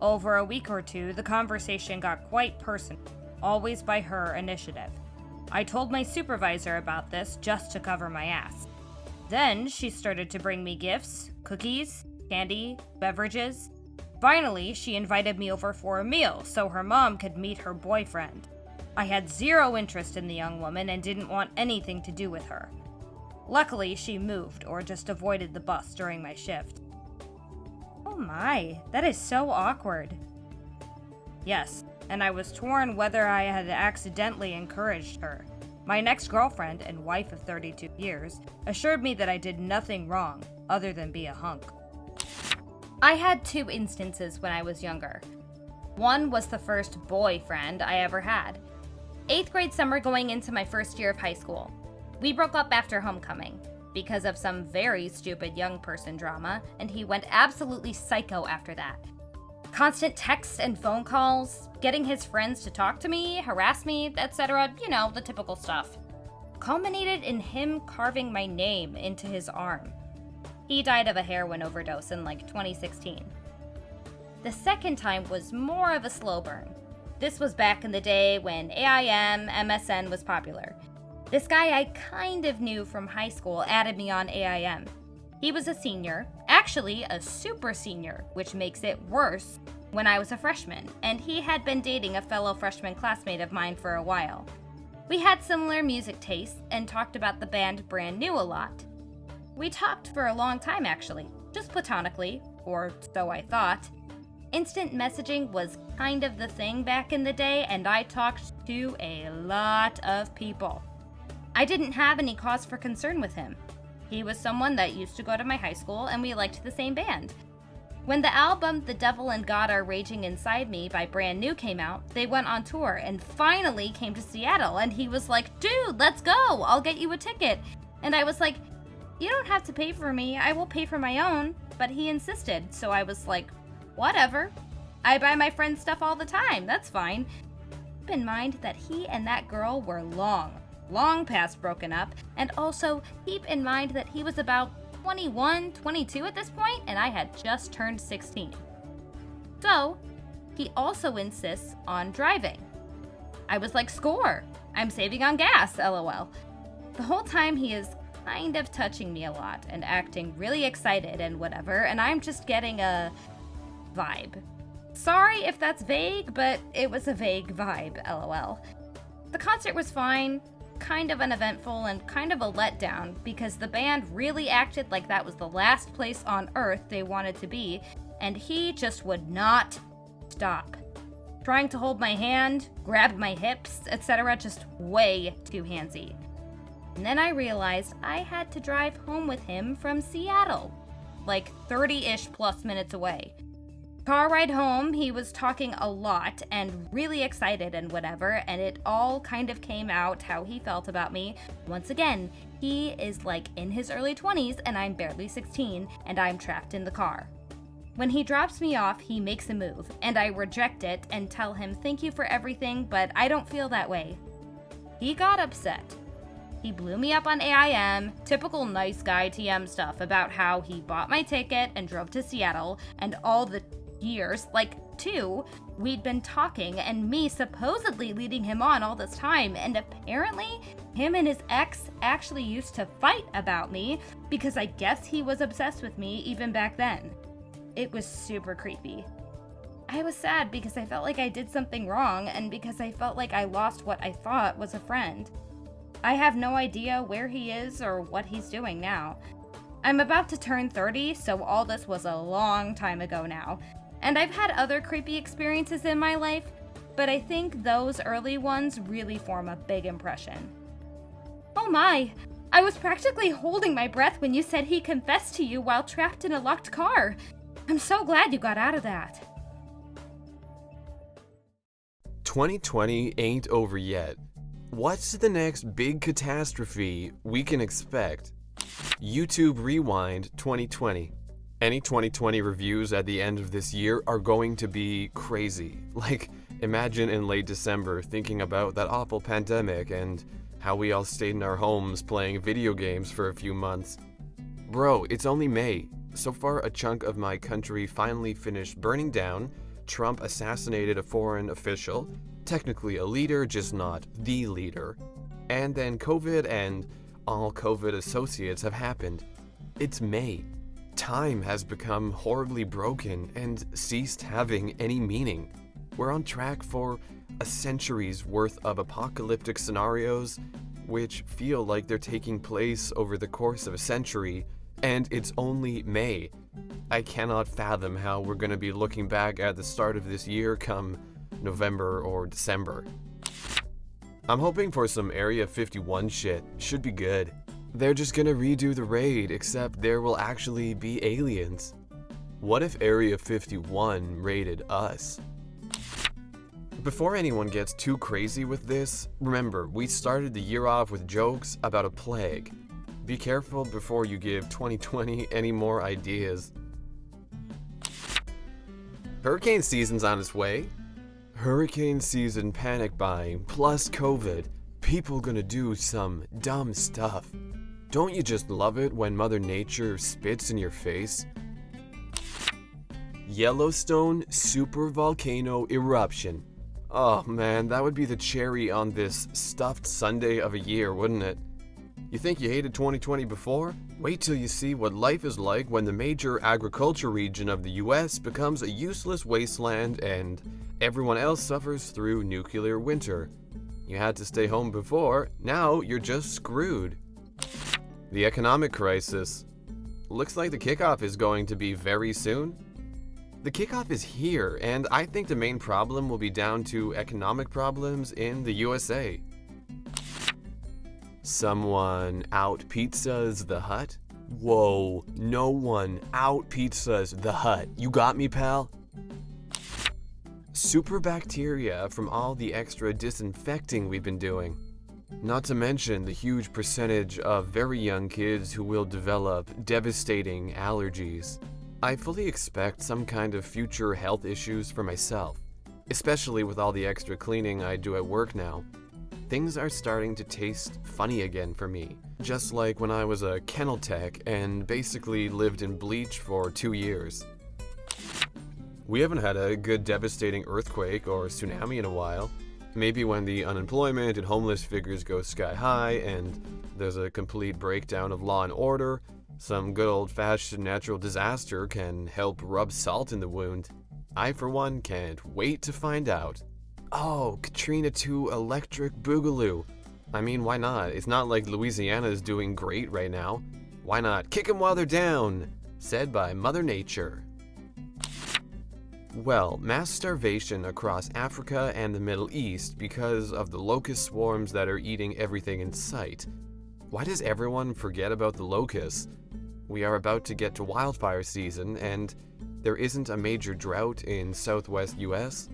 Over a week or two, the conversation got quite personal, always by her initiative. I told my supervisor about this just to cover my ass. Then she started to bring me gifts, cookies, candy, beverages. Finally, she invited me over for a meal so her mom could meet her boyfriend. I had zero interest in the young woman and didn't want anything to do with her. Luckily, she moved or just avoided the bus during my shift. Oh my, that is so awkward. Yes, and I was torn whether I had accidentally encouraged her. My next girlfriend and wife of 32 years assured me that I did nothing wrong other than be a hunk. I had 2 instances when I was younger. One was the first boyfriend I ever had. 8th grade summer going into my first year of high school. We broke up after homecoming because of some very stupid young person drama, and he went absolutely psycho after that. Constant texts and phone calls, getting his friends to talk to me, harass me, etc., you know, the typical stuff. Culminated in him carving my name into his arm. He died of a heroin overdose in 2016. The second time was more of a slow burn. This was back in the day when AIM, MSN was popular. This guy I kind of knew from high school added me on AIM. He was a senior, actually a super senior, which makes it worse, when I was a freshman, and he had been dating a fellow freshman classmate of mine for a while. We had similar music tastes and talked about the band Brand New a lot. We talked for a long time actually, just platonically, or so I thought. Instant messaging was kind of the thing back in the day, and I talked to a lot of people. I didn't have any cause for concern with him. He was someone that used to go to my high school, and we liked the same band. When the album The Devil and God Are Raging Inside Me by Brand New came out, they went on tour and finally came to Seattle, and he was like, dude, let's go, I'll get you a ticket. And I was like, you don't have to pay for me, I will pay for my own. But he insisted, so I was like, whatever. I buy my friends stuff all the time, that's fine. Keep in mind that he and that girl were long past broken up, and also keep in mind that he was about 21, 22 at this point, and I had just turned 16. So, he also insists on driving. I was like, score! I'm saving on gas, lol. The whole time he is kind of touching me a lot and acting really excited and whatever, and I'm just getting a vibe. Sorry if that's vague, but it was a vague vibe, lol. The concert was fine, kind of uneventful, and kind of a letdown because the band really acted like that was the last place on earth they wanted to be, and he just would not stop. Trying to hold my hand, grab my hips, etc., just way too handsy. And then I realized I had to drive home with him from Seattle, like 30-ish plus minutes away. Car ride home, he was talking a lot and really excited and whatever, and it all kind of came out how he felt about me. Once again, he is like in his early 20s and I'm barely 16 and I'm trapped in the car. When he drops me off, he makes a move, and I reject it and tell him thank you for everything, but I don't feel that way. He got upset. He blew me up on AIM, typical nice guy TM stuff about how he bought my ticket and drove to Seattle, and all the years, like 2, we'd been talking and me supposedly leading him on all this time, and apparently him and his ex actually used to fight about me because I guess he was obsessed with me even back then. It was super creepy. I was sad because I felt like I did something wrong and because I felt like I lost what I thought was a friend. I have no idea where he is or what he's doing now. I'm about to turn 30, so all this was a long time ago now. And I've had other creepy experiences in my life, but I think those early ones really form a big impression. Oh my! I was practically holding my breath when you said he confessed to you while trapped in a locked car. I'm so glad you got out of that. 2020 ain't over yet. What's the next big catastrophe we can expect? YouTube Rewind 2020. Any 2020 reviews at the end of this year are going to be crazy. Like, imagine in late December thinking about that awful pandemic and how we all stayed in our homes playing video games for a few months. Bro, it's only May. So far, a chunk of my country finally finished burning down, Trump assassinated a foreign official, technically a leader, just not the leader, and then COVID and all COVID associates have happened. It's May. Time has become horribly broken and ceased having any meaning. We're on track for a century's worth of apocalyptic scenarios, which feel like they're taking place over the course of a century, and it's only May. I cannot fathom how we're going to be looking back at the start of this year come November or December. I'm hoping for some Area 51 shit. Should be good. They're just gonna redo the raid, except there will actually be aliens. What if Area 51 raided us? Before anyone gets too crazy with this, remember, we started the year off with jokes about a plague. Be careful before you give 2020 any more ideas. Hurricane season's on its way. Hurricane season panic buying plus COVID. People gonna do some dumb stuff. Don't you just love it when Mother Nature spits in your face? Yellowstone supervolcano eruption. Oh man, that would be the cherry on this stuffed sundae of a year, wouldn't it? You think you hated 2020 before? Wait till you see what life is like when the major agriculture region of the US becomes a useless wasteland and everyone else suffers through nuclear winter. You had to stay home before, now you're just screwed. The economic crisis. Looks like the kickoff is going to be very soon. The kickoff is here, and I think the main problem will be down to economic problems in the USA. Someone out pizzas the Hut? Whoa, no one out pizzas the hut. You got me, pal? Super bacteria from all the extra disinfecting we've been doing. Not to mention the huge percentage of very young kids who will develop devastating allergies. I fully expect some kind of future health issues for myself, especially with all the extra cleaning I do at work now. Things are starting to taste funny again for me, just like when I was a kennel tech and basically lived in bleach for 2 years. We haven't had a good devastating earthquake or tsunami in a while. Maybe when the unemployment and homeless figures go sky high and there's a complete breakdown of law and order, some good old-fashioned natural disaster can help rub salt in the wound. I, for one, can't wait to find out. Oh, Katrina 2 Electric Boogaloo. I mean, why not? It's not like Louisiana is doing great right now. Why not kick 'em while they're down? Said by Mother Nature. Well, mass starvation across Africa and the Middle East because of the locust swarms that are eating everything in sight. Why does everyone forget about the locusts? We are about to get to wildfire season, and there isn't a major drought in southwest US.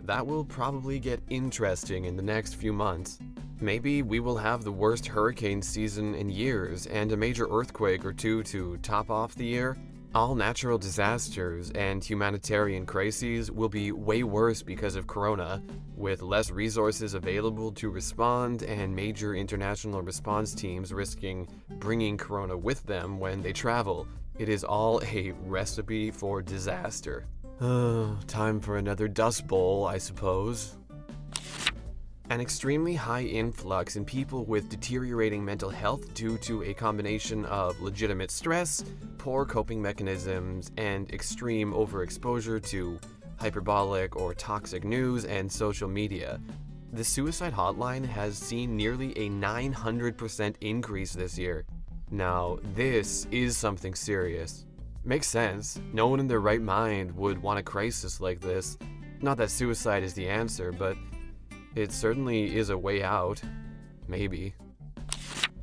That will probably get interesting in the next few months. Maybe we will have the worst hurricane season in years and a major earthquake or two to top off the year. All natural disasters and humanitarian crises will be way worse because of Corona, with less resources available to respond and major international response teams risking bringing Corona with them when they travel. It is all a recipe for disaster. Time for another Dust Bowl, I suppose. An extremely high influx in people with deteriorating mental health due to a combination of legitimate stress, poor coping mechanisms, and extreme overexposure to hyperbolic or toxic news and social media. The suicide hotline has seen nearly a 900% increase this year. Now, this is something serious. Makes sense. No one in their right mind would want a crisis like this. Not that suicide is the answer, but it certainly is a way out. Maybe.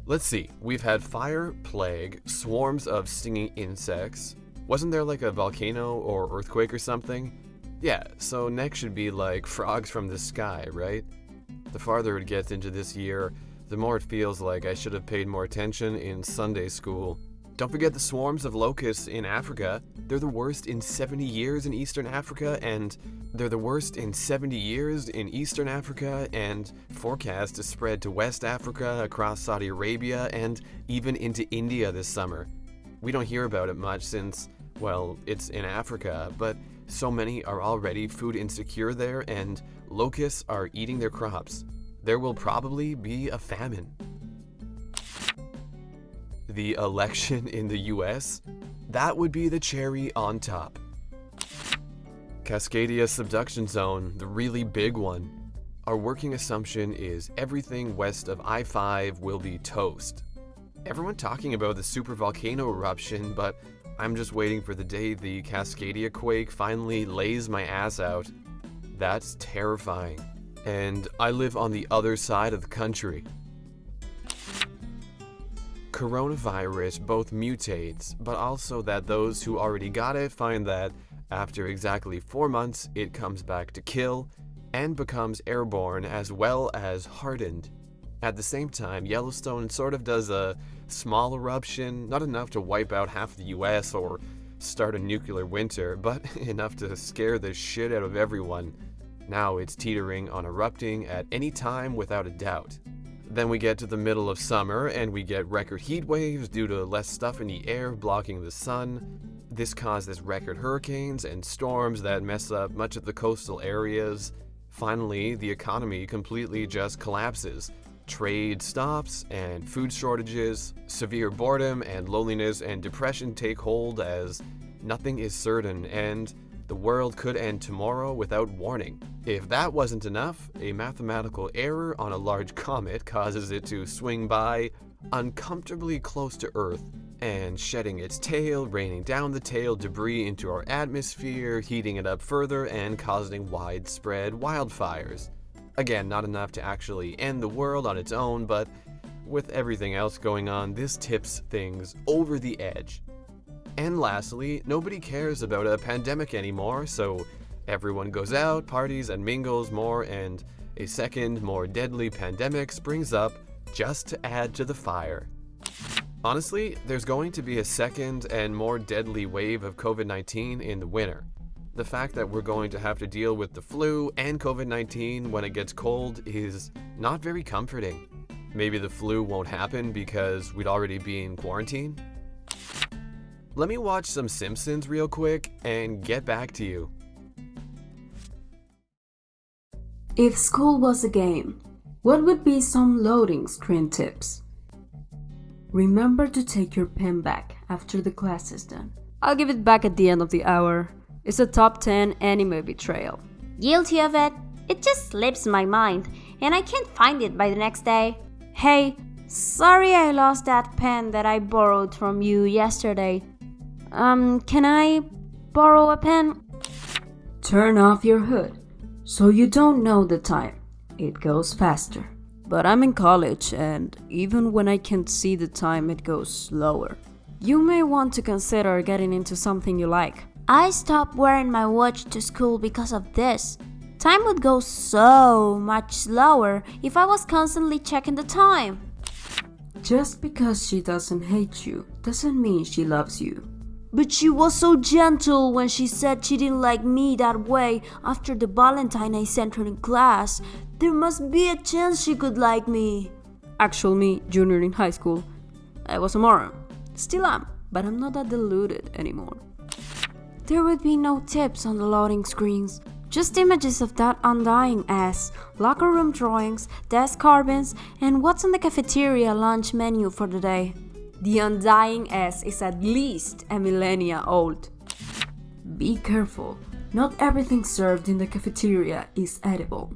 Let's see. We've had fire, plague, swarms of stinging insects. Wasn't there like a volcano or earthquake or something? Yeah, so next should be like frogs from the sky, right? The farther it gets into this year, the more it feels like I should have paid more attention in Sunday school. Don't forget the swarms of locusts in Africa. They're the worst in 70 years in Eastern Africa, and they're the worst in 70 years in Eastern Africa, and forecast to spread to West Africa, across Saudi Arabia, and even into India this summer. We don't hear about it much since, well, it's in Africa, but so many are already food insecure there, and locusts are eating their crops. There will probably be a famine. The election in the US? That would be the cherry on top. Cascadia subduction zone, the really big one. Our working assumption is everything west of I-5 will be toast. Everyone talking about the supervolcano eruption, but I'm just waiting for the day the Cascadia quake finally lays my ass out. That's terrifying. And I live on the other side of the country. Coronavirus both mutates, but also that those who already got it find that after exactly 4 months, it comes back to kill and becomes airborne as well as hardened. At the same time, Yellowstone sort of does a small eruption, not enough to wipe out half the US or start a nuclear winter, but enough to scare the shit out of everyone. Now it's teetering on erupting at any time without a doubt. Then we get to the middle of summer and we get record heat waves due to less stuff in the air blocking the sun. This causes record hurricanes and storms that mess up much of the coastal areas. Finally, the economy completely just collapses. Trade stops and food shortages, severe boredom and loneliness and depression take hold as nothing is certain and the world could end tomorrow without warning. If that wasn't enough, a mathematical error on a large comet causes it to swing by uncomfortably close to Earth and shedding its tail, raining down the tail debris into our atmosphere, heating it up further and causing widespread wildfires. Again, not enough to actually end the world on its own, but with everything else going on, this tips things over the edge. And lastly, nobody cares about a pandemic anymore, so everyone goes out, parties, and mingles more, and a second, more deadly pandemic springs up just to add to the fire. Honestly, there's going to be a second and more deadly wave of COVID-19 in the winter. The fact that we're going to have to deal with the flu and COVID-19 when it gets cold is not very comforting. Maybe the flu won't happen because we'd already be in quarantine? Let me watch some Simpsons real quick and get back to you. If school was a game, what would be some loading screen tips? Remember to take your pen back after the class is done. I'll give it back at the end of the hour. It's a top 10 anime betrayal. Guilty of it. It just slips my mind, and I can't find it by the next day. Hey, sorry I lost that pen that I borrowed from you yesterday. Can I borrow a pen? Turn off your hood so you don't know the time. It goes faster. But I'm in college, and even when I can't see the time, it goes slower. You may want to consider getting into something you like. I stopped wearing my watch to school because of this. Time would go so much slower if I was constantly checking the time. Just because she doesn't hate you doesn't mean she loves you. But she was so gentle when she said she didn't like me that way after the Valentine I sent her in class. There must be a chance she could like me. Actually, me, junior in high school, I was a moron. Still am, but I'm not that deluded anymore. There would be no tips on the loading screens. Just images of that undying ass, locker room drawings, desk carvings, and what's on the cafeteria lunch menu for the day. The undying ass is at least a millennia old. Be careful. Not everything served in the cafeteria is edible.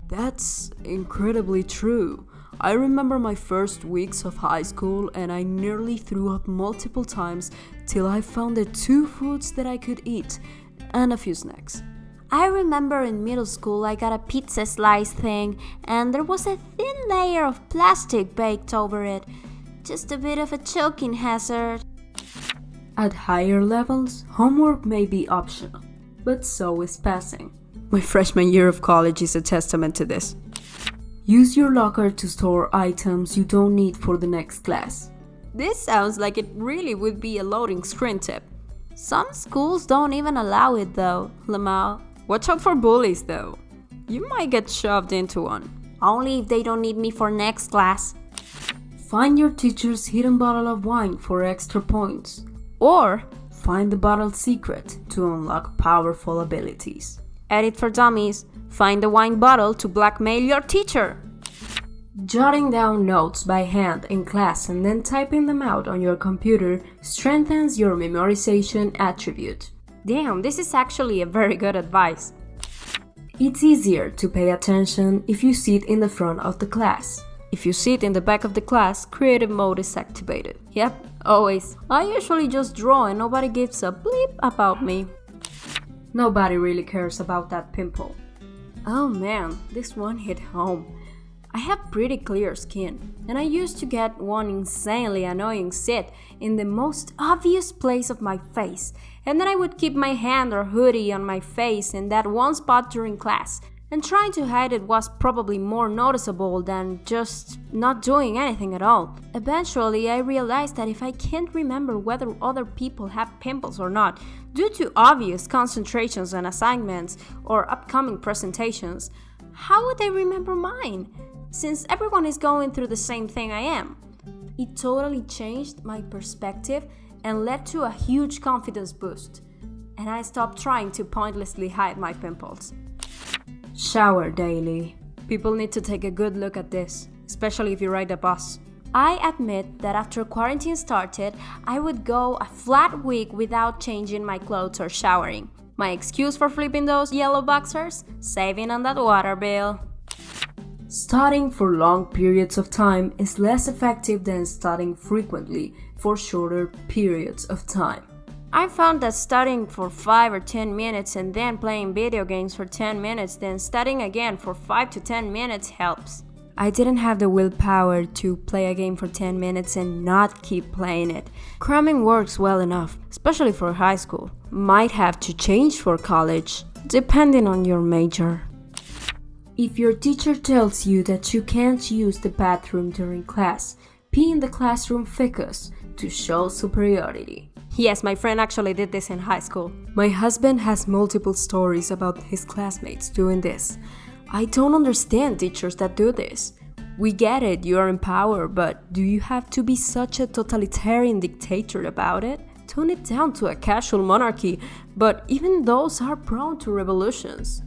That's incredibly true. I remember my first weeks of high school and I nearly threw up multiple times till I found the 2 foods that I could eat and a few snacks. I remember in middle school I got a pizza slice thing and there was a thin layer of plastic baked over it. Just a bit of a choking hazard. At higher levels, homework may be optional, but so is passing. My freshman year of college is a testament to this. Use your locker to store items you don't need for the next class. This sounds like it really would be a loading screen tip. Some schools don't even allow it though, Lamau. Watch out for bullies though. You might get shoved into one. Only if they don't need me for next class. Find your teacher's hidden bottle of wine for extra points. Or find the bottle's secret to unlock powerful abilities. Edit for dummies. Find the wine bottle to blackmail your teacher. Jotting down notes by hand in class and then typing them out on your computer strengthens your memorization attribute. Damn, this is actually a very good advice. It's easier to pay attention if you sit in the front of the class. If you sit in the back of the class, creative mode is activated. Yep, always. I usually just draw and nobody gives a bleep about me. Nobody really cares about that pimple. Oh man, this one hit home. I have pretty clear skin, and I used to get one insanely annoying sit in the most obvious place of my face, and then I would keep my hand or hoodie on my face in that one spot during class, and trying to hide it was probably more noticeable than just not doing anything at all. Eventually, I realized that if I can't remember whether other people have pimples or not, due to obvious concentrations on assignments or upcoming presentations, how would I remember mine? Since everyone is going through the same thing I am. It totally changed my perspective and led to a huge confidence boost. And I stopped trying to pointlessly hide my pimples. Shower daily. People need to take a good look at this, especially if you ride a bus. I admit that after quarantine started, I would go a flat week without changing my clothes or showering. My excuse for flipping those yellow boxers? Saving on that water bill. Studying for long periods of time is less effective than studying frequently for shorter periods of time. I found that studying for 5 or 10 minutes and then playing video games for 10 minutes, then studying again for 5 to 10 minutes helps. I didn't have the willpower to play a game for 10 minutes and not keep playing it. Cramming works well enough, especially for high school. Might have to change for college, depending on your major. If your teacher tells you that you can't use the bathroom during class, pee in the classroom ficus to show superiority. Yes, my friend actually did this in high school. My husband has multiple stories about his classmates doing this. I don't understand teachers that do this. We get it, you are in power, but do you have to be such a totalitarian dictator about it? Tone it down to a casual monarchy, but even those are prone to revolutions.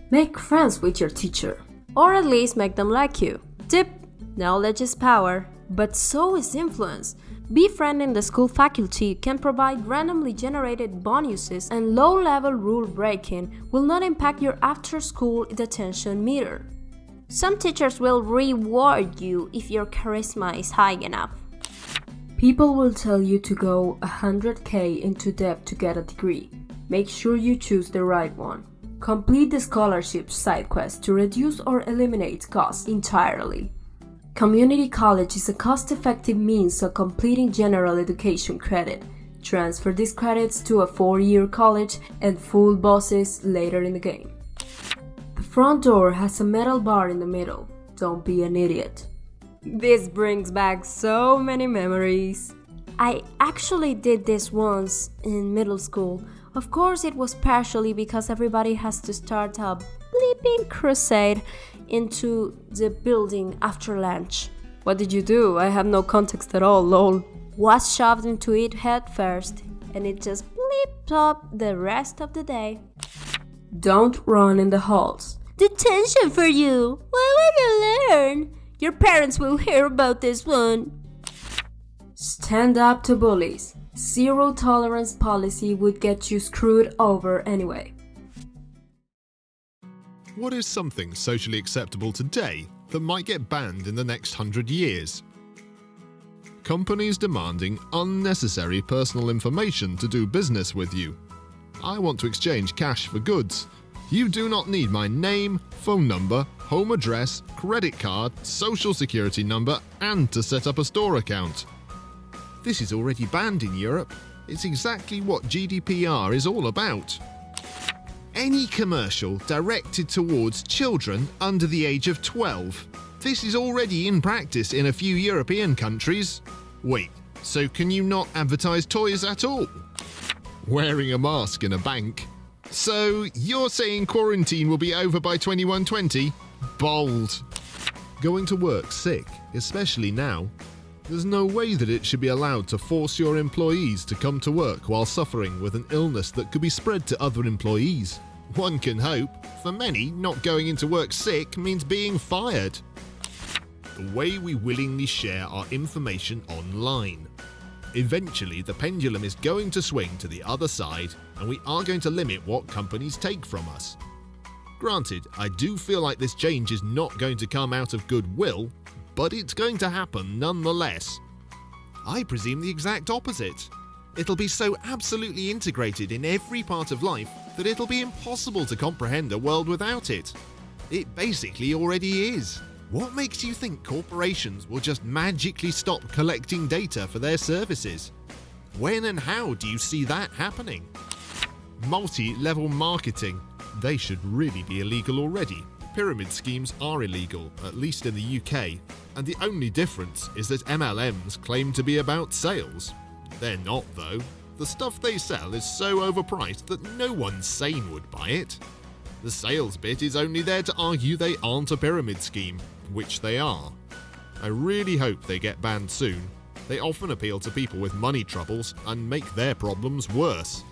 Make friends with your teacher, or at least make them like you. Tip: knowledge is power, but so is influence. Befriending the school faculty can provide randomly generated bonuses, and low-level rule breaking will not impact your after-school detention meter. Some teachers will reward you if your charisma is high enough. People will tell you to go 100k into debt to get a degree. Make sure you choose the right one. Complete the scholarship side quest to reduce or eliminate costs entirely. Community college is a cost-effective means of completing general education credit. Transfer these credits to a 4-year college and fool bosses later in the game. The front door has a metal bar in the middle. Don't be an idiot. This brings back so many memories. I actually did this once in middle school. Of course, it was partially because everybody has to start a bleeping crusade into the building after lunch. What did you do? I have no context at all, lol. Was shoved into it head first, and it just bleeped up the rest of the day. Don't run in the halls. Detention for you! Why will you learn? Your parents will hear about this one. Stand up to bullies. Zero tolerance policy would get you screwed over anyway. What is something socially acceptable today that might get banned in the next 100 years? Companies demanding unnecessary personal information to do business with you. I want to exchange cash for goods. You do not need my name, phone number, home address, credit card, social security number, and to set up a store account. This is already banned in Europe. It's exactly what GDPR is all about. Any commercial directed towards children under the age of 12. This is already in practice in a few European countries. Wait, so can you not advertise toys at all? Wearing a mask in a bank. So you're saying quarantine will be over by 2120? Bold. Going to work sick, especially now. There's no way that it should be allowed to force your employees to come to work while suffering with an illness that could be spread to other employees. One can hope. For many, not going into work sick means being fired. The way we willingly share our information online. Eventually, the pendulum is going to swing to the other side, and we are going to limit what companies take from us. Granted, I do feel like this change is not going to come out of goodwill, but it's going to happen nonetheless. I presume the exact opposite. It'll be so absolutely integrated in every part of life that it'll be impossible to comprehend a world without it. It basically already is. What makes you think corporations will just magically stop collecting data for their services? When and how do you see that happening? Multi-level marketing. They should really be illegal already. Pyramid schemes are illegal, at least in the UK, and the only difference is that MLMs claim to be about sales. They're not, though. The stuff they sell is so overpriced that no one sane would buy it. The sales bit is only there to argue they aren't a pyramid scheme, which they are. I really hope they get banned soon. They often appeal to people with money troubles and make their problems worse.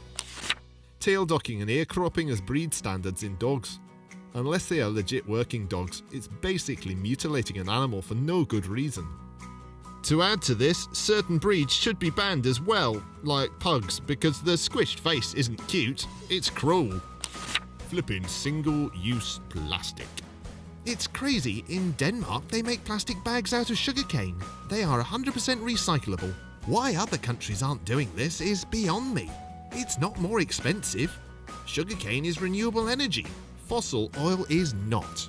Tail docking and ear cropping as breed standards in dogs. Unless they are legit working dogs, it's basically mutilating an animal for no good reason. To add to this, certain breeds should be banned as well, like pugs, because the squished face isn't cute, it's cruel. Flipping single-use plastic. It's crazy, in Denmark they make plastic bags out of sugarcane. They are 100% recyclable. Why other countries aren't doing this is beyond me. It's not more expensive. Sugarcane is renewable energy. Fossil oil is not.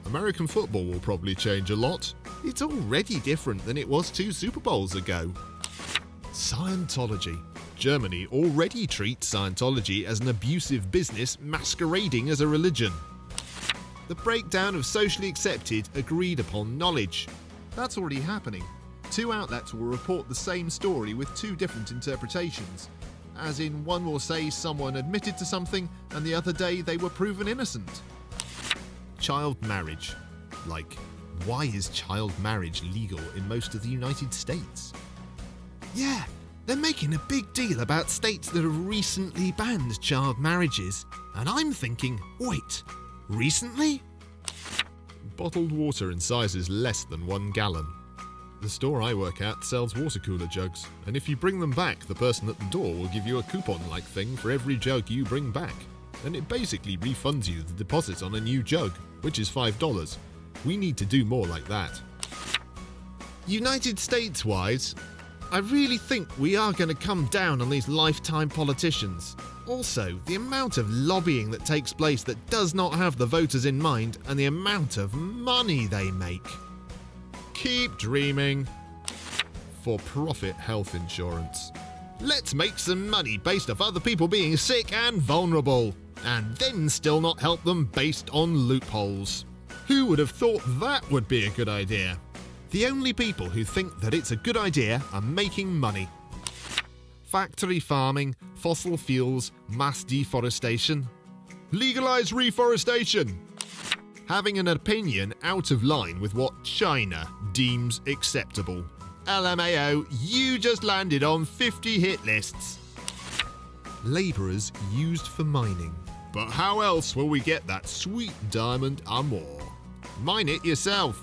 American football will probably change a lot. It's already different than it was 2 Super Bowls ago. Scientology. Germany already treats Scientology as an abusive business masquerading as a religion. The breakdown of socially accepted, agreed upon knowledge. That's already happening. 2 outlets will report the same story with 2 different interpretations. As in, one will say someone admitted to something, and the other day they were proven innocent. Child marriage. Like, why is child marriage legal in most of the United States? Yeah, they're making a big deal about states that have recently banned child marriages. And I'm thinking, wait, recently? Bottled water in sizes less than 1 gallon. The store I work at sells water cooler jugs, and if you bring them back, the person at the door will give you a coupon-like thing for every jug you bring back. And it basically refunds you the deposit on a new jug, which is $5. We need to do more like that. United States-wise, I really think we are going to come down on these lifetime politicians. Also, the amount of lobbying that takes place that does not have the voters in mind, and the amount of money they make. Keep dreaming. For-profit health insurance. Let's make some money based off other people being sick and vulnerable, and then still not help them based on loopholes. Who would have thought that would be a good idea? The only people who think that it's a good idea are making money. Factory farming, fossil fuels, mass deforestation. Legalize reforestation. Having an opinion out of line with what China deems acceptable. LMAO, you just landed on 50 hit lists. Labourers used for mining. But how else will we get that sweet diamond and more? Mine it yourself.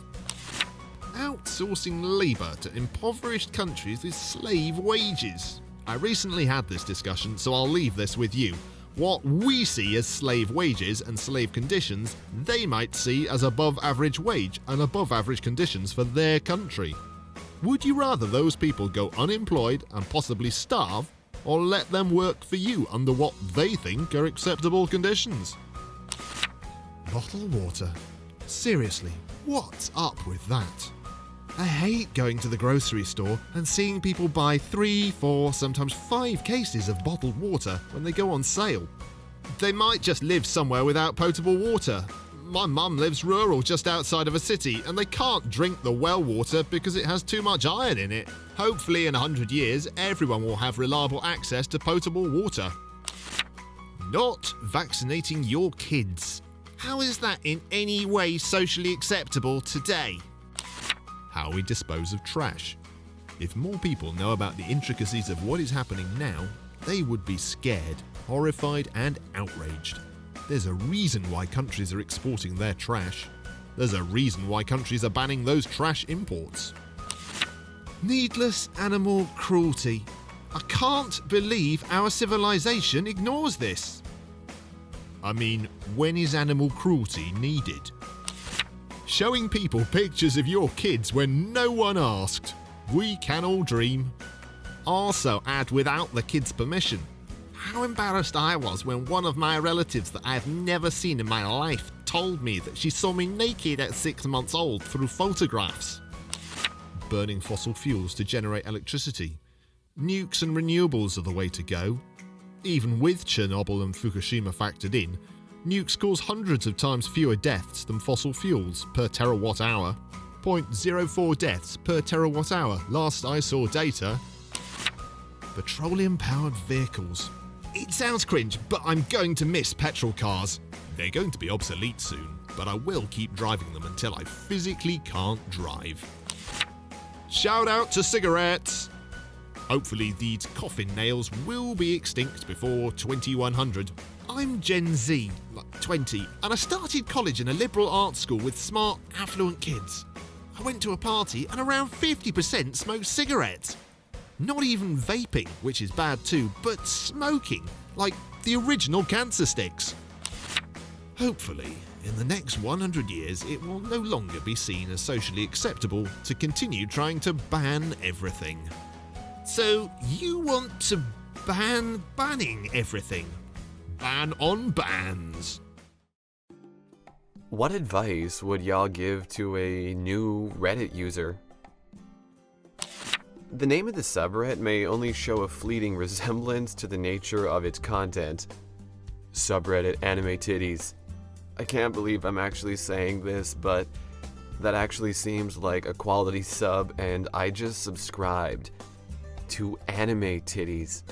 Outsourcing labour to impoverished countries with slave wages. I recently had this discussion, so I'll leave this with you. What we see as slave wages and slave conditions, they might see as above average wage and above average conditions for their country. Would you rather those people go unemployed and possibly starve, or let them work for you under what they think are acceptable conditions? Bottled water. Seriously, what's up with that? I hate going to the grocery store and seeing people buy 3, 4, sometimes 5 cases of bottled water when they go on sale. They might just live somewhere without potable water. My mum lives rural just outside of a city and they can't drink the well water because it has too much iron in it. Hopefully in 100 years everyone will have reliable access to potable water. Not vaccinating your kids. How is that in any way socially acceptable today? How we dispose of trash. If more people know about the intricacies of what is happening now, they would be scared, horrified and outraged. There's a reason why countries are exporting their trash. There's a reason why countries are banning those trash imports. Needless animal cruelty. I can't believe our civilization ignores this. I mean, when is animal cruelty needed? Showing people pictures of your kids when no one asked. We can all dream. Also add without the kids' permission. How embarrassed I was when one of my relatives that I've never seen in my life told me that she saw me naked at 6 months old through photographs. Burning fossil fuels to generate electricity. Nukes and renewables are the way to go. Even with Chernobyl and Fukushima factored in, nukes cause hundreds of times fewer deaths than fossil fuels per terawatt hour. 0.04 deaths per terawatt hour, last I saw data. Petroleum-powered vehicles. It sounds cringe, but I'm going to miss petrol cars. They're going to be obsolete soon, but I will keep driving them until I physically can't drive. Shout out to cigarettes! Hopefully these coffin nails will be extinct before 2100. I'm Gen Z, like 20, and I started college in a liberal arts school with smart, affluent kids. I went to a party and around 50% smoked cigarettes. Not even vaping, which is bad too, but smoking, like the original cancer sticks. Hopefully, in the next 100 years, it will no longer be seen as socially acceptable to continue trying to ban everything. So, you want to ban banning everything? Ban on bans. What advice would y'all give to a new Reddit user? The name of the subreddit may only show a fleeting resemblance to the nature of its content. Subreddit anime titties. I can't believe I'm actually saying this, but that actually seems like a quality sub, and I just subscribed to anime titties.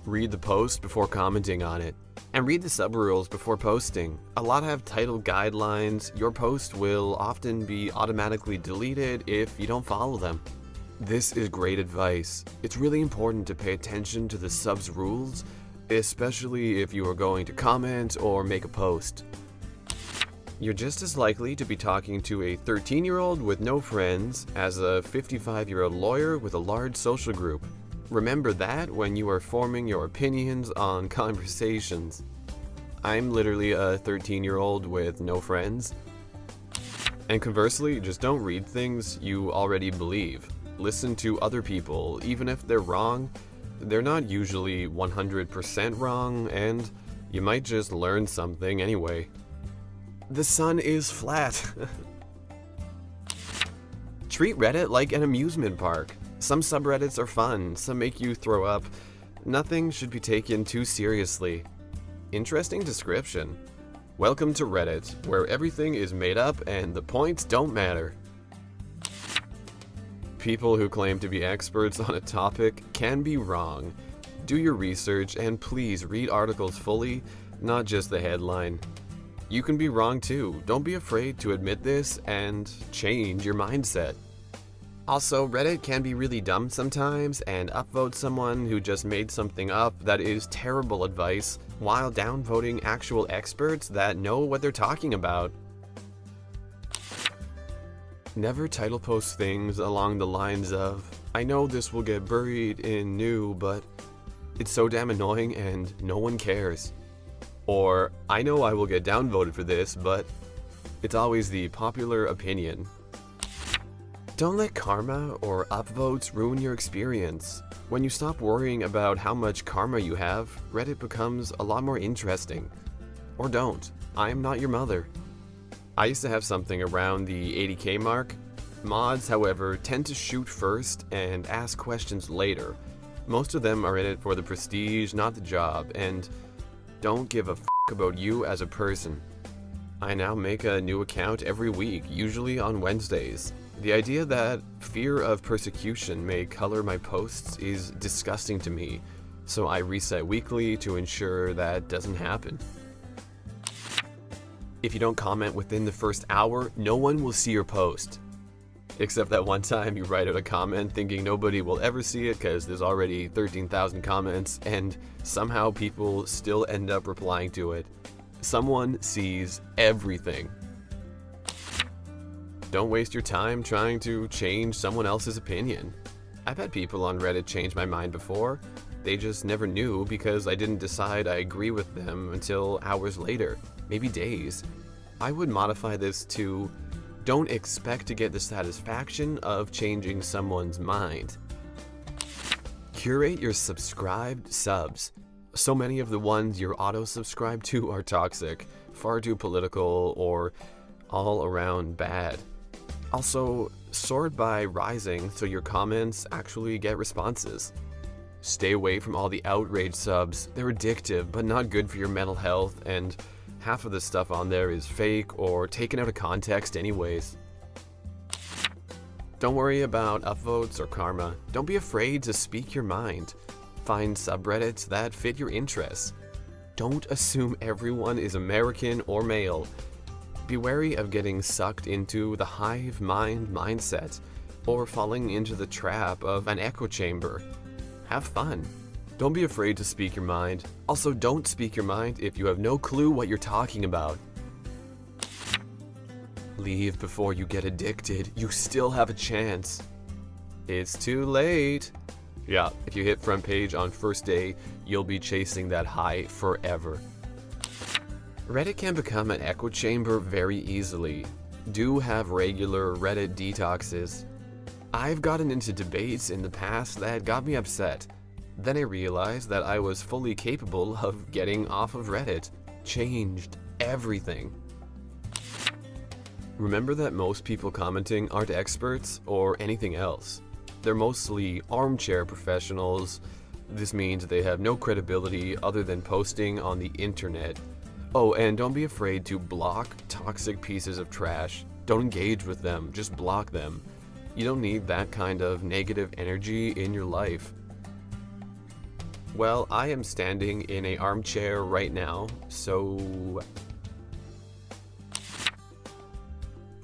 Read the post before commenting on it, and read the sub rules before posting. A lot have title guidelines. Your post will often be automatically deleted if you don't follow them. This is great advice. It's really important to pay attention to the sub's rules, especially if you are going to comment or make a post. You're just as likely to be talking to a 13-year-old with no friends as a 55-year-old lawyer with a large social group. Remember that when you are forming your opinions on conversations. I'm literally a 13-year-old with no friends. And conversely, just don't read things you already believe. Listen to other people, even if they're wrong. They're not usually 100% wrong, and you might just learn something anyway. The sun is flat. Treat Reddit like an amusement park. Some subreddits are fun, some make you throw up. Nothing should be taken too seriously. Interesting description. Welcome to Reddit, where everything is made up and the points don't matter. People who claim to be experts on a topic can be wrong. Do your research and please read articles fully, not just the headline. You can be wrong too. Don't be afraid to admit this and change your mindset. Also, Reddit can be really dumb sometimes and upvote someone who just made something up that is terrible advice while downvoting actual experts that know what they're talking about. Never title post things along the lines of, I know this will get buried in new, but it's so damn annoying and no one cares. Or, I know I will get downvoted for this, but it's always the popular opinion. Don't let karma or upvotes ruin your experience. When you stop worrying about how much karma you have, Reddit becomes a lot more interesting. Or don't. I am not your mother. I used to have something around the 80k mark. Mods, however, tend to shoot first and ask questions later. Most of them are in it for the prestige, not the job, and don't give a f*** about you as a person. I now make a new account every week, usually on Wednesdays. The idea that fear of persecution may color my posts is disgusting to me, so I reset weekly to ensure that doesn't happen. If you don't comment within the first hour, no one will see your post. Except that one time you write out a comment thinking nobody will ever see it because there's already 13,000 comments, and somehow people still end up replying to it. Someone sees everything. Don't waste your time trying to change someone else's opinion. I've had people on Reddit change my mind before. They just never knew because I didn't decide I agree with them until hours later, maybe days. I would modify this to, don't expect to get the satisfaction of changing someone's mind. Curate your subscribed subs. So many of the ones you're auto-subscribed to are toxic, far too political, or all around bad. Also, sort by rising so your comments actually get responses. Stay away from all the outrage subs. They're addictive, but not good for your mental health, and half of the stuff on there is fake or taken out of context anyways. Don't worry about upvotes or karma. Don't be afraid to speak your mind. Find subreddits that fit your interests. Don't assume everyone is American or male. Be wary of getting sucked into the hive mind mindset or falling into the trap of an echo chamber. Have fun. Don't be afraid to speak your mind. Also, don't speak your mind if you have no clue what you're talking about. Leave before you get addicted. You still have a chance. It's too late. Yeah, if you hit front page on first day, you'll be chasing that high forever. Reddit can become an echo chamber very easily. Do have regular Reddit detoxes. I've gotten into debates in the past that got me upset. Then I realized that I was fully capable of getting off of Reddit. Changed everything. Remember that most people commenting aren't experts or anything else. They're mostly armchair professionals. This means they have no credibility other than posting on the internet. Oh, and don't be afraid to block toxic pieces of trash. Don't engage with them, just block them. You don't need that kind of negative energy in your life. Well, I am standing in an armchair right now, so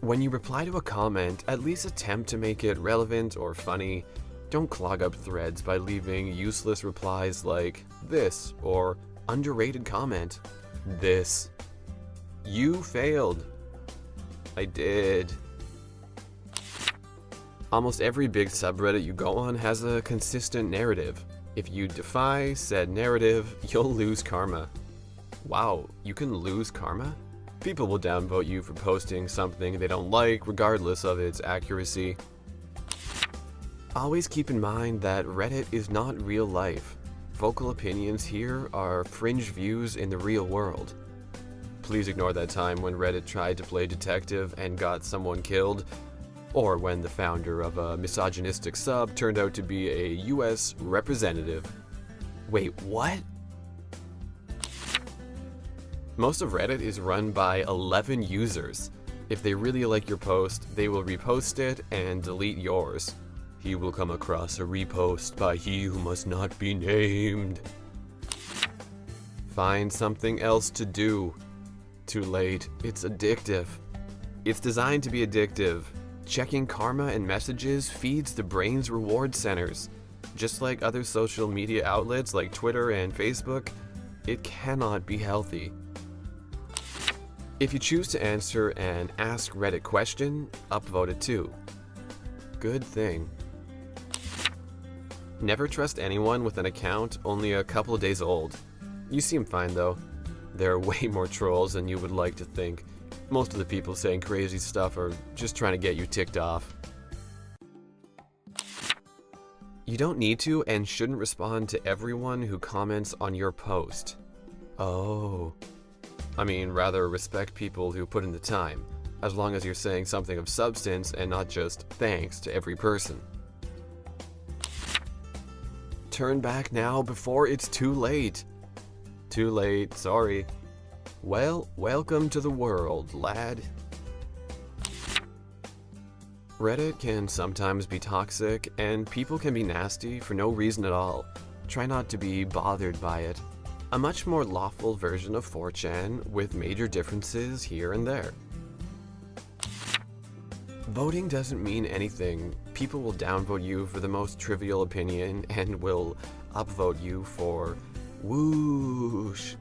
when you reply to a comment, at least attempt to make it relevant or funny. Don't clog up threads by leaving useless replies like this or underrated comment. This. You failed. I did. Almost every big subreddit you go on has a consistent narrative. If you defy said narrative, you'll lose karma. Wow, you can lose karma? People will downvote you for posting something they don't like, regardless of its accuracy. Always keep in mind that Reddit is not real life. Vocal opinions here are fringe views in the real world. Please ignore that time when Reddit tried to play detective and got someone killed, or when the founder of a misogynistic sub turned out to be a US representative. Wait, what? Most of Reddit is run by 11 users. If they really like your post, they will repost it and delete yours. He will come across a repost by he who must not be named. Find something else to do. Too late. It's addictive. It's designed to be addictive. Checking karma and messages feeds the brain's reward centers. Just like other social media outlets like Twitter and Facebook, it cannot be healthy. If you choose to answer an Ask Reddit question, upvote it too. Good thing. Never trust anyone with an account only a couple of days old. You seem fine though. There are way more trolls than you would like to think. Most of the people saying crazy stuff are just trying to get you ticked off. You don't need to and shouldn't respond to everyone who comments on your post. Oh. I mean, rather respect people who put in the time, as long as you're saying something of substance and not just thanks to every person. Turn back now before it's too late. Too late, sorry. Well, welcome to the world, lad. Reddit can sometimes be toxic, and people can be nasty for no reason at all. Try not to be bothered by it. A much more lawful version of 4chan with major differences here and there. Voting doesn't mean anything. People will downvote you for the most trivial opinion and will upvote you for whoosh.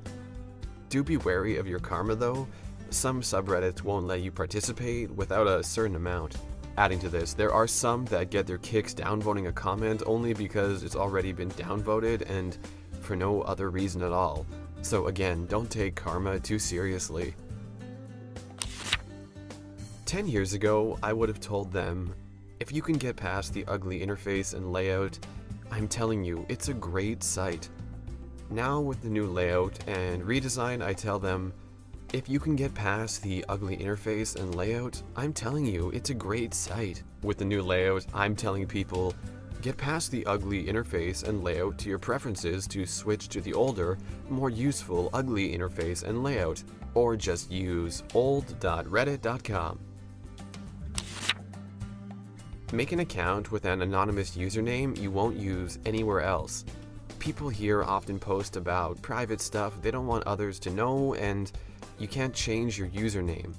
Do be wary of your karma though. Some subreddits won't let you participate without a certain amount. Adding to this, there are some that get their kicks downvoting a comment only because it's already been downvoted and for no other reason at all. So again, don't take karma too seriously. 10 years ago, I would have told them, if you can get past the ugly interface and layout, I'm telling you, it's a great site. Now with the new layout and redesign, I tell them, if you can get past the ugly interface and layout, I'm telling you, it's a great site. With the new layout, I'm telling people, get past the ugly interface and layout to your preferences to switch to the older, more useful ugly interface and layout, or just use old.reddit.com. Make an account with an anonymous username you won't use anywhere else. People here often post about private stuff they don't want others to know, and you can't change your username.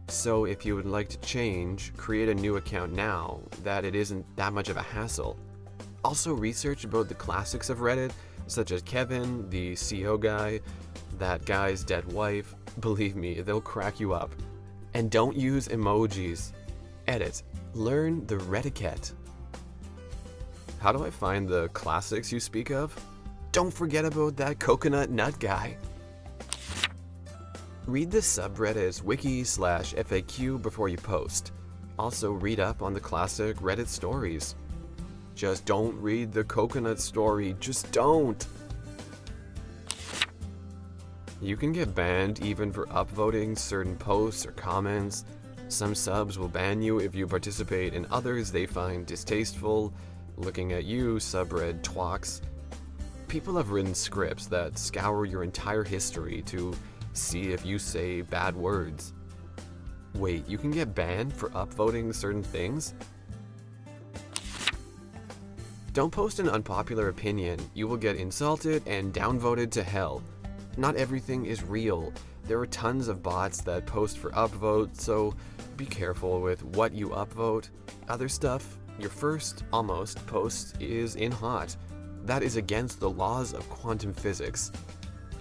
So if you would like to change, create a new account now, that it isn't that much of a hassle. Also research about the classics of Reddit, such as Kevin, the CO guy, that guy's dead wife. Believe me, they'll crack you up. And don't use emojis. Edit. Learn the Retiquette. How do I find the classics you speak of? Don't forget about that coconut nut guy. Read the subreddit's wiki/FAQ before you post. Also read up on the classic Reddit stories. Just don't read the coconut story, just don't! You can get banned even for upvoting certain posts or comments. Some subs will ban you if you participate in others they find distasteful. Looking at you, subred twocks. People have written scripts that scour your entire history to see if you say bad words. Wait, you can get banned for upvoting certain things? Don't post an unpopular opinion. You will get insulted and downvoted to hell. Not everything is real. There are tons of bots that post for upvote, so be careful with what you upvote. Other stuff, your first, almost, post is in hot. That is against the laws of quantum physics.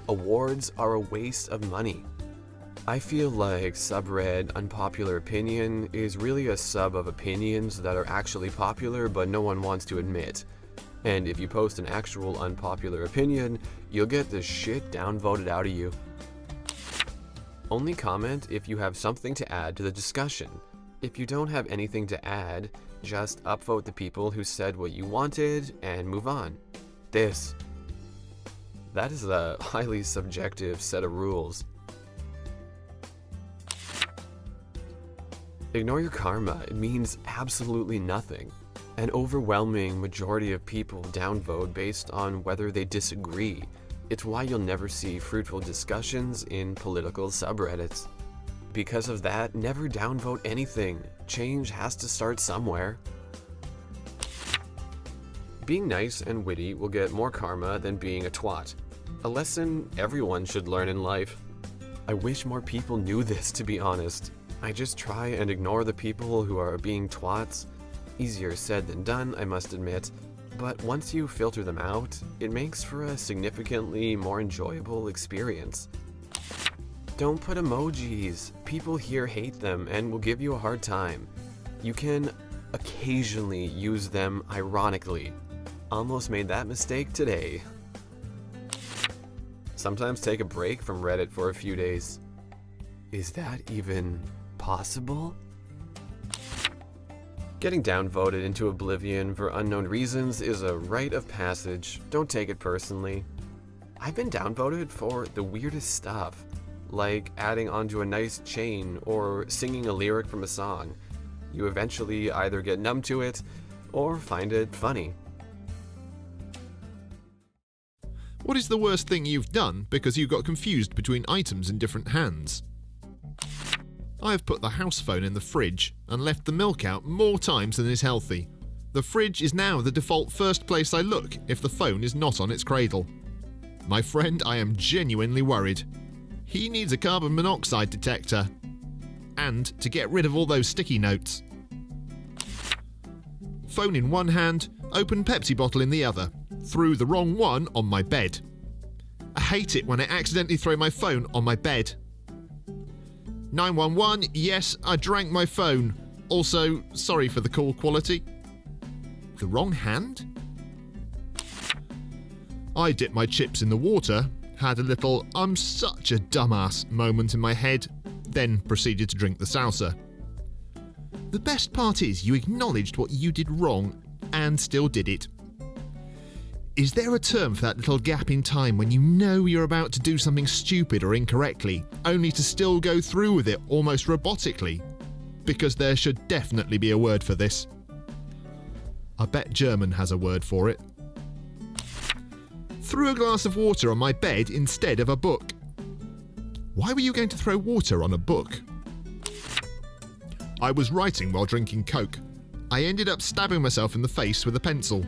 Awards are a waste of money. I feel like subred unpopular opinion is really a sub of opinions that are actually popular but no one wants to admit. And if you post an actual unpopular opinion, you'll get the shit downvoted out of you. Only comment if you have something to add to the discussion. If you don't have anything to add, just upvote the people who said what you wanted and move on. That is a highly subjective set of rules. Ignore your karma. It means absolutely nothing. An overwhelming majority of people downvote based on whether they disagree. It's why you'll never see fruitful discussions in political subreddits. Because of that, never downvote anything. Change has to start somewhere. Being nice and witty will get more karma than being a twat. A lesson everyone should learn in life. I wish more people knew this, to be honest. I just try and ignore the people who are being twats. Easier said than done, I must admit. But once you filter them out, it makes for a significantly more enjoyable experience. Don't put emojis. People here hate them and will give you a hard time. You can occasionally use them ironically. Almost made that mistake today. Sometimes take a break from Reddit for a few days. Is that even possible? Getting downvoted into oblivion for unknown reasons is a rite of passage. Don't take it personally. I've been downvoted for the weirdest stuff, like adding onto a nice chain or singing a lyric from a song. You eventually either get numb to it or find it funny. What is the worst thing you've done because you got confused between items in different hands? I have put the house phone in the fridge and left the milk out more times than is healthy. The fridge is now the default first place I look if the phone is not on its cradle. My friend, I am genuinely worried. He needs a carbon monoxide detector. And to get rid of all those sticky notes. Phone in one hand, open Pepsi bottle in the other. Threw the wrong one on my bed. I hate it when I accidentally throw my phone on my bed. 911, yes, I drank my phone. Also, sorry for the call quality. The wrong hand? I dipped my chips in the water, had a little I'm such a dumbass moment in my head, then proceeded to drink the salsa. The best part is you acknowledged what you did wrong and still did it. Is there a term for that little gap in time when you know you're about to do something stupid or incorrectly, only to still go through with it almost robotically? Because there should definitely be a word for this. I bet German has a word for it. Threw a glass of water on my bed instead of a book. Why were you going to throw water on a book? I was writing while drinking Coke. I ended up stabbing myself in the face with a pencil.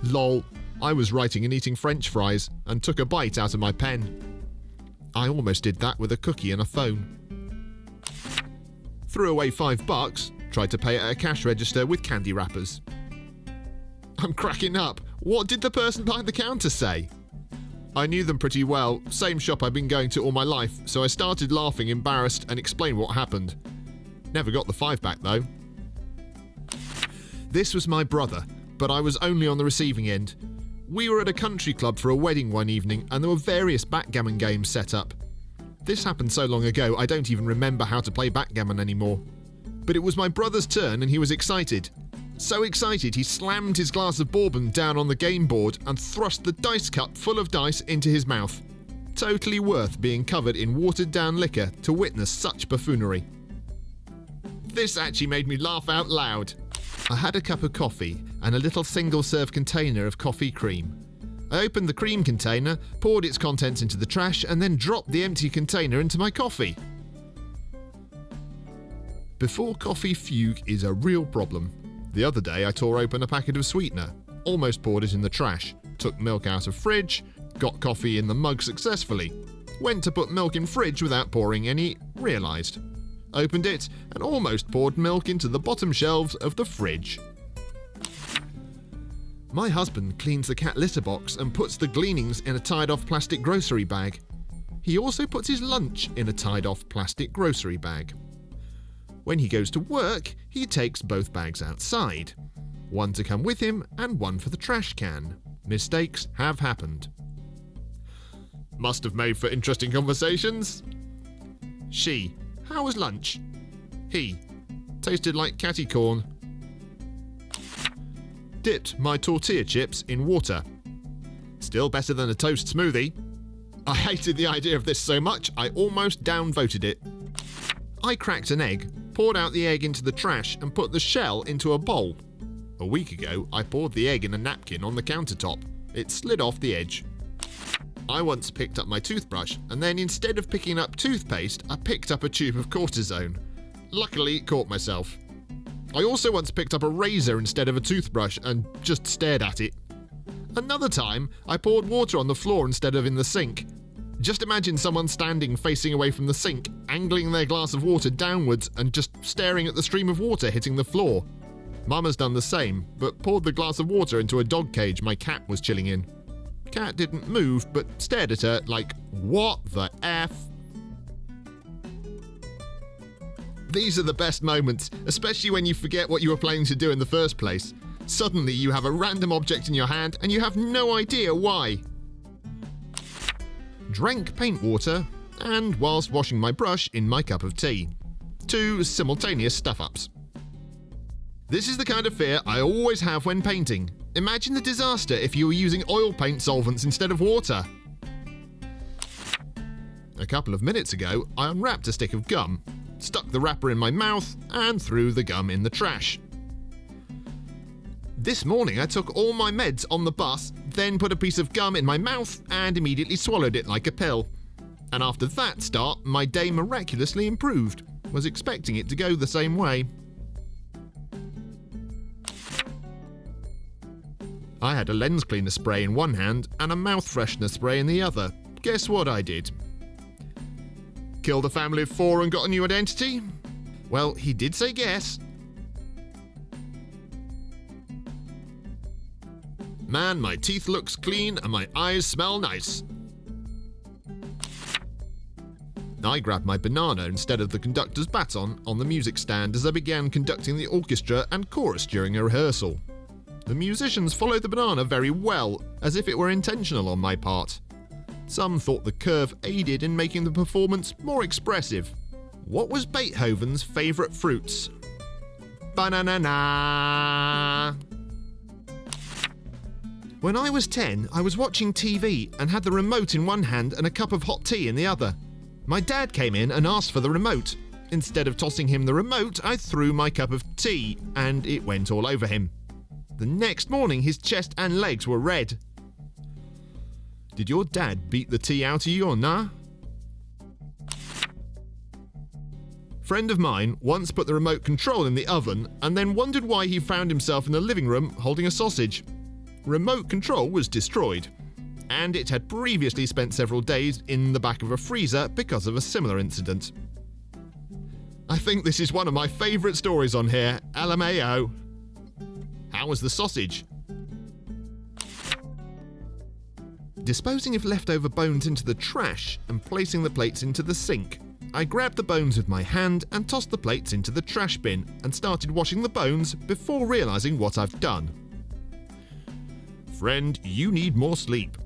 Lol. I was writing and eating French fries and took a bite out of my pen. I almost did that with a cookie and a phone. Threw away $5, tried to pay at a cash register with candy wrappers. I'm cracking up. What did the person behind the counter say? I knew them pretty well, same shop I've been going to all my life, so I started laughing, embarrassed, and explained what happened. Never got the $5 back though. This was my brother, but I was only on the receiving end. We were at a country club for a wedding one evening and there were various backgammon games set up. This happened so long ago I don't even remember how to play backgammon anymore. But it was my brother's turn and he was excited. So excited he slammed his glass of bourbon down on the game board and thrust the dice cup full of dice into his mouth. Totally worth being covered in watered down liquor to witness such buffoonery. This actually made me laugh out loud. I had a cup of coffee and a little single-serve container of coffee cream. I opened the cream container, poured its contents into the trash, and then dropped the empty container into my coffee. Before coffee fugue is a real problem. The other day I tore open a packet of sweetener, almost poured it in the trash, took milk out of fridge, got coffee in the mug successfully, went to put milk in fridge without pouring any, realised. Opened it and almost poured milk into the bottom shelves of the fridge. My husband cleans the cat litter box and puts the gleanings in a tied-off plastic grocery bag. He also puts his lunch in a tied-off plastic grocery bag. When he goes to work, he takes both bags outside. One to come with him and one for the trash can. Mistakes have happened. Must have made for interesting conversations. She: how was lunch? He: tasted like catty corn. Dipped my tortilla chips in water. Still better than a toast smoothie. I hated the idea of this so much I almost downvoted it. I cracked an egg, poured out the egg into the trash and put the shell into a bowl. A week ago I poured the egg in a napkin on the countertop. It slid off the edge. I once picked up my toothbrush and then instead of picking up toothpaste, I picked up a tube of cortisone. Luckily, caught myself. I also once picked up a razor instead of a toothbrush and just stared at it. Another time, I poured water on the floor instead of in the sink. Just imagine someone standing facing away from the sink, angling their glass of water downwards and just staring at the stream of water hitting the floor. Mum has done the same, but poured the glass of water into a dog cage my cat was chilling in. Cat didn't move, but stared at her like, what the F? These are the best moments, especially when you forget what you were planning to do in the first place. Suddenly you have a random object in your hand and you have no idea why. Drank paint water, and whilst washing my brush in my cup of tea. 2 simultaneous stuff-ups. This is the kind of fear I always have when painting. Imagine the disaster if you were using oil paint solvents instead of water. A couple of minutes ago, I unwrapped a stick of gum, stuck the wrapper in my mouth, and threw the gum in the trash. This morning I took all my meds on the bus, then put a piece of gum in my mouth and immediately swallowed it like a pill. And after that start, my day miraculously improved. Was expecting it to go the same way. I had a lens cleaner spray in one hand and a mouth freshener spray in the other. Guess what I did? Killed a family of 4 and got a new identity? Well, he did say guess. Man, my teeth looks clean and my eyes smell nice. I grabbed my banana instead of the conductor's baton on the music stand as I began conducting the orchestra and chorus during a rehearsal. The musicians followed the banana very well, as if it were intentional on my part. Some thought the curve aided in making the performance more expressive. What was Beethoven's favourite fruits? Banana. When I was 10, I was watching TV and had the remote in one hand and a cup of hot tea in the other. My dad came in and asked for the remote. Instead of tossing him the remote, I threw my cup of tea and it went all over him. The next morning, his chest and legs were red. Did your dad beat the tea out of you or nah? Friend of mine once put the remote control in the oven and then wondered why he found himself in the living room holding a sausage. Remote control was destroyed, and it had previously spent several days in the back of a freezer because of a similar incident. I think this is one of my favourite stories on here, LMAO. How was the sausage? Disposing of leftover bones into the trash and placing the plates into the sink, I grabbed the bones with my hand and tossed the plates into the trash bin and started washing the bones before realising what I've done. Friend, you need more sleep.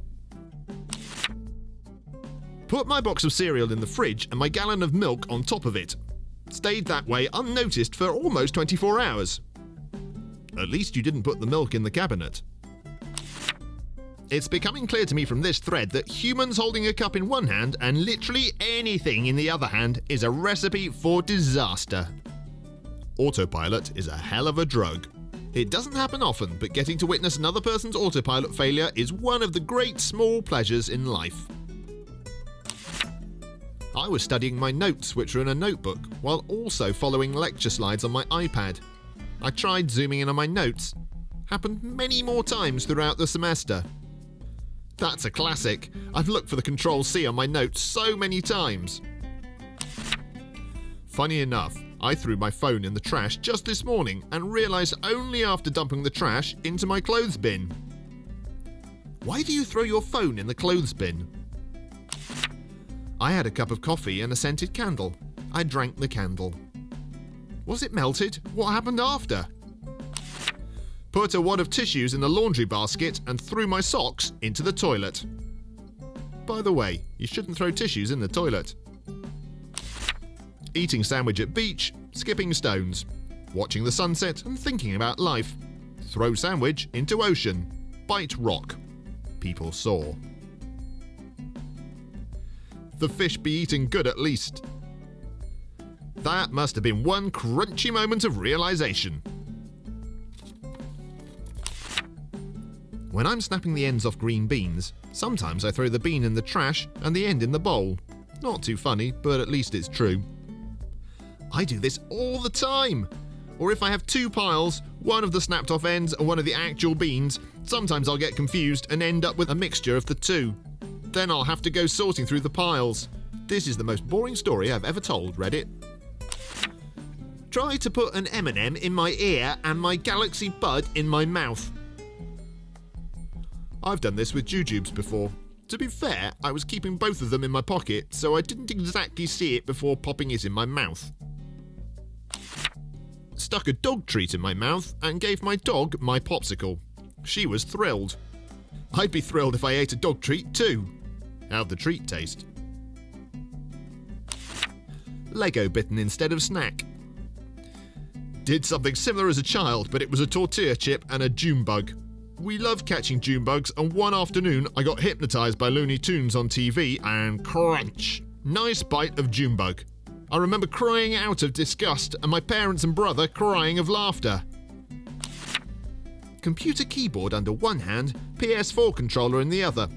Put my box of cereal in the fridge and my gallon of milk on top of it. Stayed that way unnoticed for almost 24 hours. At least you didn't put the milk in the cabinet. It's becoming clear to me from this thread that humans holding a cup in one hand and literally anything in the other hand is a recipe for disaster. Autopilot is a hell of a drug. It doesn't happen often, but getting to witness another person's autopilot failure is one of the great small pleasures in life. I was studying my notes, which were in a notebook, while also following lecture slides on my iPad. I tried zooming in on my notes. Happened many more times throughout the semester. That's a classic. I've looked for the Control-C on my notes so many times. Funny enough, I threw my phone in the trash just this morning and realised only after dumping the trash into my clothes bin. Why do you throw your phone in the clothes bin? I had a cup of coffee and a scented candle. I drank the candle. Was it melted? What happened after? Put a wad of tissues in the laundry basket and threw my socks into the toilet. By the way, you shouldn't throw tissues in the toilet. Eating sandwich at beach, skipping stones. Watching the sunset and thinking about life. Throw sandwich into ocean. Bite rock. People saw. The fish be eating good at least. That must have been one crunchy moment of realization. When I'm snapping the ends off green beans, sometimes I throw the bean in the trash and the end in the bowl. Not too funny, but at least it's true. I do this all the time. Or if I have two piles, one of the snapped off ends and one of the actual beans, sometimes I'll get confused and end up with a mixture of the two. Then I'll have to go sorting through the piles. This is the most boring story I've ever told, Reddit. Try to put an M&M in my ear and my Galaxy Bud in my mouth. I've done this with jujubes before. To be fair, I was keeping both of them in my pocket, so I didn't exactly see it before popping it in my mouth. Stuck a dog treat in my mouth and gave my dog my popsicle. She was thrilled. I'd be thrilled if I ate a dog treat too. How'd the treat taste? Lego bitten instead of snack. Did something similar as a child, but it was a tortilla chip and a June bug. We love catching June bugs, and one afternoon I got hypnotised by Looney Tunes on TV and crunch! Nice bite of June bug. I remember crying out of disgust and my parents and brother crying of laughter. Computer keyboard under one hand, PS4 controller in the other.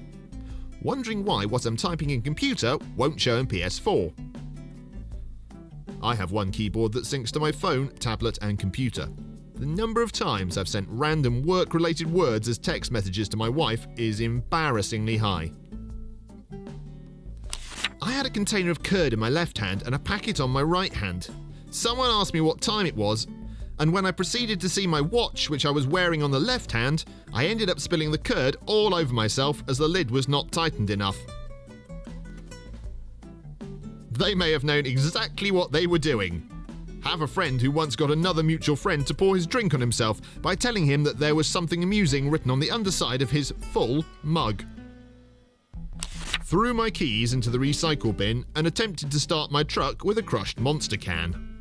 Wondering why what I'm typing in computer won't show in PS4. I have one keyboard that syncs to my phone, tablet and computer. The number of times I've sent random work-related words as text messages to my wife is embarrassingly high. I had a container of curd in my left hand and a packet on my right hand. Someone asked me what time it was, and when I proceeded to see my watch, which I was wearing on the left hand, I ended up spilling the curd all over myself as the lid was not tightened enough. They may have known exactly what they were doing. Have a friend who once got another mutual friend to pour his drink on himself by telling him that there was something amusing written on the underside of his full mug. Threw my keys into the recycle bin and attempted to start my truck with a crushed Monster can.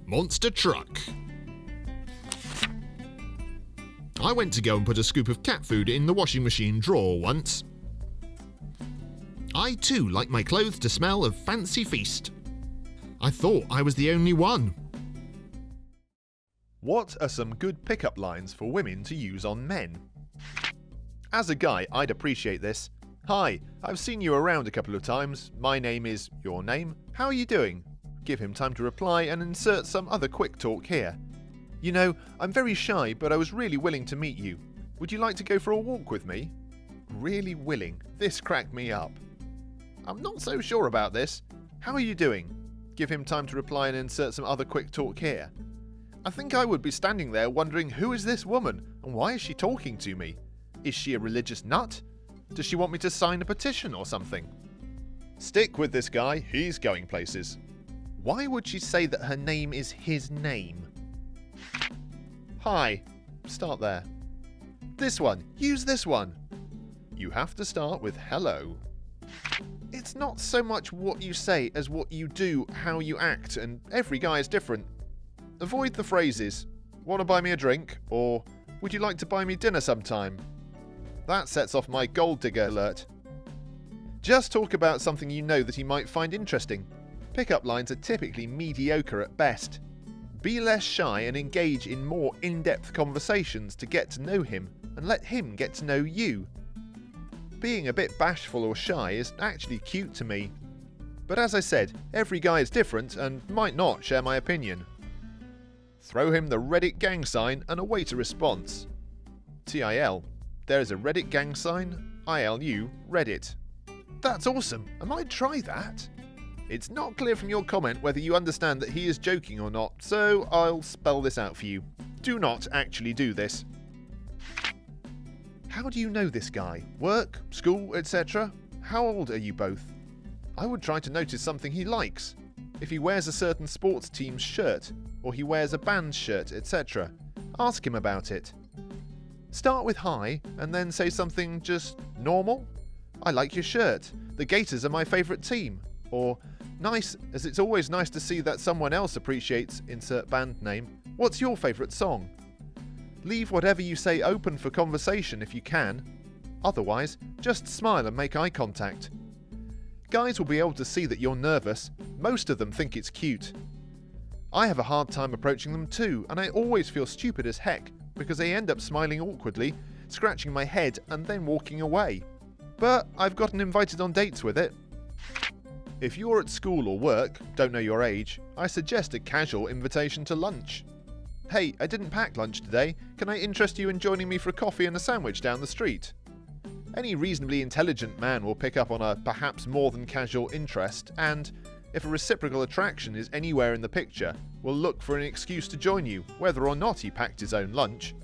Monster truck. I went to go and put a scoop of cat food in the washing machine drawer once. I too like my clothes to smell of fancy feast. I thought I was the only one. What are some good pickup lines for women to use on men? As a guy, I'd appreciate this. Hi, I've seen you around a couple of times. My name is your name. How are you doing? Give him time to reply and insert some other quick talk here. You know, I'm very shy, but I was really willing to meet you. Would you like to go for a walk with me? Really willing. This cracked me up. I'm not so sure about this. How are you doing? Give him time to reply and insert some other quick talk here. I think I would be standing there wondering, who is this woman and why is she talking to me? Is she a religious nut? Does she want me to sign a petition or something? Stick with this guy, he's going places. Why would she say that her name is his name? Hi. Start there. This one. Use this one. You have to start with hello. It's not so much what you say as what you do, how you act, and every guy is different. Avoid the phrases, "Want to buy me a drink?" or "Would you like to buy me dinner sometime?" That sets off my gold digger alert. Just talk about something you know that he might find interesting. Pickup lines are typically mediocre at best. Be less shy and engage in more in-depth conversations to get to know him and let him get to know you. Being a bit bashful or shy is actually cute to me. But as I said, every guy is different and might not share my opinion. Throw him the Reddit gang sign and await a response. TIL. There is a Reddit gang sign. ILU Reddit. That's awesome. I might try that. It's not clear from your comment whether you understand that he is joking or not, so I'll spell this out for you. Do not actually do this. How do you know this guy? Work, school, etc.? How old are you both? I would try to notice something he likes. If he wears a certain sports team's shirt, or he wears a band's shirt, etc. Ask him about it. Start with hi, and then say something just normal. I like your shirt. The Gators are my favourite team. Or, nice, as it's always nice to see that someone else appreciates insert band name. What's your favourite song? Leave whatever you say open for conversation if you can. Otherwise, just smile and make eye contact. Guys will be able to see that you're nervous. Most of them think it's cute. I have a hard time approaching them too, and I always feel stupid as heck because they end up smiling awkwardly, scratching my head and then walking away. But I've gotten invited on dates with it. If you're at school or work, don't know your age, I suggest a casual invitation to lunch. Hey, I didn't pack lunch today. Can I interest you in joining me for a coffee and a sandwich down the street? Any reasonably intelligent man will pick up on a perhaps more than casual interest and, if a reciprocal attraction is anywhere in the picture, will look for an excuse to join you, whether or not he packed his own lunch.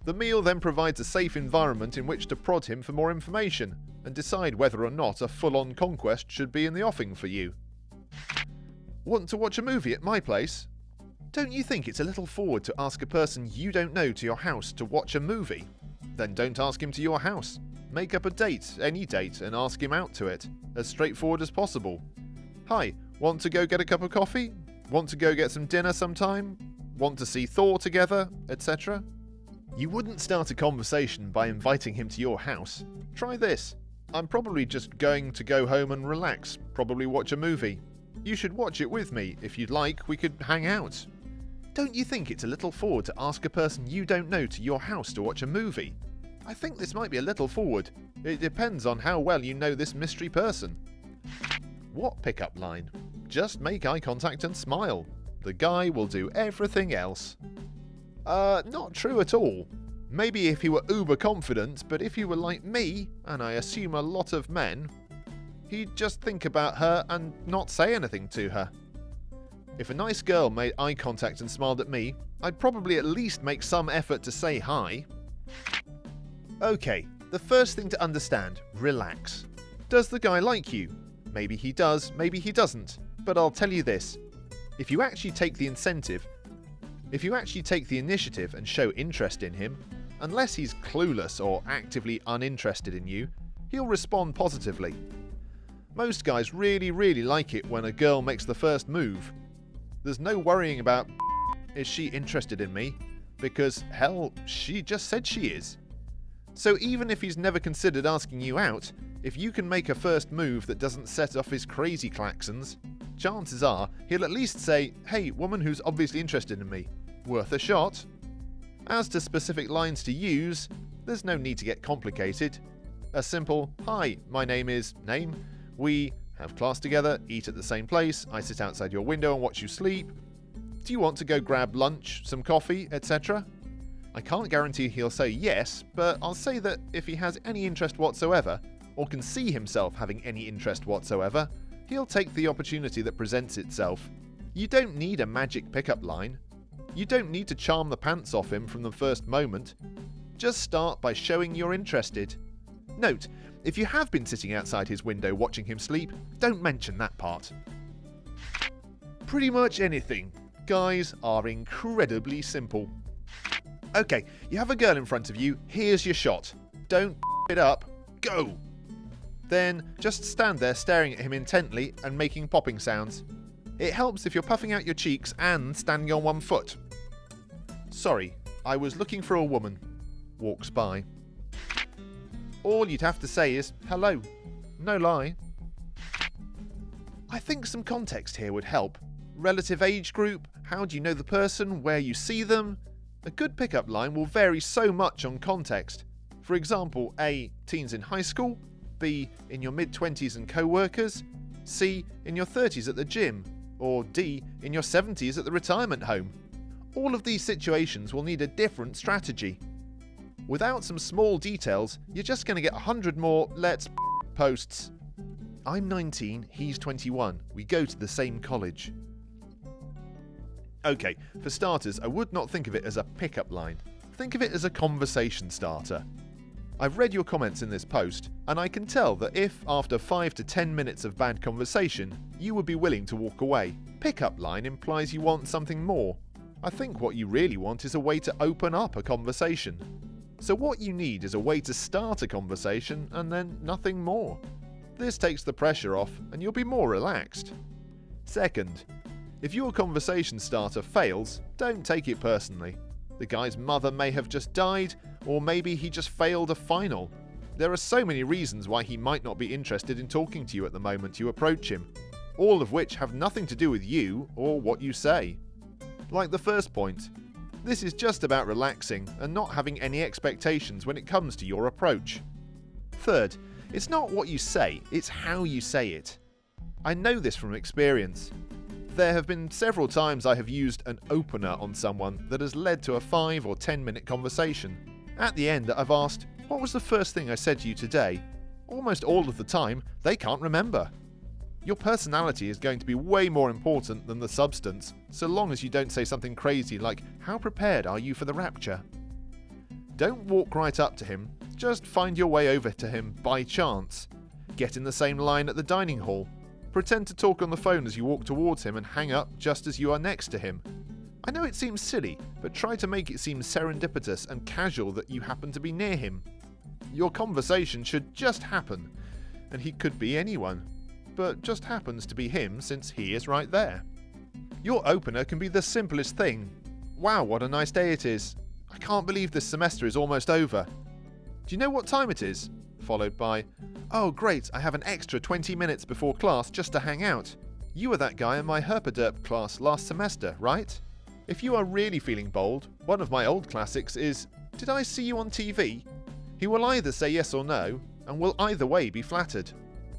The meal then provides a safe environment in which to prod him for more information and decide whether or not a full-on conquest should be in the offing for you. Want to watch a movie at my place? Don't you think it's a little forward to ask a person you don't know to your house to watch a movie? Then don't ask him to your house. Make up a date, any date, and ask him out to it, as straightforward as possible. Hi, want to go get a cup of coffee? Want to go get some dinner sometime? Want to see Thor together, etc.? You wouldn't start a conversation by inviting him to your house. Try this. I'm probably just going to go home and relax, probably watch a movie. You should watch it with me. If you'd like, we could hang out. Don't you think it's a little forward to ask a person you don't know to your house to watch a movie? I think this might be a little forward. It depends on how well you know this mystery person. What pickup line? Just make eye contact and smile. The guy will do everything else. Not true at all. Maybe if he were uber confident, but if he were like me, and I assume a lot of men, he'd just think about her and not say anything to her. If a nice girl made eye contact and smiled at me, I'd probably at least make some effort to say hi. Okay, the first thing to understand, relax. Does the guy like you? Maybe he does, maybe he doesn't. But I'll tell you this. If you actually take the initiative and show interest in him, unless he's clueless or actively uninterested in you, he'll respond positively. Most guys really like it when a girl makes the first move. There's no worrying about, is she interested in me? Because, hell, she just said she is. So even if he's never considered asking you out, if you can make a first move that doesn't set off his crazy klaxons, chances are he'll at least say, hey, woman who's obviously interested in me, worth a shot. As to specific lines to use, there's no need to get complicated. A simple, hi, my name is, name, we have class together, eat at the same place, I sit outside your window and watch you sleep. Do you want to go grab lunch, some coffee, etc.? I can't guarantee he'll say yes, but I'll say that if he has any interest whatsoever, or can see himself having any interest whatsoever, he'll take the opportunity that presents itself. You don't need a magic pickup line. You don't need to charm the pants off him from the first moment. Just start by showing you're interested. Note, if you have been sitting outside his window watching him sleep, don't mention that part. Pretty much anything. Guys are incredibly simple. Okay, you have a girl in front of you, here's your shot. Don't it up, go! Then just stand there staring at him intently and making popping sounds. It helps if you're puffing out your cheeks and standing on one foot. Sorry, I was looking for a woman. Walks by. All you'd have to say is, hello. No lie. I think some context here would help. relative age group, how do you know the person, where you see them. A good pickup line will vary so much on context. For example, A. Teens in high school, B. In your mid-20s and co-workers, C. In your 30s at the gym, or D. In your 70s at the retirement home. All of these situations will need a different strategy. Without some small details, you're just going to get 100 more let's posts. I'm 19, he's 21. We go to the same college. Okay, for starters, I would not think of it as a pickup line. Think of it as a conversation starter. I've read your comments in this post, and I can tell that if, after 5 to 10 minutes of bad conversation, you would be willing to walk away. Pickup line implies you want something more. I think what you really want is a way to open up a conversation. So what you need is a way to start a conversation and then nothing more. This takes the pressure off and you'll be more relaxed. Second, if your conversation starter fails, don't take it personally. The guy's mother may have just died, or maybe he just failed a final. There are so many reasons why he might not be interested in talking to you at the moment you approach him, all of which have nothing to do with you or what you say. Like the first point, this is just about relaxing and not having any expectations when it comes to your approach. Third, it's not what you say, it's how you say it. I know this from experience. There have been several times I have used an opener on someone that has led to a 5 or 10 minute conversation. At the end, I've asked, "What was the first thing I said to you today?" Almost all of the time, they can't remember. Your personality is going to be way more important than the substance, so long as you don't say something crazy like, "How prepared are you for the rapture?" Don't walk right up to him, just find your way over to him by chance. Get in the same line at the dining hall. Pretend to talk on the phone as you walk towards him and hang up just as you are next to him. I know it seems silly, but try to make it seem serendipitous and casual that you happen to be near him. Your conversation should just happen, and he could be anyone, but just happens to be him since he is right there. Your opener can be the simplest thing. "Wow, what a nice day it is. I can't believe this semester is almost over. Do you know what time it is?" Followed by, "Oh great, I have an extra 20 minutes before class just to hang out. You were that guy in my herpaderp class last semester, right?" If you are really feeling bold, one of my old classics is, "Did I see you on TV?" He will either say yes or no, and will either way be flattered.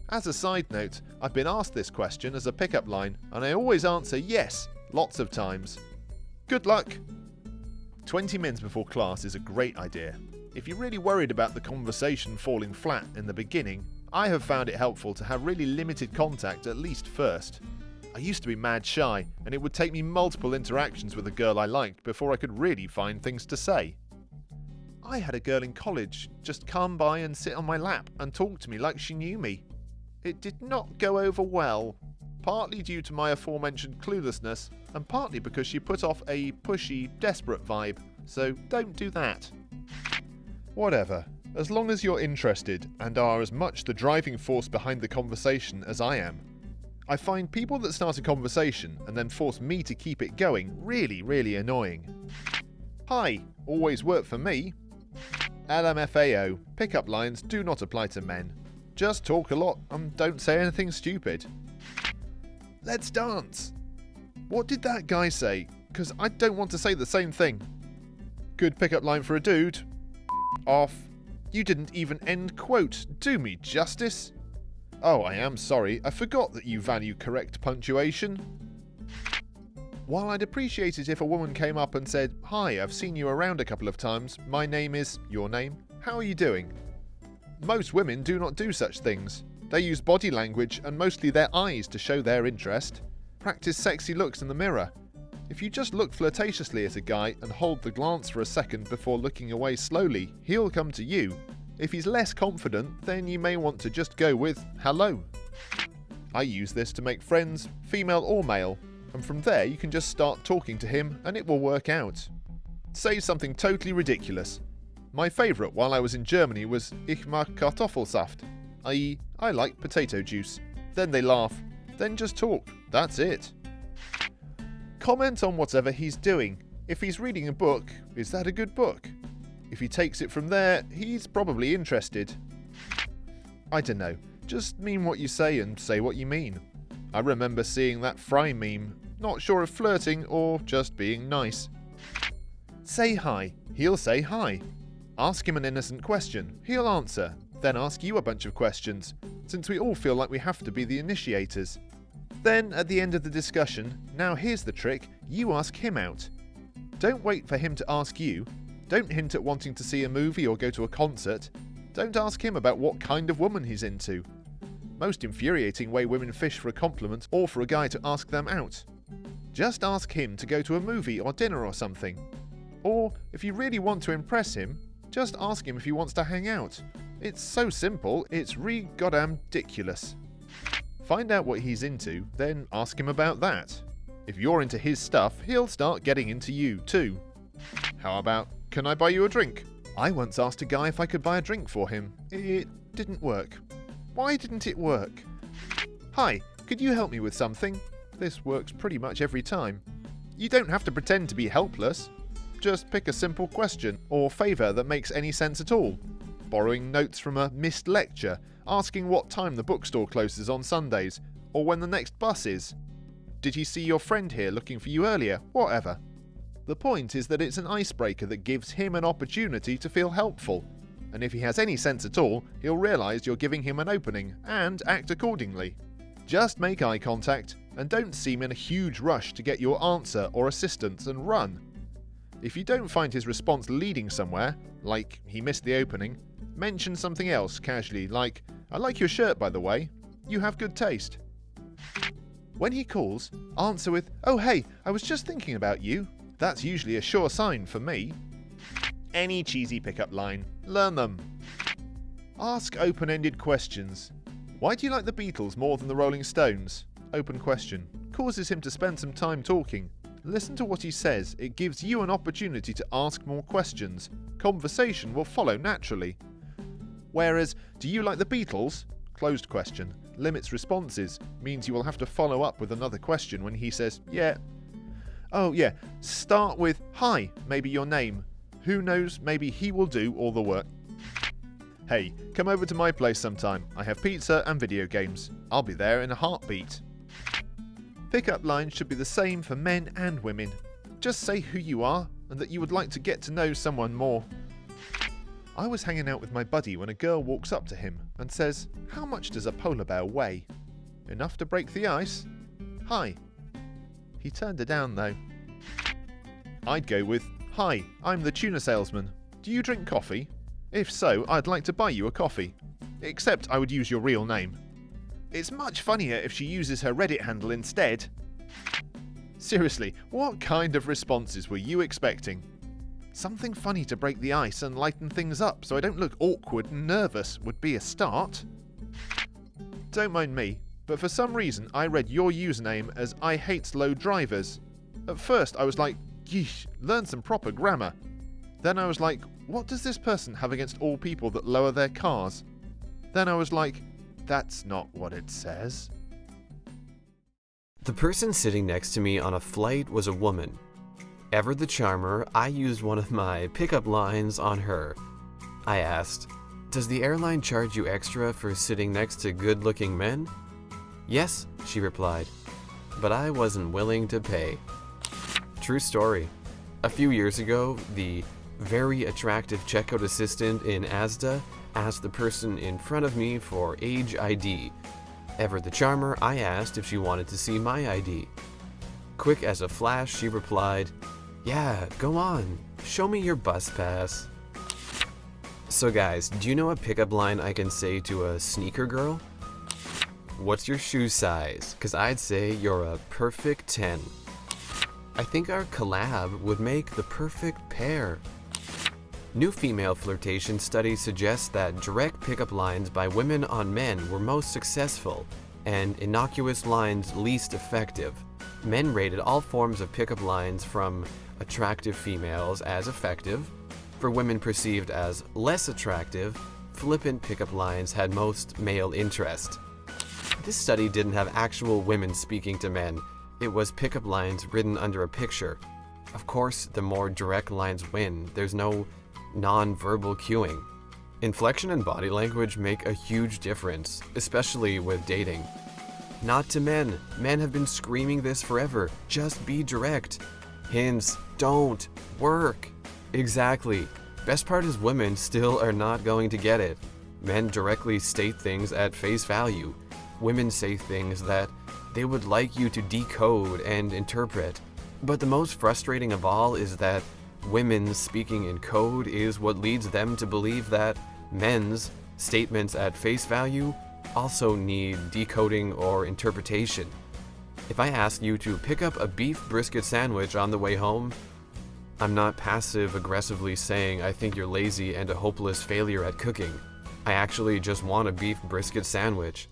As a side note, I've been asked this question as a pickup line, and I always answer yes, lots of times. Good luck! 20 minutes before class is a great idea. If you're really worried about the conversation falling flat in the beginning, I have found it helpful to have really limited contact at least first. I used to be mad shy, and it would take me multiple interactions with a girl I liked before I could really find things to say. I had a girl in college just come by and sit on my lap and talk to me like she knew me. It did not go over well, partly due to my aforementioned cluelessness, and partly because she put off a pushy, desperate vibe, so don't do that. Whatever, as long as you're interested and are as much the driving force behind the conversation as I am. I find people that start a conversation and then force me to keep it going really annoying. Hi, always work for me. LMFAO, pickup lines do not apply to men. Just talk a lot and don't say anything stupid. Let's dance. What did that guy say? Because I don't want to say the same thing. Good pickup line for a dude. Off. You didn't even end quote. Do me justice. Oh, I am sorry. I forgot that you value correct punctuation. While I'd appreciate it if a woman came up and said, "Hi, I've seen you around a couple of times. My name is..." Your name? How are you doing? Most women do not do such things. They use body language and mostly their eyes to show their interest. Practice sexy looks in the mirror. If you just look flirtatiously at a guy and hold the glance for a second before looking away slowly, he'll come to you. If he's less confident, then you may want to just go with hello. I use this to make friends, female or male, and from there you can just start talking to him and it will work out. Say something totally ridiculous. My favourite while I was in Germany was "Ich mag Kartoffelsaft," i.e. I like potato juice. Then they laugh. Then just talk. That's it. Comment on whatever he's doing. If he's reading a book, is that a good book? If he takes it from there, he's probably interested. I don't know. Just mean what you say and say what you mean. I remember seeing that Fry meme, not sure if flirting or just being nice. Say hi. He'll say hi. Ask him an innocent question. He'll answer. Then ask you a bunch of questions, since we all feel like we have to be the initiators. Then, at the end of the discussion, now here's the trick, you ask him out. Don't wait for him to ask you. Don't hint at wanting to see a movie or go to a concert. Don't ask him about what kind of woman he's into. Most infuriating way women fish for a compliment or for a guy to ask them out. Just ask him to go to a movie or dinner or something. Or, if you really want to impress him, just ask him if he wants to hang out. It's so simple, it's goddamn ridiculous. Find out what he's into, then ask him about that. If you're into his stuff, he'll start getting into you too. How about, can I buy you a drink? I once asked a guy if I could buy a drink for him. It didn't work. Why didn't it work? Hi, could you help me with something? This works pretty much every time. You don't have to pretend to be helpless. Just pick a simple question or favour that makes any sense at all. Borrowing notes from a missed lecture, asking what time the bookstore closes on Sundays, or when the next bus is. Did he see your friend here looking for you earlier? Whatever. The point is that it's an icebreaker that gives him an opportunity to feel helpful. And if he has any sense at all, he'll realise you're giving him an opening, and act accordingly. Just make eye contact, and don't seem in a huge rush to get your answer or assistance and run. If you don't find his response leading somewhere, like he missed the opening, mention something else casually, like, I like your shirt by the way, you have good taste. When he calls, answer with, oh hey, I was just thinking about you. That's usually a sure sign for me. Any cheesy pickup line, learn them. Ask open-ended questions. Why do you like the Beatles more than the Rolling Stones? Open question. Causes him to spend some time talking. Listen to what he says, it gives you an opportunity to ask more questions. Conversation will follow naturally. Whereas, do you like the Beatles? Closed question. Limits responses, means you will have to follow up with another question when he says, yeah. Oh yeah, start with, hi, maybe your name. Who knows, maybe he will do all the work. Hey, come over to my place sometime. I have pizza and video games. I'll be there in a heartbeat. Pickup lines should be the same for men and women. Just say who you are and that you would like to get to know someone more. I was hanging out with my buddy when a girl walks up to him and says, how much does a polar bear weigh? Enough to break the ice? Hi. He turned her down though. I'd go with, hi, I'm the tuna salesman. Do you drink coffee? If so, I'd like to buy you a coffee. Except I would use your real name. It's much funnier if she uses her Reddit handle instead. Seriously, what kind of responses were you expecting? Something funny to break the ice and lighten things up so I don't look awkward and nervous would be a start. Don't mind me, but for some reason I read your username as I hate slow drivers. At first I was like, yeesh, learn some proper grammar. Then I was like, what does this person have against all people that lower their cars? Then I was like, that's not what it says. The person sitting next to me on a flight was a woman. Ever the charmer, I used one of my pickup lines on her. I asked, does the airline charge you extra for sitting next to good-looking men? Yes, she replied, but I wasn't willing to pay. True story. A few years ago, the very attractive checkout assistant in Asda asked the person in front of me for age ID. Ever the charmer, I asked if she wanted to see my ID. Quick as a flash, she replied, yeah, go on, show me your bus pass. So guys, do you know a pickup line I can say to a sneaker girl? What's your shoe size? 'Cause I'd say you're a perfect 10. I think our collab would make the perfect pair. New female flirtation studies suggest that direct pickup lines by women on men were most successful, and innocuous lines least effective. Men rated all forms of pickup lines from attractive females as effective. For women perceived as less attractive, flippant pickup lines had most male interest. This study didn't have actual women speaking to men. It was pickup lines written under a picture. Of course, the more direct lines win. There's no non-verbal cueing. Inflection and body language make a huge difference, especially with dating. Not to men. Men have been screaming this forever. Just be direct. Hints don't work. Exactly. Best part is women still are not going to get it. Men directly state things at face value. Women say things that they would like you to decode and interpret. But the most frustrating of all is that women's speaking in code is what leads them to believe that men's statements at face value also need decoding or interpretation. If I ask you to pick up a beef brisket sandwich on the way home, I'm not passive-aggressively saying I think you're lazy and a hopeless failure at cooking. I actually just want a beef brisket sandwich.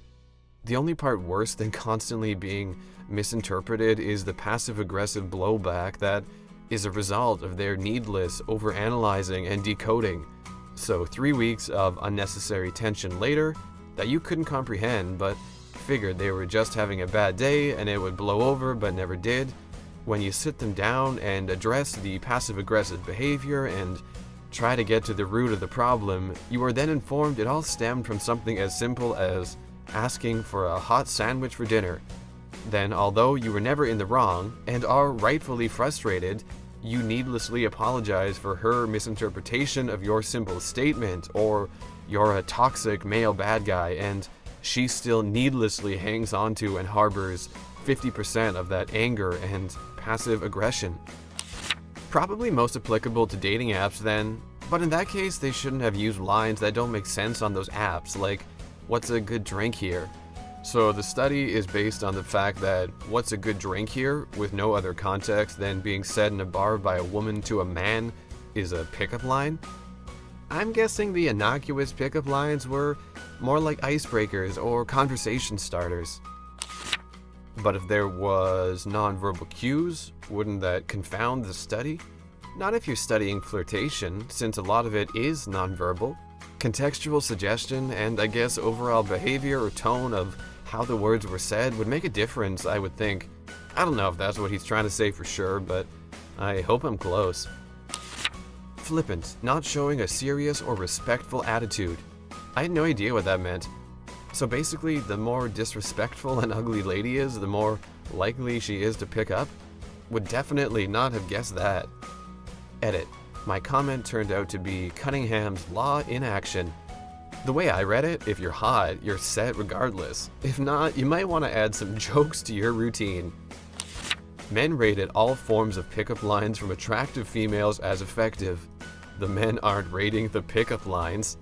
The only part worse than constantly being misinterpreted is the passive-aggressive blowback that is a result of their needless overanalyzing and decoding. So 3 weeks of unnecessary tension later that you couldn't comprehend but figured they were just having a bad day and it would blow over but never did. When you sit them down and address the passive-aggressive behavior and try to get to the root of the problem, you are then informed it all stemmed from something as simple as asking for a hot sandwich for dinner. Then, although you were never in the wrong and are rightfully frustrated, you needlessly apologize for her misinterpretation of your simple statement, or you're a toxic male bad guy and she still needlessly hangs onto and harbors 50% of that anger and passive aggression. Probably most applicable to dating apps then, but in that case they shouldn't have used lines that don't make sense on those apps, like, "What's a good drink here?" So the study is based on the fact that "what's a good drink here," with no other context than being said in a bar by a woman to a man, is a pickup line. I'm guessing the innocuous pickup lines were more like icebreakers or conversation starters. But if there was nonverbal cues, wouldn't that confound the study? Not if you're studying flirtation, since a lot of it is nonverbal. Contextual suggestion and I guess overall behavior or tone of how the words were said would make a difference, I would think. I don't know if that's what he's trying to say for sure, but I hope I'm close. Flippant, not showing a serious or respectful attitude. I had no idea what that meant. So basically, the more disrespectful an ugly lady is, the more likely she is to pick up? Would definitely not have guessed that. Edit. My comment turned out to be Cunningham's Law in action. The way I read it, if you're hot, you're set regardless. If not, you might want to add some jokes to your routine. Men rated all forms of pickup lines from attractive females as effective. The men aren't rating the pickup lines.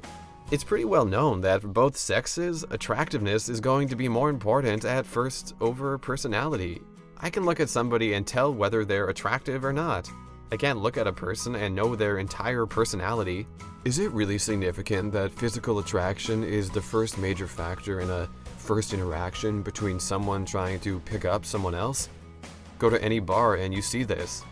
It's pretty well known that for both sexes, attractiveness is going to be more important at first over personality. I can look at somebody and tell whether they're attractive or not. I can't look at a person and know their entire personality. Is it really significant that physical attraction is the first major factor in a first interaction between someone trying to pick up someone else? Go to any bar and you see this.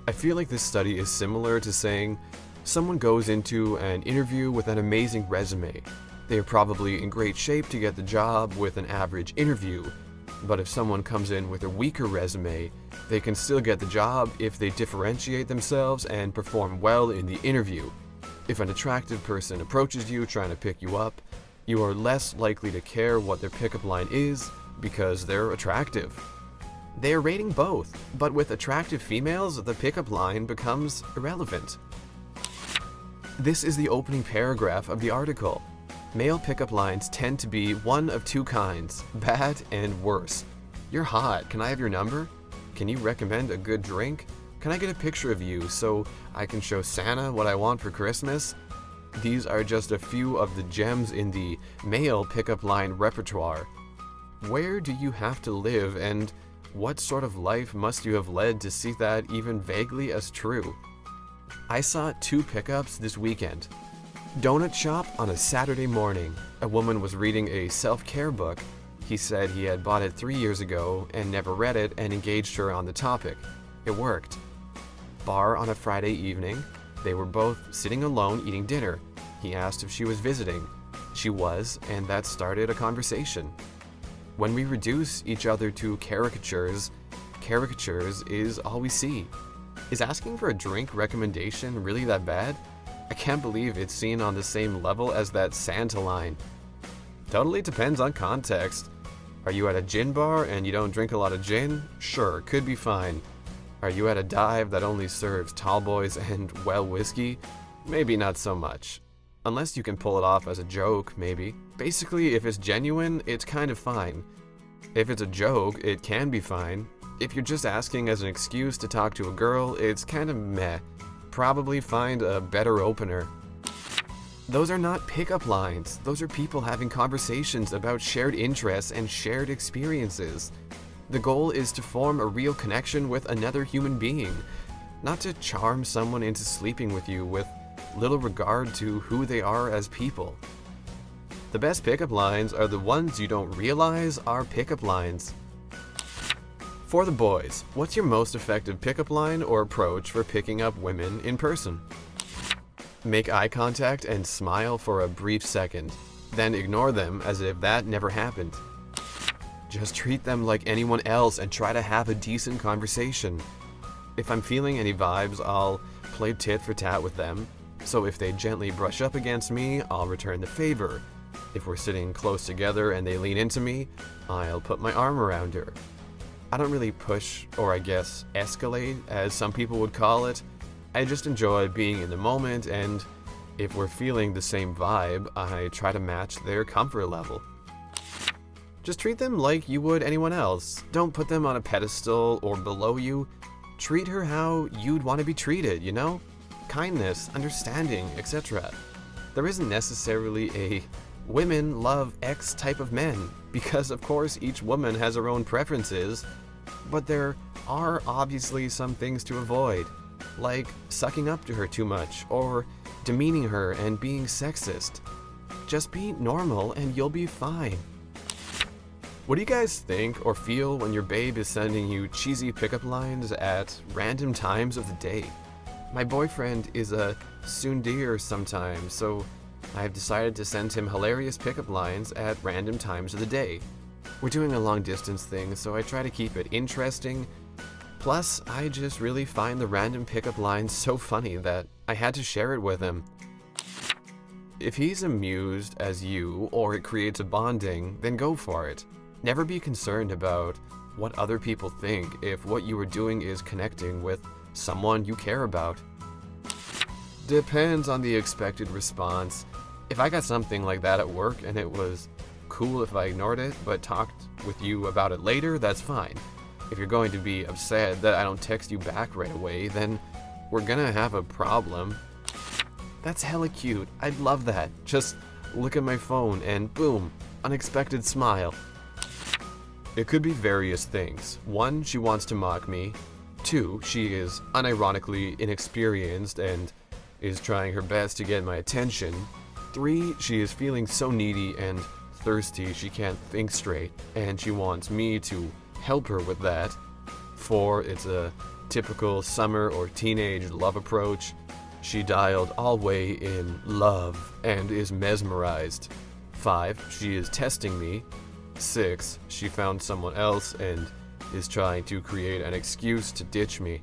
I feel like this study is similar to saying someone goes into an interview with an amazing resume. They are probably in great shape to get the job with an average interview. But if someone comes in with a weaker resume, they can still get the job if they differentiate themselves and perform well in the interview. If an attractive person approaches you trying to pick you up, you are less likely to care what their pickup line is because they're attractive. They are rating both, but with attractive females, the pickup line becomes irrelevant. This is the opening paragraph of the article. Male pickup lines tend to be one of two kinds, bad and worse. You're hot, can I have your number? Can you recommend a good drink? Can I get a picture of you so I can show Santa what I want for Christmas? These are just a few of the gems in the male pickup line repertoire. Where do you have to live and what sort of life must you have led to see that even vaguely as true? I saw 2 pickups this weekend. Donut shop on a Saturday morning. A woman was reading a self-care book. He said he had bought it 3 years ago and never read it and engaged her on the topic. It worked. Bar on a Friday evening. They were both sitting alone eating dinner. He asked if she was visiting. She was, and that started a conversation. When we reduce each other to caricatures, caricatures is all we see. Is asking for a drink recommendation really that bad? I can't believe it's seen on the same level as that Santa line. Totally depends on context. Are you at a gin bar and you don't drink a lot of gin? Sure, could be fine. Are you at a dive that only serves tall boys and, well, whiskey? Maybe not so much. Unless you can pull it off as a joke, maybe. Basically, if it's genuine, it's kind of fine. If it's a joke, it can be fine. If you're just asking as an excuse to talk to a girl, it's kind of meh. Probably find a better opener. Those are not pickup lines. Those are people having conversations about shared interests and shared experiences. The goal is to form a real connection with another human being, not to charm someone into sleeping with you with little regard to who they are as people. The best pickup lines are the ones you don't realize are pickup lines. For the boys, what's your most effective pickup line or approach for picking up women in person? Make eye contact and smile for a brief second, then ignore them as if that never happened. Just treat them like anyone else and try to have a decent conversation. If I'm feeling any vibes, I'll play tit for tat with them. So if they gently brush up against me, I'll return the favor. If we're sitting close together and they lean into me, I'll put my arm around her. I don't really push, or I guess escalate, as some people would call it. I just enjoy being in the moment, and if we're feeling the same vibe, I try to match their comfort level. Just treat them like you would anyone else. Don't put them on a pedestal or below you. Treat her how you'd want to be treated, you know? Kindness, understanding, etc. There isn't necessarily a women love X type of men, because of course each woman has her own preferences, but there are obviously some things to avoid, like sucking up to her too much or demeaning her and being sexist. Just be normal and you'll be fine. What do you guys think or feel when your babe is sending you cheesy pickup lines at random times of the day? My boyfriend is a tsundere sometimes, so I've decided to send him hilarious pickup lines at random times of the day. We're doing a long distance thing, so I try to keep it interesting. Plus, I just really find the random pickup lines so funny that I had to share it with him. If he's amused as you, or it creates a bonding, then go for it. Never be concerned about what other people think if what you are doing is connecting with someone you care about. Depends on the expected response. If I got something like that at work and it was cool if I ignored it, but talked with you about it later, that's fine. If you're going to be upset that I don't text you back right away, then we're gonna have a problem. That's hella cute. I'd love that. Just look at my phone and boom, unexpected smile. It could be various things. 1, she wants to mock me. 2, she is unironically inexperienced and is trying her best to get my attention. 3, she is feeling so needy and thirsty she can't think straight, and she wants me to help her with that. 4, it's a typical summer or teenage love approach. She dialed all way in love and is mesmerized. 5, she is testing me. 6, she found someone else and is trying to create an excuse to ditch me.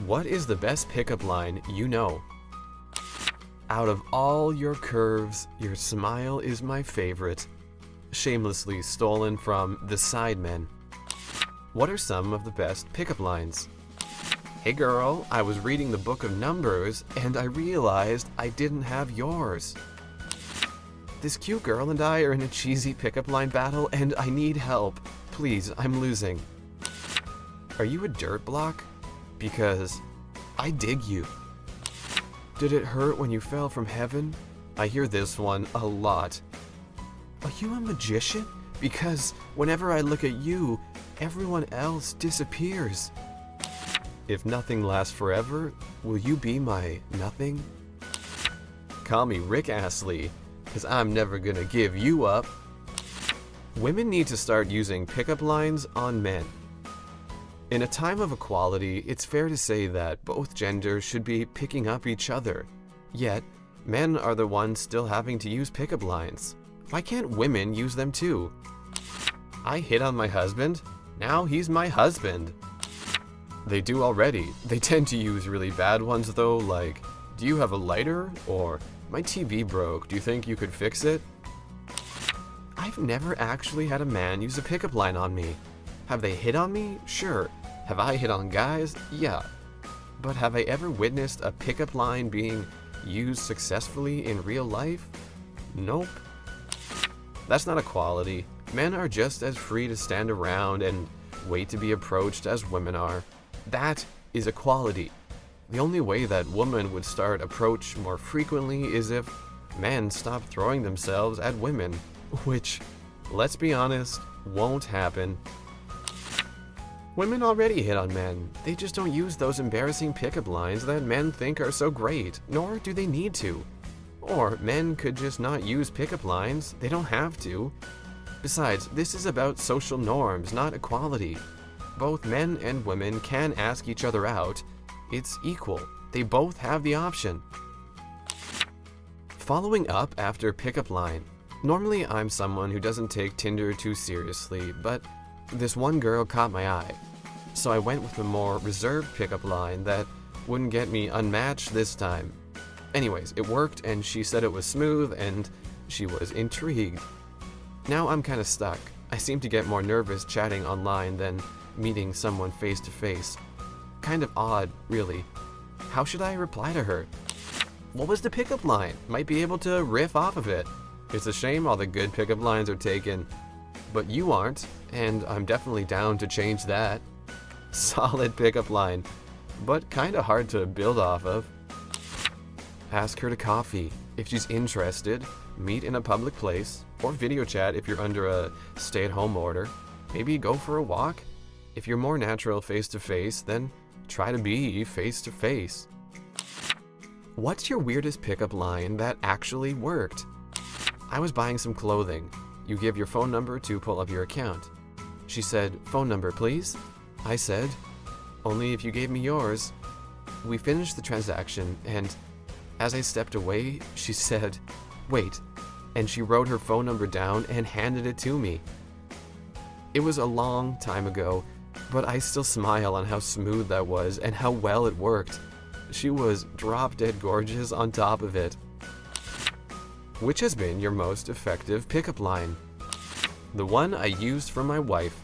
What is the best pickup line you know? Out of all your curves, your smile is my favorite. Shamelessly stolen from the Sidemen. What are some of the best pickup lines? Hey girl, I was reading the book of Numbers and I realized I didn't have yours. This cute girl and I are in a cheesy pickup line battle and I need help. Please, I'm losing. Are you a dirt block? Because I dig you. Did it hurt when you fell from heaven? I hear this one a lot. Are you a magician? Because whenever I look at you, everyone else disappears. If nothing lasts forever, will you be my nothing? Call me Rick Astley, because I'm never gonna give you up. Women need to start using pickup lines on men. In a time of equality, it's fair to say that both genders should be picking up each other. Yet, men are the ones still having to use pickup lines. Why can't women use them too? I hit on my husband, now he's my husband. They do already. They tend to use really bad ones though, like, do you have a lighter? Or, my TV broke, do you think you could fix it? I've never actually had a man use a pickup line on me. Have they hit on me? Sure. Have I hit on guys? Yeah. But have I ever witnessed a pickup line being used successfully in real life? Nope. That's not a quality. Men are just as free to stand around and wait to be approached as women are. That is a quality. The only way that women would start approach more frequently is if men stop throwing themselves at women, which, let's be honest, won't happen. Women already hit on men. They just don't use those embarrassing pickup lines that men think are so great, nor do they need to. Or men could just not use pickup lines. They don't have to. Besides, this is about social norms, not equality. Both men and women can ask each other out. It's equal. They both have the option. Following up after pickup line. Normally I'm someone who doesn't take Tinder too seriously, but this one girl caught my eye. So I went with a more reserved pickup line that wouldn't get me unmatched this time. Anyways, it worked and she said it was smooth and she was intrigued. Now I'm kinda stuck. I seem to get more nervous chatting online than meeting someone face to face. Kind of odd, really. How should I reply to her? What was the pickup line? Might be able to riff off of it. It's a shame all the good pickup lines are taken. But you aren't, and I'm definitely down to change that. Solid pickup line, but kinda hard to build off of. Ask her to coffee. If she's interested, meet in a public place, or video chat if you're under a stay-at-home order. Maybe go for a walk. If you're more natural face-to-face, then try to be face-to-face. What's your weirdest pickup line that actually worked? I was buying some clothing. You give your phone number to pull up your account. She said, "Phone number, please?" I said, "Only if you gave me yours." We finished the transaction, and as I stepped away, she said, "Wait," and she wrote her phone number down and handed it to me. It was a long time ago, but I still smile on how smooth that was and how well it worked. She was drop-dead gorgeous on top of it. Which has been your most effective pickup line? The one I used for my wife.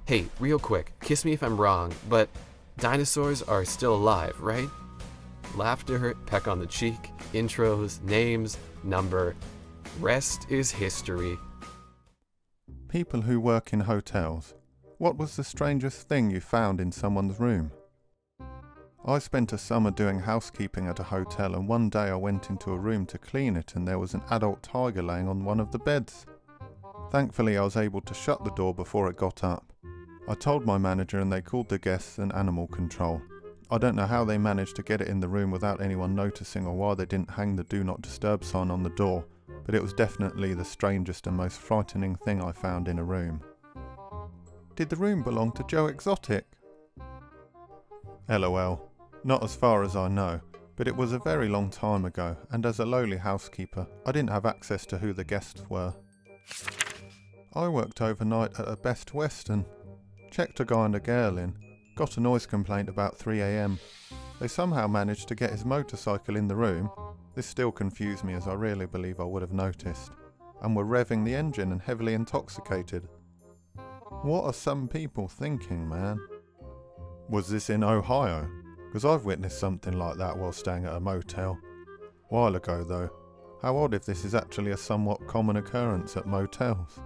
"Hey, real quick, kiss me if I'm wrong, but dinosaurs are still alive, right?" Laughter, peck on the cheek, intros, names, number. Rest is history. People who work in hotels. What was the strangest thing you found in someone's room? I spent a summer doing housekeeping at a hotel, and one day I went into a room to clean it and there was an adult tiger laying on one of the beds. Thankfully I was able to shut the door before it got up. I told my manager and they called the guests and animal control. I don't know how they managed to get it in the room without anyone noticing or why they didn't hang the do not disturb sign on the door, but it was definitely the strangest and most frightening thing I found in a room. Did the room belong to Joe Exotic? LOL. Not as far as I know, but it was a very long time ago, and as a lowly housekeeper, I didn't have access to who the guests were. I worked overnight at a Best Western. Checked a guy and a girl in, got a noise complaint about 3 AM. They somehow managed to get his motorcycle in the room. This still confused me as I really believe I would have noticed, and were revving the engine and heavily intoxicated. What are some people thinking, man? Was this in Ohio? Because I've witnessed something like that while staying at a motel. While ago though. How odd if this is actually a somewhat common occurrence at motels.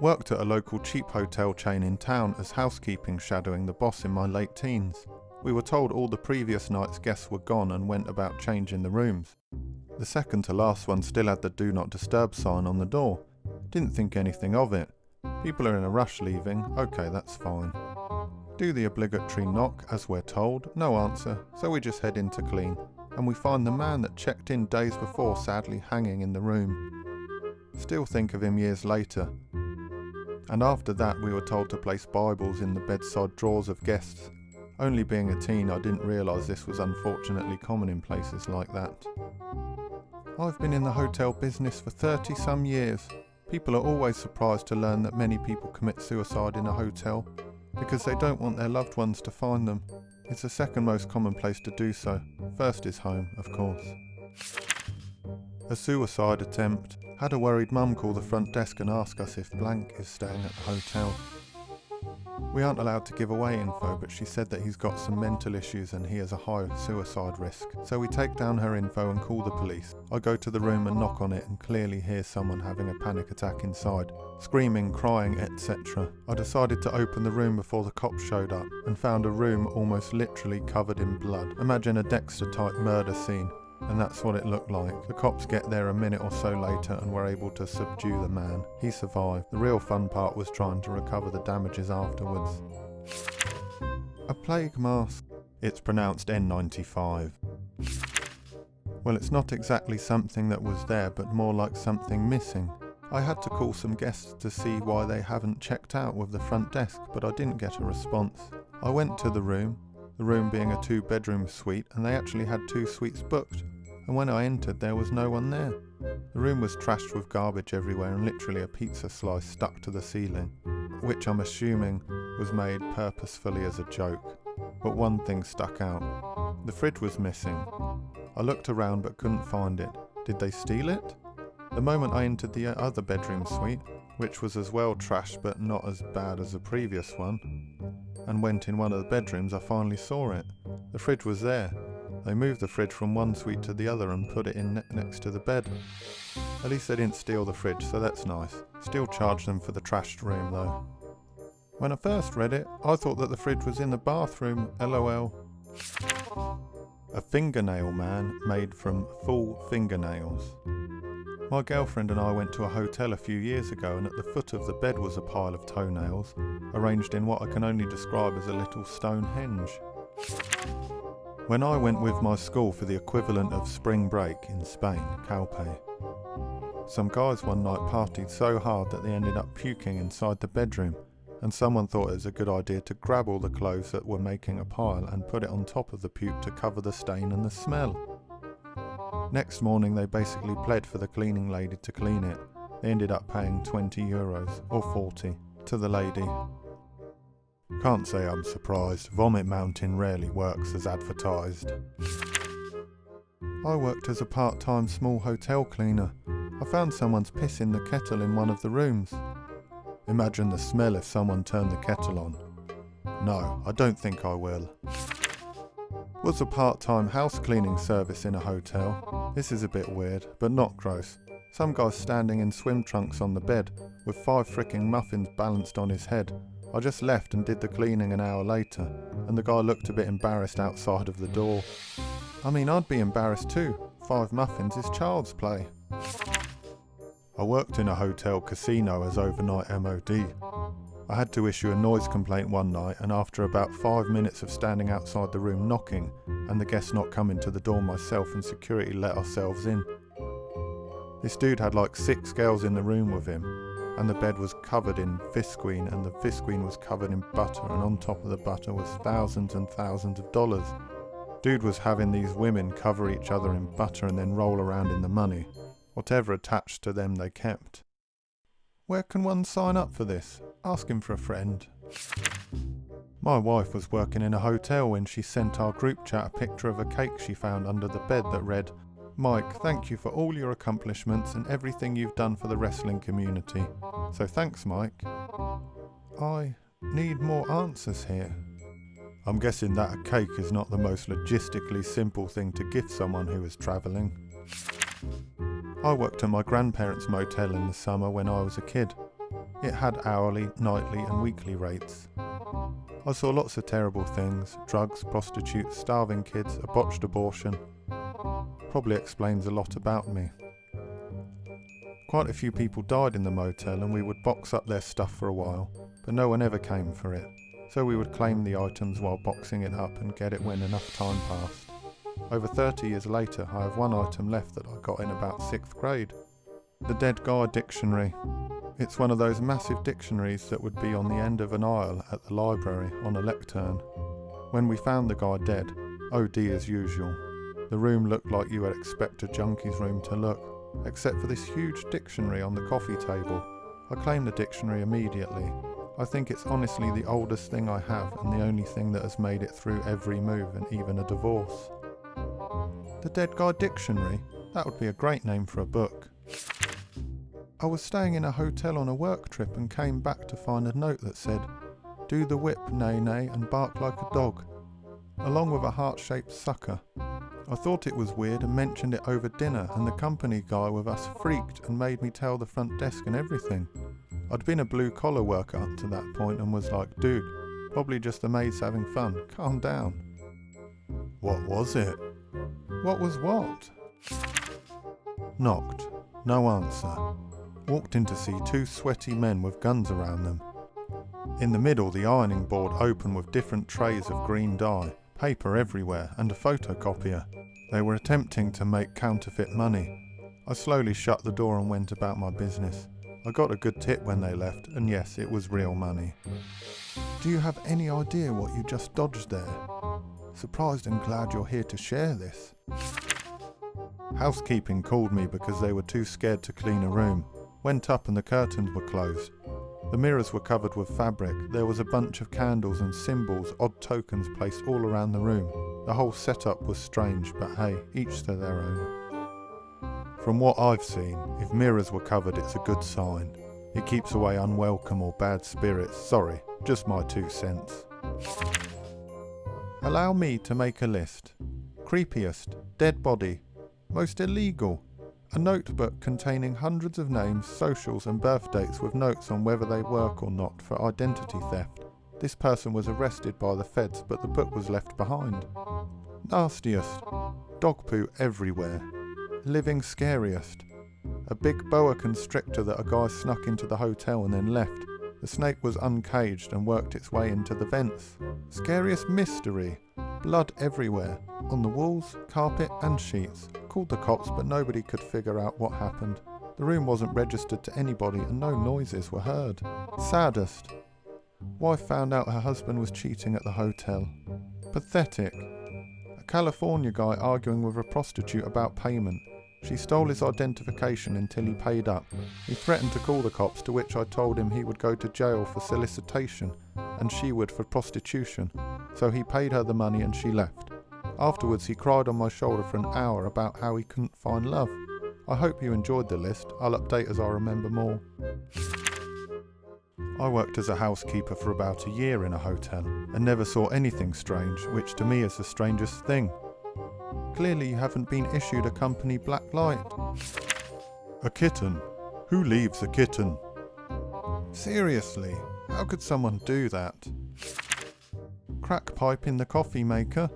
Worked at a local cheap hotel chain in town as housekeeping, shadowing the boss in my late teens. We were told all the previous night's guests were gone and went about changing the rooms. The second to last one still had the do not disturb sign on the door. Didn't think anything of it. People are in a rush leaving, okay, that's fine. Do the obligatory knock, as we're told, no answer, so we just head in to clean, and we find the man that checked in days before sadly hanging in the room. Still think of him years later. And after that we were told to place Bibles in the bedside drawers of guests. Only being a teen I didn't realise this was unfortunately common in places like that. I've been in the hotel business for 30 some years. People are always surprised to learn that many people commit suicide in a hotel, because they don't want their loved ones to find them. It's the second most common place to do so. First is home, of course. A suicide attempt. Had a worried mum call the front desk and ask us if blank is staying at the hotel. We aren't allowed to give away info, but she said that he's got some mental issues and he has a high suicide risk. So we take down her info and call the police. I go to the room and knock on it and clearly hear someone having a panic attack inside, screaming, crying, etc. I decided to open the room before the cops showed up and found a room almost literally covered in blood. Imagine a Dexter-type murder scene. And that's what it looked like. The cops get there a minute or so later and were able to subdue the man. He survived. The real fun part was trying to recover the damages afterwards. A plague mask. It's pronounced N95. Well, it's not exactly something that was there, but more like something missing. I had to call some guests to see why they haven't checked out with the front desk, but I didn't get a response. I went to the room being a 2-bedroom suite, and they actually had 2 suites booked. And when I entered, there was no one there. The room was trashed with garbage everywhere and literally a pizza slice stuck to the ceiling, which I'm assuming was made purposefully as a joke. But one thing stuck out. The fridge was missing. I looked around but couldn't find it. Did they steal it? The moment I entered the other bedroom suite, which was as well trashed but not as bad as the previous one, and went in one of the bedrooms, I finally saw it. The fridge was there. They moved the fridge from one suite to the other and put it in next to the bed. At least they didn't steal the fridge, so that's nice. Still charged them for the trashed room though. When I first read it, I thought that the fridge was in the bathroom, lol. A fingernail man made from full fingernails. My girlfriend and I went to a hotel a few years ago, and at the foot of the bed was a pile of toenails, arranged in what I can only describe as a little Stonehenge. When I went with my school for the equivalent of spring break in Spain, Calpe, some guys one night partied so hard that they ended up puking inside the bedroom, and someone thought it was a good idea to grab all the clothes that were making a pile and put it on top of the puke to cover the stain and the smell. Next morning they basically pled for the cleaning lady to clean it. They ended up paying €20 or 40 to the lady. Can't say I'm surprised. Vomit Mountain rarely works as advertised. I worked as a part-time small hotel cleaner. I found someone's piss in the kettle in one of the rooms. Imagine the smell if someone turned the kettle on. No, I don't think I will. Was a part-time house cleaning service in a hotel. This is a bit weird, but not gross. Some guy's standing in swim trunks on the bed, with 5 fricking muffins balanced on his head. I just left and did the cleaning an hour later, and the guy looked a bit embarrassed outside of the door. I mean, I'd be embarrassed too. 5 muffins is child's play. I worked in a hotel casino as overnight MOD. I had to issue a noise complaint one night, and after about 5 minutes of standing outside the room knocking, and the guests not coming to the door, myself and security let ourselves in. This dude had like 6 girls in the room with him, and the bed was covered in visqueen, and the visqueen was covered in butter, and on top of the butter was thousands and thousands of dollars. Dude was having these women cover each other in butter and then roll around in the money. Whatever attached to them they kept. Where can one sign up for this? Asking for a friend. My wife was working in a hotel when she sent our group chat a picture of a cake she found under the bed that read, "Mike, thank you for all your accomplishments and everything you've done for the wrestling community. So thanks, Mike." I need more answers here. I'm guessing that a cake is not the most logistically simple thing to gift someone who is travelling. I worked at my grandparents' motel in the summer when I was a kid. It had hourly, nightly and weekly rates. I saw lots of terrible things: drugs, prostitutes, starving kids, a botched abortion. Probably explains a lot about me. Quite a few people died in the motel, and we would box up their stuff for a while, but no one ever came for it. So we would claim the items while boxing it up and get it when enough time passed. Over 30 years later, I have one item left that I got in about 6th grade. The Dead Guy Dictionary. It's one of those massive dictionaries that would be on the end of an aisle at the library on a lectern. When we found the guy dead, OD as usual. The room looked like you would expect a junkie's room to look, except for this huge dictionary on the coffee table. I claimed the dictionary immediately. I think it's honestly the oldest thing I have and the only thing that has made it through every move and even a divorce. The Dead Guy Dictionary? That would be a great name for a book. I was staying in a hotel on a work trip and came back to find a note that said, "Do the whip, nay nay, and bark like a dog," along with a heart-shaped sucker. I thought it was weird and mentioned it over dinner, and the company guy with us freaked and made me tell the front desk and everything. I'd been a blue-collar worker up to that point and was like, "Dude, probably just the maids having fun, calm down." What was it? What was what? Knocked. No answer. Walked in to see two sweaty men with guns around them. In the middle, the ironing board open with different trays of green dye, paper everywhere, and a photocopier. They were attempting to make counterfeit money. I slowly shut the door and went about my business. I got a good tip when they left, and yes, it was real money. Do you have any idea what you just dodged there? Surprised and glad you're here to share this. Housekeeping called me because they were too scared to clean a room. Went up and the curtains were closed. The mirrors were covered with fabric. There was a bunch of candles and symbols, odd tokens placed all around the room. The whole setup was strange, but hey, each to their own. From what I've seen, if mirrors were covered, it's a good sign. It keeps away unwelcome or bad spirits. Sorry, just my 2 cents. Allow me to make a list. Creepiest, dead body, most illegal. A notebook containing hundreds of names, socials and birth dates with notes on whether they work or not for identity theft. This person was arrested by the feds, but the book was left behind. Nastiest. Dog poo everywhere. Living scariest. A big boa constrictor that a guy snuck into the hotel and then left. The snake was uncaged and worked its way into the vents. Scariest mystery. Blood everywhere. On the walls, carpet and sheets. Called the cops, but nobody could figure out what happened. The room wasn't registered to anybody and no noises were heard. Saddest. Wife found out her husband was cheating at the hotel. Pathetic. A California guy arguing with a prostitute about payment. She stole his identification until he paid up. He threatened to call the cops, to which I told him he would go to jail for solicitation and she would for prostitution. So he paid her the money and she left. Afterwards he cried on my shoulder for an hour about how he couldn't find love. I hope you enjoyed the list. I'll update as I remember more. I worked as a housekeeper for about a year in a hotel and never saw anything strange, which to me is the strangest thing. Clearly you haven't been issued a company black light. A kitten? Who leaves a kitten? Seriously, how could someone do that? Crack pipe in the coffee maker?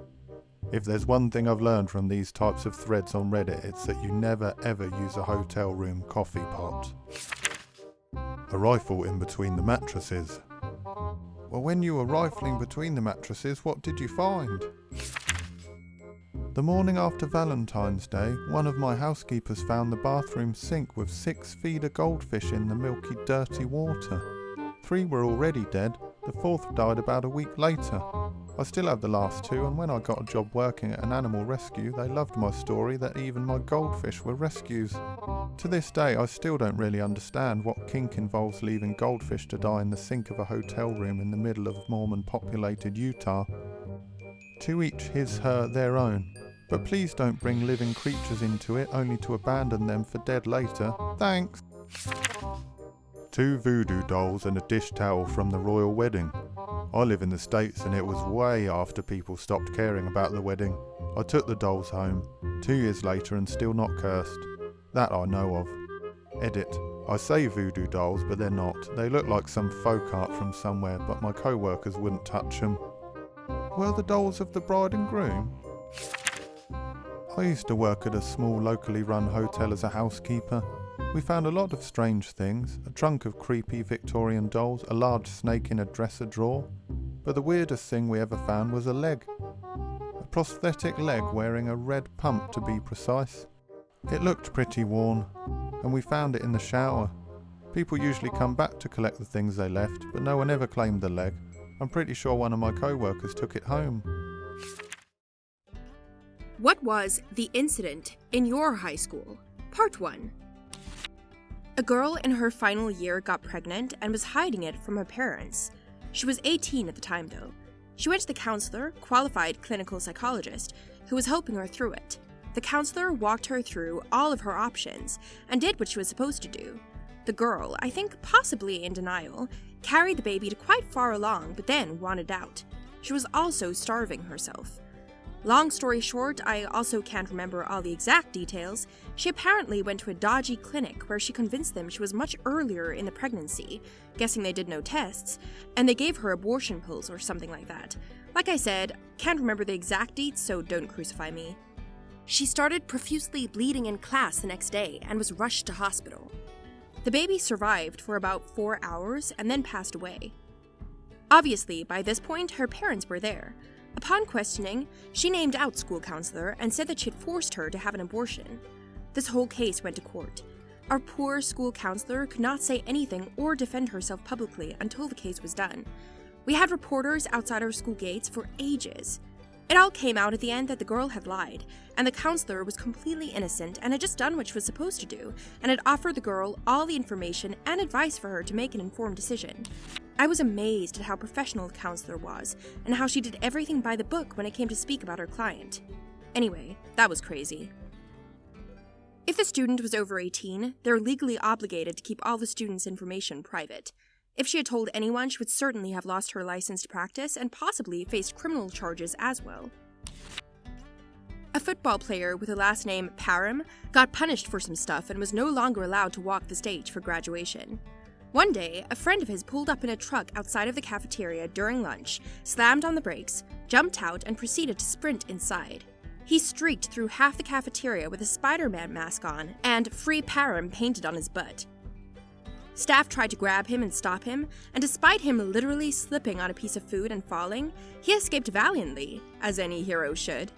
If there's one thing I've learned from these types of threads on Reddit, it's that you never ever use a hotel room coffee pot. A rifle in between the mattresses. Well, when you were rifling between the mattresses, what did you find? The morning after Valentine's Day, one of my housekeepers found the bathroom sink with 6 feeder goldfish in the milky, dirty water. 3 were already dead, the 4th died about a week later. I still have the last 2, and when I got a job working at an animal rescue, they loved my story that even my goldfish were rescues. To this day, I still don't really understand what kink involves leaving goldfish to die in the sink of a hotel room in the middle of Mormon-populated Utah. To each his, her, their own. But please don't bring living creatures into it only to abandon them for dead later. Thanks! 2 voodoo dolls and a dish towel from the royal wedding. I live in the States and it was way after people stopped caring about the wedding. I took the dolls home, 2 years later and still not cursed. That I know of. Edit. I say voodoo dolls, but they're not. They look like some folk art from somewhere, but my co-workers wouldn't touch them. Were the dolls of the bride and groom? I used to work at a small locally run hotel as a housekeeper. We found a lot of strange things, a trunk of creepy Victorian dolls, a large snake in a dresser drawer. But the weirdest thing we ever found was a leg. A prosthetic leg wearing a red pump to be precise. It looked pretty worn, and we found it in the shower. People usually come back to collect the things they left, but no one ever claimed the leg. I'm pretty sure one of my co-workers took it home. What was the incident in your high school? Part 1. A girl in her final year got pregnant and was hiding it from her parents. She was 18 at the time, though. She went to the counselor, qualified clinical psychologist, who was helping her through it. The counselor walked her through all of her options and did what she was supposed to do. The girl, I think possibly in denial, carried the baby to quite far along but then wanted out. She was also starving herself. Long story short, I also can't remember all the exact details. She apparently went to a dodgy clinic where she convinced them she was much earlier in the pregnancy, guessing they did no tests, and they gave her abortion pills or something like that. Like I said, can't remember the exact deets, so don't crucify me. She started profusely bleeding in class the next day and was rushed to hospital. The baby survived for about 4 hours and then passed away. Obviously, by this point, her parents were there. Upon questioning, she named out school counselor and said that she had forced her to have an abortion. This whole case went to court. Our poor school counselor could not say anything or defend herself publicly until the case was done. We had reporters outside our school gates for ages. It all came out at the end that the girl had lied, and the counselor was completely innocent and had just done what she was supposed to do, and had offered the girl all the information and advice for her to make an informed decision. I was amazed at how professional the counselor was, and how she did everything by the book when it came to speak about her client. Anyway, that was crazy. If the student was over 18, they're legally obligated to keep all the student's information private. If she had told anyone, she would certainly have lost her license to practice and possibly faced criminal charges as well. A football player with the last name Param got punished for some stuff and was no longer allowed to walk the stage for graduation. One day, a friend of his pulled up in a truck outside of the cafeteria during lunch, slammed on the brakes, jumped out, and proceeded to sprint inside. He streaked through half the cafeteria with a Spider-Man mask on and "Free Param" painted on his butt. Staff tried to grab him and stop him, and despite him literally slipping on a piece of food and falling, he escaped valiantly, as any hero should.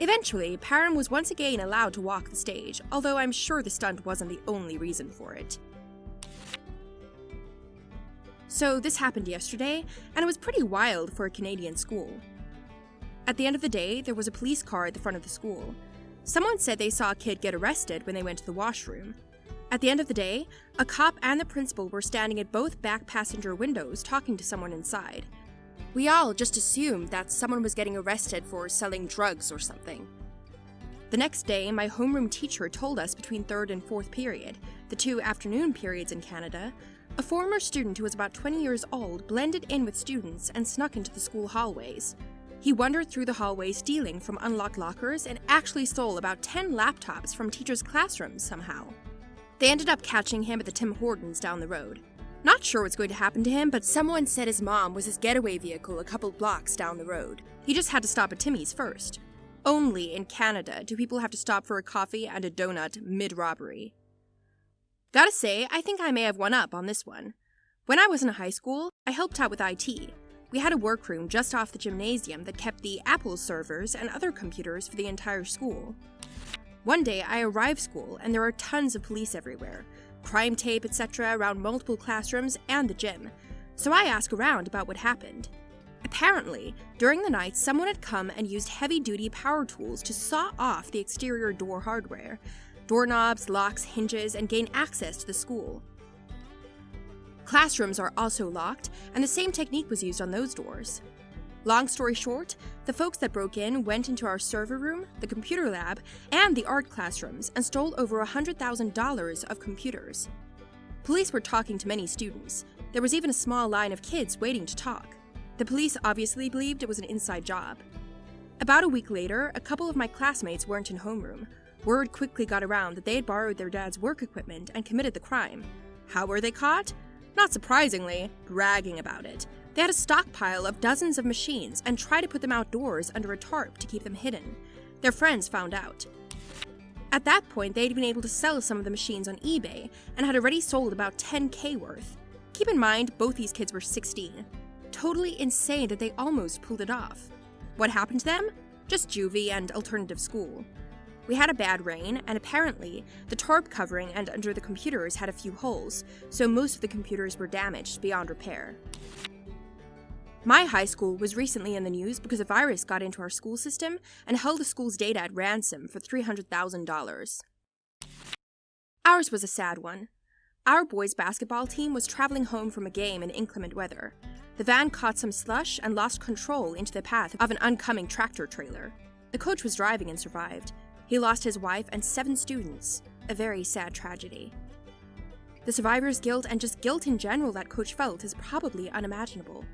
Eventually, Param was once again allowed to walk the stage, although I'm sure the stunt wasn't the only reason for it. So this happened yesterday, and it was pretty wild for a Canadian school. At the end of the day, there was a police car at the front of the school. Someone said they saw a kid get arrested when they went to the washroom. At the end of the day, a cop and the principal were standing at both back passenger windows talking to someone inside. We all just assumed that someone was getting arrested for selling drugs or something. The next day, my homeroom teacher told us between 3rd and 4th period, the 2 afternoon periods in Canada, a former student who was about 20 years old blended in with students and snuck into the school hallways. He wandered through the hallway stealing from unlocked lockers and actually stole about 10 laptops from teachers' classrooms somehow. They ended up catching him at the Tim Hortons down the road. Not sure what's going to happen to him, but someone said his mom was his getaway vehicle a couple blocks down the road. He just had to stop at Timmy's first. Only in Canada do people have to stop for a coffee and a donut mid-robbery. Gotta say, I think I may have one up on this one. When I was in high school, I helped out with IT. We had a workroom just off the gymnasium that kept the Apple servers and other computers for the entire school. One day, I arrived school, and there were tons of police everywhere, crime tape, etc. around multiple classrooms and the gym, so I asked around about what happened. Apparently, during the night, someone had come and used heavy-duty power tools to saw off the exterior door hardware, doorknobs, locks, hinges, and gain access to the school. Classrooms are also locked, and the same technique was used on those doors. Long story short, the folks that broke in went into our server room, the computer lab, and the art classrooms and stole over $100,000 of computers. Police were talking to many students. There was even a small line of kids waiting to talk. The police obviously believed it was an inside job. About a week later, a couple of my classmates weren't in homeroom. Word quickly got around that they had borrowed their dad's work equipment and committed the crime. How were they caught? Not surprisingly, bragging about it. They had a stockpile of dozens of machines and tried to put them outdoors under a tarp to keep them hidden. Their friends found out. At that point, they'd been able to sell some of the machines on eBay and had already sold about $10,000 worth. Keep in mind, both these kids were 16. Totally insane that they almost pulled it off. What happened to them? Just juvie and alternative school. We had a bad rain, and apparently, the tarp covering and under the computers had a few holes, so most of the computers were damaged beyond repair. My high school was recently in the news because a virus got into our school system and held the school's data at ransom for $300,000. Ours was a sad one. Our boys' basketball team was traveling home from a game in inclement weather. The van caught some slush and lost control into the path of an oncoming tractor trailer. The coach was driving and survived. He lost his wife and 7 students. A very sad tragedy. The survivor's guilt and just guilt in general that Coach felt is probably unimaginable.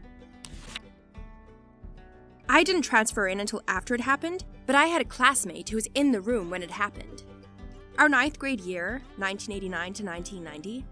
I didn't transfer in until after it happened, but I had a classmate who was in the room when it happened. Our 9th grade year, 1989 to 1990,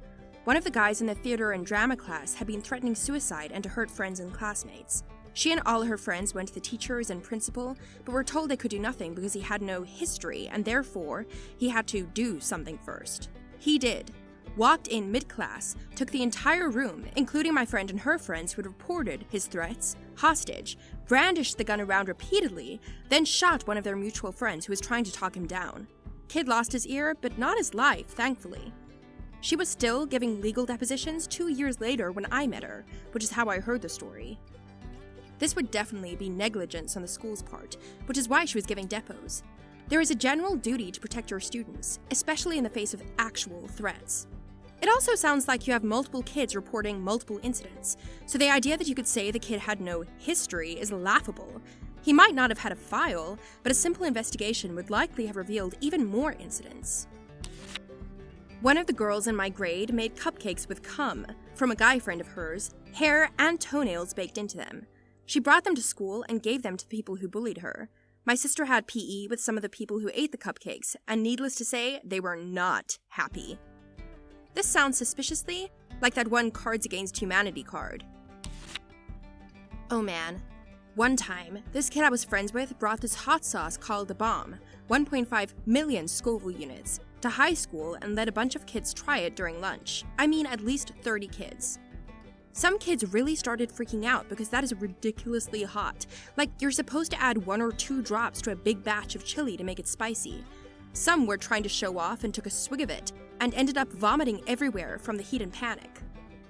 one of the guys in the theater and drama class had been threatening suicide and to hurt friends and classmates. She and all her friends went to the teachers and principal, but were told they could do nothing because he had no history, and therefore, he had to do something first. He did. Walked in mid-class, took the entire room, including my friend and her friends who had reported his threats, hostage, brandished the gun around repeatedly, then shot one of their mutual friends who was trying to talk him down. Kid lost his ear, but not his life, thankfully. She was still giving legal depositions 2 years later when I met her, which is how I heard the story. This would definitely be negligence on the school's part, which is why she was giving depos. There is a general duty to protect your students, especially in the face of actual threats. It also sounds like you have multiple kids reporting multiple incidents, so the idea that you could say the kid had no history is laughable. He might not have had a file, but a simple investigation would likely have revealed even more incidents. One of the girls in my grade made cupcakes with cum from a guy friend of hers, hair and toenails baked into them. She brought them to school and gave them to the people who bullied her. My sister had PE with some of the people who ate the cupcakes, and needless to say, they were not happy. This sounds suspiciously like that one Cards Against Humanity card. Oh man. One time, this kid I was friends with brought this hot sauce called the bomb, 1.5 million Scoville units, to high school and let a bunch of kids try it during lunch. I mean, at least 30 kids. Some kids really started freaking out because that is ridiculously hot. Like, you're supposed to add 1 or 2 drops to a big batch of chili to make it spicy. Some were trying to show off and took a swig of it, and ended up vomiting everywhere from the heat and panic.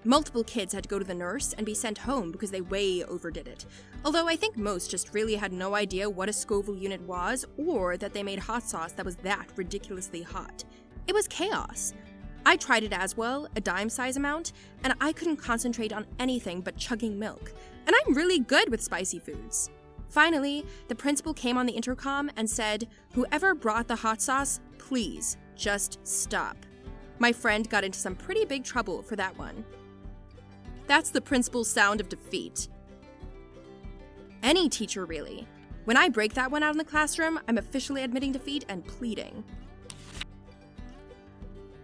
Multiple kids had to go to the nurse and be sent home because they way overdid it, although I think most just really had no idea what a Scoville unit was or that they made hot sauce that was that ridiculously hot. It was chaos. I tried it as well, a dime-size amount, and I couldn't concentrate on anything but chugging milk, and I'm really good with spicy foods. Finally, the principal came on the intercom and said, "Whoever brought the hot sauce, please, just stop." My friend got into some pretty big trouble for that one. That's the principal's sound of defeat. Any teacher, really. When I break that one out in the classroom, I'm officially admitting defeat and pleading.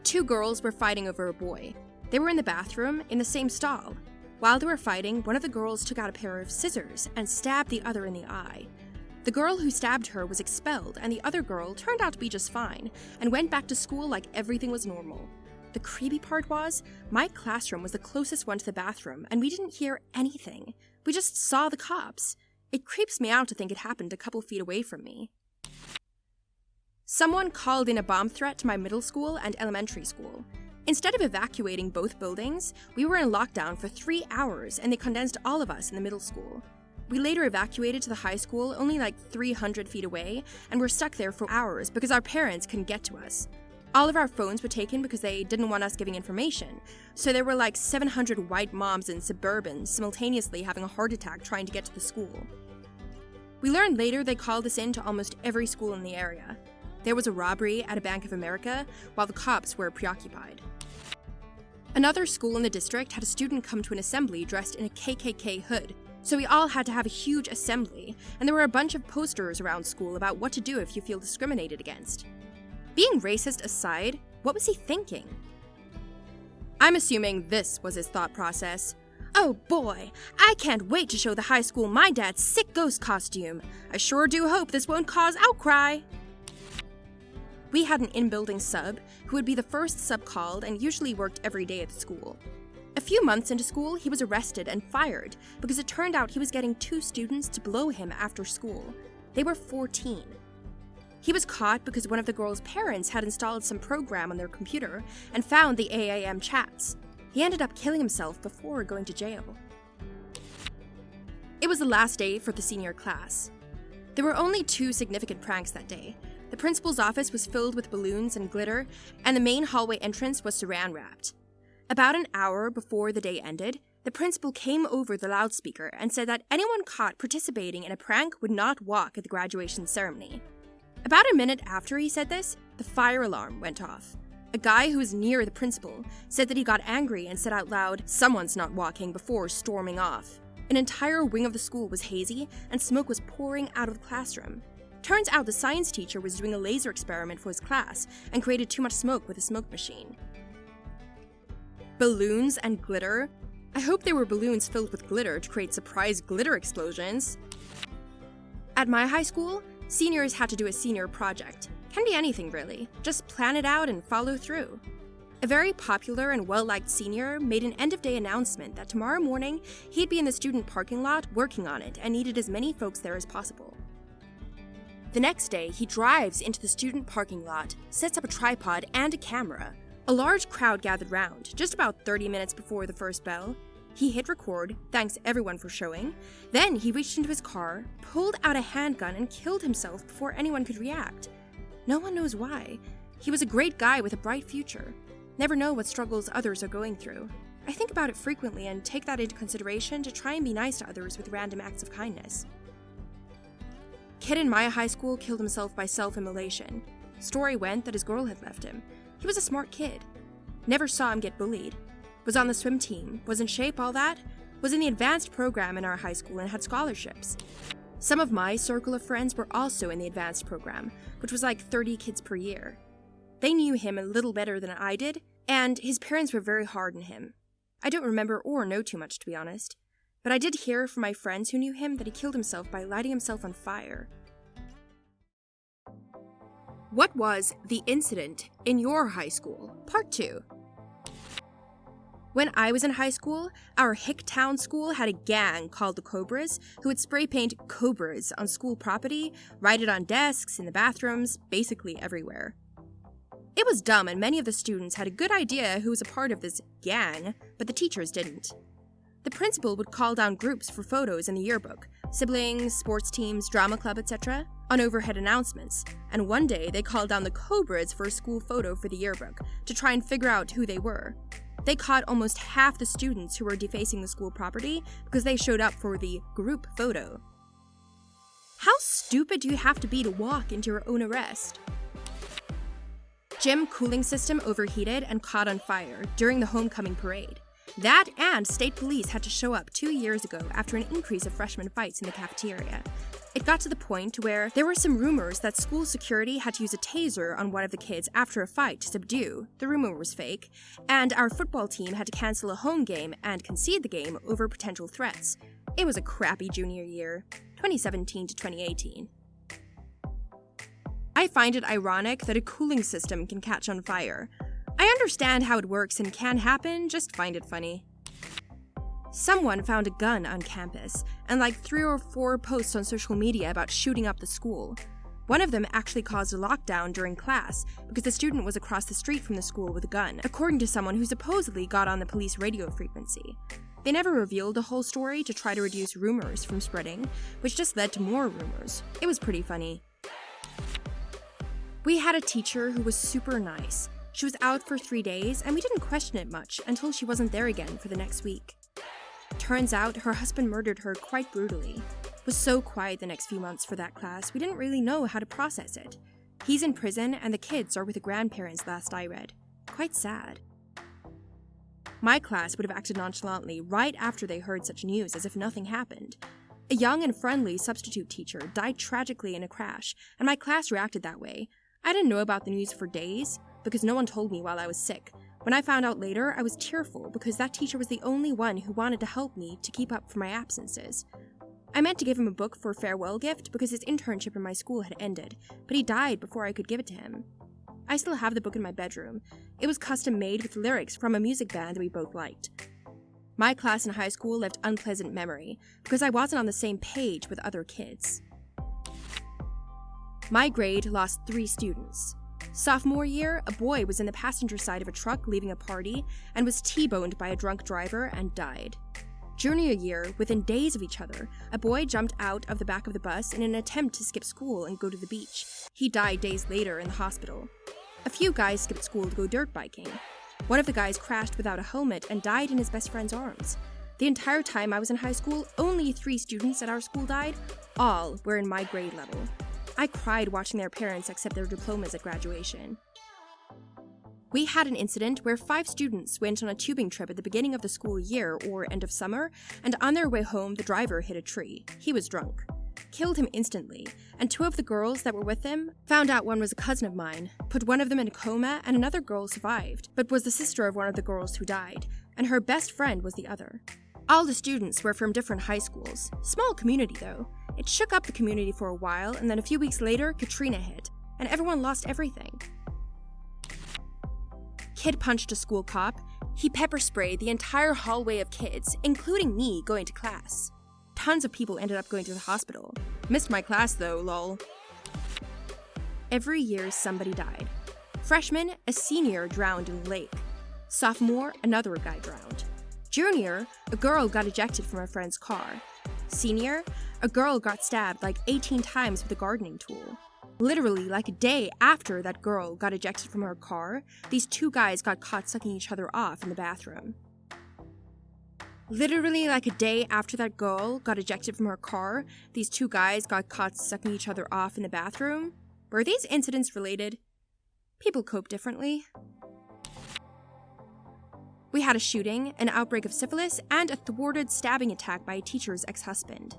2 girls were fighting over a boy. They were in the bathroom, in the same stall. While they were fighting, one of the girls took out a pair of scissors and stabbed the other in the eye. The girl who stabbed her was expelled, and the other girl turned out to be just fine, and went back to school like everything was normal. The creepy part was, my classroom was the closest one to the bathroom, and we didn't hear anything. We just saw the cops. It creeps me out to think it happened a couple feet away from me. Someone called in a bomb threat to my middle school and elementary school. Instead of evacuating both buildings, we were in lockdown for 3 hours, and they condensed all of us in the middle school. We later evacuated to the high school only like 300 feet away, and were stuck there for hours because our parents couldn't get to us. All of our phones were taken because they didn't want us giving information, so there were like 700 white moms in Suburban simultaneously having a heart attack trying to get to the school. We learned later they called us in to almost every school in the area. There was a robbery at a Bank of America while the cops were preoccupied. Another school in the district had a student come to an assembly dressed in a KKK hood, so we all had to have a huge assembly, and there were a bunch of posters around school about what to do if you feel discriminated against. Being racist aside, what was he thinking? I'm assuming this was his thought process. "Oh boy, I can't wait to show the high school my dad's sick ghost costume. I sure do hope this won't cause outcry." We had an in-building sub who would be the first sub called and usually worked every day at the school. A few months into school, he was arrested and fired because it turned out he was getting 2 students to blow him after school. They were 14. He was caught because one of the girls' parents had installed some program on their computer and found the AAM chats. He ended up killing himself before going to jail. It was the last day for the senior class. There were only 2 significant pranks that day. The principal's office was filled with balloons and glitter, and the main hallway entrance was saran wrapped. About an hour before the day ended, the principal came over the loudspeaker and said that anyone caught participating in a prank would not walk at the graduation ceremony. About a minute after he said this, the fire alarm went off. A guy who was near the principal said that he got angry and said out loud, "Someone's not walking," before storming off. An entire wing of the school was hazy and smoke was pouring out of the classroom. Turns out the science teacher was doing a laser experiment for his class and created too much smoke with a smoke machine. Balloons and glitter? I hope they were balloons filled with glitter to create surprise glitter explosions. At my high school, seniors had to do a senior project. Can be anything really, just plan it out and follow through. A very popular and well-liked senior made an end-of-day announcement that tomorrow morning he'd be in the student parking lot working on it and needed as many folks there as possible. The next day, he drives into the student parking lot, sets up a tripod and a camera. A large crowd gathered round, just about 30 minutes before the first bell. He hit record, thanks everyone for showing. Then he reached into his car, pulled out a handgun and killed himself before anyone could react. No one knows why. He was a great guy with a bright future. Never know what struggles others are going through. I think about it frequently and take that into consideration to try and be nice to others with random acts of kindness. Kid in my high school killed himself by self-immolation. Story went that his girl had left him. He was a smart kid. Never saw him get bullied. Was on the swim team, was in shape, all that. Was in the advanced program in our high school and had scholarships. Some of my circle of friends were also in the advanced program, which was like 30 kids per year. They knew him a little better than I did, and his parents were very hard on him. I don't remember or know too much, to be honest. But I did hear from my friends who knew him that he killed himself by lighting himself on fire. What was the incident in your high school? Part 2. When I was in high school, our Hicktown school had a gang called the Cobras who would spray paint cobras on school property, write it on desks, in the bathrooms, basically everywhere. It was dumb and many of the students had a good idea who was a part of this gang, but the teachers didn't. The principal would call down groups for photos in the yearbook, siblings, sports teams, drama club, etc., on overhead announcements, and one day they called down the Cobras for a school photo for the yearbook to try and figure out who they were. They caught almost half the students who were defacing the school property because they showed up for the group photo. How stupid do you have to be to walk into your own arrest? Gym cooling system overheated and caught on fire during the homecoming parade. That and state police had to show up 2 years ago after an increase of freshman fights in the cafeteria. It got to the point where there were some rumors that school security had to use a taser on one of the kids after a fight to subdue. The rumor was fake, and our football team had to cancel a home game and concede the game over potential threats. It was a crappy junior year, 2017 to 2018. I find it ironic that a cooling system can catch on fire. I understand how it works and can happen, just find it funny. Someone found a gun on campus, and like 3 or 4 posts on social media about shooting up the school. One of them actually caused a lockdown during class because the student was across the street from the school with a gun, according to someone who supposedly got on the police radio frequency. They never revealed the whole story to try to reduce rumors from spreading, which just led to more rumors. It was pretty funny. We had a teacher who was super nice. She was out for 3 days, and we didn't question it much until she wasn't there again for the next week. Turns out her husband murdered her quite brutally. It was so quiet the next few months for that class, we didn't really know how to process it. He's in prison, and the kids are with the grandparents last I read. Quite sad. My class would have acted nonchalantly right after they heard such news as if nothing happened. A young and friendly substitute teacher died tragically in a crash, and my class reacted that way. I didn't know about the news for days, because no one told me while I was sick. When I found out later, I was tearful because that teacher was the only one who wanted to help me to keep up for my absences. I meant to give him a book for a farewell gift because his internship in my school had ended, but he died before I could give it to him. I still have the book in my bedroom. It was custom made with lyrics from a music band that we both liked. My class in high school left unpleasant memory because I wasn't on the same page with other kids. My grade lost 3 students. Sophomore year, a boy was in the passenger side of a truck leaving a party and was T-boned by a drunk driver and died. Junior year, within days of each other, a boy jumped out of the back of the bus in an attempt to skip school and go to the beach. He died days later in the hospital. A few guys skipped school to go dirt biking. One of the guys crashed without a helmet and died in his best friend's arms. The entire time I was in high school, only 3 students at our school died. All were in my grade level. I cried watching their parents accept their diplomas at graduation. We had an incident where 5 students went on a tubing trip at the beginning of the school year or end of summer, and on their way home, the driver hit a tree. He was drunk. Killed him instantly, and 2 of the girls that were with him found out one was a cousin of mine, put one of them in a coma, and another girl survived, but was the sister of one of the girls who died, and her best friend was the other. All the students were from different high schools. Small community, though. It shook up the community for a while, and then a few weeks later, Katrina hit, and everyone lost everything. Kid punched a school cop. He pepper sprayed the entire hallway of kids, including me going to class. Tons of people ended up going to the hospital. Missed my class though, lol. Every year somebody died. Freshman, a senior drowned in the lake. Sophomore, another guy drowned. Junior, a girl got ejected from her friend's car. Senior, a girl got stabbed like 18 times with a gardening tool. Literally, like a day after that girl got ejected from her car, these 2 guys got caught sucking each other off in the bathroom. Literally, like a day after that girl got ejected from her car, these 2 guys got caught sucking each other off in the bathroom. Were these incidents related? People cope differently. We had a shooting, an outbreak of syphilis, and a thwarted stabbing attack by a teacher's ex-husband.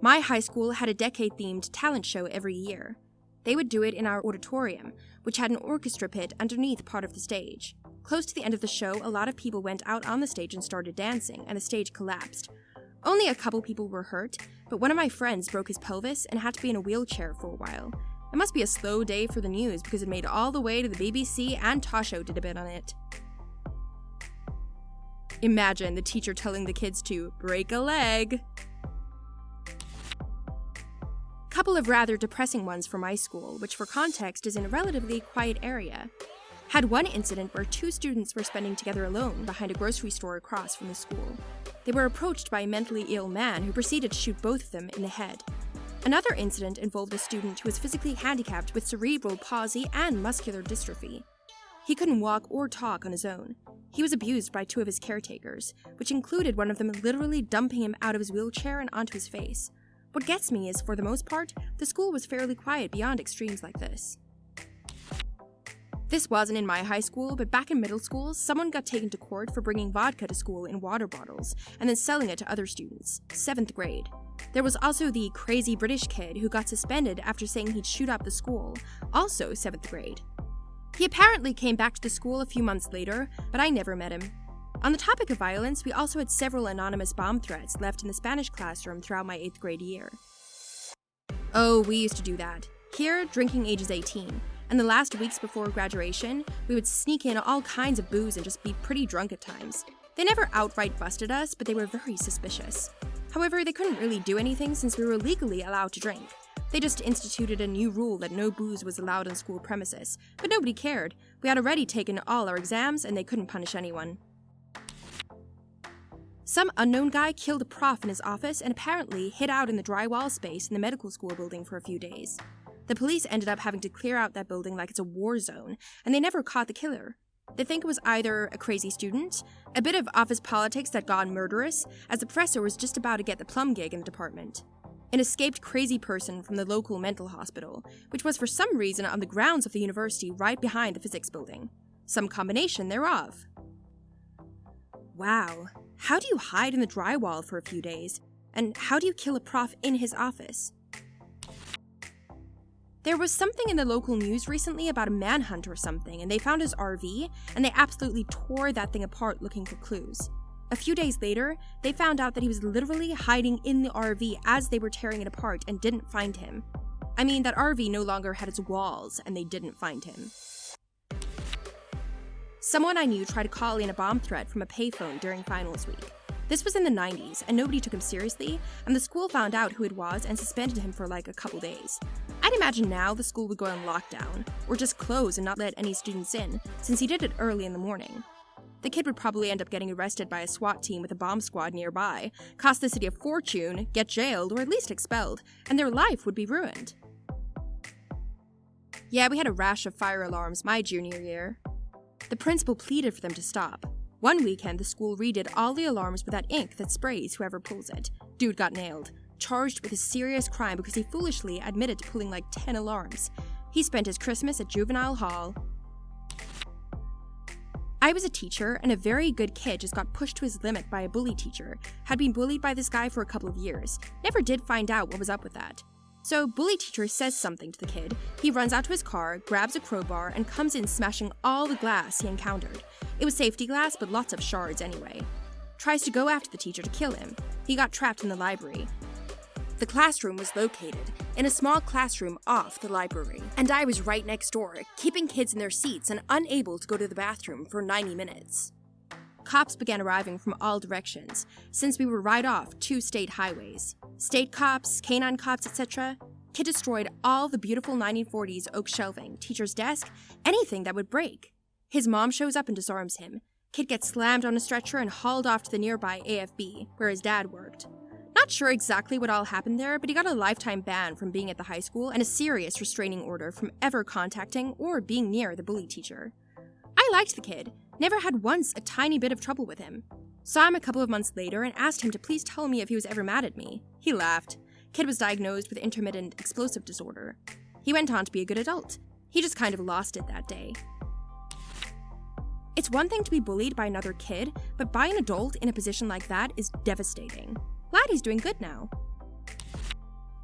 My high school had a decade-themed talent show every year. They would do it in our auditorium, which had an orchestra pit underneath part of the stage. Close to the end of the show, a lot of people went out on the stage and started dancing, and the stage collapsed. Only a couple people were hurt, but one of my friends broke his pelvis and had to be in a wheelchair for a while. It must be a slow day for the news because it made all the way to the BBC and Tosho did a bit on it. Imagine the teacher telling the kids to break a leg. Couple of rather depressing ones for my school, which for context is in a relatively quiet area. Had one incident where 2 students were spending together alone behind a grocery store across from the school. They were approached by a mentally ill man who proceeded to shoot both of them in the head. Another incident involved a student who was physically handicapped with cerebral palsy and muscular dystrophy. He couldn't walk or talk on his own. He was abused by 2 of his caretakers, which included one of them literally dumping him out of his wheelchair and onto his face. What gets me is, for the most part, the school was fairly quiet beyond extremes like this. This wasn't in my high school, but back in middle school, someone got taken to court for bringing vodka to school in water bottles and then selling it to other students. 7th grade. There was also the crazy British kid who got suspended after saying he'd shoot up the school, also 7th grade. He apparently came back to the school a few months later, but I never met him. On the topic of violence, we also had several anonymous bomb threats left in the Spanish classroom throughout my 8th grade year. Oh, we used to do that. Here, drinking ages 18, and the last weeks before graduation, we would sneak in all kinds of booze and just be pretty drunk at times. They never outright busted us, but they were very suspicious. However, they couldn't really do anything since we were legally allowed to drink. They just instituted a new rule that no booze was allowed on school premises, but nobody cared. We had already taken all our exams and they couldn't punish anyone. Some unknown guy killed a prof in his office and apparently hid out in the drywall space in the medical school building for a few days. The police ended up having to clear out that building like it's a war zone, and they never caught the killer. They think it was either a crazy student, a bit of office politics that gone murderous, as the professor was just about to get the plum gig in the department. An escaped crazy person from the local mental hospital, which was for some reason on the grounds of the university right behind the physics building. Some combination thereof. Wow, how do you hide in the drywall for a few days? And how do you kill a prof in his office? There was something in the local news recently about a manhunt or something, and they found his RV, and they absolutely tore that thing apart looking for clues. A few days later, they found out that he was literally hiding in the RV as they were tearing it apart and didn't find him. I mean, that RV no longer had its walls, and they didn't find him. Someone I knew tried to call in a bomb threat from a payphone during finals week. This was in the 90s, and nobody took him seriously, and the school found out who it was and suspended him for like a couple days. I'd imagine now the school would go on lockdown, or just close and not let any students in, since he did it early in the morning. The kid would probably end up getting arrested by a SWAT team with a bomb squad nearby, cost the city a fortune, get jailed, or at least expelled, and their life would be ruined. Yeah, we had a rash of fire alarms my junior year. The principal pleaded for them to stop. One weekend, the school redid all the alarms with that ink that sprays whoever pulls it. Dude got nailed, charged with a serious crime because he foolishly admitted to pulling like 10 alarms. He spent his Christmas at juvenile hall. I was a teacher, and a very good kid just got pushed to his limit by a bully teacher, had been bullied by this guy for a couple of years, never did find out what was up with that. So bully teacher says something to the kid, he runs out to his car, grabs a crowbar, and comes in smashing all the glass he encountered. It was safety glass, but lots of shards anyway. Tries to go after the teacher to kill him. He got trapped in the library. The classroom was located in a small classroom off the library, and I was right next door, keeping kids in their seats and unable to go to the bathroom for 90 minutes. Cops began arriving from all directions, since we were right off 2 state highways. State cops, canine cops, etc. Kid destroyed all the beautiful 1940s oak shelving, teacher's desk, anything that would break. His mom shows up and disarms him. Kid gets slammed on a stretcher and hauled off to the nearby AFB, where his dad worked. Not sure exactly what all happened there, but he got a lifetime ban from being at the high school and a serious restraining order from ever contacting or being near the bully teacher. I liked the kid, never had once a tiny bit of trouble with him. Saw him a couple of months later and asked him to please tell me if he was ever mad at me. He laughed. Kid was diagnosed with intermittent explosive disorder. He went on to be a good adult. He just kind of lost it that day. It's one thing to be bullied by another kid, but by an adult in a position like that is devastating. Glad he's doing good now.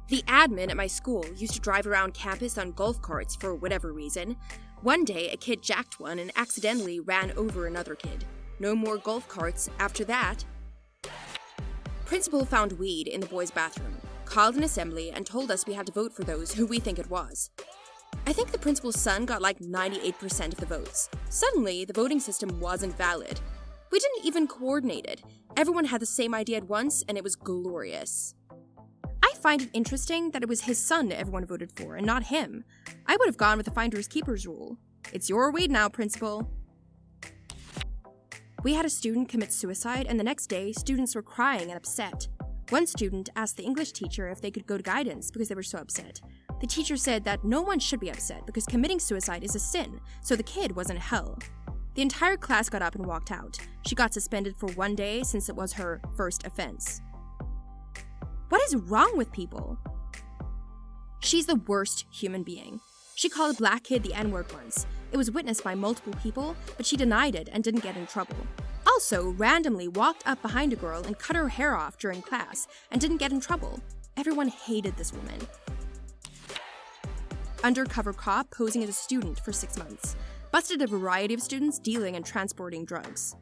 The admin at my school used to drive around campus on golf carts for whatever reason. One day, a kid jacked one and accidentally ran over another kid. No more golf carts after that. Principal found weed in the boys' bathroom, called an assembly, and told us we had to vote for those who we think it was. I think the principal's son got like 98% of the votes. Suddenly, the voting system wasn't valid. We didn't even coordinate it. Everyone had the same idea at once, and it was glorious. I find it interesting that it was his son everyone voted for, and not him. I would have gone with the finders keepers rule. It's your weed now, principal. We had a student commit suicide, and the next day, students were crying and upset. One student asked the English teacher if they could go to guidance because they were so upset. The teacher said that no one should be upset because committing suicide is a sin, so the kid was in hell. The entire class got up and walked out. She got suspended for 1 day since it was her first offense. What is wrong with people? She's the worst human being. She called a black kid the N-word once. It was witnessed by multiple people, but she denied it and didn't get in trouble. Also, randomly walked up behind a girl and cut her hair off during class and didn't get in trouble. Everyone hated this woman. Undercover cop posing as a student for 6 months. Busted a variety of students dealing and transporting drugs.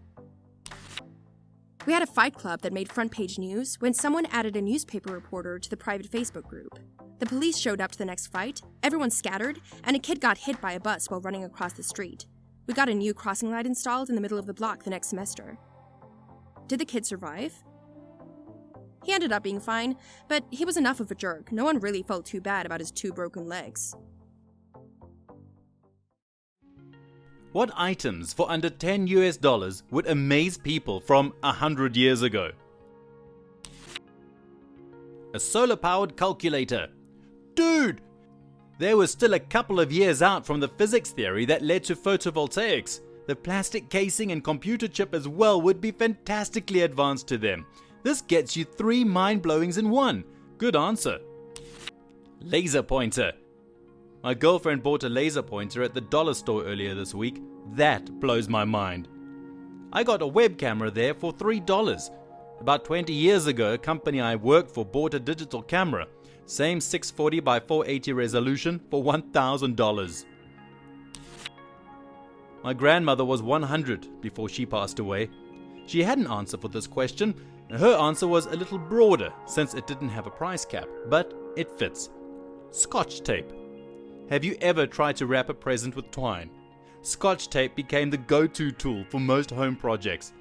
We had a fight club that made front page news when someone added a newspaper reporter to the private Facebook group. The police showed up to the next fight, everyone scattered, and a kid got hit by a bus while running across the street. We got a new crossing light installed in the middle of the block the next semester. Did the kid survive? He ended up being fine, but he was enough of a jerk. No one really felt too bad about his 2 broken legs. What items for under $10 would amaze people from 100 years ago? A solar-powered calculator. Dude! There was still a couple of years out from the physics theory that led to photovoltaics. The plastic casing and computer chip as well would be fantastically advanced to them. This gets you 3 mind-blowings in one. Good answer. Laser pointer. My girlfriend bought a laser pointer at the dollar store earlier this week. That blows my mind. I got a web camera there for $3. About 20 years ago, a company I worked for bought a digital camera. Same 640 by 480 resolution for $1,000. My grandmother was 100 before she passed away. She had an answer for this question. Her answer was a little broader since it didn't have a price cap, but it fits. Scotch tape. Have you ever tried to wrap a present with twine? Scotch tape became the go-to tool for most home projects.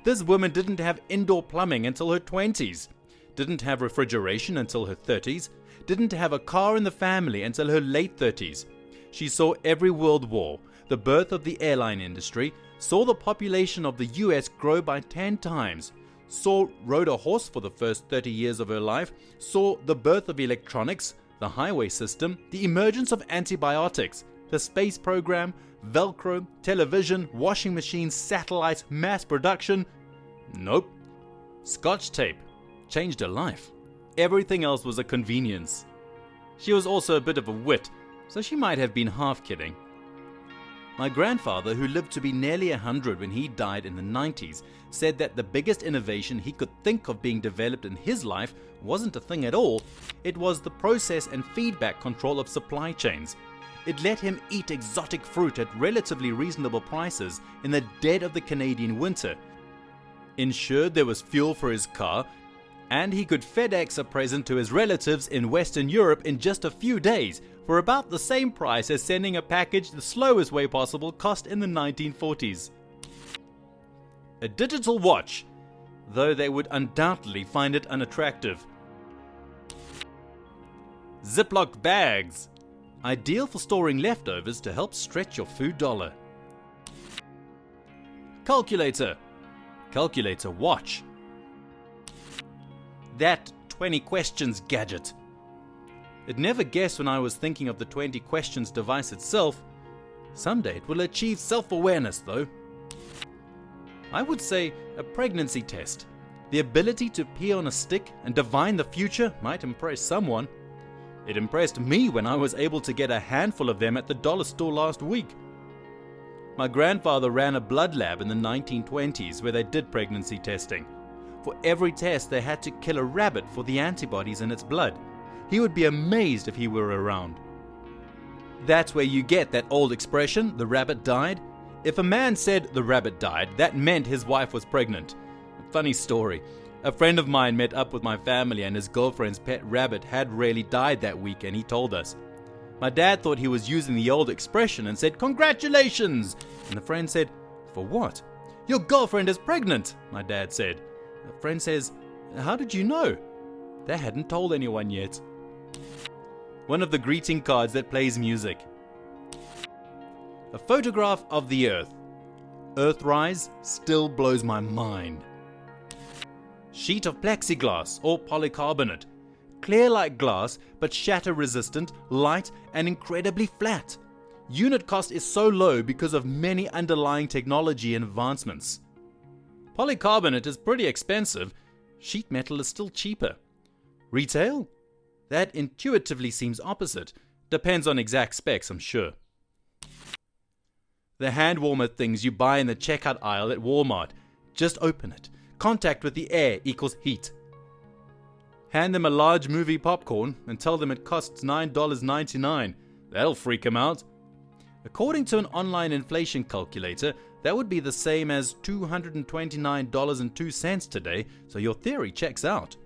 This woman didn't have indoor plumbing until her 20s, didn't have refrigeration until her 30s, didn't have a car in the family until her late 30s. She saw every world war, the birth of the airline industry, saw the population of the US grow by 10 times, rode a horse for the first 30 years of her life, saw the birth of electronics, the highway system, the emergence of antibiotics, the space program, Velcro, television, washing machines, satellites, mass production. Nope. Scotch tape changed her life. Everything else was a convenience. She was also a bit of a wit, so she might have been half kidding. My grandfather, who lived to be nearly 100 when he died in the 90s, said that the biggest innovation he could think of being developed in his life wasn't a thing at all. It was the process and feedback control of supply chains. It let him eat exotic fruit at relatively reasonable prices in the dead of the Canadian winter, ensured there was fuel for his car, and he could FedEx a present to his relatives in Western Europe in just a few days for about the same price as sending a package the slowest way possible cost in the 1940s. A digital watch, though they would undoubtedly find it unattractive. Ziploc bags, ideal for storing leftovers to help stretch your food dollar. Calculator watch. That 20 questions gadget. It never guessed when I was thinking of the 20 questions device itself. Someday it will achieve self-awareness though. I would say a pregnancy test. The ability to pee on a stick and divine the future might impress someone. It impressed me when I was able to get a handful of them at the dollar store last week. My grandfather ran a blood lab in the 1920s where they did pregnancy testing. For every test they had to kill a rabbit for the antibodies in its blood. He would be amazed if he were around. That's where you get that old expression, the rabbit died. If a man said the rabbit died, that meant his wife was pregnant. Funny story. A friend of mine met up with my family and his girlfriend's pet rabbit had really died that week and he told us. My dad thought he was using the old expression and said, "Congratulations!" And the friend said, "For what?" "Your girlfriend is pregnant," my dad said. The friend says, "How did you know?" They hadn't told anyone yet. One of the greeting cards that plays music. A photograph of the Earth. Earthrise still blows my mind. Sheet of plexiglass or polycarbonate. Clear like glass, but shatter resistant, light, and incredibly flat. Unit cost is so low because of many underlying technology and advancements. Polycarbonate is pretty expensive. Sheet metal is still cheaper. Retail? That intuitively seems opposite. Depends on exact specs, I'm sure. The hand warmer things you buy in the checkout aisle at Walmart. Just open it. Contact with the air equals heat. Hand them a large movie popcorn and tell them it costs $9.99. That'll freak them out. According to an online inflation calculator, that would be the same as $229.02 today, so your theory checks out.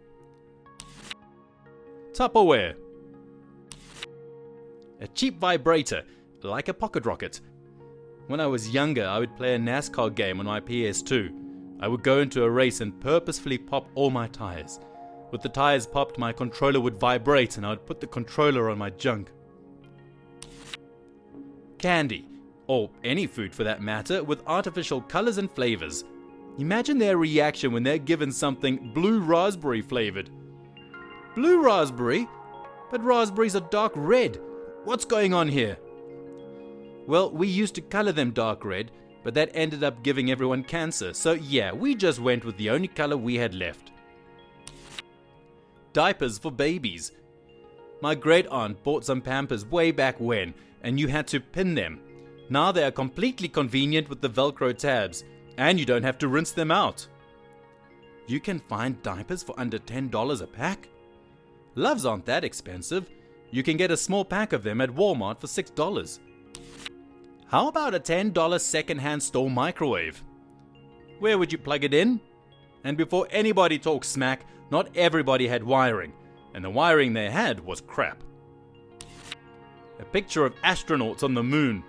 Tupperware. A cheap vibrator, like a pocket rocket. When I was younger, I would play a NASCAR game on my PS2. I would go into a race and purposefully pop all my tires. With the tires popped, my controller would vibrate and I would put the controller on my junk. Candy, or any food for that matter, with artificial colors and flavors. Imagine their reaction when they're given something blue raspberry flavored. Blue raspberry? But raspberries are dark red. What's going on here? Well, we used to color them dark red, but that ended up giving everyone cancer. So yeah, we just went with the only color we had left. Diapers for babies. My great aunt bought some Pampers way back when, and you had to pin them. Now they are completely convenient with the Velcro tabs, and you don't have to rinse them out. You can find diapers for under $10 a pack. Loves aren't that expensive. You can get a small pack of them at Walmart for $6. How about a $10 second-hand store microwave? Where would you plug it in? And before anybody talks smack, not everybody had wiring, and the wiring they had was crap. A picture of astronauts on the moon.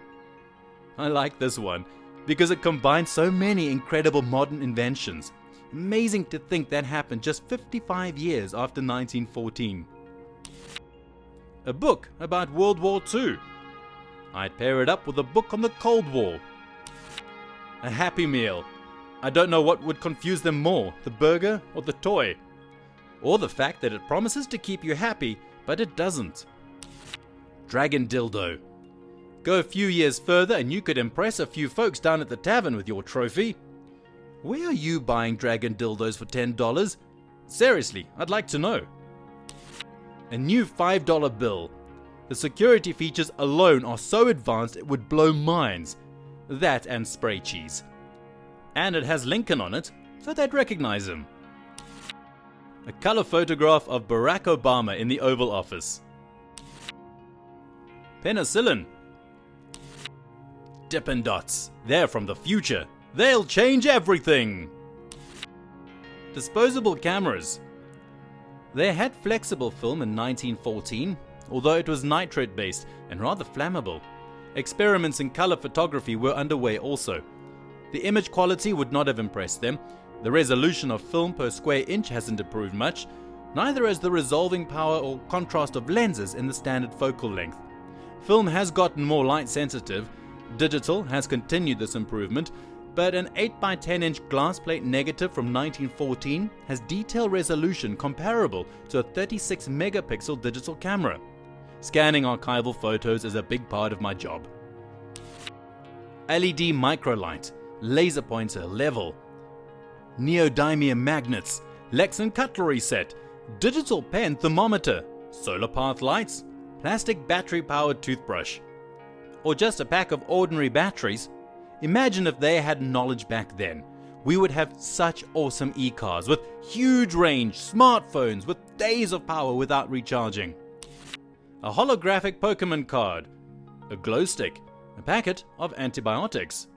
I like this one because it combines so many incredible modern inventions. Amazing to think that happened just 55 years after 1914. A book about World War II. I'd pair it up with a book on the Cold War. A Happy Meal. I don't know what would confuse them more, the burger or the toy. Or the fact that it promises to keep you happy, but it doesn't. Dragon dildo. Go a few years further and you could impress a few folks down at the tavern with your trophy. Where are you buying dragon dildos for $10? Seriously, I'd like to know. A new $5 bill. The security features alone are so advanced it would blow minds. That and spray cheese. And it has Lincoln on it, so they'd recognize him. A color photograph of Barack Obama in the Oval Office. Penicillin. Dippin' Dots. They're from the future. They'll change everything. Disposable cameras. They had flexible film in 1914, although it was nitrate based and rather flammable. Experiments in color photography were underway also. The image quality would not have impressed them. The resolution of film per square inch hasn't improved much, neither has the resolving power or contrast of lenses in the standard focal length. Film has gotten more light sensitive. Digital has continued this improvement, but an 8x10 inch glass plate negative from 1914 has detail resolution comparable to a 36 megapixel digital camera. Scanning archival photos is a big part of my job. LED microlight, laser pointer level, neodymium magnets, Lexan cutlery set, digital pen thermometer, solar path lights, plastic battery powered toothbrush, or just a pack of ordinary batteries. Imagine if they had knowledge back then. We would have such awesome e-cars with huge range, smartphones with days of power without recharging. A holographic Pokemon card, a glow stick, a packet of antibiotics.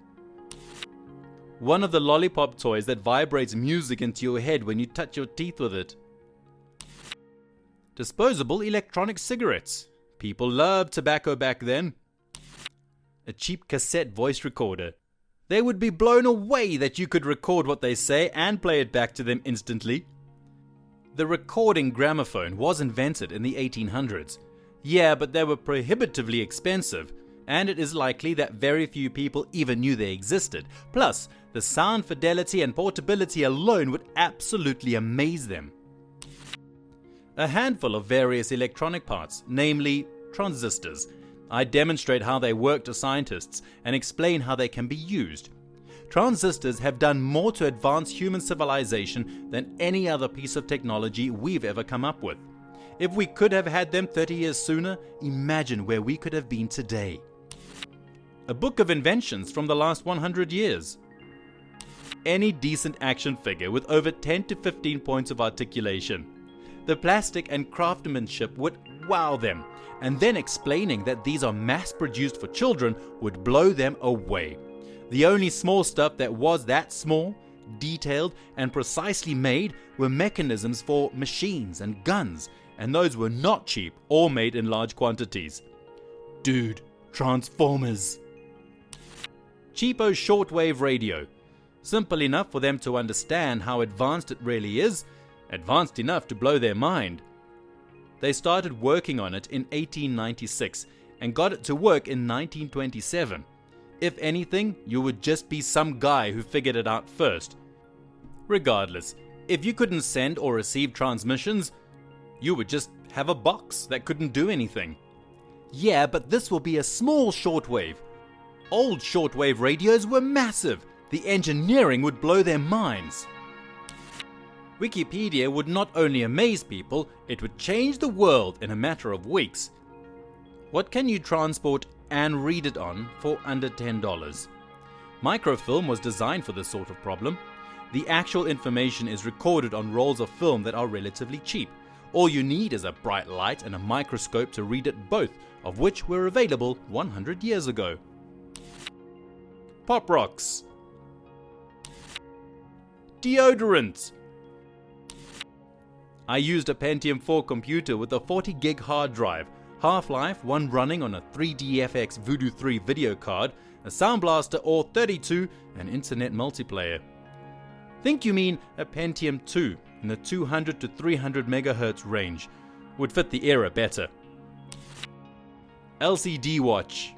One of the lollipop toys that vibrates music into your head when you touch your teeth with it. Disposable electronic cigarettes. People loved tobacco back then. A cheap cassette voice recorder. They would be blown away that you could record what they say and play it back to them instantly. The recording gramophone was invented in the 1800s. Yeah, but they were prohibitively expensive, and it is likely that very few people even knew they existed. Plus, the sound fidelity and portability alone would absolutely amaze them. A handful of various electronic parts, namely transistors. I demonstrate how they work to scientists and explain how they can be used. Transistors have done more to advance human civilization than any other piece of technology we've ever come up with. If we could have had them 30 years sooner, imagine where we could have been today. A book of inventions from the last 100 years. Any decent action figure with over 10 to 15 points of articulation. The plastic and craftsmanship would wow them, and then explaining that these are mass-produced for children would blow them away. The only small stuff that was that small, detailed, and precisely made were mechanisms for machines and guns, and those were not cheap or made in large quantities. Dude, Transformers. Cheapo shortwave radio. Simple enough for them to understand how advanced it really is, advanced enough to blow their mind. They started working on it in 1896 and got it to work in 1927. If anything, you would just be some guy who figured it out first. Regardless, if you couldn't send or receive transmissions, you would just have a box that couldn't do anything. Yeah, but this will be a small shortwave. Old shortwave radios were massive. The engineering would blow their minds. Wikipedia would not only amaze people, it would change the world in a matter of weeks. What can you transport and read it on for under $10? Microfilm was designed for this sort of problem. The actual information is recorded on rolls of film that are relatively cheap. All you need is a bright light and a microscope to read it, both of which were available 100 years ago. Pop rocks. Deodorant. I used a Pentium 4 computer with a 40 gig hard drive, half-life, one running on a 3DFX Voodoo 3 video card, a Sound Blaster or 32, and internet multiplayer. Think you mean a Pentium 2 in the 200 to 300 MHz range. Would fit the era better. LCD watch.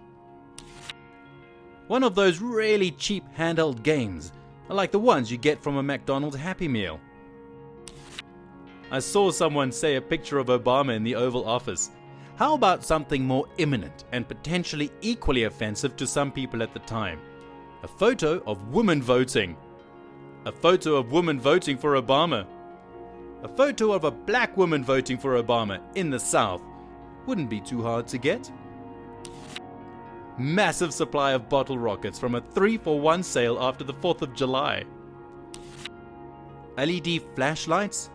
One of those really cheap handheld games, like the ones you get from a McDonald's Happy Meal. I saw someone say a picture of Obama in the Oval Office. How about something more imminent and potentially equally offensive to some people at the time? A photo of women voting. A photo of women voting for Obama. A photo of a black woman voting for Obama in the South. Wouldn't be too hard to get. Massive supply of bottle rockets from a 3-for-1 sale after the 4th of July. LED flashlights.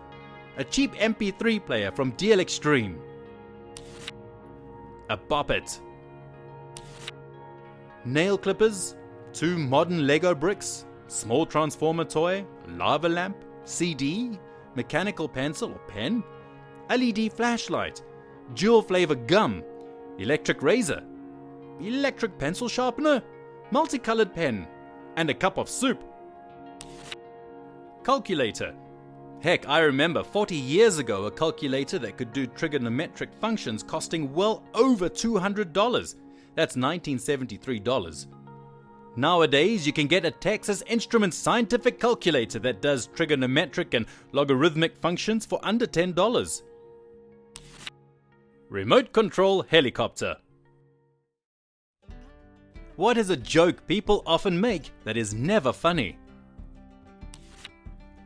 A cheap MP3 player from DL Extreme. A Bop It. Nail clippers. 2 modern Lego bricks. Small transformer toy. Lava lamp. CD. Mechanical pencil or pen. LED flashlight. Dual flavor gum. Electric razor. Electric pencil sharpener. Multicolored pen. And a cup of soup. Calculator. Heck, I remember 40 years ago a calculator that could do trigonometric functions costing well over $200. That's $1973. Nowadays, you can get a Texas Instruments scientific calculator that does trigonometric and logarithmic functions for under $10. Remote control helicopter. What is a joke people often make that is never funny?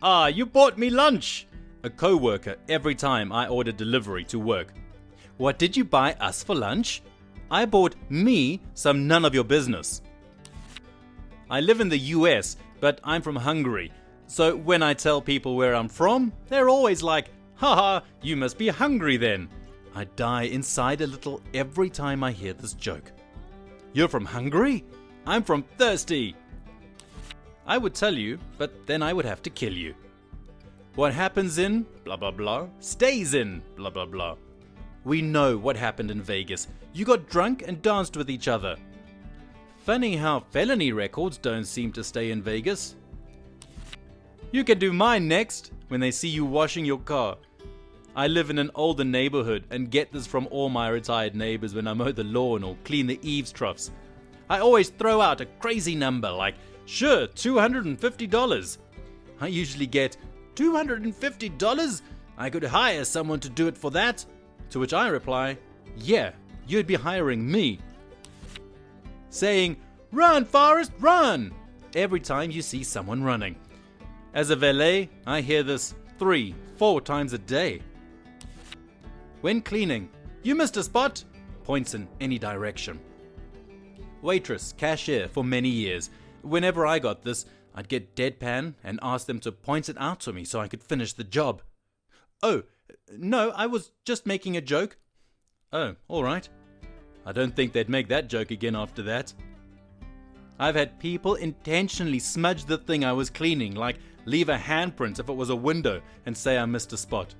Ah, you bought me lunch! A co-worker every time I order delivery to work. What did you buy us for lunch? I bought me some none of your business. I live in the US, but I'm from Hungary. So when I tell people where I'm from, they're always like, haha, you must be hungry then. I die inside a little every time I hear this joke. You're from Hungary? I'm from Thirsty. I would tell you, but then I would have to kill you. What happens in blah blah blah stays in blah blah blah. We know what happened in Vegas. You got drunk and danced with each other. Funny how felony records don't seem to stay in Vegas. You can do mine next when they see you washing your car. I live in an older neighborhood and get this from all my retired neighbors when I mow the lawn or clean the eaves troughs. I always throw out a crazy number like, sure, $250. I usually get, $250? I could hire someone to do it for that. To which I reply, yeah, you'd be hiring me. Saying, run Forrest, run! Every time you see someone running. As a valet, I hear this 3-4 times a day. When cleaning, you missed a spot, points in any direction. Waitress, cashier for many years. Whenever I got this, I'd get deadpan and ask them to point it out to me so I could finish the job. Oh, no, I was just making a joke. Oh, alright. I don't think they'd make that joke again after that. I've had people intentionally smudge the thing I was cleaning, like leave a handprint if it was a window and say I missed a spot.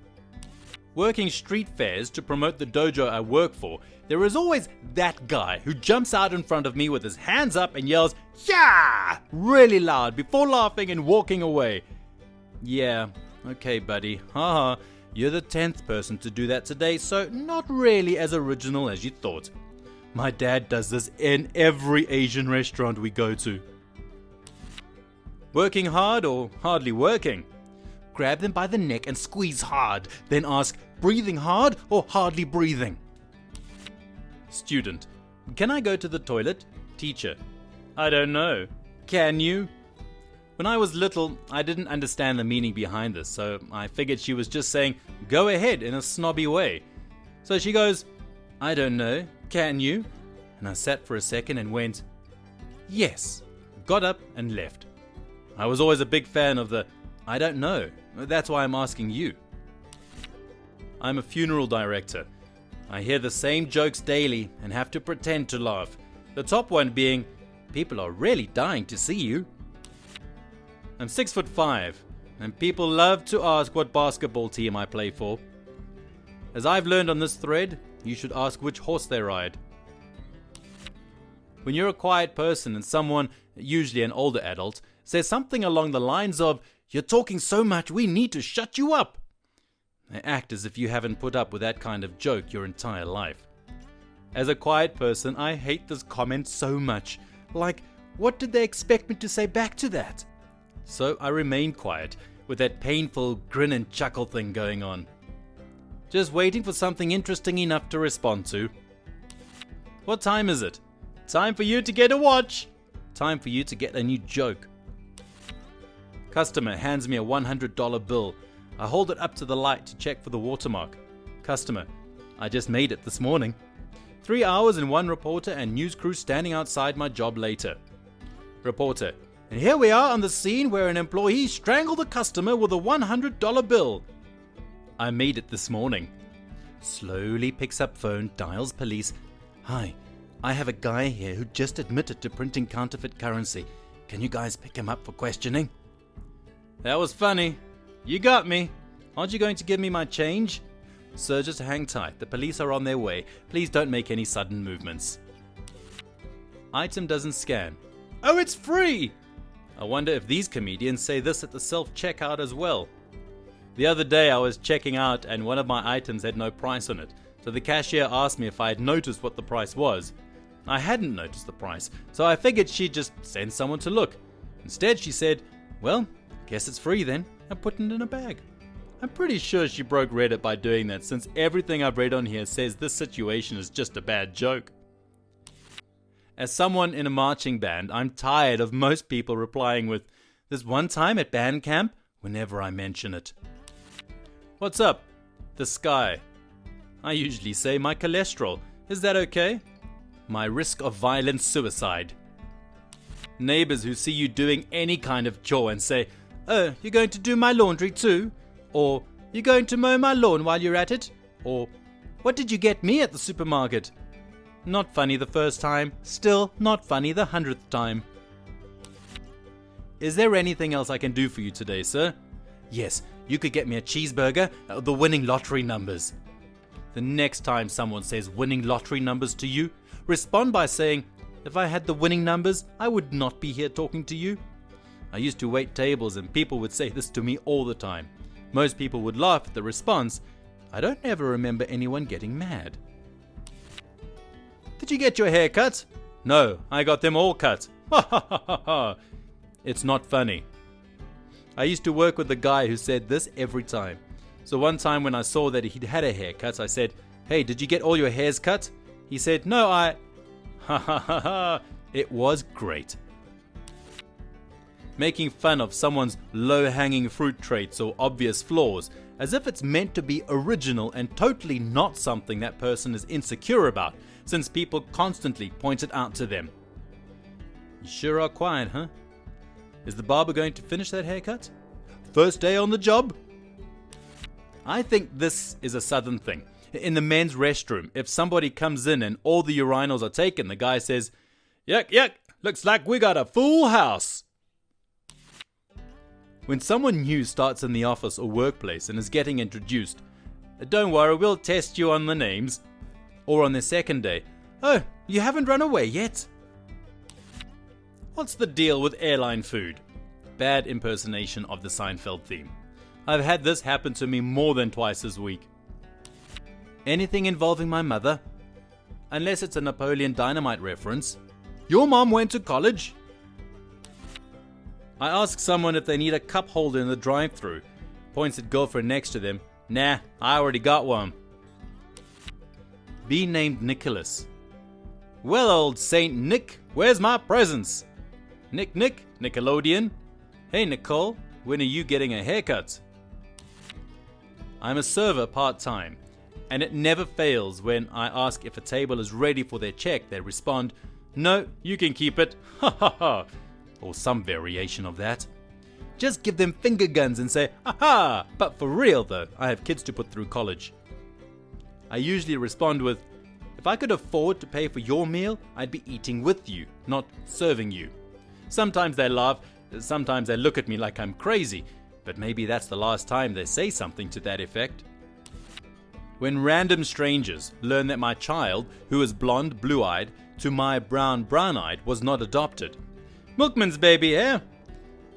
Working street fairs to promote the dojo I work for, there is always that guy who jumps out in front of me with his hands up and yells, yeah, really loud before laughing and walking away. Yeah, okay buddy, haha, you're the 10th person to do that today, so not really as original as you thought. My dad does this in every Asian restaurant we go to. Working hard or hardly working? Grab them by the neck and squeeze hard, then ask, breathing hard or hardly breathing? Student, can I go to the toilet? Teacher, I don't know. Can you? When I was little, I didn't understand the meaning behind this, so I figured she was just saying, go ahead in a snobby way. So she goes, I don't know, can you? And I sat for a second and went, yes, got up and left. I was always a big fan of the, I don't know, that's why I'm asking you. I'm a funeral director. I hear the same jokes daily and have to pretend to laugh. The top one being, people are really dying to see you. I'm 6'5", and people love to ask what basketball team I play for. As I've learned on this thread, you should ask which horse they ride. When you're a quiet person and someone, usually an older adult, says something along the lines of, you're talking so much we need to shut you up. They act as if you haven't put up with that kind of joke your entire life. As a quiet person, I hate this comment so much. Like, what did they expect me to say back to that? So I remained quiet, with that painful grin and chuckle thing going on. Just waiting for something interesting enough to respond to. What time is it? Time for you to get a watch. Time for you to get a new joke. Customer hands me a $100 bill. I hold it up to the light to check for the watermark. Customer, I just made it this morning. 3 hours and one reporter and news crew standing outside my job later. Reporter, and here we are on the scene where an employee strangled a customer with a $100 bill. I made it this morning. Slowly picks up phone, dials police. Hi, I have a guy here who just admitted to printing counterfeit currency. Can you guys pick him up for questioning? That was funny. You got me. Aren't you going to give me my change? Sir, just hang tight. The police are on their way. Please don't make any sudden movements. Item doesn't scan. Oh, it's free! I wonder if these comedians say this at the self-checkout as well. The other day I was checking out and one of my items had no price on it, so the cashier asked me if I had noticed what the price was. I hadn't noticed the price, so I figured she'd just send someone to look. Instead she said, well, guess it's free then, and put it in a bag. I'm pretty sure she broke Reddit by doing that, since everything I've read on here says this situation is just a bad joke. As someone in a marching band, I'm tired of most people replying with, "This one time at band camp," whenever I mention it. What's up? The sky. I usually say my cholesterol. Is that okay? My risk of violent suicide. Neighbors who see you doing any kind of chore and say, "Oh, you're going to do my laundry too?" Or, "You're going to mow my lawn while you're at it?" Or, "What did you get me at the supermarket?" Not funny the first time, still not funny the 100th time. Is there anything else I can do for you today, sir? Yes, you could get me a cheeseburger, the winning lottery numbers. The next time someone says winning lottery numbers to you, respond by saying, "If I had the winning numbers, I would not be here talking to you." I used to wait tables and people would say this to me all the time. Most people would laugh at the response. I don't ever remember anyone getting mad. Did you get your hair cut? No, I got them all cut. Ha ha ha ha ha. It's not funny. I used to work with a guy who said this every time. So one time when I saw that he'd had a haircut, I said, "Hey, did you get all your hairs cut?" He said, "No, I..." Ha ha ha ha. It was great. Making fun of someone's low-hanging fruit traits or obvious flaws, as if it's meant to be original and totally not something that person is insecure about, since people constantly point it out to them. You sure are quiet, huh? Is the barber going to finish that haircut? First day on the job? I think this is a southern thing. In the men's restroom, if somebody comes in and all the urinals are taken, the guy says, "Yuck, yuck, looks like we got a full house." When someone new starts in the office or workplace and is getting introduced, "Don't worry, we'll test you on the names." Or on their second day, "Oh, you haven't run away yet?" What's the deal with airline food? Bad impersonation of the Seinfeld theme. I've had this happen to me more than twice this week. Anything involving my mother? Unless it's a Napoleon Dynamite reference. Your mom went to college? I ask someone if they need a cup holder in the drive-thru. Points at girlfriend next to them. Nah, I already got one. Be named Nicholas. Well, old Saint Nick, where's my presents? Nick, Nickelodeon. Hey Nicole, when are you getting a haircut? I'm a server part-time, and it never fails when I ask if a table is ready for their check. They respond, "No, you can keep it." Ha ha ha. Or some variation of that. Just give them finger guns and say, "Aha!" But for real though, I have kids to put through college. I usually respond with, "If I could afford to pay for your meal, I'd be eating with you, not serving you." Sometimes they laugh, sometimes they look at me like I'm crazy, but maybe that's the last time they say something to that effect. When random strangers learn that my child, who is blonde, blue-eyed, to my brown-eyed, was not adopted. Milkman's baby, eh?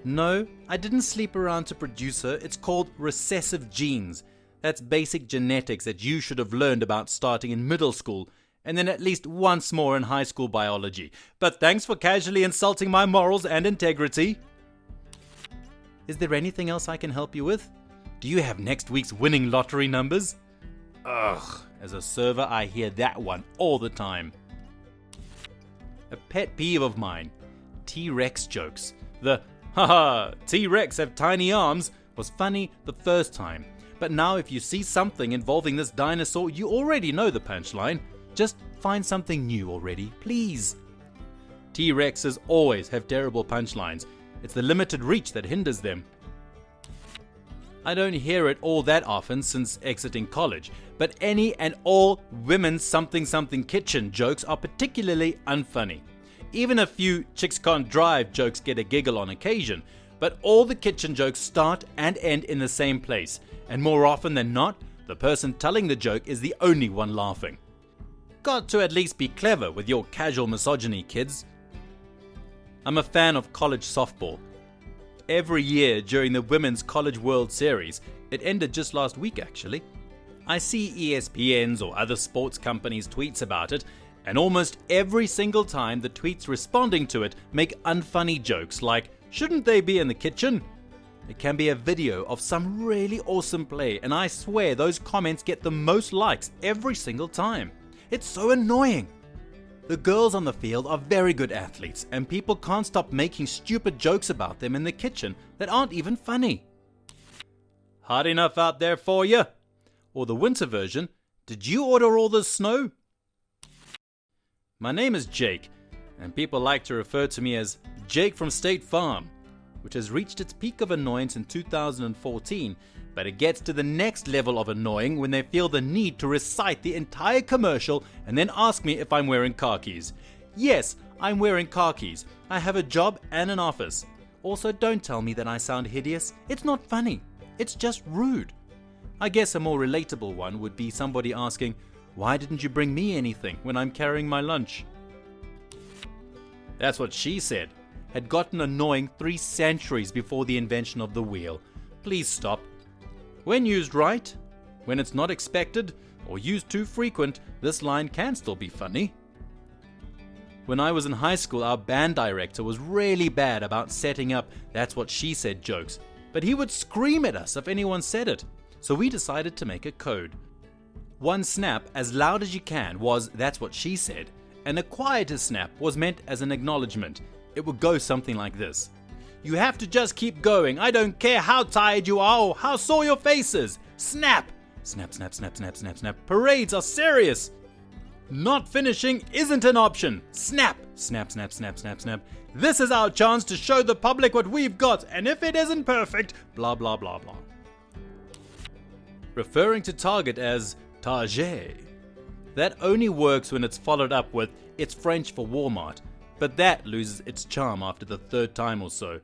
No, I didn't sleep around to produce her. It's called recessive genes. That's basic genetics that you should have learned about starting in middle school, and then at least once more in high school biology. But thanks for casually insulting my morals and integrity. Is there anything else I can help you with? Do you have next week's winning lottery numbers? Ugh, as a server I hear that one all the time. A pet peeve of mine. T-Rex jokes. The "haha, T-Rex have tiny arms" was funny the first time. But now if you see something involving this dinosaur, you already know the punchline. Just Find something new already, please. T-Rexes always have terrible punchlines. It's the limited reach that hinders them. I don't hear it all that often since exiting college, but any and all women's something kitchen jokes are particularly unfunny. Even a few chicks can't drive jokes get a giggle on occasion, but all the kitchen jokes start and end in the same place, and more often than not, the person telling the joke is the only one laughing. Got to at least be clever with your casual misogyny, kids. I'm a fan of college softball. Every year during the Women's College World Series, it ended just last week actually, I see ESPN's or other sports companies' tweets about it, and almost every single time the tweets responding to it make unfunny jokes like, shouldn't they be in the kitchen? It can be a video of some really awesome play, and I swear those comments get the most likes every single time. It's so annoying. The girls on the field are very good athletes, and people can't stop making stupid jokes about them in the kitchen that aren't even funny. Hot enough out there for you? Or the winter version, did you order all this snow? My name is Jake, and people like to refer to me as Jake from State Farm, which has reached its peak of annoyance in 2014, but it gets to the next level of annoying when they feel the need to recite the entire commercial and then ask me if I'm wearing khakis. Yes, I'm wearing khakis. I have a job and an office. Also, don't tell me that I sound hideous. It's not funny. It's just rude. I guess a more relatable one would be somebody asking, why didn't you bring me anything when I'm carrying my lunch? That's what she said. Had gotten annoying 3 centuries before the invention of the wheel. Please stop. When used right, when it's not expected, or used too frequent, this line can still be funny. When I was in high school, our band director was really bad about setting up "that's what she said" jokes, but he would scream at us if anyone said it, so we decided to make a code. One snap as loud as you can was "that's what she said," and a quieter snap was meant as an acknowledgement. It would go something like this. You have to just keep going. I don't care how tired you are or how sore your face is. Snap! Snap, snap, snap, snap, snap, snap. Parades are serious. Not finishing isn't an option. Snap! Snap, snap, snap, snap, snap. This is our chance to show the public what we've got, and if it isn't perfect, blah, blah, blah, blah. Referring to Target as Target. That only works when it's followed up with "it's French for Walmart," but that loses its charm after the 3rd time or so.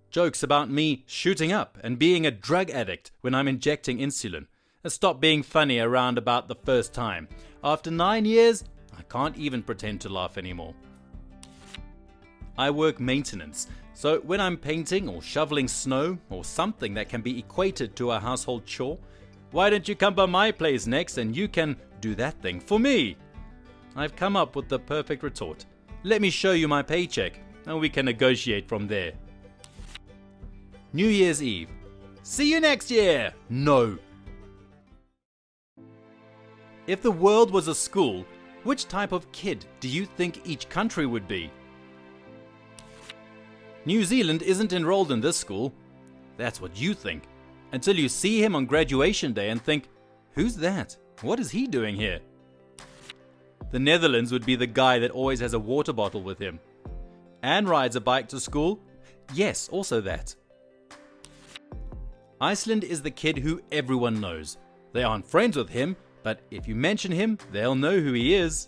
Jokes about me shooting up and being a drug addict when I'm injecting insulin stop being funny around about the 1st time. After 9 years, I can't even pretend to laugh anymore. I work maintenance, so when I'm painting or shoveling snow or something that can be equated to a household chore, why don't you come by my place next and you can do that thing for me? I've come up with the perfect retort. Let me show you my paycheck and we can negotiate from there. New Year's Eve. See you next year! No. If the world was a school, which type of kid do you think each country would be? New Zealand isn't enrolled in this school. That's what you think. Until you see him on graduation day and think, who's that? What is he doing here? The Netherlands would be the guy that always has a water bottle with him. And rides a bike to school? Yes, also that. Iceland is the kid who everyone knows. They aren't friends with him, but if you mention him, they'll know who he is.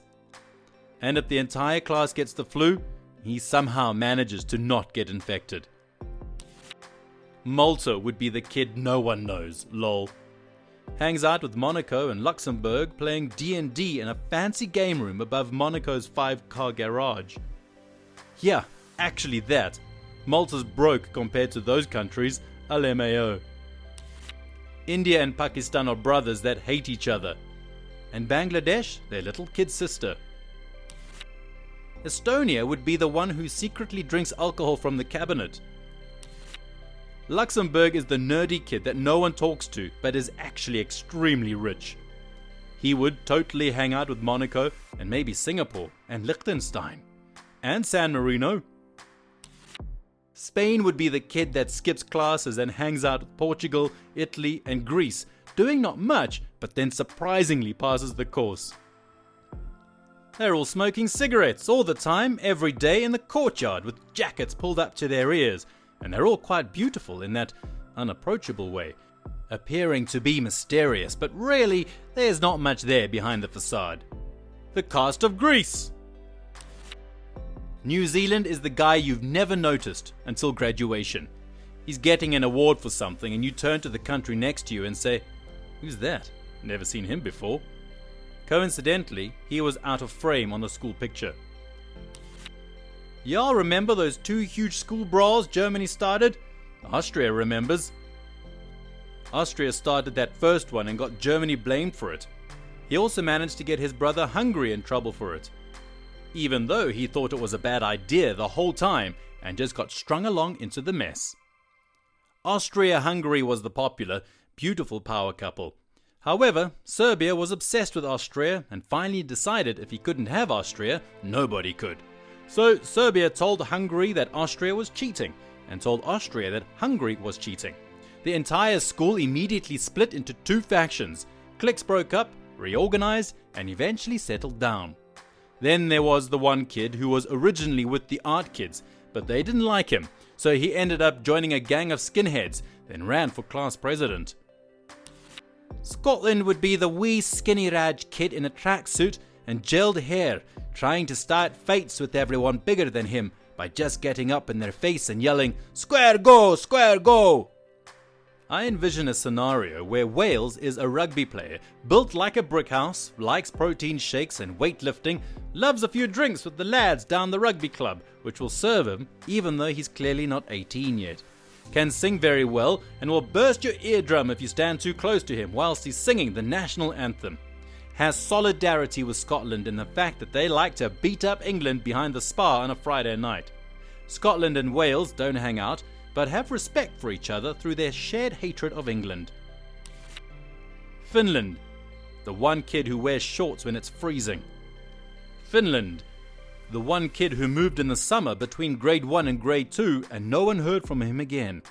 And if the entire class gets the flu, he somehow manages to not get infected. Malta would be the kid no one knows, lol. Hangs out with Monaco and Luxembourg playing D&D in a fancy game room above Monaco's 5-car garage. Yeah, actually that. Malta's broke compared to those countries, LMAO. India and Pakistan are brothers that hate each other. And Bangladesh, their little kid sister. Estonia would be the one who secretly drinks alcohol from the cabinet. Luxembourg is the nerdy kid that no one talks to, but is actually extremely rich. He would totally hang out with Monaco and maybe Singapore and Liechtenstein and San Marino. Spain would be the kid that skips classes and hangs out with Portugal, Italy and Greece, doing not much, but then surprisingly passes the course. They're all smoking cigarettes all the time, every day in the courtyard with jackets pulled up to their ears, and they're all quite beautiful in that unapproachable way, appearing to be mysterious, but really there's not much there behind the facade. The cast of Greece. New Zealand is the guy you've never noticed until graduation. He's getting an award for something and you turn to the country next to you and say, "Who's that? Never seen him before." Coincidentally, he was out of frame on the school picture. Y'all remember those 2 huge school brawls Germany started? Austria remembers. Austria started that first one and got Germany blamed for it. He also managed to get his brother Hungary in trouble for it, even though he thought it was a bad idea the whole time and just got strung along into the mess. Austria-Hungary was the popular, beautiful power couple. However, Serbia was obsessed with Austria and finally decided if he couldn't have Austria, nobody could. So Serbia told Hungary that Austria was cheating and told Austria that Hungary was cheating. The entire school immediately split into 2 factions. Cliques broke up, reorganized, and eventually settled down. Then there was the one kid who was originally with the art kids, but they didn't like him, so he ended up joining a gang of skinheads, then ran for class president. Scotland would be the wee skinny Raj kid in a tracksuit and gelled hair, trying to start fights with everyone bigger than him by just getting up in their face and yelling, "Square go! Square go!" I envision a scenario where Wales is a rugby player, built like a brick house, likes protein shakes and weightlifting, loves a few drinks with the lads down the rugby club, which will serve him even though he's clearly not 18 yet. Can sing very well and will burst your eardrum if you stand too close to him whilst he's singing the national anthem. Has solidarity with Scotland in the fact that they like to beat up England behind the spa on a Friday night. Scotland and Wales don't hang out, but have respect for each other through their shared hatred of England. Finland, the one kid who wears shorts when it's freezing. Finland, the one kid who moved in the summer between grade 1 and grade 2 and no one heard from him again.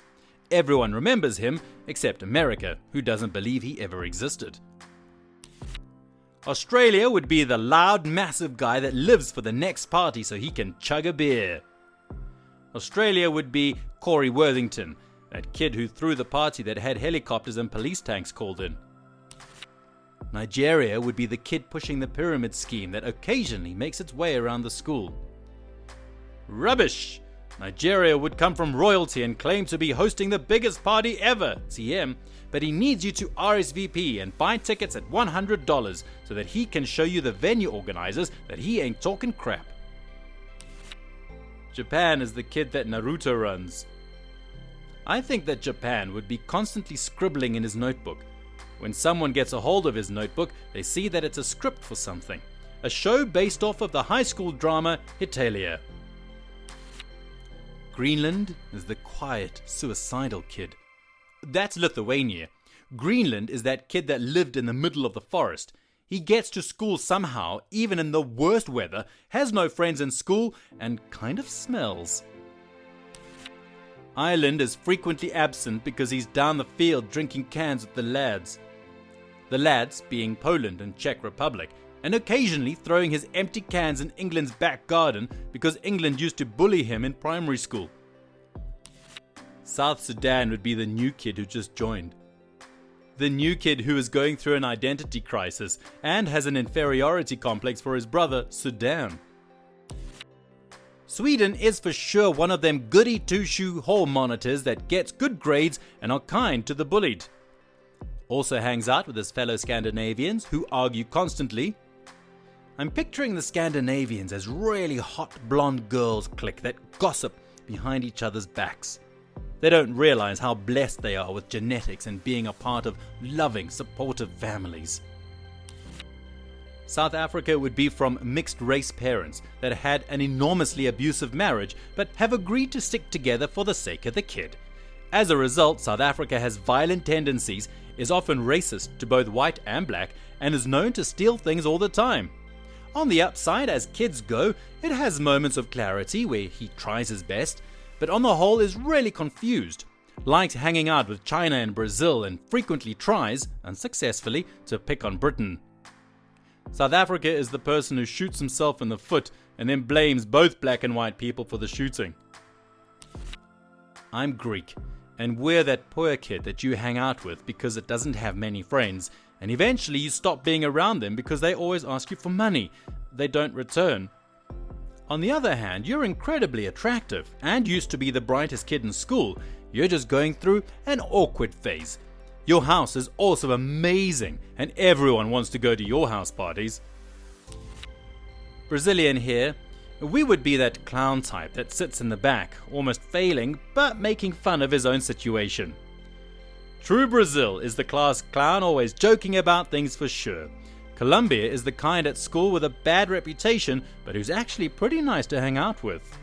Everyone remembers him except America, who doesn't believe he ever existed. Australia would be the loud, massive guy that lives for the next party so he can chug a beer. Australia would be Corey Worthington, that kid who threw the party that had helicopters and police tanks called in. Nigeria would be the kid pushing the pyramid scheme that occasionally makes its way around the school. Rubbish! Nigeria would come from royalty and claim to be hosting the biggest party ever, TM, but he needs you to RSVP and buy tickets at $100 so that he can show you the venue organizers that he ain't talking crap. Japan is the kid that Naruto runs. I think that Japan would be constantly scribbling in his notebook. When someone gets a hold of his notebook, they see that it's a script for something. A show based off of the high school drama Hetalia. Greenland is the quiet, suicidal kid. That's Lithuania. Greenland is that kid that lived in the middle of the forest. He gets to school somehow, even in the worst weather, has no friends in school, and kind of smells. Ireland is frequently absent because he's down the field drinking cans with the lads. The lads being Poland and Czech Republic, and occasionally throwing his empty cans in England's back garden because England used to bully him in primary school. South Sudan would be the new kid who just joined. The new kid who is going through an identity crisis and has an inferiority complex for his brother, Sudan. Sweden is for sure one of them goody two-shoe hall monitors that gets good grades and are kind to the bullied. Also hangs out with his fellow Scandinavians who argue constantly. I'm picturing the Scandinavians as really hot blonde girls clique that gossip behind each other's backs. They don't realize how blessed they are with genetics and being a part of loving, supportive families. South Africa would be from mixed-race parents that had an enormously abusive marriage but have agreed to stick together for the sake of the kid. As a result, South Africa has violent tendencies, is often racist to both white and black, and is known to steal things all the time. On the upside, as kids go, it has moments of clarity where he tries his best, but on the whole is really confused, likes hanging out with China and Brazil, and frequently tries, unsuccessfully, to pick on Britain. South Africa is the person who shoots himself in the foot and then blames both black and white people for the shooting. I'm Greek, and we're that poor kid that you hang out with because it doesn't have many friends, and eventually you stop being around them because they always ask you for money. They don't return. On the other hand, you're incredibly attractive and used to be the brightest kid in school. You're just going through an awkward phase. Your house is also amazing, and everyone wants to go to your house parties. Brazilian here. We would be that clown type that sits in the back, almost failing, but making fun of his own situation. True Brazil is the class clown, always joking about things for sure. Colombia is the kind at school with a bad reputation, but who's actually pretty nice to hang out with.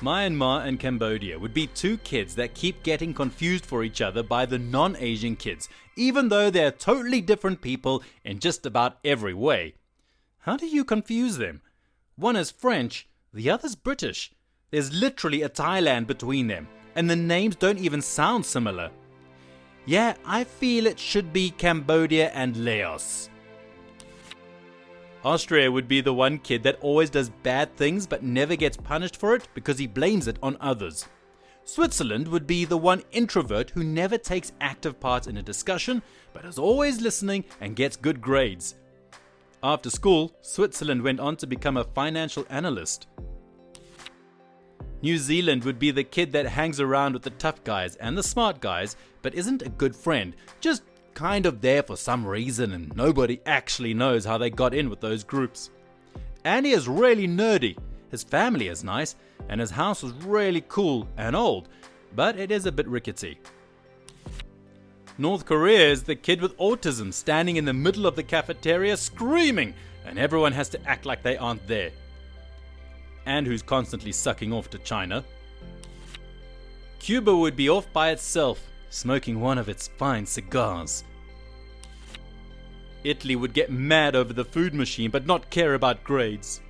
Myanmar and Cambodia would be two kids that keep getting confused for each other by the non-Asian kids, even though they're totally different people in just about every way. How do you confuse them? One is French, the other's British. There's literally a Thailand between them, and the names don't even sound similar. Yeah, I feel it should be Cambodia and Laos. Austria would be the one kid that always does bad things but never gets punished for it because he blames it on others. Switzerland would be the one introvert who never takes active part in a discussion but is always listening and gets good grades. After school, Switzerland went on to become a financial analyst. New Zealand would be the kid that hangs around with the tough guys and the smart guys, but isn't a good friend, just kind of there for some reason and nobody actually knows how they got in with those groups. Andy is really nerdy, his family is nice, and his house is really cool and old, but it is a bit rickety. North Korea is the kid with autism standing in the middle of the cafeteria screaming, and everyone has to act like they aren't there. And who's constantly sucking off to China. Cuba would be off by itself, smoking one of its fine cigars. Italy would get mad over the food machine but not care about grades.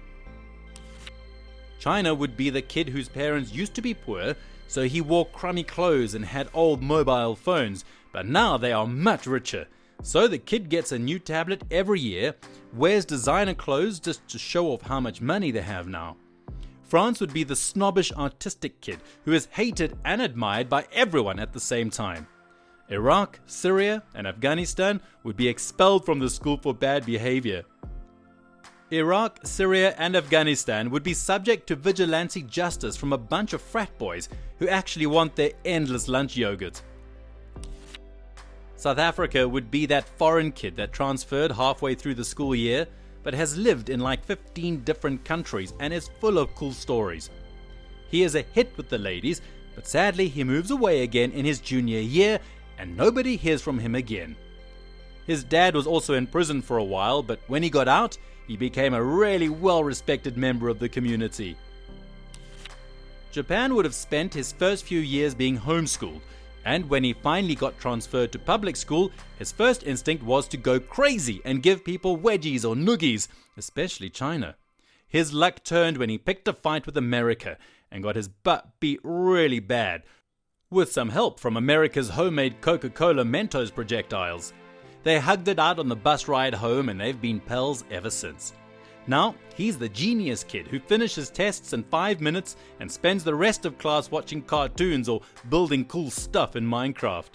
China would be the kid whose parents used to be poor, so he wore crummy clothes and had old mobile phones, but now they are much richer. So the kid gets a new tablet every year, wears designer clothes just to show off how much money they have now. France would be the snobbish artistic kid who is hated and admired by everyone at the same time. Iraq, Syria, and Afghanistan would be expelled from the school for bad behavior. Iraq, Syria, and Afghanistan would be subject to vigilante justice from a bunch of frat boys who actually want their endless lunch yogurt. South Africa would be that foreign kid that transferred halfway through the school year, but has lived in like 15 different countries and is full of cool stories. He is a hit with the ladies, but sadly he moves away again in his junior year and nobody hears from him again. His dad was also in prison for a while, but when he got out, he became a really well-respected member of the community. Japan would have spent his first few years being homeschooled, and when he finally got transferred to public school, his first instinct was to go crazy and give people wedgies or noogies, especially China. His luck turned when he picked a fight with America and got his butt beat really bad, with some help from America's homemade Coca-Cola Mentos projectiles. They hugged it out on the bus ride home and they've been pals ever since. Now, he's the genius kid who finishes tests in 5 minutes and spends the rest of class watching cartoons or building cool stuff in Minecraft.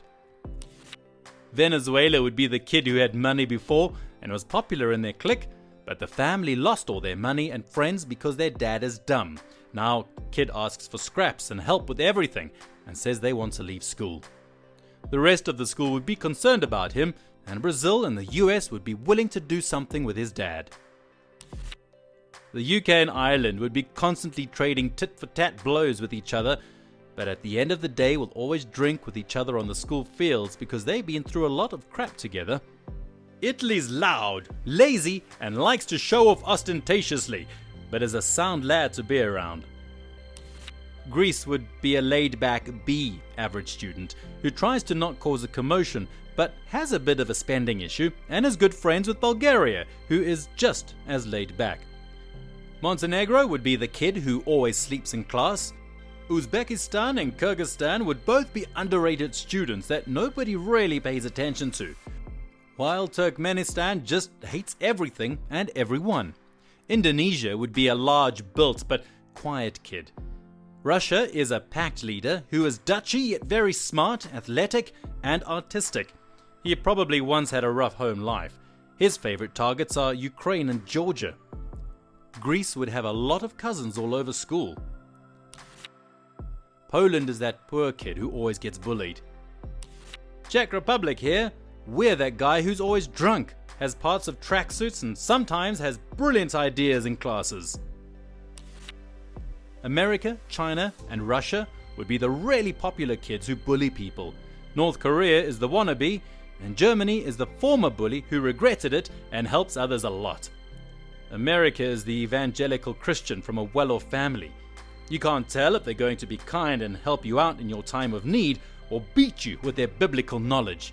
Venezuela would be the kid who had money before and was popular in their clique, but the family lost all their money and friends because their dad is dumb. Now, kid asks for scraps and help with everything and says they want to leave school. The rest of the school would be concerned about him, and Brazil and the US would be willing to do something with his dad. The UK and Ireland would be constantly trading tit-for-tat blows with each other, but at the end of the day will always drink with each other on the school fields because they've been through a lot of crap together. Italy's loud, lazy, and likes to show off ostentatiously, but is a sound lad to be around. Greece would be a laid-back B average student who tries to not cause a commotion but has a bit of a spending issue and is good friends with Bulgaria, who is just as laid back. Montenegro would be the kid who always sleeps in class. Uzbekistan and Kyrgyzstan would both be underrated students that nobody really pays attention to. while Turkmenistan just hates everything and everyone. Indonesia would be a large-built but quiet kid. Russia is a packed leader who is Dutchy yet very smart, athletic, and artistic. He probably once had a rough home life. His favorite targets are Ukraine and Georgia. Greece would have a lot of cousins all over school. Poland is that poor kid who always gets bullied. Czech Republic here, we're that guy who's always drunk, has parts of tracksuits and sometimes has brilliant ideas in classes. America, China, and Russia would be the really popular kids who bully people. North Korea is the wannabe, and Germany is the former bully who regretted it and helps others a lot. America is the evangelical Christian from a well-off family. You can't tell if they're going to be kind and help you out in your time of need or beat you with their biblical knowledge.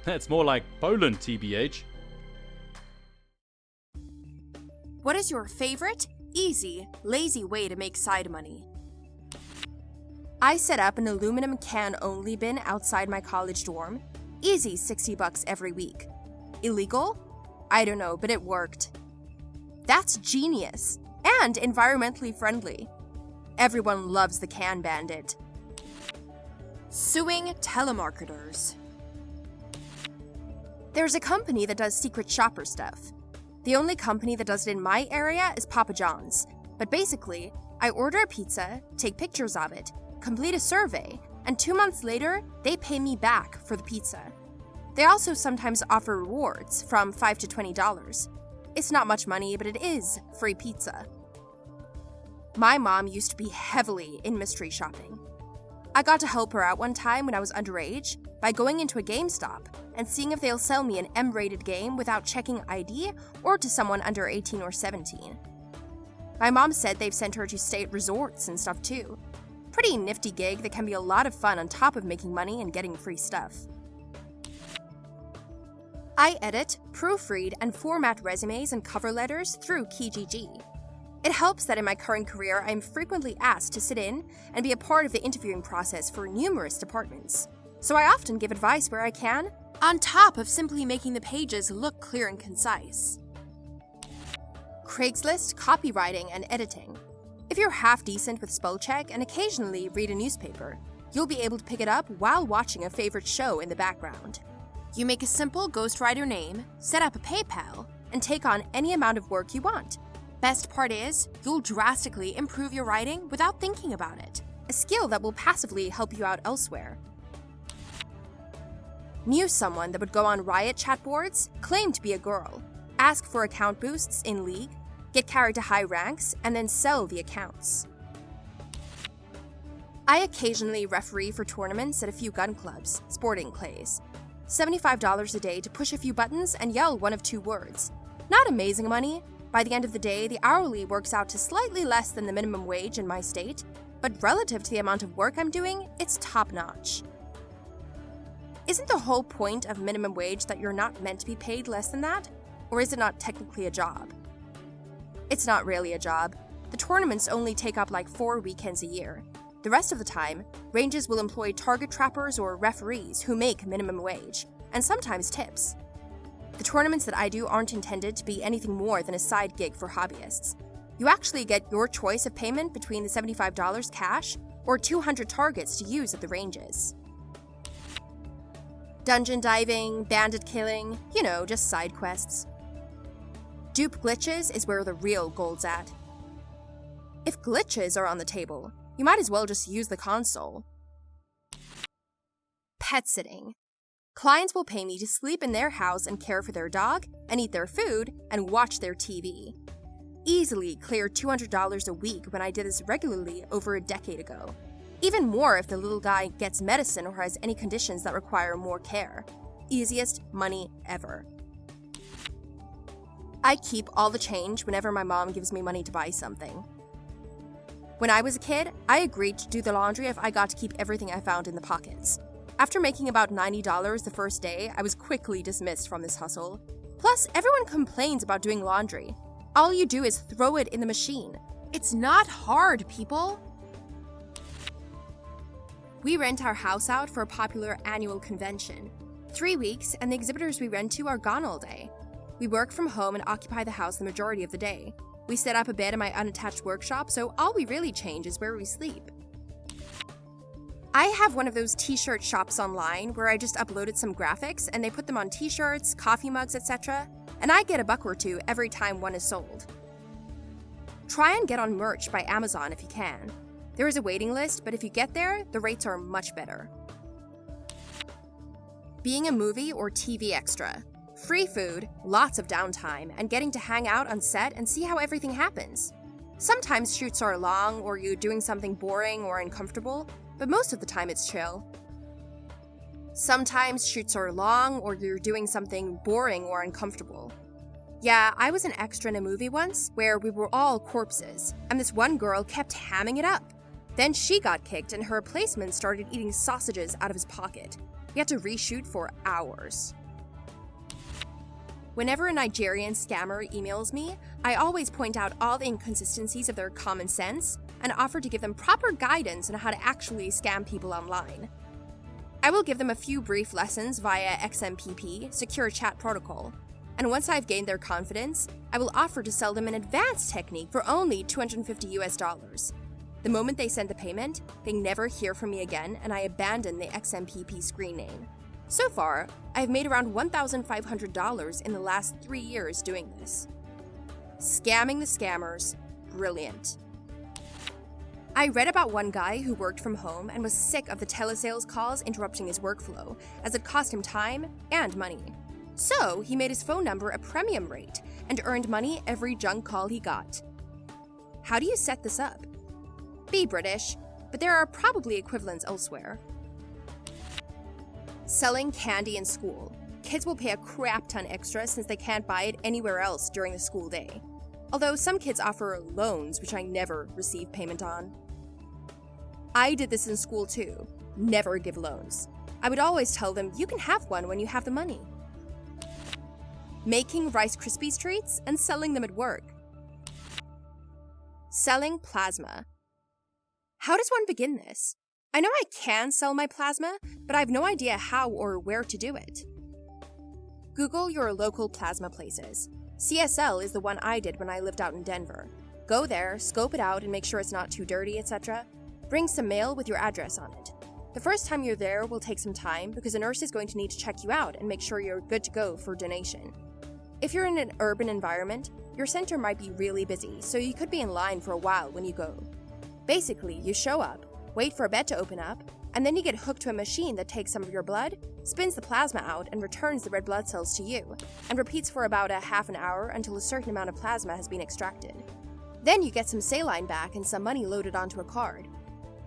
That's more like Poland, TBH. What is your favorite, easy, lazy way to make side money? I set up an aluminum can-only bin outside my college dorm. Easy $60 every week. Illegal? I don't know, but it worked. That's genius and environmentally friendly. Everyone loves the can bandit. Suing telemarketers. There's a company that does secret shopper stuff. The only company that does it in my area is Papa John's. But basically, I order a pizza, take pictures of it, complete a survey, and 2 months later, they pay me back for the pizza. They also sometimes offer rewards from $5 to $20. It's not much money, but it is free pizza. My mom used to be heavily in mystery shopping. I got to help her out one time when I was underage by going into a GameStop and seeing if they'll sell me an M-rated game without checking ID or to someone under 18 or 17. My mom said they've sent her to state resorts and stuff too. Pretty nifty gig that can be a lot of fun on top of making money and getting free stuff. I edit, proofread, and format resumes and cover letters through Kijiji. It helps that in my current career, I am frequently asked to sit in and be a part of the interviewing process for numerous departments. So I often give advice where I can, on top of simply making the pages look clear and concise. Craigslist, copywriting, and editing. If you're half decent with spell check and occasionally read a newspaper, you'll be able to pick it up while watching a favorite show in the background. You make a simple ghostwriter name, set up a PayPal, and take on any amount of work you want. Best part is, you'll drastically improve your writing without thinking about it, a skill that will passively help you out elsewhere. Knew someone that would go on Riot chat boards, claim to be a girl, ask for account boosts in League, get carried to high ranks, and then sell the accounts. I occasionally referee for tournaments at a few gun clubs, sporting clays. $75 a day to push a few buttons and yell one of two words. Not amazing money. By the end of the day, the hourly works out to slightly less than the minimum wage in my state, but relative to the amount of work I'm doing, it's top-notch. Isn't the whole point of minimum wage that you're not meant to be paid less than that? Or is it not technically a job? It's not really a job. The tournaments only take up like 4 weekends a year. The rest of the time, ranges will employ target trappers or referees who make minimum wage, and sometimes tips. The tournaments that I do aren't intended to be anything more than a side gig for hobbyists. You actually get your choice of payment between the $75 cash or 200 targets to use at the ranges. Dungeon diving, bandit killing, just side quests. Dupe glitches is where the real gold's at. If glitches are on the table, you might as well just use the console. Pet sitting. Clients will pay me to sleep in their house and care for their dog, and eat their food, and watch their TV. Easily cleared $200 a week when I did this regularly over a decade ago. Even more if the little guy gets medicine or has any conditions that require more care. Easiest money ever. I keep all the change whenever my mom gives me money to buy something. When I was a kid, I agreed to do the laundry if I got to keep everything I found in the pockets. After making about $90 the first day, I was quickly dismissed from this hustle. Plus, everyone complains about doing laundry. All you do is throw it in the machine. It's not hard, people. We rent our house out for a popular annual convention. 3 weeks, and the exhibitors we rent to are gone all day. We work from home and occupy the house the majority of the day. We set up a bed in my unattached workshop, so all we really change is where we sleep. I have one of those t-shirt shops online where I just uploaded some graphics and they put them on t-shirts, coffee mugs, etc., and I get $1 or $2 every time one is sold. Try and get on merch by Amazon if you can. There is a waiting list, but if you get there, the rates are much better. Being a movie or TV extra. Free food, lots of downtime, and getting to hang out on set and see how everything happens. Sometimes shoots are long or you're doing something boring or uncomfortable, but most of the time it's chill. Sometimes shoots are long or you're doing something boring or uncomfortable. Yeah, I was an extra in a movie once where we were all corpses, and this one girl kept hamming it up. Then she got kicked and her replacement started eating sausages out of his pocket. We had to reshoot for hours. Whenever a Nigerian scammer emails me, I always point out all the inconsistencies of their common sense and offer to give them proper guidance on how to actually scam people online. I will give them a few brief lessons via XMPP, Secure Chat Protocol, and once I've gained their confidence, I will offer to sell them an advanced technique for only $250. The moment they send the payment, they never hear from me again and I abandon the XMPP screen name. So far, I've made around $1,500 in the last 3 years doing this. Scamming the scammers, brilliant. I read about one guy who worked from home and was sick of the telesales calls interrupting his workflow, as it cost him time and money. So, he made his phone number a premium rate and earned money every junk call he got. How do you set this up? Be British, but there are probably equivalents elsewhere. Selling candy in school. Kids will pay a crap ton extra since they can't buy it anywhere else during the school day. Although some kids offer loans, which I never receive payment on. I did this in school too. Never give loans. I would always tell them you can have one when you have the money. Making Rice Krispies treats and selling them at work. Selling plasma. How does one begin this? I know I can sell my plasma, but I have no idea how or where to do it. Google your local plasma places. CSL is the one I did when I lived out in Denver. Go there, scope it out and make sure it's not too dirty, etc. Bring some mail with your address on it. The first time you're there will take some time because a nurse is going to need to check you out and make sure you're good to go for donation. If you're in an urban environment, your center might be really busy, so you could be in line for a while when you go. Basically, you show up, wait for a bed to open up, and then you get hooked to a machine that takes some of your blood, spins the plasma out, and returns the red blood cells to you, and repeats for about a half an hour until a certain amount of plasma has been extracted. Then you get some saline back and some money loaded onto a card.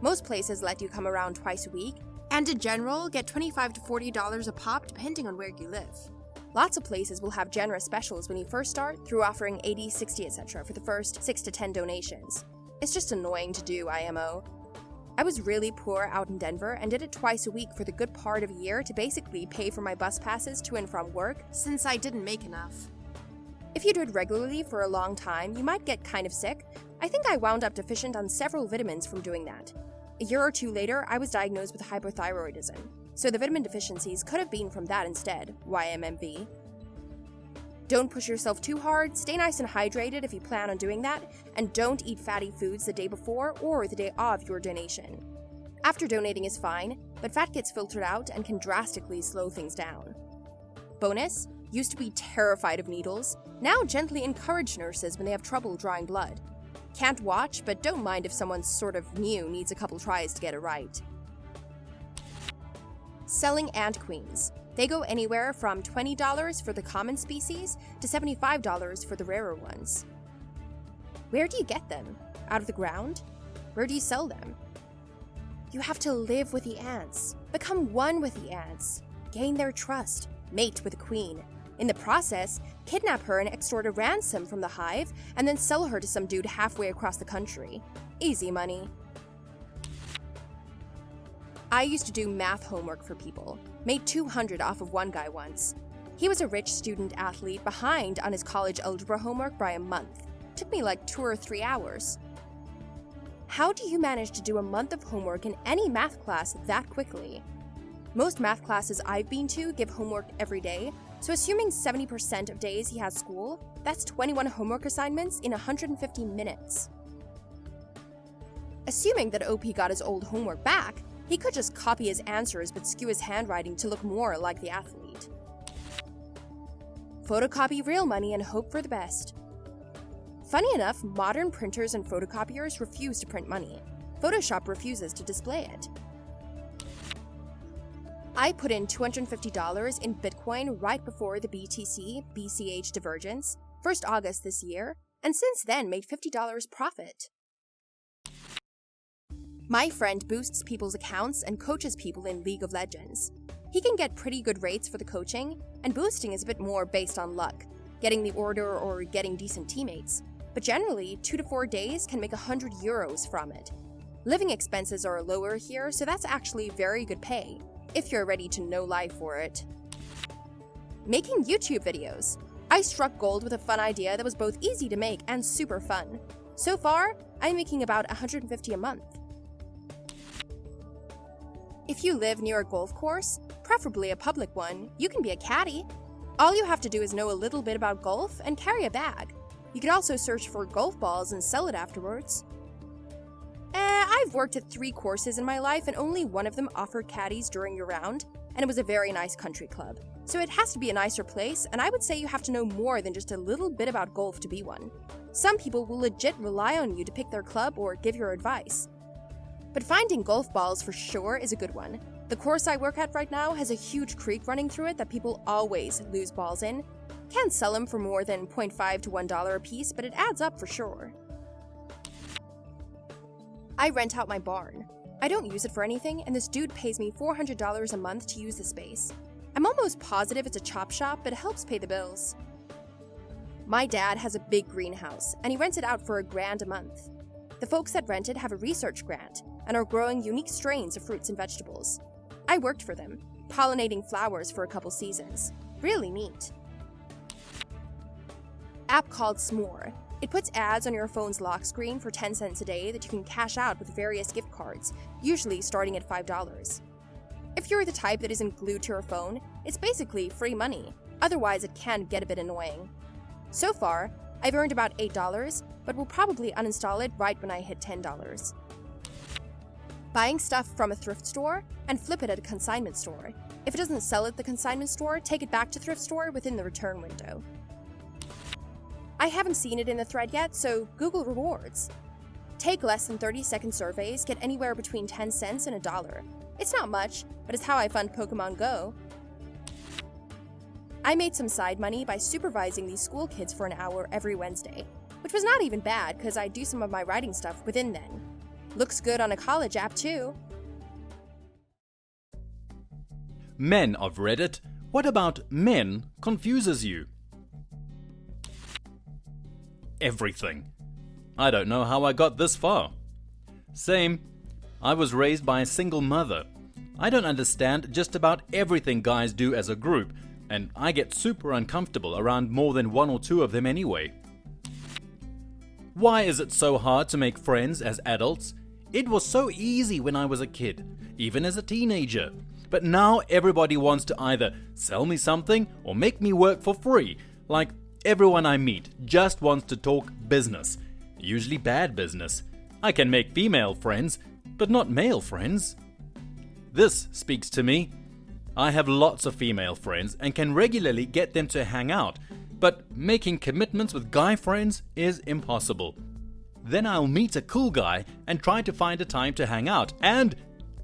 Most places let you come around twice a week, and in general, get $25 to $40 a pop depending on where you live. Lots of places will have generous specials when you first start through offering 80, 60, etc. for the first 6 to 10 donations. It's just annoying to do, IMO. I was really poor out in Denver and did it twice a week for the good part of a year to basically pay for my bus passes to and from work since I didn't make enough. If you do it regularly for a long time, you might get kind of sick. I think I wound up deficient on several vitamins from doing that. A year or two later, I was diagnosed with hypothyroidism, so the vitamin deficiencies could have been from that instead, YMMV. Don't push yourself too hard, stay nice and hydrated if you plan on doing that, and don't eat fatty foods the day before or the day of your donation. After donating is fine, but fat gets filtered out and can drastically slow things down. Bonus, used to be terrified of needles, now gently encourage nurses when they have trouble drawing blood. Can't watch, but don't mind if someone sort of new needs a couple tries to get it right. Selling ant queens. They go anywhere from $20 for the common species to $75 for the rarer ones. Where do you get them? Out of the ground? Where do you sell them? You have to live with the ants, become one with the ants, gain their trust, mate with the queen. In the process, kidnap her and extort a ransom from the hive, and then sell her to some dude halfway across the country. Easy money. I used to do math homework for people. Made $200 off of one guy once. He was a rich student athlete behind on his college algebra homework by a month. Took me like 2 or 3 hours. How do you manage to do a month of homework in any math class that quickly? Most math classes I've been to give homework every day, so assuming 70% of days he has school, that's 21 homework assignments in 150 minutes. Assuming that OP got his old homework back, he could just copy his answers but skew his handwriting to look more like the athlete. Photocopy real money and hope for the best. Funny enough, modern printers and photocopiers refuse to print money. Photoshop refuses to display it. I put in $250 in Bitcoin right before the BTC-BCH divergence, 1st August this year, and since then made $50 profit. My friend boosts people's accounts and coaches people in League of Legends. He can get pretty good rates for the coaching, and boosting is a bit more based on luck, getting the order or getting decent teammates. But generally, 2 to 4 days can make €100 from it. Living expenses are lower here, so that's actually very good pay, if you're ready to no-lie for it. Making YouTube videos. I struck gold with a fun idea that was both easy to make and super fun. So far, I'm making about $150 a month. If you live near a golf course, preferably a public one, you can be a caddy. All you have to do is know a little bit about golf and carry a bag. You could also search for golf balls and sell it afterwards. I've worked at 3 courses in my life and only one of them offered caddies during your round, and it was a very nice country club. So it has to be a nicer place, and I would say you have to know more than just a little bit about golf to be one. Some people will legit rely on you to pick their club or give your advice. But finding golf balls for sure is a good one. The course I work at right now has a huge creek running through it that people always lose balls in. Can't sell them for more than $0.5 to $1 a piece, but it adds up for sure. I rent out my barn. I don't use it for anything, and this dude pays me $400 a month to use the space. I'm almost positive it's a chop shop, but it helps pay the bills. My dad has a big greenhouse, and he rents it out for $1,000 a month. The folks that rent it have a research grant, and are growing unique strains of fruits and vegetables. I worked for them, pollinating flowers for a couple seasons. Really neat. App called S'more. It puts ads on your phone's lock screen for 10 cents a day that you can cash out with various gift cards, usually starting at $5. If you're the type that isn't glued to your phone, it's basically free money, otherwise it can get a bit annoying. So far, I've earned about $8, but will probably uninstall it right when I hit $10. Buying stuff from a thrift store and flip it at a consignment store. If it doesn't sell at the consignment store, take it back to thrift store within the return window. I haven't seen it in the thread yet, so Google rewards. Take less than 30-second surveys, get anywhere between 10 cents and $1. It's not much, but it's how I fund Pokemon Go. I made some side money by supervising these school kids for an hour every Wednesday, which was not even bad because I do some of my writing stuff within then. Looks good on a college app too. Men of Reddit, what about men confuses you? Everything. I don't know how I got this far. Same. I was raised by a single mother. I don't understand just about everything guys do as a group, and I get super uncomfortable around more than 1 or 2 of them anyway. Why is it so hard to make friends as adults? It was so easy when I was a kid, even as a teenager. But now everybody wants to either sell me something or make me work for free. Like, everyone I meet just wants to talk business. Usually bad business. I can make female friends, but not male friends. This speaks to me. I have lots of female friends and can regularly get them to hang out, but making commitments with guy friends is impossible. Then I'll meet a cool guy and try to find a time to hang out, and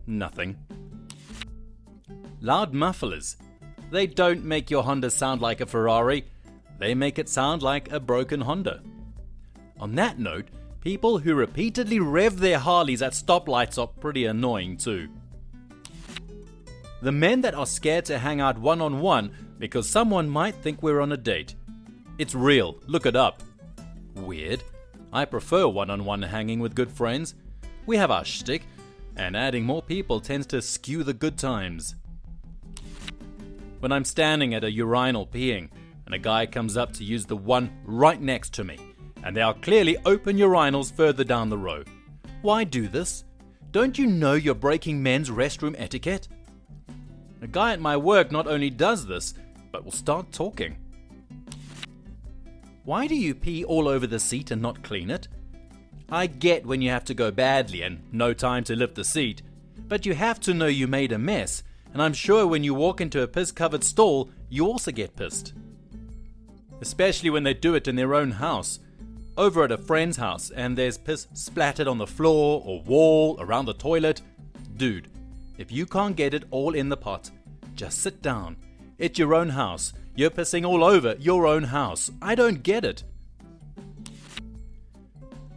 nothing. Loud mufflers. They don't make your Honda sound like a Ferrari. They make it sound like a broken Honda. On that note, people who repeatedly rev their Harleys at stoplights are pretty annoying too. The men that are scared to hang out one-on-one because someone might think we're on a date. It's real, look it up. Weird. I prefer one-on-one hanging with good friends. We have our shtick, and adding more people tends to skew the good times. When I'm standing at a urinal peeing, and a guy comes up to use the one right next to me, and there are clearly open urinals further down the row. Why do this? Don't you know you're breaking men's restroom etiquette? A guy at my work not only does this, but will start talking. Why do you pee all over the seat and not clean it? I get when you have to go badly and no time to lift the seat, but you have to know you made a mess, and I'm sure when you walk into a piss-covered stall, you also get pissed. Especially when they do it in their own house. Over at a friend's house and there's piss splattered on the floor or wall around the toilet. Dude, if you can't get it all in the pot, just sit down. It's your own house. You're pissing all over your own house. I don't get it.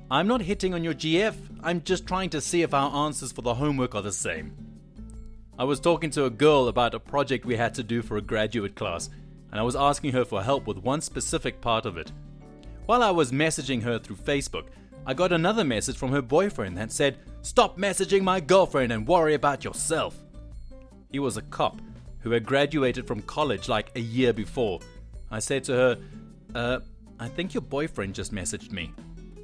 I'm not hitting on your GF. I'm just trying to see if our answers for the homework are the same. I was talking to a girl about a project we had to do for a graduate class, and I was asking her for help with one specific part of it. While I was messaging her through Facebook, I got another message from her boyfriend that said, "Stop messaging my girlfriend and worry about yourself." He was a cop who had graduated from college like a year before. I said to her, I think your boyfriend just messaged me.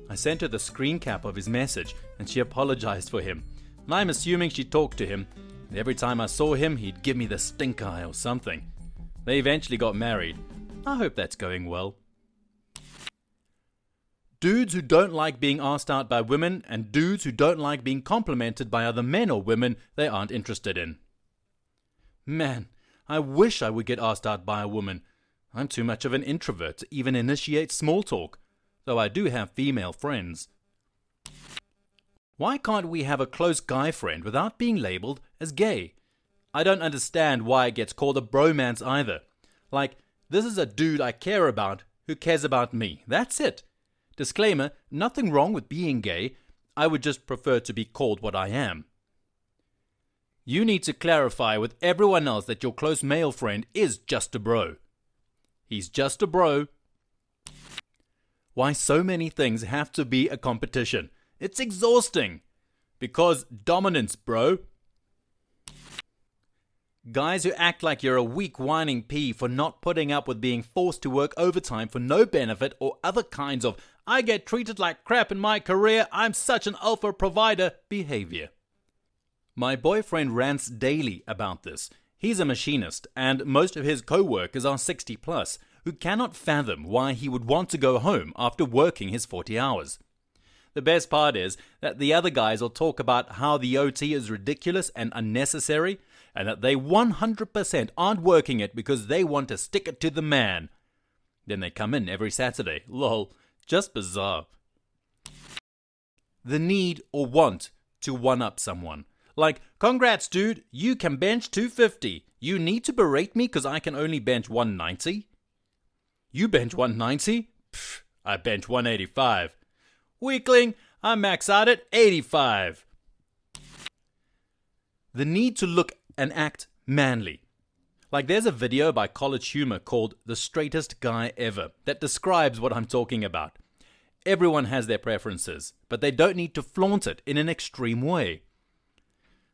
I sent her the screen cap of his message and she apologized for him. And I'm assuming she talked to him. And every time I saw him, he'd give me the stink eye or something. They eventually got married. I hope that's going well. Dudes who don't like being asked out by women and dudes who don't like being complimented by other men or women they aren't interested in. Man, I wish I would get asked out by a woman. I'm too much of an introvert to even initiate small talk, though I do have female friends. Why can't we have a close guy friend without being labeled as gay? I don't understand why it gets called a bromance either. Like, this is a dude I care about who cares about me. That's it. Disclaimer, nothing wrong with being gay. I would just prefer to be called what I am. You need to clarify with everyone else that your close male friend is just a bro. He's just a bro. Why so many things have to be a competition? It's exhausting. Because dominance, bro. Guys who act like you're a weak whining pea for not putting up with being forced to work overtime for no benefit or other kinds of "I get treated like crap in my career, I'm such an alpha provider" behavior. My boyfriend rants daily about this. He's a machinist, and most of his co-workers are 60 plus, who cannot fathom why he would want to go home after working his 40 hours. The best part is that the other guys will talk about how the OT is ridiculous and unnecessary, and that they 100% aren't working it because they want to stick it to the man. Then they come in every Saturday. Lol, just bizarre. The need or want to one-up someone. Like, congrats dude, you can bench 250. You need to berate me because I can only bench 190? You bench 190? Pfft, I bench 185. Weakling, I max out at 85. The need to look and act manly. Like, there's a video by College Humor called "The Straightest Guy Ever" that describes what I'm talking about. Everyone has their preferences, but they don't need to flaunt it in an extreme way.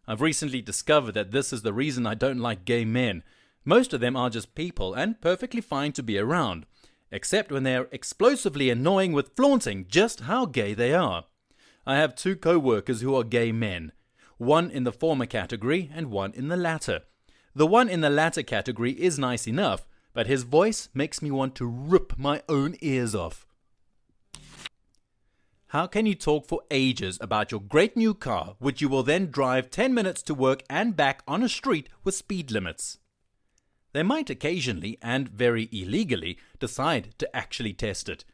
I've recently discovered that this is the reason I don't like gay men. Most of them are just people and perfectly fine to be around, except when they're explosively annoying with flaunting just how gay they are. I have 2 co-workers who are gay men, one in the former category and one in the latter. The one in the latter category is nice enough, but his voice makes me want to rip my own ears off. How can you talk for ages about your great new car, which you will then drive 10 minutes to work and back on a street with speed limits? They might occasionally, and very illegally, decide to actually test it.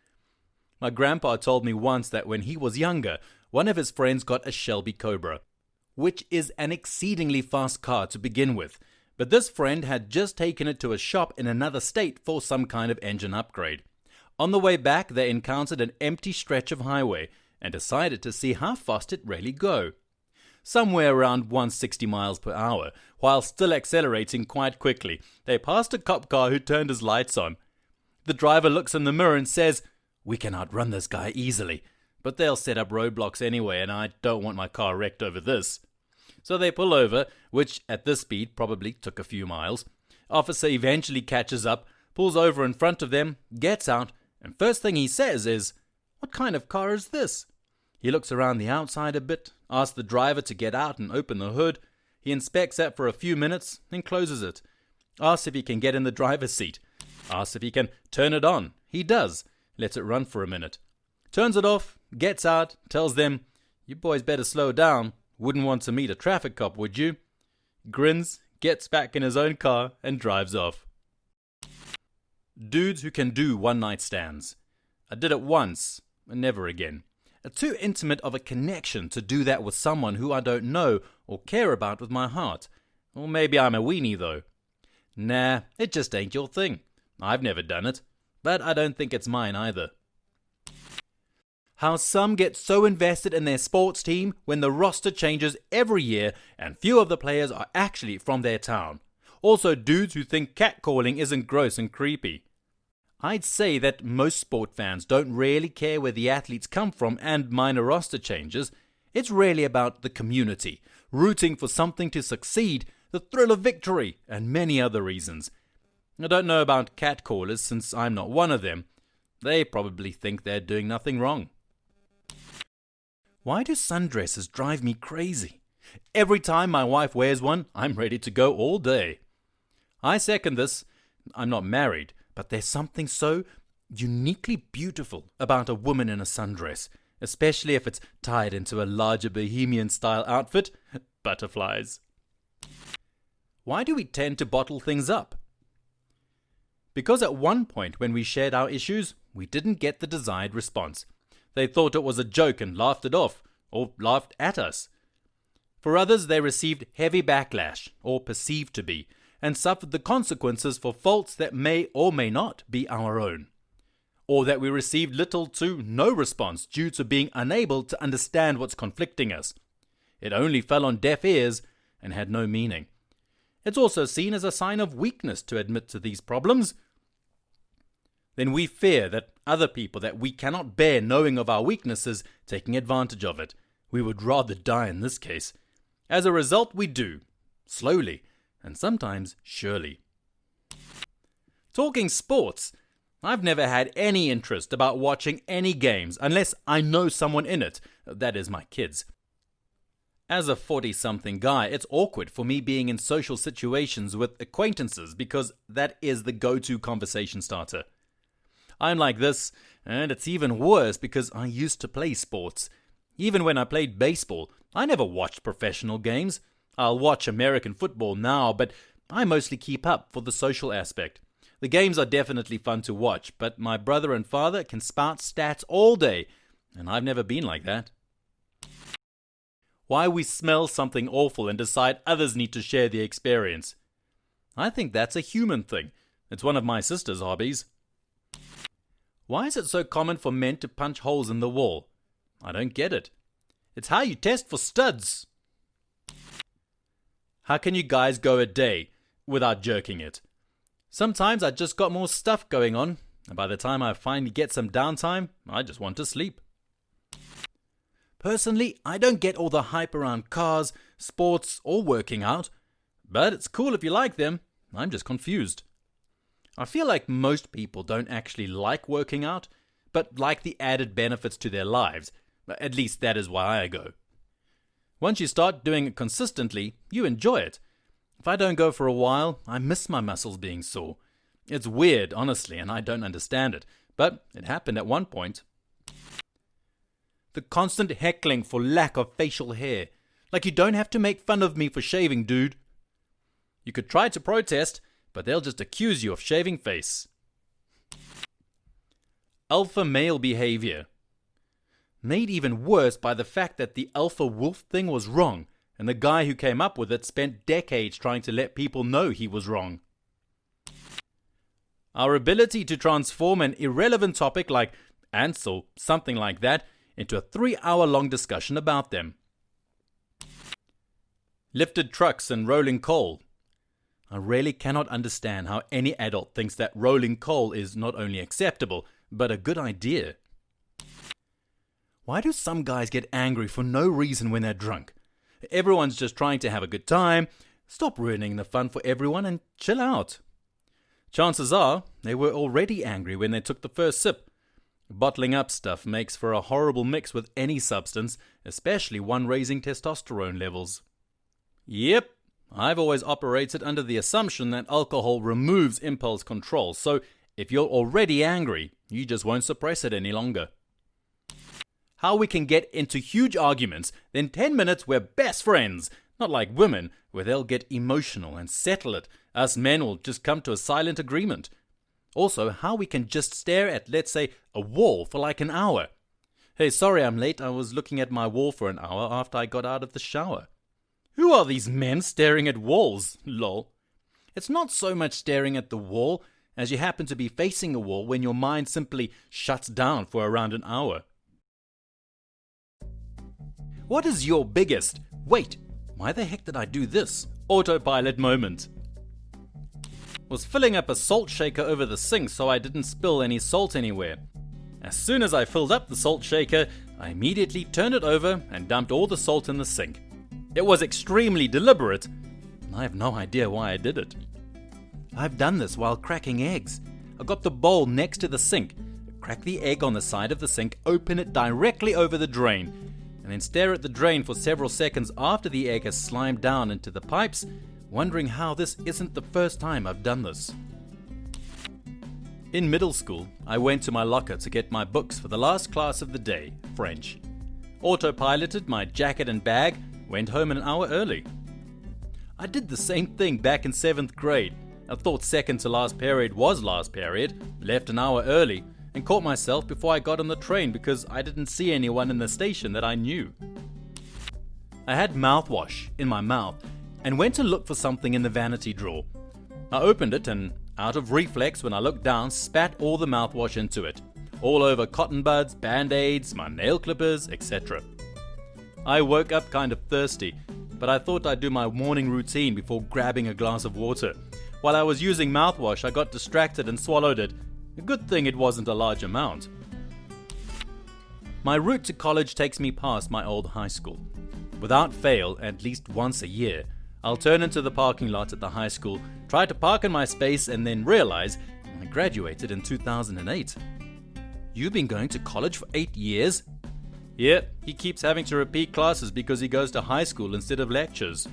My grandpa told me once that when he was younger, one of his friends got a Shelby Cobra, which is an exceedingly fast car to begin with, but this friend had just taken it to a shop in another state for some kind of engine upgrade. On the way back, they encountered an empty stretch of highway and decided to see how fast it really go. Somewhere around 160 miles per hour, while still accelerating quite quickly, they passed a cop car who turned his lights on. The driver looks in the mirror and says, "We can outrun this guy easily, but they'll set up roadblocks anyway and I don't want my car wrecked over this." So they pull over, which at this speed probably took a few miles. Officer eventually catches up, pulls over in front of them, gets out, and first thing he says is, "What kind of car is this?" He looks around the outside a bit, asks the driver to get out and open the hood. He inspects that for a few minutes, then closes it. Asks if he can get in the driver's seat. Asks if he can turn it on. He does. Lets it run for a minute. Turns it off, gets out, tells them, "You boys better slow down. Wouldn't want to meet a traffic cop, would you?" Grins, gets back in his own car, and drives off. Dudes who can do one-night stands. I did it once, and never again. Too intimate of a connection to do that with someone who I don't know or care about with my heart. Or maybe I'm a weenie though. Nah, it just ain't your thing. I've never done it, but I don't think it's mine either. How some get so invested in their sports team when the roster changes every year and few of the players are actually from their town. Also dudes who think catcalling isn't gross and creepy. I'd say that most sport fans don't really care where the athletes come from and minor roster changes. It's really about the community, rooting for something to succeed, the thrill of victory, and many other reasons. I don't know about catcallers since I'm not one of them. They probably think they're doing nothing wrong. Why do sundresses drive me crazy? Every time my wife wears one, I'm ready to go all day. I second this. I'm not married, but there's something so uniquely beautiful about a woman in a sundress, especially if it's tied into a larger bohemian-style outfit. Butterflies. Why do we tend to bottle things up? Because at one point when we shared our issues, we didn't get the desired response. They thought it was a joke and laughed it off, or laughed at us. For others, they received heavy backlash, or perceived to be, and suffered the consequences for faults that may or may not be our own. Or that we received little to no response due to being unable to understand what's conflicting us. It only fell on deaf ears and had no meaning. It's also seen as a sign of weakness to admit to these problems. Then we fear that other people that we cannot bear knowing of our weaknesses taking advantage of it. We would rather die in this case. As a result, we do. Slowly. And sometimes surely. Talking sports, I've never had any interest about watching any games unless I know someone in it, that is my kids. As a 40-something guy, it's awkward for me being in social situations with acquaintances because that is the go-to conversation starter. I'm like this, and it's even worse because I used to play sports. Even when I played baseball, I never watched professional games. I'll watch American football now, but I mostly keep up for the social aspect. The games are definitely fun to watch, but my brother and father can spout stats all day, and I've never been like that. Why we smell something awful and decide others need to share the experience. I think that's a human thing. It's one of my sister's hobbies. Why is it so common for men to punch holes in the wall? I don't get it. It's how you test for studs. How can you guys go a day without jerking it? Sometimes I just got more stuff going on, and by the time I finally get some downtime, I just want to sleep. Personally, I don't get all the hype around cars, sports, or working out, but it's cool if you like them. I'm just confused. I feel like most people don't actually like working out, but like the added benefits to their lives. At least that is why I go. Once you start doing it consistently, you enjoy it. If I don't go for a while, I miss my muscles being sore. It's weird, honestly, and I don't understand it, but it happened at one point. The constant heckling for lack of facial hair. Like you don't have to make fun of me for shaving, dude. You could try to protest, but they'll just accuse you of shaving face. Alpha male behavior. Made even worse by the fact that the alpha wolf thing was wrong, and the guy who came up with it spent decades trying to let people know he was wrong. Our ability to transform an irrelevant topic like ants or something like that into a 3-hour-long discussion about them. Lifted trucks and rolling coal. I really cannot understand how any adult thinks that rolling coal is not only acceptable, but a good idea. Why do some guys get angry for no reason when they're drunk? Everyone's just trying to have a good time. Stop ruining the fun for everyone and chill out. Chances are they were already angry when they took the first sip. Bottling up stuff makes for a horrible mix with any substance, especially one raising testosterone levels. Yep, I've always operated under the assumption that alcohol removes impulse control, so if you're already angry, you just won't suppress it any longer. How we can get into huge arguments, then 10 minutes we're best friends, not like women, where they'll get emotional and settle it. Us men will just come to a silent agreement. Also, how we can just stare at, let's say, a wall for like an hour. Hey, sorry I'm late, I was looking at my wall for an hour after I got out of the shower. Who are these men staring at walls? Lol. It's not so much staring at the wall as you happen to be facing a wall when your mind simply shuts down for around an hour. What is your biggest, wait, why the heck did I do this, autopilot moment? Was filling up a salt shaker over the sink so I didn't spill any salt anywhere. As soon as I filled up the salt shaker, I immediately turned it over and dumped all the salt in the sink. It was extremely deliberate, and I have no idea why I did it. I've done this while cracking eggs. I got the bowl next to the sink, crack the egg on the side of the sink, open it directly over the drain, and then stare at the drain for several seconds after the egg has slimed down into the pipes, wondering how this isn't the first time I've done this. In middle school, I went to my locker to get my books for the last class of the day, French. Autopiloted my jacket and bag, went home an hour early. I did the same thing back in 7th grade. I thought second to last period was last period, left an hour early, and caught myself before I got on the train because I didn't see anyone in the station that I knew. I had mouthwash in my mouth and went to look for something in the vanity drawer. I opened it and, out of reflex when I looked down, spat all the mouthwash into it, all over cotton buds, band-aids, my nail clippers, etc. I woke up kind of thirsty, but I thought I'd do my morning routine before grabbing a glass of water. While I was using mouthwash, I got distracted and swallowed it. A good thing it wasn't a large amount. My route to college takes me past my old high school. Without fail, at least once a year, I'll turn into the parking lot at the high school, try to park in my space, and then realize I graduated in 2008. You've been going to college for 8 years? Yep, he keeps having to repeat classes because he goes to high school instead of lectures.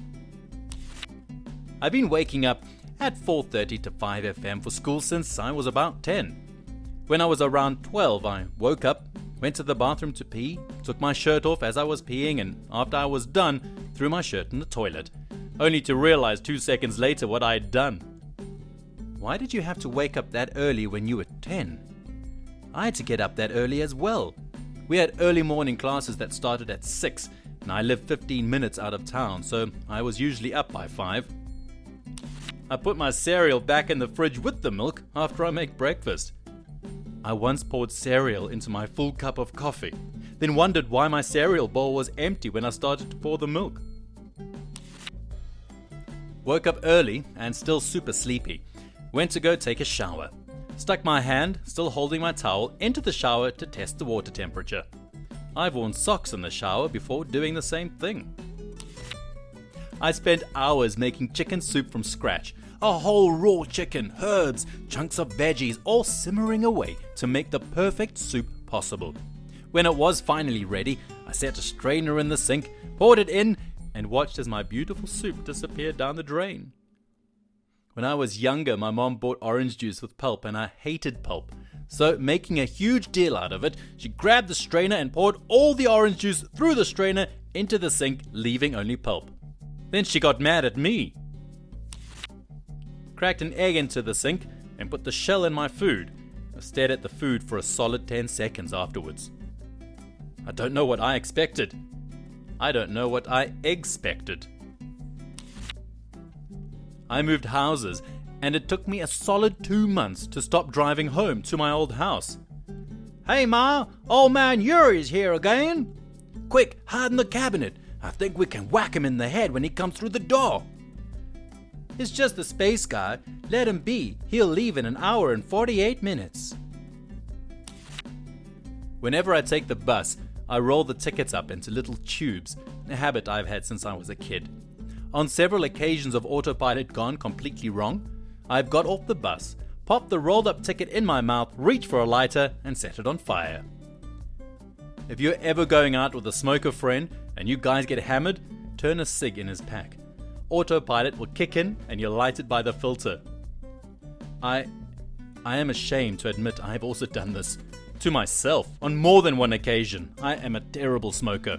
I've been waking up at 4:30 to 5 FM for school since I was about 10. When I was around 12, I woke up, went to the bathroom to pee, took my shirt off as I was peeing, and after I was done, threw my shirt in the toilet, only to realize 2 seconds later what I had done. Why did you have to wake up that early when you were 10? I had to get up that early as well. We had early morning classes that started at 6, and I lived 15 minutes out of town, so I was usually up by 5. I put my cereal back in the fridge with the milk after I make breakfast. I once poured cereal into my full cup of coffee, then wondered why my cereal bowl was empty when I started to pour the milk. Woke up early and still super sleepy. Went to go take a shower. Stuck my hand, still holding my towel, into the shower to test the water temperature. I've worn socks in the shower before doing the same thing. I spent hours making chicken soup from scratch. A whole raw chicken, herbs, chunks of veggies, all simmering away to make the perfect soup possible. When it was finally ready, I set a strainer in the sink, poured it in, and watched as my beautiful soup disappeared down the drain. When I was younger, my mom bought orange juice with pulp, and I hated pulp. So, making a huge deal out of it, she grabbed the strainer and poured all the orange juice through the strainer into the sink, leaving only pulp. Then she got mad at me. Cracked an egg into the sink and put the shell in my food. I stared at the food for a solid 10 seconds afterwards. I don't know what I expected. I don't know what I expected. I moved houses, and it took me a solid 2 months to stop driving home to my old house. Hey Ma, old man Yuri's here again. Quick, hide in the cabinet. I think we can whack him in the head when he comes through the door. It's just the space guy. Let him be. He'll leave in an hour and 48 minutes. Whenever I take the bus, I roll the tickets up into little tubes, a habit I've had since I was a kid. On several occasions of autopilot gone completely wrong, I've got off the bus, popped the rolled up ticket in my mouth, reached for a lighter, and set it on fire. If you're ever going out with a smoker friend and you guys get hammered, turn a cig in his pack. autopilot will kick in and you're lighted by the filter. I am ashamed to admit I have also done this to myself on more than one occasion. I am a terrible smoker.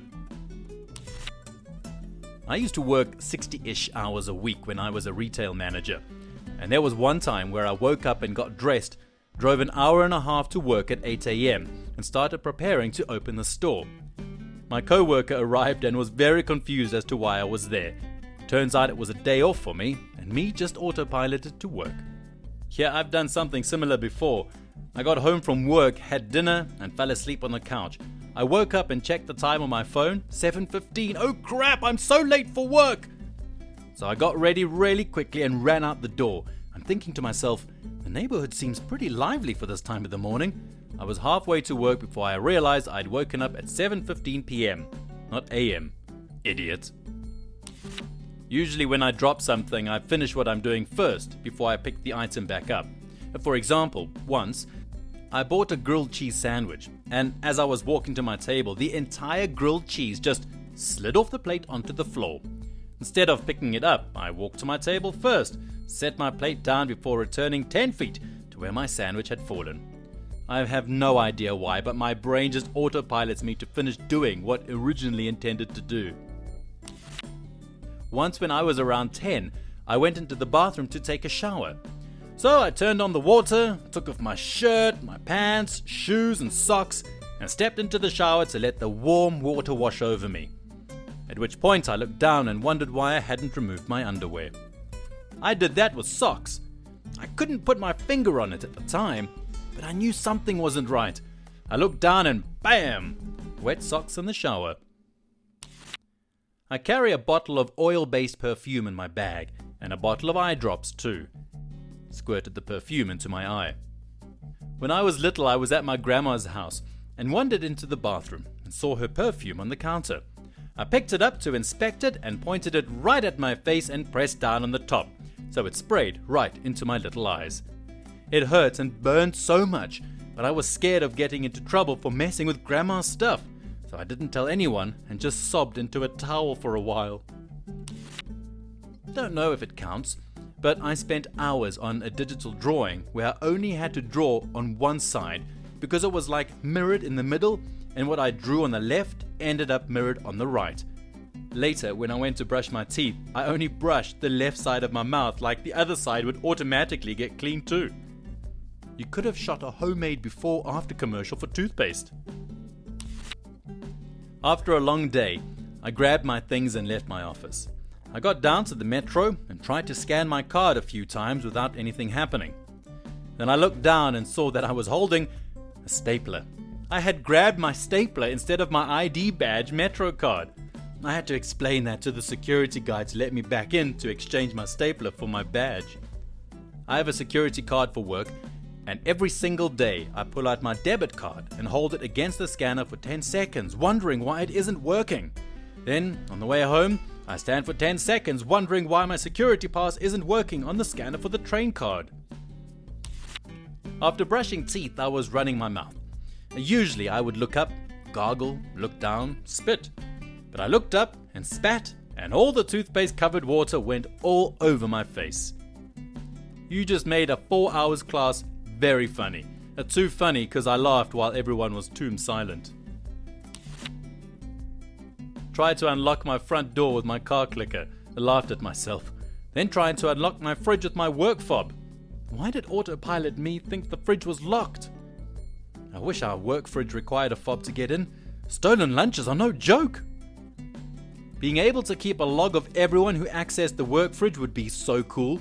I used to work 60-ish hours a week when I was a retail manager. And there was one time where I woke up and got dressed, drove an hour and a half to work at 8 a.m. and started preparing to open the store. My co-worker arrived and was very confused as to why I was there. Turns out it was a day off for me, and me just autopiloted to work. Yeah, I've done something similar before. I got home from work, had dinner, and fell asleep on the couch. I woke up and checked the time on my phone, 7:15. Oh crap, I'm so late for work! So I got ready really quickly and ran out the door. I'm thinking to myself, the neighborhood seems pretty lively for this time of the morning. I was halfway to work before I realized I'd woken up at 7:15 p.m. Not a.m. Idiot. Usually when I drop something, I finish what I'm doing first before I pick the item back up. For example, once, I bought a grilled cheese sandwich, and as I was walking to my table, the entire grilled cheese just slid off the plate onto the floor. Instead of picking it up, I walked to my table first, set my plate down before returning 10 feet to where my sandwich had fallen. I have no idea why, but my brain just autopilots me to finish doing what originally intended to do. Once when I was around 10, I went into the bathroom to take a shower. So I turned on the water, took off my shirt, my pants, shoes and socks, and stepped into the shower to let the warm water wash over me. At which point I looked down and wondered why I hadn't removed my underwear. I did that with socks. I couldn't put my finger on it at the time, but I knew something wasn't right. I looked down and bam! Wet socks in the shower. I carry a bottle of oil-based perfume in my bag, and a bottle of eye drops too. Squirted the perfume into my eye. When I was little, I was at my grandma's house and wandered into the bathroom and saw her perfume on the counter. I picked it up to inspect it and pointed it right at my face and pressed down on the top, so it sprayed right into my little eyes. It hurt and burned so much, but I was scared of getting into trouble for messing with grandma's stuff, so I didn't tell anyone and just sobbed into a towel for a while. Don't know if it counts, but I spent hours on a digital drawing where I only had to draw on one side because it was like mirrored in the middle, and what I drew on the left ended up mirrored on the right. Later, when I went to brush my teeth, I only brushed the left side of my mouth like the other side would automatically get clean too. You could have shot a homemade before-after commercial for toothpaste. After a long day, I grabbed my things and left my office. I got down to the metro and tried to scan my card a few times without anything happening. Then I looked down and saw that I was holding a stapler. I had grabbed my stapler instead of my ID badge metro card. I had to explain that to the security guy to let me back in to exchange my stapler for my badge. I have a security card for work, and every single day I pull out my debit card and hold it against the scanner for 10 seconds, wondering why it isn't working. Then, on the way home, I stand for 10 seconds wondering why my security pass isn't working on the scanner for the train card. After brushing teeth, I was running my mouth. Usually I would look up, gargle, look down, spit. But I looked up and spat, and all the toothpaste covered water went all over my face. You just made a 4 hours class very funny. Too funny because I laughed while everyone was tomb silent. Tried to unlock my front door with my car clicker. I laughed at myself. Then tried to unlock my fridge with my work fob. Why did autopilot me think the fridge was locked? I wish our work fridge required a fob to get in. Stolen lunches are no joke. Being able to keep a log of everyone who accessed the work fridge would be so cool.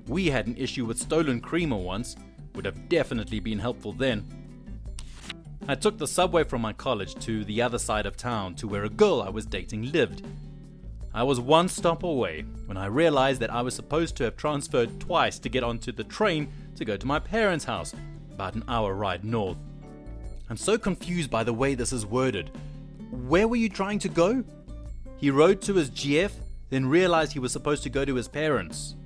We had an issue with stolen creamer once. Would have definitely been helpful then. I took the subway from my college to the other side of town to where a girl I was dating lived. I was one stop away when I realized that I was supposed to have transferred twice to get onto the train to go to my parents' house, about an hour ride north. I'm so confused by the way this is worded. Where were you trying to go? He rode to his GF, then realized he was supposed to go to his parents.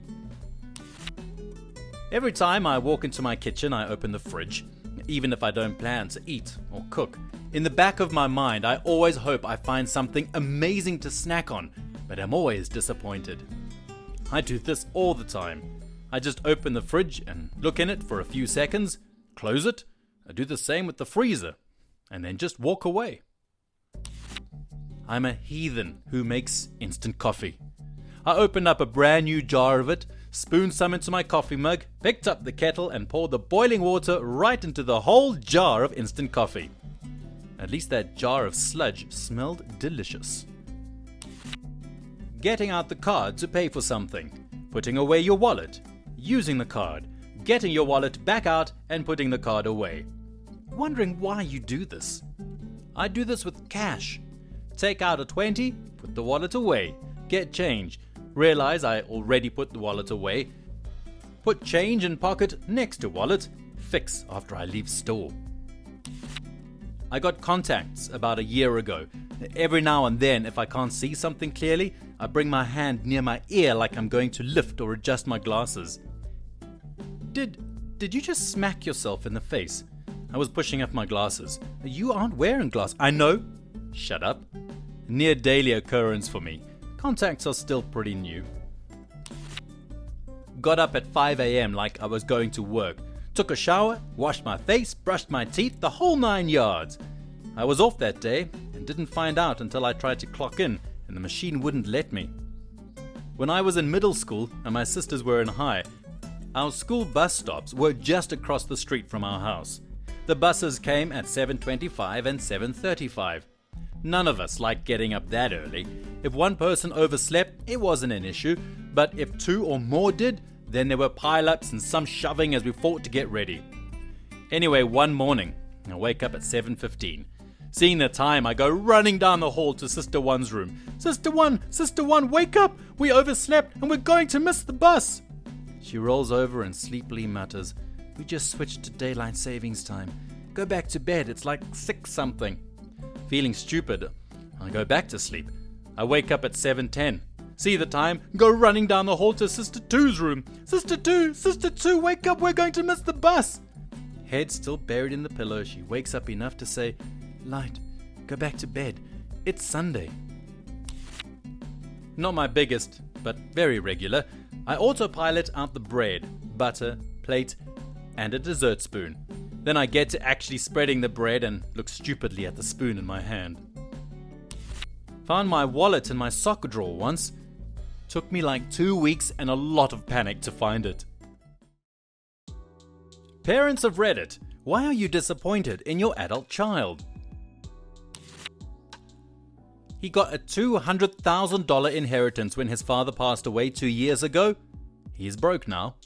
Every time I walk into my kitchen, I open the fridge, even if I don't plan to eat or cook. In the back of my mind, I always hope I find something amazing to snack on, but I'm always disappointed. I do this all the time. I just open the fridge and look in it for a few seconds, close it. I do the same with the freezer, and then just walk away. I'm a heathen who makes instant coffee. I opened up a brand new jar of it, spooned some into my coffee mug, picked up the kettle and poured the boiling water right into the whole jar of instant coffee. At least that jar of sludge smelled delicious. Getting out the card to pay for something, putting away your wallet, using the card, getting your wallet back out and putting the card away. Wondering why you do this. I do this with cash. Take out a 20, put the wallet away, get change, realize I already put the wallet away, put change in pocket next to wallet, fix after I leave store. I got contacts about a year ago. Every now and then, if I can't see something clearly, I bring my hand near my ear like I'm going to lift or adjust my glasses. Did you just smack yourself in the face? I was pushing up my glasses. You aren't wearing glasses. I know. Shut up. Near daily occurrence for me. Contacts are still pretty new. Got up at 5 a.m. like I was going to work. Took a shower, washed my face, brushed my teeth, the whole 9 yards. I was off that day and didn't find out until I tried to clock in and the machine wouldn't let me. When I was in middle school and my sisters were in high, our school bus stops were just across the street from our house. The buses came at 7:25 and 7:35. None of us liked getting up that early. If one person overslept, it wasn't an issue, but if two or more did, then there were pile-ups and some shoving as we fought to get ready. Anyway, one morning, I wake up at 7:15. Seeing the time, I go running down the hall to Sister One's room. Sister One, wake up! We overslept and we're going to miss the bus! She rolls over and sleepily mutters, "We just switched to daylight savings time. Go back to bed, it's like 6 something. Feeling stupid, I go back to sleep. I wake up at 7:10. See the time, go running down the hall to Sister Two's room. Sister Two, wake up, we're going to miss the bus. Head still buried in the pillow, she wakes up enough to say, "Light, go back to bed. It's Sunday." Not my biggest, but very regular. I autopilot out the bread, butter, plate, and a dessert spoon. Then I get to actually spreading the bread and look stupidly at the spoon in my hand. Found my wallet in my sock drawer once. Took me like 2 weeks and a lot of panic to find it. Parents of Reddit, why are you disappointed in your adult child? He got a $200,000 inheritance when his father passed away 2 years ago. He's broke now.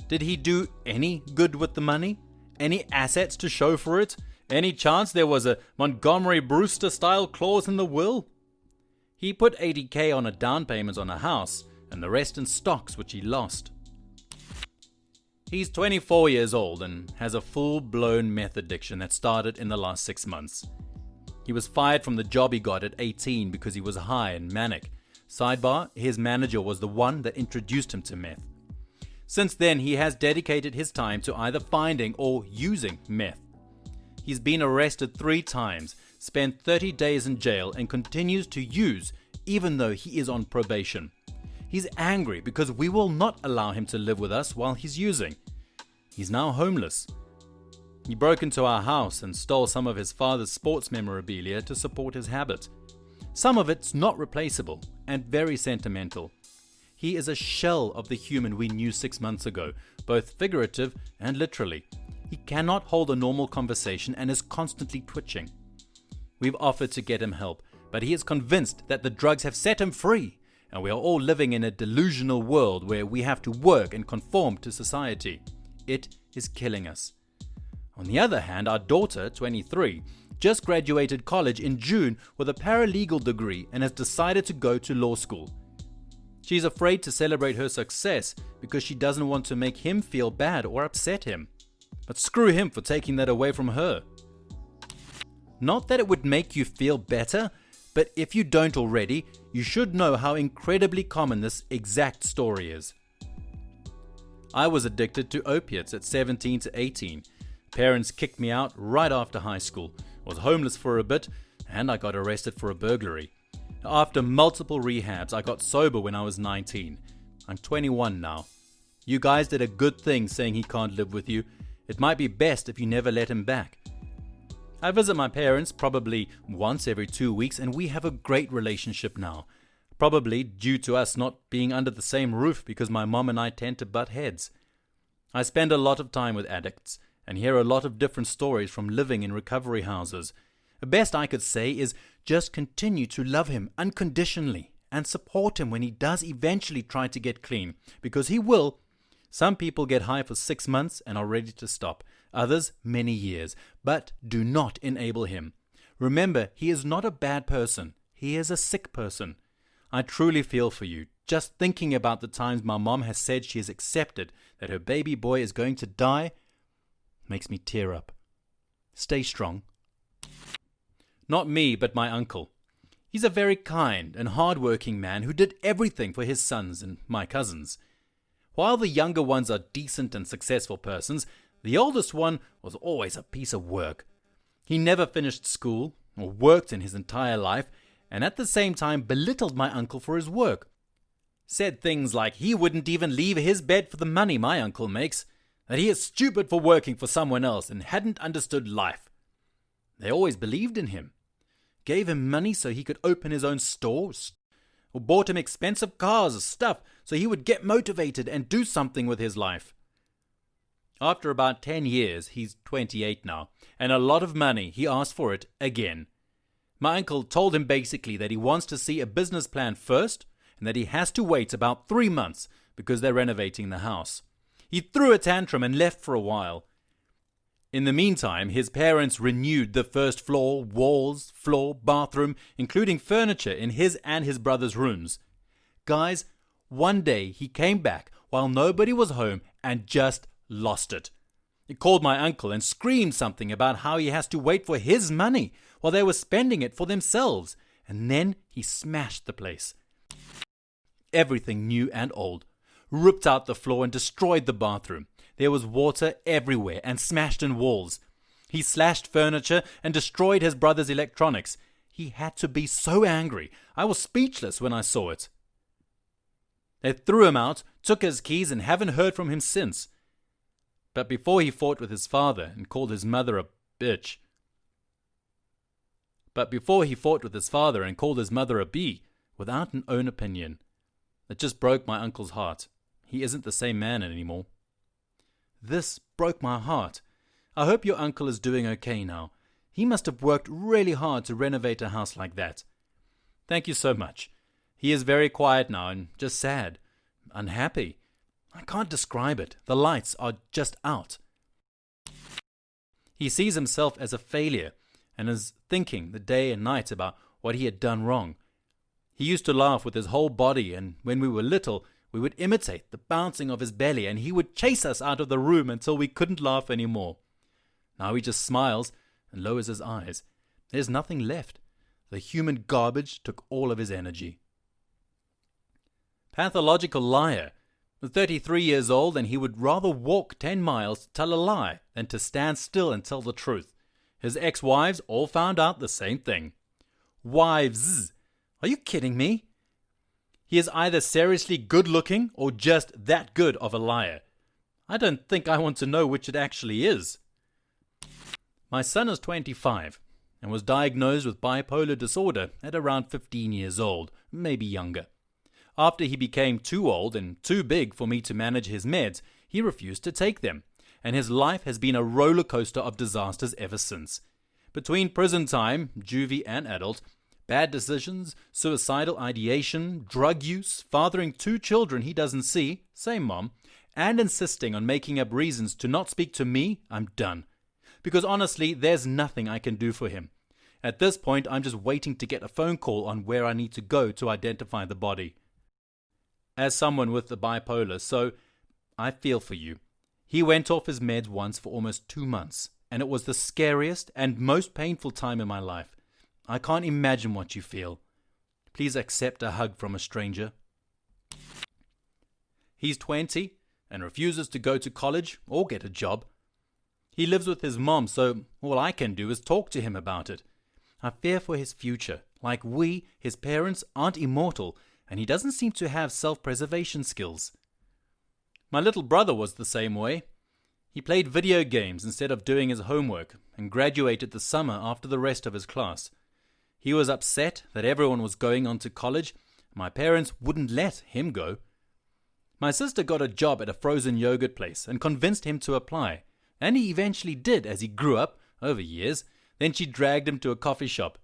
Did he do any good with the money? Any assets to show for it? Any chance there was a Montgomery Brewster style clause in the will? He put $80,000 on a down payment on a house and the rest in stocks which he lost. He's 24 years old and has a full-blown meth addiction that started in the last 6 months. He was fired from the job he got at 18 because he was high and manic. Sidebar, his manager was the one that introduced him to meth. Since then, he has dedicated his time to either finding or using meth. He's been arrested 3 times, spent 30 days in jail, and continues to use even though he is on probation. He's angry because we will not allow him to live with us while he's using. He's now homeless. He broke into our house and stole some of his father's sports memorabilia to support his habit. Some of it's not replaceable and very sentimental. He is a shell of the human we knew 6 months ago, both figurative and literally. He cannot hold a normal conversation and is constantly twitching. We've offered to get him help, but he is convinced that the drugs have set him free, and we are all living in a delusional world where we have to work and conform to society. It is killing us. On the other hand, our daughter, 23, just graduated college in June with a paralegal degree and has decided to go to law school. She's afraid to celebrate her success because she doesn't want to make him feel bad or upset him. But screw him for taking that away from her. Not that it would make you feel better, but if you don't already, you should know how incredibly common this exact story is. I was addicted to opiates at 17 to 18. Parents kicked me out right after high school, was homeless for a bit, and I got arrested for a burglary. After multiple rehabs, I got sober when I was 19. I'm 21 now. You guys did a good thing saying he can't live with you. It might be best if you never let him back. I visit my parents probably once every 2 weeks, and we have a great relationship now. Probably due to us not being under the same roof because my mom and I tend to butt heads. I spend a lot of time with addicts and hear a lot of different stories from living in recovery houses. The best I could say is just continue to love him unconditionally and support him when he does eventually try to get clean, because he will. Some people get high for 6 months and are ready to stop, others many years, but do not enable him. Remember, he is not a bad person, he is a sick person. I truly feel for you. Just thinking about the times my mom has said she has accepted that her baby boy is going to die makes me tear up. Stay strong. Not me, but my uncle. He's a very kind and hard-working man who did everything for his sons and my cousins. While the younger ones are decent and successful persons, the oldest one was always a piece of work. He never finished school or worked in his entire life, and at the same time belittled my uncle for his work. Said things like he wouldn't even leave his bed for the money my uncle makes, that he is stupid for working for someone else and hadn't understood life. They always believed in him, gave him money so he could open his own stores, or bought him expensive cars or stuff so he would get motivated and do something with his life. After about 10 years, he's 28 now, and a lot of money, he asked for it again. My uncle told him basically that he wants to see a business plan first and that he has to wait about 3 months because they're renovating the house. He threw a tantrum and left for a while. In the meantime, his parents renewed the first floor, walls, floor, bathroom, including furniture in his and his brother's rooms. Guys, one day he came back while nobody was home and just lost it. He called my uncle and screamed something about how he has to wait for his money while they were spending it for themselves, and then he smashed the place. Everything new and old. Ripped out the floor and destroyed the bathroom. There was water everywhere and smashed in walls. He slashed furniture and destroyed his brother's electronics. He had to be so angry. I was speechless when I saw it. They threw him out, took his keys, and haven't heard from him since. But before he fought with his father and called his mother a bitch. Without an own opinion. It just broke my uncle's heart. He isn't the same man anymore. This broke my heart. I hope your uncle is doing okay now. He must have worked really hard to renovate a house like that. Thank you so much. He is very quiet now and just sad, unhappy. I can't describe it. The lights are just out. He sees himself as a failure and is thinking the day and night about what he had done wrong. He used to laugh with his whole body, and when we were little, we would imitate the bouncing of his belly, and he would chase us out of the room until we couldn't laugh anymore. Now he just smiles and lowers his eyes. There's nothing left. The human garbage took all of his energy. Pathological liar. 33 years old, and he would rather walk 10 miles to tell a lie than to stand still and tell the truth. His ex-wives all found out the same thing. Wives. Are you kidding me? He is either seriously good-looking or just that good of a liar. I don't think I want to know which it actually is. My son is 25 and was diagnosed with bipolar disorder at around 15 years old, maybe younger. After he became too old and too big for me to manage his meds, he refused to take them, and his life has been a roller coaster of disasters ever since. Between prison time, juvie and adult, bad decisions, suicidal ideation, drug use, fathering 2 children he doesn't see, same mom, and insisting on making up reasons to not speak to me, I'm done. Because honestly, there's nothing I can do for him. At this point, I'm just waiting to get a phone call on where I need to go to identify the body. As someone with the bipolar, so I feel for you. He went off his meds once for almost 2 months, and it was the scariest and most painful time in my life. I can't imagine what you feel. Please accept a hug from a stranger. He's 20 and refuses to go to college or get a job. He lives with his mom, so all I can do is talk to him about it. I fear for his future, Like we, his parents, aren't immortal, and he doesn't seem to have self-preservation skills. My little brother was the same way. He played video games instead of doing his homework and graduated the summer after the rest of his class. He was upset that everyone was going on to college. My parents wouldn't let him go. My sister got a job at a frozen yogurt place and convinced him to apply. And he eventually did as he grew up, over years. Then she dragged him to a coffee shop.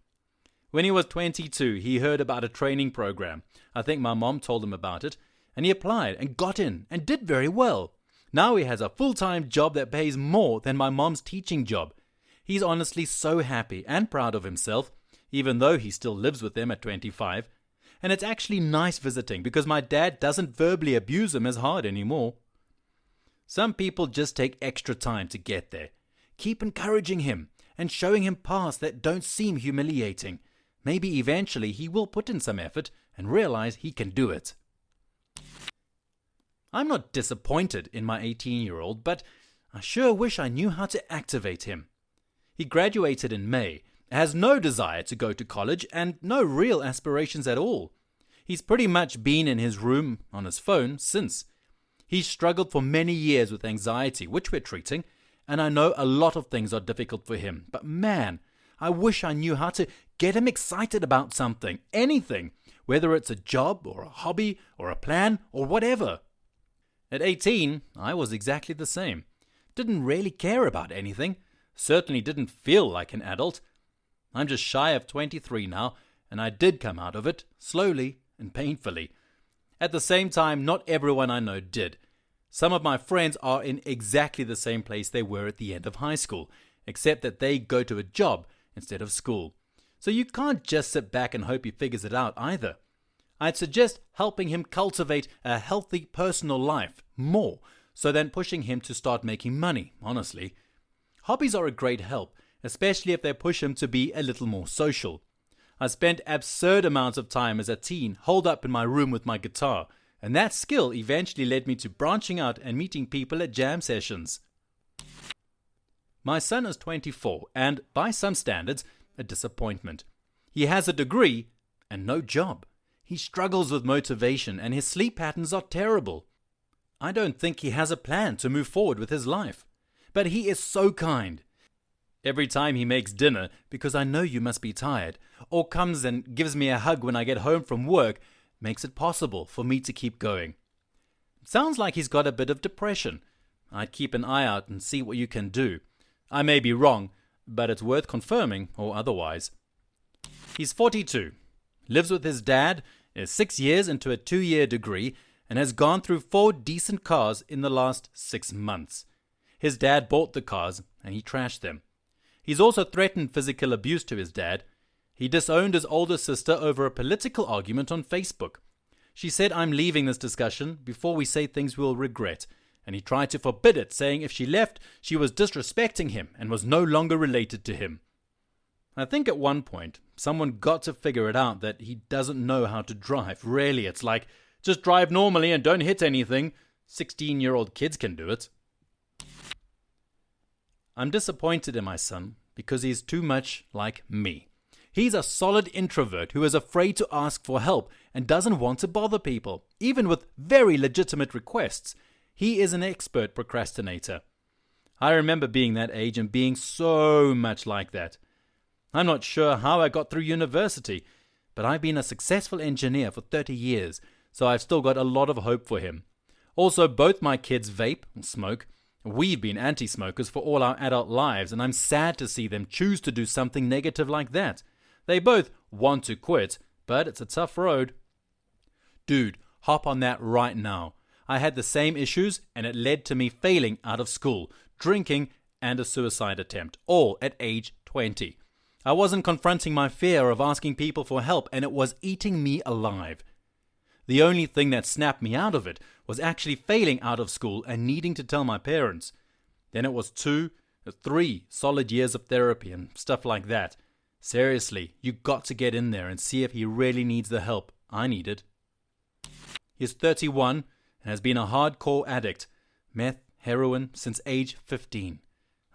When he was 22, he heard about a training program. I think my mom told him about it. And he applied and got in and did very well. Now he has a full-time job that pays more than my mom's teaching job. He's honestly so happy and proud of himself, even though he still lives with them at 25. And it's actually nice visiting because my dad doesn't verbally abuse him as hard anymore. Some people just take extra time to get there. Keep encouraging him and showing him paths that don't seem humiliating. Maybe eventually he will put in some effort and realize he can do it. I'm not disappointed in my 18-year-old, but I sure wish I knew how to activate him. He graduated in May, has no desire to go to college, and no real aspirations at all. He's pretty much been in his room on his phone since. He's struggled for many years with anxiety, which we're treating, and I know a lot of things are difficult for him. But man, I wish I knew how to get him excited about something, anything, whether it's a job or a hobby or a plan or whatever. At 18, I was exactly the same. Didn't really care about anything. Certainly didn't feel like an adult. I'm just shy of 23 now, and I did come out of it, slowly and painfully. At the same time, not everyone I know did. Some of my friends are in exactly the same place they were at the end of high school, except that they go to a job instead of school. So you can't just sit back and hope he figures it out either. I'd suggest helping him cultivate a healthy personal life more so than pushing him to start making money, honestly. Hobbies are a great help, especially if they push him to be a little more social. I spent absurd amounts of time as a teen holed up in my room with my guitar, and that skill eventually led me to branching out and meeting people at jam sessions. My son is 24 and, by some standards, a disappointment. He has a degree and no job. He struggles with motivation and his sleep patterns are terrible. I don't think he has a plan to move forward with his life. But he is so kind. Every time he makes dinner, because I know you must be tired, or comes and gives me a hug when I get home from work, makes it possible for me to keep going. Sounds like he's got a bit of depression. I'd keep an eye out and see what you can do. I may be wrong, but it's worth confirming or otherwise. He's 42, lives with his dad, is 6 years into a 2-year degree, and has gone through 4 decent cars in the last 6 months. His dad bought the cars, and he trashed them. He's also threatened physical abuse to his dad. He disowned his older sister over a political argument on Facebook. She said, "I'm leaving this discussion before we say things we'll regret," and he tried to forbid it, saying if she left, she was disrespecting him and was no longer related to him. I think at one point, someone got to figure it out that he doesn't know how to drive. Really, it's like, just drive normally and don't hit anything. 16-year-old kids can do it. I'm disappointed in my son because he's too much like me. He's a solid introvert who is afraid to ask for help and doesn't want to bother people, even with very legitimate requests. He is an expert procrastinator. I remember being that age and being so much like that. I'm not sure how I got through university, but I've been a successful engineer for 30 years, so I've still got a lot of hope for him. Also, both my kids vape and smoke. We've been anti-smokers for all our adult lives, and I'm sad to see them choose to do something negative like that. They both want to quit, but it's a tough road. Dude, hop on that right now. I had the same issues, and it led to me failing out of school, drinking, and a suicide attempt, all at age 20. I wasn't confronting my fear of asking people for help, and it was eating me alive. The only thing that snapped me out of it was actually failing out of school and needing to tell my parents. Then it was 2, 3 solid years of therapy and stuff like that. Seriously, you got to get in there and see if he really needs the help I needed. He's 31 and has been a hardcore addict, meth, heroin, since age 15.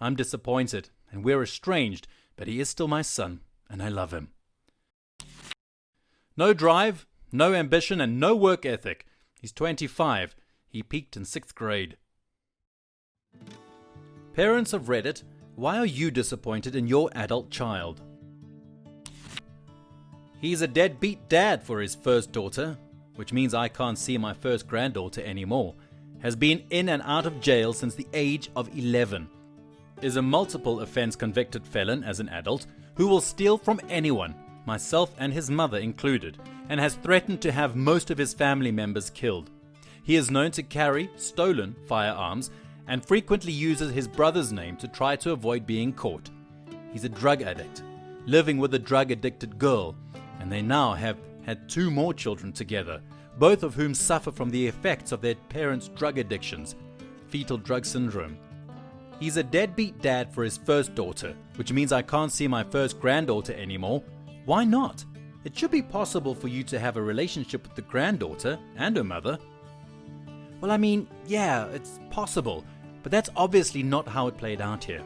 I'm disappointed and we're estranged, but he is still my son and I love him. No drive, no ambition, and no work ethic. He's 25. He peaked in 6th grade. Parents of Reddit, why are you disappointed in your adult child? He's a deadbeat dad for his first daughter, which means I can't see my first granddaughter anymore. Has been in and out of jail since the age of 11. Is a multiple offense convicted felon as an adult who will steal from anyone, myself and his mother included, and has threatened to have most of his family members killed. He is known to carry stolen firearms and frequently uses his brother's name to try to avoid being caught. He's a drug addict, living with a drug-addicted girl, and they now have had 2 more children together, both of whom suffer from the effects of their parents' drug addictions, fetal drug syndrome. He's a deadbeat dad for his first daughter, which means I can't see my first granddaughter anymore. Why not? It should be possible for you to have a relationship with the granddaughter and her mother. Well, I mean, yeah, it's possible, but that's obviously not how it played out here.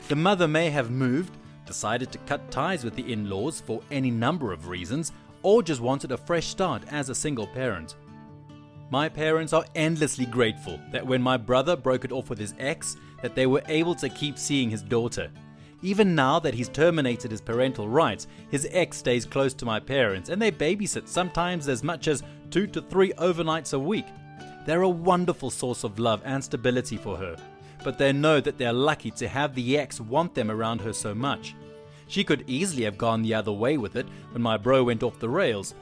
The mother may have moved, decided to cut ties with the in-laws for any number of reasons, or just wanted a fresh start as a single parent. My parents are endlessly grateful that when my brother broke it off with his ex, that they were able to keep seeing his daughter. Even now that he's terminated his parental rights, his ex stays close to my parents and they babysit sometimes as much as 2 to 3 overnights a week. They're a wonderful source of love and stability for her, but they know that they're lucky to have the ex want them around her so much. She could easily have gone the other way with it when my bro went off the rails,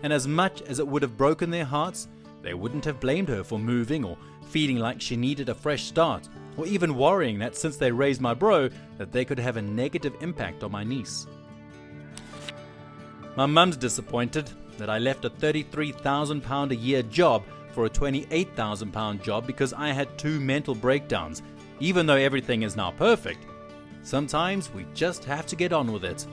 and as much as it would have broken their hearts, they wouldn't have blamed her for moving or feeling like she needed a fresh start, or even worrying that since they raised my bro, that they could have a negative impact on my niece. My mum's disappointed that I left a £33,000 a year job for a £28,000 job because I had 2 mental breakdowns, even though everything is now perfect. Sometimes we just have to get on with it.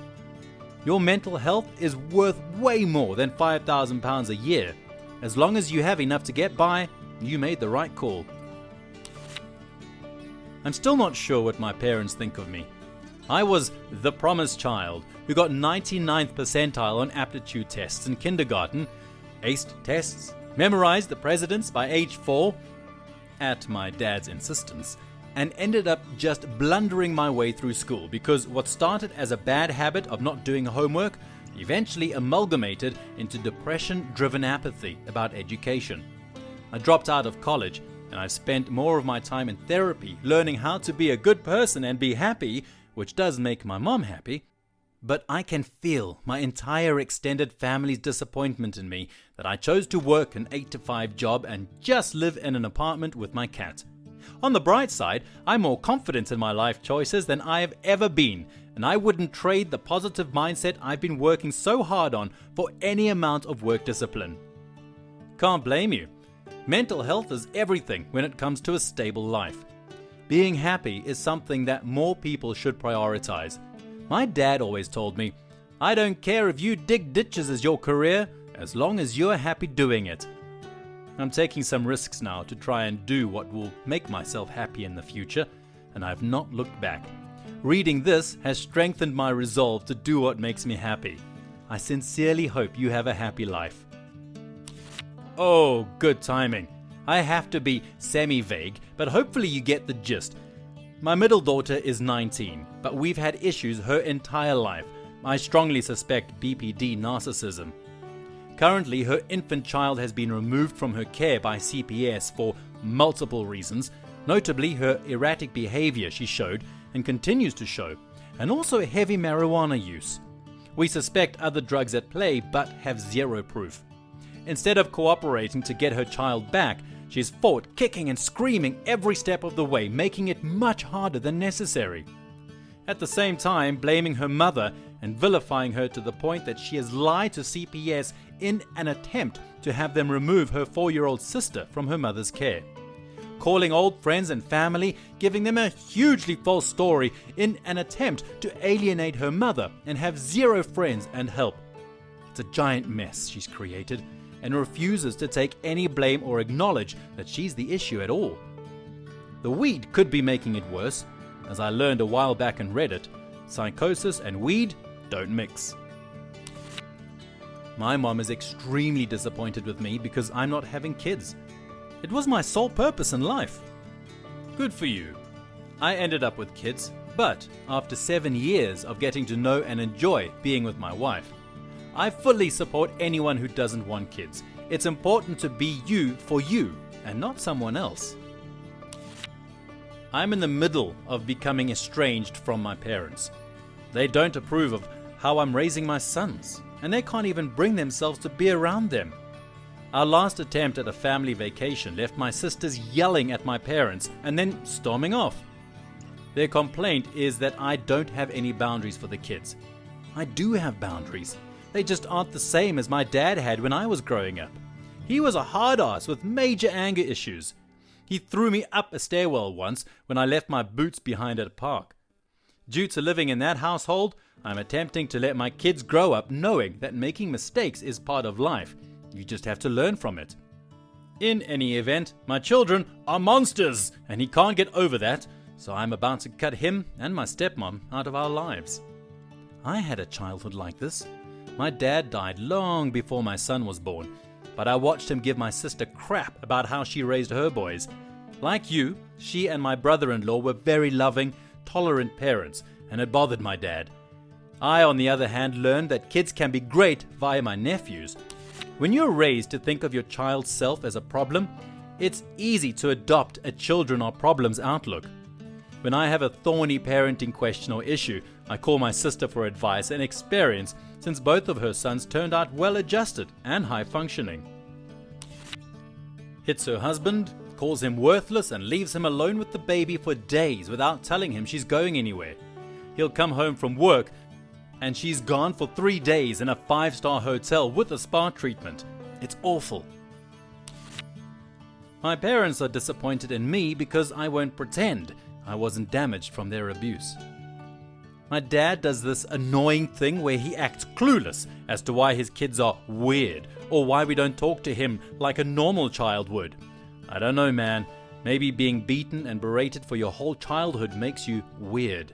Your mental health is worth way more than £5,000 a year. As long as you have enough to get by, you made the right call. I'm still not sure what my parents think of me. I was the promised child who got 99th percentile on aptitude tests in kindergarten, aced tests, memorized the presidents by age 4, at my dad's insistence, and ended up just blundering my way through school because what started as a bad habit of not doing homework eventually amalgamated into depression-driven apathy about education. I dropped out of college, and I've spent more of my time in therapy learning how to be a good person and be happy, which does make my mom happy. But I can feel my entire extended family's disappointment in me that I chose to work an 8-to-5 job and just live in an apartment with my cat. On the bright side, I'm more confident in my life choices than I have ever been, and I wouldn't trade the positive mindset I've been working so hard on for any amount of work discipline. Can't blame you. Mental health is everything when it comes to a stable life. Being happy is something that more people should prioritize. My dad always told me, I don't care if you dig ditches as your career, as long as you're happy doing it. I'm taking some risks now to try and do what will make myself happy in the future, and I've not looked back. Reading this has strengthened my resolve to do what makes me happy. I sincerely hope you have a happy life. Oh, good timing. I have to be semi-vague, but hopefully you get the gist. My middle daughter is 19, but we've had issues her entire life. I strongly suspect BPD narcissism. Currently, her infant child has been removed from her care by CPS for multiple reasons, notably her erratic behavior she showed and continues to show, and also heavy marijuana use. We suspect other drugs at play, but have zero proof. Instead of cooperating to get her child back, she's fought, kicking and screaming every step of the way, making it much harder than necessary. At the same time, blaming her mother and vilifying her to the point that she has lied to CPS in an attempt to have them remove her 4-year-old sister from her mother's care. Calling old friends and family, giving them a hugely false story in an attempt to alienate her mother and have zero friends and help. It's a giant mess she's created, and refuses to take any blame or acknowledge that she's the issue at all. The weed could be making it worse. As I learned a while back in Reddit, psychosis and weed don't mix. My mom is extremely disappointed with me because I'm not having kids. It was my sole purpose in life. Good for you. I ended up with kids, but after 7 years of getting to know and enjoy being with my wife, I fully support anyone who doesn't want kids. It's important to be you for you and not someone else. I'm in the middle of becoming estranged from my parents. They don't approve of how I'm raising my sons, and they can't even bring themselves to be around them. Our last attempt at a family vacation left my sisters yelling at my parents and then storming off. Their complaint is that I don't have any boundaries for the kids. I do have boundaries. They just aren't the same as my dad had when I was growing up. He was a hard ass with major anger issues. He threw me up a stairwell once when I left my boots behind at a park. Due to living in that household, I'm attempting to let my kids grow up knowing that making mistakes is part of life. You just have to learn from it. In any event, my children are monsters, and he can't get over that, so I'm about to cut him and my stepmom out of our lives. I had a childhood like this. My dad died long before my son was born, but I watched him give my sister crap about how she raised her boys. Like you, she and my brother-in-law were very loving, tolerant parents, and it bothered my dad. I, on the other hand, learned that kids can be great via my nephews. When you're raised to think of your child's self as a problem, it's easy to adopt a children are problems outlook. When I have a thorny parenting question or issue, I call my sister for advice and experience, since both of her sons turned out well-adjusted and high-functioning. Hits her husband, calls him worthless, and leaves him alone with the baby for days without telling him she's going anywhere. He'll come home from work, and she's gone for 3 days in a 5-star hotel with a spa treatment. It's awful. My parents are disappointed in me because I won't pretend I wasn't damaged from their abuse. My dad does this annoying thing where he acts clueless as to why his kids are weird or why we don't talk to him like a normal child would. I don't know, man. Maybe being beaten and berated for your whole childhood makes you weird.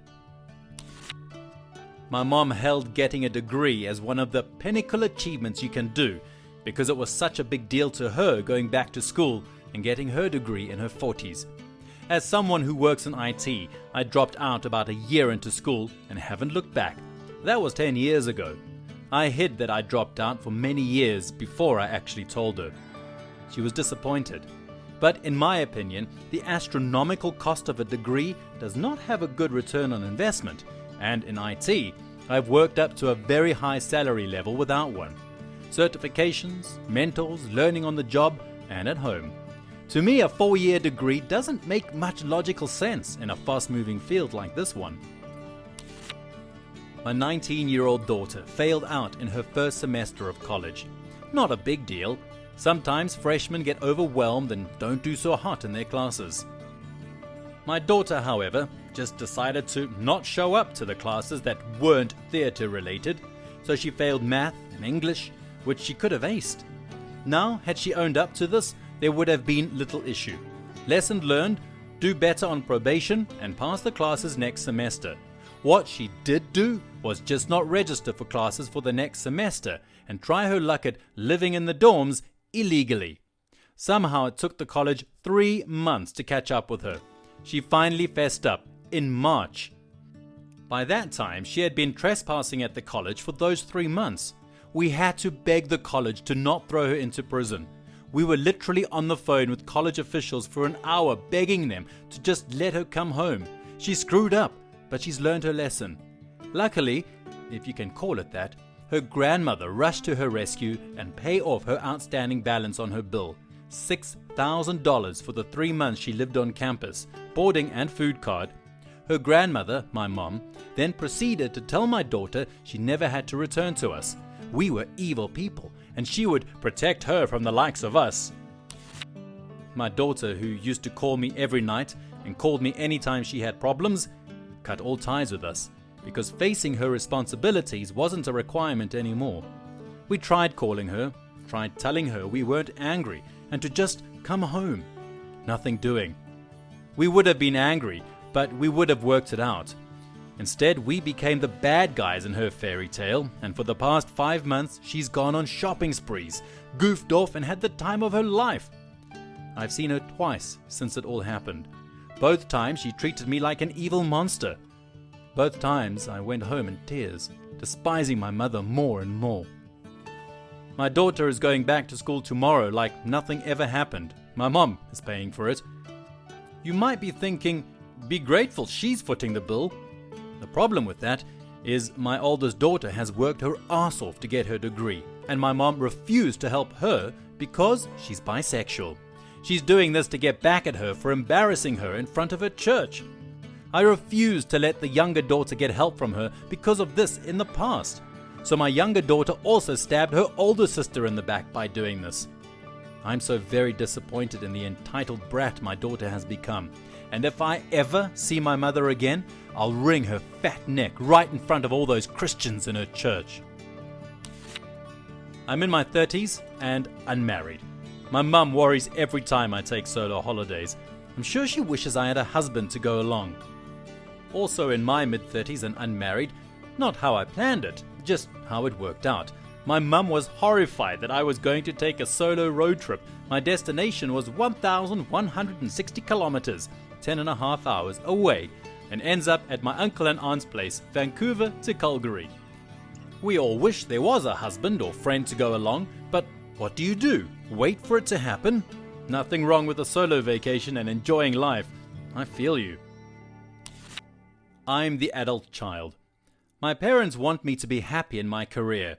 My mom held getting a degree as one of the pinnacle achievements you can do because it was such a big deal to her going back to school and getting her degree in her 40s. As someone who works in IT, I dropped out about a year into school and haven't looked back. That was 10 years ago. I hid that I dropped out for many years before I actually told her. She was disappointed. But in my opinion, the astronomical cost of a degree does not have a good return on investment, and in IT, I've worked up to a very high salary level without one. Certifications, mentors, learning on the job, and at home. To me, a 4-year degree doesn't make much logical sense in a fast-moving field like this one. My 19-year-old daughter failed out in her first semester of college. Not a big deal. Sometimes freshmen get overwhelmed and don't do so hot in their classes. My daughter, however, just decided to not show up to the classes that weren't theater-related, so she failed math and English, which she could have aced. Now, had she owned up to this, there would have been little issue. Lesson learned, do better on probation, and pass the classes next semester. What she did do was just not register for classes for the next semester and try her luck at living in the dorms illegally. Somehow it took the college 3 months to catch up with her. She finally fessed up in March. By that time, she had been trespassing at the college for those 3 months. We had to beg the college to not throw her into prison. We were literally on the phone with college officials for an hour begging them to just let her come home. She screwed up, but she's learned her lesson. Luckily, if you can call it that, her grandmother rushed to her rescue and paid off her outstanding balance on her bill, $6,000 for the 3 months she lived on campus, boarding and food card. Her grandmother, my mom, then proceeded to tell my daughter she never had to return to us. We were evil people, and she would protect her from the likes of us. My daughter, who used to call me every night and called me anytime she had problems, cut all ties with us because facing her responsibilities wasn't a requirement anymore. We tried calling her, tried telling her we weren't angry and to just come home. Nothing doing. We would have been angry, but we would have worked it out. Instead, we became the bad guys in her fairy tale, and for the past 5 months, she's gone on shopping sprees, goofed off, and had the time of her life. I've seen her twice since it all happened. Both times she treated me like an evil monster. Both times I went home in tears, despising my mother more and more. My daughter is going back to school tomorrow like nothing ever happened. My mom is paying for it. You might be thinking, be grateful she's footing the bill. The problem with that is my oldest daughter has worked her ass off to get her degree, and my mom refused to help her because she's bisexual. She's doing this to get back at her for embarrassing her in front of her church. I refused to let the younger daughter get help from her because of this in the past. So my younger daughter also stabbed her older sister in the back by doing this. I'm so very disappointed in the entitled brat my daughter has become. And if I ever see my mother again, I'll wring her fat neck right in front of all those Christians in her church. I'm in my 30s and unmarried. My mum worries every time I take solo holidays. I'm sure she wishes I had a husband to go along. Also in my mid-30s and unmarried, not how I planned it, just how it worked out. My mum was horrified that I was going to take a solo road trip. My destination was 1,160 kilometers, 10.5 hours away, and ends up at my uncle and aunt's place, Vancouver to Calgary. We all wish there was a husband or friend to go along, but what do? Wait for it to happen? Nothing wrong with a solo vacation and enjoying life. I feel you. I'm the adult child. My parents want me to be happy in my career.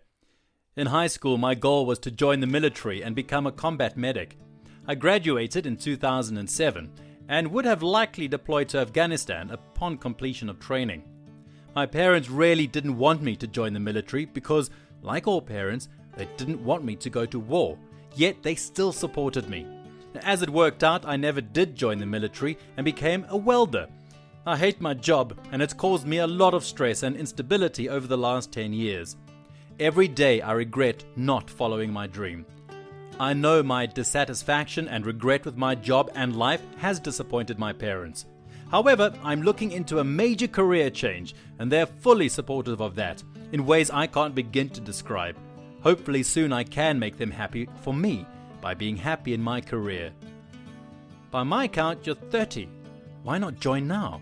In high school, my goal was to join the military and become a combat medic. I graduated in 2007 and would have likely deployed to Afghanistan upon completion of training. My parents really didn't want me to join the military because, like all parents, they didn't want me to go to war, yet they still supported me. As it worked out, I never did join the military and became a welder. I hate my job, and it's caused me a lot of stress and instability over the last 10 years. Every day I regret not following my dream. I know my dissatisfaction and regret with my job and life has disappointed my parents. However, I'm looking into a major career change, and they're fully supportive of that, in ways I can't begin to describe. Hopefully soon I can make them happy for me by being happy in my career. By my count, you're 30. Why not join now?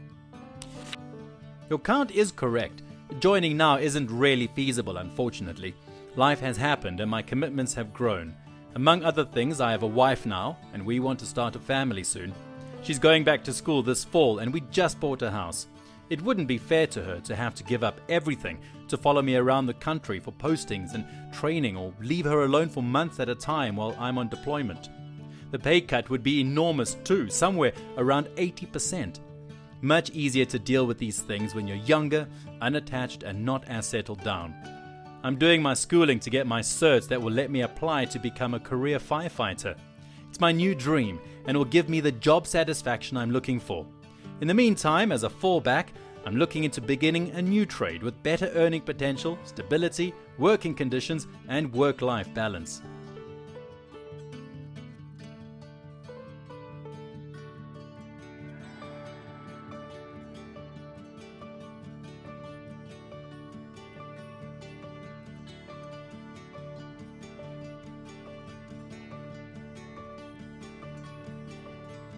Your count is correct. Joining now isn't really feasible, unfortunately. Life has happened and my commitments have grown. Among other things, I have a wife now, and we want to start a family soon. She's going back to school this fall, and we just bought a house. It wouldn't be fair to her to have to give up everything to follow me around the country for postings and training, or leave her alone for months at a time while I'm on deployment. The pay cut would be enormous too, somewhere around 80%. Much easier to deal with these things when you're younger, unattached, and not as settled down. I'm doing my schooling to get my certs that will let me apply to become a career firefighter. It's my new dream and will give me the job satisfaction I'm looking for. In the meantime, as a fallback, I'm looking into beginning a new trade with better earning potential, stability, working conditions, and work-life balance.